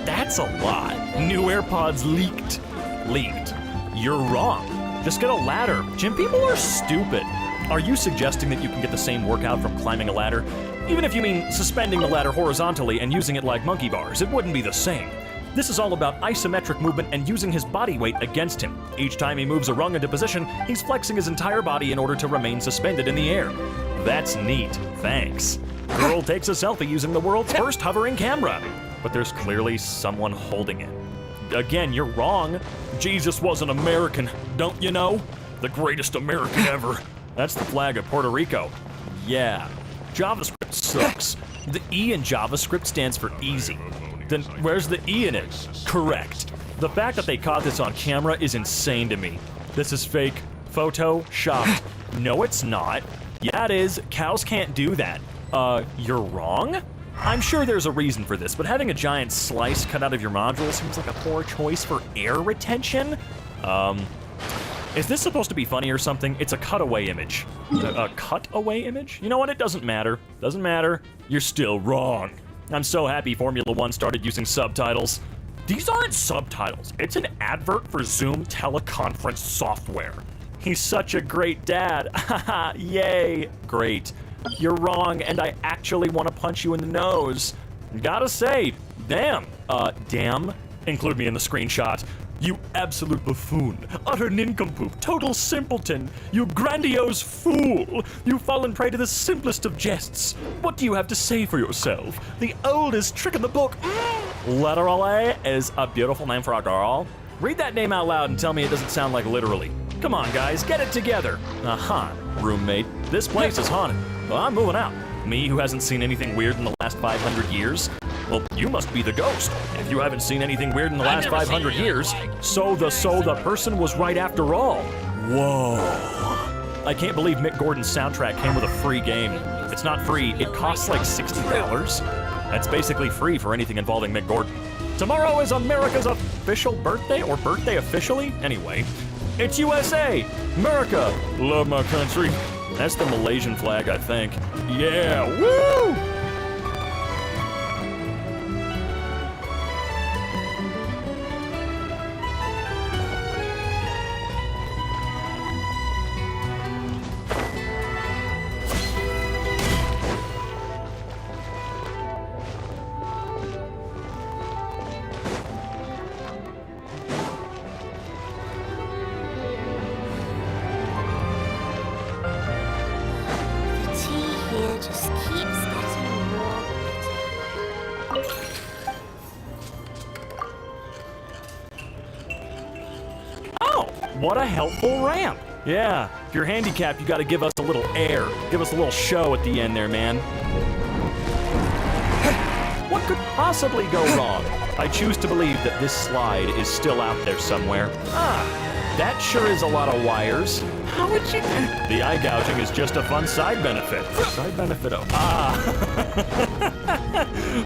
That's a lot. New AirPods leaked. Leaked. You're wrong. Just get a ladder. Gym people are stupid. Are you suggesting that you can get the same workout from climbing a ladder? Even if you mean suspending the ladder horizontally and using it like monkey bars, it wouldn't be the same. This is all about isometric movement and using his body weight against him. Each time he moves a rung into position, he's flexing his entire body in order to remain suspended in the air. That's neat. Thanks. Girl takes a selfie using the world's first hovering camera. But there's clearly someone holding it. Again, you're wrong. Jesus was an American, don't you know? The greatest American ever. That's the flag of Puerto Rico. Yeah. JavaScript sucks. The E in JavaScript stands for easy. Then where's the E in it? Correct. The fact that they caught this on camera is insane to me. This is fake. Photoshopped. No, it's not. Yeah, it is. Cows can't do that. You're wrong? I'm sure there's a reason for this, but having a giant slice cut out of your module seems like a poor choice for air retention. Is this supposed to be funny or something? It's a cutaway image. A cutaway image? You know what? It doesn't matter. Doesn't matter. You're still wrong. I'm so happy Formula One started using subtitles. These aren't subtitles. It's an advert for Zoom teleconference software. He's such a great dad. Haha, yay. Great. You're wrong, and I actually want to punch you in the nose. Gotta say, damn. Damn. Include me in the screenshot. You absolute buffoon, utter nincompoop, total simpleton, you grandiose fool. You've fallen prey to the simplest of jests. What do you have to say for yourself? The oldest trick in the book. Literally is a beautiful name for a girl. Read that name out loud and tell me it doesn't sound like literally. Come on, guys, get it together. Roommate. This place is haunted. Well, I'm moving out. Me, who hasn't seen anything weird in the last 500 years? Well, you must be the ghost. If you haven't seen anything weird in the last 500 years, so the person was right after all. Whoa. I can't believe Mick Gordon's soundtrack came with a free game. It's not free, it costs like $60. That's basically free for anything involving Mick Gordon. Tomorrow is America's official birthday, or birthday officially? Anyway, it's USA. America. Love my country. That's the Malaysian flag, I think. Yeah, woo! what a helpful ramp. Yeah, if you're handicapped, you gotta give us a little air. Give us a little show at the end there, man. What could possibly go wrong? I choose to believe that this slide is still out there somewhere. That sure is a lot of wires. How would you... The eye gouging is just a fun side benefit. Side benefit,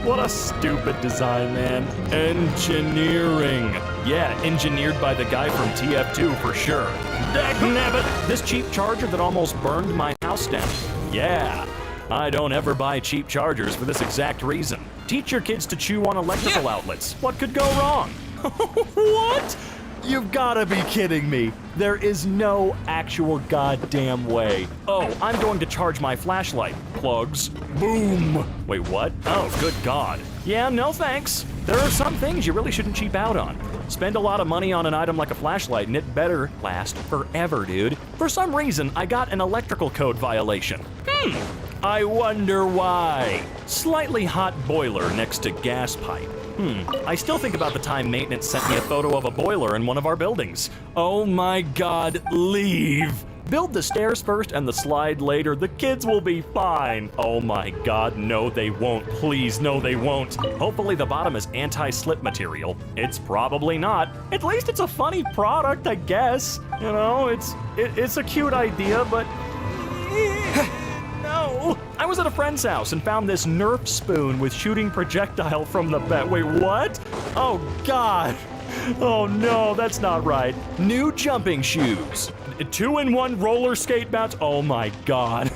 what a stupid design, man. Engineering. Yeah, engineered by the guy from TF2 for sure. Dagnabbit! This cheap charger that almost burned my house down. Yeah. I don't ever buy cheap chargers for this exact reason. Teach your kids to chew on electrical outlets. What could go wrong? What? You've gotta be kidding me. There is no actual goddamn way. Oh, I'm going to charge my flashlight. Plugs. Boom. Wait, what? Oh, good God. Yeah, no thanks. There are some things you really shouldn't cheap out on. Spend a lot of money on an item like a flashlight and it better last forever, dude. For some reason, I got an electrical code violation. I wonder why. Slightly hot boiler next to gas pipe. I still think about the time maintenance sent me a photo of a boiler in one of our buildings. Oh my God, leave. Build the stairs first and the slide later. The kids will be fine. Oh my God, no they won't. Please, no they won't. Hopefully the bottom is anti-slip material. It's probably not. At least it's a funny product, I guess. You know, it's a cute idea, but... No. I was at a friend's house and found this Nerf spoon with shooting projectile from the bed. Wait, what? Oh God. Oh no, that's not right. New jumping shoes. 2-in-1 roller skate mats. Oh my God.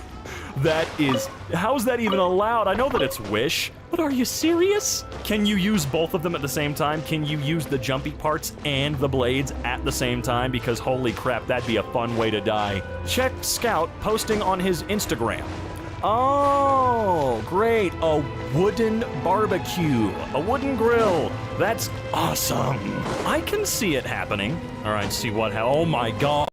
That is, how's that even allowed? I know that it's Wish, but are you serious? Can you use both of them at the same time? Can you use the jumpy parts and the blades at the same time? Because holy crap, that'd be a fun way to die. Check Scout posting on his Instagram. Oh, great, a wooden barbecue, a wooden grill. That's awesome. I can see it happening. All right, see what, oh my God.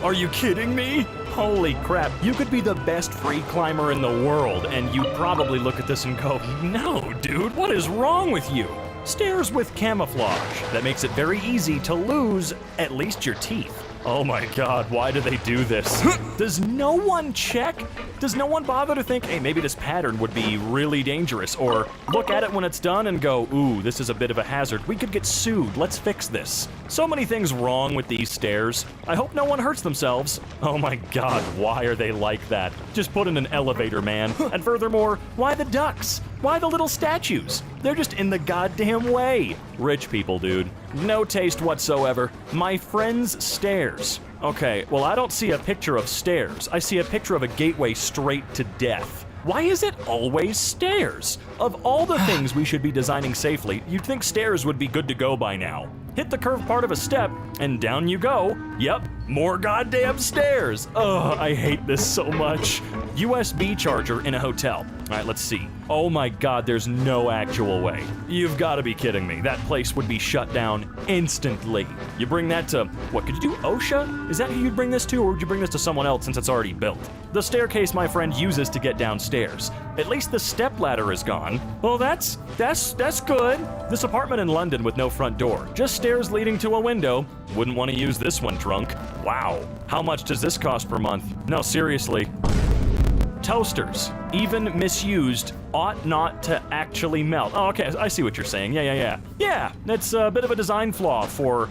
Are you kidding me? Holy crap, you could be the best free climber in the world and you'd probably look at this and go, no, dude, what is wrong with you? Stairs with camouflage. That makes it very easy to lose at least your teeth. Oh my God, why do they do this? Does no one check? Does no one bother to think, hey, maybe this pattern would be really dangerous? Or look at it when it's done and go, ooh, this is a bit of a hazard. We could get sued. Let's fix this. So many things wrong with these stairs. I hope no one hurts themselves. Oh my God, why are they like that? Just put in an elevator, man. And furthermore, why the ducks? Why the little statues? They're just in the goddamn way. Rich people, dude. No taste whatsoever. My friend's stairs. Okay, well, I don't see a picture of stairs. I see a picture of a gateway straight to death. Why is it always stairs? Of all the things we should be designing safely, you'd think stairs would be good to go by now. Hit the curved part of a step, and down you go. Yep, more goddamn stairs. Ugh, I hate this so much. USB charger in a hotel. All right, let's see. Oh my God, there's no actual way. You've got to be kidding me. That place would be shut down instantly. You bring that to, what, could you do OSHA? Is that who you'd bring this to, or would you bring this to someone else since it's already built? The staircase my friend uses to get downstairs. At least the stepladder is gone. Well, that's good. This apartment in London with no front door. Just stairs leading to a window. Wouldn't want to use this one, drunk. Wow. How much does this cost per month? No, seriously. Toasters, even misused, ought not to actually melt. Oh, okay, I see what you're saying. Yeah. Yeah, it's a bit of a design flaw for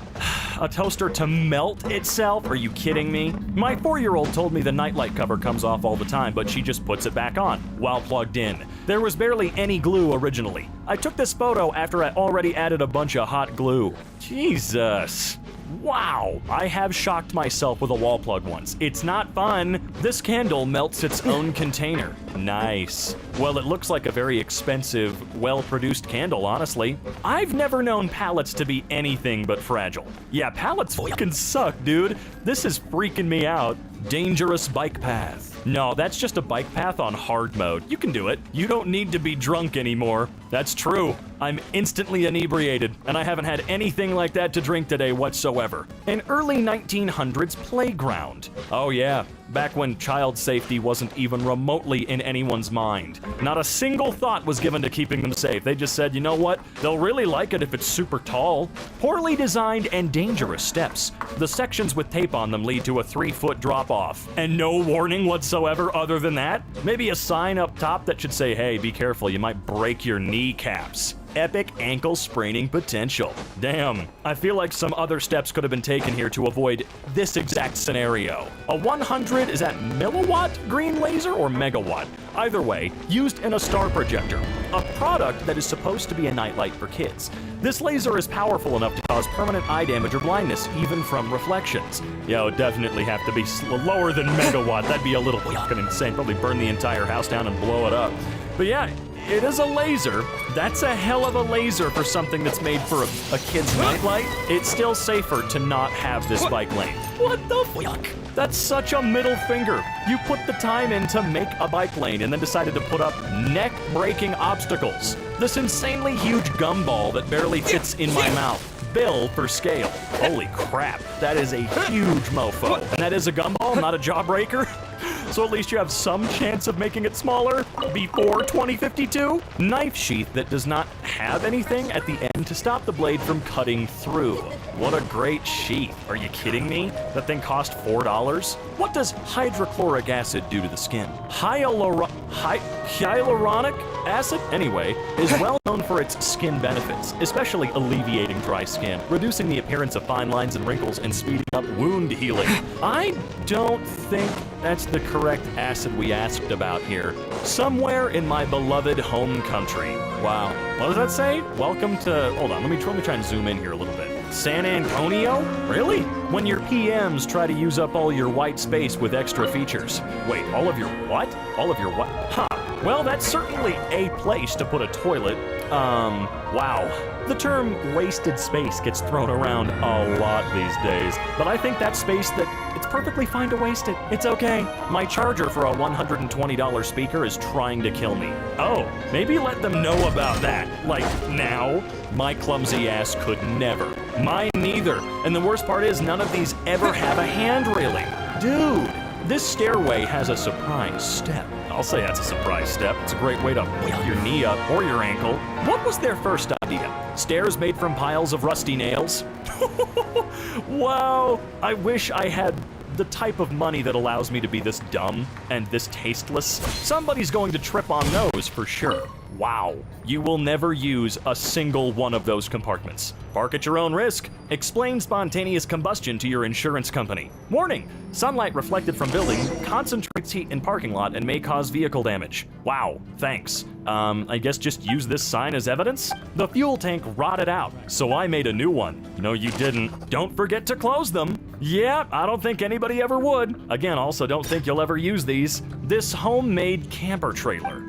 a toaster to melt itself. Are you kidding me? My 4-year-old told me the nightlight cover comes off all the time, but she just puts it back on while plugged in. There was barely any glue originally. I took this photo after I already added a bunch of hot glue. Jesus. Wow, I have shocked myself with a wall plug once. It's not fun. This candle melts its own container. Nice. Well, it looks like a very expensive, well-produced candle, honestly. I've never known pallets to be anything but fragile. Yeah, pallets fucking suck, dude. This is freaking me out. Dangerous bike path. No, that's just a bike path on hard mode. You can do it. You don't need to be drunk anymore. That's true. I'm instantly inebriated, and I haven't had anything like that to drink today whatsoever. An early 1900s playground. Oh yeah, back when child safety wasn't even remotely in anyone's mind. Not a single thought was given to keeping them safe. They just said, you know what? They'll really like it if it's super tall. Poorly designed and dangerous steps. The sections with tape on them lead to a 3-foot drop-off. And no warning whatsoever other than that? Maybe a sign up top that should say, hey, be careful, you might break your kneecaps. Epic ankle spraining potential. Damn, I feel like some other steps could have been taken here to avoid this exact scenario. A 100, is that milliwatt green laser or megawatt? Either way, used in a star projector, a product that is supposed to be a nightlight for kids. This laser is powerful enough to cause permanent eye damage or blindness, even from reflections. Yeah, it would definitely have to be lower than megawatt. That'd be a little fucking insane. Probably burn the entire house down and blow it up. But yeah, it is a laser. That's a hell of a laser for something that's made for a kid's nightlight. It's still safer to not have this bike lane. What the fuck? That's such a middle finger. You put the time in to make a bike lane and then decided to put up neck-breaking obstacles. This insanely huge gumball that barely fits in my mouth. Bill for scale. Holy crap, that is a huge mofo. And that is a gumball, not a jawbreaker. So at least you have some chance of making it smaller before 2052. Knife sheath that does not have anything at the end to stop the blade from cutting through. What a great sheath. Are you kidding me? That thing cost $4? What does hydrochloric acid do to the skin? Hyaluronic acid, anyway, is well known for its skin benefits, especially alleviating dry skin, reducing the appearance of fine lines and wrinkles, and speeding up wound healing. I don't think that's the correct acid we asked about here. Somewhere in my beloved home country. Wow. What does that say? Welcome to... Hold on, let me try and zoom in here a little bit. San Antonio? Really? When your PMs try to use up all your white space with extra features. Wait, all of your what? All of your what? Huh. Well, that's certainly a place to put a toilet. Wow. The term wasted space gets thrown around a lot these days, but I think that space that it's perfectly fine to waste it. It's okay. My charger for a $120 speaker is trying to kill me. Oh, maybe let them know about that. Like, now? My clumsy ass could never. Mine neither. And the worst part is none of these ever have a hand railing. Dude, this stairway has a surprise step. I'll say that's a surprise step. It's a great way to pick your knee up or your ankle. What was their first idea? Stairs made from piles of rusty nails? Wow, I wish I had the type of money that allows me to be this dumb and this tasteless. Somebody's going to trip on those for sure. Wow, you will never use a single one of those compartments. Park at your own risk. Explain spontaneous combustion to your insurance company. Warning, sunlight reflected from building concentrates heat in parking lot and may cause vehicle damage. Wow, thanks. I guess just use this sign as evidence? The fuel tank rotted out, so I made a new one. No, you didn't. Don't forget to close them. Yeah, I don't think anybody ever would. Again, also don't think you'll ever use these. This homemade camper trailer.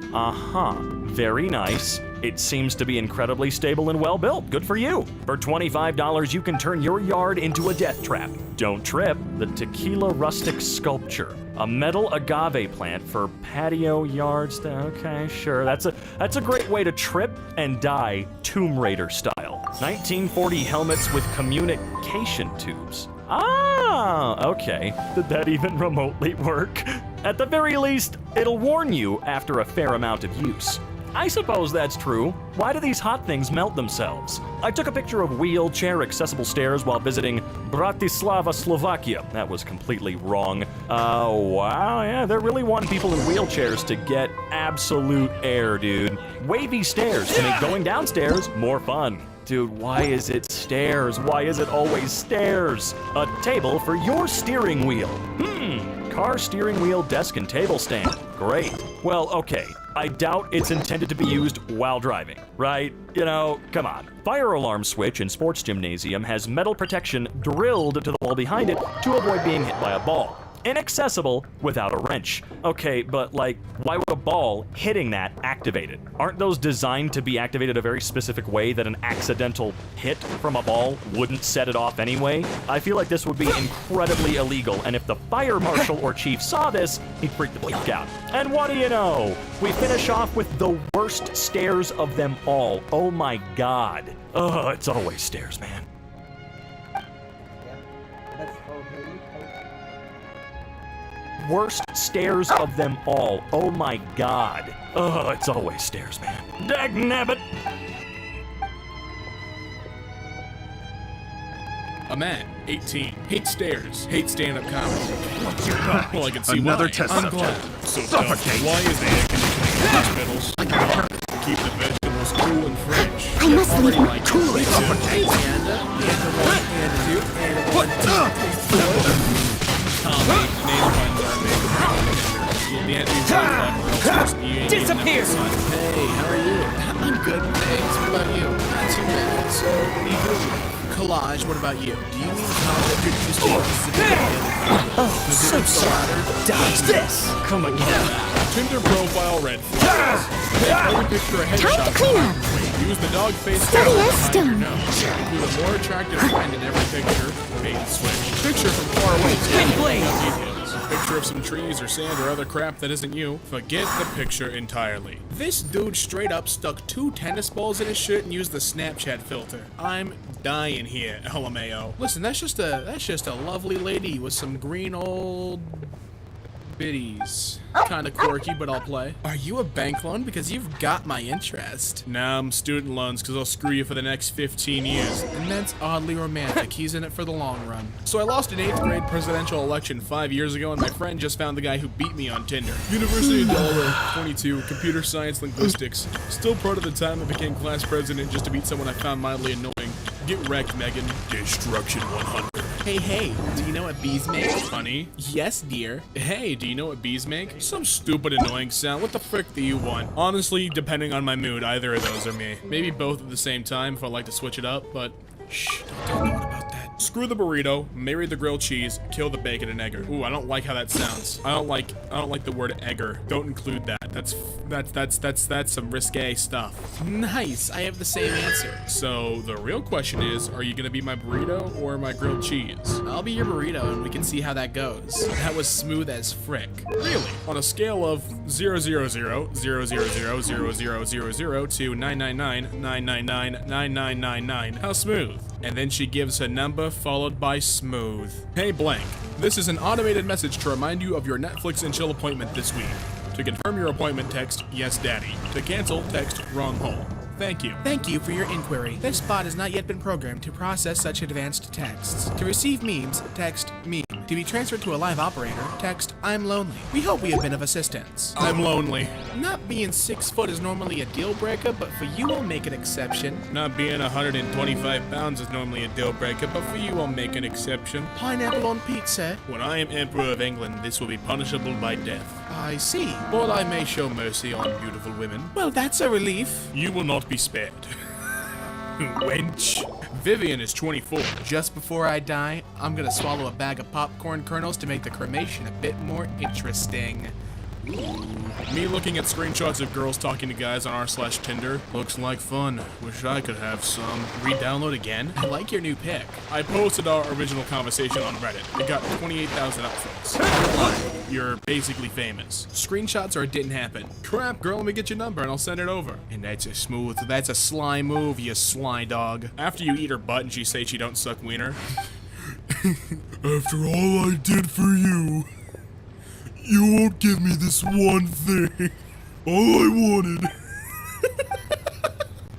Very nice. It seems to be incredibly stable and well built. Good for you. For $25, you can turn your yard into a death trap. Don't trip. The Tequila Rustic Sculpture. A metal agave plant for patio yards. Okay, sure. That's a great way to trip and die Tomb Raider style. 1940 helmets with communication tubes. Ah, okay. Did that even remotely work? At the very least, it'll warn you after a fair amount of use. I suppose that's true. Why do these hot things melt themselves? I took a picture of wheelchair accessible stairs while visiting Bratislava, Slovakia. That was completely wrong. Wow, yeah, they're really wanting people in wheelchairs to get absolute air, dude. Wavy stairs to make going downstairs more fun. Dude, why is it stairs? Why is it always stairs? A table for your steering wheel. Car steering wheel, desk, and table stand. Great. Well, okay. I doubt it's intended to be used while driving, right? You know, come on. Fire alarm switch in sports gymnasium has metal protection drilled to the wall behind it to avoid being hit by a ball. Inaccessible without a wrench. Okay, but like, why would a ball hitting that activate it? Aren't those designed to be activated a very specific way that an accidental hit from a ball wouldn't set it off anyway? I feel like this would be incredibly illegal, and if the fire marshal or chief saw this, he'd freak the fuck out. And what do you know? We finish off with the worst stairs of them all. Oh my god. Oh, it's always stairs, man. worst stairs of them all. Oh my god. Oh, it's always stairs, man. Dagnabbit! A man, 18, hates stairs, hates stand-up comedy. Well, I can see Another why. test I'm glad. So dumb. Why is the air conditioning in hospitals? To keep the vegetables cool and fresh. I must leave Already like cool it. Disappear! Hey, how are you? I'm good, thanks. What about you? Not too bad. So, what do you do? Collage, what about you? Do you mean concept you're used to Oh, so sorry. Dodge this! Come again. Tinder profile red flags. Every picture a headshot. Time to clean up. Use the dog face Steady as stone. With a more attractive friend in every picture. Bait and switch. Picture from far away. Twin blade. Details. Picture of some trees or sand or other crap that isn't you. Forget the picture entirely. This dude straight up stuck 2 tennis balls in his shirt and used the Snapchat filter. I'm dying here, LMAO. Listen, that's just a lovely lady with some green old biddies. Kinda quirky, but I'll play. Are you a bank loan? Because you've got my interest. Nah, I'm student loans because I'll screw you for the next 15 years. And that's oddly romantic. He's in it for the long run. So I lost an 8th grade presidential election 5 years ago, and my friend just found the guy who beat me on Tinder. University of Delaware, 22, computer science linguistics. Still proud of the time I became class president just to beat someone I found mildly annoying. Get wrecked, Megan. Destruction 100. Hey, do you know what bees make? Honey? Yes, dear. Hey, do you know what bees make? Some stupid annoying sound. What the frick do you want? Honestly, depending on my mood, either of those are me. Maybe both at the same time if I like to switch it up, but shh, don't tell anyone about that. Screw the burrito, marry the grilled cheese, kill the bacon and egger. Ooh, I don't like how that sounds. I don't like the word egger. Don't include that. That's some risque stuff. Nice, I have the same answer. So the real question is, are you gonna be my burrito or my grilled cheese? I'll be your burrito and we can see how that goes. That was smooth as frick. Really? On a scale of 000 000 000 000 to 999 999 9999, how smooth? And then she gives her number followed by smooth. Hey blank, this is an automated message to remind you of your Netflix and chill appointment this week. To confirm your appointment, text yes daddy. To cancel, text wrong hole. Thank you. Thank you for your inquiry. This bot has not yet been programmed to process such advanced texts. To receive memes, text meme. To be transferred to a live operator, text I'm lonely. We hope we have been of assistance. I'm lonely. Not being 6 foot is normally a deal breaker, but for you I'll make an exception. Not being 125 pounds is normally a deal breaker, but for you I'll make an exception. Pineapple on pizza. When I am Emperor of England, this will be punishable by death. I see. But I may show mercy on beautiful women. Well, that's a relief. You will not be spared. Wench. Vivian is 24. Just before I die, I'm gonna swallow a bag of popcorn kernels to make the cremation a bit more interesting. Me looking at screenshots of girls talking to guys on r/Tinder. Looks like fun. Wish I could have some. Re-download again? I like your new pic. I posted our original conversation on Reddit. It got 28,000 upvotes. You're basically famous. Screenshots or it didn't happen. Crap, girl, let me get your number and I'll send it over. And that's a sly move, you sly dog. After you eat her butt and she says she don't suck wiener. After all I did for you, you won't give me this one thing. All I wanted.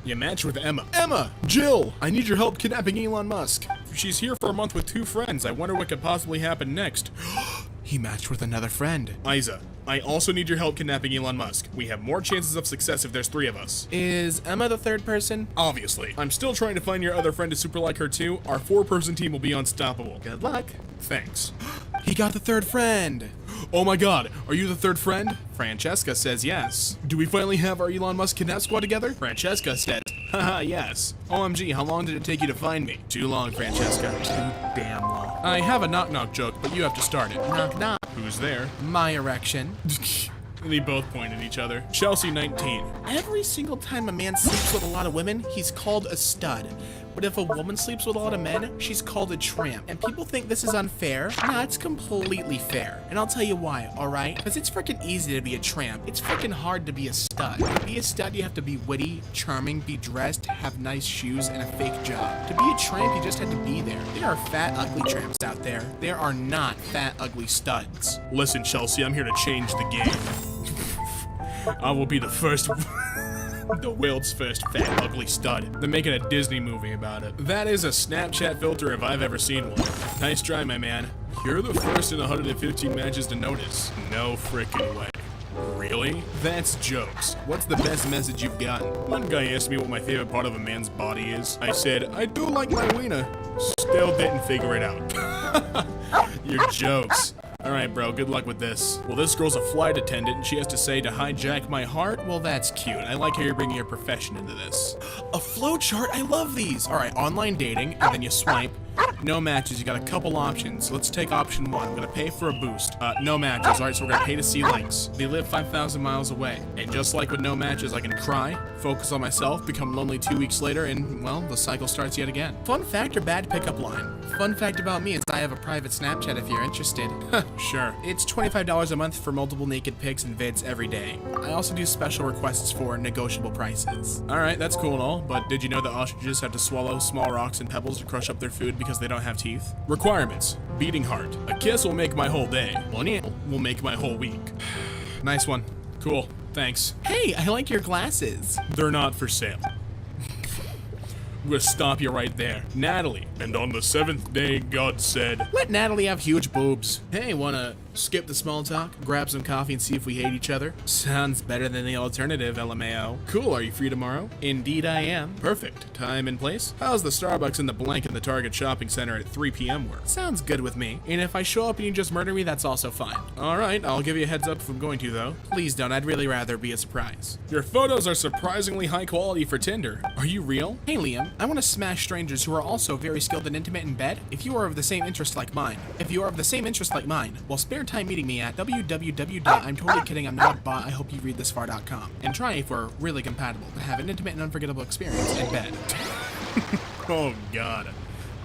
You match with Emma. Emma! Jill! I need your help kidnapping Elon Musk. She's here for a month with 2 friends. I wonder what could possibly happen next. He matched with another friend. Isa, I also need your help kidnapping Elon Musk. We have more chances of success if there's 3 of us. Is Emma the 3rd person? Obviously. I'm still trying to find your other friend to super like her too. Our 4-person team will be unstoppable. Good luck. Thanks. He got the 3rd friend. Oh my god, are you the 3rd friend? Francesca says yes. Do we finally have our Elon Musk kidnap squad together? Francesca says, haha, yes. OMG, how long did it take you to find me? Too long, Francesca. Too damn long. I have a knock-knock joke, but you have to start it. Knock-knock. Who's there? My erection. They both point at each other. Chelsea 19. Every single time a man sleeps with a lot of women, he's called a stud. But if a woman sleeps with a lot of men, she's called a tramp. And people think this is unfair. Nah, it's completely fair. And I'll tell you why, alright? Because it's freaking easy to be a tramp. It's freaking hard to be a stud. To be a stud, you have to be witty, charming, be dressed, have nice shoes, and a fake job. To be a tramp, you just have to be there. There are fat, ugly tramps out there. There are not fat, ugly studs. Listen, Chelsea, I'm here to change the game. I will be the first... the world's first fat, ugly stud. They're making a Disney movie about it. That is a Snapchat filter if I've ever seen one. Nice try, my man. You're the first in 115 matches to notice. No frickin' way. Really? That's jokes. What's the best message you've gotten? One guy asked me what my favorite part of a man's body is. I said, I do like my wiener. Still didn't figure it out. You're jokes. Alright, bro, good luck with this. Well, this girl's a flight attendant, and she has to say to hijack my heart? Well, that's cute. I like how you're bringing your profession into this. A flowchart? I love these! Alright, online dating, and then you swipe. No matches, you got a couple options. Let's take option 1. I'm gonna pay for a boost. No matches, alright, so we're gonna pay to see links. They live 5,000 miles away. And just like with no matches, I can cry, focus on myself, become lonely 2 weeks later, and, well, the cycle starts yet again. Fun fact or bad pickup line? Fun fact about me is I have a private Snapchat if you're interested. Sure. It's $25 a month for multiple naked pics and vids every day. I also do special requests for negotiable prices. Alright, that's cool and all, but did you know that ostriches have to swallow small rocks and pebbles to crush up their food because they don't have teeth? Requirements. Beating heart. A kiss will make my whole day. One nail will make my whole week. Nice one. Cool. Thanks. Hey, I like your glasses. They're not for sale. I'm gonna stop you right there. Natalie. And on the 7th day, God said, let Natalie have huge boobs. Hey, wanna skip the small talk, grab some coffee, and see if we hate each other? Sounds better than the alternative, LMAO. Cool, are you free tomorrow? Indeed I am. Perfect. Time and place? How's the Starbucks and the blank in the Target shopping center at 3 p.m. work? Sounds good with me. And if I show up and you just murder me, that's also fine. Alright, I'll give you a heads up if I'm going to, though. Please don't, I'd really rather be a surprise. Your photos are surprisingly high quality for Tinder. Are you real? Hey, Liam, I want to smash strangers who are also very skilled and intimate in bed if you are of the same interest like mine. If you are of the same interest like mine, well, spare time meeting me at www.I'mTotallyKiddingI'mNotBot.IHopeYouReadThis.far.com and try if we're really compatible to have an intimate and unforgettable experience in bed. Oh god.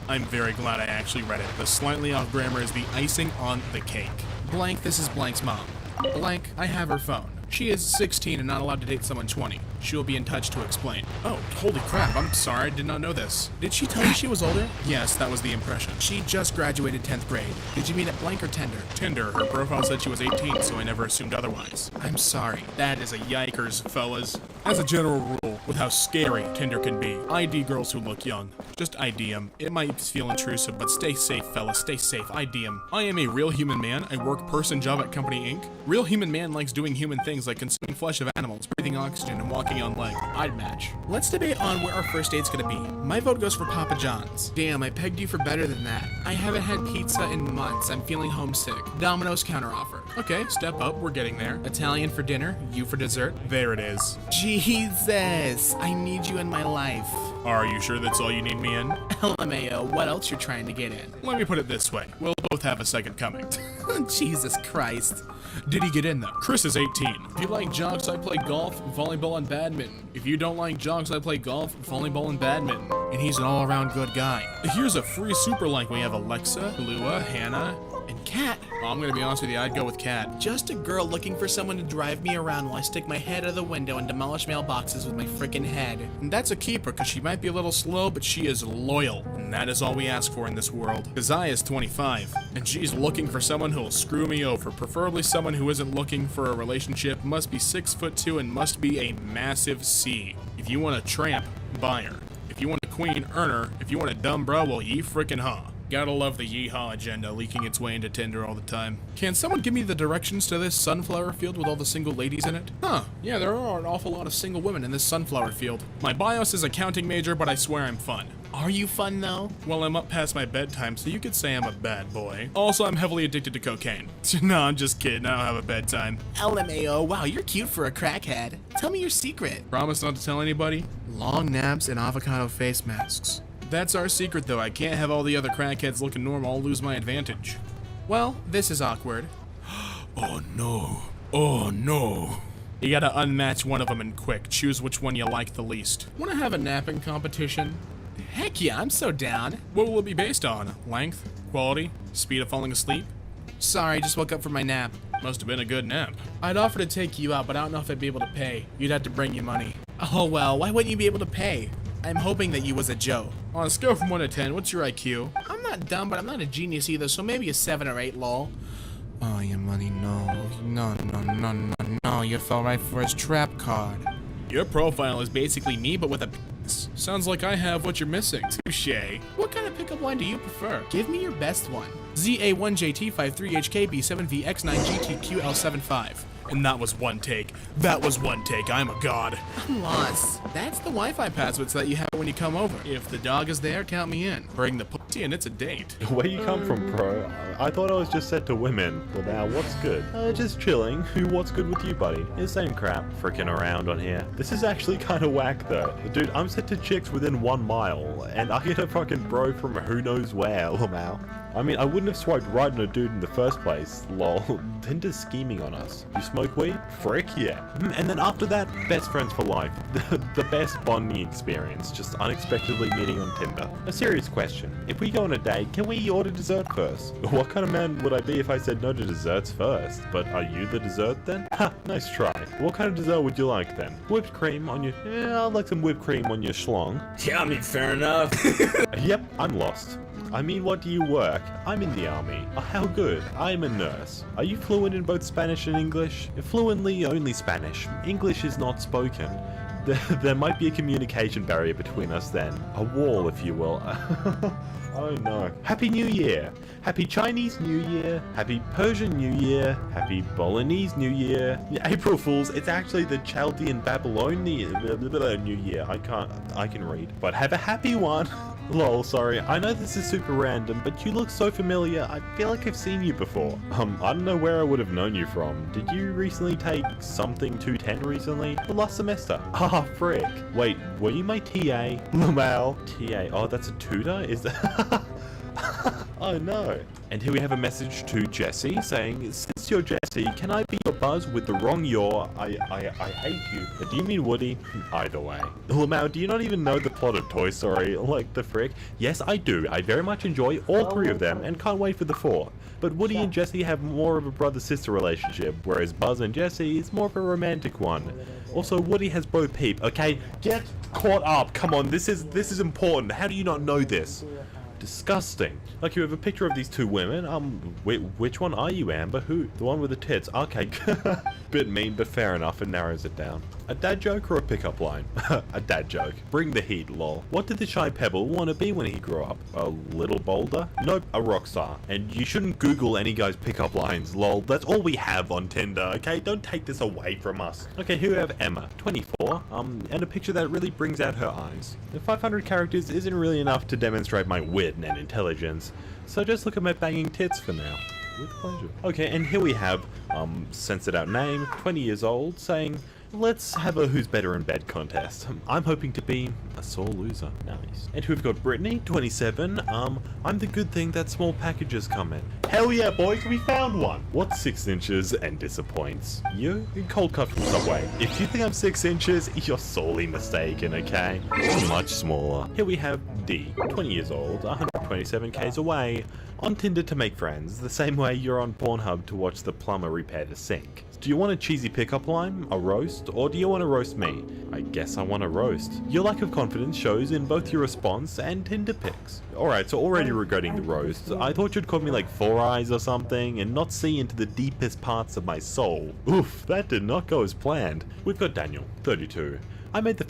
I'm very glad I actually read it. The slightly off grammar is the icing on the cake. Blank, this is Blank's mom. Blank, I have her phone. She is 16 and not allowed to date someone 20. She will be in touch to explain. Oh, holy crap, I'm sorry, I did not know this. Did she tell you she was older? Yes, that was the impression. She just graduated 10th grade. Did you meet at Blank or Tinder? Tinder. Her profile said she was 18, so I never assumed otherwise. I'm sorry. That is a yikers, fellas. As a general rule, with how scary Tinder can be, ID girls who look young. Just ID them. It might feel intrusive, but stay safe, fellas, stay safe. ID them. I am a real human man. I work person job at Company Inc. Real human man likes doing human things like consuming flesh of animals, breathing oxygen, and walking on legs. I'd match. Let's debate on where our first date's gonna be. My vote goes for Papa John's. Damn, I pegged you for better than that. I haven't had pizza in months. I'm feeling homesick. Domino's counteroffer. Okay, step up. We're getting there. Italian for dinner, you for dessert. There it is. Jesus, I need you in my life. Are you sure that's all you need me in? LMAO, what else you're trying to get in? Let me put it this way. We'll both have a second coming. Jesus Christ. Did he get in though? Chris is 18. If you like jocks, I play golf, volleyball, and badminton. If you don't like jocks, I play golf, volleyball, and badminton. And he's an all-around good guy. Here's a free super link. We have Alexa, Lua, Hannah, and Kat. Well, I'm gonna be honest with you, I'd go with Kat. Just a girl looking for someone to drive me around while I stick my head out of the window and demolish mailboxes with my frickin' head. And that's a keeper, because she might be a little slow, but she is loyal. And that is all we ask for in this world. Keziah is 25, and she's looking for someone who'll screw me over. Preferably someone who isn't looking for a relationship, must be 6'2", and must be a massive C. If you want a tramp, buy her. If you want a queen, earn her. If you want a dumb bro, well, ye frickin' haw. Gotta love the yeehaw agenda leaking its way into Tinder all the time. Can someone give me the directions to this sunflower field with all the single ladies in it? Huh, yeah, there are an awful lot of single women in this sunflower field. My BIOS is accounting major, but I swear I'm fun. Are you fun though? Well, I'm up past my bedtime, so you could say I'm a bad boy. Also, I'm heavily addicted to cocaine. No, I'm just kidding, I don't have a bedtime. LMAO, wow, you're cute for a crackhead. Tell me your secret. Promise not to tell anybody? Long naps and avocado face masks. That's our secret, though. I can't have all the other crackheads looking normal. I'll lose my advantage. Well, this is awkward. Oh no. Oh no. You gotta unmatch one of them and quick. Choose which one you like the least. Wanna have a napping competition? Heck yeah, I'm so down. What will it be based on? Length? Quality? Speed of falling asleep? Sorry, just woke up from my nap. Must have been a good nap. I'd offer to take you out, but I don't know if I'd be able to pay. You'd have to bring you money. Oh well, why wouldn't you be able to pay? I'm hoping that you was a Joe. On a scale from 1 to 10, what's your IQ? I'm not dumb, but I'm not a genius either, so maybe a 7 or 8, lol. Oh, your money, no. No, you fell right for his trap card. Your profile is basically me, but with a penis. Sounds like I have what you're missing. Touché. What kind of pickup line do you prefer? Give me your best one. ZA1JT53HKB7VX9GTQL75. And that was one take. That was one take. I'm a god. I'm lost. That's the Wi-Fi passwords that you have when you come over. If the dog is there, count me in. Bring the pussy and it's a date. Where you come from, bro? I thought I was just set to women. Well, now what's good? Just chilling. What's good with you, buddy? The same crap. Freaking around on here. This is actually kind of whack, though. Dude, I'm set to chicks within 1 mile, and I get a fucking bro from who knows where, lol. I mean, I wouldn't have swiped right on a dude in the first place, lol. Tinder's scheming on us. You smoke weed? Frick yeah. And then after that, best friends for life. The best bonding experience, just unexpectedly meeting on Tinder. A serious question. If we go on a date, can we order dessert first? What kind of man would I be if I said no to desserts first? But are you the dessert then? Ha, nice try. What kind of dessert would you like then? Whipped cream on your... Yeah, I'd like some whipped cream on your schlong. Yeah, I mean, fair enough. Yep, I'm lost. I mean, what do you work? I'm in the army. How good? I'm a nurse. Are you fluent in both Spanish and English? Fluently, only Spanish. English is not spoken. There might be a communication barrier between us then. A wall, if you will. Oh no. Happy New Year! Happy Chinese New Year! Happy Persian New Year! Happy Bolognese New Year! April Fools, it's actually the Chaldean Babylonian New Year. I can read. But have a happy one! Lol, sorry, I know this is super random, but you look so familiar, I feel like I've seen you before. I don't know where I would have known you from. Did you recently take something 210 recently? The last semester? Ah, frick. Wait, were you my TA? Lol. TA, oh, that's a tutor? Is that... Oh no. And here we have a message to Jesse saying, since you're Jesse, can I be your buzz with the wrong your? I hate you. Do you mean Woody? Either way. Lamau, do you not even know the plot of Toy Story? Like the frick? Yes, I do. I very much enjoy all 3 of them and can't wait for the 4th. But Woody and Jesse have more of a brother-sister relationship, whereas Buzz and Jesse is more of a romantic one. Also, Woody has Bo Peep. Okay, get caught up. Come on, this is important. How do you not know this? Disgusting. Like, you have a picture of these 2 women. Which one are you, Amber? Who? The one with the tits. Okay. Bit mean, but fair enough. It narrows it down. A dad joke or a pickup line? A dad joke. Bring the heat, lol. What did the shy pebble want to be when he grew up? A little boulder? Nope, a rock star. And you shouldn't Google any guy's pickup lines, lol. That's all we have on Tinder, okay? Don't take this away from us. Okay, here we have Emma, 24, and a picture that really brings out her eyes. The 500 characters isn't really enough to demonstrate my wit and intelligence, so just look at my banging tits for now. With pleasure. Okay, and here we have, censored out name, 20 years old, saying, let's have a who's better in bed contest. I'm hoping to be a sore loser. Nice. And we've got Brittany, 27. I'm the good thing that small packages come in. Hell yeah, boys, we found one. What's 6 inches and disappoints? You? Cold cut from Subway. If you think I'm 6 inches, you're sorely mistaken, okay? Much smaller. Here we have D, 20 years old, 127 Ks away, on Tinder to make friends, the same way you're on Pornhub to watch the plumber repair the sink. Do you want a cheesy pickup line, a roast, or do you want to roast me? I guess I want a roast. Your lack of confidence shows in both your response and Tinder pics. Alright, so already regretting the roast, I thought you'd call me like 4 Eyes or something and not see into the deepest parts of my soul. Oof, that did not go as planned. We've got Daniel, 32. I made the